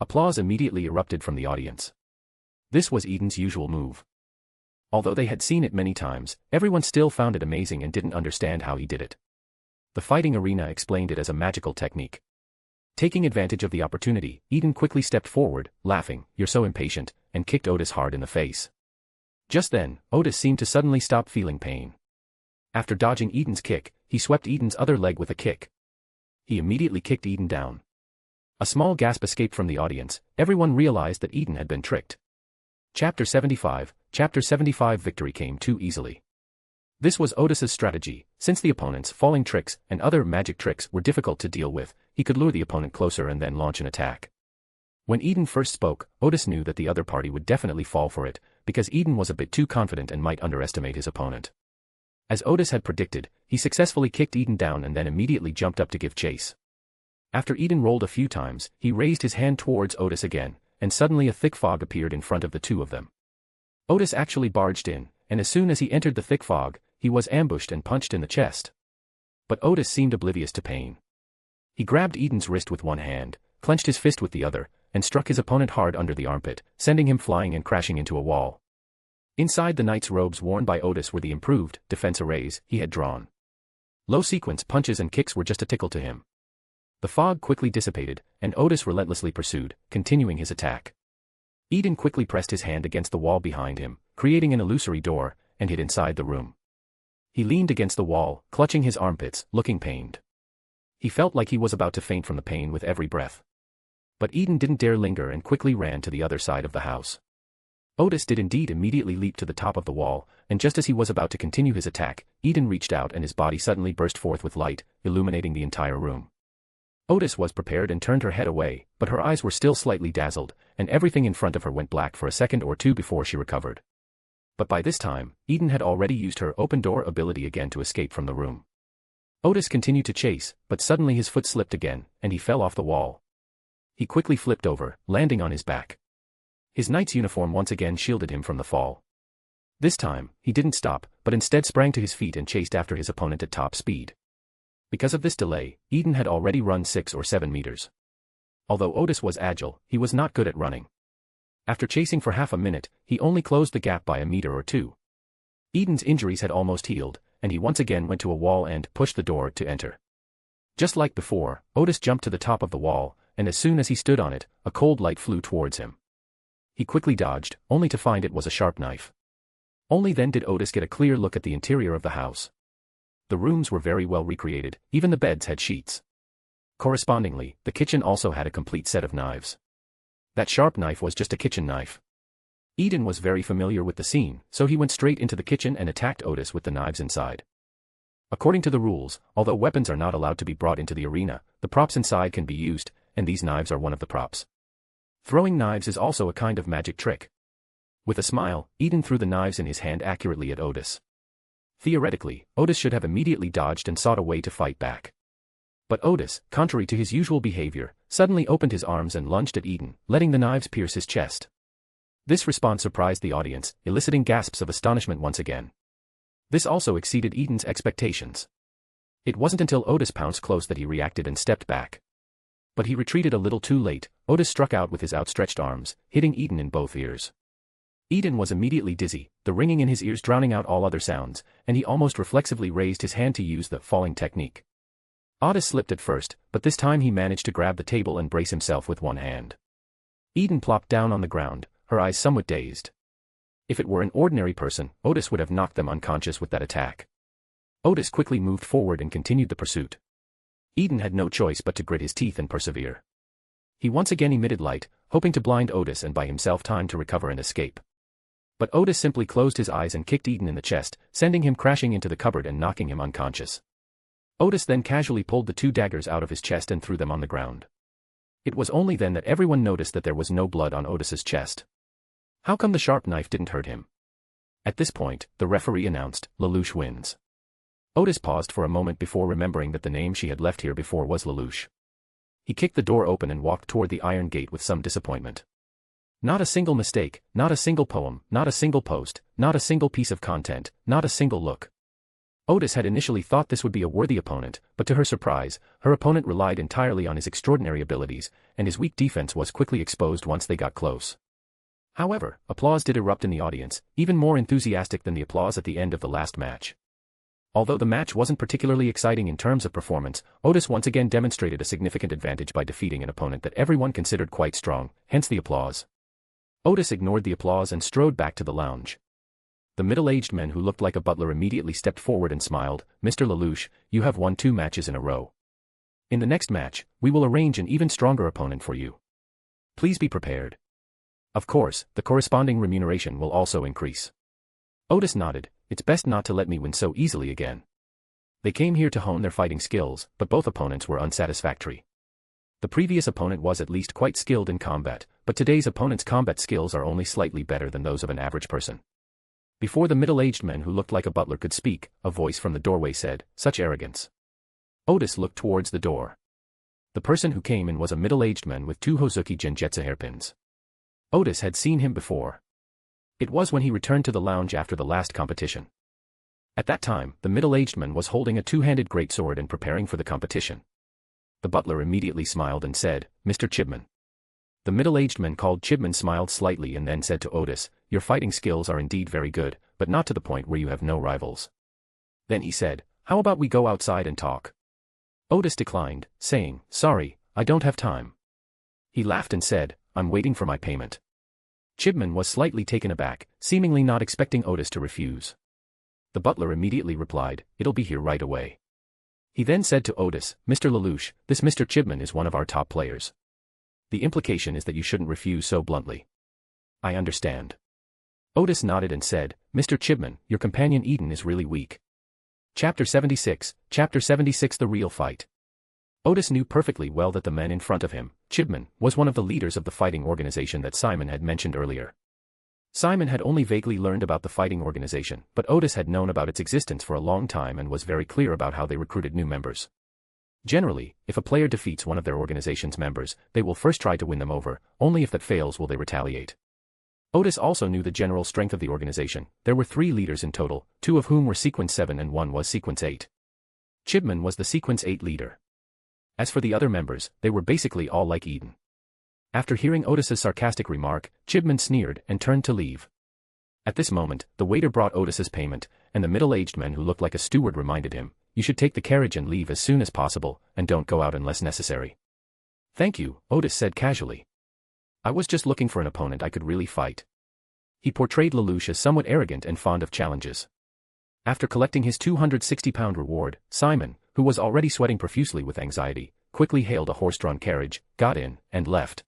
Applause immediately erupted from the audience. This was Eden's usual move. Although they had seen it many times, everyone still found it amazing and didn't understand how he did it. The fighting arena explained it as a magical technique. Taking advantage of the opportunity, Eden quickly stepped forward, laughing, "You're so impatient," and kicked Otis hard in the face. Just then, Otis seemed to suddenly stop feeling pain. After dodging Eden's kick, he swept Eden's other leg with a kick. He immediately kicked Eden down. A small gasp escaped from the audience. Everyone realized that Eden had been tricked. Chapter 75. Chapter 75. Victory came too easily. This was Otis's strategy. Since the opponent's falling tricks and other magic tricks were difficult to deal with, he could lure the opponent closer and then launch an attack. When Eden first spoke, Otis knew that the other party would definitely fall for it, because Eden was a bit too confident and might underestimate his opponent. As Otis had predicted, he successfully kicked Eden down and then immediately jumped up to give chase. After Eden rolled a few times, he raised his hand towards Otis again, and suddenly a thick fog appeared in front of the two of them. Otis actually barged in, and as soon as he entered the thick fog, he was ambushed and punched in the chest. But Otis seemed oblivious to pain. He grabbed Eden's wrist with one hand, clenched his fist with the other, and struck his opponent hard under the armpit, sending him flying and crashing into a wall. Inside the knight's robes worn by Otis were the improved defense arrays he had drawn. Low-sequence punches and kicks were just a tickle to him. The fog quickly dissipated, and Otis relentlessly pursued, continuing his attack. Eden quickly pressed his hand against the wall behind him, creating an illusory door, and hid inside the room. He leaned against the wall, clutching his armpits, looking pained. He felt like he was about to faint from the pain with every breath. But Eden didn't dare linger and quickly ran to the other side of the house. Otis did indeed immediately leap to the top of the wall, and just as he was about to continue his attack, Eden reached out and his body suddenly burst forth with light, illuminating the entire room. Otis was prepared and turned her head away, but her eyes were still slightly dazzled, and everything in front of her went black for a second or two before she recovered. But by this time, Eden had already used her open door ability again to escape from the room. Otis continued to chase, but suddenly his foot slipped again, and he fell off the wall. He quickly flipped over, landing on his back. His knight's uniform once again shielded him from the fall. This time, he didn't stop, but instead sprang to his feet and chased after his opponent at top speed. Because of this delay, Eden had already run 6 or 7 meters. Although Otis was agile, he was not good at running. After chasing for half a minute, he only closed the gap by a meter or two. Eden's injuries had almost healed, and he once again went to a wall and pushed the door to enter. Just like before, Otis jumped to the top of the wall, and as soon as he stood on it, a cold light flew towards him. He quickly dodged, only to find it was a sharp knife. Only then did Otis get a clear look at the interior of the house. The rooms were very well recreated, even the beds had sheets. Correspondingly, the kitchen also had a complete set of knives. That sharp knife was just a kitchen knife. Eden was very familiar with the scene, so he went straight into the kitchen and attacked Otis with the knives inside. According to the rules, although weapons are not allowed to be brought into the arena, the props inside can be used, and these knives are one of the props. Throwing knives is also a kind of magic trick. With a smile, Eden threw the knives in his hand accurately at Otis. Theoretically, Otis should have immediately dodged and sought a way to fight back. But Otis, contrary to his usual behavior, suddenly opened his arms and lunged at Eden, letting the knives pierce his chest. This response surprised the audience, eliciting gasps of astonishment once again. This also exceeded Eden's expectations. It wasn't until Otis pounced close that he reacted and stepped back. But he retreated a little too late. Otis struck out with his outstretched arms, hitting Eden in both ears. Eden was immediately dizzy, the ringing in his ears drowning out all other sounds, and he almost reflexively raised his hand to use the falling technique. Otis slipped at first, but this time he managed to grab the table and brace himself with one hand. Eden plopped down on the ground, her eyes somewhat dazed. If it were an ordinary person, Otis would have knocked them unconscious with that attack. Otis quickly moved forward and continued the pursuit. Eden had no choice but to grit his teeth and persevere. He once again emitted light, hoping to blind Otis and buy himself time to recover and escape. But Otis simply closed his eyes and kicked Eden in the chest, sending him crashing into the cupboard and knocking him unconscious. Otis then casually pulled the 2 daggers out of his chest and threw them on the ground. It was only then that everyone noticed that there was no blood on Otis's chest. How come the sharp knife didn't hurt him? At this point, the referee announced, Lelouch wins. Otis paused for a moment before remembering that the name she had left here before was Lelouch. He kicked the door open and walked toward the iron gate with some disappointment. Not a single mistake, not a single poem, not a single post, not a single piece of content, not a single look. Otis had initially thought this would be a worthy opponent, but to her surprise, her opponent relied entirely on his extraordinary abilities, and his weak defense was quickly exposed once they got close. However, applause did erupt in the audience, even more enthusiastic than the applause at the end of the last match. Although the match wasn't particularly exciting in terms of performance, Otis once again demonstrated a significant advantage by defeating an opponent that everyone considered quite strong, hence the applause. Otis ignored the applause and strode back to the lounge. The middle-aged man who looked like a butler immediately stepped forward and smiled, Mr. Lelouch, you have won 2 matches in a row. In the next match, we will arrange an even stronger opponent for you. Please be prepared. Of course, the corresponding remuneration will also increase. Otis nodded, it's best not to let me win so easily again. They came here to hone their fighting skills, but both opponents were unsatisfactory. The previous opponent was at least quite skilled in combat, but today's opponent's combat skills are only slightly better than those of an average person. Before the middle-aged man who looked like a butler could speak, a voice from the doorway said, such arrogance. Otis looked towards the door. The person who came in was a middle-aged man with 2 Hozuki Genjutsu hairpins. Otis had seen him before. It was when he returned to the lounge after the last competition. At that time, the middle-aged man was holding a 2-handed greatsword and preparing for the competition. The butler immediately smiled and said, Mr. Chibman. The middle-aged man called Chibman smiled slightly and then said to Otis, your fighting skills are indeed very good, but not to the point where you have no rivals. Then he said, how about we go outside and talk? Otis declined, saying, sorry, I don't have time. He laughed and said, I'm waiting for my payment. Chibman was slightly taken aback, seemingly not expecting Otis to refuse. The butler immediately replied, it'll be here right away. He then said to Otis, Mr. Lelouch, this Mr. Chibman is one of our top players. The implication is that you shouldn't refuse so bluntly. I understand. Otis nodded and said, Mr. Chibman, your companion Eden is really weak. Chapter 76, The Real Fight. Otis knew perfectly well that the man in front of him, Chibman, was one of the leaders of the fighting organization that Simon had mentioned earlier. Simon had only vaguely learned about the fighting organization, but Otis had known about its existence for a long time and was very clear about how they recruited new members. Generally, if a player defeats one of their organization's members, they will first try to win them over, only if that fails will they retaliate. Otis also knew the general strength of the organization. There were 3 leaders in total, 2 of whom were Sequence 7 and 1 was Sequence 8. Chibman was the Sequence 8 leader. As for the other members, they were basically all like Eden. After hearing Otis's sarcastic remark, Chibman sneered and turned to leave. At this moment, the waiter brought Otis's payment, and the middle-aged man who looked like a steward reminded him, you should take the carriage and leave as soon as possible, and don't go out unless necessary. Thank you, Otis said casually. I was just looking for an opponent I could really fight. He portrayed Lelouch as somewhat arrogant and fond of challenges. After collecting his £260 reward, Simon, who was already sweating profusely with anxiety, quickly hailed a horse-drawn carriage, got in, and left.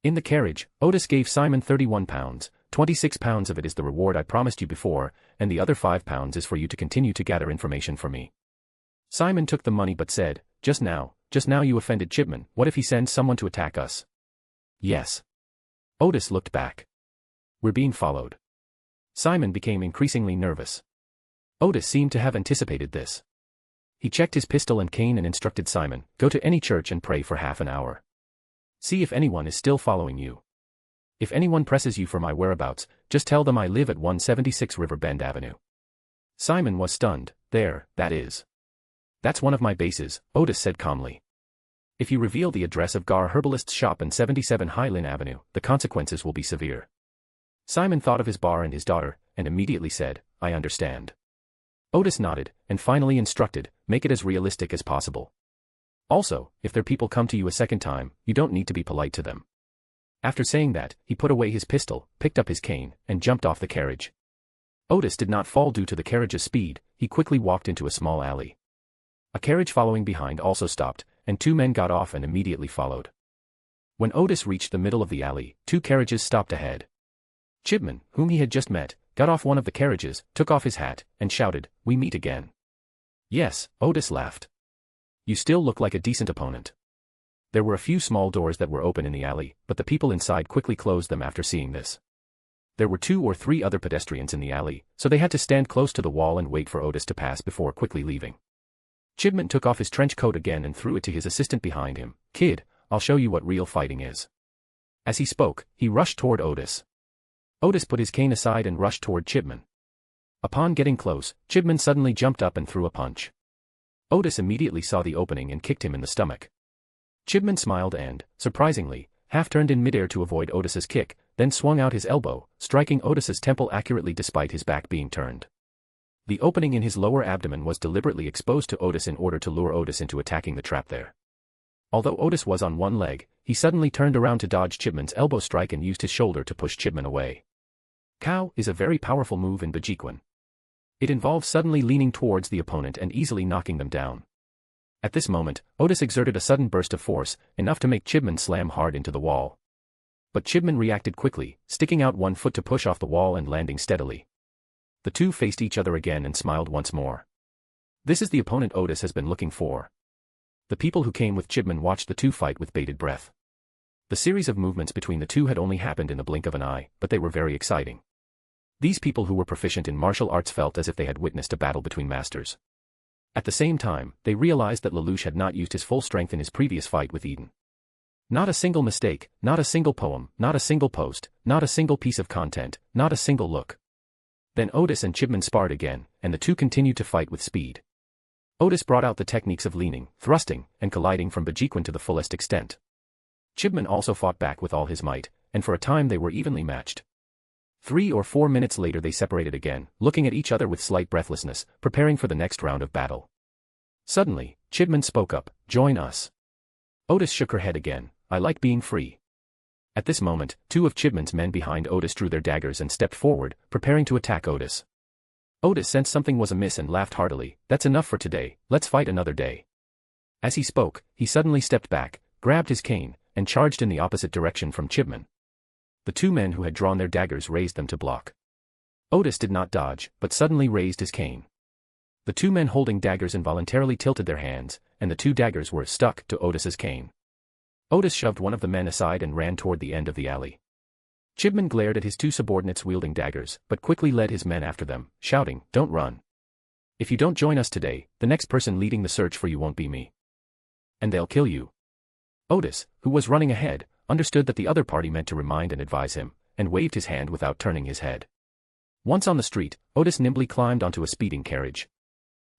In the carriage, Otis gave Simon £31, 26 pounds of it is the reward I promised you before, and the other £5 is for you to continue to gather information for me. Simon took the money but said, just now you offended Chibman, what if he sends someone to attack us? Yes. Otis looked back. We're being followed. Simon became increasingly nervous. Otis seemed to have anticipated this. He checked his pistol and cane and instructed Simon, go to any church and pray for half an hour. See if anyone is still following you. If anyone presses you for my whereabouts, just tell them I live at 176 River Bend Avenue. Simon was stunned. There, that is. That's one of my bases, Otis said calmly. If you reveal the address of Gar Herbalist's shop in 77 Highland Avenue, the consequences will be severe. Simon thought of his bar and his daughter, and immediately said, I understand. Otis nodded, and finally instructed, make it as realistic as possible. Also, if their people come to you a second time, you don't need to be polite to them. After saying that, he put away his pistol, picked up his cane, and jumped off the carriage. Otis did not fall due to the carriage's speed, he quickly walked into a small alley. A carriage following behind also stopped, and 2 men got off and immediately followed. When Otis reached the middle of the alley, 2 carriages stopped ahead. Chibman, whom he had just met, got off one of the carriages, took off his hat, and shouted, we meet again. Yes, Otis laughed. You still look like a decent opponent. There were a few small doors that were open in the alley, but the people inside quickly closed them after seeing this. There were 2 or 3 other pedestrians in the alley, so they had to stand close to the wall and wait for Otis to pass before quickly leaving. Chibman took off his trench coat again and threw it to his assistant behind him. "Kid, I'll show you what real fighting is." As he spoke, he rushed toward Otis. Otis put his cane aside and rushed toward Chibman. Upon getting close, Chibman suddenly jumped up and threw a punch. Otis immediately saw the opening and kicked him in the stomach. Chibman smiled and, surprisingly, half-turned in midair to avoid Otis's kick, then swung out his elbow, striking Otis's temple accurately despite his back being turned. The opening in his lower abdomen was deliberately exposed to Otis in order to lure Otis into attacking the trap there. Although Otis was on one leg, he suddenly turned around to dodge Chibman's elbow strike and used his shoulder to push Chibman away. Cow is a very powerful move in Bajiquan. It involves suddenly leaning towards the opponent and easily knocking them down. At this moment, Otis exerted a sudden burst of force, enough to make Chibman slam hard into the wall. But Chibman reacted quickly, sticking out one foot to push off the wall and landing steadily. The two faced each other again and smiled once more. This is the opponent Otis has been looking for. The people who came with Chibman watched the two fight with bated breath. The series of movements between the two had only happened in the blink of an eye, but they were very exciting. These people who were proficient in martial arts felt as if they had witnessed a battle between masters. At the same time, they realized that Lelouch had not used his full strength in his previous fight with Eden. Not a single mistake, not a single poem, not a single post, not a single piece of content, not a single look. Then Otis and Chibman sparred again, and the two continued to fight with speed. Otis brought out the techniques of leaning, thrusting, and colliding from Bajiquan to the fullest extent. Chibman also fought back with all his might, and for a time they were evenly matched. 3 or 4 minutes later they separated again, looking at each other with slight breathlessness, preparing for the next round of battle. Suddenly, Chibman spoke up, "Join us." Otis shook her head again, "I like being free." At this moment, 2 of Chibman's men behind Otis drew their daggers and stepped forward, preparing to attack Otis. Otis sensed something was amiss and laughed heartily, "That's enough for today, let's fight another day." As he spoke, he suddenly stepped back, grabbed his cane, and charged in the opposite direction from Chibman. The 2 men who had drawn their daggers raised them to block. Otis did not dodge, but suddenly raised his cane. The 2 men holding daggers involuntarily tilted their hands, and the 2 daggers were stuck to Otis's cane. Otis shoved one of the men aside and ran toward the end of the alley. Chibman glared at his 2 subordinates wielding daggers, but quickly led his men after them, shouting, "Don't run. If you don't join us today, the next person leading the search for you won't be me. And they'll kill you." Otis, who was running ahead, understood that the other party meant to remind and advise him, and waved his hand without turning his head. Once on the street, Otis nimbly climbed onto a speeding carriage.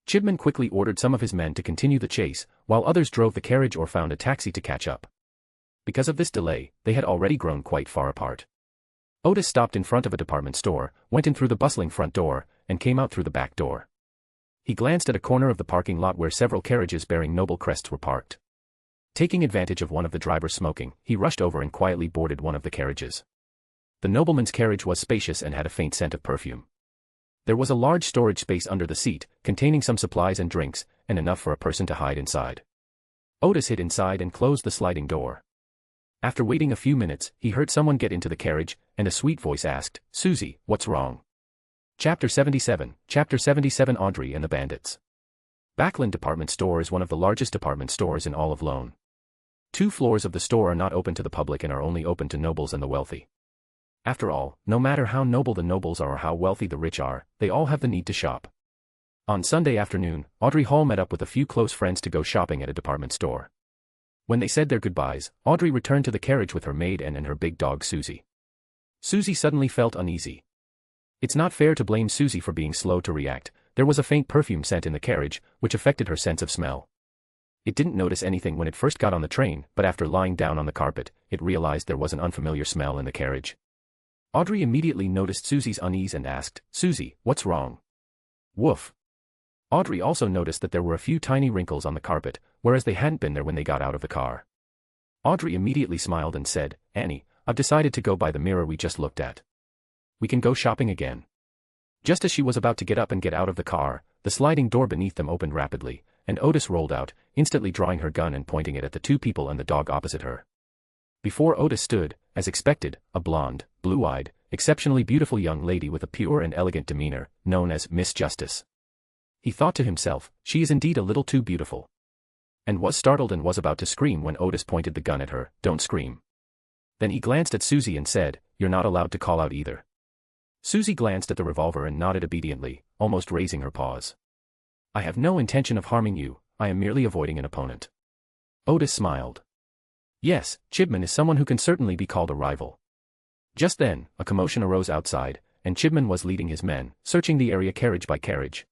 Chibman quickly ordered some of his men to continue the chase, while others drove the carriage or found a taxi to catch up. Because of this delay, they had already grown quite far apart. Otis stopped in front of a department store, went in through the bustling front door, and came out through the back door. He glanced at a corner of the parking lot where several carriages bearing noble crests were parked. Taking advantage of one of the drivers smoking, he rushed over and quietly boarded one of the carriages. The nobleman's carriage was spacious and had a faint scent of perfume. There was a large storage space under the seat, containing some supplies and drinks, and enough for a person to hide inside. Otis hid inside and closed the sliding door. After waiting a few minutes, he heard someone get into the carriage, and a sweet voice asked, "Susie, what's wrong?" Chapter 77 Audrey and the Bandits. Backland Department Store is one of the largest department stores in all of Lone. 2 floors of the store are not open to the public and are only open to nobles and the wealthy. After all, no matter how noble the nobles are or how wealthy the rich are, they all have the need to shop. On Sunday afternoon, Audrey Hall met up with a few close friends to go shopping at a department store. When they said their goodbyes, Audrey returned to the carriage with her maid and her big dog Susie. Susie suddenly felt uneasy. It's not fair to blame Susie for being slow to react. There was a faint perfume scent in the carriage, which affected her sense of smell. It didn't notice anything when it first got on the train, but after lying down on the carpet, it realized there was an unfamiliar smell in the carriage. Audrey immediately noticed Susie's unease and asked, "Susie, what's wrong?" "Woof." Audrey also noticed that there were a few tiny wrinkles on the carpet, whereas they hadn't been there when they got out of the car. Audrey immediately smiled and said, "Annie, I've decided to go by the mirror we just looked at. We can go shopping again." Just as she was about to get up and get out of the car, the sliding door beneath them opened rapidly, and Otis rolled out, instantly drawing her gun and pointing it at the 2 people and the dog opposite her. Before Otis stood, as expected, a blonde, blue-eyed, exceptionally beautiful young lady with a pure and elegant demeanor, known as Miss Justice. He thought to himself, she is indeed a little too beautiful. and was startled and was about to scream when Otis pointed the gun at her. Don't scream. Then he glanced at Susie and said, you're not allowed to call out either. Susie glanced at the revolver and nodded obediently, almost raising her paws. I have no intention of harming you, I am merely avoiding an opponent. Otis smiled. Yes, Chibman is someone who can certainly be called a rival. Just then, a commotion arose outside, and Chibman was leading his men, searching the area carriage by carriage.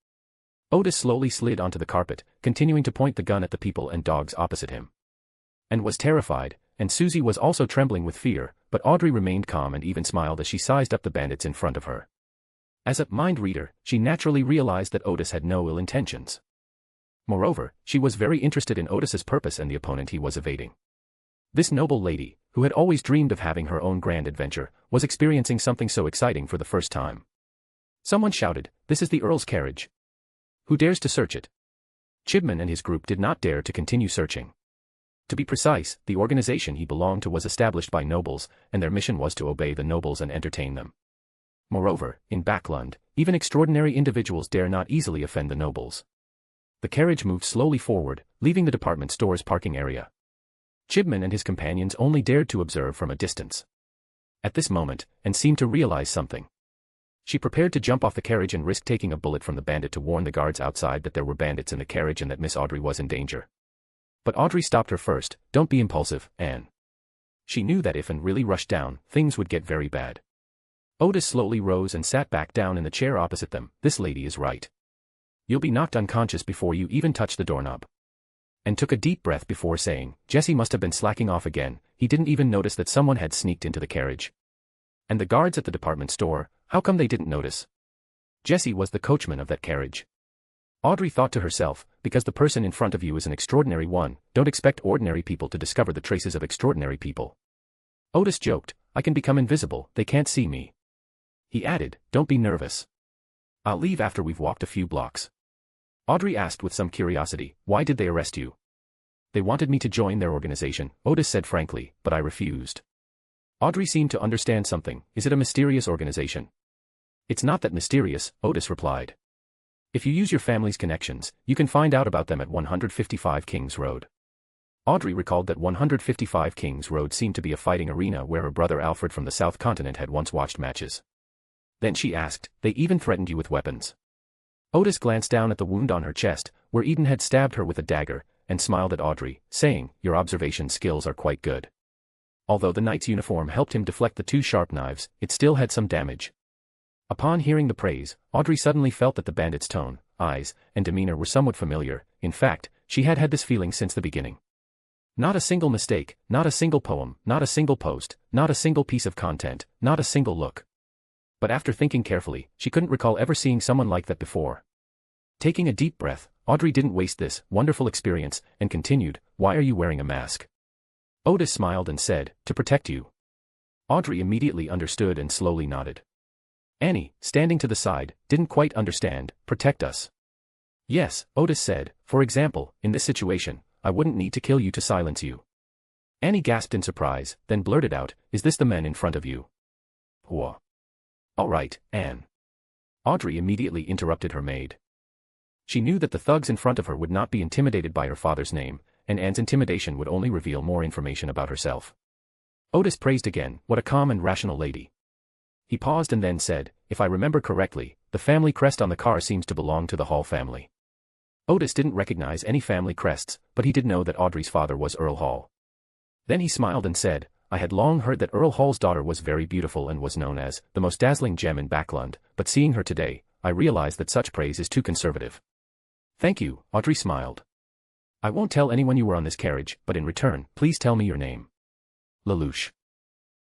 Otis slowly slid onto the carpet, continuing to point the gun at the people and dogs opposite him. And was terrified, and Susie was also trembling with fear, but Audrey remained calm and even smiled as she sized up the bandits in front of her. As a mind reader, she naturally realized that Otis had no ill intentions. Moreover, she was very interested in Otis's purpose and the opponent he was evading. This noble lady, who had always dreamed of having her own grand adventure, was experiencing something so exciting for the first time. Someone shouted, "This is the Earl's carriage. Who dares to search it?" Chibman and his group did not dare to continue searching. To be precise, the organization he belonged to was established by nobles, and their mission was to obey the nobles and entertain them. Moreover, in Backland, even extraordinary individuals dare not easily offend the nobles. The carriage moved slowly forward, leaving the department store's parking area. Chibman and his companions only dared to observe from a distance. At this moment, and seemed to realize something. She prepared to jump off the carriage and risk taking a bullet from the bandit to warn the guards outside that there were bandits in the carriage and that Miss Audrey was in danger. But Audrey stopped her first. Don't be impulsive, Anne. She knew that if Anne really rushed down, things would get very bad. Otis slowly rose and sat back down in the chair opposite them. This lady is right. You'll be knocked unconscious before you even touch the doorknob. And took a deep breath before saying, Jesse must have been slacking off again, he didn't even notice that someone had sneaked into the carriage. And the guards at the department store, how come they didn't notice? Jesse was the coachman of that carriage. Audrey thought to herself, because the person in front of you is an extraordinary one, don't expect ordinary people to discover the traces of extraordinary people. Otis joked, I can become invisible, they can't see me. He added, don't be nervous. I'll leave after we've walked a few blocks. Audrey asked with some curiosity, why did they arrest you? They wanted me to join their organization, Otis said frankly, but I refused. Audrey seemed to understand something. Is it a mysterious organization? It's not that mysterious, Otis replied. If you use your family's connections, you can find out about them at 155 Kings Road. Audrey recalled that 155 Kings Road seemed to be a fighting arena where her brother Alfred from the South Continent had once watched matches. Then she asked, they even threatened you with weapons. Otis glanced down at the wound on her chest, where Eden had stabbed her with a dagger, and smiled at Audrey, saying, your observation skills are quite good. Although the knight's uniform helped him deflect the two sharp knives, it still had some damage. Upon hearing the praise, Audrey suddenly felt that the bandit's tone, eyes, and demeanor were somewhat familiar. In fact, she had had this feeling since the beginning. Not a single mistake, not a single poem, not a single post, not a single piece of content, not a single look. But after thinking carefully, she couldn't recall ever seeing someone like that before. Taking a deep breath, Audrey didn't waste this wonderful experience, and continued, why are you wearing a mask? Otis smiled and said, to protect you. Audrey immediately understood and slowly nodded. Annie, standing to the side, didn't quite understand, protect us. Yes, Otis said, for example, in this situation, I wouldn't need to kill you to silence you. Annie gasped in surprise, then blurted out, is this the man in front of you? Whoa. All right, Anne. Audrey immediately interrupted her maid. She knew that the thugs in front of her would not be intimidated by her father's name, and Anne's intimidation would only reveal more information about herself. Otis praised again, what a calm and rational lady. He paused and then said, if I remember correctly, the family crest on the car seems to belong to the Hall family. Otis didn't recognize any family crests, but he did know that Audrey's father was Earl Hall. Then he smiled and said, I had long heard that Earl Hall's daughter was very beautiful and was known as the most dazzling gem in Backland, but seeing her today, I realized that such praise is too conservative. Thank you, Audrey smiled. I won't tell anyone you were on this carriage, but in return, please tell me your name. Lelouch.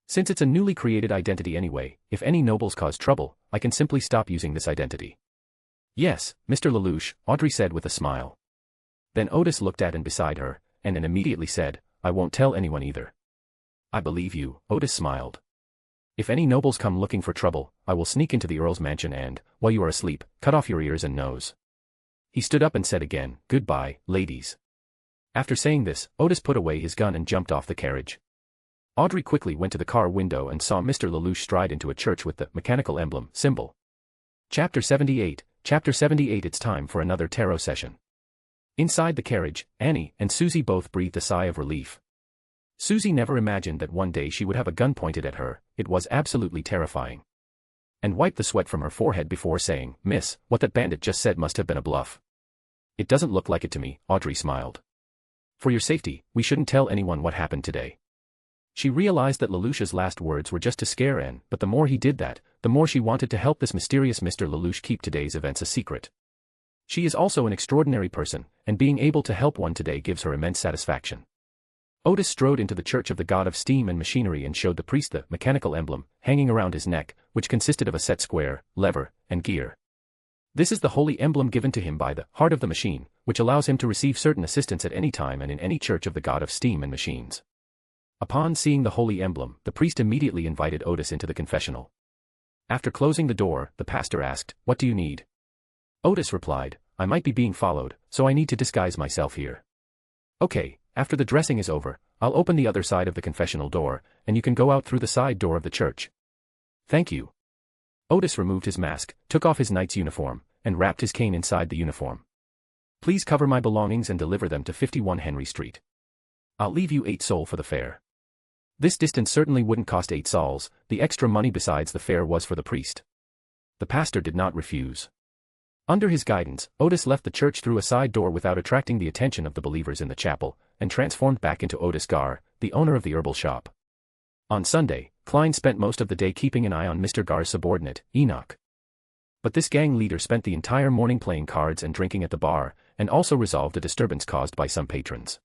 Since it's a newly created identity anyway, if any nobles cause trouble, I can simply stop using this identity. Yes, Mr. Lelouch, Audrey said with a smile. Then Otis looked at and beside her, and then immediately said, I won't tell anyone either. I believe you, Otis smiled. If any nobles come looking for trouble, I will sneak into the Earl's mansion and, while you are asleep, cut off your ears and nose. He stood up and said again, goodbye, ladies. After saying this, Otis put away his gun and jumped off the carriage. Audrey quickly went to the car window and saw Mr. Lelouch stride into a church with the mechanical emblem symbol. Chapter 78, Chapter 78. It's time for another tarot session. Inside the carriage, Annie and Susie both breathed a sigh of relief. Susie never imagined that one day she would have a gun pointed at her. It was absolutely terrifying. And wiped the sweat from her forehead before saying, "Miss, what that bandit just said must have been a bluff." "It doesn't look like it to me," Audrey smiled. "For your safety, we shouldn't tell anyone what happened today." She realized that Lelouch's last words were just to scare Anne, but the more he did that, the more she wanted to help this mysterious Mr. Lelouch keep today's events a secret. She is also an extraordinary person, and being able to help one today gives her immense satisfaction. Otis strode into the church of the god of steam and machinery and showed the priest the mechanical emblem hanging around his neck, which consisted of a set square, lever, and gear. This is the holy emblem given to him by the heart of the machine, which allows him to receive certain assistance at any time and in any church of the god of steam and machines. Upon seeing the holy emblem, the priest immediately invited Otis into the confessional. After closing the door, the pastor asked, "What do you need?" Otis replied, "I might be being followed, so I need to disguise myself here." "Okay, after the dressing is over, I'll open the other side of the confessional door, and you can go out through the side door of the church." "Thank you." Otis removed his mask, took off his knight's uniform, and wrapped his cane inside the uniform. "Please cover my belongings and deliver them to 51 Henry Street. I'll leave you 8 sol for the fare." This distance certainly wouldn't cost 8 sols, the extra money besides the fare was for the priest. The pastor did not refuse. Under his guidance, Otis left the church through a side door without attracting the attention of the believers in the chapel, and transformed back into Odis Gard, the owner of the herbal shop. On Sunday, Klein spent most of the day keeping an eye on Mr. Gard's subordinate, Enoch. But this gang leader spent the entire morning playing cards and drinking at the bar, and also resolved a disturbance caused by some patrons.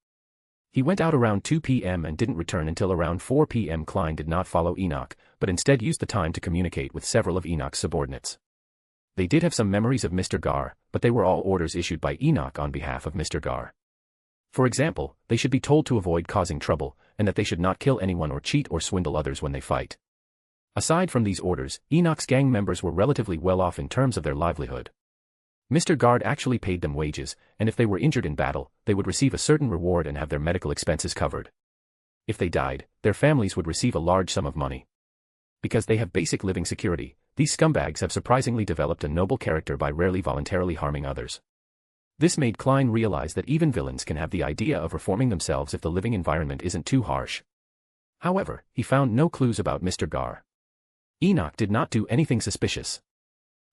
He went out around 2 p.m. and didn't return until around 4 p.m. Klein did not follow Enoch, but instead used the time to communicate with several of Enoch's subordinates. They did have some memories of Mr. Gard, but they were all orders issued by Enoch on behalf of Mr. Gard. For example, they should be told to avoid causing trouble, and that they should not kill anyone or cheat or swindle others when they fight. Aside from these orders, Enoch's gang members were relatively well off in terms of their livelihood. Mr. Gard actually paid them wages, and if they were injured in battle, they would receive a certain reward and have their medical expenses covered. If they died, their families would receive a large sum of money. Because they have basic living security, these scumbags have surprisingly developed a noble character by rarely voluntarily harming others. This made Klein realize that even villains can have the idea of reforming themselves if the living environment isn't too harsh. However, he found no clues about Mr. Gard. Enoch did not do anything suspicious.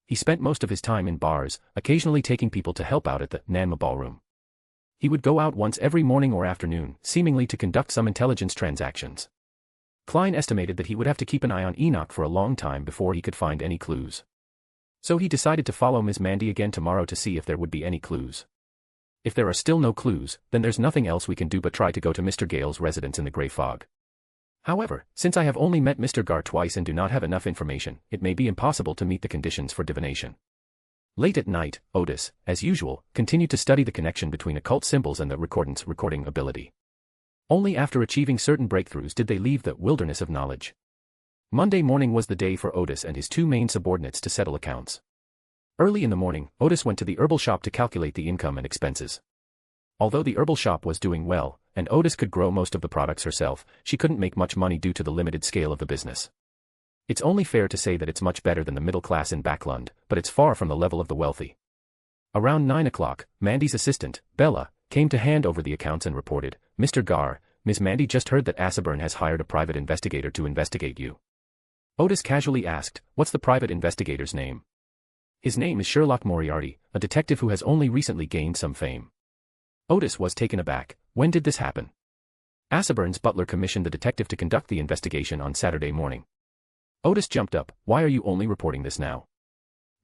He spent most of his time in bars, occasionally taking people to help out at the Nanma ballroom. He would go out once every morning or afternoon, seemingly to conduct some intelligence transactions. Klein estimated that he would have to keep an eye on Enoch for a long time before he could find any clues. So he decided to follow Ms. Mandy again tomorrow to see if there would be any clues. If there are still no clues, then there's nothing else we can do but try to go to Mr. Gale's residence in the Grey Fog. However, since I have only met Mr. Gard twice and do not have enough information, it may be impossible to meet the conditions for divination. Late at night, Otis, as usual, continued to study the connection between occult symbols and the recordant's recording ability. Only after achieving certain breakthroughs did they leave the wilderness of knowledge. Monday morning was the day for Otis and his 2 main subordinates to settle accounts. Early in the morning, Otis went to the herbal shop to calculate the income and expenses. Although the herbal shop was doing well, and Otis could grow most of the products herself, she couldn't make much money due to the limited scale of the business. It's only fair to say that it's much better than the middle class in Backland, but it's far from the level of the wealthy. Around 9 o'clock, Mandy's assistant, Bella, came to hand over the accounts and reported, "Mr. Gard, Miss Mandy just heard that Asaburn has hired a private investigator to investigate you." Otis casually asked, "What's the private investigator's name?" "His name is Sherlock Moriarty, a detective who has only recently gained some fame." Otis was taken aback. When did this happen? Asaburn's butler commissioned the detective to conduct the investigation on Saturday morning. Otis jumped up. "Why are you only reporting this now?"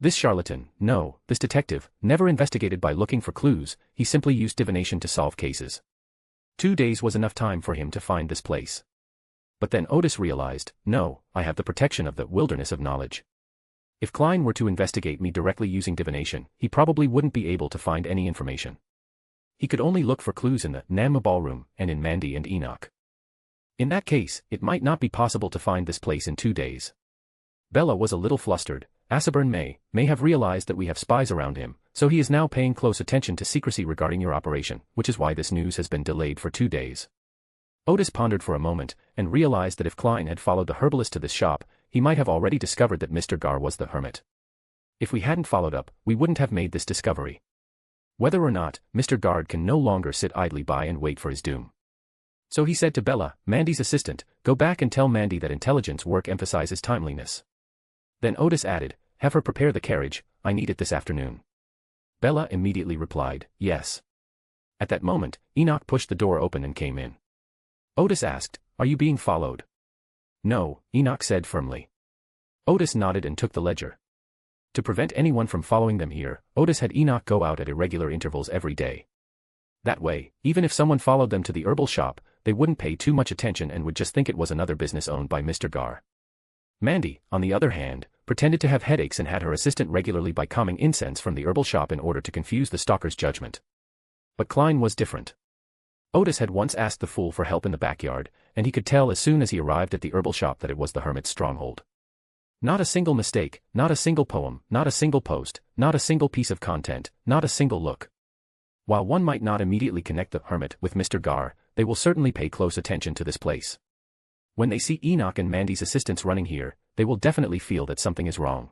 "This charlatan, no, this detective, never investigated by looking for clues, he simply used divination to solve cases. 2 days was enough time for him to find this place." But then Otis realized, "No, I have the protection of the wilderness of knowledge. If Klein were to investigate me directly using divination, he probably wouldn't be able to find any information. He could only look for clues in the Nanma ballroom and in Mandy and Enoch. In that case, it might not be possible to find this place in 2 days." Bella was a little flustered. "Asaburn may have realized that we have spies around him, so he is now paying close attention to secrecy regarding your operation, which is why this news has been delayed for 2 days. Otis pondered for a moment, and realized that if Klein had followed the herbalist to this shop, he might have already discovered that Mr. Gard was the Hermit. If we hadn't followed up, we wouldn't have made this discovery. Whether or not, Mr. Gard can no longer sit idly by and wait for his doom. So he said to Bella, Mandy's assistant, go back and tell Mandy that intelligence work emphasizes timeliness. Then Otis added, have her prepare the carriage, I need it this afternoon. Bella immediately replied, yes. At that moment, Enoch pushed the door open and came in. Otis asked, are you being followed? No, Enoch said firmly. Otis nodded and took the ledger. To prevent anyone from following them here, Otis had Enoch go out at irregular intervals every day. That way, even if someone followed them to the herbal shop, they wouldn't pay too much attention and would just think it was another business owned by Mr. Gar. Mandy, on the other hand, pretended to have headaches and had her assistant regularly buy calming incense from the herbal shop in order to confuse the stalker's judgment. But Klein was different. Otis had once asked the fool for help in the backyard, and he could tell as soon as he arrived at the herbal shop that it was the Hermit's stronghold. Not a single mistake, not a single poem, not a single post, not a single piece of content, not a single look. While one might not immediately connect the Hermit with Mr. Gar, they will certainly pay close attention to this place. When they see Enoch and Mandy's assistants running here, they will definitely feel that something is wrong.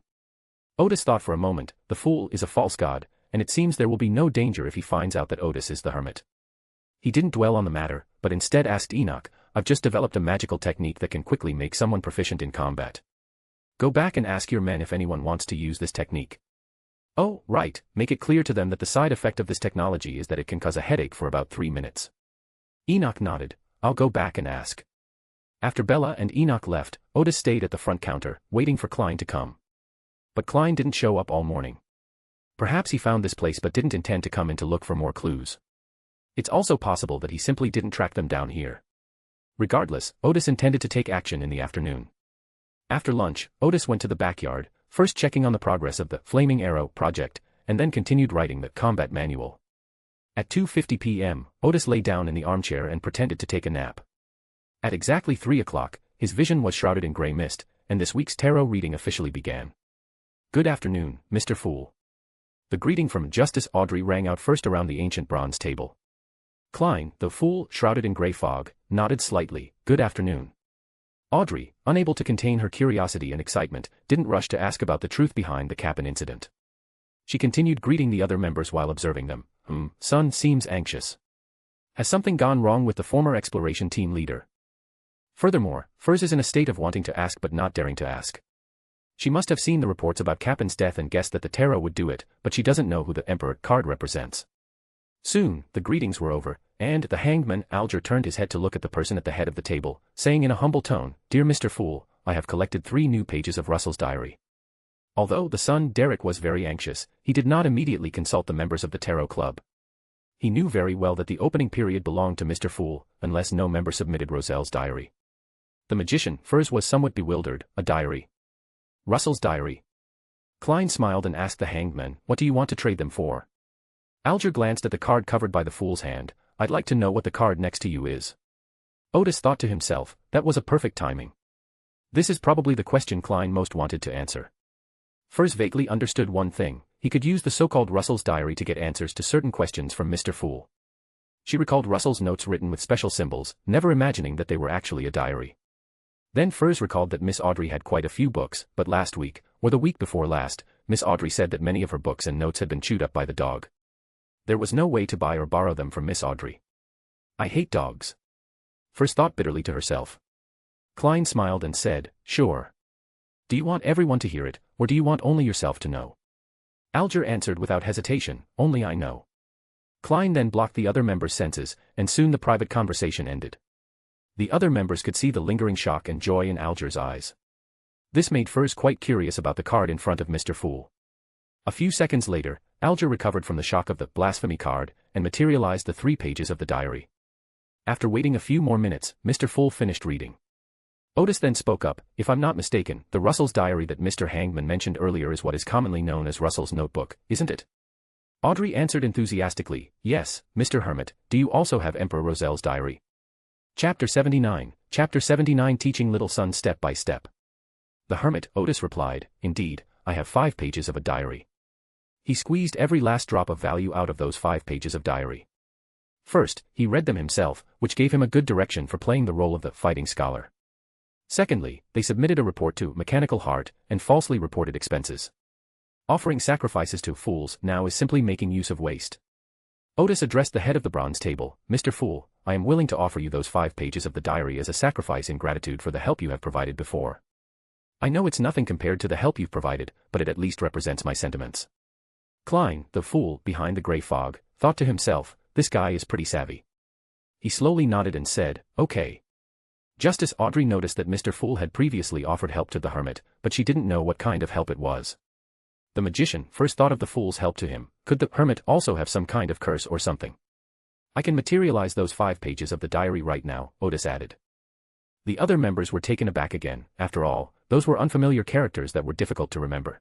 Otis thought for a moment, the fool is a false god, and it seems there will be no danger if he finds out that Otis is the Hermit. He didn't dwell on the matter, but instead asked Enoch, I've just developed a magical technique that can quickly make someone proficient in combat. Go back and ask your men if anyone wants to use this technique. Oh, right, make it clear to them that the side effect of this technology is that it can cause a headache for about 3 minutes. Enoch nodded, I'll go back and ask. After Bella and Enoch left, Otis stayed at the front counter, waiting for Klein to come. But Klein didn't show up all morning. Perhaps he found this place but didn't intend to come in to look for more clues. It's also possible that he simply didn't track them down here. Regardless, Otis intended to take action in the afternoon. After lunch, Otis went to the backyard, first checking on the progress of the Flaming Arrow project, and then continued writing the combat manual. At 2:50 p.m., Otis lay down in the armchair and pretended to take a nap. At exactly 3 o'clock, his vision was shrouded in grey mist, and this week's tarot reading officially began. Good afternoon, Mr. Fool. The greeting from Justice Audrey rang out first around the ancient bronze table. Klein, the fool, shrouded in grey fog, nodded slightly, good afternoon. Audrey, unable to contain her curiosity and excitement, didn't rush to ask about the truth behind the Cap'n incident. She continued greeting the other members while observing them. Son seems anxious. Has something gone wrong with the former exploration team leader? Furthermore, Furs is in a state of wanting to ask but not daring to ask. She must have seen the reports about Cap'n's death and guessed that the tarot would do it, but she doesn't know who the Emperor card represents. Soon, the greetings were over, and the hangman, Alger, turned his head to look at the person at the head of the table, saying in a humble tone, Dear Mr. Fool, I have collected 3 new pages of Russell's diary. Although the son, Derek, was very anxious, he did not immediately consult the members of the Tarot Club. He knew very well that the opening period belonged to Mr. Fool, unless no member submitted Roselle's diary. The magician, Furs, was somewhat bewildered. A diary? Russell's diary? Klein smiled and asked the hangman, What do you want to trade them for? Alger glanced at the card covered by the fool's hand. I'd like to know what the card next to you is. Otis thought to himself, that was a perfect timing. This is probably the question Klein most wanted to answer. Furs vaguely understood one thing, he could use the so-called Russell's diary to get answers to certain questions from Mr. Fool. She recalled Russell's notes written with special symbols, never imagining that they were actually a diary. Then Furs recalled that Miss Audrey had quite a few books, but last week, or the week before last, Miss Audrey said that many of her books and notes had been chewed up by the dog. There was no way to buy or borrow them from Miss Audrey. I hate dogs. Furs thought bitterly to herself. Klein smiled and said, Sure. Do you want everyone to hear it, or do you want only yourself to know? Alger answered without hesitation, Only I know. Klein then blocked the other members' senses, and soon the private conversation ended. The other members could see the lingering shock and joy in Alger's eyes. This made Furs quite curious about the card in front of Mr. Fool. A few seconds later, Alger recovered from the shock of the blasphemy card, and materialized the 3 pages of the diary. After waiting a few more minutes, Mr. Fool finished reading. Otis then spoke up, If I'm not mistaken, the Russell's diary that Mr. Hangman mentioned earlier is what is commonly known as Russell's notebook, isn't it? Audrey answered enthusiastically, Yes, Mr. Hermit, do you also have Emperor Roselle's diary? Chapter 79, Chapter 79 Teaching Little Son Step by Step. The Hermit, Otis replied, Indeed, I have 5 pages of a diary. He squeezed every last drop of value out of those 5 pages of diary. First, he read them himself, which gave him a good direction for playing the role of the fighting scholar. Secondly, they submitted a report to Mechanical Heart, and falsely reported expenses. Offering sacrifices to fools now is simply making use of waste. Otis addressed the head of the bronze table. Mr. Fool, I am willing to offer you those 5 pages of the diary as a sacrifice in gratitude for the help you have provided before. I know it's nothing compared to the help you've provided, but it at least represents my sentiments. Klein, the fool behind the grey fog, thought to himself, this guy is pretty savvy. He slowly nodded and said, okay. Justice Audrey noticed that Mr. Fool had previously offered help to the hermit, but she didn't know what kind of help it was. The magician first thought of the fool's help to him. Could the hermit also have some kind of curse or something? I can materialize those 5 pages of the diary right now, Otis added. The other members were taken aback again. After all, those were unfamiliar characters that were difficult to remember.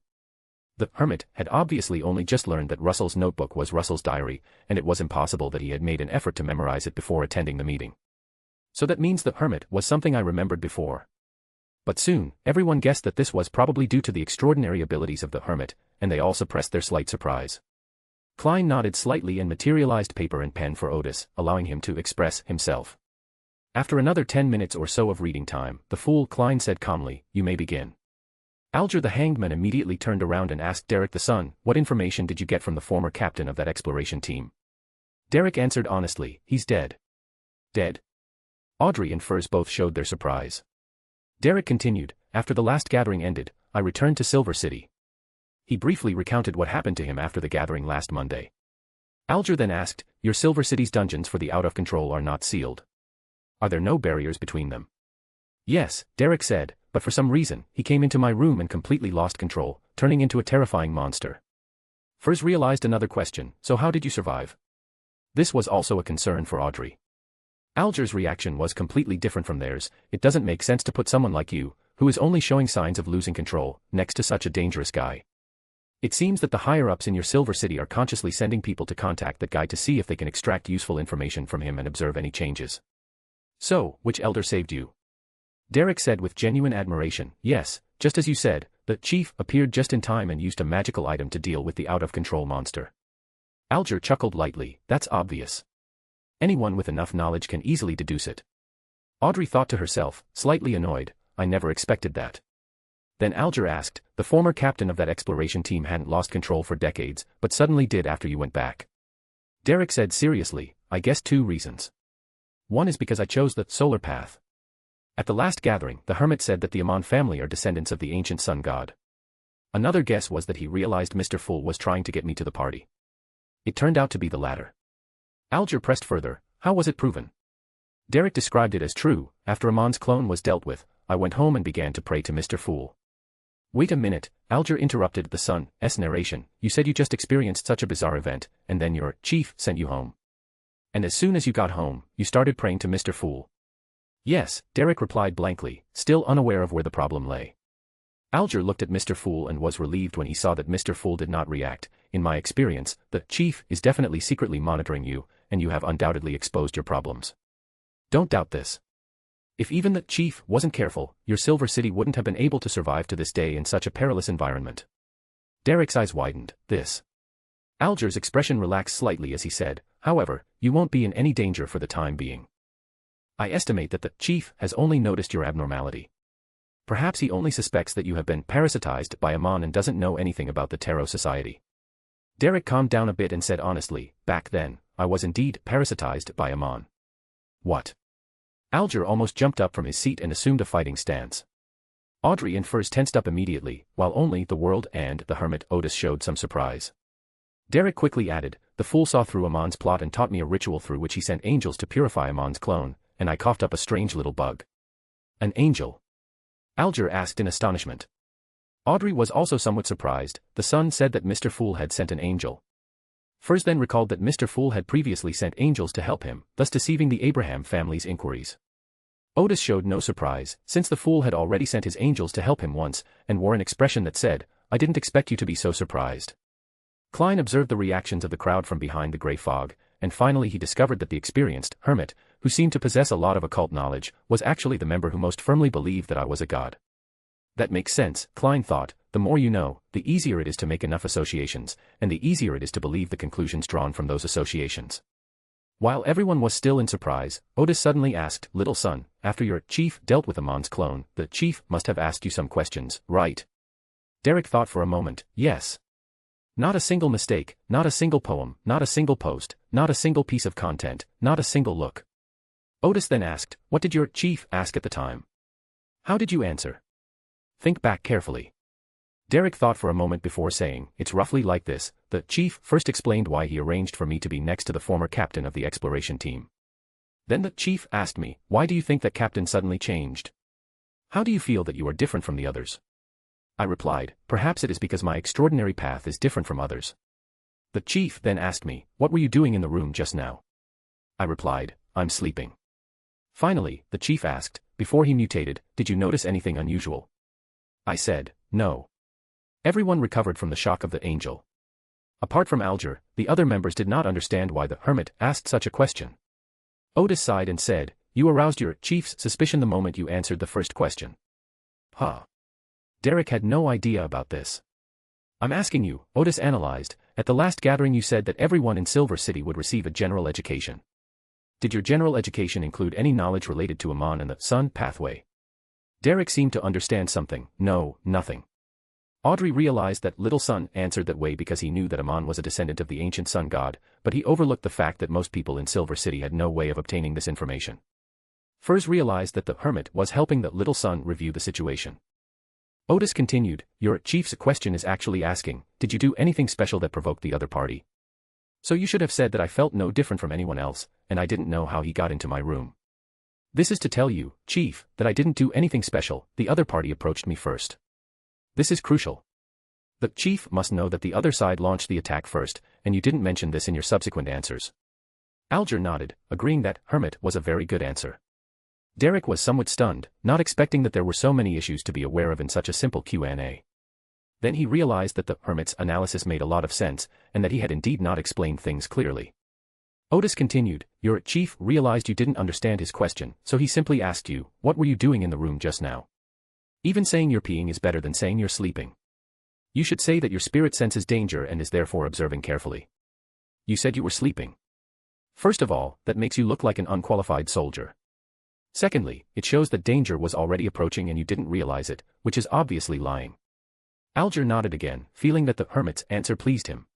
The hermit had obviously only just learned that Russell's notebook was Russell's diary, and it was impossible that he had made an effort to memorize it before attending the meeting. So that means the hermit was something I remembered before. But soon, everyone guessed that this was probably due to the extraordinary abilities of the hermit, and they all suppressed their slight surprise. Klein nodded slightly and materialized paper and pen for Otis, allowing him to express himself. After another 10 minutes or so of reading time, the fool Klein said calmly, you may begin. Alger the hangedman immediately turned around and asked Derek the son, what information did you get from the former captain of that exploration team? Derek answered honestly, he's dead. Dead? Audrey and Furs both showed their surprise. Derek continued, after the last gathering ended, I returned to Silver City. He briefly recounted what happened to him after the gathering last Monday. Alger then asked, your Silver City's dungeons for the out-of-control are not sealed. Are there no barriers between them? Yes, Derek said, but for some reason, he came into my room and completely lost control, turning into a terrifying monster. Furs realized another question, so how did you survive? This was also a concern for Audrey. Alger's reaction was completely different from theirs. It doesn't make sense to put someone like you, who is only showing signs of losing control, next to such a dangerous guy. It seems that the higher-ups in your Silver City are consciously sending people to contact that guy to see if they can extract useful information from him and observe any changes. So, which elder saved you? Derek said with genuine admiration, yes, just as you said, the chief appeared just in time and used a magical item to deal with the out-of-control monster. Alger chuckled lightly, that's obvious. Anyone with enough knowledge can easily deduce it. Audrey thought to herself, slightly annoyed, I never expected that. Then Alger asked, the former captain of that exploration team hadn't lost control for decades, but suddenly did after you went back. Derek said seriously, I guess 2 reasons. One is because I chose the solar path. At the last gathering, the hermit said that the Aman family are descendants of the ancient sun god. Another guess was that he realized Mr. Fool was trying to get me to the party. It turned out to be the latter. Alger pressed further, how was it proven? Derek described it as true, after Aman's clone was dealt with, I went home and began to pray to Mr. Fool. Wait a minute, Alger interrupted the son's narration, you said you just experienced such a bizarre event, and then your chief sent you home. And as soon as you got home, you started praying to Mr. Fool. Yes, Derek replied blankly, still unaware of where the problem lay. Alger looked at Mr. Fool and was relieved when he saw that Mr. Fool did not react. In my experience, the chief is definitely secretly monitoring you, and you have undoubtedly exposed your problems. Don't doubt this. If even the chief wasn't careful, your Silver City wouldn't have been able to survive to this day in such a perilous environment. Derek's eyes widened, this. Alger's expression relaxed slightly as he said, however, you won't be in any danger for the time being. I estimate that the chief has only noticed your abnormality. Perhaps he only suspects that you have been parasitized by Aman and doesn't know anything about the Tarot Society. Derek calmed down a bit and said honestly, back then, I was indeed parasitized by Aman. What? Alger almost jumped up from his seat and assumed a fighting stance. Audrey and Furs tensed up immediately, while only the world and the hermit Otis showed some surprise. Derek quickly added, the fool saw through Aman's plot and taught me a ritual through which he sent angels to purify Aman's clone, and I coughed up a strange little bug. An angel? Alger asked in astonishment. Audrey was also somewhat surprised. The son said that Mr. Fool had sent an angel. Furs then recalled that Mr. Fool had previously sent angels to help him, thus deceiving the Abraham family's inquiries. Otis showed no surprise, since the fool had already sent his angels to help him once, and wore an expression that said, I didn't expect you to be so surprised. Klein observed the reactions of the crowd from behind the grey fog, and finally he discovered that the experienced hermit, who seemed to possess a lot of occult knowledge, was actually the member who most firmly believed that I was a god. That makes sense, Klein thought, the more you know, the easier it is to make enough associations, and the easier it is to believe the conclusions drawn from those associations. While everyone was still in surprise, Otis suddenly asked, little son, after your chief dealt with Aman's clone, the chief must have asked you some questions, right? Derek thought for a moment, yes. Not a single mistake, not a single poem, not a single post, not a single piece of content, not a single look. Otis then asked, what did your chief ask at the time? How did you answer? Think back carefully. Derek thought for a moment before saying, it's roughly like this. The chief first explained why he arranged for me to be next to the former captain of the exploration team. Then the chief asked me, why do you think that captain suddenly changed? How do you feel that you are different from the others? I replied, perhaps it is because my extraordinary path is different from others. The chief then asked me, what were you doing in the room just now? I replied, I'm sleeping. Finally, the chief asked, before he mutated, did you notice anything unusual? I said, no. Everyone recovered from the shock of the angel. Apart from Alger, the other members did not understand why the hermit asked such a question. Otis sighed and said, you aroused your chief's suspicion the moment you answered the first question. Huh. Derek had no idea about this. I'm asking you, Otis analyzed, at the last gathering you said that everyone in Silver City would receive a general education. Did your general education include any knowledge related to Aman and the Sun pathway? Derek seemed to understand something. No, nothing. Audrey realized that Little Sun answered that way because he knew that Aman was a descendant of the ancient sun god, but he overlooked the fact that most people in Silver City had no way of obtaining this information. Furs realized that the hermit was helping the Little Sun review the situation. Otis continued, your chief's question is actually asking, did you do anything special that provoked the other party? So you should have said that I felt no different from anyone else, and I didn't know how he got into my room. This is to tell you, Chief, that I didn't do anything special, the other party approached me first. This is crucial. The chief must know that the other side launched the attack first, and you didn't mention this in your subsequent answers. Alger nodded, agreeing that hermit was a very good answer. Derek was somewhat stunned, not expecting that there were so many issues to be aware of in such a simple Q&A. Then he realized that the hermit's analysis made a lot of sense, and that he had indeed not explained things clearly. Otis continued, your chief realized you didn't understand his question, so he simply asked you, what were you doing in the room just now? Even saying you're peeing is better than saying you're sleeping. You should say that your spirit senses danger and is therefore observing carefully. You said you were sleeping. First of all, that makes you look like an unqualified soldier. Secondly, it shows that danger was already approaching and you didn't realize it, which is obviously lying. Alger nodded again, feeling that the hermit's answer pleased him.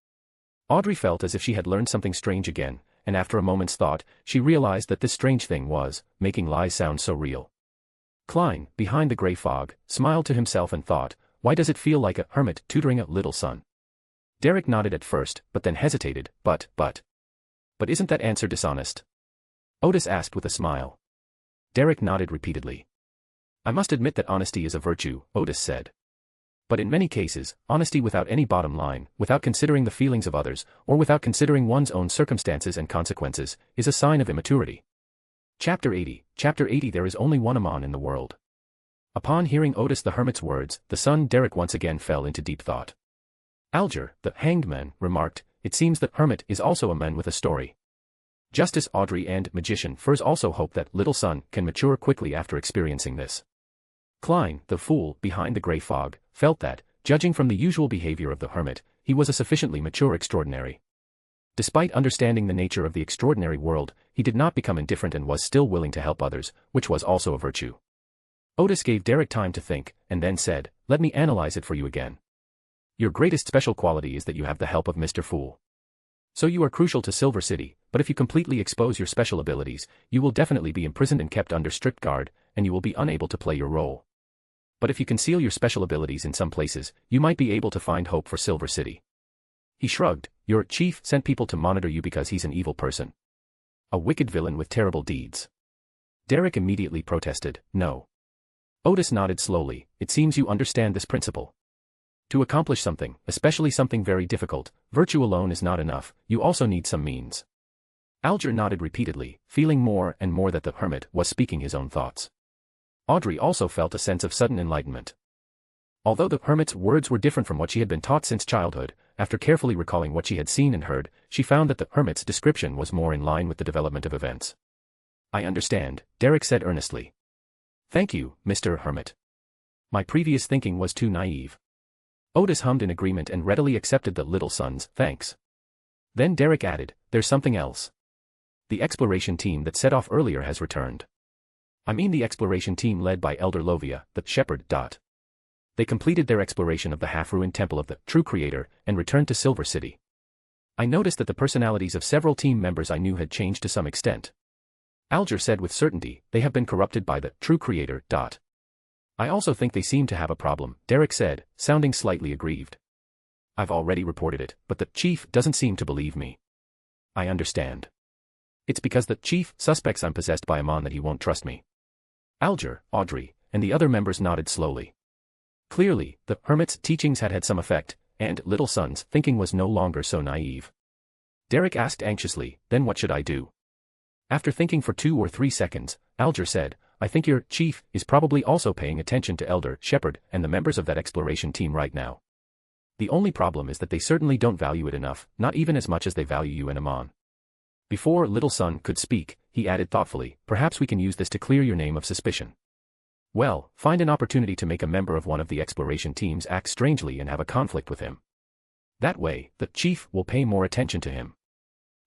Audrey felt as if she had learned something strange again, and after a moment's thought, she realized that this strange thing was making lies sound so real. Klein, behind the gray fog, smiled to himself and thought, why does it feel like a hermit tutoring a little son? Derek nodded at first, but then hesitated, but isn't that answer dishonest? Otis asked with a smile. Derek nodded repeatedly. I must admit that honesty is a virtue, Otis said. But in many cases, honesty without any bottom line, without considering the feelings of others, or without considering one's own circumstances and consequences, is a sign of immaturity. Chapter 80. Chapter 80. There is only one Aman in the world. Upon hearing Otis the hermit's words, the son Derek once again fell into deep thought. Alger, the hangedman, remarked, it seems that hermit is also a man with a story. Justice Audrey and magician Furs also hope that little son can mature quickly after experiencing this. Klein, the fool, behind the grey fog, felt that, judging from the usual behavior of the hermit, he was a sufficiently mature extraordinary. Despite understanding the nature of the extraordinary world, he did not become indifferent and was still willing to help others, which was also a virtue. Otis gave Derek time to think, and then said, let me analyze it for you again. Your greatest special quality is that you have the help of Mr. Fool. So you are crucial to Silver City, but if you completely expose your special abilities, you will definitely be imprisoned and kept under strict guard, and you will be unable to play your role. But if you conceal your special abilities in some places, you might be able to find hope for Silver City. He shrugged, your chief sent people to monitor you because he's an evil person. A wicked villain with terrible deeds. Derek immediately protested, no. Otis nodded slowly, it seems you understand this principle. To accomplish something, especially something very difficult, virtue alone is not enough, you also need some means. Alger nodded repeatedly, feeling more and more that the hermit was speaking his own thoughts. Audrey also felt a sense of sudden enlightenment. Although the hermit's words were different from what she had been taught since childhood, after carefully recalling what she had seen and heard, she found that the hermit's description was more in line with the development of events. I understand, Derek said earnestly. Thank you, Mr. Hermit. My previous thinking was too naive. Otis hummed in agreement and readily accepted the little son's thanks. Then Derek added, there's something else. The exploration team that set off earlier has returned. I mean the exploration team led by Elder Lovia, the shepherd. They completed their exploration of the half-ruined temple of the true creator and returned to Silver City. I noticed that the personalities of several team members I knew had changed to some extent. Alger said with certainty, they have been corrupted by the true creator. I also think they seem to have a problem, Derek said, sounding slightly aggrieved. I've already reported it, but the chief doesn't seem to believe me. I understand. It's because the chief suspects I'm possessed by Aman that he won't trust me. Alger, Audrey, and the other members nodded slowly. Clearly, the Hermit's teachings had had some effect, and Little Sun's thinking was no longer so naive. Derek asked anxiously, then what should I do? After thinking for 2 or 3 seconds, Alger said, I think your chief is probably also paying attention to Elder Shepherd and the members of that exploration team right now. The only problem is that they certainly don't value it enough, not even as much as they value you and Aman. Before Little Sun could speak, he added thoughtfully, perhaps we can use this to clear your name of suspicion. Well, find an opportunity to make a member of one of the exploration teams act strangely and have a conflict with him. That way, the chief will pay more attention to him.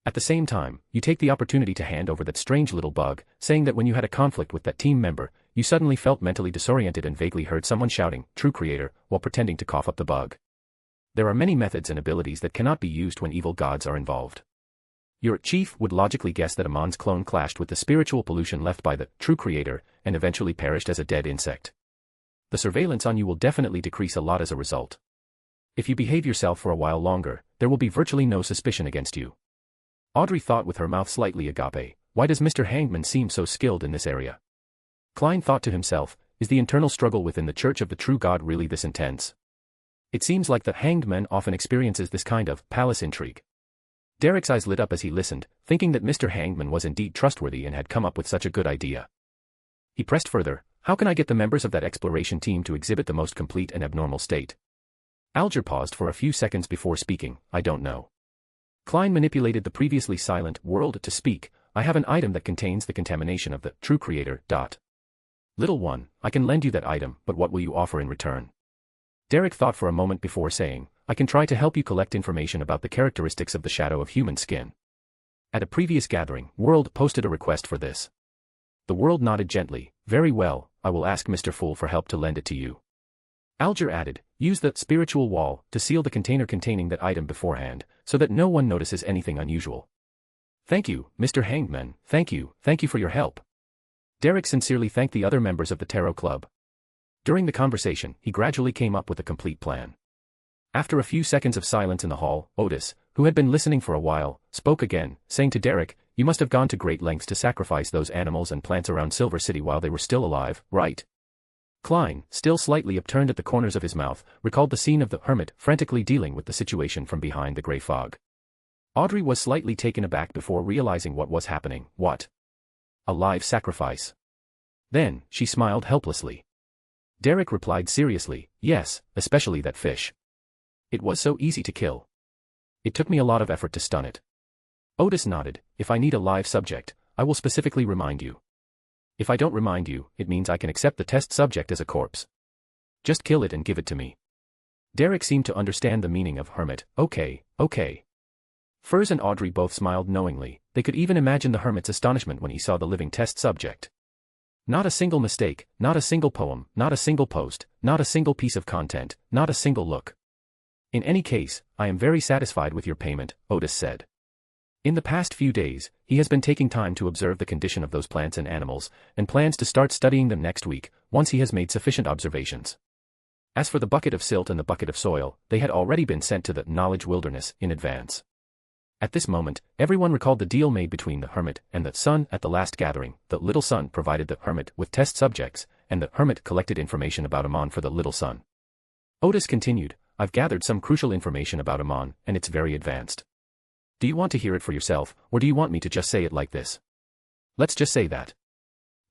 At the same time, you take the opportunity to hand over that strange little bug, saying that when you had a conflict with that team member, you suddenly felt mentally disoriented and vaguely heard someone shouting, True Creator, while pretending to cough up the bug. There are many methods and abilities that cannot be used when evil gods are involved. Your chief would logically guess that Aman's clone clashed with the spiritual pollution left by the true creator and eventually perished as a dead insect. The surveillance on you will definitely decrease a lot as a result. If you behave yourself for a while longer, there will be virtually no suspicion against you. Audrey thought with her mouth slightly agape, why does Mr. Hangman seem so skilled in this area? Klein thought to himself, is the internal struggle within the Church of the True God really this intense? It seems like the hangedman often experiences this kind of palace intrigue. Derek's eyes lit up as he listened, thinking that Mr. Hangman was indeed trustworthy and had come up with such a good idea. He pressed further, how can I get the members of that exploration team to exhibit the most complete and abnormal state? Alger paused for a few seconds before speaking, I don't know. Klein manipulated the previously silent world to speak, I have an item that contains the contamination of the true creator. Little one, I can lend you that item, but what will you offer in return? Derek thought for a moment before saying, I can try to help you collect information about the characteristics of the shadow of human skin. At a previous gathering, World posted a request for this. The World nodded gently, very well, I will ask Mr. Fool for help to lend it to you. Alger added, use the spiritual wall to seal the container containing that item beforehand, so that no one notices anything unusual. Thank you, Mr. Hangman, thank you for your help. Derek sincerely thanked the other members of the Tarot Club. During the conversation, he gradually came up with a complete plan. After a few seconds of silence in the hall, Otis, who had been listening for a while, spoke again, saying to Derek, you must have gone to great lengths to sacrifice those animals and plants around Silver City while they were still alive, right? Klein, still slightly upturned at the corners of his mouth, recalled the scene of the Hermit frantically dealing with the situation from behind the grey fog. Audrey was slightly taken aback before realizing what was happening. What? A live sacrifice. Then, she smiled helplessly. Derek replied seriously, yes, especially that fish. It was so easy to kill. It took me a lot of effort to stun it. Otis nodded, if I need a live subject, I will specifically remind you. If I don't remind you, it means I can accept the test subject as a corpse. Just kill it and give it to me. Derek seemed to understand the meaning of Hermit, okay. Furs and Audrey both smiled knowingly, they could even imagine the Hermit's astonishment when he saw the living test subject. Not a single mistake, not a single poem, not a single post, not a single piece of content, not a single look. In any case, I am very satisfied with your payment, Otis said. In the past few days, he has been taking time to observe the condition of those plants and animals, and plans to start studying them next week, once he has made sufficient observations. As for the bucket of silt and the bucket of soil, they had already been sent to the knowledge wilderness in advance. At this moment, everyone recalled the deal made between the Hermit and the Sun at the last gathering. The Little Sun provided the Hermit with test subjects, and the Hermit collected information about Aman for the Little Sun. Otis continued, I've gathered some crucial information about Aman, and it's very advanced. Do you want to hear it for yourself, or do you want me to just say it like this? Let's just say that.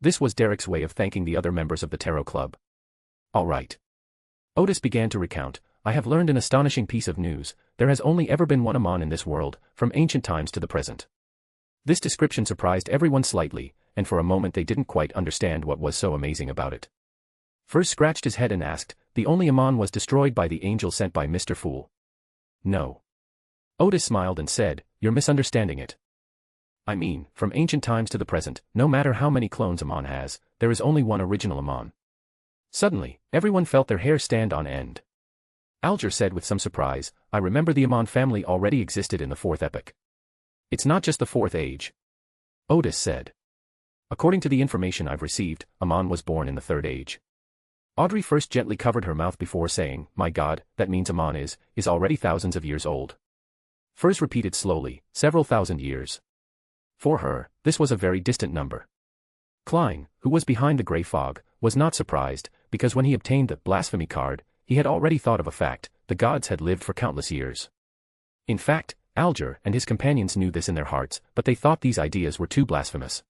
This was Derek's way of thanking the other members of the Tarot Club. All right. Otis began to recount, I have learned an astonishing piece of news, there has only ever been one Aman in this world, from ancient times to the present. This description surprised everyone slightly, and for a moment they didn't quite understand what was so amazing about it. First scratched his head and asked, the only Aman was destroyed by the angel sent by Mr. Fool. No. Otis smiled and said, you're misunderstanding it. I mean, from ancient times to the present, no matter how many clones Aman has, there is only one original Aman. Suddenly, everyone felt their hair stand on end. Alger said with some surprise, I remember the Aman family already existed in the 4th epoch. It's not just the 4th age. Otis said. According to the information I've received, Aman was born in the 3rd age. Audrey first gently covered her mouth before saying, my God, that means Aman is already thousands of years old. Furs repeated slowly, several thousand years. For her, this was a very distant number. Klein, who was behind the grey fog, was not surprised, because when he obtained the blasphemy card, he had already thought of a fact: the gods had lived for countless years. In fact, Alger and his companions knew this in their hearts, but they thought these ideas were too blasphemous.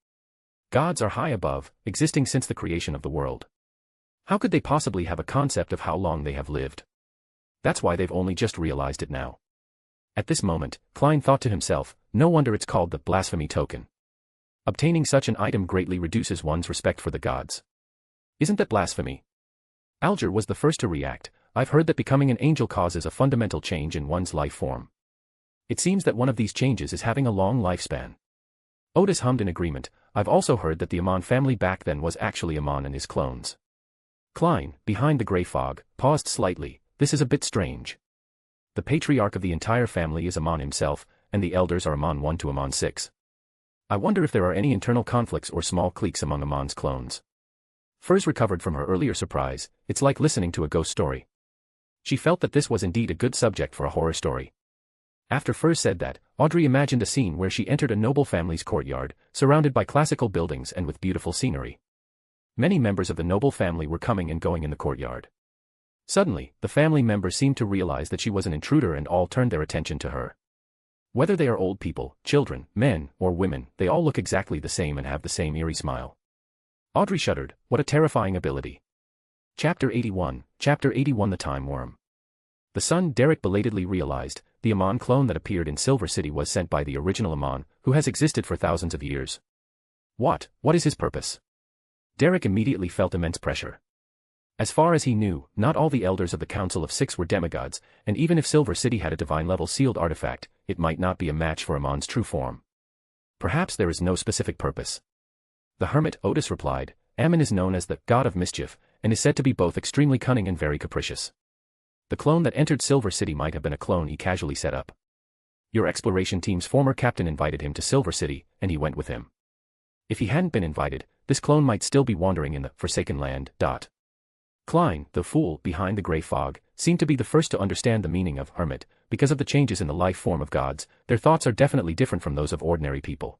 Gods are high above, existing since the creation of the world. How could they possibly have a concept of how long they have lived? That's why they've only just realized it now. At this moment, Klein thought to himself, no wonder it's called the blasphemy token. Obtaining such an item greatly reduces one's respect for the gods. Isn't that blasphemy? Alger was the first to react. I've heard that becoming an angel causes a fundamental change in one's life form. It seems that one of these changes is having a long lifespan. Otis hummed in agreement. I've also heard that the Aman family back then was actually Aman and his clones. Klein, behind the grey fog, paused slightly. This is a bit strange. The patriarch of the entire family is Aman himself, and the elders are Aman 1 to Aman 6. I wonder if there are any internal conflicts or small cliques among Aman's clones. Furs recovered from her earlier surprise. It's like listening to a ghost story. She felt that this was indeed a good subject for a horror story. After Furs said that, Audrey imagined a scene where she entered a noble family's courtyard, surrounded by classical buildings and with beautiful scenery. Many members of the noble family were coming and going in the courtyard. Suddenly, the family members seemed to realize that she was an intruder and all turned their attention to her. Whether they are old people, children, men, or women, they all look exactly the same and have the same eerie smile. Audrey shuddered. What a terrifying ability. Chapter 81, the Time Worm. The son Derek belatedly realized, the Aman clone that appeared in Silver City was sent by the original Aman, who has existed for thousands of years. What is his purpose? Derek immediately felt immense pressure. As far as he knew, not all the elders of the Council of Six were demigods, and even if Silver City had a divine-level sealed artifact, it might not be a match for Aman's true form. Perhaps there is no specific purpose. The Hermit, Otis replied, Aman is known as the God of Mischief, and is said to be both extremely cunning and very capricious. The clone that entered Silver City might have been a clone he casually set up. Your exploration team's former captain invited him to Silver City, and he went with him. If he hadn't been invited, this clone might still be wandering in the Forsaken Land. Klein, the fool behind the grey fog, seemed to be the first to understand the meaning of Hermit. Because of the changes in the life form of gods, their thoughts are definitely different from those of ordinary people.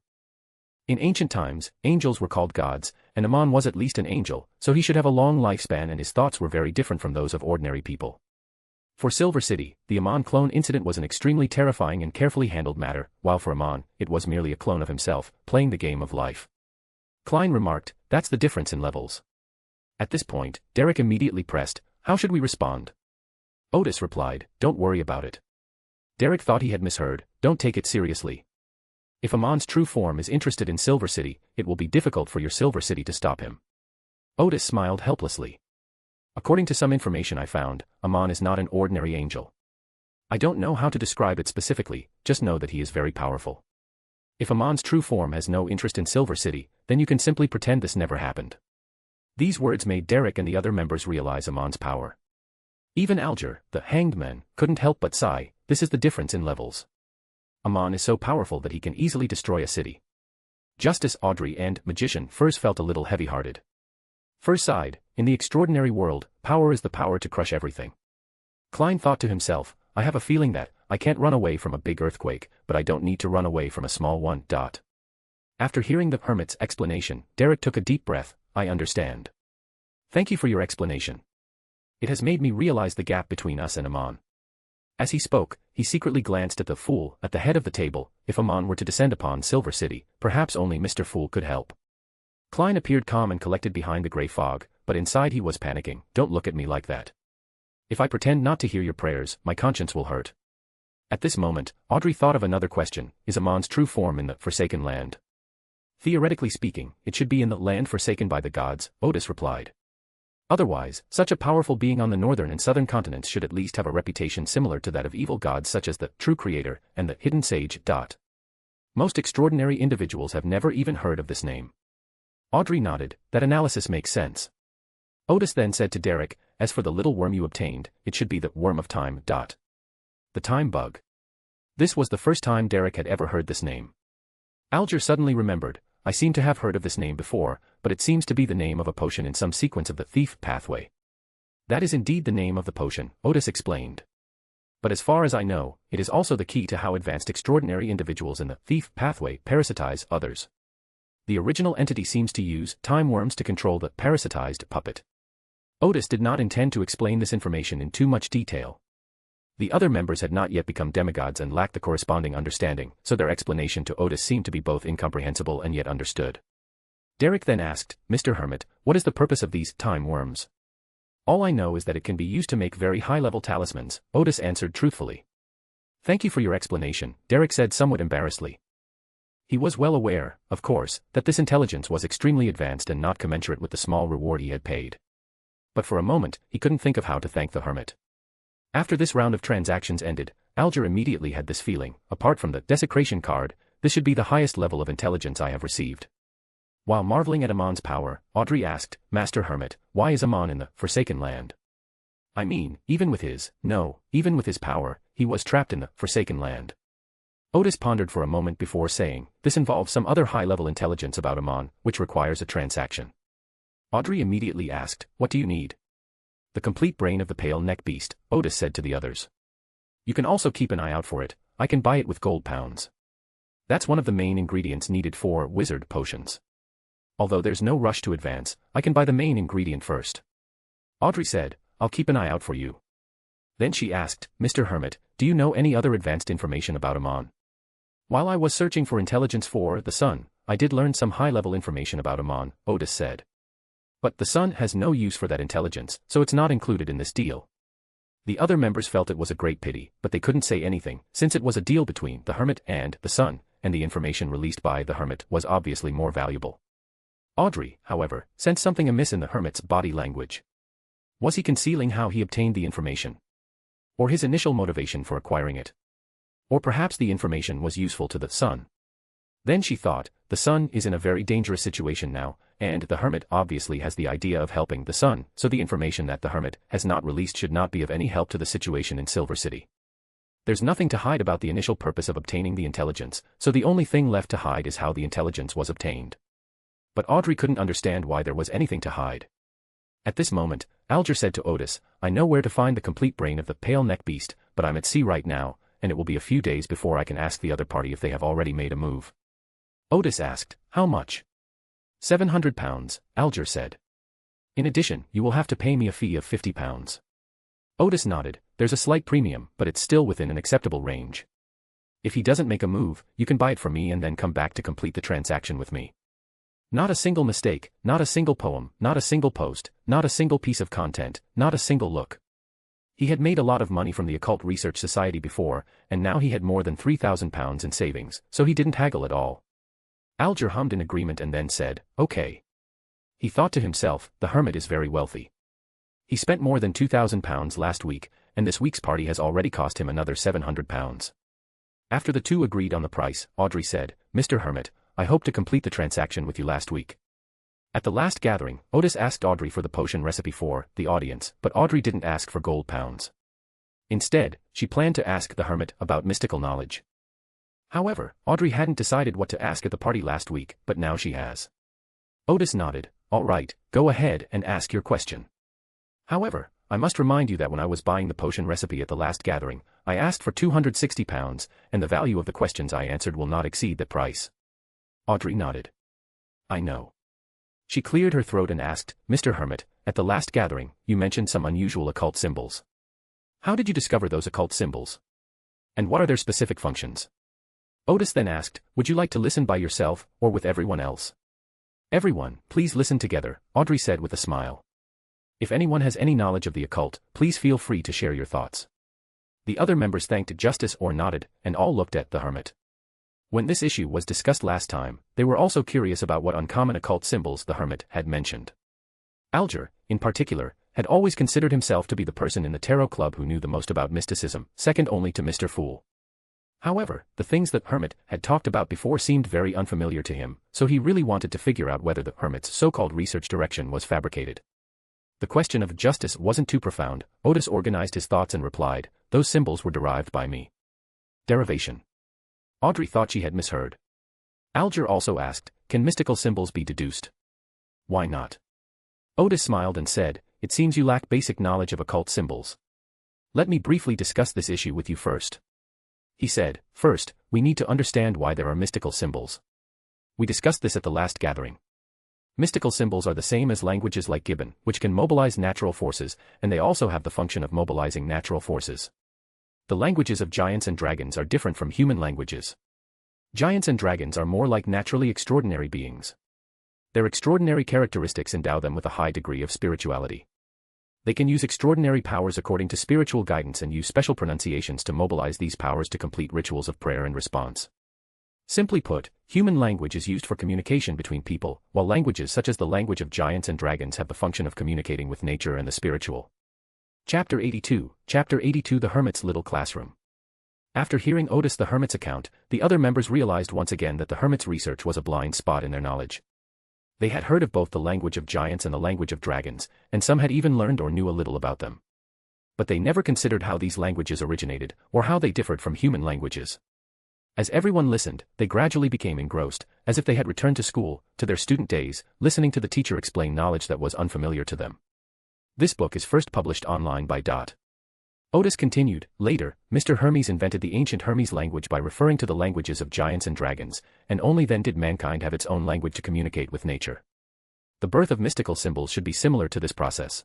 In ancient times, angels were called gods, and Aman was at least an angel, so he should have a long lifespan and his thoughts were very different from those of ordinary people. For Silver City, the Aman clone incident was an extremely terrifying and carefully handled matter, while for Aman, it was merely a clone of himself, playing the game of life. Klein remarked, that's the difference in levels. At this point, Derek immediately pressed, how should we respond? Otis replied, don't worry about it. Derek thought he had misheard, don't take it seriously. If Aman's true form is interested in Silver City, it will be difficult for your Silver City to stop him. Otis smiled helplessly. According to some information I found, Aman is not an ordinary angel. I don't know how to describe it specifically, just know that he is very powerful. If Aman's true form has no interest in Silver City, then you can simply pretend this never happened. These words made Derek and the other members realize Aman's power. Even Alger, the hangedman, couldn't help but sigh, this is the difference in levels. Aman is so powerful that he can easily destroy a city. Justice Audrey and Magician Furs felt a little heavy-hearted. Furs sighed, in the extraordinary world, power is the power to crush everything. Klein thought to himself, I have a feeling that, I can't run away from a big earthquake, but I don't need to run away from a small one. After hearing the Hermit's explanation, Derek took a deep breath, I understand. Thank you for your explanation. It has made me realize the gap between us and Aman. As he spoke, he secretly glanced at the fool at the head of the table. If Aman were to descend upon Silver City, perhaps only Mr. Fool could help. Klein appeared calm and collected behind the grey fog, but inside he was panicking. Don't look at me like that. If I pretend not to hear your prayers, my conscience will hurt. At this moment, Audrey thought of another question, is Aman's true form in the Forsaken Land? Theoretically speaking, it should be in the land forsaken by the gods, Otis replied. Otherwise, such a powerful being on the northern and southern continents should at least have a reputation similar to that of evil gods such as the True Creator and the Hidden Sage. Most extraordinary individuals have never even heard of this name. Audrey nodded, that analysis makes sense. Otis then said to Derek, as for the little worm you obtained, it should be the worm of time. The time bug. This was the first time Derek had ever heard this name. Alger suddenly remembered, I seem to have heard of this name before, but it seems to be the name of a potion in some sequence of the thief pathway. That is indeed the name of the potion, Otis explained. But as far as I know, it is also the key to how advanced extraordinary individuals in the thief pathway parasitize others. The original entity seems to use time worms to control the parasitized puppet. Otis did not intend to explain this information in too much detail. The other members had not yet become demigods and lacked the corresponding understanding, so their explanation to Otis seemed to be both incomprehensible and yet understood. Derek then asked, Mr. Hermit, what is the purpose of these time worms? All I know is that it can be used to make very high-level talismans, Otis answered truthfully. Thank you for your explanation, Derek said somewhat embarrassedly. He was well aware, of course, that this intelligence was extremely advanced and not commensurate with the small reward he had paid. But for a moment, he couldn't think of how to thank the Hermit. After this round of transactions ended, Alger immediately had this feeling, apart from the desecration card, this should be the highest level of intelligence I have received. While marveling at Aman's power, Audrey asked, Master Hermit, why is Aman in the Forsaken Land? I mean, even with his power, he was trapped in the Forsaken Land. Otis pondered for a moment before saying, this involves some other high-level intelligence about Aman, which requires a transaction. Audrey immediately asked, what do you need? The complete brain of the pale neck beast, Otis said to the others. You can also keep an eye out for it, I can buy it with gold pounds. That's one of the main ingredients needed for wizard potions. Although there's no rush to advance, I can buy the main ingredient first. Audrey said, I'll keep an eye out for you. Then she asked, Mr. Hermit, do you know any other advanced information about Aman? While I was searching for intelligence for the sun, I did learn some high-level information about Aman, Otis said. But the sun has no use for that intelligence, so it's not included in this deal. The other members felt it was a great pity, but they couldn't say anything, since it was a deal between the Hermit and the sun, and the information released by the Hermit was obviously more valuable. Audrey, however, sensed something amiss in the Hermit's body language. Was he concealing how he obtained the information? Or his initial motivation for acquiring it? Or perhaps the information was useful to the sun? Then she thought, the sun is in a very dangerous situation now, and the Hermit obviously has the idea of helping the sun, so the information that the Hermit has not released should not be of any help to the situation in Silver City. There's nothing to hide about the initial purpose of obtaining the intelligence, so the only thing left to hide is how the intelligence was obtained. But Audrey couldn't understand why there was anything to hide. At this moment, Alger said to Otis, I know where to find the complete brain of the pale neck beast, but I'm at sea right now, and it will be a few days before I can ask the other party if they have already made a move. Otis asked, how much? 700 pounds, Alger said. In addition, you will have to pay me a fee of 50 pounds. Otis nodded, there's a slight premium, but it's still within an acceptable range. If he doesn't make a move, you can buy it from me and then come back to complete the transaction with me. Not a single mistake, not a single poem, not a single post, not a single piece of content, not a single look. He had made a lot of money from the Occult Research Society before, and now he had more than 3,000 pounds in savings, so he didn't haggle at all. Alger hummed in agreement and then said, okay. He thought to himself, the Hermit is very wealthy. He spent more than 2,000 pounds last week, and this week's party has already cost him another 700 pounds. After the two agreed on the price, Audrey said, Mr. Hermit, I hope to complete the transaction with you last week. At the last gathering, Otis asked Audrey for the potion recipe for the audience, but Audrey didn't ask for gold pounds. Instead, she planned to ask the Hermit about mystical knowledge. However, Audrey hadn't decided what to ask at the party last week, but now she has. Otis nodded, all right, go ahead and ask your question. However, I must remind you that when I was buying the potion recipe at the last gathering, I asked for 260 pounds, and the value of the questions I answered will not exceed that price. Audrey nodded. I know. She cleared her throat and asked, Mr. Hermit, at the last gathering, you mentioned some unusual occult symbols. How did you discover those occult symbols? And what are their specific functions? Otis then asked, would you like to listen by yourself, or with everyone else? Everyone, please listen together, Audrey said with a smile. If anyone has any knowledge of the occult, please feel free to share your thoughts. The other members thanked Justice or nodded, and all looked at the Hermit. When this issue was discussed last time, they were also curious about what uncommon occult symbols the Hermit had mentioned. Alger, in particular, had always considered himself to be the person in the Tarot Club who knew the most about mysticism, second only to Mr. Fool. However, the things that Hermit had talked about before seemed very unfamiliar to him, so he really wanted to figure out whether the Hermit's so-called research direction was fabricated. The question of justice wasn't too profound. Otis organized his thoughts and replied, those symbols were derived by me. Derivation. Audrey thought she had misheard. Alger also asked, can mystical symbols be deduced? Why not? Otis smiled and said, it seems you lack basic knowledge of occult symbols. Let me briefly discuss this issue with you first. He said, first, we need to understand why there are mystical symbols. We discussed this at the last gathering. Mystical symbols are the same as languages like Gibbon, which can mobilize natural forces, and they also have the function of mobilizing natural forces. The languages of giants and dragons are different from human languages. Giants and dragons are more like naturally extraordinary beings. Their extraordinary characteristics endow them with a high degree of spirituality. They can use extraordinary powers according to spiritual guidance and use special pronunciations to mobilize these powers to complete rituals of prayer and response. Simply put, human language is used for communication between people, while languages such as the language of giants and dragons have the function of communicating with nature and the spiritual. Chapter 82, The Hermit's Little Classroom. After hearing Otis the Hermit's account, the other members realized once again that the Hermit's research was a blind spot in their knowledge. They had heard of both the language of giants and the language of dragons, and some had even learned or knew a little about them. But they never considered how these languages originated, or how they differed from human languages. As everyone listened, they gradually became engrossed, as if they had returned to school, to their student days, listening to the teacher explain knowledge that was unfamiliar to them. This book is first published online by Dot. Otis continued, later, Mr. Hermes invented the ancient Hermes language by referring to the languages of giants and dragons, and only then did mankind have its own language to communicate with nature. The birth of mystical symbols should be similar to this process.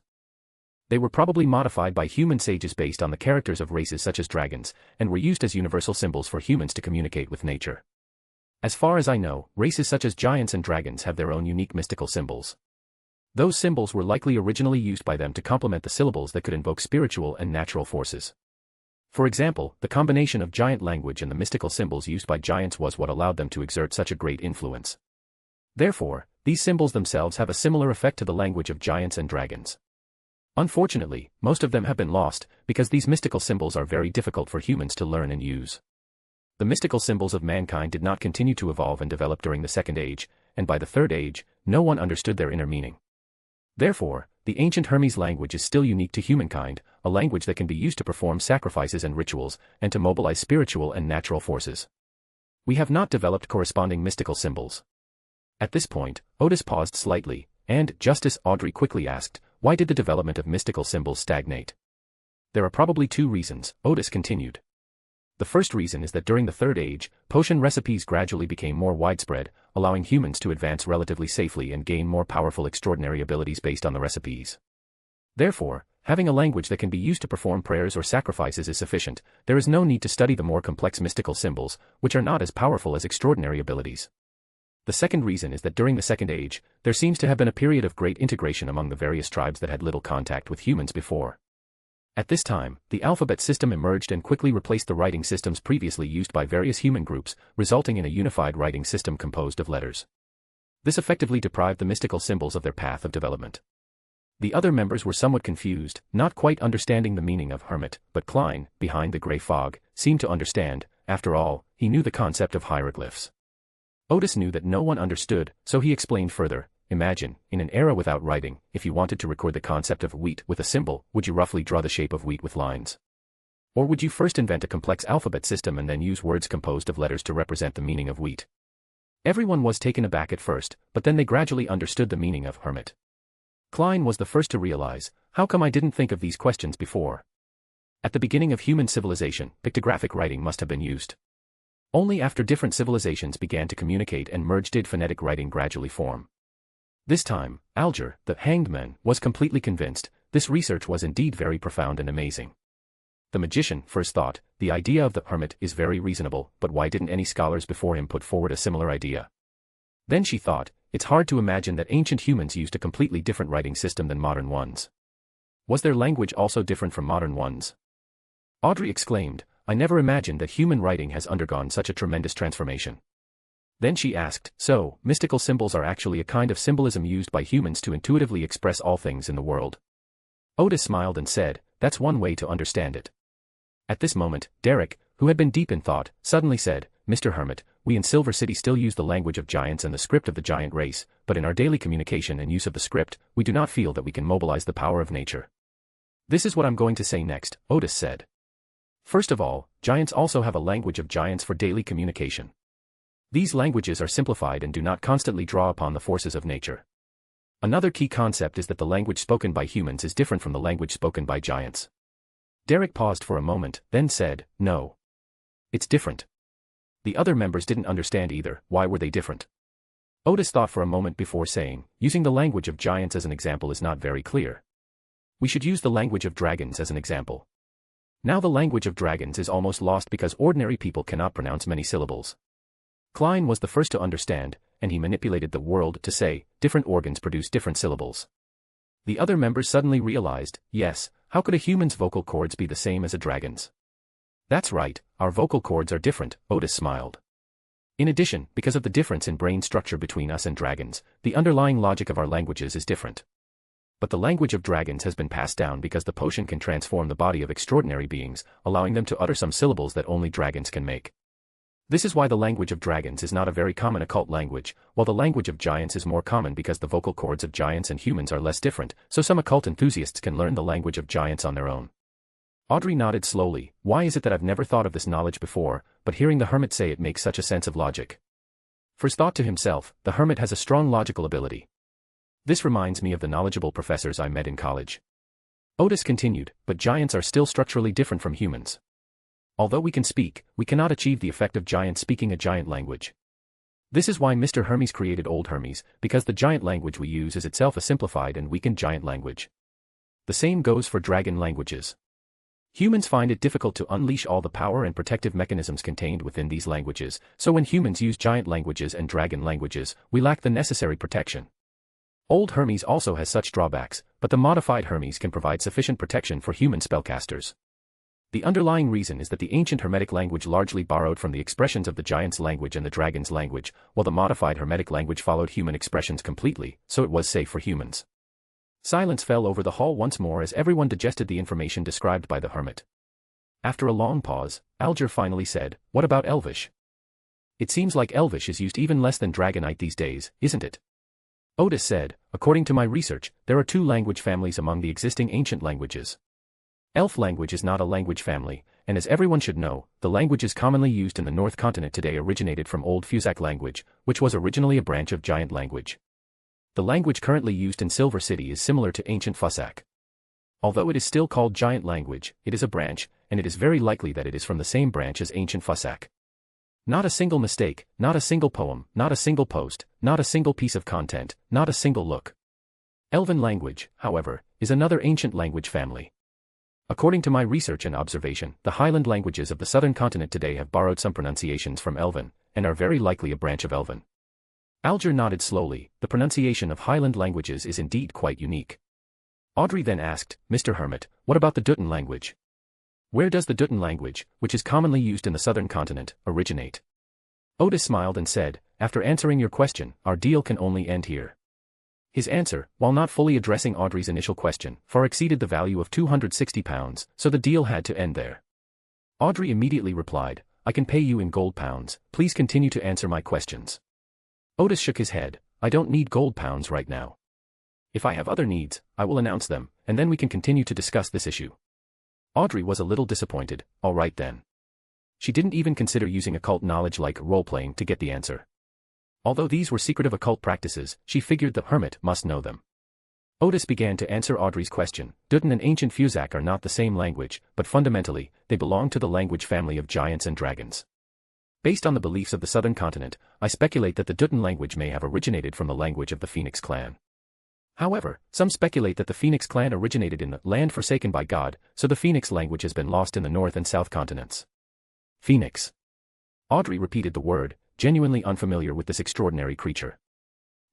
They were probably modified by human sages based on the characters of races such as dragons, and were used as universal symbols for humans to communicate with nature. As far as I know, races such as giants and dragons have their own unique mystical symbols. Those symbols were likely originally used by them to complement the syllables that could invoke spiritual and natural forces. For example, the combination of giant language and the mystical symbols used by giants was what allowed them to exert such a great influence. Therefore, these symbols themselves have a similar effect to the language of giants and dragons. Unfortunately, most of them have been lost, because these mystical symbols are very difficult for humans to learn and use. The mystical symbols of mankind did not continue to evolve and develop during the Second Age, and by the Third Age, no one understood their inner meaning. Therefore, the ancient Hermes language is still unique to humankind, a language that can be used to perform sacrifices and rituals, and to mobilize spiritual and natural forces. We have not developed corresponding mystical symbols. At this point, Otis paused slightly, and, Justice Audrey quickly asked, why did the development of mystical symbols stagnate? There are probably two reasons, Otis continued. The first reason is that during the Third Age, potion recipes gradually became more widespread, allowing humans to advance relatively safely and gain more powerful extraordinary abilities based on the recipes. Therefore, having a language that can be used to perform prayers or sacrifices is sufficient. There is no need to study the more complex mystical symbols, which are not as powerful as extraordinary abilities. The second reason is that during the Second Age, there seems to have been a period of great integration among the various tribes that had little contact with humans before. At this time, the alphabet system emerged and quickly replaced the writing systems previously used by various human groups, resulting in a unified writing system composed of letters. This effectively deprived the mystical symbols of their path of development. The other members were somewhat confused, not quite understanding the meaning of Hermit, but Klein, behind the grey fog, seemed to understand. After all, he knew the concept of hieroglyphs. Otis knew that no one understood, so he explained further. Imagine, in an era without writing, if you wanted to record the concept of wheat with a symbol, would you roughly draw the shape of wheat with lines? Or would you first invent a complex alphabet system and then use words composed of letters to represent the meaning of wheat? Everyone was taken aback at first, but then they gradually understood the meaning of Hermit. Klein was the first to realize, how come I didn't think of these questions before? At the beginning of human civilization, pictographic writing must have been used. Only after different civilizations began to communicate and merge did phonetic writing gradually form. This time, Alger, the hangedman, was completely convinced. This research was indeed very profound and amazing. The magician first thought, the idea of the Hermit is very reasonable, but why didn't any scholars before him put forward a similar idea? Then she thought, it's hard to imagine that ancient humans used a completely different writing system than modern ones. Was their language also different from modern ones? Audrey exclaimed, I never imagined that human writing has undergone such a tremendous transformation. Then she asked, so, mystical symbols are actually a kind of symbolism used by humans to intuitively express all things in the world? Otis smiled and said, that's one way to understand it. At this moment, Derek, who had been deep in thought, suddenly said, Mr. Hermit, we in Silver City still use the language of giants and the script of the giant race, but in our daily communication and use of the script, we do not feel that we can mobilize the power of nature. This is what I'm going to say next, Otis said. First of all, giants also have a language of giants for daily communication. These languages are simplified and do not constantly draw upon the forces of nature. Another key concept is that the language spoken by humans is different from the language spoken by giants. Derek paused for a moment, then said, "No. It's different." The other members didn't understand either. Why were they different? Otis thought for a moment before saying, using the language of giants as an example is not very clear. We should use the language of dragons as an example. Now the language of dragons is almost lost because ordinary people cannot pronounce many syllables. Klein was the first to understand, and he manipulated the world to say, different organs produce different syllables. The other members suddenly realized, yes, how could a human's vocal cords be the same as a dragon's? That's right, our vocal cords are different, Otis smiled. In addition, because of the difference in brain structure between us and dragons, the underlying logic of our languages is different. But the language of dragons has been passed down because the potion can transform the body of extraordinary beings, allowing them to utter some syllables that only dragons can make. This is why the language of dragons is not a very common occult language, while the language of giants is more common because the vocal cords of giants and humans are less different, so some occult enthusiasts can learn the language of giants on their own. Audrey nodded slowly. Why is it that I've never thought of this knowledge before, but hearing the hermit say it makes such a sense of logic? First thought to himself, the hermit has a strong logical ability. This reminds me of the knowledgeable professors I met in college. Otis continued, but giants are still structurally different from humans. Although we can speak, we cannot achieve the effect of giants speaking a giant language. This is why Mr. Hermes created Old Hermes, because the giant language we use is itself a simplified and weakened giant language. The same goes for dragon languages. Humans find it difficult to unleash all the power and protective mechanisms contained within these languages, so when humans use giant languages and dragon languages, we lack the necessary protection. Old Hermes also has such drawbacks, but the modified Hermes can provide sufficient protection for human spellcasters. The underlying reason is that the ancient Hermetic language largely borrowed from the expressions of the giant's language and the dragon's language, while the modified Hermetic language followed human expressions completely, so it was safe for humans. Silence fell over the hall once more as everyone digested the information described by the hermit. After a long pause, Alger finally said, "What about Elvish? It seems like Elvish is used even less than Dragonite these days, isn't it?" Otis said, "According to my research, there are two language families among the existing ancient languages. Elf language is not a language family, and as everyone should know, the languages commonly used in the North Continent today originated from Old Fusak language, which was originally a branch of Giant language. The language currently used in Silver City is similar to ancient Fusak. Although it is still called Giant language, it is a branch, and it is very likely that it is from the same branch as ancient Fusak. Not a single mistake, not a single poem, not a single post, not a single piece of content, not a single look. Elven language, however, is another ancient language family. According to my research and observation, the Highland languages of the southern continent today have borrowed some pronunciations from Elven, and are very likely a branch of Elven." Alger nodded slowly. The pronunciation of Highland languages is indeed quite unique. Audrey then asked, "Mr. Hermit, what about the Dutton language? Where does the Dutton language, which is commonly used in the southern continent, originate?" Otis smiled and said, "After answering your question, our deal can only end here." His answer, while not fully addressing Audrey's initial question, far exceeded the value of £260, so the deal had to end there. Audrey immediately replied, "I can pay you in gold pounds, please continue to answer my questions." Otis shook his head, "I don't need gold pounds right now. If I have other needs, I will announce them, and then we can continue to discuss this issue." Audrey was a little disappointed. All right then. She didn't even consider using occult knowledge like role-playing to get the answer. Although these were secretive occult practices, she figured the hermit must know them. Otis began to answer Audrey's question. Dutton and ancient Fusak are not the same language, but fundamentally, they belong to the language family of giants and dragons. Based on the beliefs of the southern continent, I speculate that the Dutton language may have originated from the language of the Phoenix clan. However, some speculate that the Phoenix clan originated in the land forsaken by God, so the Phoenix language has been lost in the north and south continents. Phoenix. Audrey repeated the word, genuinely unfamiliar with this extraordinary creature.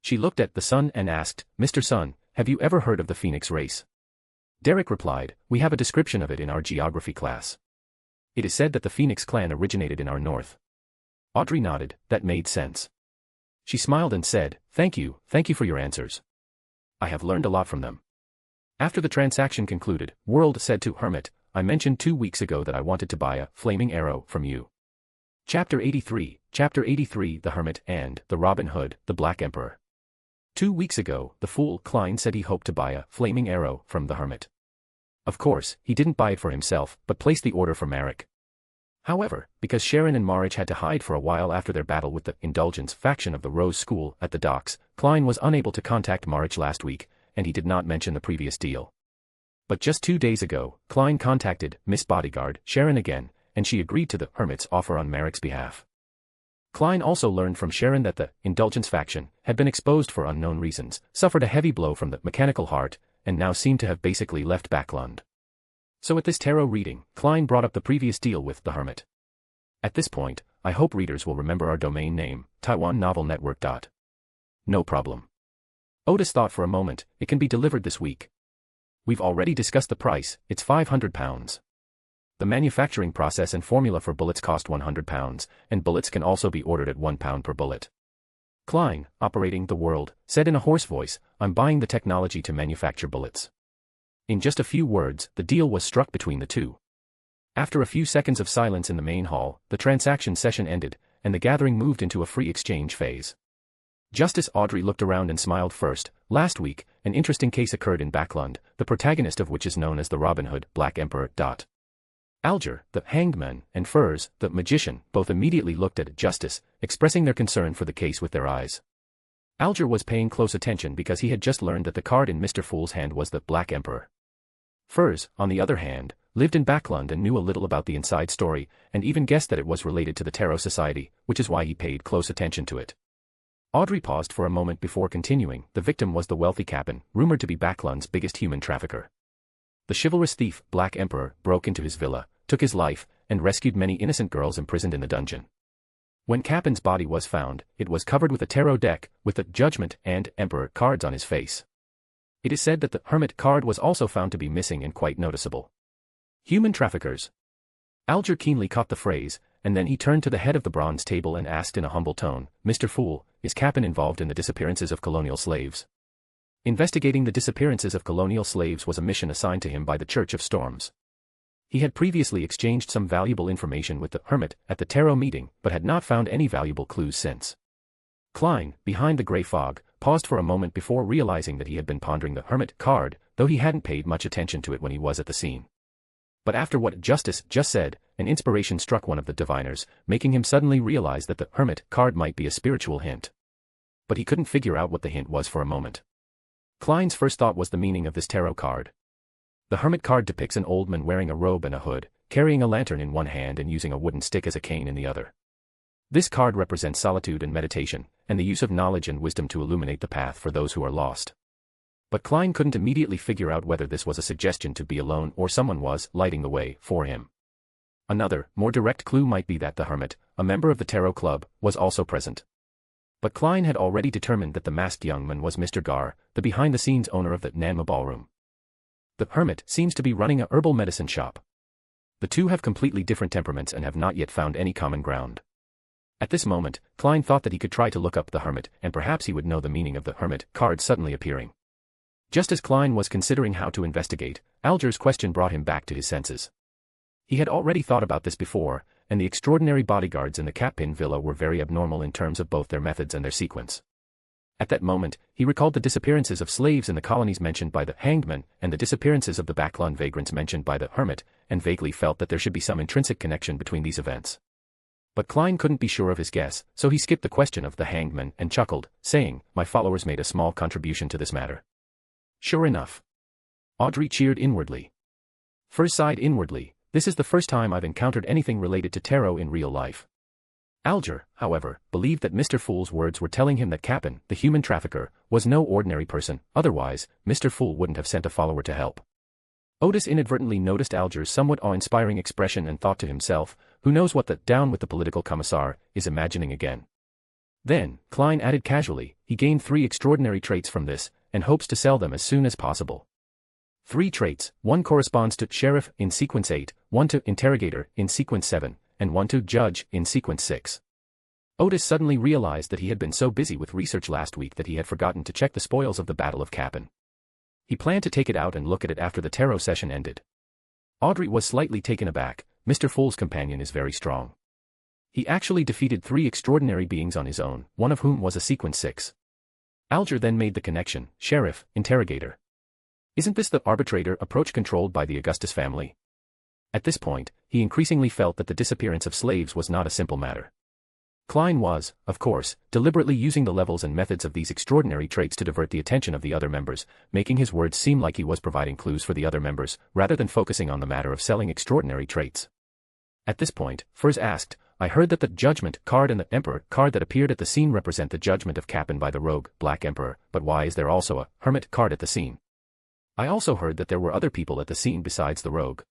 She looked at the sun and asked, "Mr. Sun, have you ever heard of the Phoenix race?" Derek replied, "We have a description of it in our geography class. It is said that the Phoenix clan originated in our north." Audrey nodded. That made sense. She smiled and said, thank you for your answers. I have learned a lot from them." After the transaction concluded, World said to Hermit, "I mentioned 2 weeks ago that I wanted to buy a flaming arrow from you. Chapter 83, The Hermit and the Robin Hood, the Black Emperor. 2 weeks ago, the fool Klein said he hoped to buy a flaming arrow from the Hermit. Of course, he didn't buy it for himself, but placed the order for Marek. However, because Sharon and Marich had to hide for a while after their battle with the Indulgence faction of the Rose School at the docks, Klein was unable to contact Marich last week, and he did not mention the previous deal. But just 2 days ago, Klein contacted Miss Bodyguard Sharon again, and she agreed to the Hermit's offer on Marik's behalf. Klein also learned from Sharon that the Indulgence faction had been exposed for unknown reasons, suffered a heavy blow from the mechanical heart, and now seemed to have basically left Backland. So at this tarot reading, Klein brought up the previous deal with the Hermit. At this point, I hope readers will remember our domain name, TaiwanNovelNetwork. No problem. Otis thought for a moment, it can be delivered this week. We've already discussed the price, it's £500. The manufacturing process and formula for bullets cost £100, and bullets can also be ordered at £1 per bullet. Klein, operating the world, said in a hoarse voice, I'm buying the technology to manufacture bullets. In just a few words, the deal was struck between the two. After a few seconds of silence in the main hall, the transaction session ended, and the gathering moved into a free exchange phase. Justice Audrey looked around and smiled first. Last week, an interesting case occurred in Backland, the protagonist of which is known as the Robin Hood, Black Emperor. Alger, the hangman, and Furs, the magician, both immediately looked at Justice, expressing their concern for the case with their eyes. Alger was paying close attention because he had just learned that the card in Mr. Fool's hand was the Black Emperor. Furs, on the other hand, lived in Backland and knew a little about the inside story, and even guessed that it was related to the Tarot Society, which is why he paid close attention to it. Audrey paused for a moment before continuing. The victim was the wealthy Cap'n, rumored to be Backland's biggest human trafficker. The chivalrous thief, Black Emperor, broke into his villa, took his life, and rescued many innocent girls imprisoned in the dungeon. When Cap'n's body was found, it was covered with a tarot deck, with the Judgment and Emperor cards on his face. It is said that the Hermit card was also found to be missing and quite noticeable. Human traffickers. Alger keenly caught the phrase, and then he turned to the head of the bronze table and asked in a humble tone, Mr. Fool, is Cap'n involved in the disappearances of colonial slaves? Investigating the disappearances of colonial slaves was a mission assigned to him by the Church of Storms. He had previously exchanged some valuable information with the Hermit at the tarot meeting, but had not found any valuable clues since. Klein, behind the grey fog, paused for a moment before realizing that he had been pondering the Hermit card, though he hadn't paid much attention to it when he was at the scene. But after what Justice just said, an inspiration struck one of the diviners, making him suddenly realize that the Hermit card might be a spiritual hint. But he couldn't figure out what the hint was for a moment. Klein's first thought was the meaning of this tarot card. The Hermit card depicts an old man wearing a robe and a hood, carrying a lantern in one hand and using a wooden stick as a cane in the other. This card represents solitude and meditation, and the use of knowledge and wisdom to illuminate the path for those who are lost. But Klein couldn't immediately figure out whether this was a suggestion to be alone or someone was lighting the way for him. Another, more direct clue might be that the Hermit, a member of the Tarot Club, was also present. But Klein had already determined that the masked young man was Mr. Gar, the behind-the-scenes owner of the Nanma Ballroom. The Hermit seems to be running a herbal medicine shop. The two have completely different temperaments and have not yet found any common ground. At this moment, Klein thought that he could try to look up the Hermit, and perhaps he would know the meaning of the Hermit card suddenly appearing. Just as Klein was considering how to investigate, Alger's question brought him back to his senses. He had already thought about this before, and the extraordinary bodyguards in the Capin villa were very abnormal in terms of both their methods and their sequence. At that moment, he recalled the disappearances of slaves in the colonies mentioned by the hangman, and the disappearances of the Backland vagrants mentioned by the Hermit, and vaguely felt that there should be some intrinsic connection between these events. But Klein couldn't be sure of his guess, so he skipped the question of the hangman and chuckled, saying, My followers made a small contribution to this matter. Sure enough. Audrey cheered inwardly. Furs sighed inwardly, this is the first time I've encountered anything related to tarot in real life. Alger, however, believed that Mr. Fool's words were telling him that Cap'n, the human trafficker, was no ordinary person, otherwise, Mr. Fool wouldn't have sent a follower to help. Otis inadvertently noticed Alger's somewhat awe-inspiring expression and thought to himself, who knows what the down with the political commissar is imagining again. Then, Klein added casually, he gained 3 extraordinary traits from this, and hopes to sell them as soon as possible. 3 traits, 1 corresponds to Sheriff in sequence 8, 1 to Interrogator in sequence 7, and 1 to Judge in sequence 6. Otis suddenly realized that he had been so busy with research last week that he had forgotten to check the spoils of the Battle of Capin. He planned to take it out and look at it after the tarot session ended. Audrey was slightly taken aback. Mr. Fool's companion is very strong. He actually defeated 3 extraordinary beings on his own, one of whom was a sequence 6. Alger then made the connection, sheriff, interrogator. Isn't this the arbitrator approach controlled by the Augustus family? At this point, he increasingly felt that the disappearance of slaves was not a simple matter. Klein was, of course, deliberately using the levels and methods of these extraordinary traits to divert the attention of the other members, making his words seem like he was providing clues for the other members, rather than focusing on the matter of selling extraordinary traits. At this point, Furs asked, I heard that the Judgment card and the Emperor card that appeared at the scene represent the judgment of Cap'n by the rogue, Black Emperor, but why is there also a Hermit card at the scene? I also heard that there were other people at the scene besides the rogue.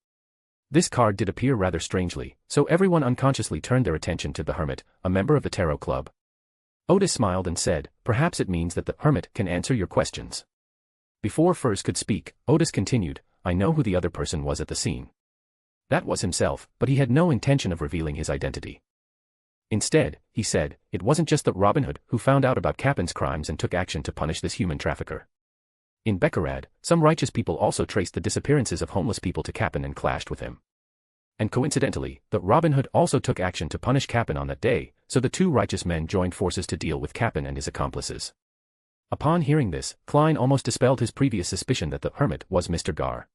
This card did appear rather strangely, so everyone unconsciously turned their attention to the Hermit, a member of the Tarot Club. Otis smiled and said, perhaps it means that the Hermit can answer your questions. Before Furs could speak, Otis continued, I know who the other person was at the scene. That was himself, but he had no intention of revealing his identity. Instead, he said, it wasn't just the Robin Hood who found out about Cap'n's crimes and took action to punish this human trafficker. In Bernardet, some righteous people also traced the disappearances of homeless people to Cap'n and clashed with him. And coincidentally, the Robin Hood also took action to punish Cap'n on that day, so the 2 righteous men joined forces to deal with Cap'n and his accomplices. Upon hearing this, Klein almost dispelled his previous suspicion that the Hermit was Mr. Gar.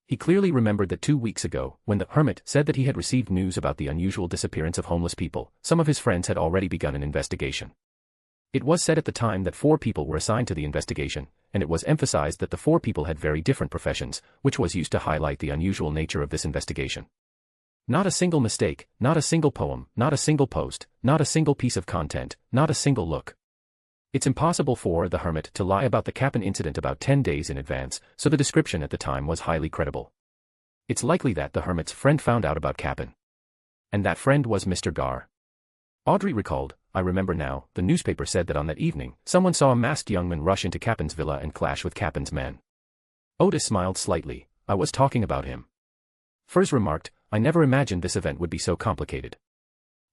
He clearly remembered that 2 weeks ago, when the Hermit said that he had received news about the unusual disappearance of homeless people, some of his friends had already begun an investigation. It was said at the time that 4 people were assigned to the investigation, and it was emphasized that the 4 people had very different professions, which was used to highlight the unusual nature of this investigation. Not a single mistake, not a single poem, not a single post, not a single piece of content, not a single look. It's impossible for the Hermit to lie about the Cap'n incident about 10 days in advance, so the description at the time was highly credible. It's likely that the Hermit's friend found out about Cap'n. And that friend was Mr. Gar. Audrey recalled, I remember now, the newspaper said that on that evening, someone saw a masked young man rush into Cap'n's villa and clash with Cap'n's men. Otis smiled slightly, I was talking about him. Furs remarked, I never imagined this event would be so complicated.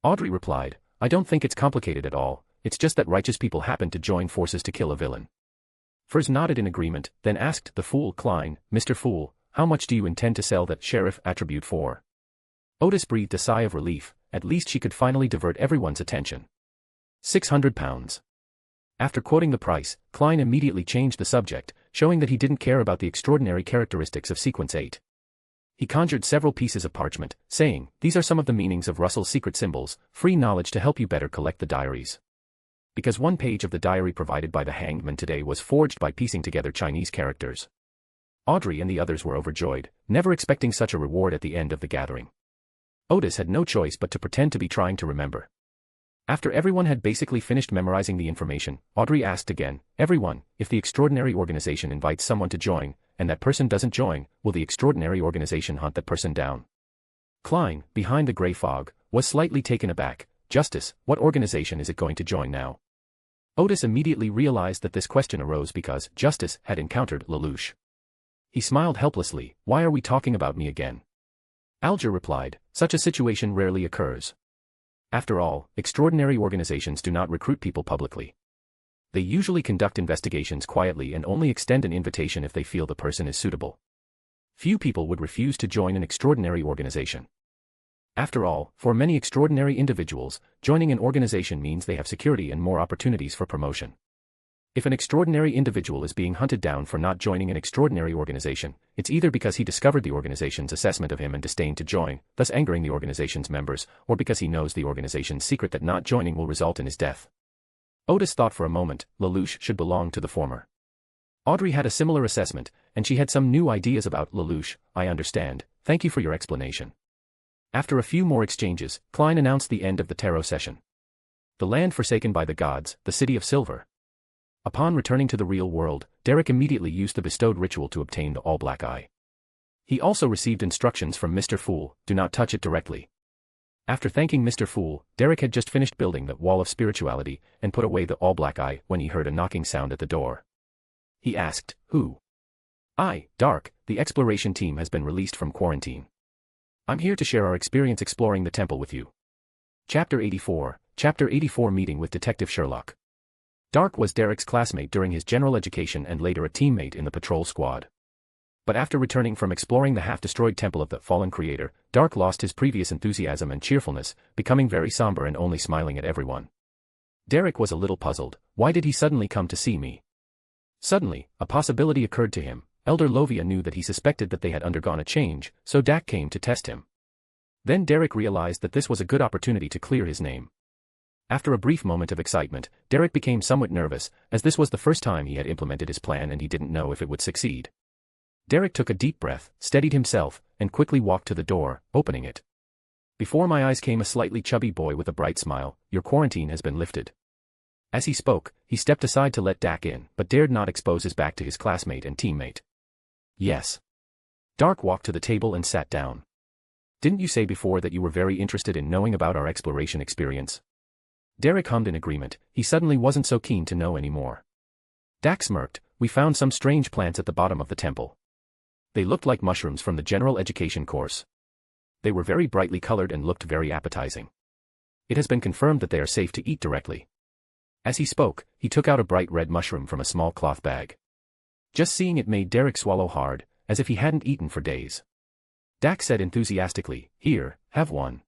Audrey replied, I don't think it's complicated at all, it's just that righteous people happened to join forces to kill a villain. Furs nodded in agreement, then asked the fool Klein, Mr. Fool, how much do you intend to sell that sheriff attribute for? Otis breathed a sigh of relief, at least she could finally divert everyone's attention. £600. After quoting the price, Klein immediately changed the subject, showing that he didn't care about the extraordinary characteristics of Sequence 8. He conjured several pieces of parchment, saying, these are some of the meanings of Russell's secret symbols, free knowledge to help you better collect the diaries. Because one page of the diary provided by the hangedman today was forged by piecing together Chinese characters. Audrey and the others were overjoyed, never expecting such a reward at the end of the gathering. Otis had no choice but to pretend to be trying to remember. After everyone had basically finished memorizing the information, Audrey asked again, everyone, if the extraordinary organization invites someone to join, and that person doesn't join, will the extraordinary organization hunt that person down? Klein, behind the grey fog, was slightly taken aback. Justice, what organization is it going to join now? Otis immediately realized that this question arose because Justice had encountered Lelouch. He smiled helplessly, why are we talking about me again? Alger replied, such a situation rarely occurs. After all, extraordinary organizations do not recruit people publicly. They usually conduct investigations quietly and only extend an invitation if they feel the person is suitable. Few people would refuse to join an extraordinary organization. After all, for many extraordinary individuals, joining an organization means they have security and more opportunities for promotion. If an extraordinary individual is being hunted down for not joining an extraordinary organization, it's either because he discovered the organization's assessment of him and disdained to join, thus angering the organization's members, or because he knows the organization's secret that not joining will result in his death. Otis thought for a moment, Lelouch should belong to the former. Audrey had a similar assessment, and she had some new ideas about Lelouch. I understand, thank you for your explanation. After a few more exchanges, Klein announced the end of the tarot session. The land forsaken by the gods, the city of silver. Upon returning to the real world, Derek immediately used the bestowed ritual to obtain the all-black eye. He also received instructions from Mr. Fool, do not touch it directly. After thanking Mr. Fool, Derek had just finished building the wall of spirituality and put away the all-black eye when he heard a knocking sound at the door. He asked, who? I, Dark, the exploration team has been released from quarantine. I'm here to share our experience exploring the temple with you. Chapter 84 Meeting with Detective Sherlock. Dark was Derek's classmate during his general education and later a teammate in the patrol squad. But after returning from exploring the half-destroyed temple of the fallen creator, Dark lost his previous enthusiasm and cheerfulness, becoming very somber and only smiling at everyone. Derek was a little puzzled. Why did he suddenly come to see me? Suddenly, a possibility occurred to him. Elder Lovia knew that he suspected that they had undergone a change, so Dak came to test him. Then Derek realized that this was a good opportunity to clear his name. After a brief moment of excitement, Derek became somewhat nervous, as this was the first time he had implemented his plan and he didn't know if it would succeed. Derek took a deep breath, steadied himself, and quickly walked to the door, opening it. Before my eyes came a slightly chubby boy with a bright smile. Your quarantine has been lifted. As he spoke, he stepped aside to let Dak in, but dared not expose his back to his classmate and teammate. Yes. Dark walked to the table and sat down. Didn't you say before that you were very interested in knowing about our exploration experience? Derek hummed in agreement. He suddenly wasn't so keen to know anymore. Dak smirked. We found some strange plants at the bottom of the temple. They looked like mushrooms from the general education course. They were very brightly colored and looked very appetizing. It has been confirmed that they are safe to eat directly. As he spoke, he took out a bright red mushroom from a small cloth bag. Just seeing it made Derek swallow hard, as if he hadn't eaten for days. Dak said enthusiastically, Here, have one.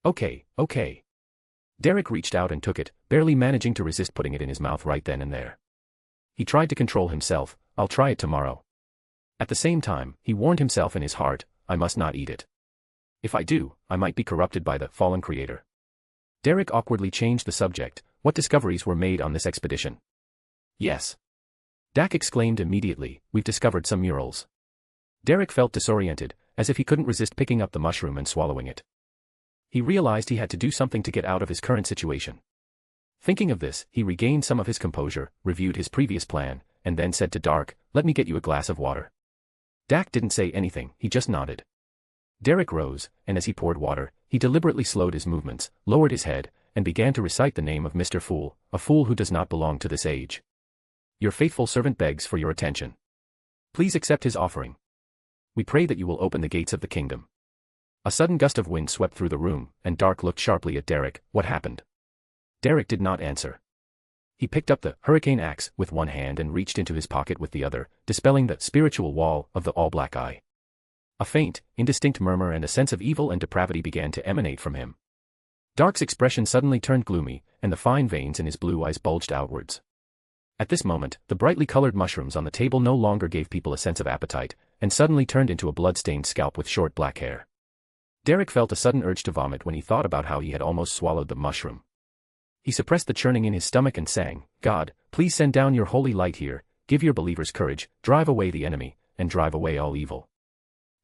Okay. Derek reached out and took it, barely managing to resist putting it in his mouth right then and there. He tried to control himself. I'll try it tomorrow. At the same time, he warned himself in his heart, I must not eat it. If I do, I might be corrupted by the fallen creator. Derek awkwardly changed the subject. What discoveries were made on this expedition? Yes. Dak exclaimed immediately, we've discovered some murals. Derek felt disoriented, as if he couldn't resist picking up the mushroom and swallowing it. He realized he had to do something to get out of his current situation. Thinking of this, he regained some of his composure, reviewed his previous plan, and then said to Dark, let me get you a glass of water. Dak didn't say anything, he just nodded. Derek rose, and as he poured water, he deliberately slowed his movements, lowered his head, and began to recite the name of Mr. Fool, a fool who does not belong to this age. Your faithful servant begs for your attention. Please accept his offering. We pray that you will open the gates of the kingdom. A sudden gust of wind swept through the room, and Dark looked sharply at Derek. What happened? Derek did not answer. He picked up the hurricane axe with one hand and reached into his pocket with the other, dispelling the spiritual wall of the all-black eye. A faint, indistinct murmur and a sense of evil and depravity began to emanate from him. Dark's expression suddenly turned gloomy, and the fine veins in his blue eyes bulged outwards. At this moment, the brightly colored mushrooms on the table no longer gave people a sense of appetite, and suddenly turned into a blood-stained scalp with short black hair. Derek felt a sudden urge to vomit when he thought about how he had almost swallowed the mushroom. He suppressed the churning in his stomach and sang, God, please send down your holy light here, give your believers courage, drive away the enemy, and drive away all evil.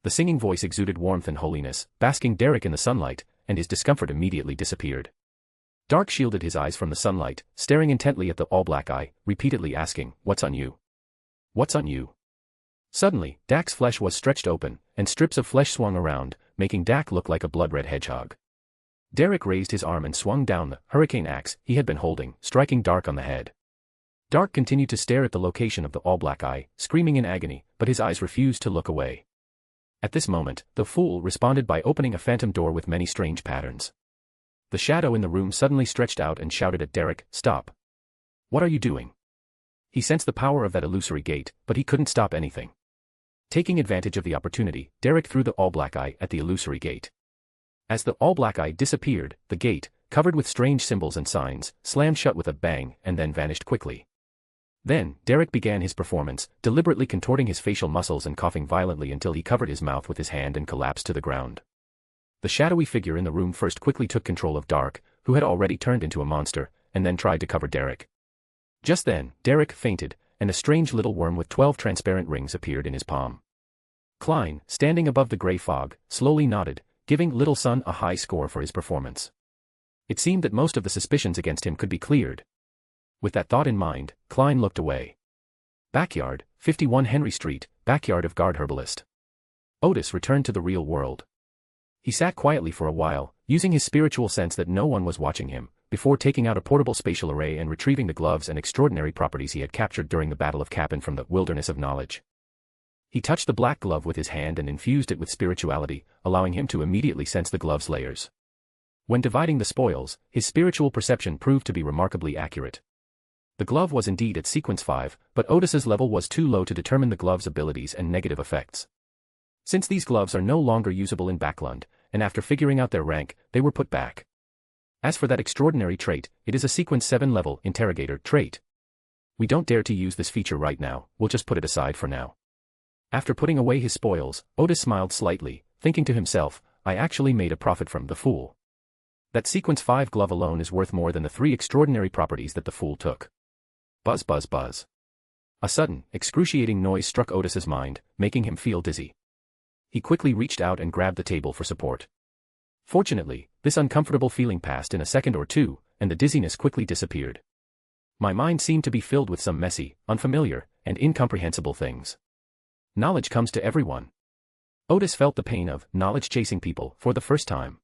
The singing voice exuded warmth and holiness, basking Derek in the sunlight, and his discomfort immediately disappeared. Dark shielded his eyes from the sunlight, staring intently at the all-black eye, repeatedly asking, What's on you? What's on you? Suddenly, Dak's flesh was stretched open, and strips of flesh swung around, making Dak look like a blood-red hedgehog. Derek raised his arm and swung down the hurricane axe he had been holding, striking Dark on the head. Dark continued to stare at the location of the all-black eye, screaming in agony, but his eyes refused to look away. At this moment, the fool responded by opening a phantom door with many strange patterns. The shadow in the room suddenly stretched out and shouted at Derek, Stop! What are you doing? He sensed the power of that illusory gate, but he couldn't stop anything. Taking advantage of the opportunity, Derek threw the all-black eye at the illusory gate. As the all-black eye disappeared, the gate, covered with strange symbols and signs, slammed shut with a bang and then vanished quickly. Then, Derek began his performance, deliberately contorting his facial muscles and coughing violently until he covered his mouth with his hand and collapsed to the ground. The shadowy figure in the room first quickly took control of Dark, who had already turned into a monster, and then tried to cover Derek. Just then, Derek fainted, and a strange little worm with 12 transparent rings appeared in his palm. Klein, standing above the gray fog, slowly nodded, giving Little Son a high score for his performance. It seemed that most of the suspicions against him could be cleared. With that thought in mind, Klein looked away. Backyard, 51 Henry Street, backyard of Gard herbalist. Otis returned to the real world. He sat quietly for a while, using his spiritual sense that no one was watching him, before taking out a portable spatial array and retrieving the gloves and extraordinary properties he had captured during the Battle of Capon from the wilderness of knowledge. He touched the black glove with his hand and infused it with spirituality, allowing him to immediately sense the glove's layers. When dividing the spoils, his spiritual perception proved to be remarkably accurate. The glove was indeed at sequence 5, but Otis's level was too low to determine the glove's abilities and negative effects. Since these gloves are no longer usable in Backland, and after figuring out their rank, they were put back. As for that extraordinary trait, it is a sequence 7 level interrogator trait. We don't dare to use this feature right now, we'll just put it aside for now. After putting away his spoils, Otis smiled slightly, thinking to himself, I actually made a profit from the fool. That sequence 5 glove alone is worth more than the 3 extraordinary properties that the fool took. Buzz buzz buzz. A sudden, excruciating noise struck Otis's mind, making him feel dizzy. He quickly reached out and grabbed the table for support. Fortunately, this uncomfortable feeling passed in a second or two, and the dizziness quickly disappeared. My mind seemed to be filled with some messy, unfamiliar, and incomprehensible things. Knowledge comes to everyone. Otis felt the pain of knowledge chasing people for the first time.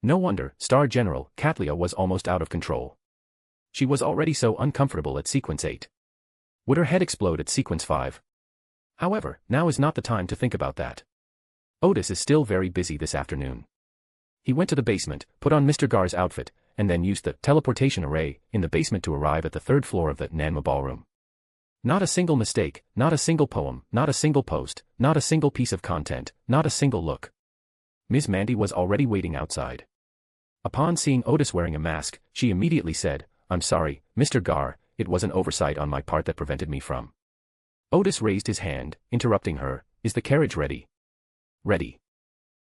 No wonder Star General Katlia was almost out of control. She was already so uncomfortable at sequence 8. Would her head explode at sequence 5? However, now is not the time to think about that. Otis is still very busy this afternoon. He went to the basement, put on Mr. Gar's outfit, and then used the teleportation array in the basement to arrive at the 3rd floor of the Nanma ballroom. Not a single mistake, not a single poem, not a single post, not a single piece of content, not a single look. Ms. Mandy was already waiting outside. Upon seeing Otis wearing a mask, she immediately said, I'm sorry, Mr. Gar, it was an oversight on my part that prevented me from. Otis raised his hand, interrupting her, is the carriage ready? Ready.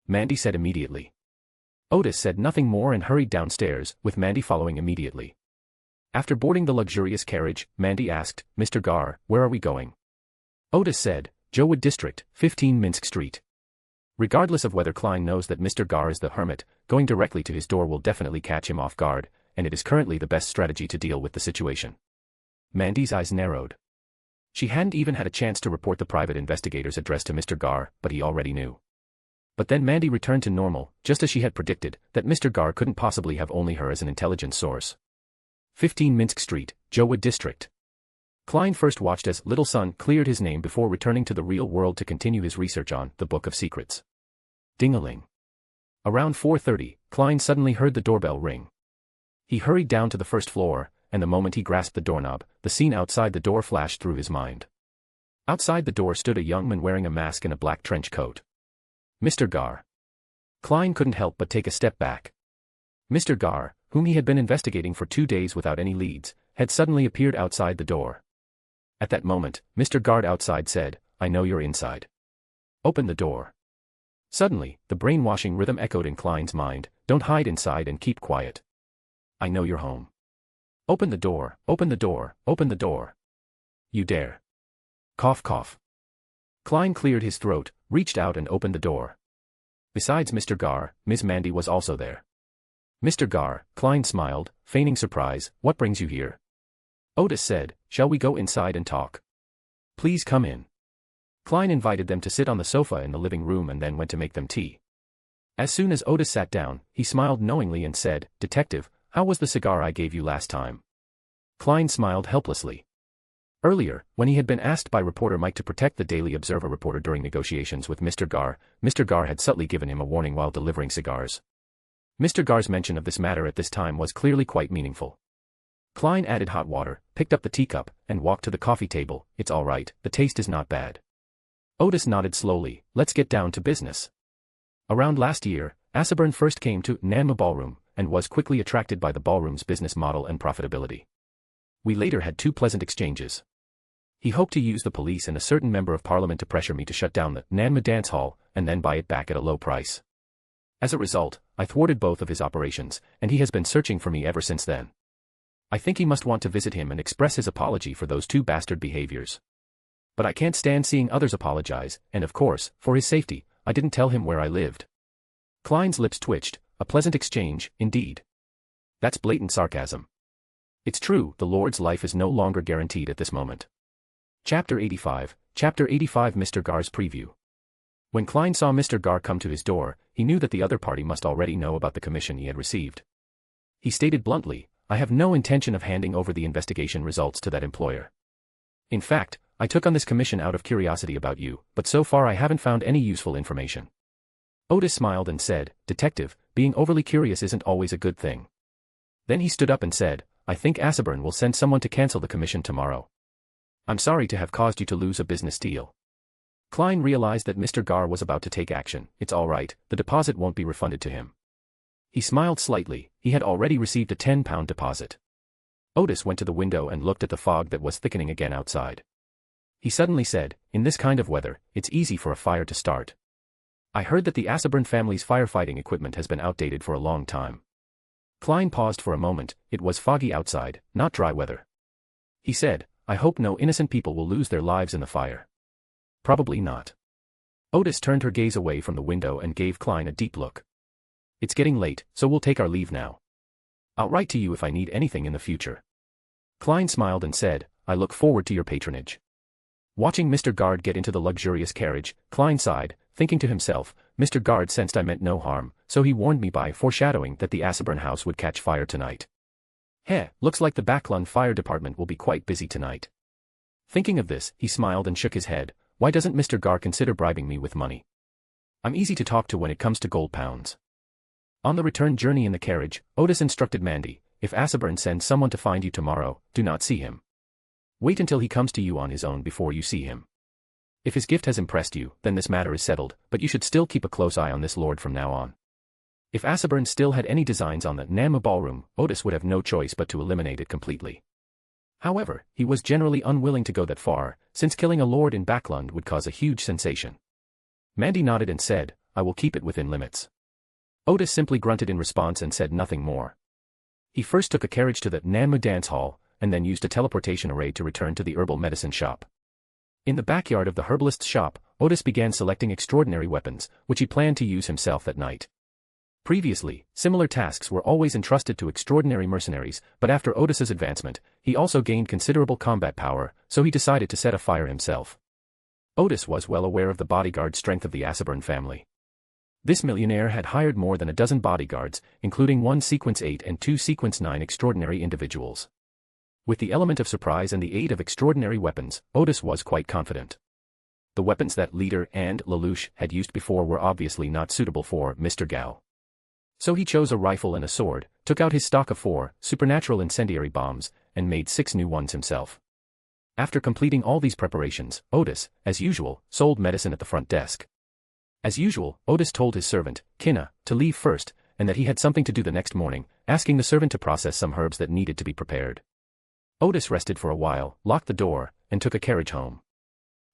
Mandy said immediately. Otis said nothing more and hurried downstairs, with Mandy following immediately. After boarding the luxurious carriage, Mandy asked, Mr. Gar, where are we going? Otis said, Jowood District, 15 Minsk Street. Regardless of whether Klein knows that Mr. Gar is the Hermit, going directly to his door will definitely catch him off guard, and it is currently the best strategy to deal with the situation. Mandy's eyes narrowed. She hadn't even had a chance to report the private investigator's address to Mr. Gar, but he already knew. But then Mandy returned to normal, just as she had predicted, that Mr. Gar couldn't possibly have only her as an intelligence source. 15 Minsk Street, Jowood District. Klein first watched as Little Son cleared his name before returning to the real world to continue his research on the Book of Secrets. Ding-a-ling. Around 4:30, Klein suddenly heard the doorbell ring. He hurried down to the 1st floor, and the moment he grasped the doorknob, the scene outside the door flashed through his mind. Outside the door stood a young man wearing a mask and a black trench coat. Mr. Gar. Klein couldn't help but take a step back. Mr. Gar, whom he had been investigating for 2 days without any leads, had suddenly appeared outside the door. At that moment, Mr. Gard outside said, I know you're inside. Open the door. Suddenly, the brainwashing rhythm echoed in Klein's mind, don't hide inside and keep quiet. I know you're home. Open the door, open the door, open the door. You dare. Cough cough. Klein cleared his throat, reached out and opened the door. Besides Mr. Gar, Ms. Mandy was also there. Mr. Gar, Klein smiled, feigning surprise, what brings you here? Otis said, shall we go inside and talk? Please come in. Klein invited them to sit on the sofa in the living room and then went to make them tea. As soon as Otis sat down, he smiled knowingly and said, Detective, how was the cigar I gave you last time? Klein smiled helplessly. Earlier, when he had been asked by reporter Mike to protect the Daily Observer reporter during negotiations with Mr. Gar had subtly given him a warning while delivering cigars. Mr. Gar's mention of this matter at this time was clearly quite meaningful. Klein added hot water, picked up the teacup, and walked to the coffee table. It's all right, the taste is not bad. Otis nodded slowly, let's get down to business. Around last year, Asaburn first came to Nanma Ballroom, and was quickly attracted by the ballroom's business model and profitability. We later had 2 pleasant exchanges. He hoped to use the police and a certain member of parliament to pressure me to shut down the Nanma dance hall, and then buy it back at a low price. As a result, I thwarted both of his operations, and he has been searching for me ever since then. I think he must want to visit him and express his apology for those 2 bastard behaviors. But I can't stand seeing others apologize, and of course, for his safety, I didn't tell him where I lived. Klein's lips twitched, a pleasant exchange, indeed. That's blatant sarcasm. It's true, the Lord's life is no longer guaranteed at this moment. Chapter 85, Mr. Gar's Preview. When Klein saw Mr. Gar come to his door, he knew that the other party must already know about the commission he had received. He stated bluntly, I have no intention of handing over the investigation results to that employer. In fact, I took on this commission out of curiosity about you, but so far I haven't found any useful information. Otis smiled and said, Detective, being overly curious isn't always a good thing. Then he stood up and said, I think Asaburn will send someone to cancel the commission tomorrow. I'm sorry to have caused you to lose a business deal. Klein realized that Mr. Gar was about to take action. It's all right, the deposit won't be refunded to him. He smiled slightly, he had already received a 10-pound deposit. Otis went to the window and looked at the fog that was thickening again outside. He suddenly said, in this kind of weather, it's easy for a fire to start. I heard that the Asaburn family's firefighting equipment has been outdated for a long time. Klein paused for a moment. It was foggy outside, not dry weather. He said, I hope no innocent people will lose their lives in the fire. Probably not. Otis turned her gaze away from the window and gave Klein a deep look. It's getting late, so we'll take our leave now. I'll write to you if I need anything in the future. Klein smiled and said, I look forward to your patronage. Watching Mr. Gard get into the luxurious carriage, Klein sighed, thinking to himself, Mr. Gard sensed I meant no harm, so he warned me by foreshadowing that the Asaburn house would catch fire tonight. Looks like the Backland fire department will be quite busy tonight. Thinking of this, he smiled and shook his head. Why doesn't Mr. Gard consider bribing me with money? I'm easy to talk to when it comes to gold pounds. On the return journey in the carriage, Otis instructed Mandy, if Asaburn sends someone to find you tomorrow, do not see him. Wait until he comes to you on his own before you see him. If his gift has impressed you, then this matter is settled, but you should still keep a close eye on this lord from now on. If Asaburn still had any designs on the Nama ballroom, Otis would have no choice but to eliminate it completely. However, he was generally unwilling to go that far, since killing a lord in Backland would cause a huge sensation. Mandy nodded and said, I will keep it within limits. Otis simply grunted in response and said nothing more. He first took a carriage to the Nama dance hall, and then used a teleportation array to return to the herbal medicine shop. In the backyard of the herbalist's shop, Otis began selecting extraordinary weapons, which he planned to use himself that night. Previously, similar tasks were always entrusted to extraordinary mercenaries, but after Otis's advancement, he also gained considerable combat power, so he decided to set a fire himself. Otis was well aware of the bodyguard strength of the Asaburn family. This millionaire had hired more than a dozen bodyguards, including 1 Sequence 8 and 2 Sequence 9 extraordinary individuals. With the element of surprise and the aid of extraordinary weapons, Otis was quite confident. The weapons that Leader and Lelouch had used before were obviously not suitable for Mr. Gal. So he chose a rifle and a sword, took out his stock of 4 supernatural incendiary bombs, and made 6 new ones himself. After completing all these preparations, Otis, as usual, sold medicine at the front desk. As usual, Otis told his servant, Kinna, to leave first, and that he had something to do the next morning, asking the servant to process some herbs that needed to be prepared. Otis rested for a while, locked the door, and took a carriage home.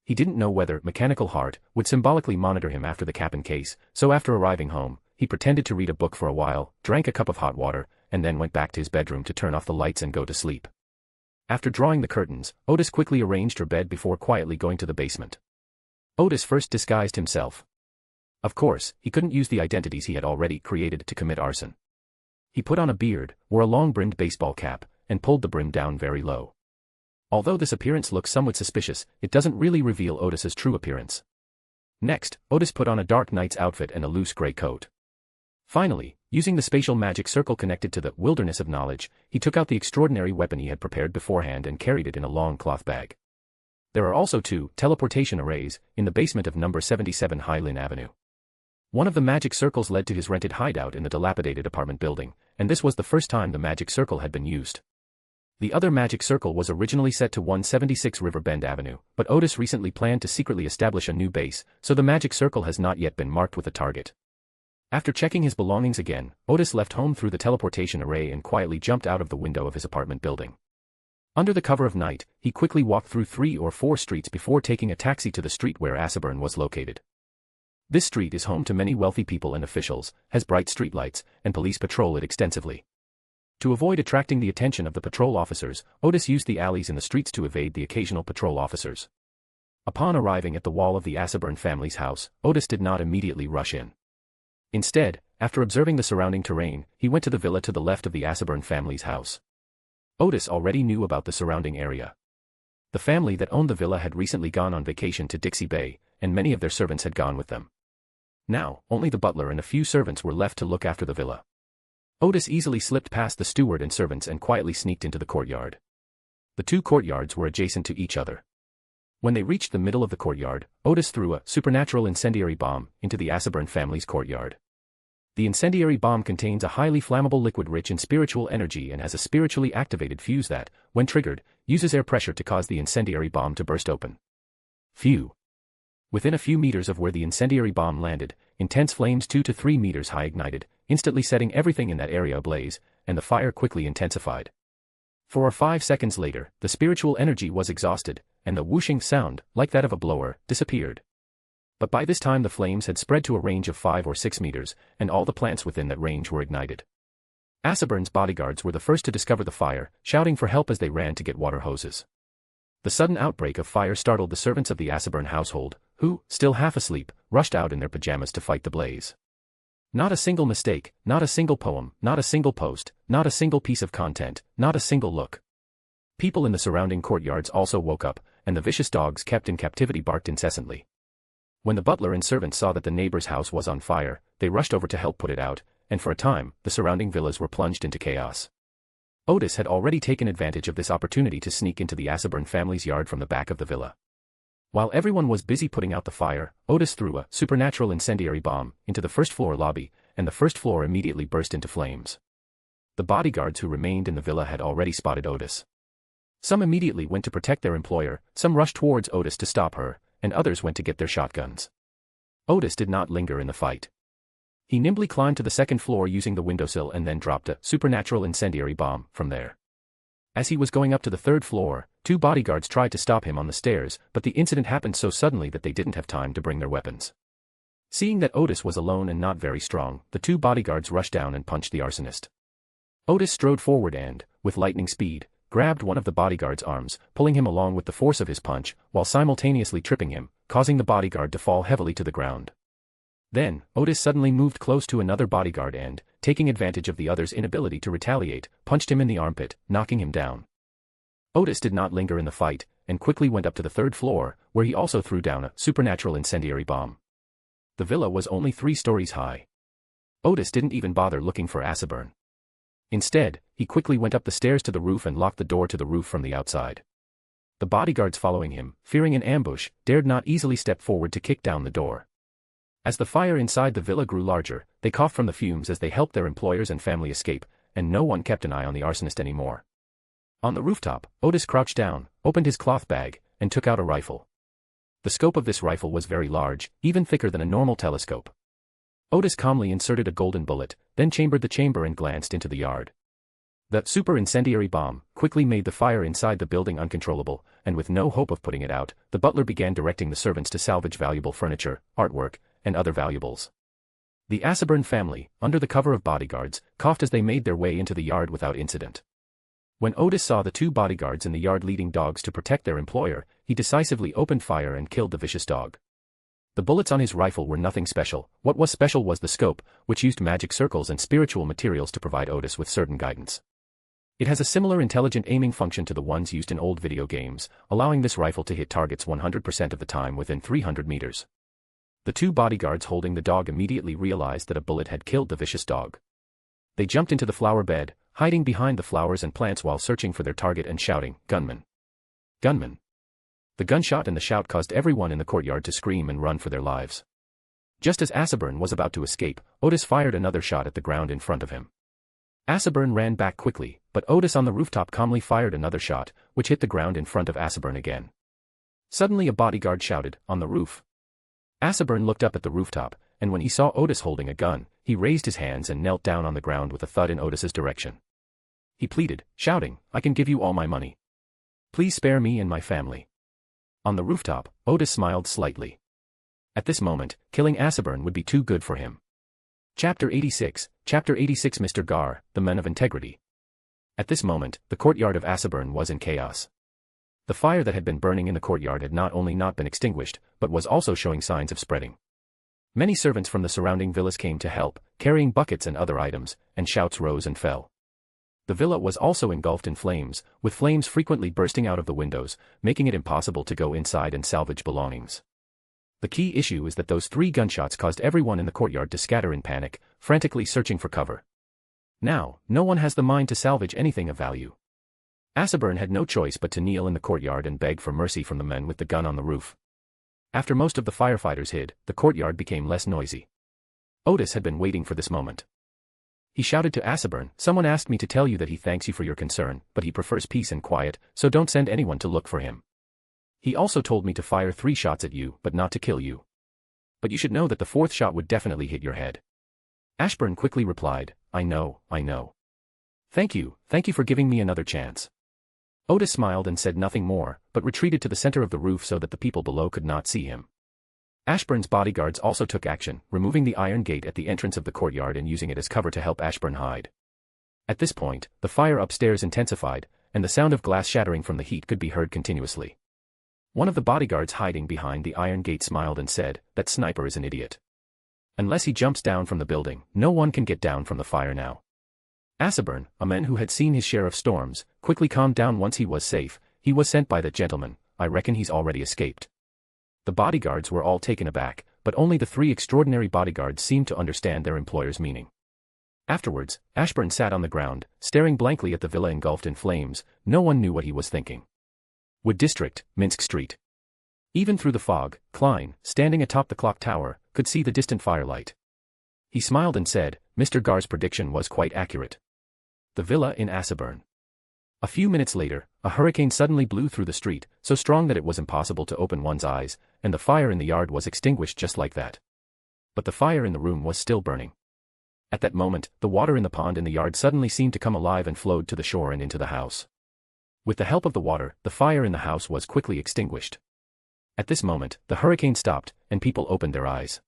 He didn't know whether Mechanical Heart would symbolically monitor him after the cap-in case, so after arriving home, he pretended to read a book for a while, drank a cup of hot water, and then went back to his bedroom to turn off the lights and go to sleep. After drawing the curtains, Otis quickly arranged her bed before quietly going to the basement. Otis first disguised himself. Of course, he couldn't use the identities he had already created to commit arson. He put on a beard, wore a long-brimmed baseball cap, and pulled the brim down very low. Although this appearance looks somewhat suspicious, it doesn't really reveal Otis's true appearance. Next, Otis put on a dark knight's outfit and a loose gray coat. Finally, using the spatial magic circle connected to the wilderness of knowledge, he took out the extraordinary weapon he had prepared beforehand and carried it in a long cloth bag. There are also 2 teleportation arrays in the basement of number 77 Highland Avenue. One of the magic circles led to his rented hideout in the dilapidated apartment building, and this was the first time the magic circle had been used. The other magic circle was originally set to 176 Riverbend Avenue, but Otis recently planned to secretly establish a new base, so the magic circle has not yet been marked with a target. After checking his belongings again, Otis left home through the teleportation array and quietly jumped out of the window of his apartment building. Under the cover of night, he quickly walked through 3 or 4 streets before taking a taxi to the street where Asaburn was located. This street is home to many wealthy people and officials, has bright streetlights, and police patrol it extensively. To avoid attracting the attention of the patrol officers, Otis used the alleys in the streets to evade the occasional patrol officers. Upon arriving at the wall of the Asaburn family's house, Otis did not immediately rush in. Instead, after observing the surrounding terrain, he went to the villa to the left of the Asaburn family's house. Otis already knew about the surrounding area. The family that owned the villa had recently gone on vacation to Dixie Bay, and many of their servants had gone with them. Now, only the butler and a few servants were left to look after the villa. Otis easily slipped past the steward and servants and quietly sneaked into the courtyard. The 2 courtyards were adjacent to each other. When they reached the middle of the courtyard, Otis threw a supernatural incendiary bomb into the Asaburn family's courtyard. The incendiary bomb contains a highly flammable liquid rich in spiritual energy and has a spiritually activated fuse that, when triggered, uses air pressure to cause the incendiary bomb to burst open. Phew. Within a few meters of where the incendiary bomb landed, intense flames 2 to 3 meters high ignited, instantly setting everything in that area ablaze, and the fire quickly intensified. 4 or 5 seconds later, the spiritual energy was exhausted, and the whooshing sound, like that of a blower, disappeared. But by this time the flames had spread to a range of 5 or 6 meters, and all the plants within that range were ignited. Aseburn's bodyguards were the first to discover the fire, shouting for help as they ran to get water hoses. The sudden outbreak of fire startled the servants of the Aseburn household, who, still half asleep, rushed out in their pajamas to fight the blaze. Not a single mistake, not a single poem, not a single post, not a single piece of content, not a single look. People in the surrounding courtyards also woke up, and the vicious dogs kept in captivity barked incessantly. When the butler and servants saw that the neighbor's house was on fire, they rushed over to help put it out, and for a time, the surrounding villas were plunged into chaos. Otis had already taken advantage of this opportunity to sneak into the Aseburn family's yard from the back of the villa. While everyone was busy putting out the fire, Otis threw a supernatural incendiary bomb into the first-floor lobby, and the first floor immediately burst into flames. The bodyguards who remained in the villa had already spotted Otis. Some immediately went to protect their employer, some rushed towards Otis to stop her, and others went to get their shotguns. Otis did not linger in the fight. He nimbly climbed to the second floor using the windowsill and then dropped a supernatural incendiary bomb from there. As he was going up to the third floor, 2 bodyguards tried to stop him on the stairs, but the incident happened so suddenly that they didn't have time to bring their weapons. Seeing that Otis was alone and not very strong, the 2 bodyguards rushed down and punched the arsonist. Otis strode forward and, with lightning speed, grabbed one of the bodyguard's arms, pulling him along with the force of his punch, while simultaneously tripping him, causing the bodyguard to fall heavily to the ground. Then, Otis suddenly moved close to another bodyguard and, taking advantage of the other's inability to retaliate, punched him in the armpit, knocking him down. Otis did not linger in the fight, and quickly went up to the third floor, where he also threw down a supernatural incendiary bomb. The villa was only 3 stories high. Otis didn't even bother looking for Aseburn. Instead, he quickly went up the stairs to the roof and locked the door to the roof from the outside. The bodyguards following him, fearing an ambush, dared not easily step forward to kick down the door. As the fire inside the villa grew larger, they coughed from the fumes as they helped their employers and family escape, and no one kept an eye on the arsonist anymore. On the rooftop, Otis crouched down, opened his cloth bag, and took out a rifle. The scope of this rifle was very large, even thicker than a normal telescope. Otis calmly inserted a golden bullet, then chambered the chamber and glanced into the yard. The super incendiary bomb quickly made the fire inside the building uncontrollable, and with no hope of putting it out, the butler began directing the servants to salvage valuable furniture, artwork, and other valuables. The Aseburn family, under the cover of bodyguards, coughed as they made their way into the yard without incident. When Otis saw the 2 bodyguards in the yard leading dogs to protect their employer, he decisively opened fire and killed the vicious dog. The bullets on his rifle were nothing special. What was special was the scope, which used magic circles and spiritual materials to provide Otis with certain guidance. It has a similar intelligent aiming function to the ones used in old video games, allowing this rifle to hit targets 100% of the time within 300 meters. The 2 bodyguards holding the dog immediately realized that a bullet had killed the vicious dog. They jumped into the flower bed, hiding behind the flowers and plants while searching for their target and shouting, "Gunman! Gunman!" The gunshot and the shout caused everyone in the courtyard to scream and run for their lives. Just as Aseburn was about to escape, Otis fired another shot at the ground in front of him. Aseburn ran back quickly, but Otis on the rooftop calmly fired another shot, which hit the ground in front of Aseburn again. Suddenly a bodyguard shouted, "On the roof!" Aseburn looked up at the rooftop, and when he saw Otis holding a gun, he raised his hands and knelt down on the ground with a thud in Otis's direction. He pleaded, shouting, "I can give you all my money. Please spare me and my family." On the rooftop, Otis smiled slightly. At this moment, killing Aseburn would be too good for him. Chapter 86, Mr. Gar, the Men of Integrity. At this moment, the courtyard of Aseburn was in chaos. The fire that had been burning in the courtyard had not only not been extinguished, but was also showing signs of spreading. Many servants from the surrounding villas came to help, carrying buckets and other items, and shouts rose and fell. The villa was also engulfed in flames, with flames frequently bursting out of the windows, making it impossible to go inside and salvage belongings. The key issue is that those 3 gunshots caused everyone in the courtyard to scatter in panic, frantically searching for cover. Now, no one has the mind to salvage anything of value. Aseburn had no choice but to kneel in the courtyard and beg for mercy from the men with the gun on the roof. After most of the firefighters hid, the courtyard became less noisy. Otis had been waiting for this moment. He shouted to Ashburn, "Someone asked me to tell you that he thanks you for your concern, but he prefers peace and quiet, so don't send anyone to look for him. He also told me to fire 3 shots at you, but not to kill you. But you should know that the 4th shot would definitely hit your head." Ashburn quickly replied, I know. Thank you for giving me another chance." Otis smiled and said nothing more, but retreated to the center of the roof so that the people below could not see him. Ashburn's bodyguards also took action, removing the iron gate at the entrance of the courtyard and using it as cover to help Ashburn hide. At this point, the fire upstairs intensified, and the sound of glass shattering from the heat could be heard continuously. One of the bodyguards hiding behind the iron gate smiled and said, "That sniper is an idiot. Unless he jumps down from the building, no one can get down from the fire now." Ashburn, a man who had seen his share of storms, quickly calmed down once he was safe. "He was sent by that gentleman. I reckon he's already escaped." The bodyguards were all taken aback, but only the 3 extraordinary bodyguards seemed to understand their employer's meaning. Afterwards, Ashburn sat on the ground, staring blankly at the villa engulfed in flames. No one knew what he was thinking. Wood District, Minsk Street. Even through the fog, Klein, standing atop the clock tower, could see the distant firelight. He smiled and said, "Mr. Gar's prediction was quite accurate." The villa in Ashburn. A few minutes later, a hurricane suddenly blew through the street, so strong that it was impossible to open one's eyes, and the fire in the yard was extinguished just like that. But the fire in the room was still burning. At that moment, the water in the pond in the yard suddenly seemed to come alive and flowed to the shore and into the house. With the help of the water, the fire in the house was quickly extinguished. At this moment, the hurricane stopped, and people opened their eyes.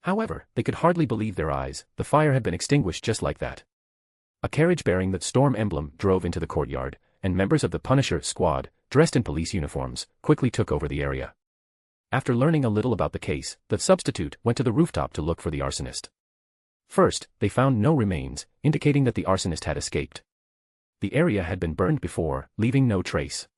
However, they could hardly believe their eyes. The fire had been extinguished just like that. A carriage bearing the storm emblem drove into the courtyard, and members of the Punisher squad, dressed in police uniforms, quickly took over the area. After learning a little about the case, the substitute went to the rooftop to look for the arsonist. First, they found no remains, indicating that the arsonist had escaped. The area had been burned before, leaving no trace.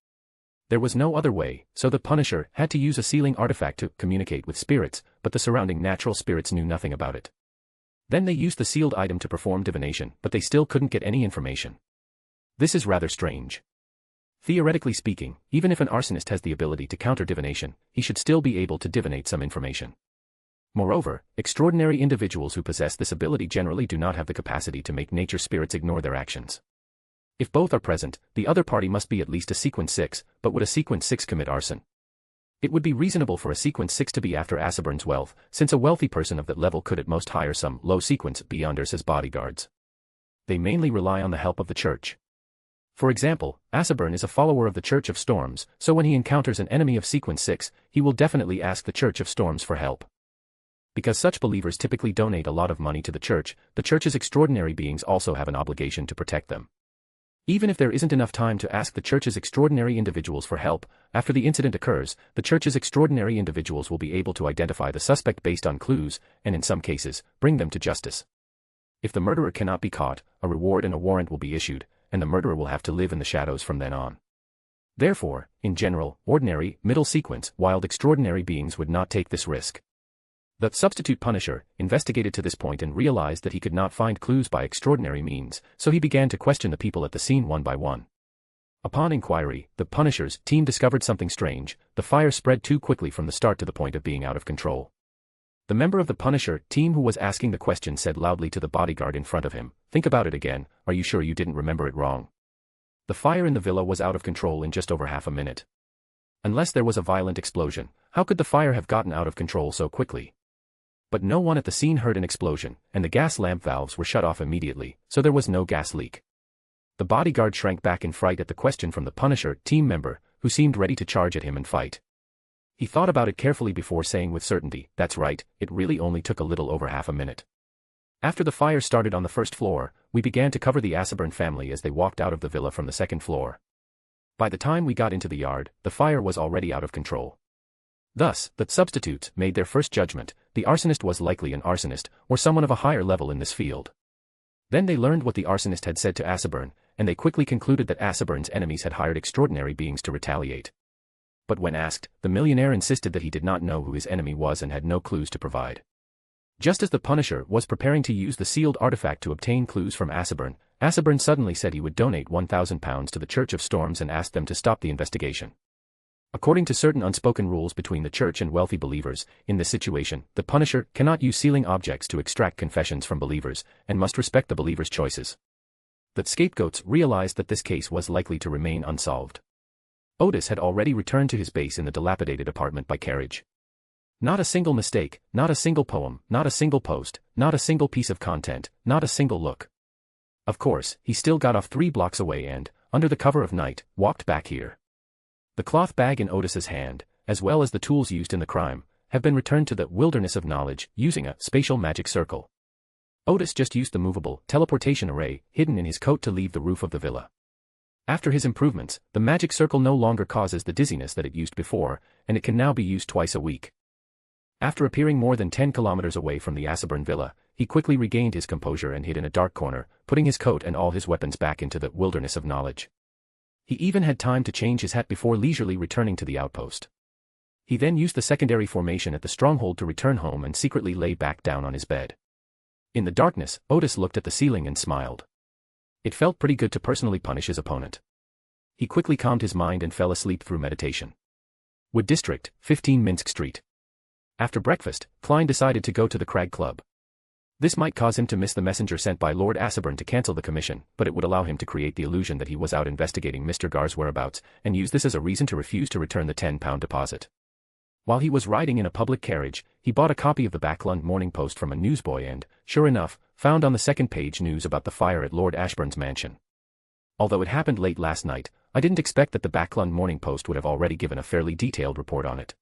There was no other way, so the Punisher had to use a sealing artifact to communicate with spirits, but the surrounding natural spirits knew nothing about it. Then they used the sealed item to perform divination, but they still couldn't get any information. This is rather strange. Theoretically speaking, even if an arsonist has the ability to counter divination, he should still be able to divinate some information. Moreover, extraordinary individuals who possess this ability generally do not have the capacity to make nature spirits ignore their actions. If both are present, the other party must be at least a sequence 6, but would a sequence 6 commit arson? It would be reasonable for a sequence 6 to be after Ashburn's wealth, since a wealthy person of that level could at most hire some low sequence beyonders as bodyguards. They mainly rely on the help of the church. For example, Ashburn is a follower of the Church of Storms, so when he encounters an enemy of sequence 6, he will definitely ask the Church of Storms for help. Because such believers typically donate a lot of money to the church's extraordinary beings also have an obligation to protect them. Even if there isn't enough time to ask the church's extraordinary individuals for help, after the incident occurs, the church's extraordinary individuals will be able to identify the suspect based on clues, and in some cases, bring them to justice. If the murderer cannot be caught, a reward and a warrant will be issued, and the murderer will have to live in the shadows from then on. Therefore, in general, ordinary, middle sequence, wild extraordinary beings would not take this risk. The substitute Punisher investigated to this point and realized that he could not find clues by extraordinary means, so he began to question the people at the scene one by one. Upon inquiry, the Punisher's team discovered something strange. The fire spread too quickly from the start to the point of being out of control. The member of the Punisher team who was asking the question said loudly to the bodyguard in front of him, "Think about it again, are you sure you didn't remember it wrong?" The fire in the villa was out of control in just over half a minute. Unless there was a violent explosion, how could the fire have gotten out of control so quickly? But no one at the scene heard an explosion, and the gas lamp valves were shut off immediately, so there was no gas leak. The bodyguard shrank back in fright at the question from the Punisher team member, who seemed ready to charge at him and fight. He thought about it carefully before saying with certainty, "That's right, it really only took a little over half a minute." After the fire started on the first floor, we began to cover the Ashburn family as they walked out of the villa from the second floor. By the time we got into the yard, the fire was already out of control. Thus, the substitutes made their first judgment: the arsonist was likely an arsonist, or someone of a higher level in this field. Then they learned what the arsonist had said to Ashburn, and they quickly concluded that Ashburn's enemies had hired extraordinary beings to retaliate. But when asked, the millionaire insisted that he did not know who his enemy was and had no clues to provide. Just as the Punisher was preparing to use the sealed artifact to obtain clues from Ashburn, Ashburn suddenly said he would donate £1,000 to the Church of Storms and asked them to stop the investigation. According to certain unspoken rules between the church and wealthy believers, in this situation, the punisher cannot use sealing objects to extract confessions from believers, and must respect the believer's choices. The scapegoats realized that this case was likely to remain unsolved. Otis had already returned to his base in the dilapidated apartment by carriage. Not a single mistake, not a single poem, not a single post, not a single piece of content, not a single look. Of course, he still got off 3 blocks away and, under the cover of night, walked back here. The cloth bag in Otis's hand, as well as the tools used in the crime, have been returned to the wilderness of knowledge using a spatial magic circle. Otis just used the movable teleportation array hidden in his coat to leave the roof of the villa. After his improvements, the magic circle no longer causes the dizziness that it used before, and it can now be used twice a week. After appearing more than 10 kilometers away from the Ascetic villa, he quickly regained his composure and hid in a dark corner, putting his coat and all his weapons back into the wilderness of knowledge. He even had time to change his hat before leisurely returning to the outpost. He then used the secondary formation at the stronghold to return home and secretly lay back down on his bed. In the darkness, Otis looked at the ceiling and smiled. It felt pretty good to personally punish his opponent. He quickly calmed his mind and fell asleep through meditation. Wood District, 15 Minsk Street. After breakfast, Klein decided to go to the Crag Club. This might cause him to miss the messenger sent by Lord Ascetic to cancel the commission, but it would allow him to create the illusion that he was out investigating Mr. Gar's whereabouts, and use this as a reason to refuse to return the £10 deposit. While he was riding in a public carriage, he bought a copy of the Backland Morning Post from a newsboy and, sure enough, found on the second page news about the fire at Lord Ashburn's mansion. Although it happened late last night, I didn't expect that the Backland Morning Post would have already given a fairly detailed report on it.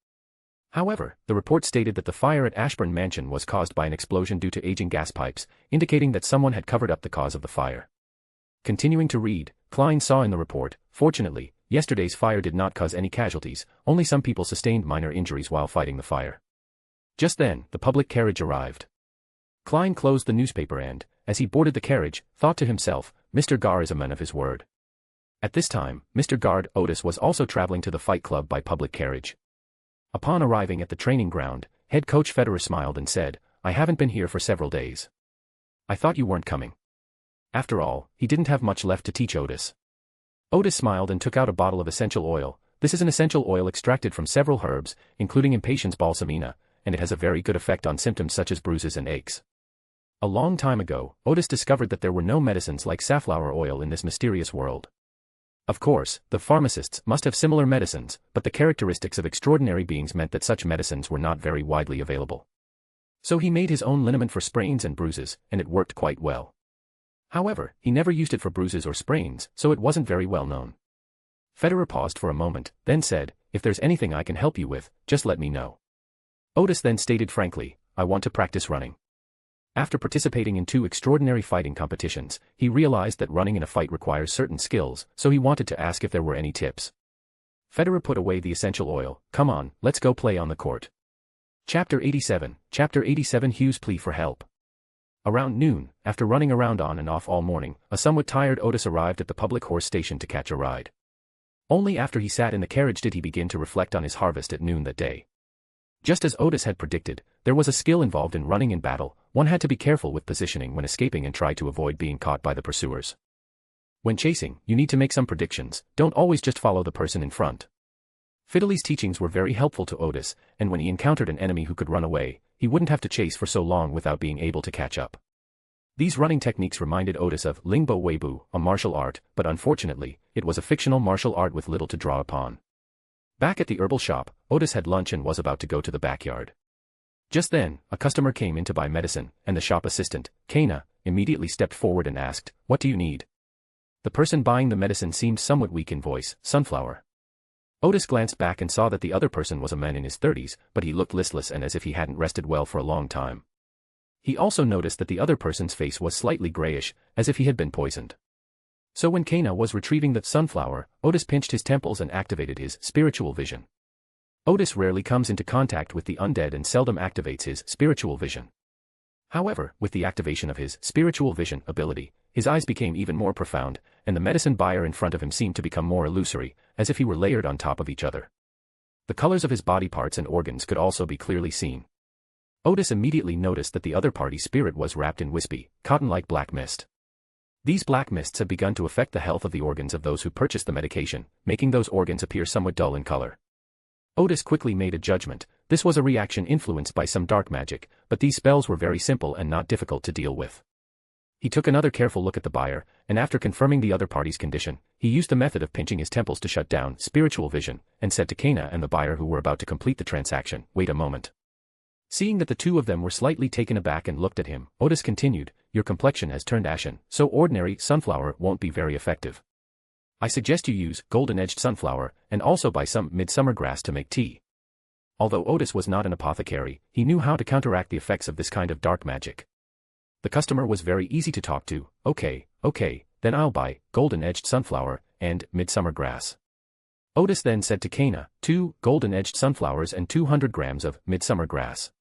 However, the report stated that the fire at Ashburn Mansion was caused by an explosion due to aging gas pipes, indicating that someone had covered up the cause of the fire. Continuing to read, Klein saw in the report, fortunately, yesterday's fire did not cause any casualties, only some people sustained minor injuries while fighting the fire. Just then, the public carriage arrived. Klein closed the newspaper and, as he boarded the carriage, thought to himself, Mr. Gar is a man of his word. At this time, Mr. Gard, Otis was also traveling to the fight club by public carriage. Upon arriving at the training ground, head coach Federer smiled and said, I haven't been here for several days. I thought you weren't coming. After all, he didn't have much left to teach Otis. Otis smiled and took out a bottle of essential oil. This is an essential oil extracted from several herbs, including Impatiens balsamina, and it has a very good effect on symptoms such as bruises and aches. A long time ago, Otis discovered that there were no medicines like safflower oil in this mysterious world. Of course, the pharmacists must have similar medicines, but the characteristics of extraordinary beings meant that such medicines were not very widely available. So he made his own liniment for sprains and bruises, and it worked quite well. However, he never used it for bruises or sprains, so it wasn't very well known. Federer paused for a moment, then said, if there's anything I can help you with, just let me know. Otis then stated frankly, I want to practice running. After participating in 2 extraordinary fighting competitions, he realized that running in a fight requires certain skills, so he wanted to ask if there were any tips. Federer put away the essential oil. Come on, let's go play on the court. Chapter 87, Hugh's plea for help. Around noon, after running around on and off all morning, a somewhat tired Otis arrived at the public horse station to catch a ride. Only after he sat in the carriage did he begin to reflect on his harvest at noon that day. Just as Otis had predicted, there was a skill involved in running in battle. One had to be careful with positioning when escaping and try to avoid being caught by the pursuers. When chasing, you need to make some predictions, don't always just follow the person in front. Fiddley's teachings were very helpful to Otis, and when he encountered an enemy who could run away, he wouldn't have to chase for so long without being able to catch up. These running techniques reminded Otis of Lingbo Weibo, a martial art, but unfortunately, it was a fictional martial art with little to draw upon. Back at the herbal shop, Otis had lunch and was about to go to the backyard. Just then, a customer came in to buy medicine, and the shop assistant, Kana, immediately stepped forward and asked, what do you need? The person buying the medicine seemed somewhat weak in voice, sunflower. Otis glanced back and saw that the other person was a man in his 30s, but he looked listless and as if he hadn't rested well for a long time. He also noticed that the other person's face was slightly grayish, as if he had been poisoned. So when Kana was retrieving the sunflower, Otis pinched his temples and activated his spiritual vision. Otis rarely comes into contact with the undead and seldom activates his spiritual vision. However, with the activation of his spiritual vision ability, his eyes became even more profound, and the medicine buyer in front of him seemed to become more illusory, as if he were layered on top of each other. The colors of his body parts and organs could also be clearly seen. Otis immediately noticed that the other party's spirit was wrapped in wispy, cotton-like black mist. These black mists had begun to affect the health of the organs of those who purchased the medication, making those organs appear somewhat dull in color. Otis quickly made a judgment. This was a reaction influenced by some dark magic, but these spells were very simple and not difficult to deal with. He took another careful look at the buyer, and after confirming the other party's condition, he used the method of pinching his temples to shut down spiritual vision, and said to Kana and the buyer who were about to complete the transaction, "Wait a moment." Seeing that the two of them were slightly taken aback and looked at him, Otis continued, "Your complexion has turned ashen, so ordinary sunflower won't be very effective. I suggest you use golden-edged sunflower, and also buy some midsummer grass to make tea." Although Otis was not an apothecary, he knew how to counteract the effects of this kind of dark magic. The customer was very easy to talk to. Okay, then I'll buy golden-edged sunflower and midsummer grass." Otis then said to Kana, 2 golden-edged sunflowers and 200 grams of midsummer grass.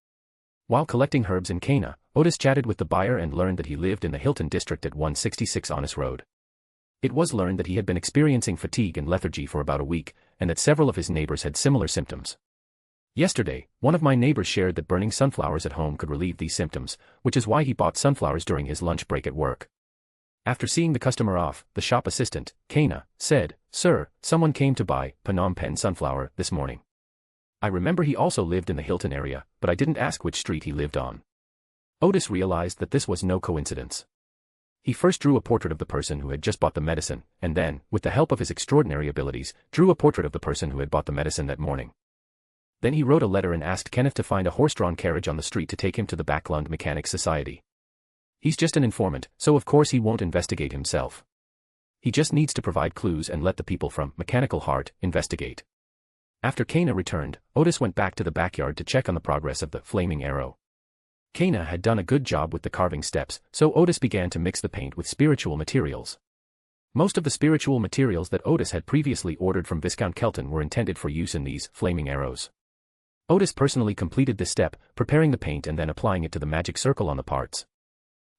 While collecting herbs in Kana, Otis chatted with the buyer and learned that he lived in the Hilton district at 166 Honest Road. It was learned that he had been experiencing fatigue and lethargy for about a week, and that several of his neighbors had similar symptoms. Yesterday, one of my neighbors shared that burning sunflowers at home could relieve these symptoms, which is why he bought sunflowers during his lunch break at work. After seeing the customer off, the shop assistant, Kana, said, "Sir, someone came to buy Phnom Penh sunflower this morning. I remember he also lived in the Hilton area, but I didn't ask which street he lived on." Otis realized that this was no coincidence. He first drew a portrait of the person who had just bought the medicine, and then, with the help of his extraordinary abilities, drew a portrait of the person who had bought the medicine that morning. Then he wrote a letter and asked Kenneth to find a horse-drawn carriage on the street to take him to the Backland Mechanics Society. He's just an informant, so of course he won't investigate himself. He just needs to provide clues and let the people from Mechanical Heart investigate. After Kana returned, Otis went back to the backyard to check on the progress of the flaming arrow. Kana had done a good job with the carving steps, so Otis began to mix the paint with spiritual materials. Most of the spiritual materials that Otis had previously ordered from Viscount Kelton were intended for use in these flaming arrows. Otis personally completed this step, preparing the paint and then applying it to the magic circle on the parts.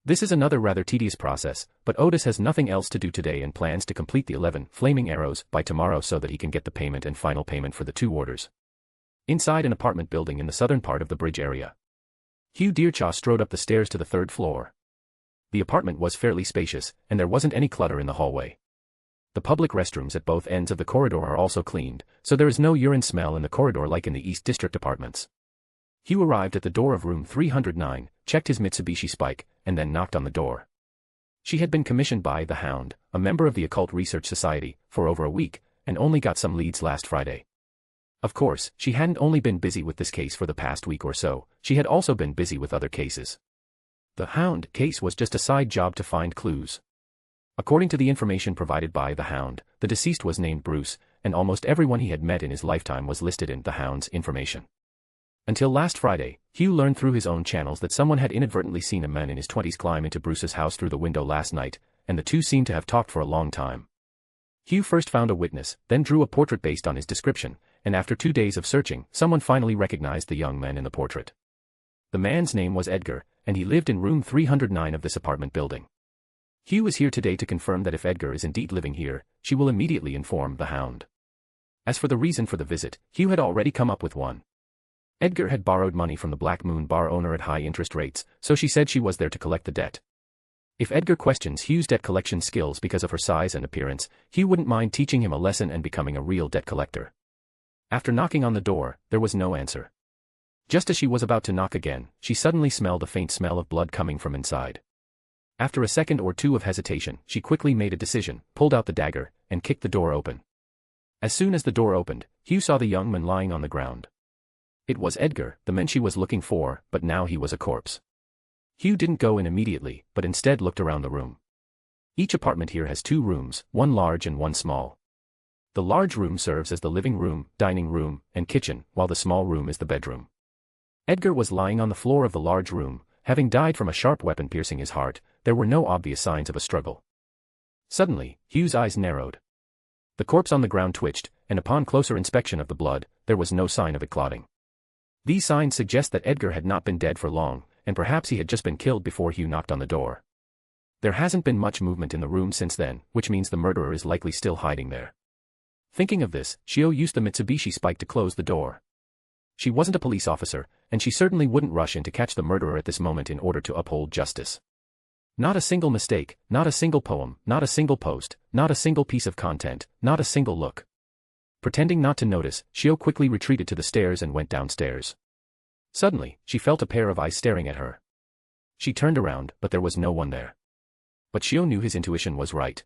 This is another rather tedious process, but Otis has nothing else to do today and plans to complete the 11 flaming arrows by tomorrow so that he can get the payment and final payment for the 2 orders. Inside an apartment building in the southern part of the bridge area, Hugh Deerchaw strode up the stairs to the 3rd floor. The apartment was fairly spacious, and there wasn't any clutter in the hallway. The public restrooms at both ends of the corridor are also cleaned, so there is no urine smell in the corridor like in the East District apartments. Hugh arrived at the door of room 309, checked his Mitsubishi Spike, and then knocked on the door. She had been commissioned by the Hound, a member of the Occult Research Society, for over a week, and only got some leads last Friday. Of course, she hadn't only been busy with this case for the past week or so, she had also been busy with other cases. The Hound case was just a side job to find clues. According to the information provided by the Hound, the deceased was named Bruce, and almost everyone he had met in his lifetime was listed in the Hound's information. Until last Friday, Hugh learned through his own channels that someone had inadvertently seen a man in his 20s climb into Bruce's house through the window last night, and the two seemed to have talked for a long time. Hugh first found a witness, then drew a portrait based on his description, and after 2 days of searching, someone finally recognized the young man in the portrait. The man's name was Edgar, and he lived in room 309 of this apartment building. Hugh is here today to confirm that if Edgar is indeed living here, she will immediately inform the Hound. As for the reason for the visit, Hugh had already come up with one. Edgar had borrowed money from the Black Moon bar owner at high interest rates, so she said she was there to collect the debt. If Edgar questions Hugh's debt collection skills because of her size and appearance, Hugh wouldn't mind teaching him a lesson and becoming a real debt collector. After knocking on the door, there was no answer. Just as she was about to knock again, she suddenly smelled a faint smell of blood coming from inside. After a second or two of hesitation, she quickly made a decision, pulled out the dagger, and kicked the door open. As soon as the door opened, Hugh saw the young man lying on the ground. It was Edgar, the man she was looking for, but now he was a corpse. Hugh didn't go in immediately, but instead looked around the room. Each apartment here has 2 rooms, one large and one small. The large room serves as the living room, dining room, and kitchen, while the small room is the bedroom. Edgar was lying on the floor of the large room, having died from a sharp weapon piercing his heart. There were no obvious signs of a struggle. Suddenly, Hugh's eyes narrowed. The corpse on the ground twitched, and upon closer inspection of the blood, there was no sign of it clotting. These signs suggest that Edgar had not been dead for long, and perhaps he had just been killed before Hugh knocked on the door. There hasn't been much movement in the room since then, which means the murderer is likely still hiding there. Thinking of this, Shio used the Mitsubishi Spike to close the door. She wasn't a police officer, and she certainly wouldn't rush in to catch the murderer at this moment in order to uphold justice. Not a single mistake, not a single poem, not a single post, not a single piece of content, not a single look. Pretending not to notice, Shio quickly retreated to the stairs and went downstairs. Suddenly, she felt a pair of eyes staring at her. She turned around, but there was no one there. But Shio knew his intuition was right.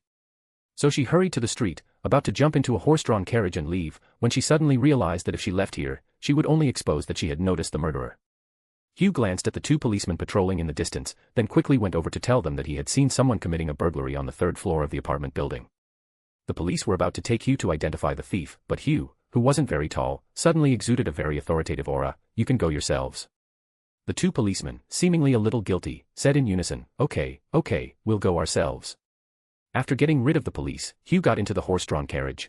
So she hurried to the street, about to jump into a horse-drawn carriage and leave, when she suddenly realized that if she left here, she would only expose that she had noticed the murderer. Hugh glanced at the two policemen patrolling in the distance, then quickly went over to tell them that he had seen someone committing a burglary on the third floor of the apartment building. The police were about to take Hugh to identify the thief, but Hugh, who wasn't very tall, suddenly exuded a very authoritative aura. "You can go yourselves." The two policemen, seemingly a little guilty, said in unison, okay, we'll go ourselves." After getting rid of the police, Hugh got into the horse-drawn carriage.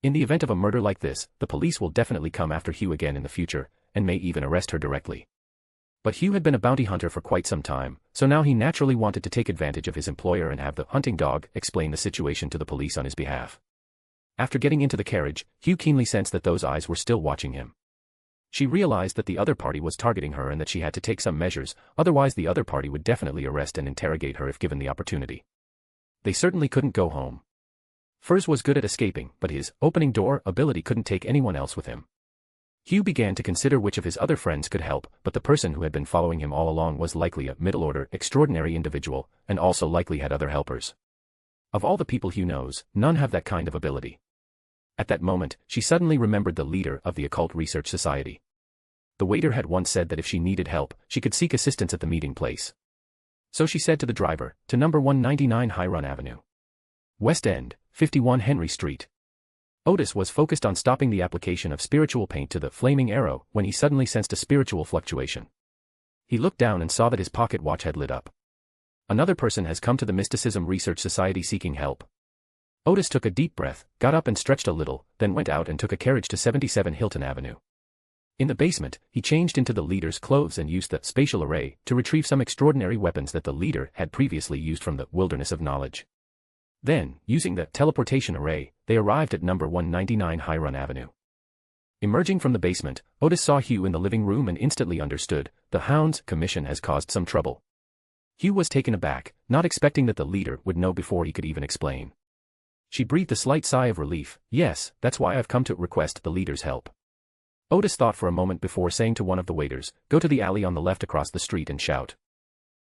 In the event of a murder like this, the police will definitely come after Hugh again in the future, and may even arrest her directly. But Hugh had been a bounty hunter for quite some time, so now he naturally wanted to take advantage of his employer and have the hunting dog explain the situation to the police on his behalf. After getting into the carriage, Hugh keenly sensed that those eyes were still watching him. She realized that the other party was targeting her and that she had to take some measures, otherwise the other party would definitely arrest and interrogate her if given the opportunity. They certainly couldn't go home. Furs was good at escaping, but his opening door ability couldn't take anyone else with him. Hugh began to consider which of his other friends could help, but the person who had been following him all along was likely a middle-order, extraordinary individual, and also likely had other helpers. Of all the people Hugh knows, none have that kind of ability. At that moment, she suddenly remembered the leader of the Occult Research Society. The waiter had once said that if she needed help, she could seek assistance at the meeting place. So she said to the driver, "To number 199 High Run Avenue. West End, 51 Henry Street." Otis was focused on stopping the application of spiritual paint to the flaming arrow when he suddenly sensed a spiritual fluctuation. He looked down and saw that his pocket watch had lit up. Another person has come to the Mysticism Research Society seeking help. Otis took a deep breath, got up and stretched a little, then went out and took a carriage to 77 Hilton Avenue. In the basement, he changed into the leader's clothes and used the spatial array to retrieve some extraordinary weapons that the leader had previously used from the wilderness of knowledge. Then, using the teleportation array, they arrived at number 199 High Run Avenue. Emerging from the basement, Otis saw Hugh in the living room and instantly understood, the Hound's commission has caused some trouble. Hugh was taken aback, not expecting that the leader would know before he could even explain. She breathed a slight sigh of relief. "Yes, that's why I've come to request the leader's help." Otis thought for a moment before saying to one of the waiters, "Go to the alley on the left across the street and shout."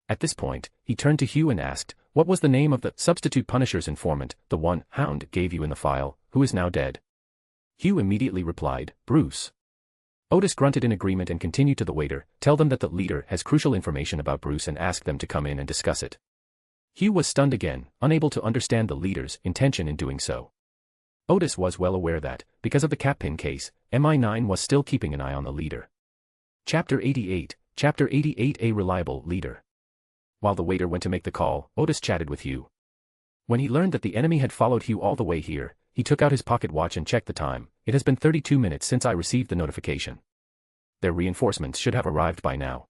At this point, he turned to Hugh and asked, "What was the name of the substitute Punisher's informant, the one Hound gave you in the file, who is now dead?" Hugh immediately replied, "Bruce." Otis grunted in agreement and continued to the waiter, "Tell them that the leader has crucial information about Bruce and ask them to come in and discuss it." Hugh was stunned again, unable to understand the leader's intention in doing so. Otis was well aware that, because of the Cappin case, MI9 was still keeping an eye on the leader. Chapter 88, Chapter 88 A Reliable Leader. While the waiter went to make the call, Otis chatted with Hugh. When he learned that the enemy had followed Hugh all the way here, he took out his pocket watch and checked the time. "It has been 32 minutes since I received the notification. Their reinforcements should have arrived by now."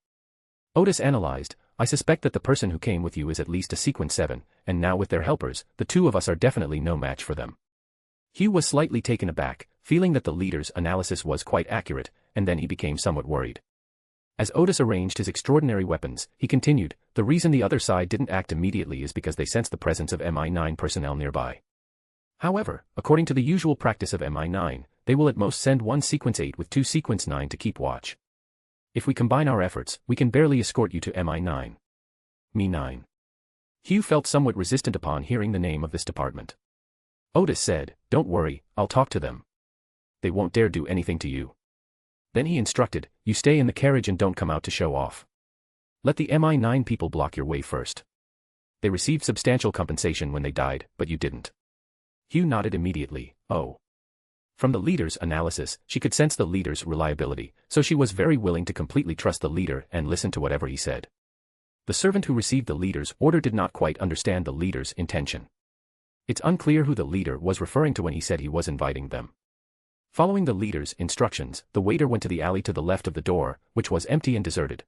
Otis analyzed, "I suspect that the person who came with you is at least a Sequence 7, and now with their helpers, the two of us are definitely no match for them." Hugh was slightly taken aback, feeling that the leader's analysis was quite accurate, and then he became somewhat worried. As Otis arranged his extraordinary weapons, he continued, "The reason the other side didn't act immediately is because they sensed the presence of MI9 personnel nearby. However, according to the usual practice of MI9, they will at most send one Sequence 8 with two Sequence 9 to keep watch. If we combine our efforts, we can barely escort you to MI9. Me9. Hugh felt somewhat resistant upon hearing the name of this department. Otis said, "Don't worry, I'll talk to them. They won't dare do anything to you." Then he instructed, "You stay in the carriage and don't come out to show off. Let the MI9 people block your way first. They received substantial compensation when they died, but you didn't." Hugh nodded immediately. "Oh." From the leader's analysis, she could sense the leader's reliability, so she was very willing to completely trust the leader and listen to whatever he said. The servant who received the leader's order did not quite understand the leader's intention. It's unclear who the leader was referring to when he said he was inviting them. Following the leader's instructions, the waiter went to the alley to the left of the door, which was empty and deserted.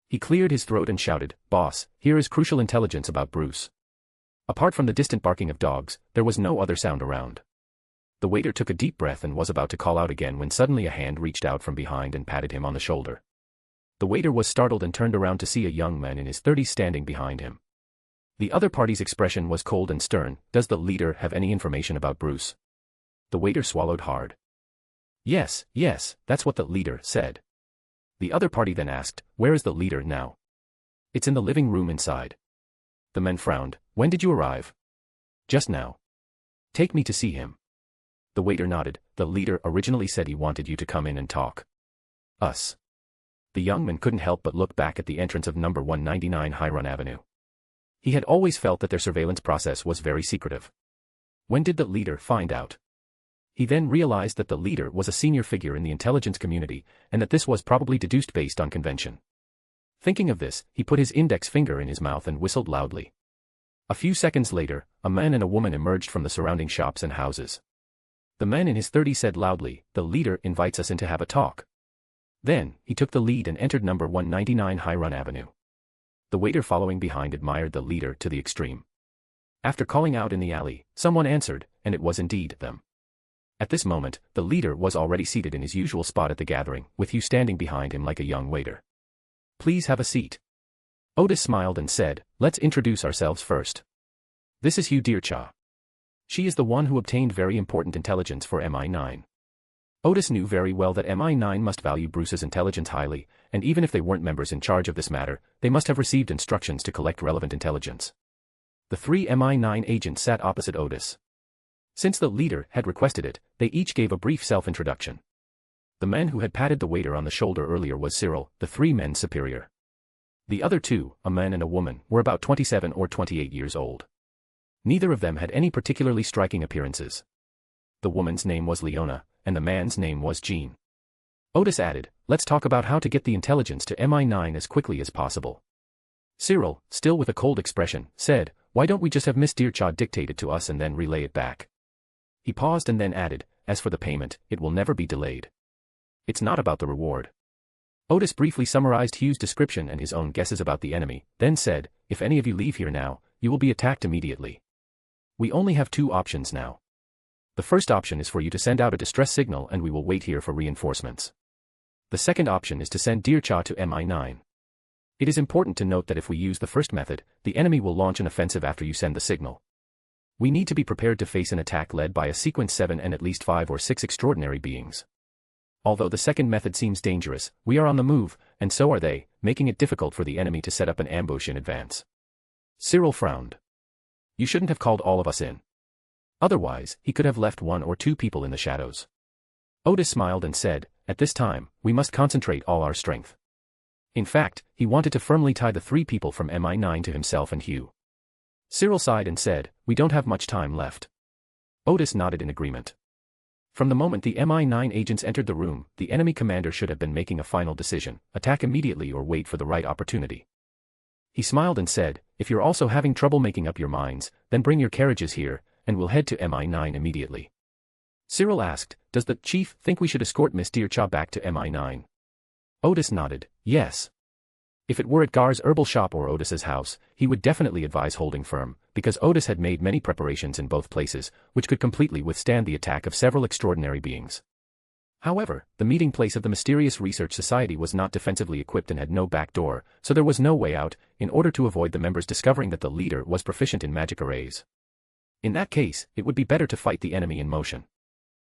He cleared his throat and shouted, "Boss, here is crucial intelligence about Bruce." Apart from the distant barking of dogs, there was no other sound around. The waiter took a deep breath and was about to call out again when suddenly a hand reached out from behind and patted him on the shoulder. The waiter was startled and turned around to see a young man in his 30s standing behind him. The other party's expression was cold and stern. "Does the leader have any information about Bruce?" The waiter swallowed hard. Yes, that's what the leader said. The other party then asked, where is the leader now? It's in the living room inside. The men frowned. When did you arrive? Just now. Take me to see him. The waiter nodded. The leader originally said he wanted you to come in and talk. Us. The young man couldn't help but look back at the entrance of number 199 High Run Avenue. He had always felt that their surveillance process was very secretive. When did the leader find out? He then realized that the leader was a senior figure in the intelligence community, and that this was probably deduced based on convention. Thinking of this, he put his index finger in his mouth and whistled loudly. A few seconds later, a man and a woman emerged from the surrounding shops and houses. The man in his 30s said loudly, the leader invites us in to have a talk. Then, he took the lead and entered number 199 High Run Avenue. The waiter following behind admired the leader to the extreme. After calling out in the alley, someone answered, and it was indeed them. At this moment, the leader was already seated in his usual spot at the gathering, with Hugh standing behind him like a young waiter. Please have a seat. Otis smiled and said, let's introduce ourselves first. This is Hugh Deerchaw. She is the one who obtained very important intelligence for MI9. Otis knew very well that MI9 must value Bruce's intelligence highly, and even if they weren't members in charge of this matter, they must have received instructions to collect relevant intelligence. The three MI9 agents sat opposite Otis. Since the leader had requested it, they each gave a brief self-introduction. The man who had patted the waiter on the shoulder earlier was Cyril, the three men's superior. The other two, a man and a woman, were about 27 or 28 years old. Neither of them had any particularly striking appearances. The woman's name was Leona, and the man's name was Jean. Otis added, let's talk about how to get the intelligence to MI9 as quickly as possible. Cyril, still with a cold expression, said, why don't we just have Miss Deerchaw dictate it to us and then relay it back? He paused and then added, as for the payment, it will never be delayed. It's not about the reward. Otis briefly summarized Hugh's description and his own guesses about the enemy, then said, if any of you leave here now, you will be attacked immediately. We only have two options now. The first option is for you to send out a distress signal and we will wait here for reinforcements. The second option is to send Deerchaw to MI9. It is important to note that if we use the first method, the enemy will launch an offensive after you send the signal. We need to be prepared to face an attack led by a sequence 7 and at least 5 or 6 extraordinary beings. Although the second method seems dangerous, we are on the move, and so are they, making it difficult for the enemy to set up an ambush in advance. Cyril frowned. You shouldn't have called all of us in. Otherwise, he could have left 1 or 2 people in the shadows. Otis smiled and said, at this time, we must concentrate all our strength. In fact, he wanted to firmly tie the 3 people from MI9 to himself and Hugh. Cyril sighed and said, we don't have much time left. Otis nodded in agreement. From the moment the MI9 agents entered the room, the enemy commander should have been making a final decision, attack immediately or wait for the right opportunity. He smiled and said, if you're also having trouble making up your minds, then bring your carriages here, and we'll head to MI9 immediately. Cyril asked, does the chief think we should escort Miss Deerchaw back to MI9? Otis nodded, yes. If it were at Gar's herbal shop or Otis's house, he would definitely advise holding firm, because Otis had made many preparations in both places, which could completely withstand the attack of several extraordinary beings. However, the meeting place of the mysterious research society was not defensively equipped and had no back door, so there was no way out, in order to avoid the members discovering that the leader was proficient in magic arrays. In that case, it would be better to fight the enemy in motion.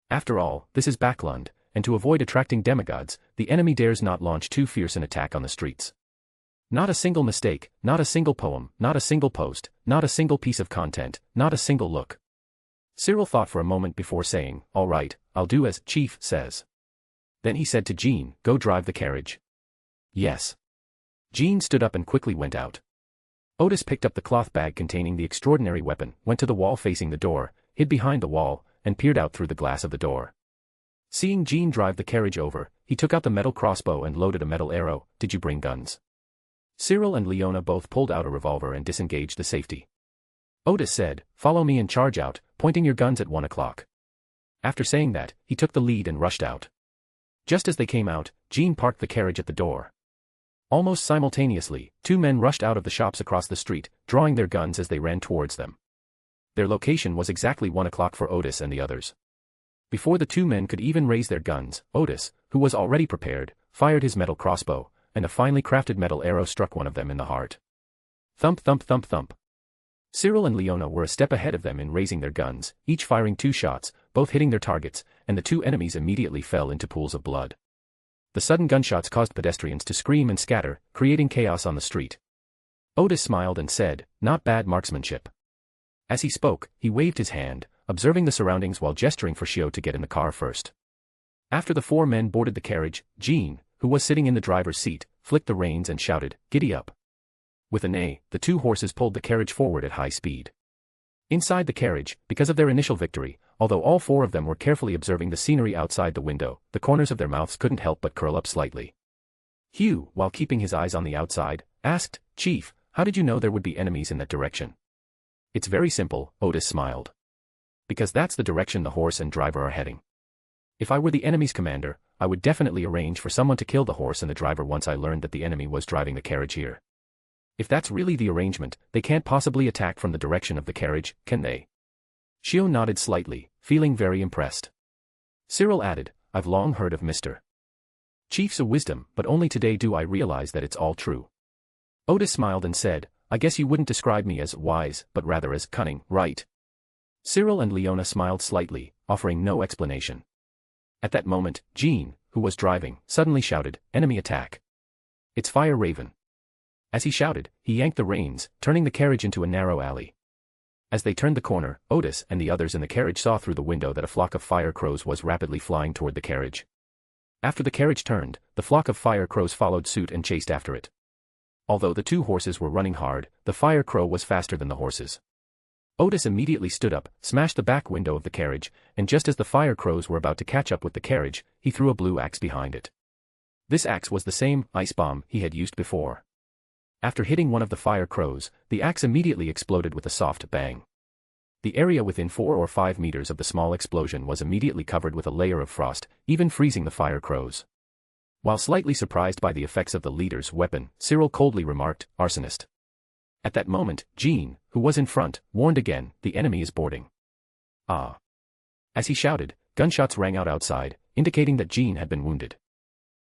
After all, this is Backland, and to avoid attracting demigods, the enemy dares not launch too fierce an attack on the streets. Not a single mistake, not a single poem, not a single post, not a single piece of content, not a single look. Cyril thought for a moment before saying, all right, I'll do as Chief says. Then he said to Jean, go drive the carriage. Yes. Jean stood up and quickly went out. Otis picked up the cloth bag containing the extraordinary weapon, went to the wall facing the door, hid behind the wall, and peered out through the glass of the door. Seeing Jean drive the carriage over, he took out the metal crossbow and loaded a metal arrow. Did you bring guns? Cyril and Leona both pulled out a revolver and disengaged the safety. Otis said, follow me and charge out, pointing your guns at 1 o'clock. After saying that, he took the lead and rushed out. Just as they came out, Jean parked the carriage at the door. Almost simultaneously, 2 men rushed out of the shops across the street, drawing their guns as they ran towards them. Their location was exactly 1 o'clock for Otis and the others. Before the 2 men could even raise their guns, Otis, who was already prepared, fired his metal crossbow, and a finely crafted metal arrow struck one of them in the heart. Thump thump thump thump. Cyril and Leona were a step ahead of them in raising their guns, each firing 2 shots, both hitting their targets, and the two enemies immediately fell into pools of blood. The sudden gunshots caused pedestrians to scream and scatter, creating chaos on the street. Otis smiled and said, "Not bad marksmanship." As he spoke, he waved his hand, observing the surroundings while gesturing for Shio to get in the car first. After the four men boarded the carriage, Jean, who was sitting in the driver's seat, flicked the reins and shouted, "Giddy up." With a neigh, the two horses pulled the carriage forward at high speed. Inside the carriage, because of their initial victory, although all four of them were carefully observing the scenery outside the window, the corners of their mouths couldn't help but curl up slightly. Hugh, while keeping his eyes on the outside, asked, "Chief, how did you know there would be enemies in that direction?" "It's very simple," Otis smiled. "Because that's the direction the horse and driver are heading. If I were the enemy's commander, I would definitely arrange for someone to kill the horse and the driver once I learned that the enemy was driving the carriage here. If that's really the arrangement, they can't possibly attack from the direction of the carriage, can they?" Shio nodded slightly, feeling very impressed. Cyril added, "I've long heard of Mr. Chief's wisdom, but only today do I realize that it's all true." Otis smiled and said, "I guess you wouldn't describe me as wise, but rather as cunning, right?" Cyril and Leona smiled slightly, offering no explanation. At that moment, Jean, who was driving, suddenly shouted, "Enemy attack! It's Fire Raven!" As he shouted, he yanked the reins, turning the carriage into a narrow alley. As they turned the corner, Otis and the others in the carriage saw through the window that a flock of fire crows was rapidly flying toward the carriage. After the carriage turned, the flock of fire crows followed suit and chased after it. Although the two horses were running hard, the fire crow was faster than the horses. Otis immediately stood up, smashed the back window of the carriage, and just as the fire crows were about to catch up with the carriage, he threw a blue axe behind it. This axe was the same ice bomb he had used before. After hitting one of the fire crows, the axe immediately exploded with a soft bang. The area within 4 or 5 meters of the small explosion was immediately covered with a layer of frost, even freezing the fire crows. While slightly surprised by the effects of the leader's weapon, Cyril coldly remarked, "Arsonist." At that moment, Jean, who was in front, warned again, "The enemy is boarding." "Ah." As he shouted, gunshots rang out outside, indicating that Jean had been wounded.